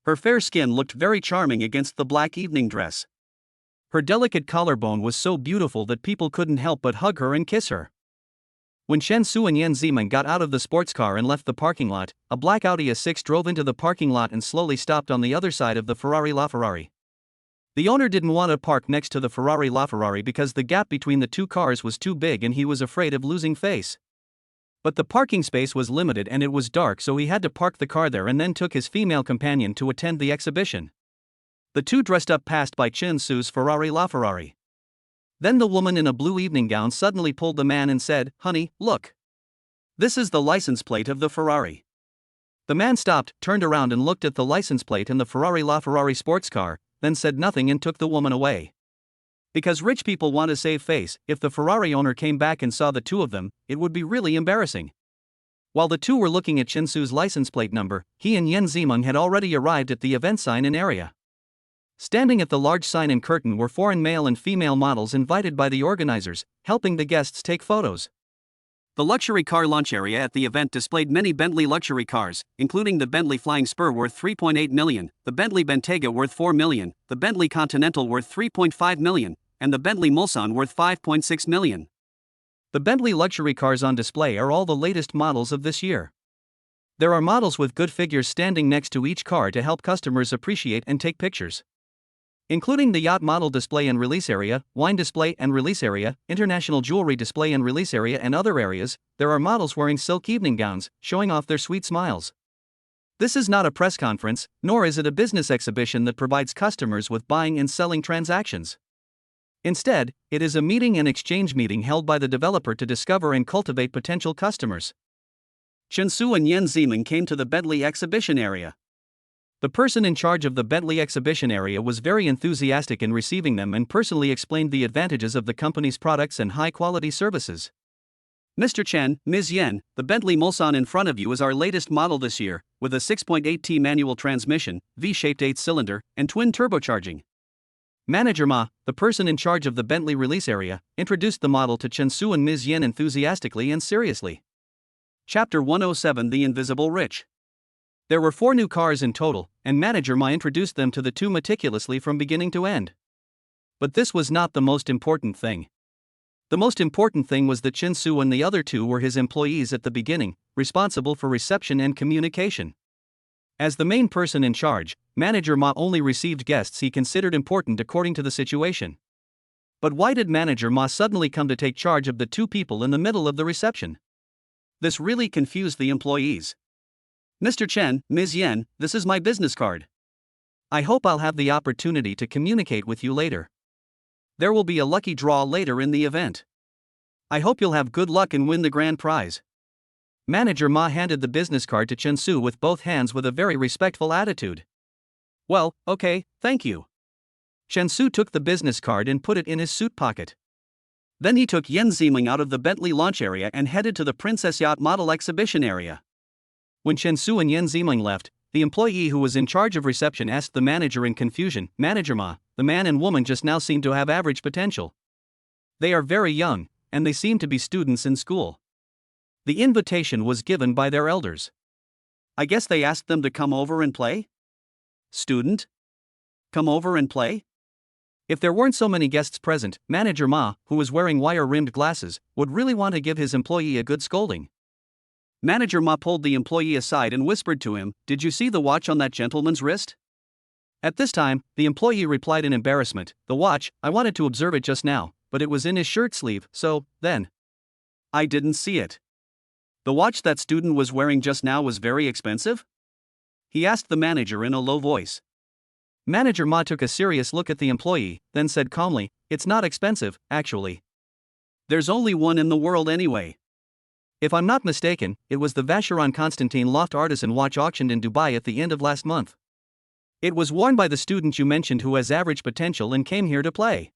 Her fair skin looked very charming against the black evening dress. Her delicate collarbone was so beautiful that people couldn't help but hug her and kiss her. When Chen Su and Yan Ziming got out of the sports car and left the parking lot, a black Audi A6 drove into the parking lot and slowly stopped on the other side of the Ferrari LaFerrari. The owner didn't want to park next to the Ferrari LaFerrari because the gap between the two cars was too big and he was afraid of losing face. But the parking space was limited and it was dark, so he had to park the car there and then took his female companion to attend the exhibition. The two dressed up passed by Chen Su's Ferrari LaFerrari. Then the woman in a blue evening gown suddenly pulled the man and said, "Honey, look. This is the license plate of the Ferrari." The man stopped, turned around and looked at the license plate and the Ferrari LaFerrari sports car, then said nothing and took the woman away. Because rich people want to save face, if the Ferrari owner came back and saw the two of them, it would be really embarrassing. While the two were looking at Chen Su's license plate number, he and Yan Ziming had already arrived at the event sign and area. Standing at the large sign and curtain were foreign male and female models invited by the organizers, helping the guests take photos. The luxury car launch area at the event displayed many Bentley luxury cars, including the Bentley Flying Spur worth $3.8 million, the Bentley Bentayga worth $4 million, the Bentley Continental worth $3.5 million, and the Bentley Mulsanne worth $5.6 million. The Bentley luxury cars on display are all the latest models of this year. There are models with good figures standing next to each car to help customers appreciate and take pictures. Including the yacht model display and release area, wine display and release area, international jewelry display and release area, and other areas, there are models wearing silk evening gowns, showing off their sweet smiles. This is not a press conference, nor is it a business exhibition that provides customers with buying and selling transactions. Instead, it is a meeting and exchange meeting held by the developer to discover and cultivate potential customers. Chen Su and Yan Ziming came to the Bentley exhibition area. The person in charge of the Bentley exhibition area was very enthusiastic in receiving them and personally explained the advantages of the company's products and high-quality services. Mr. Chen, Ms. Yan, the Bentley Mulsanne in front of you is our latest model this year, with a 6.8T manual transmission, V-shaped 8-cylinder, and twin turbocharging. Manager Ma, the person in charge of the Bentley release area, introduced the model to Chen Su and Ms. Yan enthusiastically and seriously. Chapter 107: The Invisible Rich. There were 4 new cars in total, and Manager Ma introduced them to the two meticulously from beginning to end. But this was not the most important thing. The most important thing was that Chen Su and the other two were his employees at the beginning, responsible for reception and communication. As the main person in charge, Manager Ma only received guests he considered important according to the situation. But why did Manager Ma suddenly come to take charge of the two people in the middle of the reception? This really confused the employees. Mr. Chen, Ms. Yan, this is my business card. I hope I'll have the opportunity to communicate with you later. There will be a lucky draw later in the event. I hope you'll have good luck and win the grand prize. Manager Ma handed the business card to Chen Su with both hands with a very respectful attitude. Well, okay, thank you. Chen Su took the business card and put it in his suit pocket. Then he took Yan Ziming out of the Bentley launch area and headed to the Princess Yacht Model exhibition area. When Chen Su and Yan Ziming left, the employee who was in charge of reception asked the manager in confusion, Manager Ma, the man and woman just now seem to have average potential. They are very young, and they seem to be students in school. The invitation was given by their elders. I guess they asked them to come over and play? Student? Come over and play? If there weren't so many guests present, Manager Ma, who was wearing wire-rimmed glasses, would really want to give his employee a good scolding. Manager Ma pulled the employee aside and whispered to him, "Did you see the watch on that gentleman's wrist?" At this time, the employee replied in embarrassment, "The watch, I wanted to observe it just now, but it was in his shirt sleeve, so, then. I didn't see it." "The watch that student was wearing just now was very expensive?" he asked the manager in a low voice. Manager Ma took a serious look at the employee, then said calmly, "It's not expensive, actually. There's only one in the world anyway. If I'm not mistaken, it was the Vacheron Constantin Loft Artisan watch auctioned in Dubai at the end of last month. It was worn by the student you mentioned who has average potential and came here to play."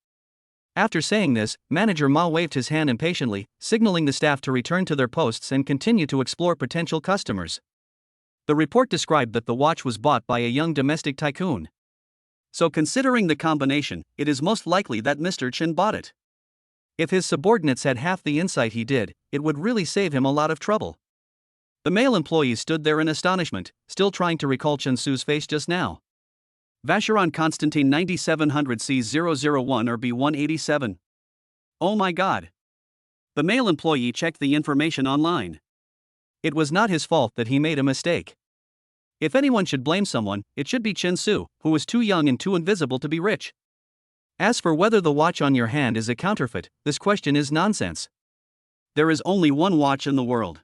After saying this, Manager Ma waved his hand impatiently, signaling the staff to return to their posts and continue to explore potential customers. The report described that the watch was bought by a young domestic tycoon. So considering the combination, it is most likely that Mr. Chen bought it. If his subordinates had half the insight he did, it would really save him a lot of trouble. The male employee stood there in astonishment, still trying to recall Chen Su's face just now. Vacheron Constantin 9700 C001 or B187. Oh my god. The male employee checked the information online. It was not his fault that he made a mistake. If anyone should blame someone, it should be Chen Su, who was too young and too invisible to be rich. As for whether the watch on your hand is a counterfeit, this question is nonsense. There is only one watch in the world.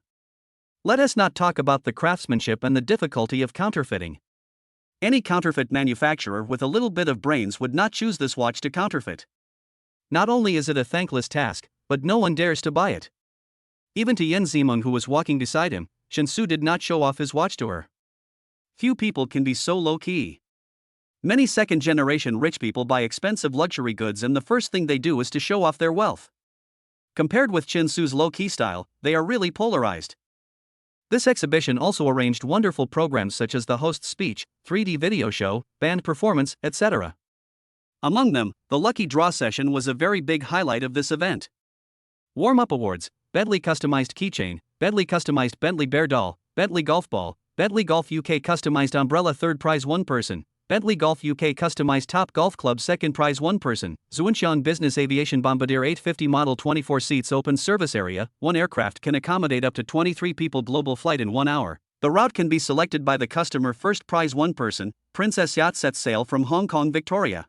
Let us not talk about the craftsmanship and the difficulty of counterfeiting. Any counterfeit manufacturer with a little bit of brains would not choose this watch to counterfeit. Not only is it a thankless task, but no one dares to buy it. Even to Yan Zimeng, who was walking beside him, Chen Su did not show off his watch to her. Few people can be so low-key. Many second-generation rich people buy expensive luxury goods and the first thing they do is to show off their wealth. Compared with Chen Su's low-key style, they are really polarized. This exhibition also arranged wonderful programs such as the host's speech, 3D video show, band performance, etc. Among them, the lucky draw session was a very big highlight of this event. Warm-up awards: Bentley customized keychain, Bentley customized Bentley bear doll, Bentley golf ball, Bentley Golf UK customized umbrella, third prize 1 person, Bentley Golf UK customized Top Golf Club, second prize 1 person, Zhuanxiang Business Aviation Bombardier 850 model, 24 seats, open service area, 1 aircraft can accommodate up to 23 people, global flight in 1 hour. The route can be selected by the customer, first prize 1 person, Princess Yacht sets sail from Hong Kong Victoria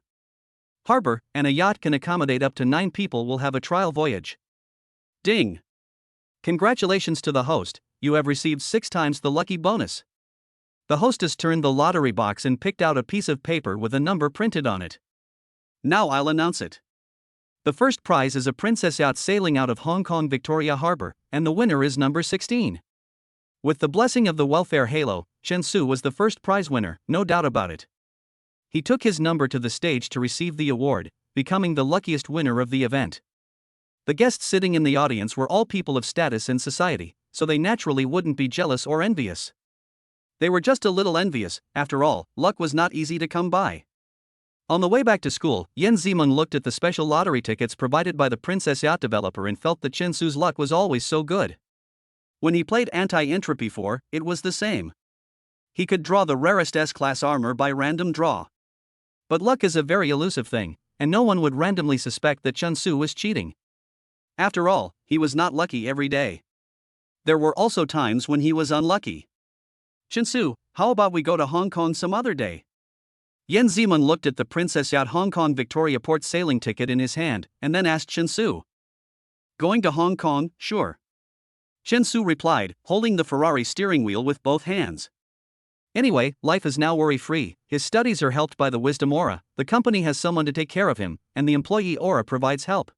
Harbor, and a yacht can accommodate up to 9 people will have a trial voyage. Ding! Congratulations to the host, you have received 6 times the lucky bonus. The hostess turned the lottery box and picked out a piece of paper with a number printed on it. Now I'll announce it. The first prize is a princess yacht sailing out of Hong Kong Victoria Harbor, and the winner is number 16. With the blessing of the welfare halo, Chen Su was the first prize winner, no doubt about it. He took his number to the stage to receive the award, becoming the luckiest winner of the event. The guests sitting in the audience were all people of status in society, so they naturally wouldn't be jealous or envious. They were just a little envious. After all, luck was not easy to come by. On the way back to school, Yan Zimeng looked at the special lottery tickets provided by the Princess Yacht developer and felt that Chen Su's luck was always so good. When he played Anti-Entropy 4, it was the same. He could draw the rarest S-class armor by random draw. But luck is a very elusive thing, and no one would randomly suspect that Chen Su was cheating. After all, he was not lucky every day. There were also times when he was unlucky. Chen Su, how about we go to Hong Kong some other day? Yan Zimeng looked at the Princess Yacht Hong Kong Victoria Port sailing ticket in his hand, and then asked Chen Su. Going to Hong Kong, sure. Chen Su replied, holding the Ferrari steering wheel with both hands. Anyway, life is now worry-free, his studies are helped by the Wisdom Aura, the company has someone to take care of him, and the employee Aura provides help.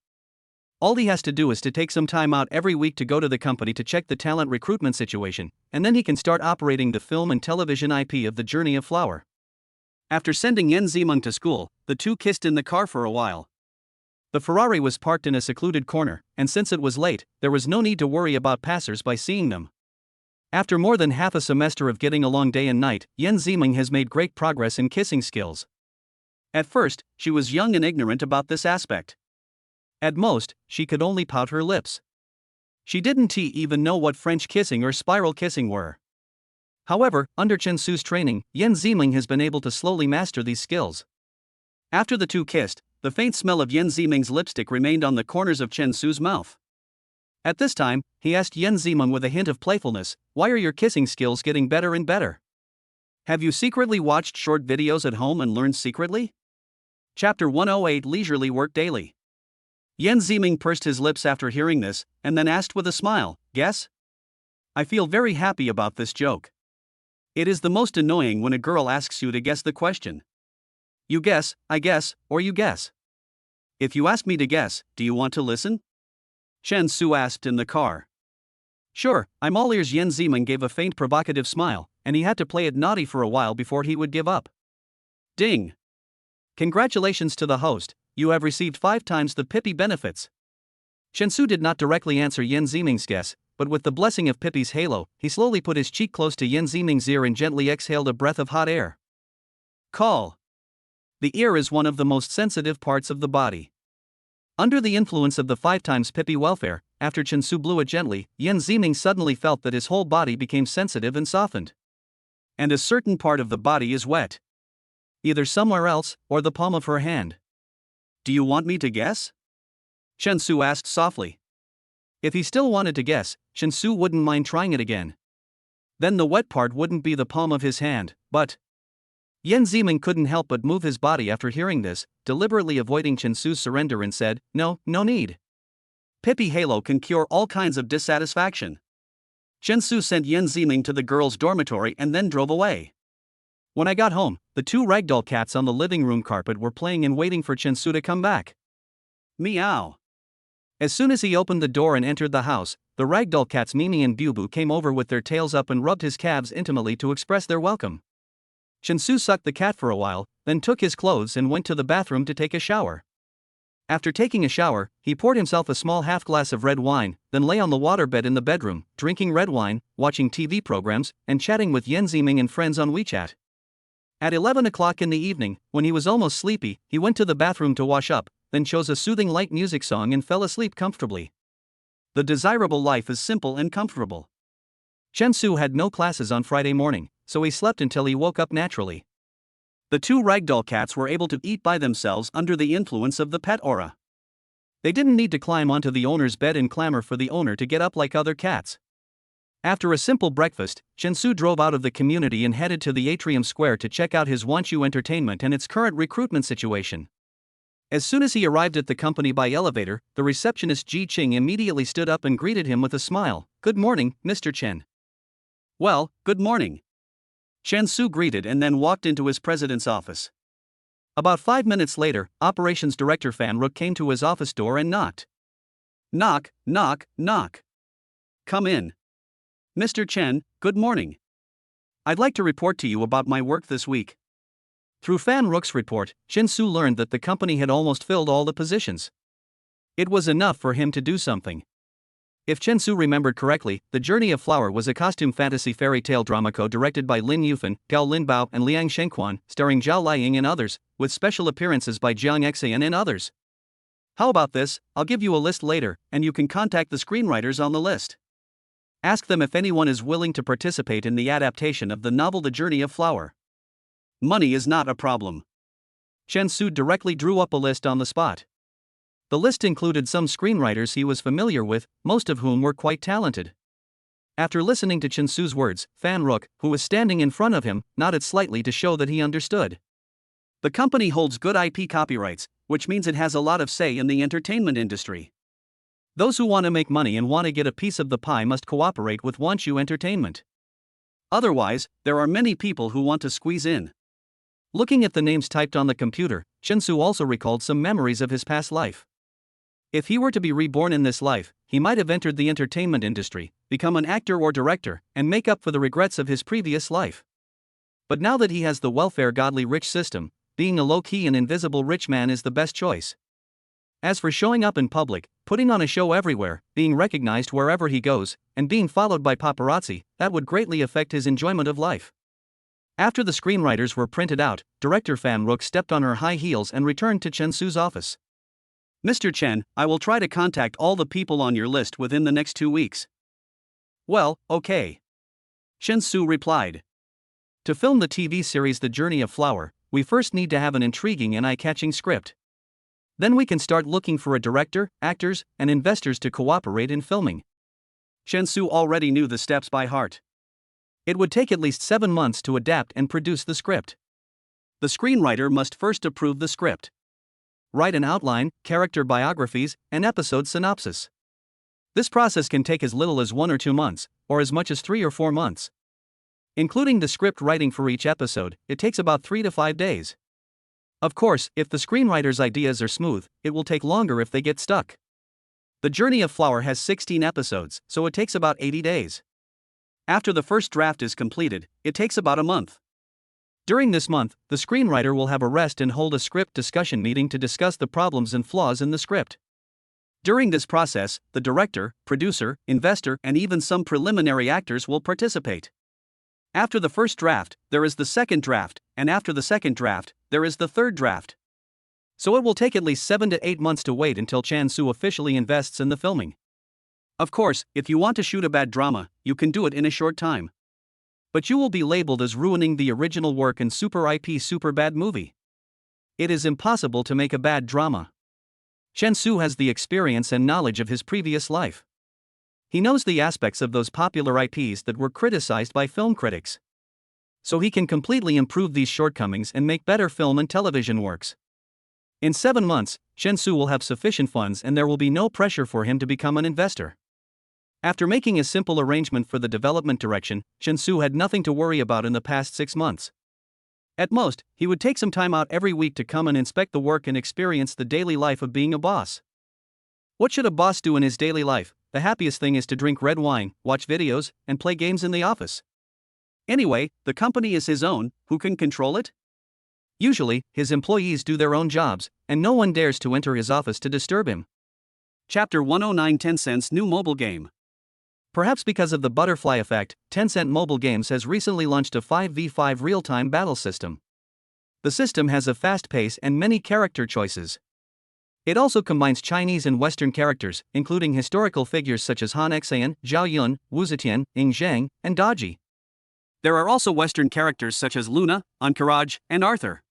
All he has to do is to take some time out every week to go to the company to check the talent recruitment situation, and then he can start operating the film and television IP of The Journey of Flower. After sending Yan Zimeng to school, the two kissed in the car for a while. The Ferrari was parked in a secluded corner, and since it was late, there was no need to worry about passers-by seeing them. After more than half a semester of getting along day and night, Yan Zimeng has made great progress in kissing skills. At first, she was young and ignorant about this aspect. At most, she could only pout her lips. She didn't even know what French kissing or spiral kissing were. However, under Chen Su's training, Yan Zimeng has been able to slowly master these skills. After the two kissed, the faint smell of Yan Zimeng's lipstick remained on the corners of Chen Su's mouth. At this time, he asked Yen Zimeng with a hint of playfulness, "Why are your kissing skills getting better and better? Have you secretly watched short videos at home and learned secretly?" Chapter 108 Leisurely Work Daily. Yen Zimeng pursed his lips after hearing this, and then asked with a smile, "Guess?" I feel very happy about this joke. It is the most annoying when a girl asks you to guess the question. You guess, I guess, or you guess. If you ask me to guess, do you want to listen? Chen Su asked in the car. Sure, I'm all ears. Yen Zimeng gave a faint provocative smile, and he had to play it naughty for a while before he would give up. Ding! Congratulations to the host, you have received 5 times the Pippi benefits. Chen Su did not directly answer Yen Zimeng's guess, but with the blessing of Pippi's halo, he slowly put his cheek close to Yen Zimeng's ear and gently exhaled a breath of hot air. Call. The ear is one of the most sensitive parts of the body. Under the influence of the 5 times Pippi welfare, after Chen Su blew it gently, Yen Zimeng suddenly felt that his whole body became sensitive and softened. And a certain part of the body is wet. Either somewhere else, or the palm of her hand. Do you want me to guess? Chen Su asked softly. If he still wanted to guess, Chen Su wouldn't mind trying it again. Then the wet part wouldn't be the palm of his hand, but... Yen Zimeng couldn't help but move his body after hearing this, deliberately avoiding Chen Su's surrender, and said, No need. Pippi Halo can cure all kinds of dissatisfaction. Chen Su sent Yen Zimeng to the girls' dormitory and then drove away. When I got home, the 2 ragdoll cats on the living room carpet were playing and waiting for Chen Su to come back. Meow. As soon as he opened the door and entered the house, the ragdoll cats Mimi and Bubu came over with their tails up and rubbed his calves intimately to express their welcome. Chen Su sucked the cat for a while, then took his clothes and went to the bathroom to take a shower. After taking a shower, he poured himself a small half glass of red wine, then lay on the waterbed in the bedroom, drinking red wine, watching TV programs, and chatting with Yen Zimeng and friends on WeChat. At 11 o'clock in the evening, when he was almost sleepy, he went to the bathroom to wash up, then chose a soothing light music song and fell asleep comfortably. The desirable life is simple and comfortable. Chen Su had no classes on Friday morning, so he slept until he woke up naturally. The 2 ragdoll cats were able to eat by themselves under the influence of the pet aura. They didn't need to climb onto the owner's bed and clamor for the owner to get up like other cats. After a simple breakfast, Chen Su drove out of the community and headed to the Atrium Square to check out his Wanchu Entertainment and its current recruitment situation. As soon as he arrived at the company by elevator, the receptionist Ji Qing immediately stood up and greeted him with a smile. Good morning, Mr. Chen. Well, good morning. Chen Su greeted and then walked into his president's office. About 5 minutes later, Operations Director Fan Rook came to his office door and knocked. Knock, knock, knock. Come in. Mr. Chen, good morning. I'd like to report to you about my work this week. Through Fan Rook's report, Chen Su learned that the company had almost filled all the positions. It was enough for him to do something. If Chen Su remembered correctly, The Journey of Flower was a costume fantasy fairy tale drama co-directed by Lin Yufan, Gao Linbao and Liang Shengquan, starring Zhao Liang and others, with special appearances by Jiang Xian and others. How about this? I'll give you a list later, and you can contact the screenwriters on the list. Ask them if anyone is willing to participate in the adaptation of the novel The Journey of Flower. Money is not a problem. Chen Su directly drew up a list on the spot. The list included some screenwriters he was familiar with, most of whom were quite talented. After listening to Chen Su's words, Fan Rook, who was standing in front of him, nodded slightly to show that he understood. The company holds good IP copyrights, which means it has a lot of say in the entertainment industry. Those who want to make money and want to get a piece of the pie must cooperate with Wanchu Entertainment. Otherwise, there are many people who want to squeeze in. Looking at the names typed on the computer, Chen Su also recalled some memories of his past life. If he were to be reborn in this life, he might have entered the entertainment industry, become an actor or director, and make up for the regrets of his previous life. But now that he has the welfare godly rich system, being a low-key and invisible rich man is the best choice. As for showing up in public, putting on a show everywhere, being recognized wherever he goes, and being followed by paparazzi, that would greatly affect his enjoyment of life. After the screenwriters were printed out, Director Fan Rook stepped on her high heels and returned to Chen Su's office. Mr. Chen, I will try to contact all the people on your list within the next 2 weeks. Well, okay. Chen Su replied. To film the TV series The Journey of Flower, we first need to have an intriguing and eye-catching script. Then we can start looking for a director, actors, and investors to cooperate in filming. Chen Su already knew the steps by heart. It would take at least 7 months to adapt and produce the script. The screenwriter must first approve the script. Write an outline, character biographies, and episode synopsis. This process can take as little as 1 or 2 months, or as much as 3 or 4 months. Including the script writing for each episode, it takes about 3 to 5 days. Of course, if the screenwriter's ideas are smooth, it will take longer if they get stuck. The Journey of Flower has 16 episodes, so it takes about 80 days. After the first draft is completed, it takes about a month. During this month, the screenwriter will have a rest and hold a script discussion meeting to discuss the problems and flaws in the script. During this process, the director, producer, investor, and even some preliminary actors will participate. After the first draft, there is the second draft, and after the second draft, there is the third draft. So it will take at least 7 to 8 months to wait until Chen Su officially invests in the filming. Of course, if you want to shoot a bad drama, you can do it in a short time. But you will be labeled as ruining the original work and super IP super bad movie. It is impossible to make a bad drama. Chen Su has the experience and knowledge of his previous life. He knows the aspects of those popular IPs that were criticized by film critics. So he can completely improve these shortcomings and make better film and television works. In 7 months, Chen Su will have sufficient funds and there will be no pressure for him to become an investor. After making a simple arrangement for the development direction, Chen Su had nothing to worry about in the past 6 months. At most, he would take some time out every week to come and inspect the work and experience the daily life of being a boss. What should a boss do in his daily life? The happiest thing is to drink red wine, watch videos, and play games in the office. Anyway, the company is his own, who can control it? Usually, his employees do their own jobs, and no one dares to enter his office to disturb him. Chapter 109 Tencent's new mobile game. Perhaps because of the butterfly effect, Tencent Mobile Games has recently launched a 5v5 real-time battle system. The system has a fast pace and many character choices. It also combines Chinese and Western characters, including historical figures such as Han Xian, Zhao Yun, Wu Zetian, Ying Zhang, and Daji. There are also Western characters such as Luna, Encourage, and Arthur.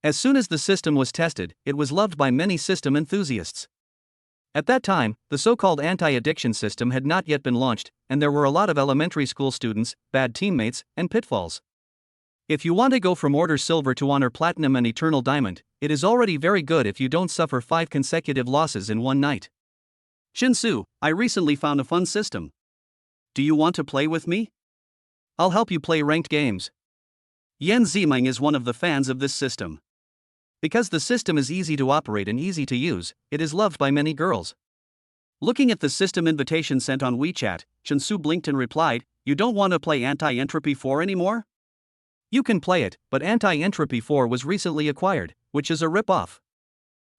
As soon as the system was tested, it was loved by many system enthusiasts. At that time, the so-called anti-addiction system had not yet been launched, and there were a lot of elementary school students, bad teammates, and pitfalls. If you want to go from Order Silver to Honor Platinum and Eternal Diamond, it is already very good if you don't suffer 5 consecutive losses in one night. Chen Su, I recently found a fun system. Do you want to play with me? I'll help you play ranked games. Yan Ziming is one of the fans of this system. Because the system is easy to operate and easy to use, it is loved by many girls. Looking at the system invitation sent on WeChat, Chen Su blinked and replied, "You don't want to play Anti-Entropy 4 anymore? You can play it, but Anti-Entropy 4 was recently acquired, which is a rip-off.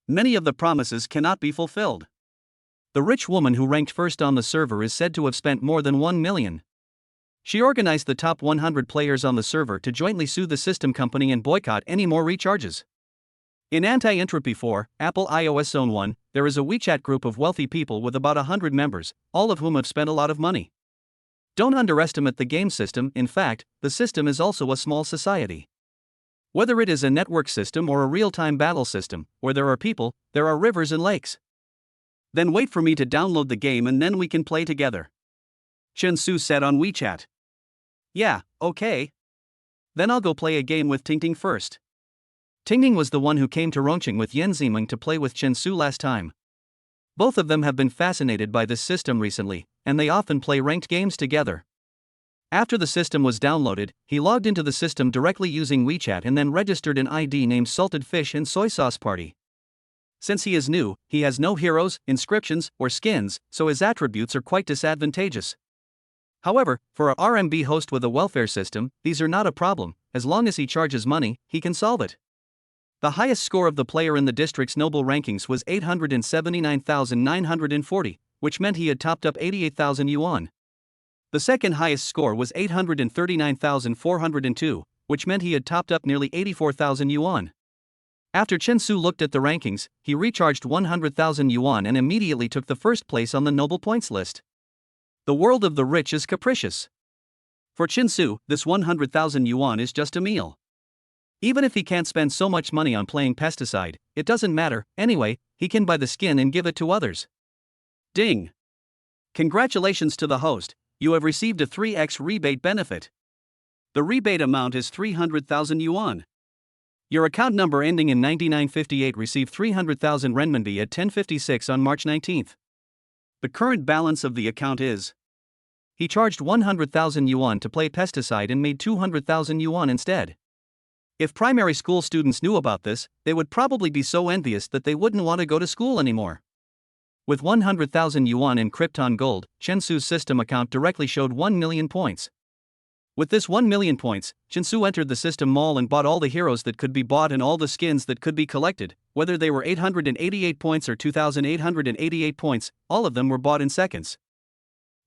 Many of the promises cannot be fulfilled. The rich woman who ranked first on the server is said to have spent more than 1 million. She organized the top 100 players on the server to jointly sue the system company and boycott any more recharges. In Anti-Entropy 4, Apple iOS Zone 1, there is a WeChat group of wealthy people with about 100 members, all of whom have spent a lot of money. Don't underestimate the game system. In fact, the system is also a small society. Whether it is a network system or a real-time battle system, where there are people, there are rivers and lakes. Then wait for me to download the game and then we can play together," Chen Su said on WeChat. "Yeah, okay. Then I'll go play a game with Tingting first." Tingting was the one who came to Rongqing with Yan Ziming to play with Chen Su last time. Both of them have been fascinated by this system recently, and they often play ranked games together. After the system was downloaded, he logged into the system directly using WeChat and then registered an ID named Salted Fish and Soy Sauce Party. Since he is new, he has no heroes, inscriptions, or skins, so his attributes are quite disadvantageous. However, for a RMB host with a welfare system, these are not a problem. As long as he charges money, he can solve it. The highest score of the player in the district's noble rankings was 879,940, which meant he had topped up 88,000 yuan. The second highest score was 839,402, which meant he had topped up nearly 84,000 yuan. After Chen Su looked at the rankings, he recharged 100,000 yuan and immediately took the first place on the noble points list. The world of the rich is capricious. For Chen Su, this 100,000 yuan is just a meal. Even if he can't spend so much money on playing pesticide, it doesn't matter, anyway, he can buy the skin and give it to others. Ding! Congratulations to the host, you have received a 3x rebate benefit. The rebate amount is 300,000 yuan. Your account number ending in 9958 received 300,000 renminbi at 10:56 on March 19th. The current balance of the account is. He charged 100,000 yuan to play pesticide and made 200,000 yuan instead. If primary school students knew about this, they would probably be so envious that they wouldn't want to go to school anymore. With 100,000 yuan in Krypton Gold, Chensu's system account directly showed 1 million points. With this 1 million points, Chensu entered the system mall and bought all the heroes that could be bought and all the skins that could be collected, whether they were 888 points or 2,888 points, all of them were bought in seconds.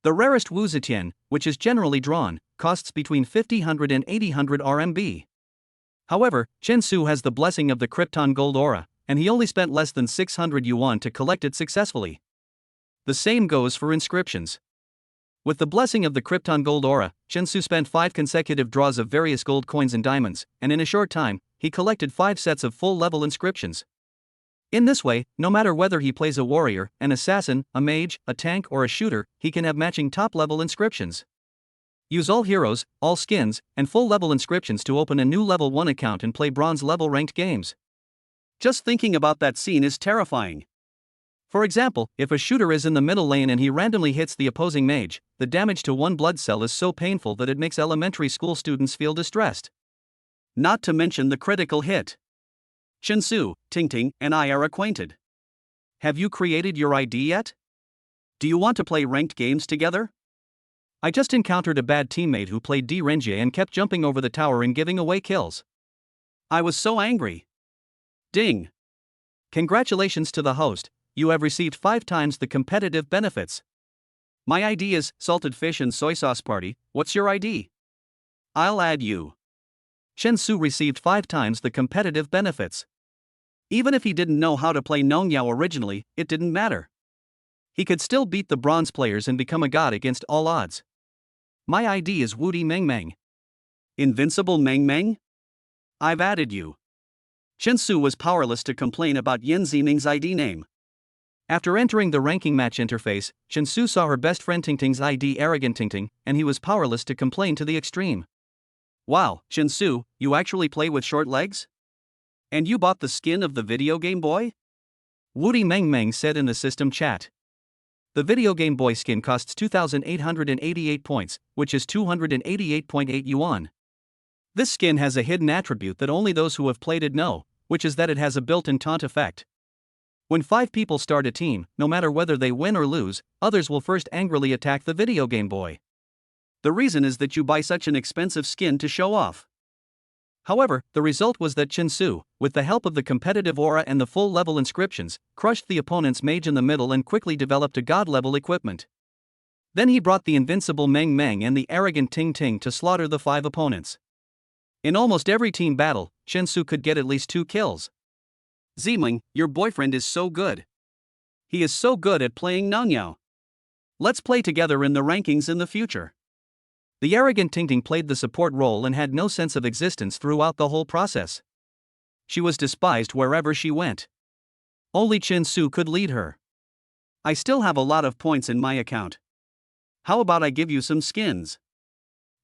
The rarest Wu Zetian, which is generally drawn, costs between 50-100 and 80-100 RMB. However, Chensu has the blessing of the Krypton Gold aura, and he only spent less than 600 yuan to collect it successfully. The same goes for inscriptions. With the blessing of the Krypton Gold aura, Chensu spent 5 consecutive draws of various gold coins and diamonds, and in a short time, he collected 5 sets of full-level inscriptions. In this way, no matter whether he plays a warrior, an assassin, a mage, a tank or a shooter, he can have matching top-level inscriptions. Use all heroes, all skins, and full-level inscriptions to open a new level 1 account and play bronze-level ranked games. Just thinking about that scene is terrifying. For example, if a shooter is in the middle lane and he randomly hits the opposing mage, the damage to one blood cell is so painful that it makes elementary school students feel distressed. Not to mention the critical hit. Chensu, Tingting, and I are acquainted. Have you created your ID yet? Do you want to play ranked games together? I just encountered a bad teammate who played D Renjie and kept jumping over the tower and giving away kills. I was so angry. Ding! Congratulations to the host, you have received 5 times the competitive benefits. My ID is Salted Fish and Soy Sauce Party, what's your ID? I'll add you. Chensu received 5 times the competitive benefits. Even if he didn't know how to play Nongyao originally, it didn't matter. He could still beat the bronze players and become a god against all odds. My ID is Woody Meng Meng. Invincible Meng Meng? I've added you. Chensu was powerless to complain about Yin Ziming's ID name. After entering the ranking match interface, Chensu saw her best friend Tingting's ID Arrogant Tingting, and he was powerless to complain to the extreme. Wow, Chensu, you actually play with short legs? And you bought the skin of the video Game Boy? Woody Meng Meng said in the system chat. The video Game Boy skin costs 2,888 points, which is 288.8 yuan. This skin has a hidden attribute that only those who have played it know, which is that it has a built-in taunt effect. When 5 people start a team, no matter whether they win or lose, others will first angrily attack the video Game Boy. The reason is that you buy such an expensive skin to show off. However, the result was that Chensu, with the help of the competitive aura and the full-level inscriptions, crushed the opponent's mage in the middle and quickly developed a god-level equipment. Then he brought the invincible Meng Meng and the arrogant Ting Ting to slaughter the 5 opponents. In almost every team battle, Chensu could get at least 2 kills. Ziming, your boyfriend is so good. He is so good at playing Nongyao. Let's play together in the rankings in the future. The arrogant Tingting played the support role and had no sense of existence throughout the whole process. She was despised wherever she went. Only Chensu could lead her. I still have a lot of points in my account. How about I give you some skins?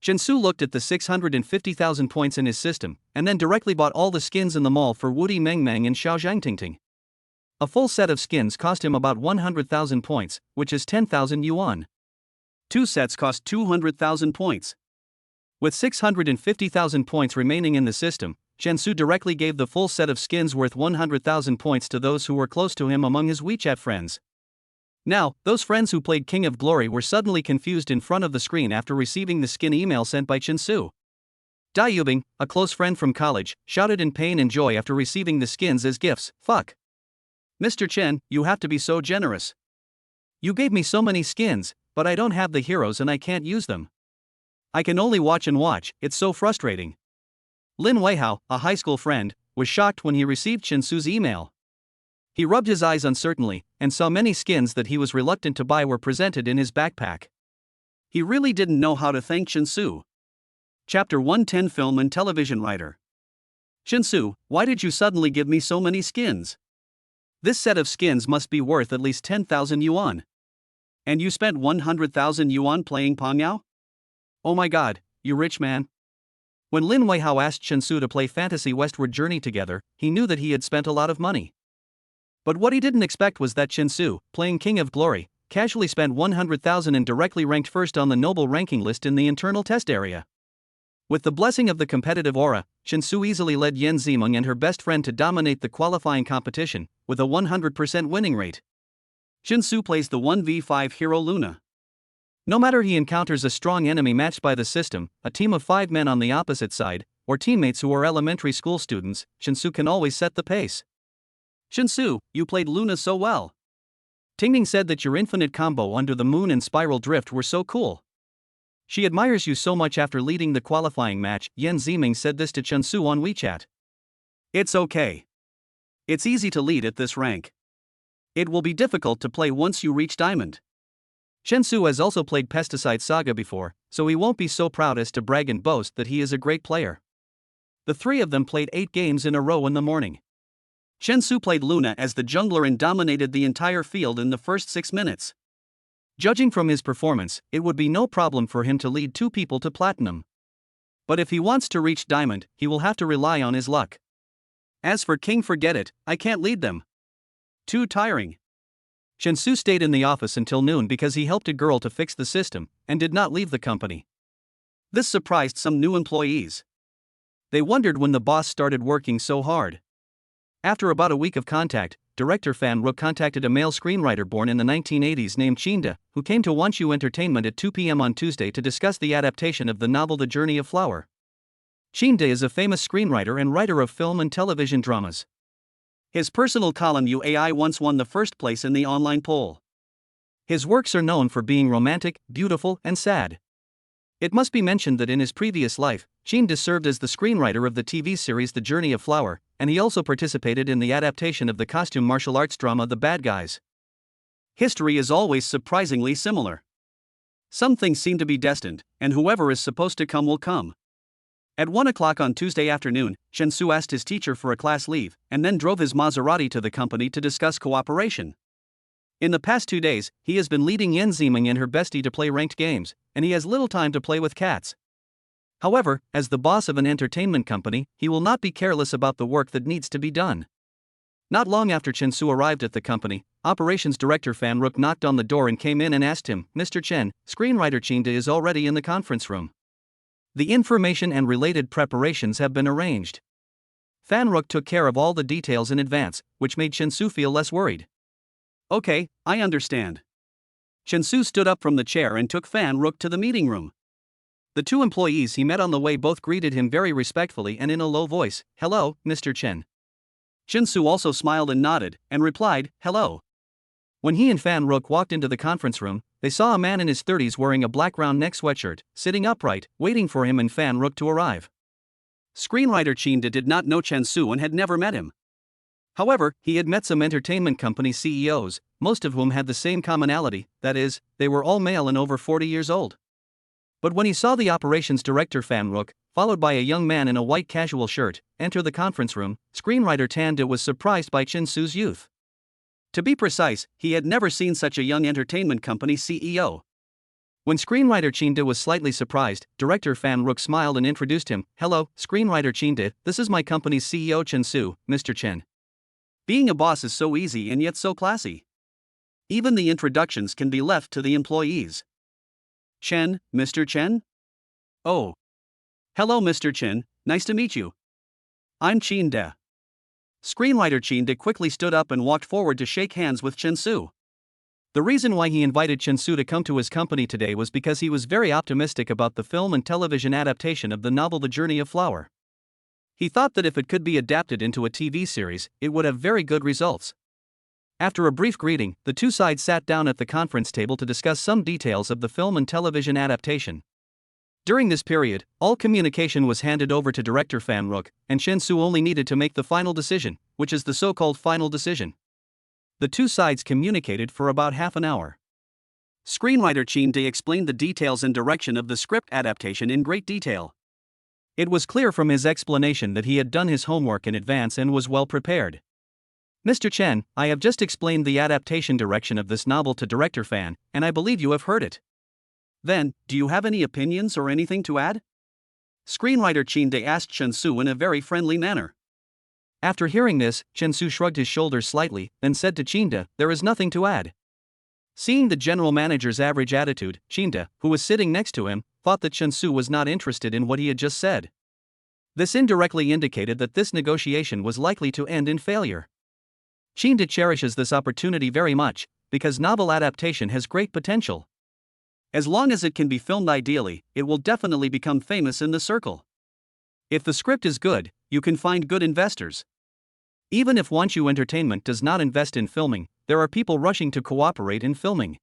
Chensu looked at the 650,000 points in his system, and then directly bought all the skins in the mall for Woody Meng Meng and Xiaojiang Tingting. A full set of skins cost him about 100,000 points, which is 10,000 yuan. 2 sets cost 200,000 points. With 650,000 points remaining in the system, Chensu directly gave the full set of skins worth 100,000 points to those who were close to him among his WeChat friends. Now, those friends who played King of Glory were suddenly confused in front of the screen after receiving the skin email sent by Chensu. Dai Yubing, a close friend from college, shouted in pain and joy after receiving the skins as gifts. Fuck. Mr. Chen, you have to be so generous. You gave me so many skins, but I don't have the heroes and I can't use them. I can only watch and watch, it's so frustrating. Lin Weihao, a high school friend, was shocked when he received Chensu's email. He rubbed his eyes uncertainly, and saw many skins that he was reluctant to buy were presented in his backpack. He really didn't know how to thank Chensu. Chapter 110 Film and Television Writer. Shinsu, why did you suddenly give me so many skins? This set of skins must be worth at least 10,000 yuan. And you spent 100,000 yuan playing Pongyao? Oh my god, you rich man. When Lin Weihao asked Shinsu to play Fantasy Westward Journey together, he knew that he had spent a lot of money. But what he didn't expect was that Shinsu, playing King of Glory, casually spent 100,000 and directly ranked first on the noble ranking list in the internal test area. With the blessing of the competitive aura, Shinsu easily led Yan Zimeng and her best friend to dominate the qualifying competition, with a 100% winning rate. Shinsu plays the 1v5 hero Luna. No matter he encounters a strong enemy matched by the system, a team of 5 men on the opposite side, or teammates who are elementary school students, Shinsu can always set the pace. Shinsu, you played Luna so well. Tingning said that your infinite combo under the moon and spiral drift were so cool. She admires you so much after leading the qualifying match. Yan Zimeng said this to Shinsu on WeChat. It's okay. It's easy to lead at this rank. It will be difficult to play once you reach Diamond. Shinsu has also played Pesticide Saga before, so he won't be so proud as to brag and boast that he is a great player. The three of them played 8 games in a row in the morning. Shinsu played Luna as the jungler and dominated the entire field in the first 6 minutes. Judging from his performance, it would be no problem for him to lead 2 people to Platinum. But if he wants to reach Diamond, he will have to rely on his luck. As for King, forget it, I can't lead them. Too tiring. Shinsu stayed in the office until noon because he helped a girl to fix the system, and did not leave the company. This surprised some new employees. They wondered when the boss started working so hard. After about a week of contact, director Fan Rook contacted a male screenwriter born in the 1980s named Chinda, who came to Wanshu Entertainment at 2 p.m. on Tuesday to discuss the adaptation of the novel The Journey of Flower. Chinda is a famous screenwriter and writer of film and television dramas. His personal column UAI once won the first place in the online poll. His works are known for being romantic, beautiful, and sad. It must be mentioned that in his previous life, Chinda served as the screenwriter of the TV series The Journey of Flower, and he also participated in the adaptation of the costume martial arts drama The Bad Guys. History is always surprisingly similar. Some things seem to be destined, and whoever is supposed to come will come. At 1 o'clock on Tuesday afternoon, Shinsu asked his teacher for a class leave, and then drove his Maserati to the company to discuss cooperation. In the past 2 days, he has been leading Yan Zimeng and her bestie to play ranked games, and he has little time to play with cats. However, as the boss of an entertainment company, he will not be careless about the work that needs to be done. Not long after Shinsu arrived at the company, operations director Fan Rook knocked on the door and came in and asked him, "Mr. Chen, screenwriter Chinda is already in the conference room. The information and related preparations have been arranged." Fan Rook took care of all the details in advance, which made Shinsu feel less worried. "Okay, I understand." Shinsu stood up from the chair and took Fan Rook to the meeting room. The 2 employees he met on the way both greeted him very respectfully and in a low voice, "Hello, Mr. Chen." Shinsu also smiled and nodded, and replied, "Hello." When he and Fan Rook walked into the conference room, they saw a man in his 30s wearing a black round neck sweatshirt, sitting upright, waiting for him and Fan Rook to arrive. Screenwriter Chinda did not know Shinsu and had never met him. However, he had met some entertainment company CEOs, most of whom had the same commonality, that is, they were all male and over 40 years old. But when he saw the operations director Fan Rook, followed by a young man in a white casual shirt, enter the conference room, screenwriter Tanda was surprised by Shinsu's youth. To be precise, he had never seen such a young entertainment company CEO. When screenwriter Chinda was slightly surprised, director Fan Rook smiled and introduced him, "Hello, screenwriter Chinda, this is my company's CEO Shinsu, Mr. Chen." Being a boss is so easy and yet so classy. Even the introductions can be left to the employees. "Chen, Mr. Chen? Oh. Hello Mr. Chen, nice to meet you. I'm Chinda." Screenwriter Chinda quickly stood up and walked forward to shake hands with Shinsu. The reason why he invited Shinsu to come to his company today was because he was very optimistic about the film and television adaptation of the novel The Journey of Flower. He thought that if it could be adapted into a TV series, it would have very good results. After a brief greeting, the 2 sides sat down at the conference table to discuss some details of the film and television adaptation. During this period, all communication was handed over to director Fan Rook, and Shinsu only needed to make the final decision, which is the so-called final decision. The 2 sides communicated for about half an hour. Screenwriter Chinda explained the details and direction of the script adaptation in great detail. It was clear from his explanation that he had done his homework in advance and was well prepared. Mr. Chen, I have just explained the adaptation direction of this novel to Director Fan, and I believe you have heard it. Then, do you have any opinions or anything to add? Screenwriter Chen De asked Chen Su in a very friendly manner. After hearing this, Chen Su shrugged his shoulders slightly, then said to Chen De, "There is nothing to add." Seeing the general manager's average attitude, Chen De, who was sitting next to him, thought that Chen Su was not interested in what he had just said. This indirectly indicated that this negotiation was likely to end in failure. Chen De cherishes this opportunity very much, because novel adaptation has great potential. As long as it can be filmed ideally, it will definitely become famous in the circle. If the script is good, you can find good investors. Even if Wanshu Entertainment does not invest in filming, there are people rushing to cooperate in filming.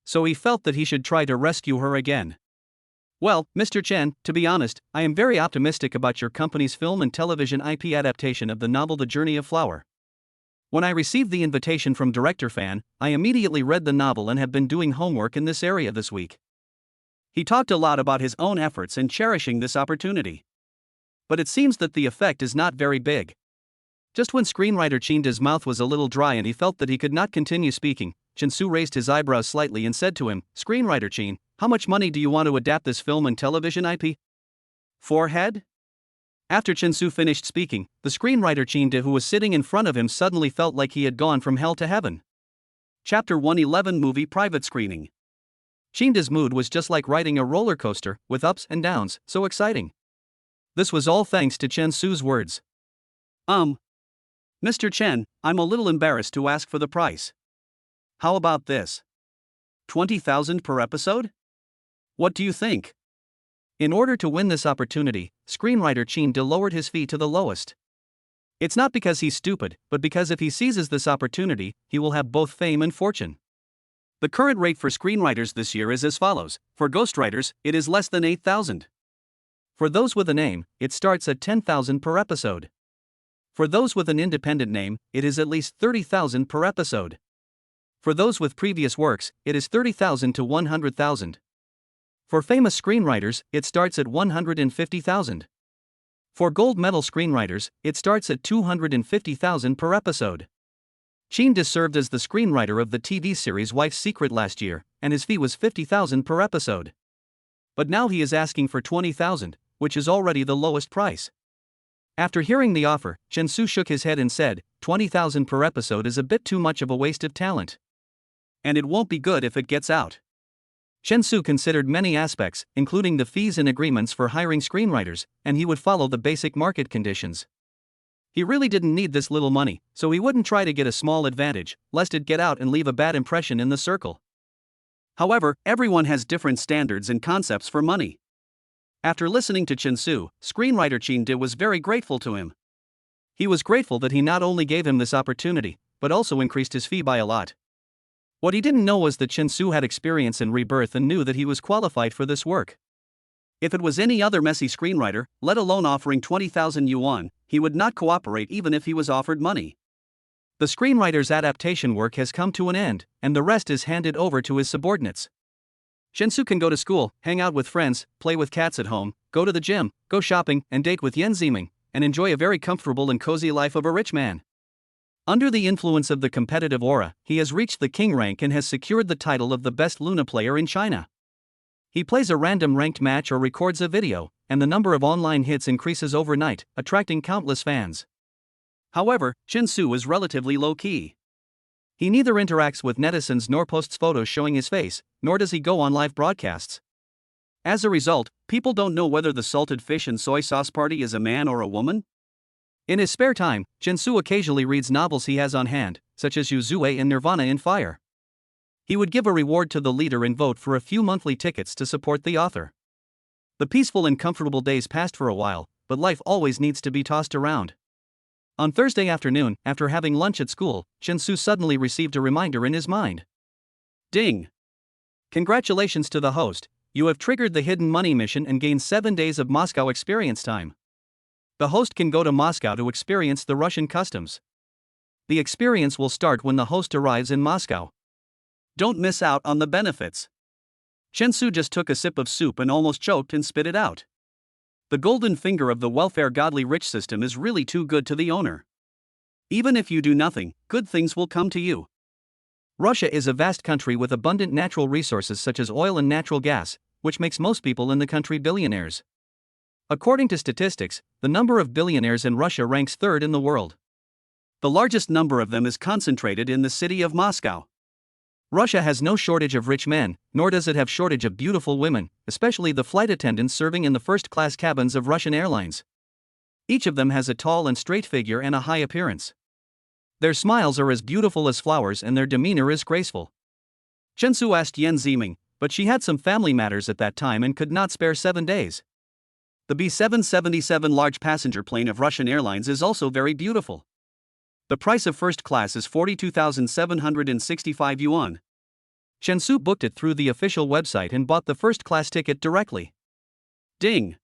So he felt that he should try to rescue her again. Well, Mr. Chen, to be honest, I am very optimistic about your company's film and television IP adaptation of the novel The Journey of Flower. When I received the invitation from Director Fan, I immediately read the novel and have been doing homework in this area this week. He talked a lot about his own efforts and cherishing this opportunity. But it seems that the effect is not very big. Just when screenwriter Chen De's mouth was a little dry and he felt that he could not continue speaking, Chen Su raised his eyebrows slightly and said to him, "Screenwriter Chen, how much money do you want to adapt this film and television IP?" Forehead? After Chen Su finished speaking, the screenwriter Chen De who was sitting in front of him suddenly felt like he had gone from hell to heaven. Chapter 111 Movie Private Screening. Chen De's mood was just like riding a roller coaster, with ups and downs, so exciting. This was all thanks to Chen Su's words. Mr. Chen, I'm a little embarrassed to ask for the price. How about this? 20,000 per episode? What do you think? In order to win this opportunity, screenwriter Chen De lowered his fee to the lowest. It's not because he's stupid, but because if he seizes this opportunity, he will have both fame and fortune. The current rate for screenwriters this year is as follows. For ghostwriters, it is less than 8,000. For those with a name, it starts at 10,000 per episode. For those with an independent name, it is at least 30,000 per episode. For those with previous works, it is 30,000 to 100,000. For famous screenwriters, it starts at 150,000. For gold medal screenwriters, it starts at 250,000 per episode. Chen De served as the screenwriter of the TV series Wife's Secret last year, and his fee was 50,000 per episode. But now he is asking for 20,000, which is already the lowest price. After hearing the offer, Chen Su shook his head and said, 20,000 per episode is a bit too much of a waste of talent. And it won't be good if it gets out. Chen Su considered many aspects, including the fees and agreements for hiring screenwriters, and he would follow the basic market conditions. He really didn't need this little money, so he wouldn't try to get a small advantage, lest it get out and leave a bad impression in the circle. However, everyone has different standards and concepts for money. After listening to Chen Su, screenwriter Chen De was very grateful to him. He was grateful that he not only gave him this opportunity, but also increased his fee by a lot. What he didn't know was that Chen Su had experience in Rebirth and knew that he was qualified for this work. If it was any other messy screenwriter, let alone offering 20,000 yuan, he would not cooperate even if he was offered money. The screenwriter's adaptation work has come to an end, and the rest is handed over to his subordinates. Chen Su can go to school, hang out with friends, play with cats at home, go to the gym, go shopping, and date with Yan Ziming, and enjoy a very comfortable and cozy life of a rich man. Under the influence of the competitive aura, he has reached the king rank and has secured the title of the best Luna player in China. He plays a random ranked match or records a video, and the number of online hits increases overnight, attracting countless fans. However, Chen Su is relatively low-key. He neither interacts with netizens nor posts photos showing his face, nor does he go on live broadcasts. As a result, people don't know whether the salted fish and soy sauce party is a man or a woman. In his spare time, Chen Su occasionally reads novels he has on hand, such as Yu Zue and Nirvana in Fire. He would give a reward to the leader and vote for a few monthly tickets to support the author. The peaceful and comfortable days passed for a while, but life always needs to be tossed around. On Thursday afternoon, after having lunch at school, Chen Su suddenly received a reminder in his mind. Ding! Congratulations to the host, you have triggered the hidden money mission and gained 7 days of Moscow experience time. The host can go to Moscow to experience the Russian customs. The experience will start when the host arrives in Moscow. Don't miss out on the benefits. Chen Su just took a sip of soup and almost choked and spit it out. The golden finger of the welfare godly rich system is really too good to the owner. Even if you do nothing, good things will come to you. Russia is a vast country with abundant natural resources such as oil and natural gas, which makes most people in the country billionaires. According to statistics, the number of billionaires in Russia ranks third in the world. The largest number of them is concentrated in the city of Moscow. Russia has no shortage of rich men, nor does it have shortage of beautiful women, especially the flight attendants serving in the first-class cabins of Russian airlines. Each of them has a tall and straight figure and a high appearance. Their smiles are as beautiful as flowers and their demeanor is graceful. Chen Su asked Yan Ziming, but she had some family matters at that time and could not spare 7 days. The B-777 large passenger plane of Russian Airlines is also very beautiful. The price of first class is 42,765 yuan. Chen Su booked it through the official website and bought the first class ticket directly. Ding!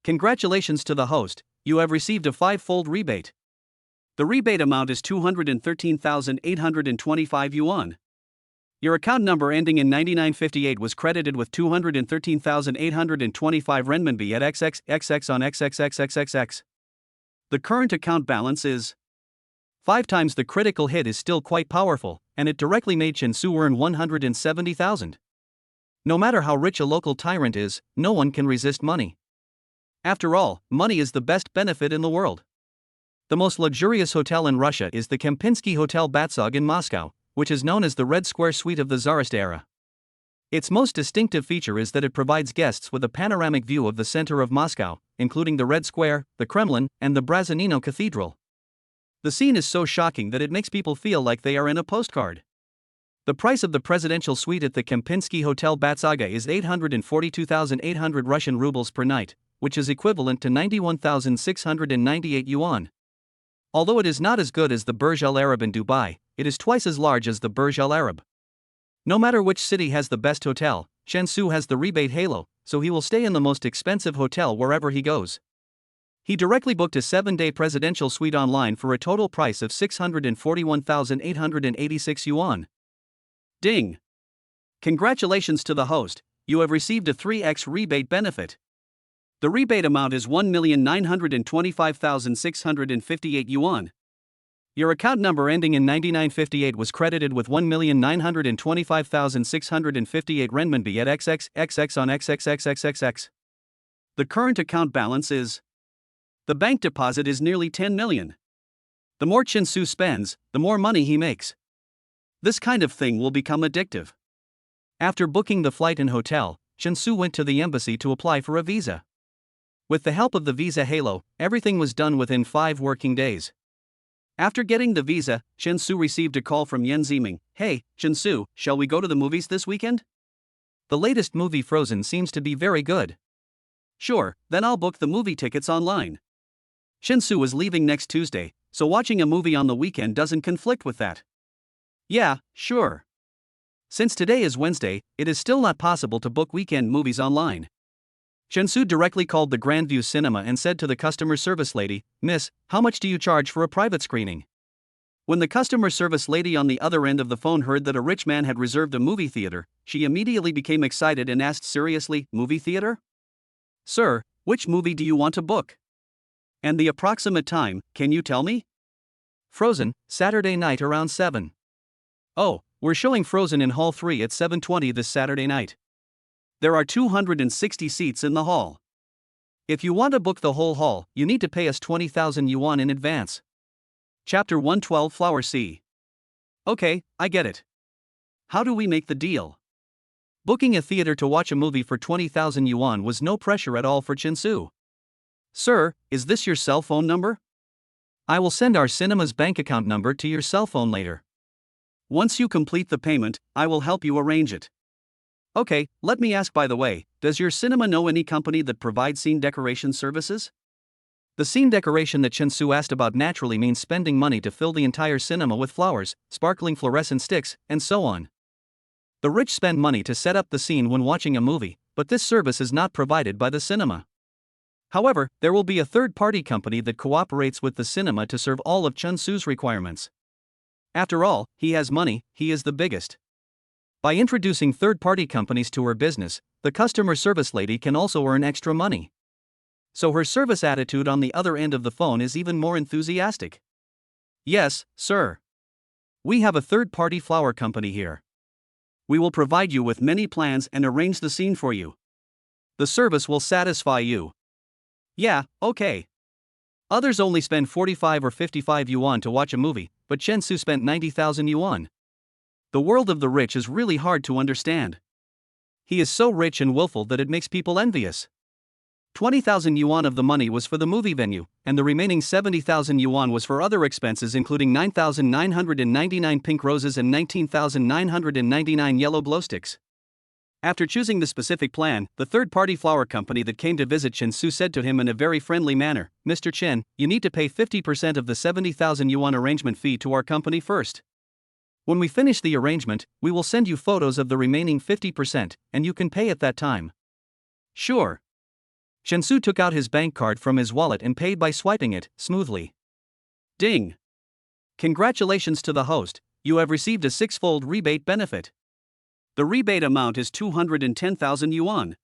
Congratulations to the host, you have received a 5-fold rebate. The rebate amount is 213,825 yuan. Your account number ending in 9958 was credited with 213,825 renminbi at XXXX on XXXXXX. The current account balance is 5 times the critical hit is still quite powerful, and it directly made Chen Su earn 170,000. No matter how rich a local tyrant is, no one can resist money. After all, money is the best benefit in the world. The most luxurious hotel in Russia is the Kempinski Hotel Batsog in Moscow, which is known as the Red Square Suite of the Tsarist era. Its most distinctive feature is that it provides guests with a panoramic view of the center of Moscow, including the Red Square, the Kremlin, and the Braznino Cathedral. The scene is so shocking that it makes people feel like they are in a postcard. The price of the presidential suite at the Kempinski Hotel Batsaga is 842,800 Russian rubles per night, which is equivalent to 91,698 yuan. Although it is not as good as the Burj Al Arab in Dubai, it is twice as large as the Burj Al Arab. No matter which city has the best hotel, Chen Su has the rebate halo, so he will stay in the most expensive hotel wherever he goes. He directly booked a 7-day presidential suite online for a total price of 641,886 yuan. Ding! Congratulations to the host, you have received a 3x rebate benefit. The rebate amount is 1,925,658 yuan. Your account number ending in 9958 was credited with 1,925,658 renminbi at XXXX on XXXXXX. The current account balance is. The bank deposit is nearly 10 million. The more Chen Su spends, the more money he makes. This kind of thing will become addictive. After booking the flight and hotel, Chen Su went to the embassy to apply for a visa. With the help of the visa halo, everything was done within 5 working days. After getting the visa, Chen Su received a call from Yan Ziming. Hey, Chen Su, shall we go to the movies this weekend? The latest movie Frozen seems to be very good. Sure, then I'll book the movie tickets online. Chen Su is leaving next Tuesday, so watching a movie on the weekend doesn't conflict with that. Yeah, sure. Since today is Wednesday, it is still not possible to book weekend movies online. Chen Su directly called the Grandview Cinema and said to the customer service lady, "Miss, how much do you charge for a private screening?" When the customer service lady on the other end of the phone heard that a rich man had reserved a movie theater, she immediately became excited and asked seriously, "Movie theater? Sir, which movie do you want to book? And the approximate time, can you tell me?" Frozen, Saturday night around 7. Oh, we're showing Frozen in Hall 3 at 7:20 this Saturday night. There are 260 seats in the hall. If you want to book the whole hall, you need to pay us 20,000 yuan in advance. Chapter 112 Flower C. Okay, I get it. How do we make the deal? Booking a theater to watch a movie for 20,000 yuan was no pressure at all for Chen Su. Sir, is this your cell phone number? I will send our cinema's bank account number to your cell phone later. Once you complete the payment, I will help you arrange it. Okay, let me ask by the way, does your cinema know any company that provides scene decoration services? The scene decoration that Chen Su asked about naturally means spending money to fill the entire cinema with flowers, sparkling fluorescent sticks, and so on. The rich spend money to set up the scene when watching a movie, but this service is not provided by the cinema. However, there will be a third-party company that cooperates with the cinema to serve all of Chen Su's requirements. After all, he has money, he is the biggest. By introducing third-party companies to her business, the customer service lady can also earn extra money. So her service attitude on the other end of the phone is even more enthusiastic. Yes, sir. We have a third-party flower company here. We will provide you with many plans and arrange the scene for you. The service will satisfy you. Yeah, okay. Others only spend 45 or 55 yuan to watch a movie, but Chen Su spent 90,000 yuan. The world of the rich is really hard to understand. He is so rich and willful that it makes people envious. 20,000 yuan of the money was for the movie venue, and the remaining 70,000 yuan was for other expenses, including 9,999 pink roses and 19,999 yellow glow sticks. After choosing the specific plan, the third-party flower company that came to visit Chen Su said to him in a very friendly manner, "Mr. Chen, you need to pay 50% of the 70,000 yuan arrangement fee to our company first. When we finish the arrangement, we will send you photos of the remaining 50%, and you can pay at that time." Sure. Chen Su took out his bank card from his wallet and paid by swiping it, smoothly. Ding! Congratulations to the host, you have received a 6-fold rebate benefit. The rebate amount is 210,000 yuan.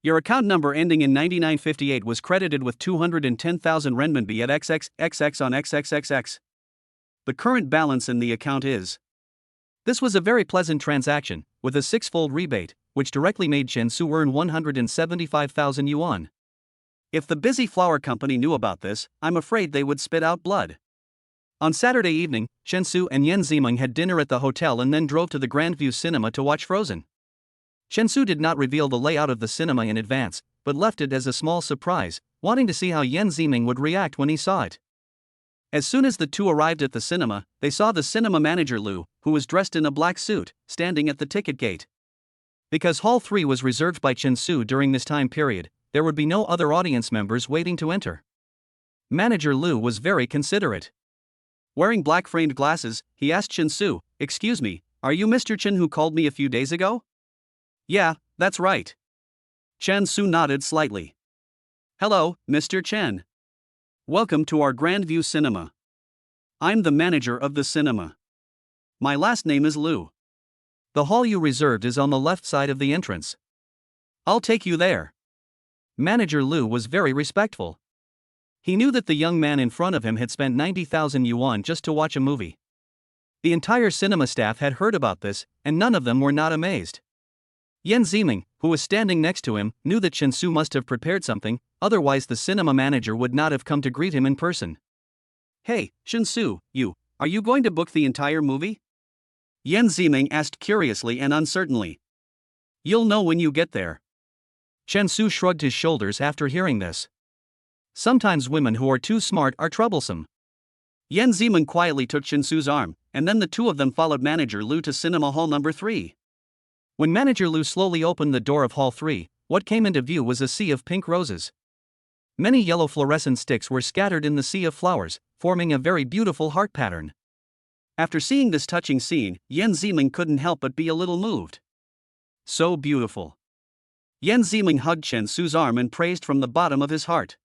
Your account number ending in 9958 was credited with 210,000 renminbi at XXXX on XXXX. The current balance in the account is. This was a very pleasant transaction, with a 6-fold rebate, which directly made Chen Su earn 175,000 yuan. If the busy flower company knew about this, I'm afraid they would spit out blood. On Saturday evening, Chen Su and Yan Zimeng had dinner at the hotel and then drove to the Grandview Cinema to watch Frozen. Chen Su did not reveal the layout of the cinema in advance, but left it as a small surprise, wanting to see how Yan Zimeng would react when he saw it. As soon as the two arrived at the cinema, they saw the cinema manager Lu, who was dressed in a black suit, standing at the ticket gate. Because Hall 3 was reserved by Chen Su during this time period, there would be no other audience members waiting to enter. Manager Lu was very considerate. Wearing black framed glasses, he asked Chen Su, "Excuse me, are you Mr. Chen who called me a few days ago?" "Yeah, that's right." Chen Su nodded slightly. "Hello, Mr. Chen. Welcome to our Grandview Cinema. I'm the manager of the cinema. My last name is Lu. The hall you reserved is on the left side of the entrance. I'll take you there." Manager Lu was very respectful. He knew that the young man in front of him had spent 90,000 yuan just to watch a movie. The entire cinema staff had heard about this, and none of them were not amazed. Yan Zimeng, who was standing next to him, knew that Chen Su must have prepared something, otherwise the cinema manager would not have come to greet him in person. "Hey, Chen Su, are you going to book the entire movie?" Yan Zimeng asked curiously and uncertainly. "You'll know when you get there." Chen Su shrugged his shoulders after hearing this. Sometimes women who are too smart are troublesome. Yan Zimeng quietly took Chen Su's arm, and then the two of them followed Manager Lu to cinema hall number 3. When Manager Lu slowly opened the door of hall 3, what came into view was a sea of pink roses. Many yellow fluorescent sticks were scattered in the sea of flowers, forming a very beautiful heart pattern. After seeing this touching scene, Yan Zimeng couldn't help but be a little moved. So beautiful. Yan Zimeng hugged Chen Su's arm and praised from the bottom of his heart.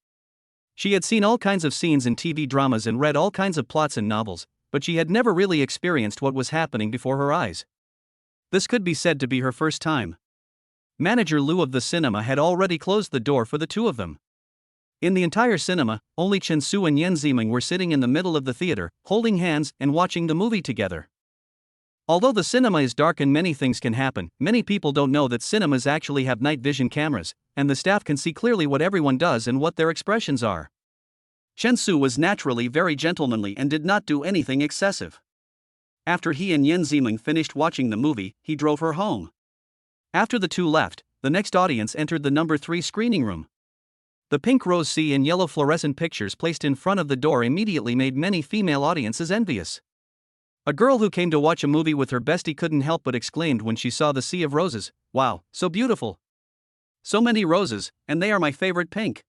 She had seen all kinds of scenes in TV dramas and read all kinds of plots in novels, but she had never really experienced what was happening before her eyes. This could be said to be her first time. Manager Lu of the cinema had already closed the door for the two of them. In the entire cinema, only Chen Su and Yan Zimeng were sitting in the middle of the theater, holding hands and watching the movie together. Although the cinema is dark and many things can happen, many people don't know that cinemas actually have night vision cameras, and the staff can see clearly what everyone does and what their expressions are. Chen Su was naturally very gentlemanly and did not do anything excessive. After he and Yan Zimeng finished watching the movie, he drove her home. After the two left, the next audience entered the number 3 screening room. The pink rose sea and yellow fluorescent pictures placed in front of the door immediately made many female audiences envious. A girl who came to watch a movie with her bestie couldn't help but exclaimed when she saw the sea of roses, "Wow, so beautiful. So many roses, and they are my favorite pink.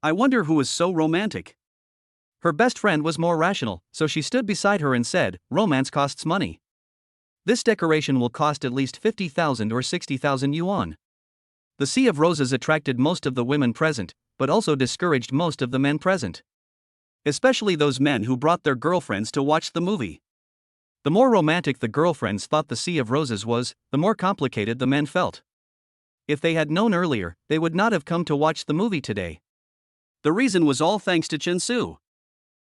I wonder who is so romantic." Her best friend was more rational, so she stood beside her and said, "Romance costs money. This decoration will cost at least 50,000 or 60,000 yuan." The sea of roses attracted most of the women present, but also discouraged most of the men present. Especially those men who brought their girlfriends to watch the movie. The more romantic the girlfriends thought the sea of roses was, the more complicated the men felt. If they had known earlier, they would not have come to watch the movie today. The reason was all thanks to Chen Su.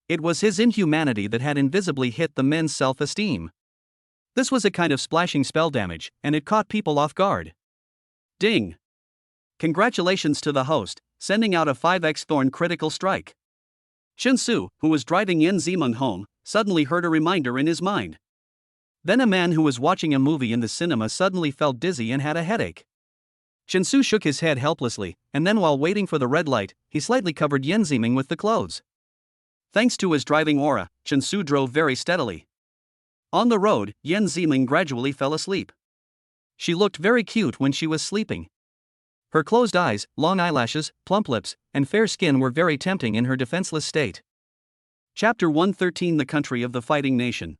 It was his inhumanity that had invisibly hit the men's self-esteem. This was a kind of splashing spell damage, and it caught people off guard. Ding! Congratulations to the host, sending out a 5x thorn critical strike. Chen Su, who was driving Yan Zimeng home, suddenly heard a reminder in his mind. Then a man who was watching a movie in the cinema suddenly felt dizzy and had a headache. Chen Su shook his head helplessly, and then while waiting for the red light, he slightly covered Yan Zimeng with the clothes. Thanks to his driving aura, Chen Su drove very steadily. On the road, Yan Zimeng gradually fell asleep. She looked very cute when she was sleeping. Her closed eyes, long eyelashes, plump lips, and fair skin were very tempting in her defenseless state. Chapter 113 The Country of the Fighting Nation.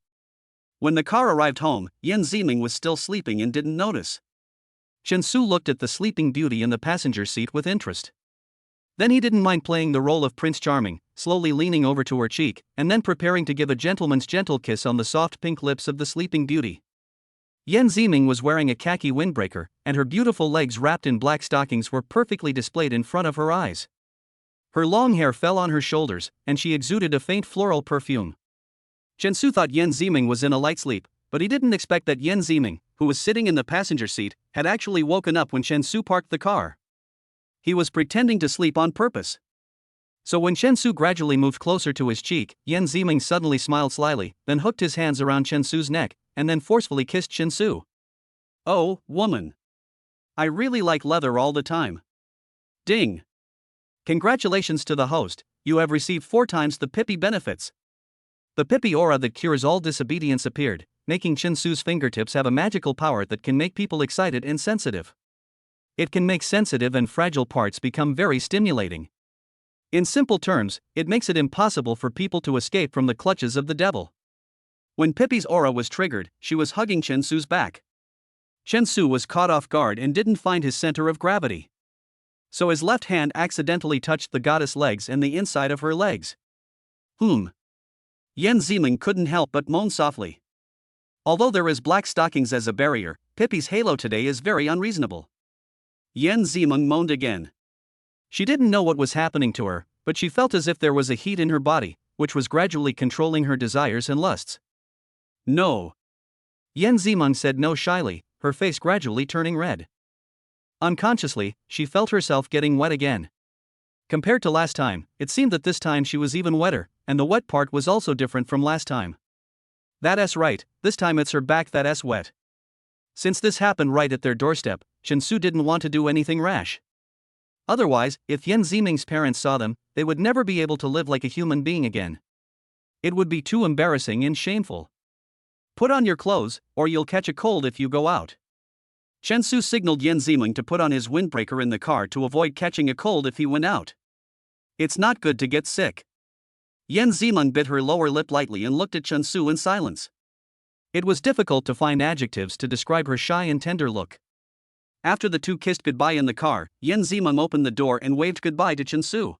When the car arrived home, Yan Zimeng was still sleeping and didn't notice. Chen Su looked at the sleeping beauty in the passenger seat with interest. Then he didn't mind playing the role of Prince Charming, slowly leaning over to her cheek, and then preparing to give a gentleman's gentle kiss on the soft pink lips of the sleeping beauty. Yan Zimeng was wearing a khaki windbreaker, and her beautiful legs wrapped in black stockings were perfectly displayed in front of her eyes. Her long hair fell on her shoulders, and she exuded a faint floral perfume. Chen Su thought Yan Zimeng was in a light sleep, but he didn't expect that Yan Zimeng, who was sitting in the passenger seat, had actually woken up when Chen Su parked the car. He was pretending to sleep on purpose. So when Chen Su gradually moved closer to his cheek, Yan Zimeng suddenly smiled slyly, then hooked his hands around Chen Su's neck, and then forcefully kissed Chen Su. Oh, woman. I really like leather all the time. Ding. Congratulations to the host, you have received 4 times the Pippi benefits. The Pippi aura that cures all disobedience appeared, making Chen Su's fingertips have a magical power that can make people excited and sensitive. It can make sensitive and fragile parts become very stimulating. In simple terms, it makes it impossible for people to escape from the clutches of the devil. When Pippi's aura was triggered, she was hugging Chen Su's back. Chen Su was caught off guard and didn't find his center of gravity. So his left hand accidentally touched the goddess' legs and the inside of her legs. Yan Zimeng couldn't help but moan softly. Although there is black stockings as a barrier, Pippi's halo today is very unreasonable. Yan Zimeng moaned again. She didn't know what was happening to her, but she felt as if there was a heat in her body, which was gradually controlling her desires and lusts. No. Yan Zimeng said no shyly, her face gradually turning red. Unconsciously, she felt herself getting wet again. Compared to last time, it seemed that this time she was even wetter, and the wet part was also different from last time. That's right, this time it's her back that's wet. Since this happened right at their doorstep, Chen Su didn't want to do anything rash. Otherwise, if Yan Zimeng's parents saw them, they would never be able to live like a human being again. It would be too embarrassing and shameful. Put on your clothes, or you'll catch a cold if you go out. Chen Su signaled Yan Zimeng to put on his windbreaker in the car to avoid catching a cold if he went out. It's not good to get sick. Yan Zimeng bit her lower lip lightly and looked at Chen Su in silence. It was difficult to find adjectives to describe her shy and tender look. After the two kissed goodbye in the car, Yan Zimeng opened the door and waved goodbye to Chen Su.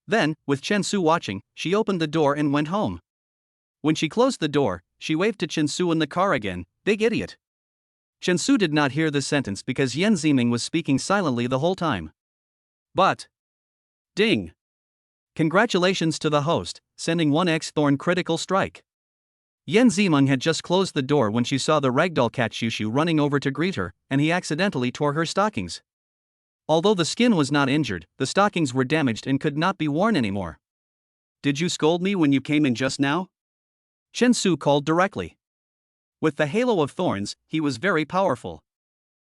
Then, with Chen Su watching, she opened the door and went home. When she closed the door, she waved to Chen Su in the car again, "Big idiot." Chen Su did not hear this sentence because Yan Zimeng was speaking silently the whole time. But. Ding. Congratulations to the host, sending 1x thorn critical strike. Yan Zimeng had just closed the door when she saw the ragdoll cat Shushu running over to greet her, and he accidentally tore her stockings. Although the skin was not injured, the stockings were damaged and could not be worn anymore. Did you scold me when you came in just now? Chen Su called directly. With the halo of thorns, he was very powerful.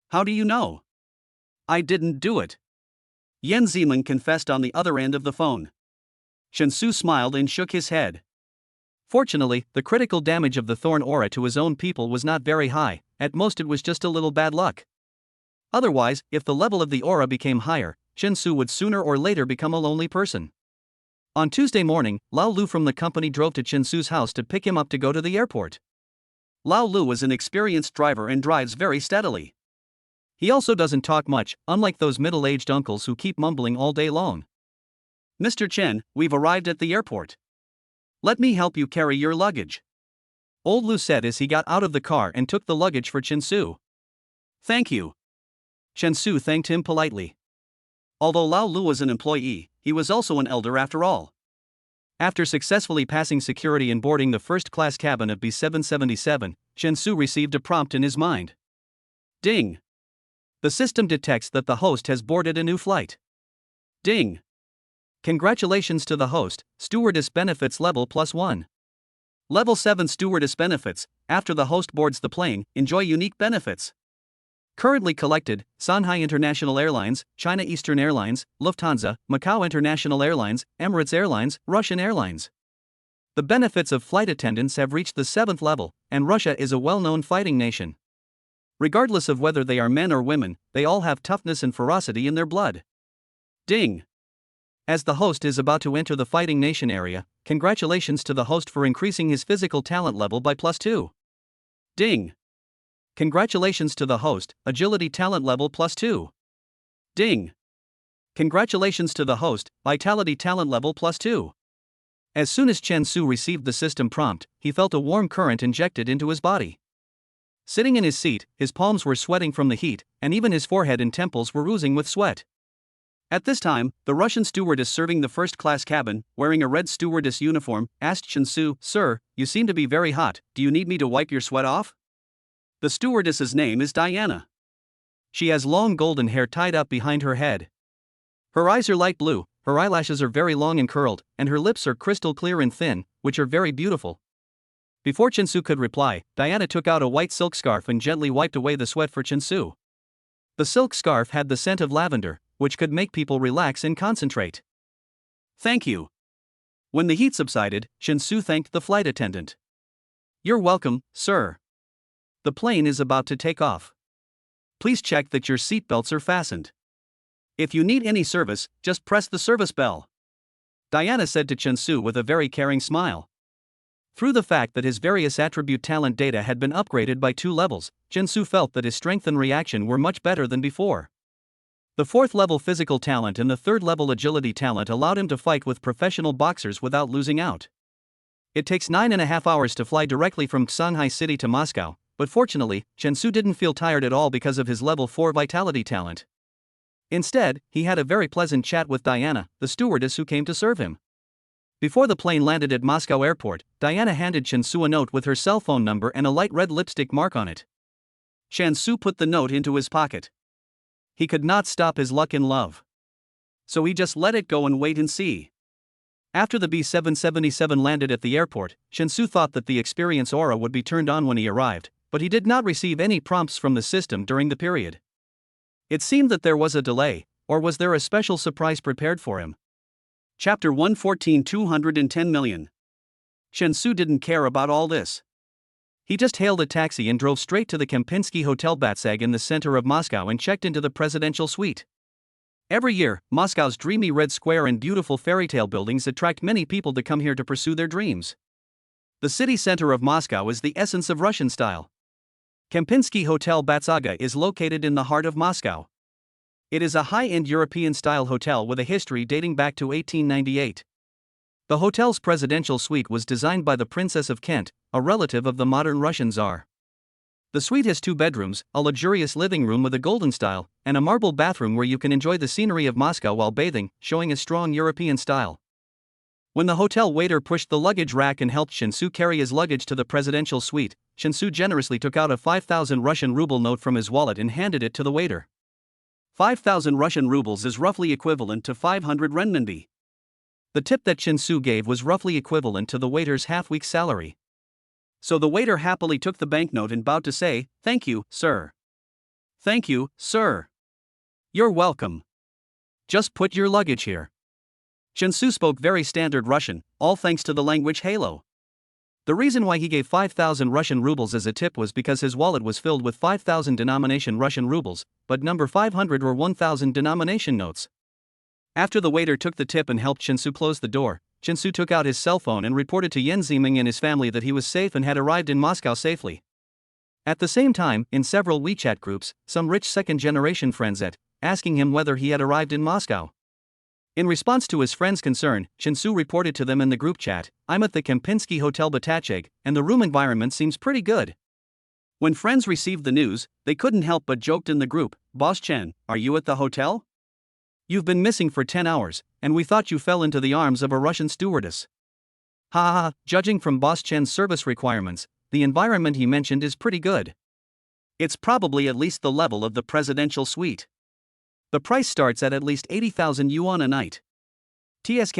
How do you know? I didn't do it. Yan Zimeng confessed on the other end of the phone. Chen Su smiled and shook his head. Fortunately, the critical damage of the thorn aura to his own people was not very high, at most it was just a little bad luck. Otherwise, if the level of the aura became higher, Chen Su would sooner or later become a lonely person. On Tuesday morning, Lao Lu from the company drove to Chen Su's house to pick him up to go to the airport. Lao Lu is an experienced driver and drives very steadily. He also doesn't talk much, unlike those middle-aged uncles who keep mumbling all day long. Mr. Chen, we've arrived at the airport. Let me help you carry your luggage. Old Lu said as he got out of the car and took the luggage for Chen Su. Thank you. Chen Su thanked him politely. Although Lao Lu was an employee, he was also an elder after all. After successfully passing security and boarding the first-class cabin of B777, Chen Su received a prompt in his mind. Ding! The system detects that the host has boarded a new flight. Ding! Congratulations to the host, stewardess benefits level +1. Level 7 stewardess benefits. After the host boards the plane, enjoy unique benefits. Currently collected: Shanghai International Airlines, China Eastern Airlines, Lufthansa, Macau International Airlines, Emirates Airlines, Russian Airlines. The benefits of flight attendants have reached the 7th level, and Russia is a well-known fighting nation. Regardless of whether they are men or women, they all have toughness and ferocity in their blood. Ding! As the host is about to enter the fighting nation area, congratulations to the host for increasing his physical talent level by +2. Ding! Congratulations to the host, agility talent level +2. Ding! Congratulations to the host, vitality talent level +2. As soon as Chen Su received the system prompt, he felt a warm current injected into his body. Sitting in his seat, his palms were sweating from the heat, and even his forehead and temples were oozing with sweat. At this time, the Russian stewardess serving the first-class cabin, wearing a red stewardess uniform, asked Chen Su, "Sir, you seem to be very hot, do you need me to wipe your sweat off?" The stewardess's name is Diana. She has long golden hair tied up behind her head. Her eyes are light blue, her eyelashes are very long and curled, and her lips are crystal clear and thin, which are very beautiful. Before Chen Su could reply, Diana took out a white silk scarf and gently wiped away the sweat for Chen Su. The silk scarf had the scent of lavender, which could make people relax and concentrate. Thank you. When the heat subsided, Chen Su thanked the flight attendant. You're welcome, sir. The plane is about to take off. Please check that your seatbelts are fastened. If you need any service, just press the service bell. Diana said to Chen Su with a very caring smile. Through the fact that his various attribute talent data had been upgraded by 2 levels, Chen Su felt that his strength and reaction were much better than before. The 4th level physical talent and the 3rd level agility talent allowed him to fight with professional boxers without losing out. It takes 9.5 hours to fly directly from Shanghai City to Moscow, but fortunately, Chen Su didn't feel tired at all because of his level 4 vitality talent. Instead, he had a very pleasant chat with Diana, the stewardess who came to serve him. Before the plane landed at Moscow Airport, Diana handed Chen Su a note with her cell phone number and a light red lipstick mark on it. Chen Su put the note into his pocket. He could not stop his luck in love. So he just let it go and wait and see. After the B777 landed at the airport, Chen Su thought that the experience aura would be turned on when he arrived, but he did not receive any prompts from the system during the period. It seemed that there was a delay, or was there a special surprise prepared for him? Chapter 114 210 million. Chen Su didn't care about all this. He just hailed a taxi and drove straight to the Kempinski Hotel Batsag in the center of Moscow and checked into the presidential suite. Every year, Moscow's dreamy red square and beautiful fairytale buildings attract many people to come here to pursue their dreams. The city center of Moscow is the essence of Russian style. Kempinski Hotel Batsaga is located in the heart of Moscow. It is a high-end European-style hotel with a history dating back to 1898. The hotel's presidential suite was designed by the Princess of Kent, a relative of the modern Russian Tsar. The suite has 2 bedrooms, a luxurious living room with a golden style, and a marble bathroom where you can enjoy the scenery of Moscow while bathing, showing a strong European style. When the hotel waiter pushed the luggage rack and helped Chen Su carry his luggage to the presidential suite, Chen Su generously took out a 5,000 Russian ruble note from his wallet and handed it to the waiter. 5,000 Russian rubles is roughly equivalent to 500 renminbi. The tip that Chen Su gave was roughly equivalent to the waiter's half-week salary. So the waiter happily took the banknote and bowed to say, "Thank you, sir." "Thank you, sir." "You're welcome. Just put your luggage here." Chen Su spoke very standard Russian, all thanks to the language halo. The reason why he gave 5,000 Russian rubles as a tip was because his wallet was filled with 5,000 denomination Russian rubles, but number 500 were 1,000 denomination notes. After the waiter took the tip and helped Chen Su close the door, Chen Su took out his cell phone and reported to Yan Ziming and his family that he was safe and had arrived in Moscow safely. At the same time, in several WeChat groups, some rich second-generation friends asking him whether he had arrived in Moscow. In response to his friends' concern, Chen Su reported to them in the group chat, "I'm at the Kempinski Hotel Batacheg, and the room environment seems pretty good." When friends received the news, they couldn't help but joked in the group, "Boss Chen, are you at the hotel?" You've been missing for 10 hours, and we thought you fell into the arms of a Russian stewardess. Ha ha ha, judging from Boss Chen's service requirements, the environment he mentioned is pretty good. It's probably at least the level of the presidential suite. The price starts at least 80,000 yuan a night. TSK,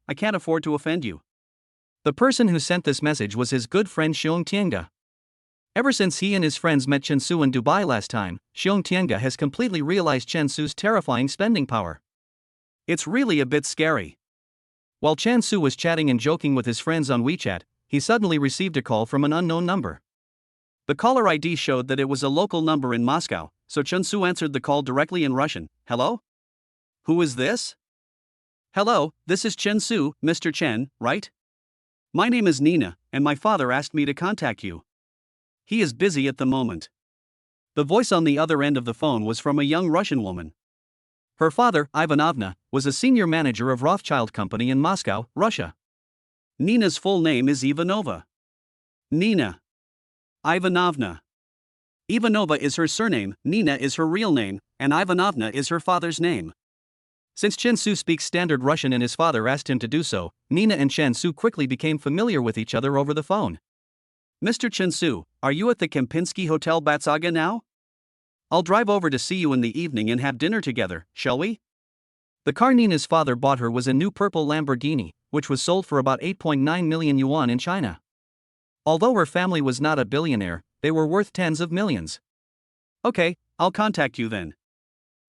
I can't afford to offend you. The person who sent this message was his good friend Xiong Tienge. Ever since he and his friends met Chen Su in Dubai last time, Xiong Tienge has completely realized Chen Su's terrifying spending power. It's really a bit scary. While Chen Su was chatting and joking with his friends on WeChat, he suddenly received a call from an unknown number. The caller ID showed that it was a local number in Moscow, so Chen Su answered the call directly in Russian. Hello? Who is this? Hello, this is Chen Su, Mr. Chen, right? My name is Nina, and my father asked me to contact you. He is busy at the moment. The voice on the other end of the phone was from a young Russian woman. Her father, Ivanovna, was a senior manager of Rothschild Company in Moscow, Russia. Nina's full name is Ivanova. Nina Ivanovna. Ivanova is her surname, Nina is her real name, and Ivanovna is her father's name. Since Chen Su speaks standard Russian and his father asked him to do so, Nina and Chen Su quickly became familiar with each other over the phone. Mr. Chen Su, are you at the Kempinski Hotel Batsaga now? I'll drive over to see you in the evening and have dinner together, shall we? The car Nina's father bought her was a new purple Lamborghini, which was sold for about 8.9 million yuan in China. Although her family was not a billionaire, they were worth tens of millions. Okay, I'll contact you then.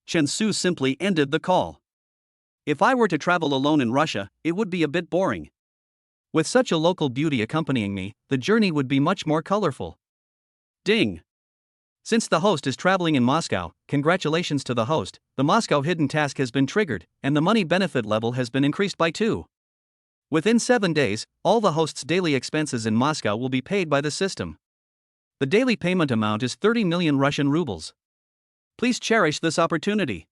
Chen Su simply ended the call. If I were to travel alone in Russia, it would be a bit boring. With such a local beauty accompanying me, the journey would be much more colorful. Ding! Since the host is traveling in Moscow, congratulations to the host, the Moscow hidden task has been triggered, and the money benefit level has been increased by 2. Within 7 days, all the host's daily expenses in Moscow will be paid by the system. The daily payment amount is 30 million Russian rubles. Please cherish this opportunity.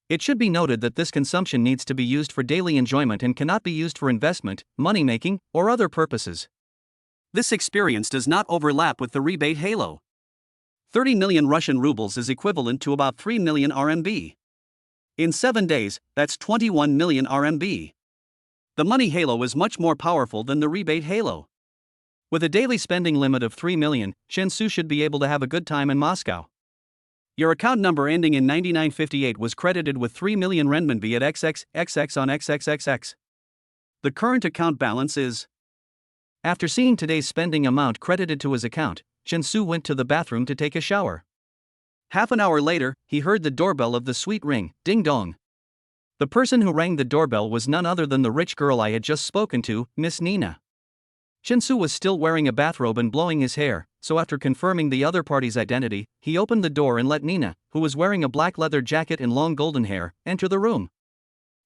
It should be noted that this consumption needs to be used for daily enjoyment and cannot be used for investment, money-making, or other purposes. This experience does not overlap with the rebate halo. 30 million Russian rubles is equivalent to about 3 million RMB. In 7 days, that's 21 million RMB. The money halo is much more powerful than the rebate halo. With a daily spending limit of 3 million, Chen Su should be able to have a good time in Moscow. Your account number ending in 9958 was credited with 3 million renminbi at XXXX on XXXX. The current account balance is... After seeing today's spending amount credited to his account, Chen Su went to the bathroom to take a shower. Half an hour later, he heard the doorbell of the suite ring, ding dong. The person who rang the doorbell was none other than the rich girl I had just spoken to, Miss Nina. Chen Su was still wearing a bathrobe and blowing his hair, so after confirming the other party's identity, he opened the door and let Nina, who was wearing a black leather jacket and long golden hair, enter the room.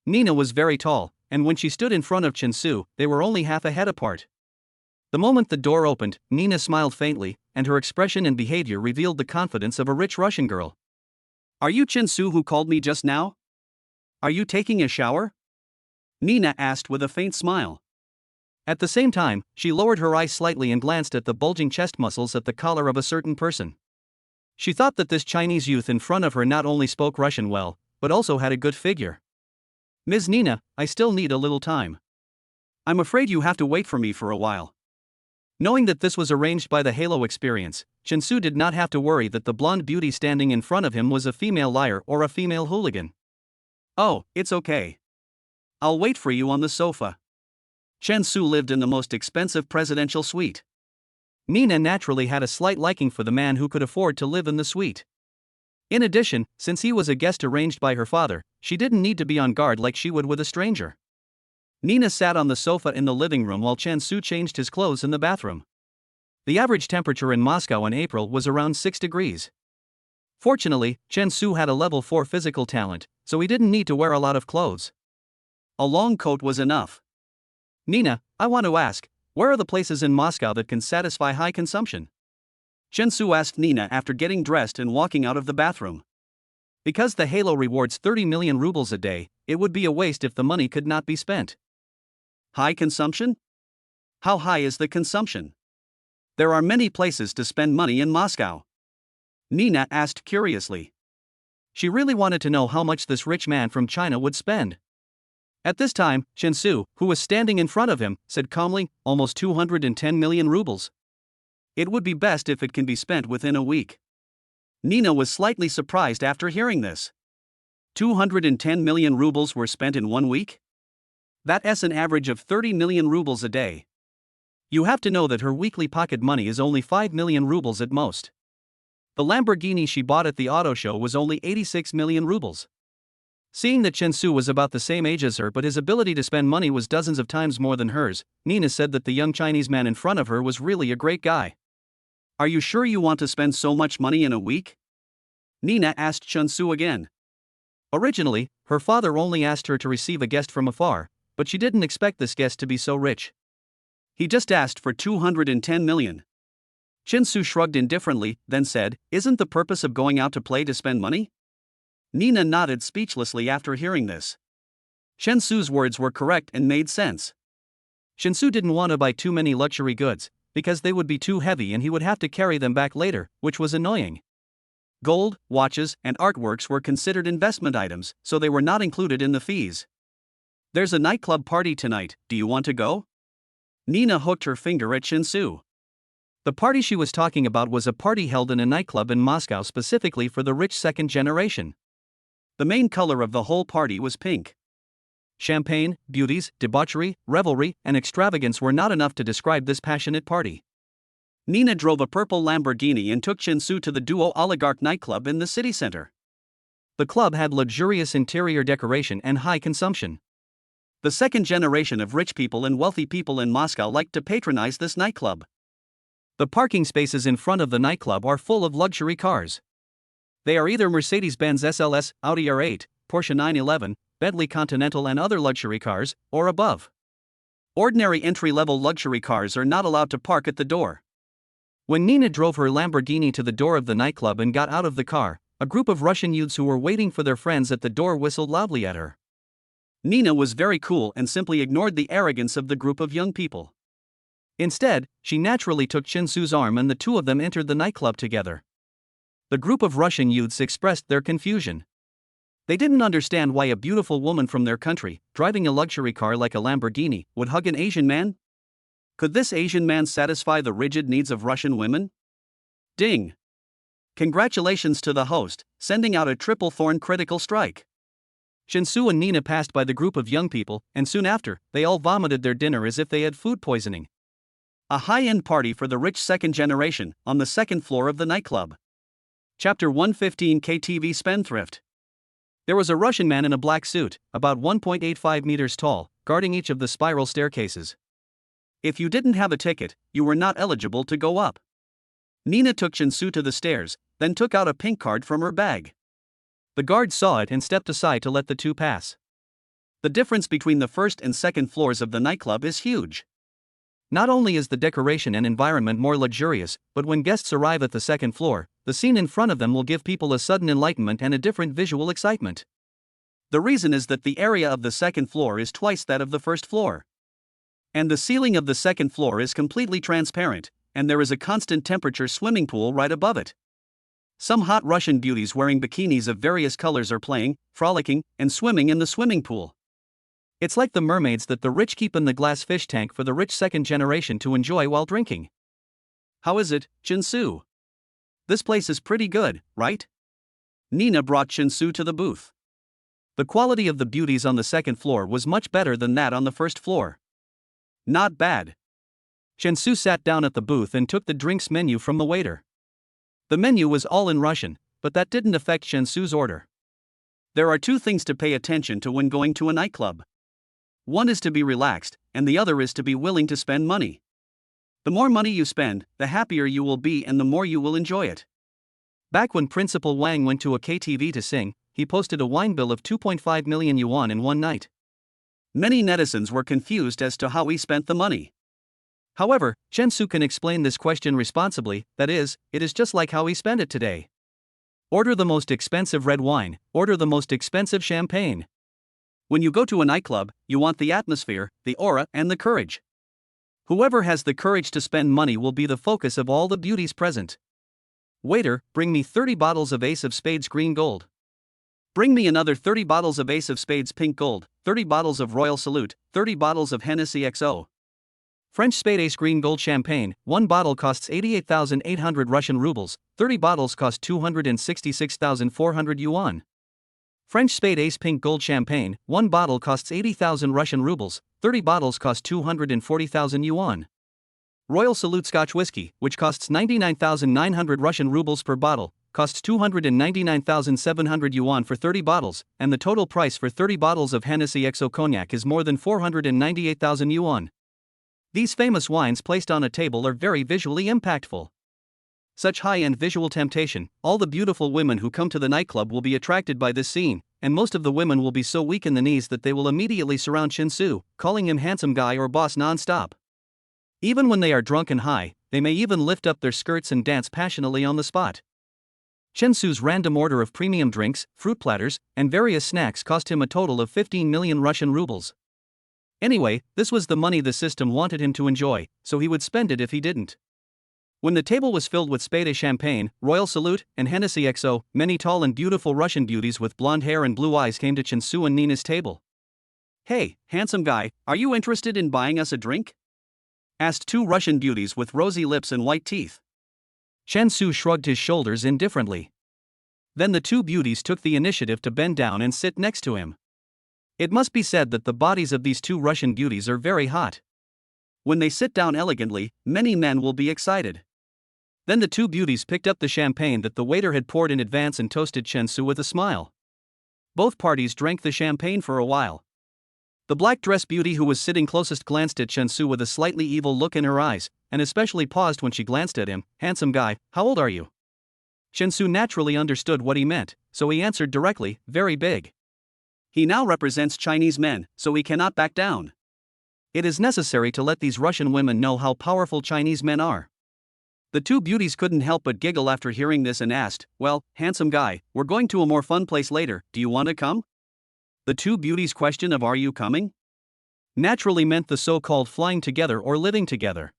Nina was very tall, and when she stood in front of Chen Su, they were only half a head apart. The moment the door opened, Nina smiled faintly, and her expression and behavior revealed the confidence of a rich Russian girl. Are you Chen Su who called me just now? Are you taking a shower? Nina asked with a faint smile. At the same time, she lowered her eyes slightly and glanced at the bulging chest muscles at the collar of a certain person. She thought that this Chinese youth in front of her not only spoke Russian well, but also had a good figure. Ms. Nina, I still need a little time. I'm afraid you have to wait for me for a while. Knowing that this was arranged by the Halo experience, Chen Su did not have to worry that the blonde beauty standing in front of him was a female liar or a female hooligan. Oh, it's okay. I'll wait for you on the sofa. Chen Su lived in the most expensive presidential suite. Nina naturally had a slight liking for the man who could afford to live in the suite. In addition, since he was a guest arranged by her father, she didn't need to be on guard like she would with a stranger. Nina sat on the sofa in the living room while Chen Su changed his clothes in the bathroom. The average temperature in Moscow in April was around 6 degrees. Fortunately, Chen Su had a level 4 physical talent, so he didn't need to wear a lot of clothes. A long coat was enough. Nina, I want to ask, where are the places in Moscow that can satisfy high consumption? Chen Su asked Nina after getting dressed and walking out of the bathroom. Because the Halo rewards 30 million rubles a day, it would be a waste if the money could not be spent. High consumption? How high is the consumption? There are many places to spend money in Moscow. Nina asked curiously. She really wanted to know how much this rich man from China would spend. At this time, Shensu, who was standing in front of him, said calmly, almost 210 million rubles. It would be best if it can be spent within a week. Nina was slightly surprised after hearing this. 210 million rubles were spent in 1 week? That's an average of 30 million rubles a day. You have to know that her weekly pocket money is only 5 million rubles at most. The Lamborghini she bought at the auto show was only 86 million rubles. Seeing that Shensu was about the same age as her but his ability to spend money was dozens of times more than hers, Nina said that the young Chinese man in front of her was really a great guy. Are you sure you want to spend so much money in a week? Nina asked Shensu again. Originally, her father only asked her to receive a guest from afar, but she didn't expect this guest to be so rich. He just asked for 210 million. Shensu shrugged indifferently, then said, "Isn't the purpose of going out to play to spend money?" Nina nodded speechlessly after hearing this. Shensu's words were correct and made sense. Shensu didn't want to buy too many luxury goods, because they would be too heavy and he would have to carry them back later, which was annoying. Gold, watches, and artworks were considered investment items, so they were not included in the fees. There's a nightclub party tonight, do you want to go? Nina hooked her finger at Shensu. The party she was talking about was a party held in a nightclub in Moscow specifically for the rich second generation. The main color of the whole party was pink. Champagne, beauties, debauchery, revelry, and extravagance were not enough to describe this passionate party. Nina drove a purple Lamborghini and took Shensu to the Duo Oligarch nightclub in the city center. The club had luxurious interior decoration and high consumption. The second generation of rich people and wealthy people in Moscow liked to patronize this nightclub. The parking spaces in front of the nightclub are full of luxury cars. They are either Mercedes-Benz SLS, Audi R8, Porsche 911, Bentley Continental and other luxury cars, or above. Ordinary entry-level luxury cars are not allowed to park at the door. When Nina drove her Lamborghini to the door of the nightclub and got out of the car, a group of Russian youths who were waiting for their friends at the door whistled loudly at her. Nina was very cool and simply ignored the arrogance of the group of young people. Instead, she naturally took Shensu's arm and the two of them entered the nightclub together. The group of Russian youths expressed their confusion. They didn't understand why a beautiful woman from their country, driving a luxury car like a Lamborghini, would hug an Asian man. Could this Asian man satisfy the rigid needs of Russian women? Ding! Congratulations to the host, sending out a triple thorn critical strike. Shensu and Nina passed by the group of young people, and soon after, they all vomited their dinner as if they had food poisoning. A high-end party for the rich second generation, on the second floor of the nightclub. Chapter 115 KTV Spendthrift. There was a Russian man in a black suit, about 1.85 meters tall, guarding each of the spiral staircases. If you didn't have a ticket, you were not eligible to go up. Nina took Shensu to the stairs, then took out a pink card from her bag. The guard saw it and stepped aside to let the two pass. The difference between the first and second floors of the nightclub is huge. Not only is the decoration and environment more luxurious, but when guests arrive at the second floor, the scene in front of them will give people a sudden enlightenment and a different visual excitement. The reason is that the area of the second floor is twice that of the first floor. And the ceiling of the second floor is completely transparent, and there is a constant temperature swimming pool right above it. Some hot Russian beauties wearing bikinis of various colors are playing, frolicking, and swimming in the swimming pool. It's like the mermaids that the rich keep in the glass fish tank for the rich second generation to enjoy while drinking. How is it, Shensu? This place is pretty good, right? Nina brought Shensu to the booth. The quality of the beauties on the second floor was much better than that on the first floor. Not bad. Shensu sat down at the booth and took the drinks menu from the waiter. The menu was all in Russian, but that didn't affect Shensu's order. There are two things to pay attention to when going to a nightclub. One is to be relaxed, and the other is to be willing to spend money. The more money you spend, the happier you will be and the more you will enjoy it. Back when Principal Wang went to a KTV to sing, he posted a wine bill of 2.5 million yuan in one night. Many netizens were confused as to how he spent the money. However, Shensu can explain this question responsibly, that is, it is just like how he spent it today. Order the most expensive red wine, order the most expensive champagne. When you go to a nightclub, you want the atmosphere, the aura, and the courage. Whoever has the courage to spend money will be the focus of all the beauties present. Waiter, bring me 30 bottles of Ace of Spades green gold. Bring me another 30 bottles of Ace of Spades Pink Gold, 30 bottles of Royal Salute, 30 bottles of Hennessy XO. French Spade Ace Green Gold Champagne, 1 bottle costs 88,800 Russian rubles, 30 bottles cost 266,400 yuan. French Spade Ace Pink Gold Champagne, 1 bottle costs 80,000 Russian rubles, 30 bottles cost 240,000 yuan. Royal Salute Scotch Whiskey, which costs 99,900 Russian rubles per bottle, costs 299,700 yuan for 30 bottles, and the total price for 30 bottles of Hennessy XO Cognac is more than 498,000 yuan. These famous wines placed on a table are very visually impactful. Such high-end visual temptation, all the beautiful women who come to the nightclub will be attracted by this scene, and most of the women will be so weak in the knees that they will immediately surround Chen Su, calling him handsome guy or boss non-stop. Even when they are drunk and high, they may even lift up their skirts and dance passionately on the spot. Chen Su's random order of premium drinks, fruit platters, and various snacks cost him a total of 15 million Russian rubles. Anyway, this was the money the system wanted him to enjoy, so he would spend it if he didn't. When the table was filled with Spade Champagne, Royal Salute, and Hennessy XO, many tall and beautiful Russian beauties with blonde hair and blue eyes came to Chen Su and Nina's table. "Hey, handsome guy, are you interested in buying us a drink?" asked 2 Russian beauties with rosy lips and white teeth. Chen Su shrugged his shoulders indifferently. Then the 2 beauties took the initiative to bend down and sit next to him. It must be said that the bodies of these 2 Russian beauties are very hot. When they sit down elegantly, many men will be excited. Then the 2 beauties picked up the champagne that the waiter had poured in advance and toasted Chen Su with a smile. Both parties drank the champagne for a while. The black dress beauty who was sitting closest glanced at Chen Su with a slightly evil look in her eyes, and especially paused when she glanced at him. "Handsome guy, how old are you?" Chen Su naturally understood what he meant, so he answered directly, "Very big." He now represents Chinese men, so he cannot back down. It is necessary to let these Russian women know how powerful Chinese men are. The 2 beauties couldn't help but giggle after hearing this and asked, "Well, handsome guy, we're going to a more fun place later, do you want to come?" The 2 beauties' question of "Are you coming?" naturally meant the so-called flying together or living together.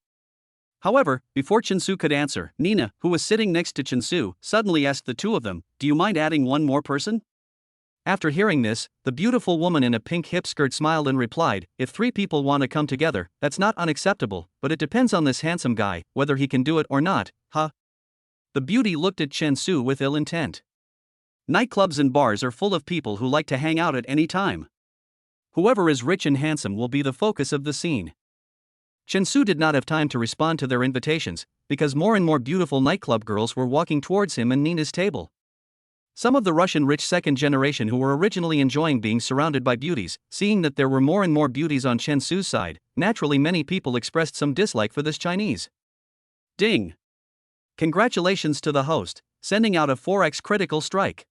However, before Chen Su could answer, Nina, who was sitting next to Chen Su, suddenly asked the 2 of them, "Do you mind adding 1 more person?" After hearing this, the beautiful woman in a pink hip skirt smiled and replied, "If 3 people want to come together, that's not unacceptable, but it depends on this handsome guy, whether he can do it or not, huh?" The beauty looked at Chen Su with ill intent. Nightclubs and bars are full of people who like to hang out at any time. Whoever is rich and handsome will be the focus of the scene. Chen Su did not have time to respond to their invitations, because more and more beautiful nightclub girls were walking towards him and Nina's table. Some of the Russian rich second generation who were originally enjoying being surrounded by beauties, seeing that there were more and more beauties on Chen Su's side, naturally many people expressed some dislike for this Chinese. Ding! Congratulations to the host, sending out a 4x critical strike.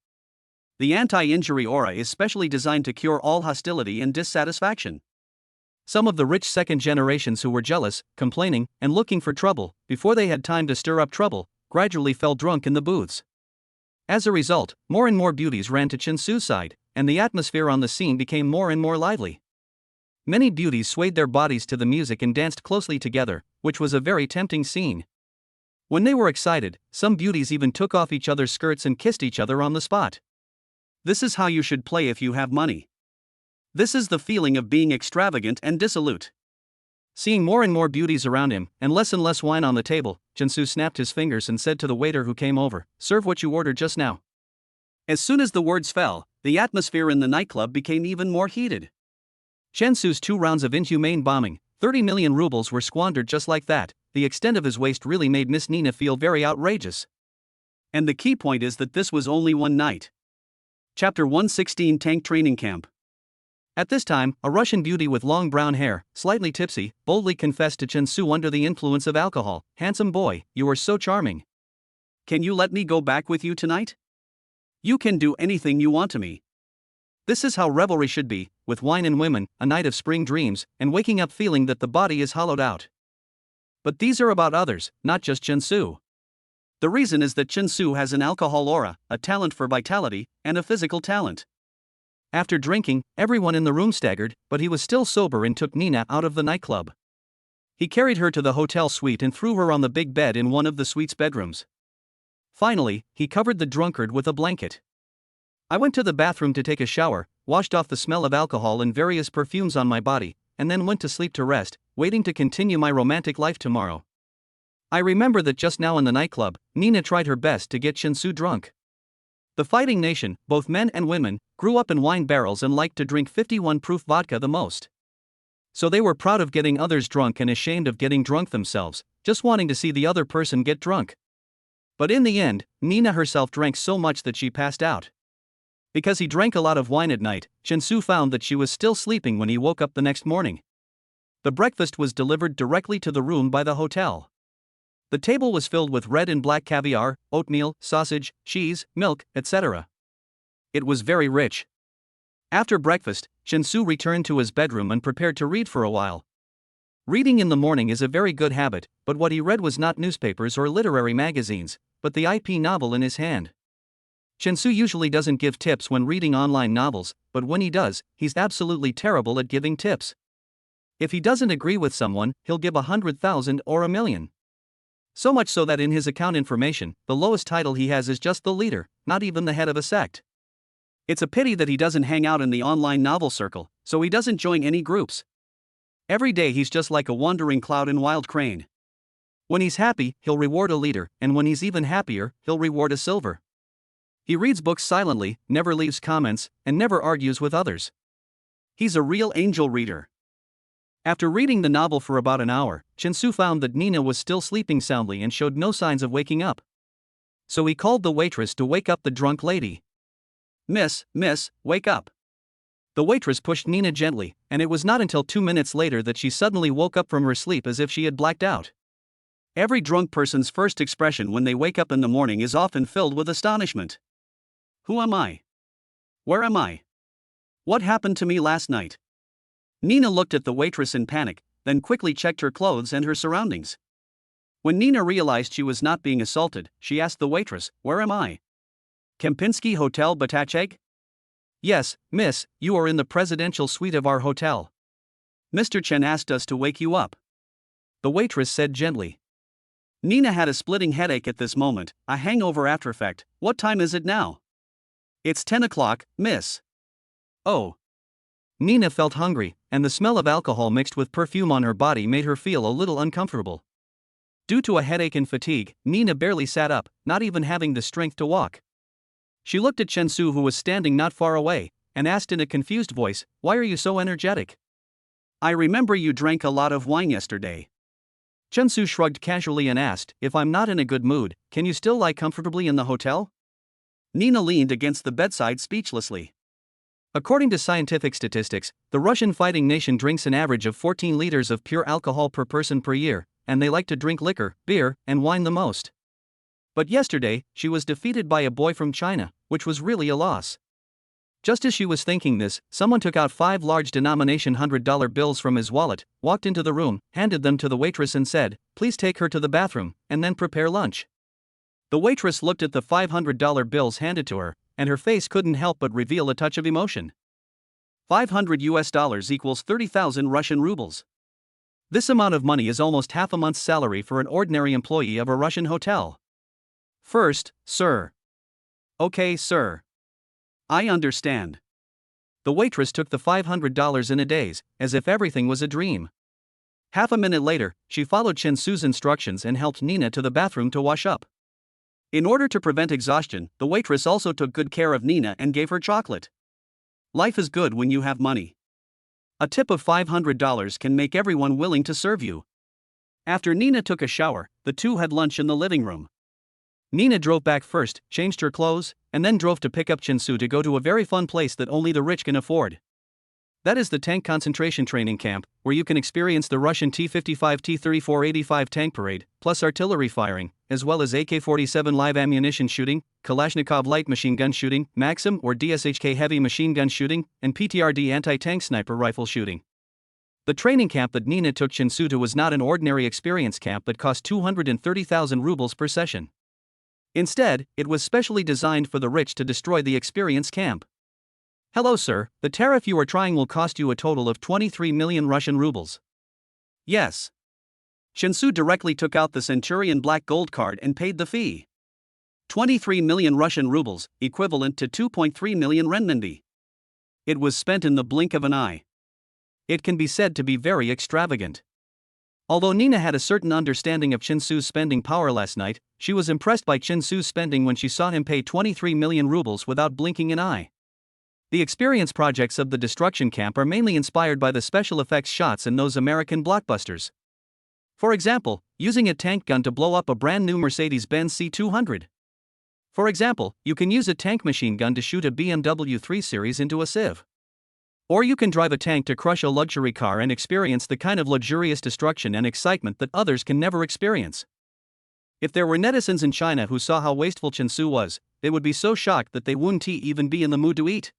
The anti-injury aura is specially designed to cure all hostility and dissatisfaction. Some of the rich second generations who were jealous, complaining, and looking for trouble, before they had time to stir up trouble, gradually fell drunk in the booths. As a result, more and more beauties ran to Chen Su's side, and the atmosphere on the scene became more and more lively. Many beauties swayed their bodies to the music and danced closely together, which was a very tempting scene. When they were excited, some beauties even took off each other's skirts and kissed each other on the spot. This is how you should play if you have money. This is the feeling of being extravagant and dissolute. Seeing more and more beauties around him, and less wine on the table, Chen Su snapped his fingers and said to the waiter who came over, "Serve what you ordered just now." As soon as the words fell, the atmosphere in the nightclub became even more heated. Chen Su's 2 rounds of inhumane bombing, 30 million rubles were squandered just like that. The extent of his waste really made Miss Nina feel very outrageous. And the key point is that this was only one night. Chapter 116 Tank Training Camp. At this time, a Russian beauty with long brown hair, slightly tipsy, boldly confessed to Chen Su under the influence of alcohol, "Handsome boy, you are so charming. Can you let me go back with you tonight? You can do anything you want to me." This is how revelry should be, with wine and women, a night of spring dreams, and waking up feeling that the body is hollowed out. But these are about others, not just Chen Su. The reason is that Chen Su has an alcohol aura, a talent for vitality, and a physical talent. After drinking, everyone in the room staggered, but he was still sober and took Nina out of the nightclub. He carried her to the hotel suite and threw her on the big bed in one of the suite's bedrooms. Finally, he covered the drunkard with a blanket. I went to the bathroom to take a shower, washed off the smell of alcohol and various perfumes on my body, and then went to sleep to rest, waiting to continue my romantic life tomorrow. I remember that just now in the nightclub, Nina tried her best to get Shinsu drunk. The Fighting Nation, both men and women, grew up in wine barrels and liked to drink 51 proof vodka the most. So they were proud of getting others drunk and ashamed of getting drunk themselves, just wanting to see the other person get drunk. But in the end, Nina herself drank so much that she passed out. Because he drank a lot of wine at night, Shinsu found that she was still sleeping when he woke up the next morning. The breakfast was delivered directly to the room by the hotel. The table was filled with red and black caviar, oatmeal, sausage, cheese, milk, etc. It was very rich. After breakfast, Shinsu returned to his bedroom and prepared to read for a while. Reading in the morning is a very good habit, but what he read was not newspapers or literary magazines, but the IP novel in his hand. Shinsu usually doesn't give tips when reading online novels, but when he does, he's absolutely terrible at giving tips. If he doesn't agree with someone, he'll give 100,000 or 1,000,000. So much so that in his account information, the lowest title he has is just the leader, not even the head of a sect. It's a pity that he doesn't hang out in the online novel circle, so he doesn't join any groups. Every day he's just like a wandering cloud in Wild Crane. When he's happy, he'll reward a leader, and when he's even happier, he'll reward a silver. He reads books silently, never leaves comments, and never argues with others. He's a real angel reader. After reading the novel for about an hour, Shinsu found that Nina was still sleeping soundly and showed no signs of waking up. So he called the waitress to wake up the drunk lady. Miss, wake up. The waitress pushed Nina gently, and it was not until 2 minutes later that she suddenly woke up from her sleep as if she had blacked out. Every drunk person's first expression when they wake up in the morning is often filled with astonishment. Who am I? Where am I? What happened to me last night? Nina looked at the waitress in panic, then quickly checked her clothes and her surroundings. When Nina realized she was not being assaulted, she asked the waitress, "Where am I? Kempinski Hotel Batacheg?" "Yes, miss, you are in the presidential suite of our hotel. Mr. Chen asked us to wake you up," the waitress said gently. Nina had a splitting headache at this moment, a hangover after effect. "What time is it now?" "It's 10 o'clock, miss." "Oh." Nina felt hungry, and the smell of alcohol mixed with perfume on her body made her feel a little uncomfortable. Due to a headache and fatigue, Nina barely sat up, not even having the strength to walk. She looked at Shinsu, who was standing not far away, and asked in a confused voice, "Why are you so energetic?" "I remember you drank a lot of wine yesterday." Shinsu shrugged casually and asked, "If I'm not in a good mood, can you still lie comfortably in the hotel?" Nina leaned against the bedside speechlessly. According to scientific statistics, the Russian Fighting Nation drinks an average of 14 liters of pure alcohol per person per year, and they like to drink liquor, beer, and wine the most. But yesterday, she was defeated by a boy from China, which was really a loss. Just as she was thinking this, someone took out 5 large denomination $100 bills from his wallet, walked into the room, handed them to the waitress and said, "Please take her to the bathroom, and then prepare lunch." The waitress looked at the $500 bills handed to her, and her face couldn't help but reveal a touch of emotion. $500 equals 30,000 Russian rubles. This amount of money is almost half a month's salary for an ordinary employee of a Russian hotel. "First, sir." "Okay, sir. I understand." The waitress took the $500 in a daze, as if everything was a dream. Half a minute later, she followed Shinsu's instructions and helped Nina to the bathroom to wash up. In order to prevent exhaustion, the waitress also took good care of Nina and gave her chocolate. Life is good when you have money. A tip of $500 can make everyone willing to serve you. After Nina took a shower, the two had lunch in the living room. Nina drove back first, changed her clothes, and then drove to pick up Shinsu to go to a very fun place that only the rich can afford. That is the tank concentration training camp, where you can experience the Russian T-55 T-34-85 tank parade, plus artillery firing, as well as AK-47 live ammunition shooting, Kalashnikov light machine gun shooting, Maxim or DSHK heavy machine gun shooting, and PTRD anti-tank sniper rifle shooting. The training camp that Nina took Shinsu to was not an ordinary experience camp that cost 230,000 rubles per session. Instead, it was specially designed for the rich to destroy the experience camp. "Hello sir, the tariff you are trying will cost you a total of 23 million Russian rubles." "Yes." Shinsu directly took out the Centurion Black Gold card and paid the fee. 23 million Russian rubles, equivalent to 2.3 million renminbi. It was spent in the blink of an eye. It can be said to be very extravagant. Although Nina had a certain understanding of Chen Su's spending power last night, she was impressed by Chen Su's spending when she saw him pay 23 million rubles without blinking an eye. The experience projects of the destruction camp are mainly inspired by the special effects shots in those American blockbusters. For example, using a tank gun to blow up a brand new Mercedes-Benz C200. For example, you can use a tank machine gun to shoot a BMW 3 Series into a sieve. Or you can drive a tank to crush a luxury car and experience the kind of luxurious destruction and excitement that others can never experience. If there were netizens in China who saw how wasteful Chen Su was, they would be so shocked that they wouldn't even be in the mood to eat.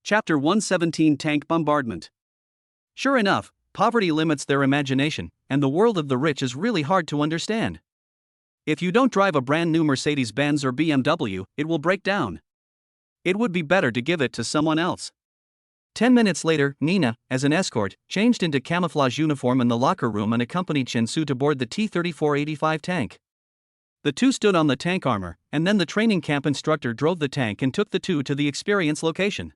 Chapter 117 Tank Bombardment. Sure enough, poverty limits their imagination, and the world of the rich is really hard to understand. If you don't drive a brand new Mercedes-Benz or BMW, it will break down. It would be better to give it to someone else. 10 minutes later, Nina, as an escort, changed into camouflage uniform in the locker room and accompanied Chen Su to board the T-3485 tank. The two stood on the tank armor, and then the training camp instructor drove the tank and took the two to the experience location.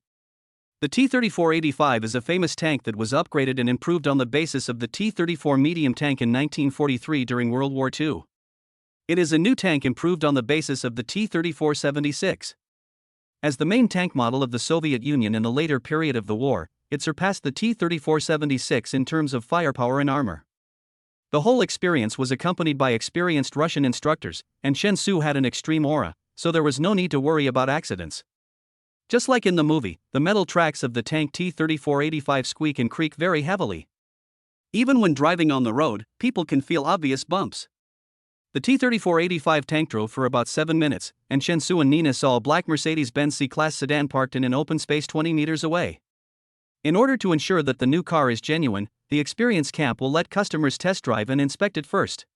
The T-3485 is a famous tank that was upgraded and improved on the basis of the T-34 medium tank in 1943 during World War II. It is a new tank improved on the basis of the T-34-76. As the main tank model of the Soviet Union in the later period of the war, it surpassed the T-34-76 in terms of firepower and armor. The whole experience was accompanied by experienced Russian instructors, and Chen Su had an extreme aura, so there was no need to worry about accidents. Just like in the movie, the metal tracks of the tank T-3485 squeak and creak very heavily. Even when driving on the road, people can feel obvious bumps. The T-3485 tank drove for about 7 minutes, and Chen Su and Nina saw a black Mercedes-Benz C-Class sedan parked in an open space 20 meters away. In order to ensure that the new car is genuine, the experience camp will let customers test drive and inspect it first.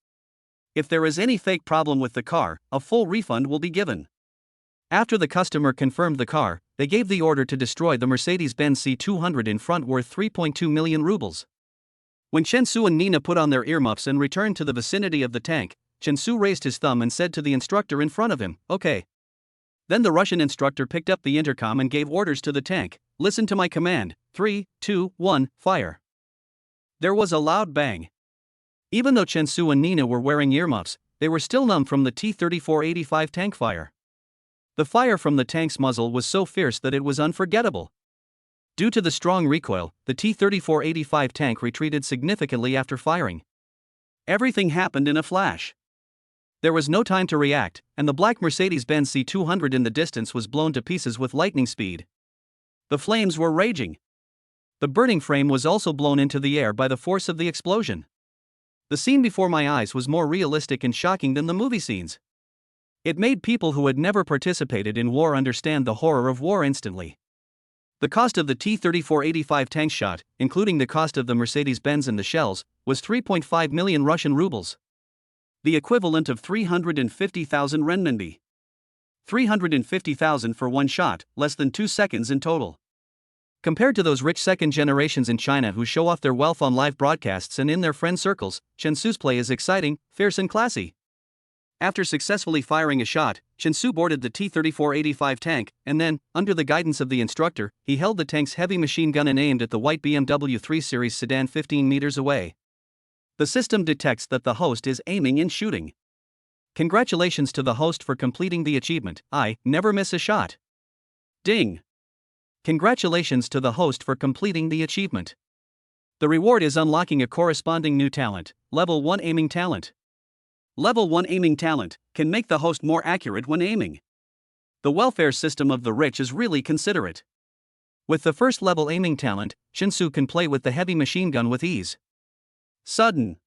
If there is any fake problem with the car, a full refund will be given. After the customer confirmed the car, they gave the order to destroy the Mercedes-Benz C200 in front worth 3.2 million rubles. When Chen Su and Nina put on their earmuffs and returned to the vicinity of the tank, Chen Su raised his thumb and said to the instructor in front of him, "Okay." Then the Russian instructor picked up the intercom and gave orders to the tank, "Listen to my command, 3, 2, 1, fire." There was a loud bang. Even though Chen Su and Nina were wearing earmuffs, they were still numb from the T-3485 tank fire. The fire from the tank's muzzle was so fierce that it was unforgettable. Due to the strong recoil, the T-3485 tank retreated significantly after firing. Everything happened in a flash. There was no time to react, and the black Mercedes-Benz C200 in the distance was blown to pieces with lightning speed. The flames were raging. The burning frame was also blown into the air by the force of the explosion. The scene before my eyes was more realistic and shocking than the movie scenes. It made people who had never participated in war understand the horror of war instantly. The cost of the T-3485 tank shot, including the cost of the Mercedes-Benz and the shells, was 3.5 million Russian rubles. The equivalent of 350,000 renminbi. 350,000 for one shot, less than 2 seconds in total. Compared to those rich second generations in China who show off their wealth on live broadcasts and in their friend circles, Chen Su's play is exciting, fierce and classy. After successfully firing a shot, Chen Su boarded the T-3485 tank, and then, under the guidance of the instructor, he held the tank's heavy machine gun and aimed at the white BMW 3 Series sedan 15 meters away. The system detects that the host is aiming and shooting. Congratulations to the host for completing the achievement. I never miss a shot. Ding! Congratulations to the host for completing the achievement. The reward is unlocking a corresponding new talent, Level 1 Aiming Talent. Level 1 Aiming Talent can make the host more accurate when aiming. The welfare system of the rich is really considerate. With the first level aiming talent, Chen Su can play with the heavy machine gun with ease. Sudden.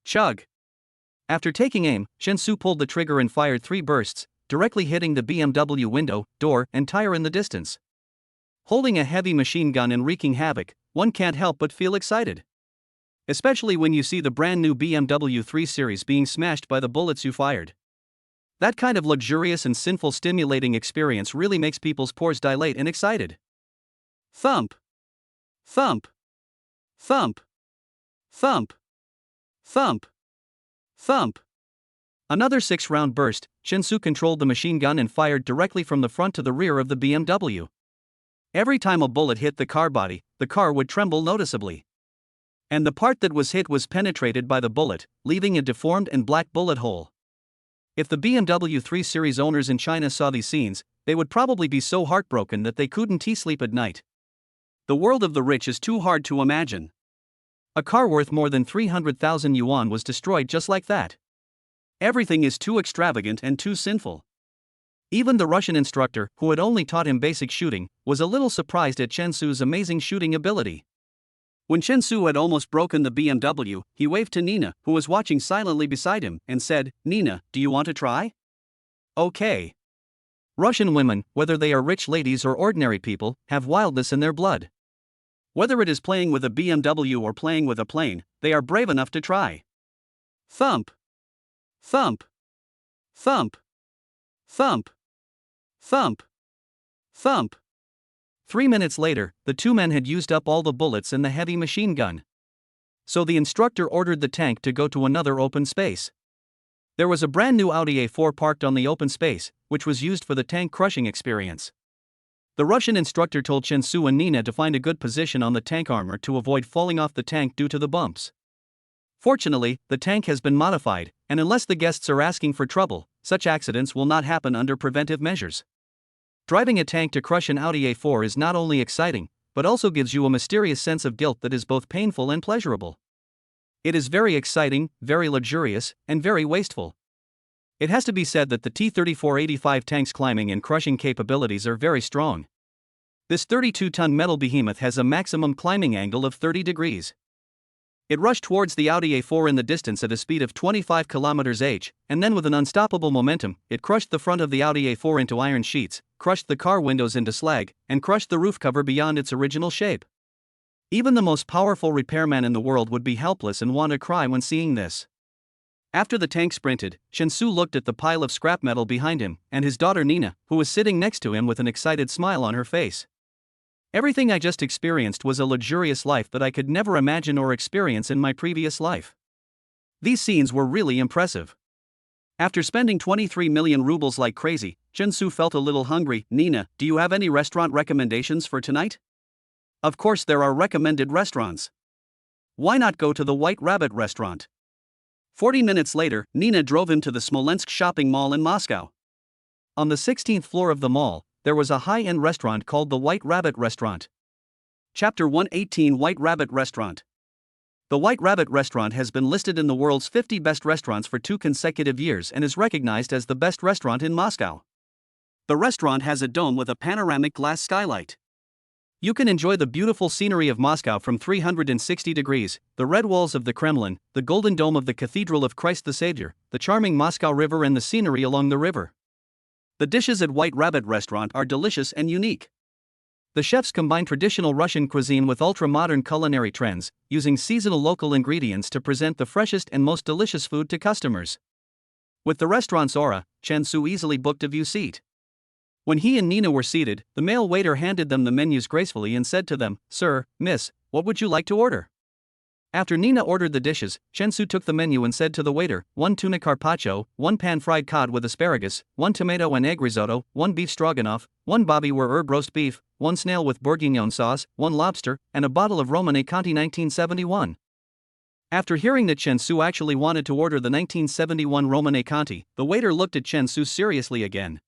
Chug. After taking aim, Chen Su pulled the trigger and fired 3 bursts, directly hitting the BMW window, door, and tire in the distance. Holding a heavy machine gun and wreaking havoc, one can't help but feel excited. Especially when you see the brand new BMW 3 Series being smashed by the bullets you fired. That kind of luxurious and sinful stimulating experience really makes people's pores dilate and excited. Thump. Thump. Thump. Thump. Thump. Thump. Another 6-round burst, Chen Su controlled the machine gun and fired directly from the front to the rear of the BMW. Every time a bullet hit the car body, the car would tremble noticeably. And the part that was hit was penetrated by the bullet, leaving a deformed and black bullet hole. If the BMW 3 Series owners in China saw these scenes, they would probably be so heartbroken that they couldn't sleep at night. The world of the rich is too hard to imagine. A car worth more than 300,000 yuan was destroyed just like that. Everything is too extravagant and too sinful. Even the Russian instructor, who had only taught him basic shooting, was a little surprised at Chen Su's amazing shooting ability. When Chen Su had almost broken the BMW, he waved to Nina, who was watching silently beside him, and said, "Nina, do you want to try?" Okay. Russian women, whether they are rich ladies or ordinary people, have wildness in their blood. Whether it is playing with a BMW or playing with a plane, they are brave enough to try. Thump. Thump. Thump. Thump. Thump. Thump. 3 minutes later, the two men had used up all the bullets in the heavy machine gun. So the instructor ordered the tank to go to another open space. There was a brand new Audi A4 parked on the open space, which was used for the tank crushing experience. The Russian instructor told Chen Su and Nina to find a good position on the tank armor to avoid falling off the tank due to the bumps. Fortunately, the tank has been modified, and unless the guests are asking for trouble, such accidents will not happen under preventive measures. Driving a tank to crush an Audi A4 is not only exciting, but also gives you a mysterious sense of guilt that is both painful and pleasurable. It is very exciting, very luxurious, and very wasteful. It has to be said that the T-3485 tank's climbing and crushing capabilities are very strong. This 32-ton metal behemoth has a maximum climbing angle of 30 degrees. It rushed towards the Audi A4 in the distance at a speed of 25 km/h, and then with an unstoppable momentum, it crushed the front of the Audi A4 into iron sheets, crushed the car windows into slag, and crushed the roof cover beyond its original shape. Even the most powerful repairman in the world would be helpless and want to cry when seeing this. After the tank sprinted, Chen Su looked at the pile of scrap metal behind him, and his daughter Nina, who was sitting next to him with an excited smile on her face. Everything I just experienced was a luxurious life that I could never imagine or experience in my previous life. These scenes were really impressive. After spending 23 million rubles like crazy, Chen Su felt a little hungry. "Nina, do you have any restaurant recommendations for tonight?" Of course there are recommended restaurants. Why not go to the White Rabbit restaurant? 40 minutes later, Nina drove him to the Smolensk shopping mall in Moscow. On the 16th floor of the mall, there was a high-end restaurant called the White Rabbit Restaurant. Chapter 118 White Rabbit Restaurant. The White Rabbit Restaurant has been listed in the world's 50 best restaurants for 2 consecutive years and is recognized as the best restaurant in Moscow. The restaurant has a dome with a panoramic glass skylight. You can enjoy the beautiful scenery of Moscow from 360 degrees, the red walls of the Kremlin, the golden dome of the Cathedral of Christ the Savior, the charming Moscow River and the scenery along the river. The dishes at White Rabbit Restaurant are delicious and unique. The chefs combine traditional Russian cuisine with ultra-modern culinary trends, using seasonal local ingredients to present the freshest and most delicious food to customers. With the restaurant's aura, Chen Su easily booked a view seat. When he and Nina were seated, the male waiter handed them the menus gracefully and said to them, "Sir, miss, what would you like to order?" After Nina ordered the dishes, Chen Su took the menu and said to the waiter, 1 tuna carpaccio, 1 pan-fried cod with asparagus, 1 tomato and egg risotto, 1 beef stroganoff, 1 bobby were herb roast beef, 1 snail with bourguignon sauce, 1 lobster, and a bottle of Romanée Conti 1971. After hearing that Chen Su actually wanted to order the 1971 Romanée Conti, the waiter looked at Chen Su seriously again.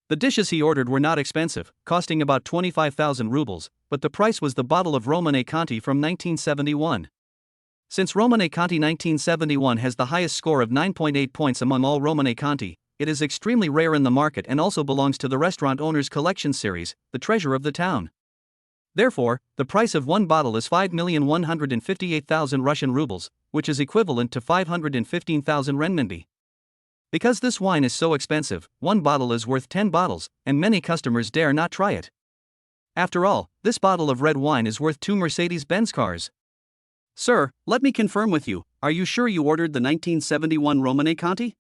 The dishes he ordered were not expensive, costing about 25,000 rubles, but the price was the bottle of Romanée Conti from 1971. Since Romanée Conti 1971 has the highest score of 9.8 points among all Romanée Conti, it is extremely rare in the market and also belongs to the restaurant owner's collection series, the treasure of the town. Therefore, the price of one bottle is 5,158,000 Russian rubles, which is equivalent to 515,000 renminbi. Because this wine is so expensive, one bottle is worth 10 bottles, and many customers dare not try it. After all, this bottle of red wine is worth 2 Mercedes-Benz cars. "Sir, let me confirm with you, are you sure you ordered the 1971 Romanée Conti?"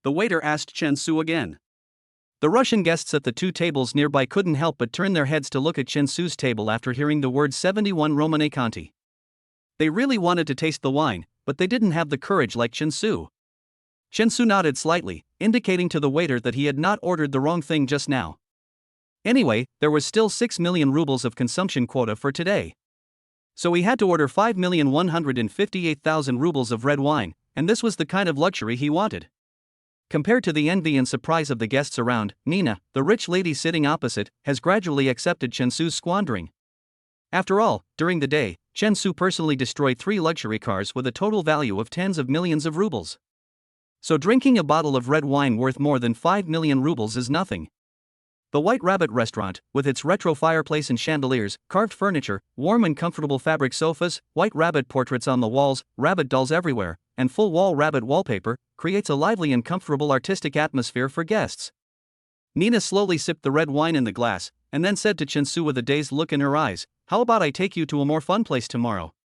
The waiter asked Chen Su again. The Russian guests at the 2 tables nearby couldn't help but turn their heads to look at Chen Su's table after hearing the word 71 Romanée Conti. They really wanted to taste the wine, but they didn't have the courage like Chen Su. Chen Su nodded slightly, indicating to the waiter that he had not ordered the wrong thing just now. Anyway, there was still 6 million rubles of consumption quota for today. So he had to order 5,158,000 rubles of red wine, and this was the kind of luxury he wanted. Compared to the envy and surprise of the guests around, Nina, the rich lady sitting opposite, has gradually accepted Chen Su's squandering. After all, during the day, Chen Su personally destroyed 3 luxury cars with a total value of tens of millions of rubles. So drinking a bottle of red wine worth more than 5 million rubles is nothing. The White Rabbit restaurant, with its retro fireplace and chandeliers, carved furniture, warm and comfortable fabric sofas, white rabbit portraits on the walls, rabbit dolls everywhere, and full-wall rabbit wallpaper, creates a lively and comfortable artistic atmosphere for guests. Nina slowly sipped the red wine in the glass, and then said to Chen Su with a dazed look in her eyes, "How about I take you to a more fun place tomorrow?"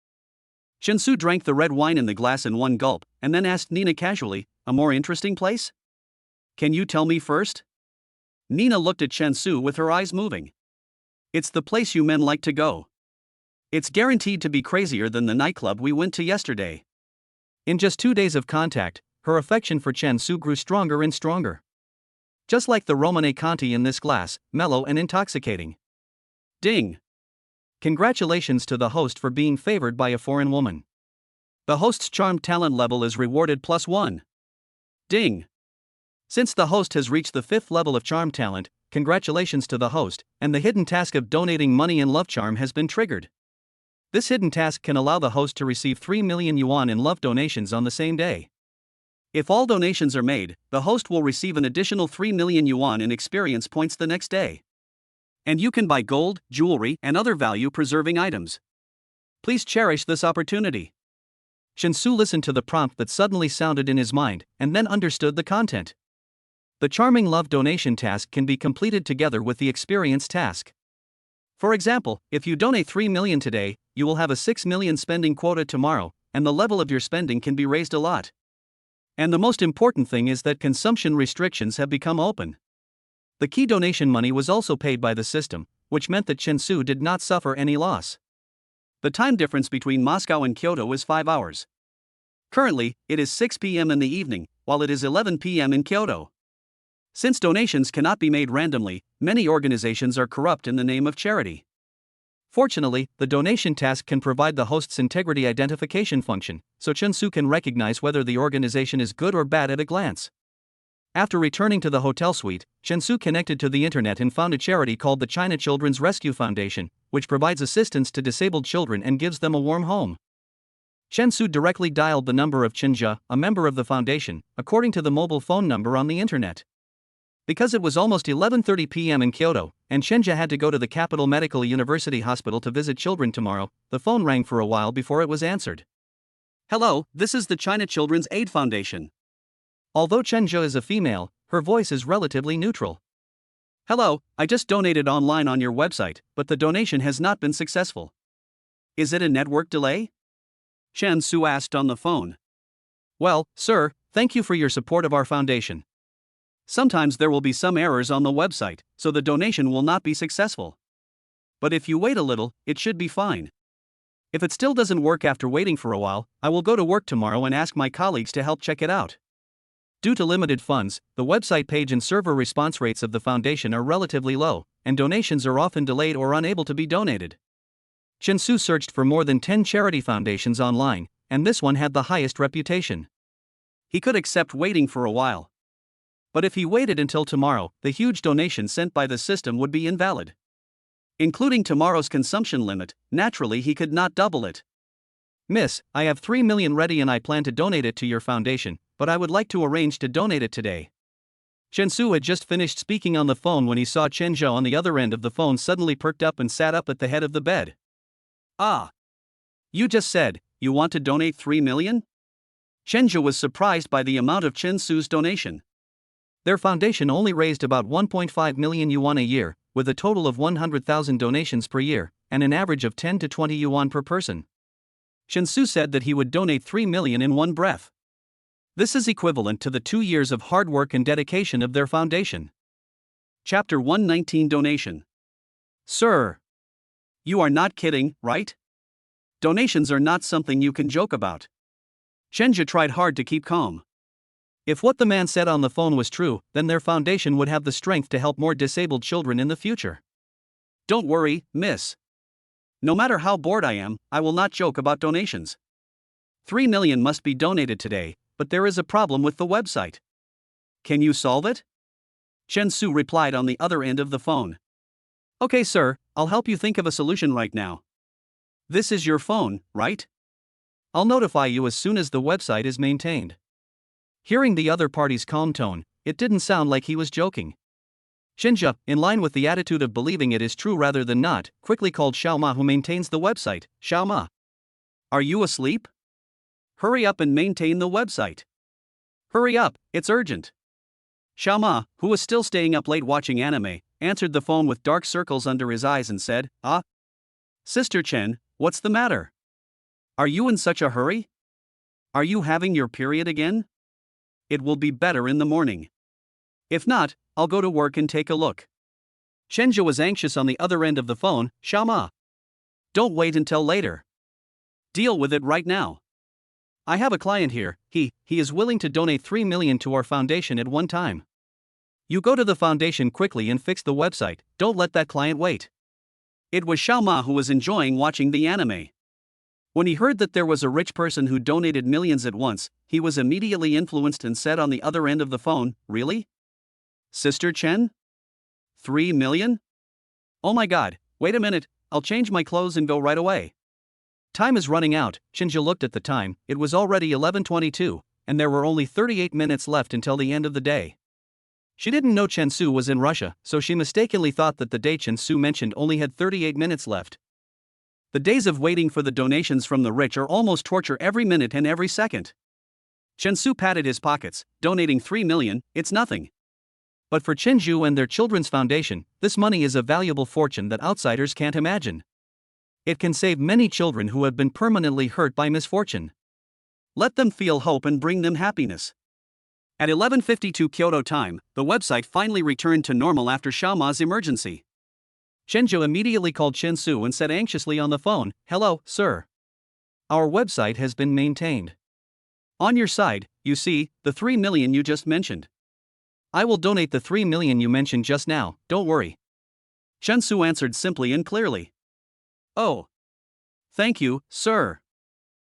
Chen Su drank the red wine in the glass in one gulp, and then asked Nina casually, "A more interesting place? Can you tell me first?" Nina looked at Chen Su with her eyes moving. "It's the place you men like to go. It's guaranteed to be crazier than the nightclub we went to yesterday." In just 2 days of contact, her affection for Chen Su grew stronger and stronger. Just like the Romane Conti in this glass, mellow and intoxicating. Ding! Congratulations to the host for being favored by a foreign woman. The host's charm talent level is rewarded +1. Ding! Since the host has reached the 5th level of charm talent, congratulations to the host, and the hidden task of donating money and love charm has been triggered. This hidden task can allow the host to receive 3 million yuan in love donations on the same day. If all donations are made, the host will receive an additional 3 million yuan in experience points the next day. And you can buy gold, jewelry, and other value-preserving items. Please cherish this opportunity. Chen Su listened to the prompt that suddenly sounded in his mind, and then understood the content. The charming love donation task can be completed together with the experience task. For example, if you donate 3 million today, you will have a 6 million spending quota tomorrow, and the level of your spending can be raised a lot. And the most important thing is that consumption restrictions have become open. The key donation money was also paid by the system, which meant that Chen Su did not suffer any loss. The time difference between Moscow and Kyoto is 5 hours. Currently, it is 6 p.m. in the evening, while it is 11 p.m. in Kyoto. Since donations cannot be made randomly, many organizations are corrupt in the name of charity. Fortunately, the donation task can provide the host's integrity identification function, so Chen Su can recognize whether the organization is good or bad at a glance. After returning to the hotel suite, Chen Su connected to the internet and found a charity called the China Children's Rescue Foundation, which provides assistance to disabled children and gives them a warm home. Chen Su directly dialed the number of Chen Jia, a member of the foundation, according to the mobile phone number on the internet. Because it was almost 11:30 p.m. in Kyoto, and Chen Jia had to go to the Capital Medical University Hospital to visit children tomorrow, the phone rang for a while before it was answered. "Hello, this is the China Children's Aid Foundation." Although Chen Jia is a female, her voice is relatively neutral. "Hello, I just donated online on your website, but the donation has not been successful. Is it a network delay?" Chen Su asked on the phone. "Well, sir, thank you for your support of our foundation. Sometimes there will be some errors on the website, so the donation will not be successful. But if you wait a little, it should be fine. If it still doesn't work after waiting for a while, I will go to work tomorrow and ask my colleagues to help check it out." Due to limited funds, the website page and server response rates of the foundation are relatively low, and donations are often delayed or unable to be donated. Chen Su searched for more than 10 charity foundations online, and this one had the highest reputation. He could accept waiting for a while. But if he waited until tomorrow, the huge donation sent by the system would be invalid. Including tomorrow's consumption limit, naturally he could not double it. "Miss, I have 3 million ready and I plan to donate it to your foundation, but I would like to arrange to donate it today." Chen Su had just finished speaking on the phone when he saw Chen Zhou on the other end of the phone suddenly perked up and sat up at the head of the bed. "Ah! You just said, you want to donate 3 million? Chen Zhou was surprised by the amount of Chen Su's donation. Their foundation only raised about 1.5 million yuan a year, with a total of 100,000 donations per year, and an average of 10 to 20 yuan per person. Chen Su said that he would donate 3 million in one breath. This is equivalent to the 2 years of hard work and dedication of their foundation. Chapter 119 Donation. Sir! You are not kidding, right? Donations are not something you can joke about. Chen Jia tried hard to keep calm. If what the man said on the phone was true, then their foundation would have the strength to help more disabled children in the future. Don't worry, miss. No matter how bored I am, I will not joke about donations. 3 million must be donated today, but there is a problem with the website. Can you solve it? Chen Su replied on the other end of the phone. Okay, sir, I'll help you think of a solution right now. This is your phone, right? I'll notify you as soon as the website is maintained. Hearing the other party's calm tone, it didn't sound like he was joking. Shinja, in line with the attitude of believing it is true rather than not, quickly called Xiaoma, who maintains the website. Xiaoma, are you asleep? Hurry up and maintain the website. Hurry up, it's urgent. Xiaoma, who was still staying up late watching anime, answered the phone with dark circles under his eyes and said, Sister Chen, what's the matter? Are you in such a hurry? Are you having your period again? It will be better in the morning. If not, I'll go to work and take a look. Chenja was anxious on the other end of the phone. Xiaoma, don't wait until later. Deal with it right now. I have a client here. He is willing to donate 3 million to our foundation at one time. You go to the foundation quickly and fix the website. Don't let that client wait. It was Xiaoma who was enjoying watching the anime. When he heard that there was a rich person who donated millions at once, he was immediately influenced and said on the other end of the phone, Really? Sister Chen? 3 million? Oh my god, wait a minute, I'll change my clothes and go right away. Time is running out. Shinja looked at the time. It was already 11:22, and there were only 38 minutes left until the end of the day. She didn't know Chen Su was in Russia, so she mistakenly thought that the day Chen Su mentioned only had 38 minutes left. The days of waiting for the donations from the rich are almost torture every minute and every second. Chen Su patted his pockets. Donating 3 million, it's nothing. But for Chenju and their children's foundation, this money is a valuable fortune that outsiders can't imagine. It can save many children who have been permanently hurt by misfortune. Let them feel hope and bring them happiness. At 11:52 Kyoto time, the website finally returned to normal after Xiaoma's emergency. Chenju immediately called Chen Su and said anxiously on the phone, Hello, sir. Our website has been maintained. On your side, you see, the 3 million you just mentioned. I will donate the 3 million you mentioned just now, don't worry. Chen Su answered simply and clearly. Oh. Thank you, sir.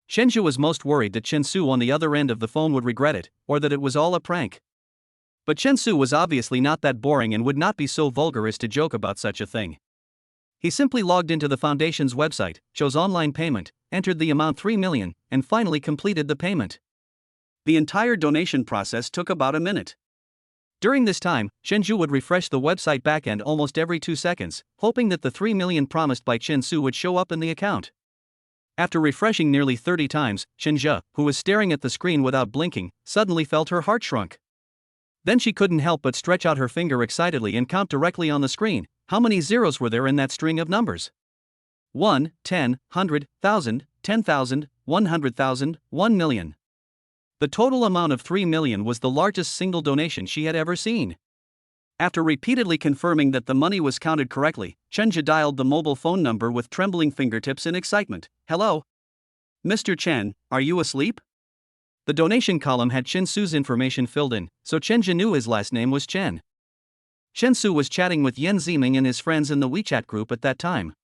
Shenju was most worried that Chen Su on the other end of the phone would regret it, or that it was all a prank. But Chen Su was obviously not that boring and would not be so vulgar as to joke about such a thing. He simply logged into the foundation's website, chose online payment, entered the amount 3 million, and finally completed the payment. The entire donation process took about a minute. During this time, Shenju would refresh the website backend almost every 2 seconds, hoping that the 3 million promised by Chen Su would show up in the account. After refreshing nearly 30 times, Shenja, who was staring at the screen without blinking, suddenly felt her heart shrunk. Then she couldn't help but stretch out her finger excitedly and count directly on the screen. How many zeros were there in that string of numbers? 1, 10, 100, 1,000, 10,000, 100,000, 1 million. The total amount of 3 million was the largest single donation she had ever seen. After repeatedly confirming that the money was counted correctly, Chenja dialed the mobile phone number with trembling fingertips in excitement. Hello? Mr. Chen, are you asleep? The donation column had Chen Su's information filled in, so Chenja knew his last name was Chen. Chen Su was chatting with Yan Ziming and his friends in the WeChat group at that time.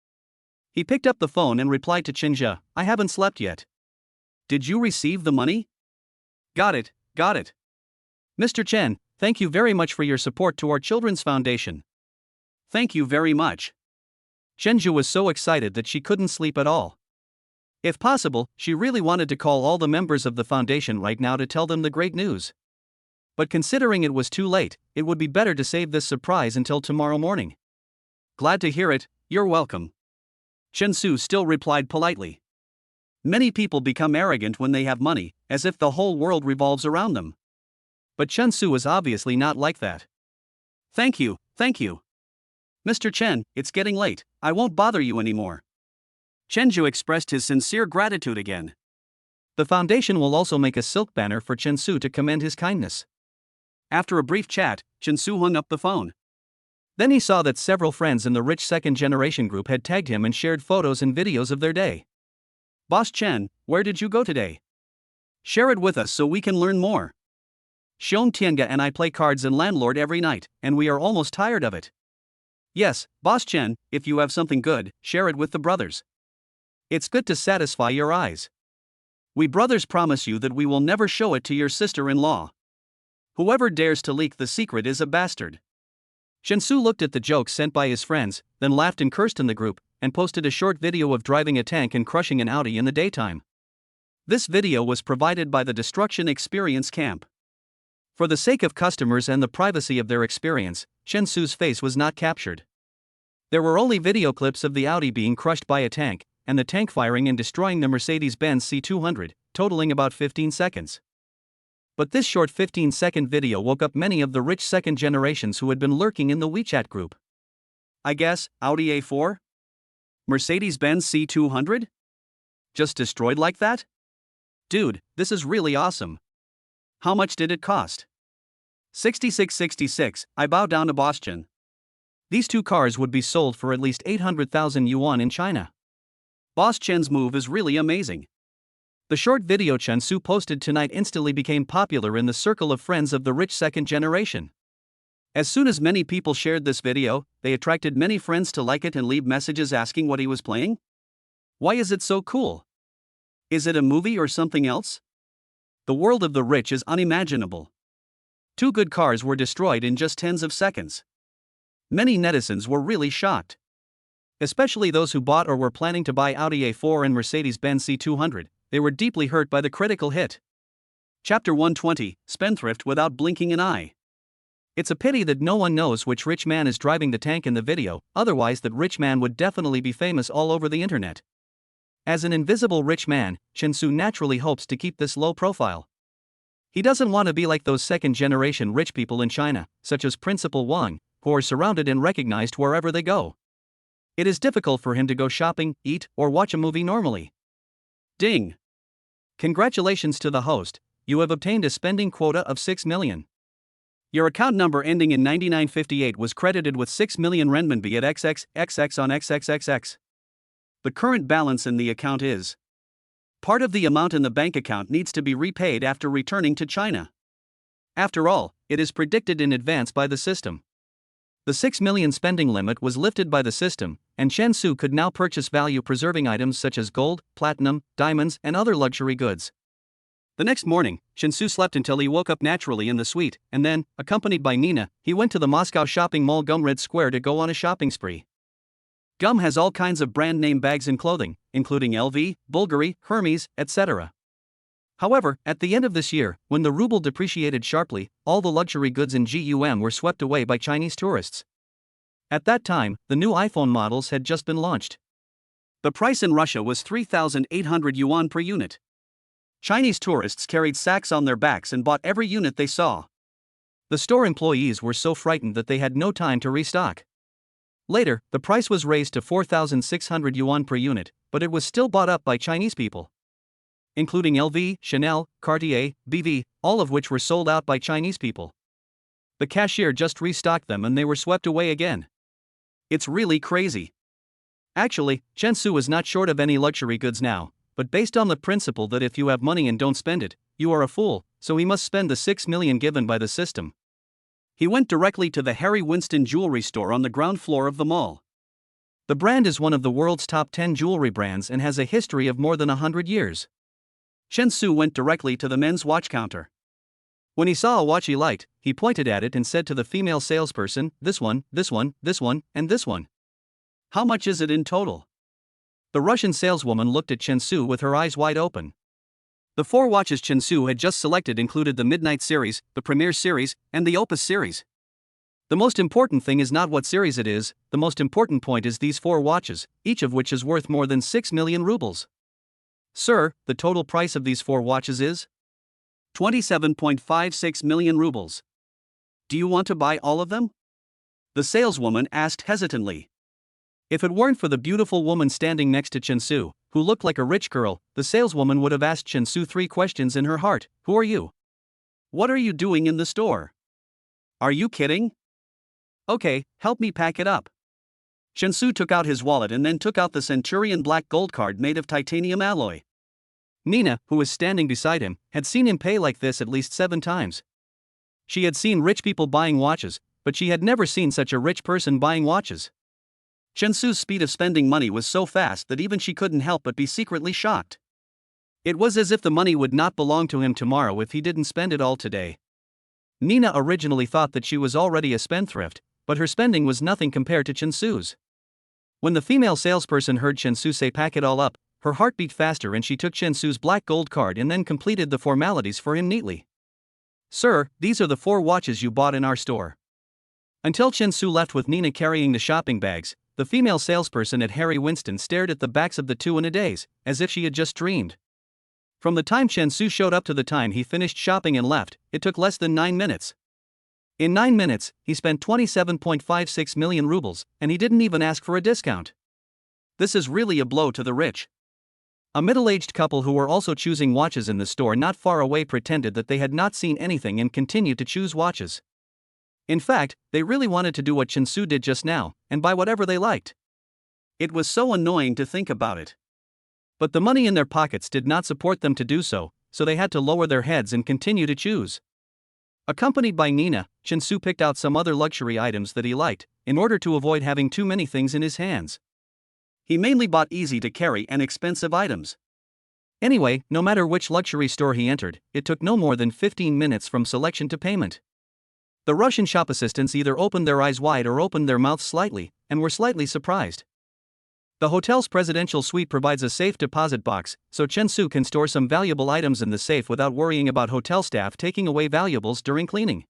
He picked up the phone and replied to Chenja, I haven't slept yet. Did you receive the money? Got it. Mr. Chen, thank you very much for your support to our children's foundation. Thank you very much. Chenju was so excited that she couldn't sleep at all. If possible, she really wanted to call all the members of the foundation right now to tell them the great news. But considering it was too late, it would be better to save this surprise until tomorrow morning. Glad to hear it, you're welcome. Chen Su still replied politely. Many people become arrogant when they have money, as if the whole world revolves around them. But Chen Su was obviously not like that. Thank you. Mr. Chen, it's getting late, I won't bother you anymore. Chenju expressed his sincere gratitude again. The foundation will also make a silk banner for Chen Su to commend his kindness. After a brief chat, Chen Su hung up the phone. Then he saw that several friends in the rich second-generation group had tagged him and shared photos and videos of their day. Boss Chen, where did you go today? Share it with us so we can learn more. Xiong Tianga and I play cards and landlord every night, and we are almost tired of it. Yes, Boss Chen, if you have something good, share it with the brothers. It's good to satisfy your eyes. We brothers promise you that we will never show it to your sister-in-law. Whoever dares to leak the secret is a bastard. Shensu looked at the jokes sent by his friends, then laughed and cursed in the group, and posted a short video of driving a tank and crushing an Audi in the daytime. This video was provided by the Destruction Experience Camp. For the sake of customers and the privacy of their experience, Shensu's face was not captured. There were only video clips of the Audi being crushed by a tank, and the tank firing and destroying the Mercedes-Benz C200, totaling about 15 seconds. But this short 15-second video woke up many of the rich second generations who had been lurking in the WeChat group. I guess, Audi A4? Mercedes-Benz C200? Just destroyed like that? Dude, this is really awesome. How much did it cost? 6666, I bow down to Boss Chen. These two cars would be sold for at least 800,000 yuan in China. Boss Chen's move is really amazing. The short video Chen Su posted tonight instantly became popular in the circle of friends of the rich second generation. As soon as many people shared this video, they attracted many friends to like it and leave messages asking what he was playing. Why is it so cool? Is it a movie or something else? The world of the rich is unimaginable. Two good cars were destroyed in just tens of seconds. Many netizens were really shocked. Especially those who bought or were planning to buy Audi A4 and Mercedes-Benz C200, they were deeply hurt by the critical hit. Chapter 120, Spendthrift Without Blinking an Eye. It's a pity that no one knows which rich man is driving the tank in the video, otherwise that rich man would definitely be famous all over the internet. As an invisible rich man, Shensu naturally hopes to keep this low profile. He doesn't want to be like those second-generation rich people in China, such as Principal Wang, who are surrounded and recognized wherever they go. It is difficult for him to go shopping, eat, or watch a movie normally. Ding! Congratulations to the host, you have obtained a spending quota of 6 million. Your account number ending in 9958 was credited with 6 million renminbi at XXXX on XXXX. The current balance in the account is. Part of the amount in the bank account needs to be repaid after returning to China. After all, it is predicted in advance by the system. The 6 million spending limit was lifted by the system, and Shensu could now purchase value-preserving items such as gold, platinum, diamonds, and other luxury goods. The next morning, Shensu slept until he woke up naturally in the suite, and then, accompanied by Nina, he went to the Moscow shopping mall Gumred Square to go on a shopping spree. Gum has all kinds of brand-name bags and clothing, including LV, Bulgari, Hermes, etc. However, at the end of this year, when the ruble depreciated sharply, all the luxury goods in GUM were swept away by Chinese tourists. At that time, the new iPhone models had just been launched. The price in Russia was 3,800 yuan per unit. Chinese tourists carried sacks on their backs and bought every unit they saw. The store employees were so frightened that they had no time to restock. Later, the price was raised to 4,600 yuan per unit, but it was still bought up by Chinese people. Including LV, Chanel, Cartier, BV, all of which were sold out by Chinese people. The cashier just restocked them and they were swept away again. It's really crazy. Actually, Shensu is not short of any luxury goods now, but based on the principle that if you have money and don't spend it, you are a fool, so he must spend the 6 million given by the system. He went directly to the Harry Winston jewelry store on the ground floor of the mall. The brand is one of the world's top 10 jewelry brands and has a history of more than 100 years. Shensu went directly to the men's watch counter. When he saw a watch he liked, he pointed at it and said to the female salesperson, this one, this one, this one, and this one. How much is it in total? The Russian saleswoman looked at Shensu with her eyes wide open. The 4 watches Shensu had just selected included the Midnight series, the Premier series, and the Opus series. The most important thing is not what series it is, the most important point is these 4 watches, each of which is worth more than 6 million rubles. Sir, the total price of these 4 watches is 27.56 million rubles. Do you want to buy all of them? The saleswoman asked hesitantly. If it weren't for the beautiful woman standing next to Shensu, who looked like a rich girl, the saleswoman would have asked Shensu 3 questions in her heart. Who are you? What are you doing in the store? Are you kidding? Okay, help me pack it up. Shensu took out his wallet and then took out the Centurion black gold card made of titanium alloy. Nina, who was standing beside him, had seen him pay like this at least 7 times. She had seen rich people buying watches, but she had never seen such a rich person buying watches. Chen Su's speed of spending money was so fast that even she couldn't help but be secretly shocked. It was as if the money would not belong to him tomorrow if he didn't spend it all today. Nina originally thought that she was already a spendthrift, but her spending was nothing compared to Chen Su's. When the female salesperson heard Chen Su say pack it all up, her heart beat faster and she took Chen Su's black gold card and then completed the formalities for him neatly. Sir, these are the 4 watches you bought in our store. Until Chen Su left with Nina carrying the shopping bags, the female salesperson at Harry Winston stared at the backs of the 2 in a daze, as if she had just dreamed. From the time Chen Su showed up to the time he finished shopping and left, it took less than 9 minutes. In 9 minutes, he spent 27.56 million rubles, and he didn't even ask for a discount. This is really a blow to the rich. A middle-aged couple who were also choosing watches in the store not far away pretended that they had not seen anything and continued to choose watches. In fact, they really wanted to do what Chen Su did just now, and buy whatever they liked. It was so annoying to think about it. But the money in their pockets did not support them to do so, so they had to lower their heads and continue to choose. Accompanied by Nina, Chen Su picked out some other luxury items that he liked, in order to avoid having too many things in his hands. He mainly bought easy-to-carry and expensive items. Anyway, no matter which luxury store he entered, it took no more than 15 minutes from selection to payment. The Russian shop assistants either opened their eyes wide or opened their mouths slightly, and were slightly surprised. The hotel's presidential suite provides a safe deposit box, so Chen Su can store some valuable items in the safe without worrying about hotel staff taking away valuables during cleaning.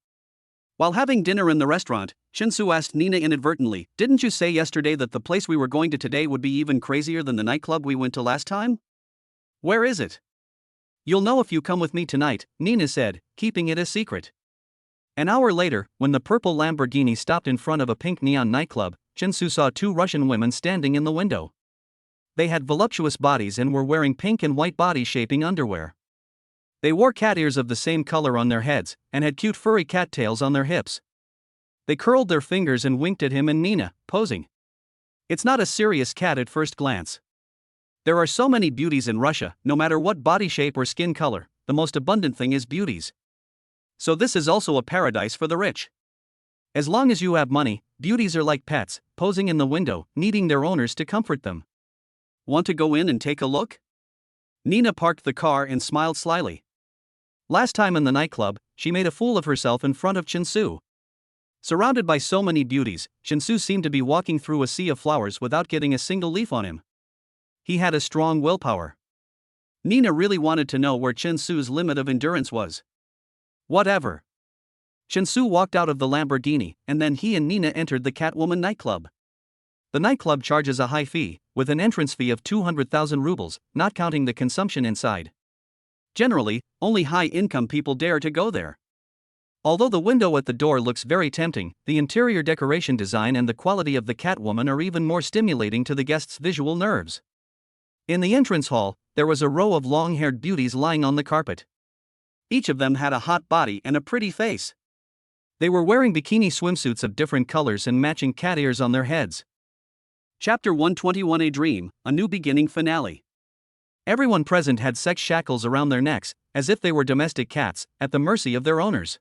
While having dinner in the restaurant, Chen Su asked Nina inadvertently, "Didn't you say yesterday that the place we were going to today would be even crazier than the nightclub we went to last time? Where is it?" "You'll know if you come with me tonight," Nina said, keeping it a secret. An hour later, when the purple Lamborghini stopped in front of a pink neon nightclub, Chen Su saw 2 Russian women standing in the window. They had voluptuous bodies and were wearing pink and white body-shaping underwear. They wore cat ears of the same color on their heads, and had cute furry cat tails on their hips. They curled their fingers and winked at him and Nina, posing. It's not a serious cat at first glance. There are so many beauties in Russia, no matter what body shape or skin color, the most abundant thing is beauties. So this is also a paradise for the rich. As long as you have money, beauties are like pets, posing in the window, needing their owners to comfort them. Want to go in and take a look? Nina parked the car and smiled slyly. Last time in the nightclub, she made a fool of herself in front of Chen Su. Surrounded by so many beauties, Chen Su seemed to be walking through a sea of flowers without getting a single leaf on him. He had a strong willpower. Nina really wanted to know where Chen Su's limit of endurance was. Whatever. Chen Su walked out of the Lamborghini, and then he and Nina entered the Catwoman nightclub. The nightclub charges a high fee, with an entrance fee of 200,000 rubles, not counting the consumption inside. Generally, only high-income people dare to go there. Although the window at the door looks very tempting, the interior decoration design and the quality of the Catwoman are even more stimulating to the guests' visual nerves. In the entrance hall, there was a row of long-haired beauties lying on the carpet. Each of them had a hot body and a pretty face. They were wearing bikini swimsuits of different colors and matching cat ears on their heads. Chapter 121: A Dream, A New Beginning Finale. Everyone present had sex shackles around their necks, as if they were domestic cats, at the mercy of their owners.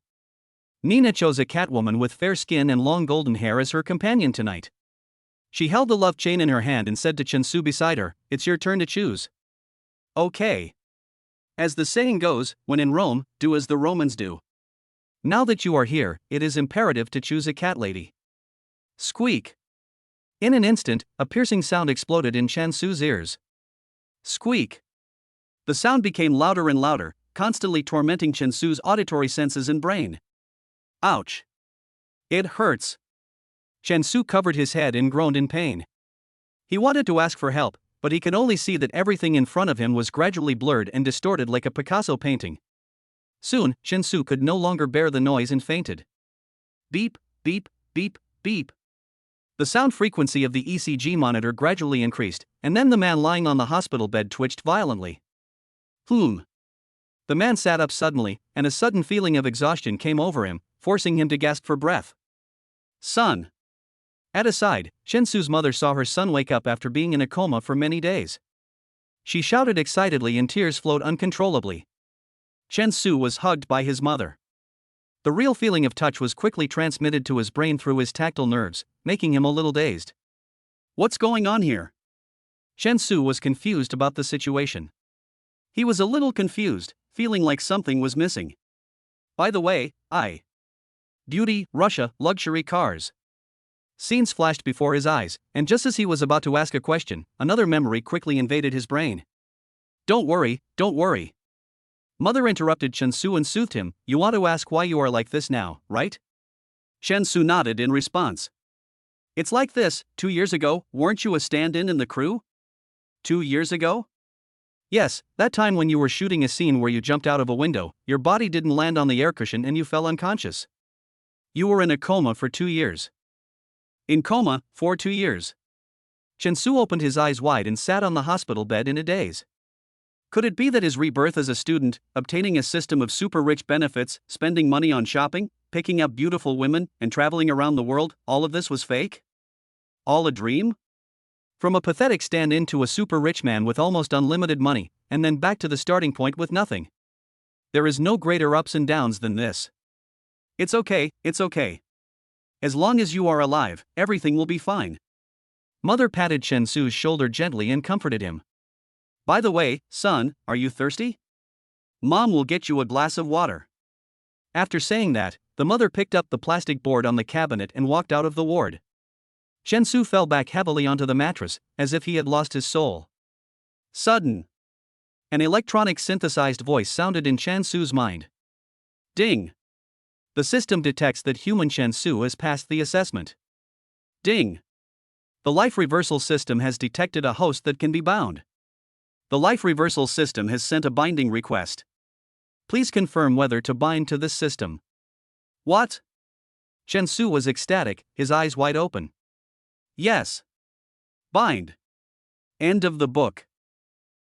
Nina chose a Catwoman with fair skin and long golden hair as her companion tonight. She held the love chain in her hand and said to Chen Su beside her, "It's your turn to choose." Okay. As the saying goes, when in Rome, do as the Romans do. Now that you are here, it is imperative to choose a cat lady. Squeak. In an instant, a piercing sound exploded in Chen Su's ears. Squeak. The sound became louder and louder, constantly tormenting Chen Su's auditory senses and brain. Ouch. It hurts. Chen Su covered his head and groaned in pain. He wanted to ask for help, but he could only see that everything in front of him was gradually blurred and distorted like a Picasso painting. Soon, Chen Su could no longer bear the noise and fainted. Beep, beep, beep, beep. The sound frequency of the ECG monitor gradually increased, and then the man lying on the hospital bed twitched violently. The man sat up suddenly, and a sudden feeling of exhaustion came over him, forcing him to gasp for breath. Son. At a side, Chen Su's mother saw her son wake up after being in a coma for many days. She shouted excitedly and tears flowed uncontrollably. Chen Su was hugged by his mother. The real feeling of touch was quickly transmitted to his brain through his tactile nerves, making him a little dazed. What's going on here? Chen Su was confused about the situation. He was a little confused, feeling like something was missing. By the way, Beauty, Russia, luxury cars. Scenes flashed before his eyes, and just as he was about to ask a question, another memory quickly invaded his brain. Don't worry, don't worry. Mother interrupted Chen Su and soothed him. You want to ask why you are like this now, right? Chen Su nodded in response. It's like this. 2 years ago, weren't you a stand-in in the crew? 2 years ago? Yes, that time when you were shooting a scene where you jumped out of a window, your body didn't land on the air cushion and you fell unconscious. You were in a coma for 2 years. In coma, for 2 years. Chen Su opened his eyes wide and sat on the hospital bed in a daze. Could it be that his rebirth as a student, obtaining a system of super-rich benefits, spending money on shopping, picking up beautiful women, and traveling around the world, all of this was fake? All a dream? From a pathetic stand-in to a super-rich man with almost unlimited money, and then back to the starting point with nothing. There is no greater ups and downs than this. It's okay, it's okay. As long as you are alive, everything will be fine. Mother patted Chen Su's shoulder gently and comforted him. By the way, son, are you thirsty? Mom will get you a glass of water. After saying that, the mother picked up the plastic board on the cabinet and walked out of the ward. Chen Su fell back heavily onto the mattress, as if he had lost his soul. Sudden. An electronic synthesized voice sounded in Chen Su's mind. Ding. The system detects that human Chen Su has passed the assessment. Ding. The life reversal system has detected a host that can be bound. The life reversal system has sent a binding request. Please confirm whether to bind to this system. What? Chen Su was ecstatic, his eyes wide open. Yes. Bind. End of the book.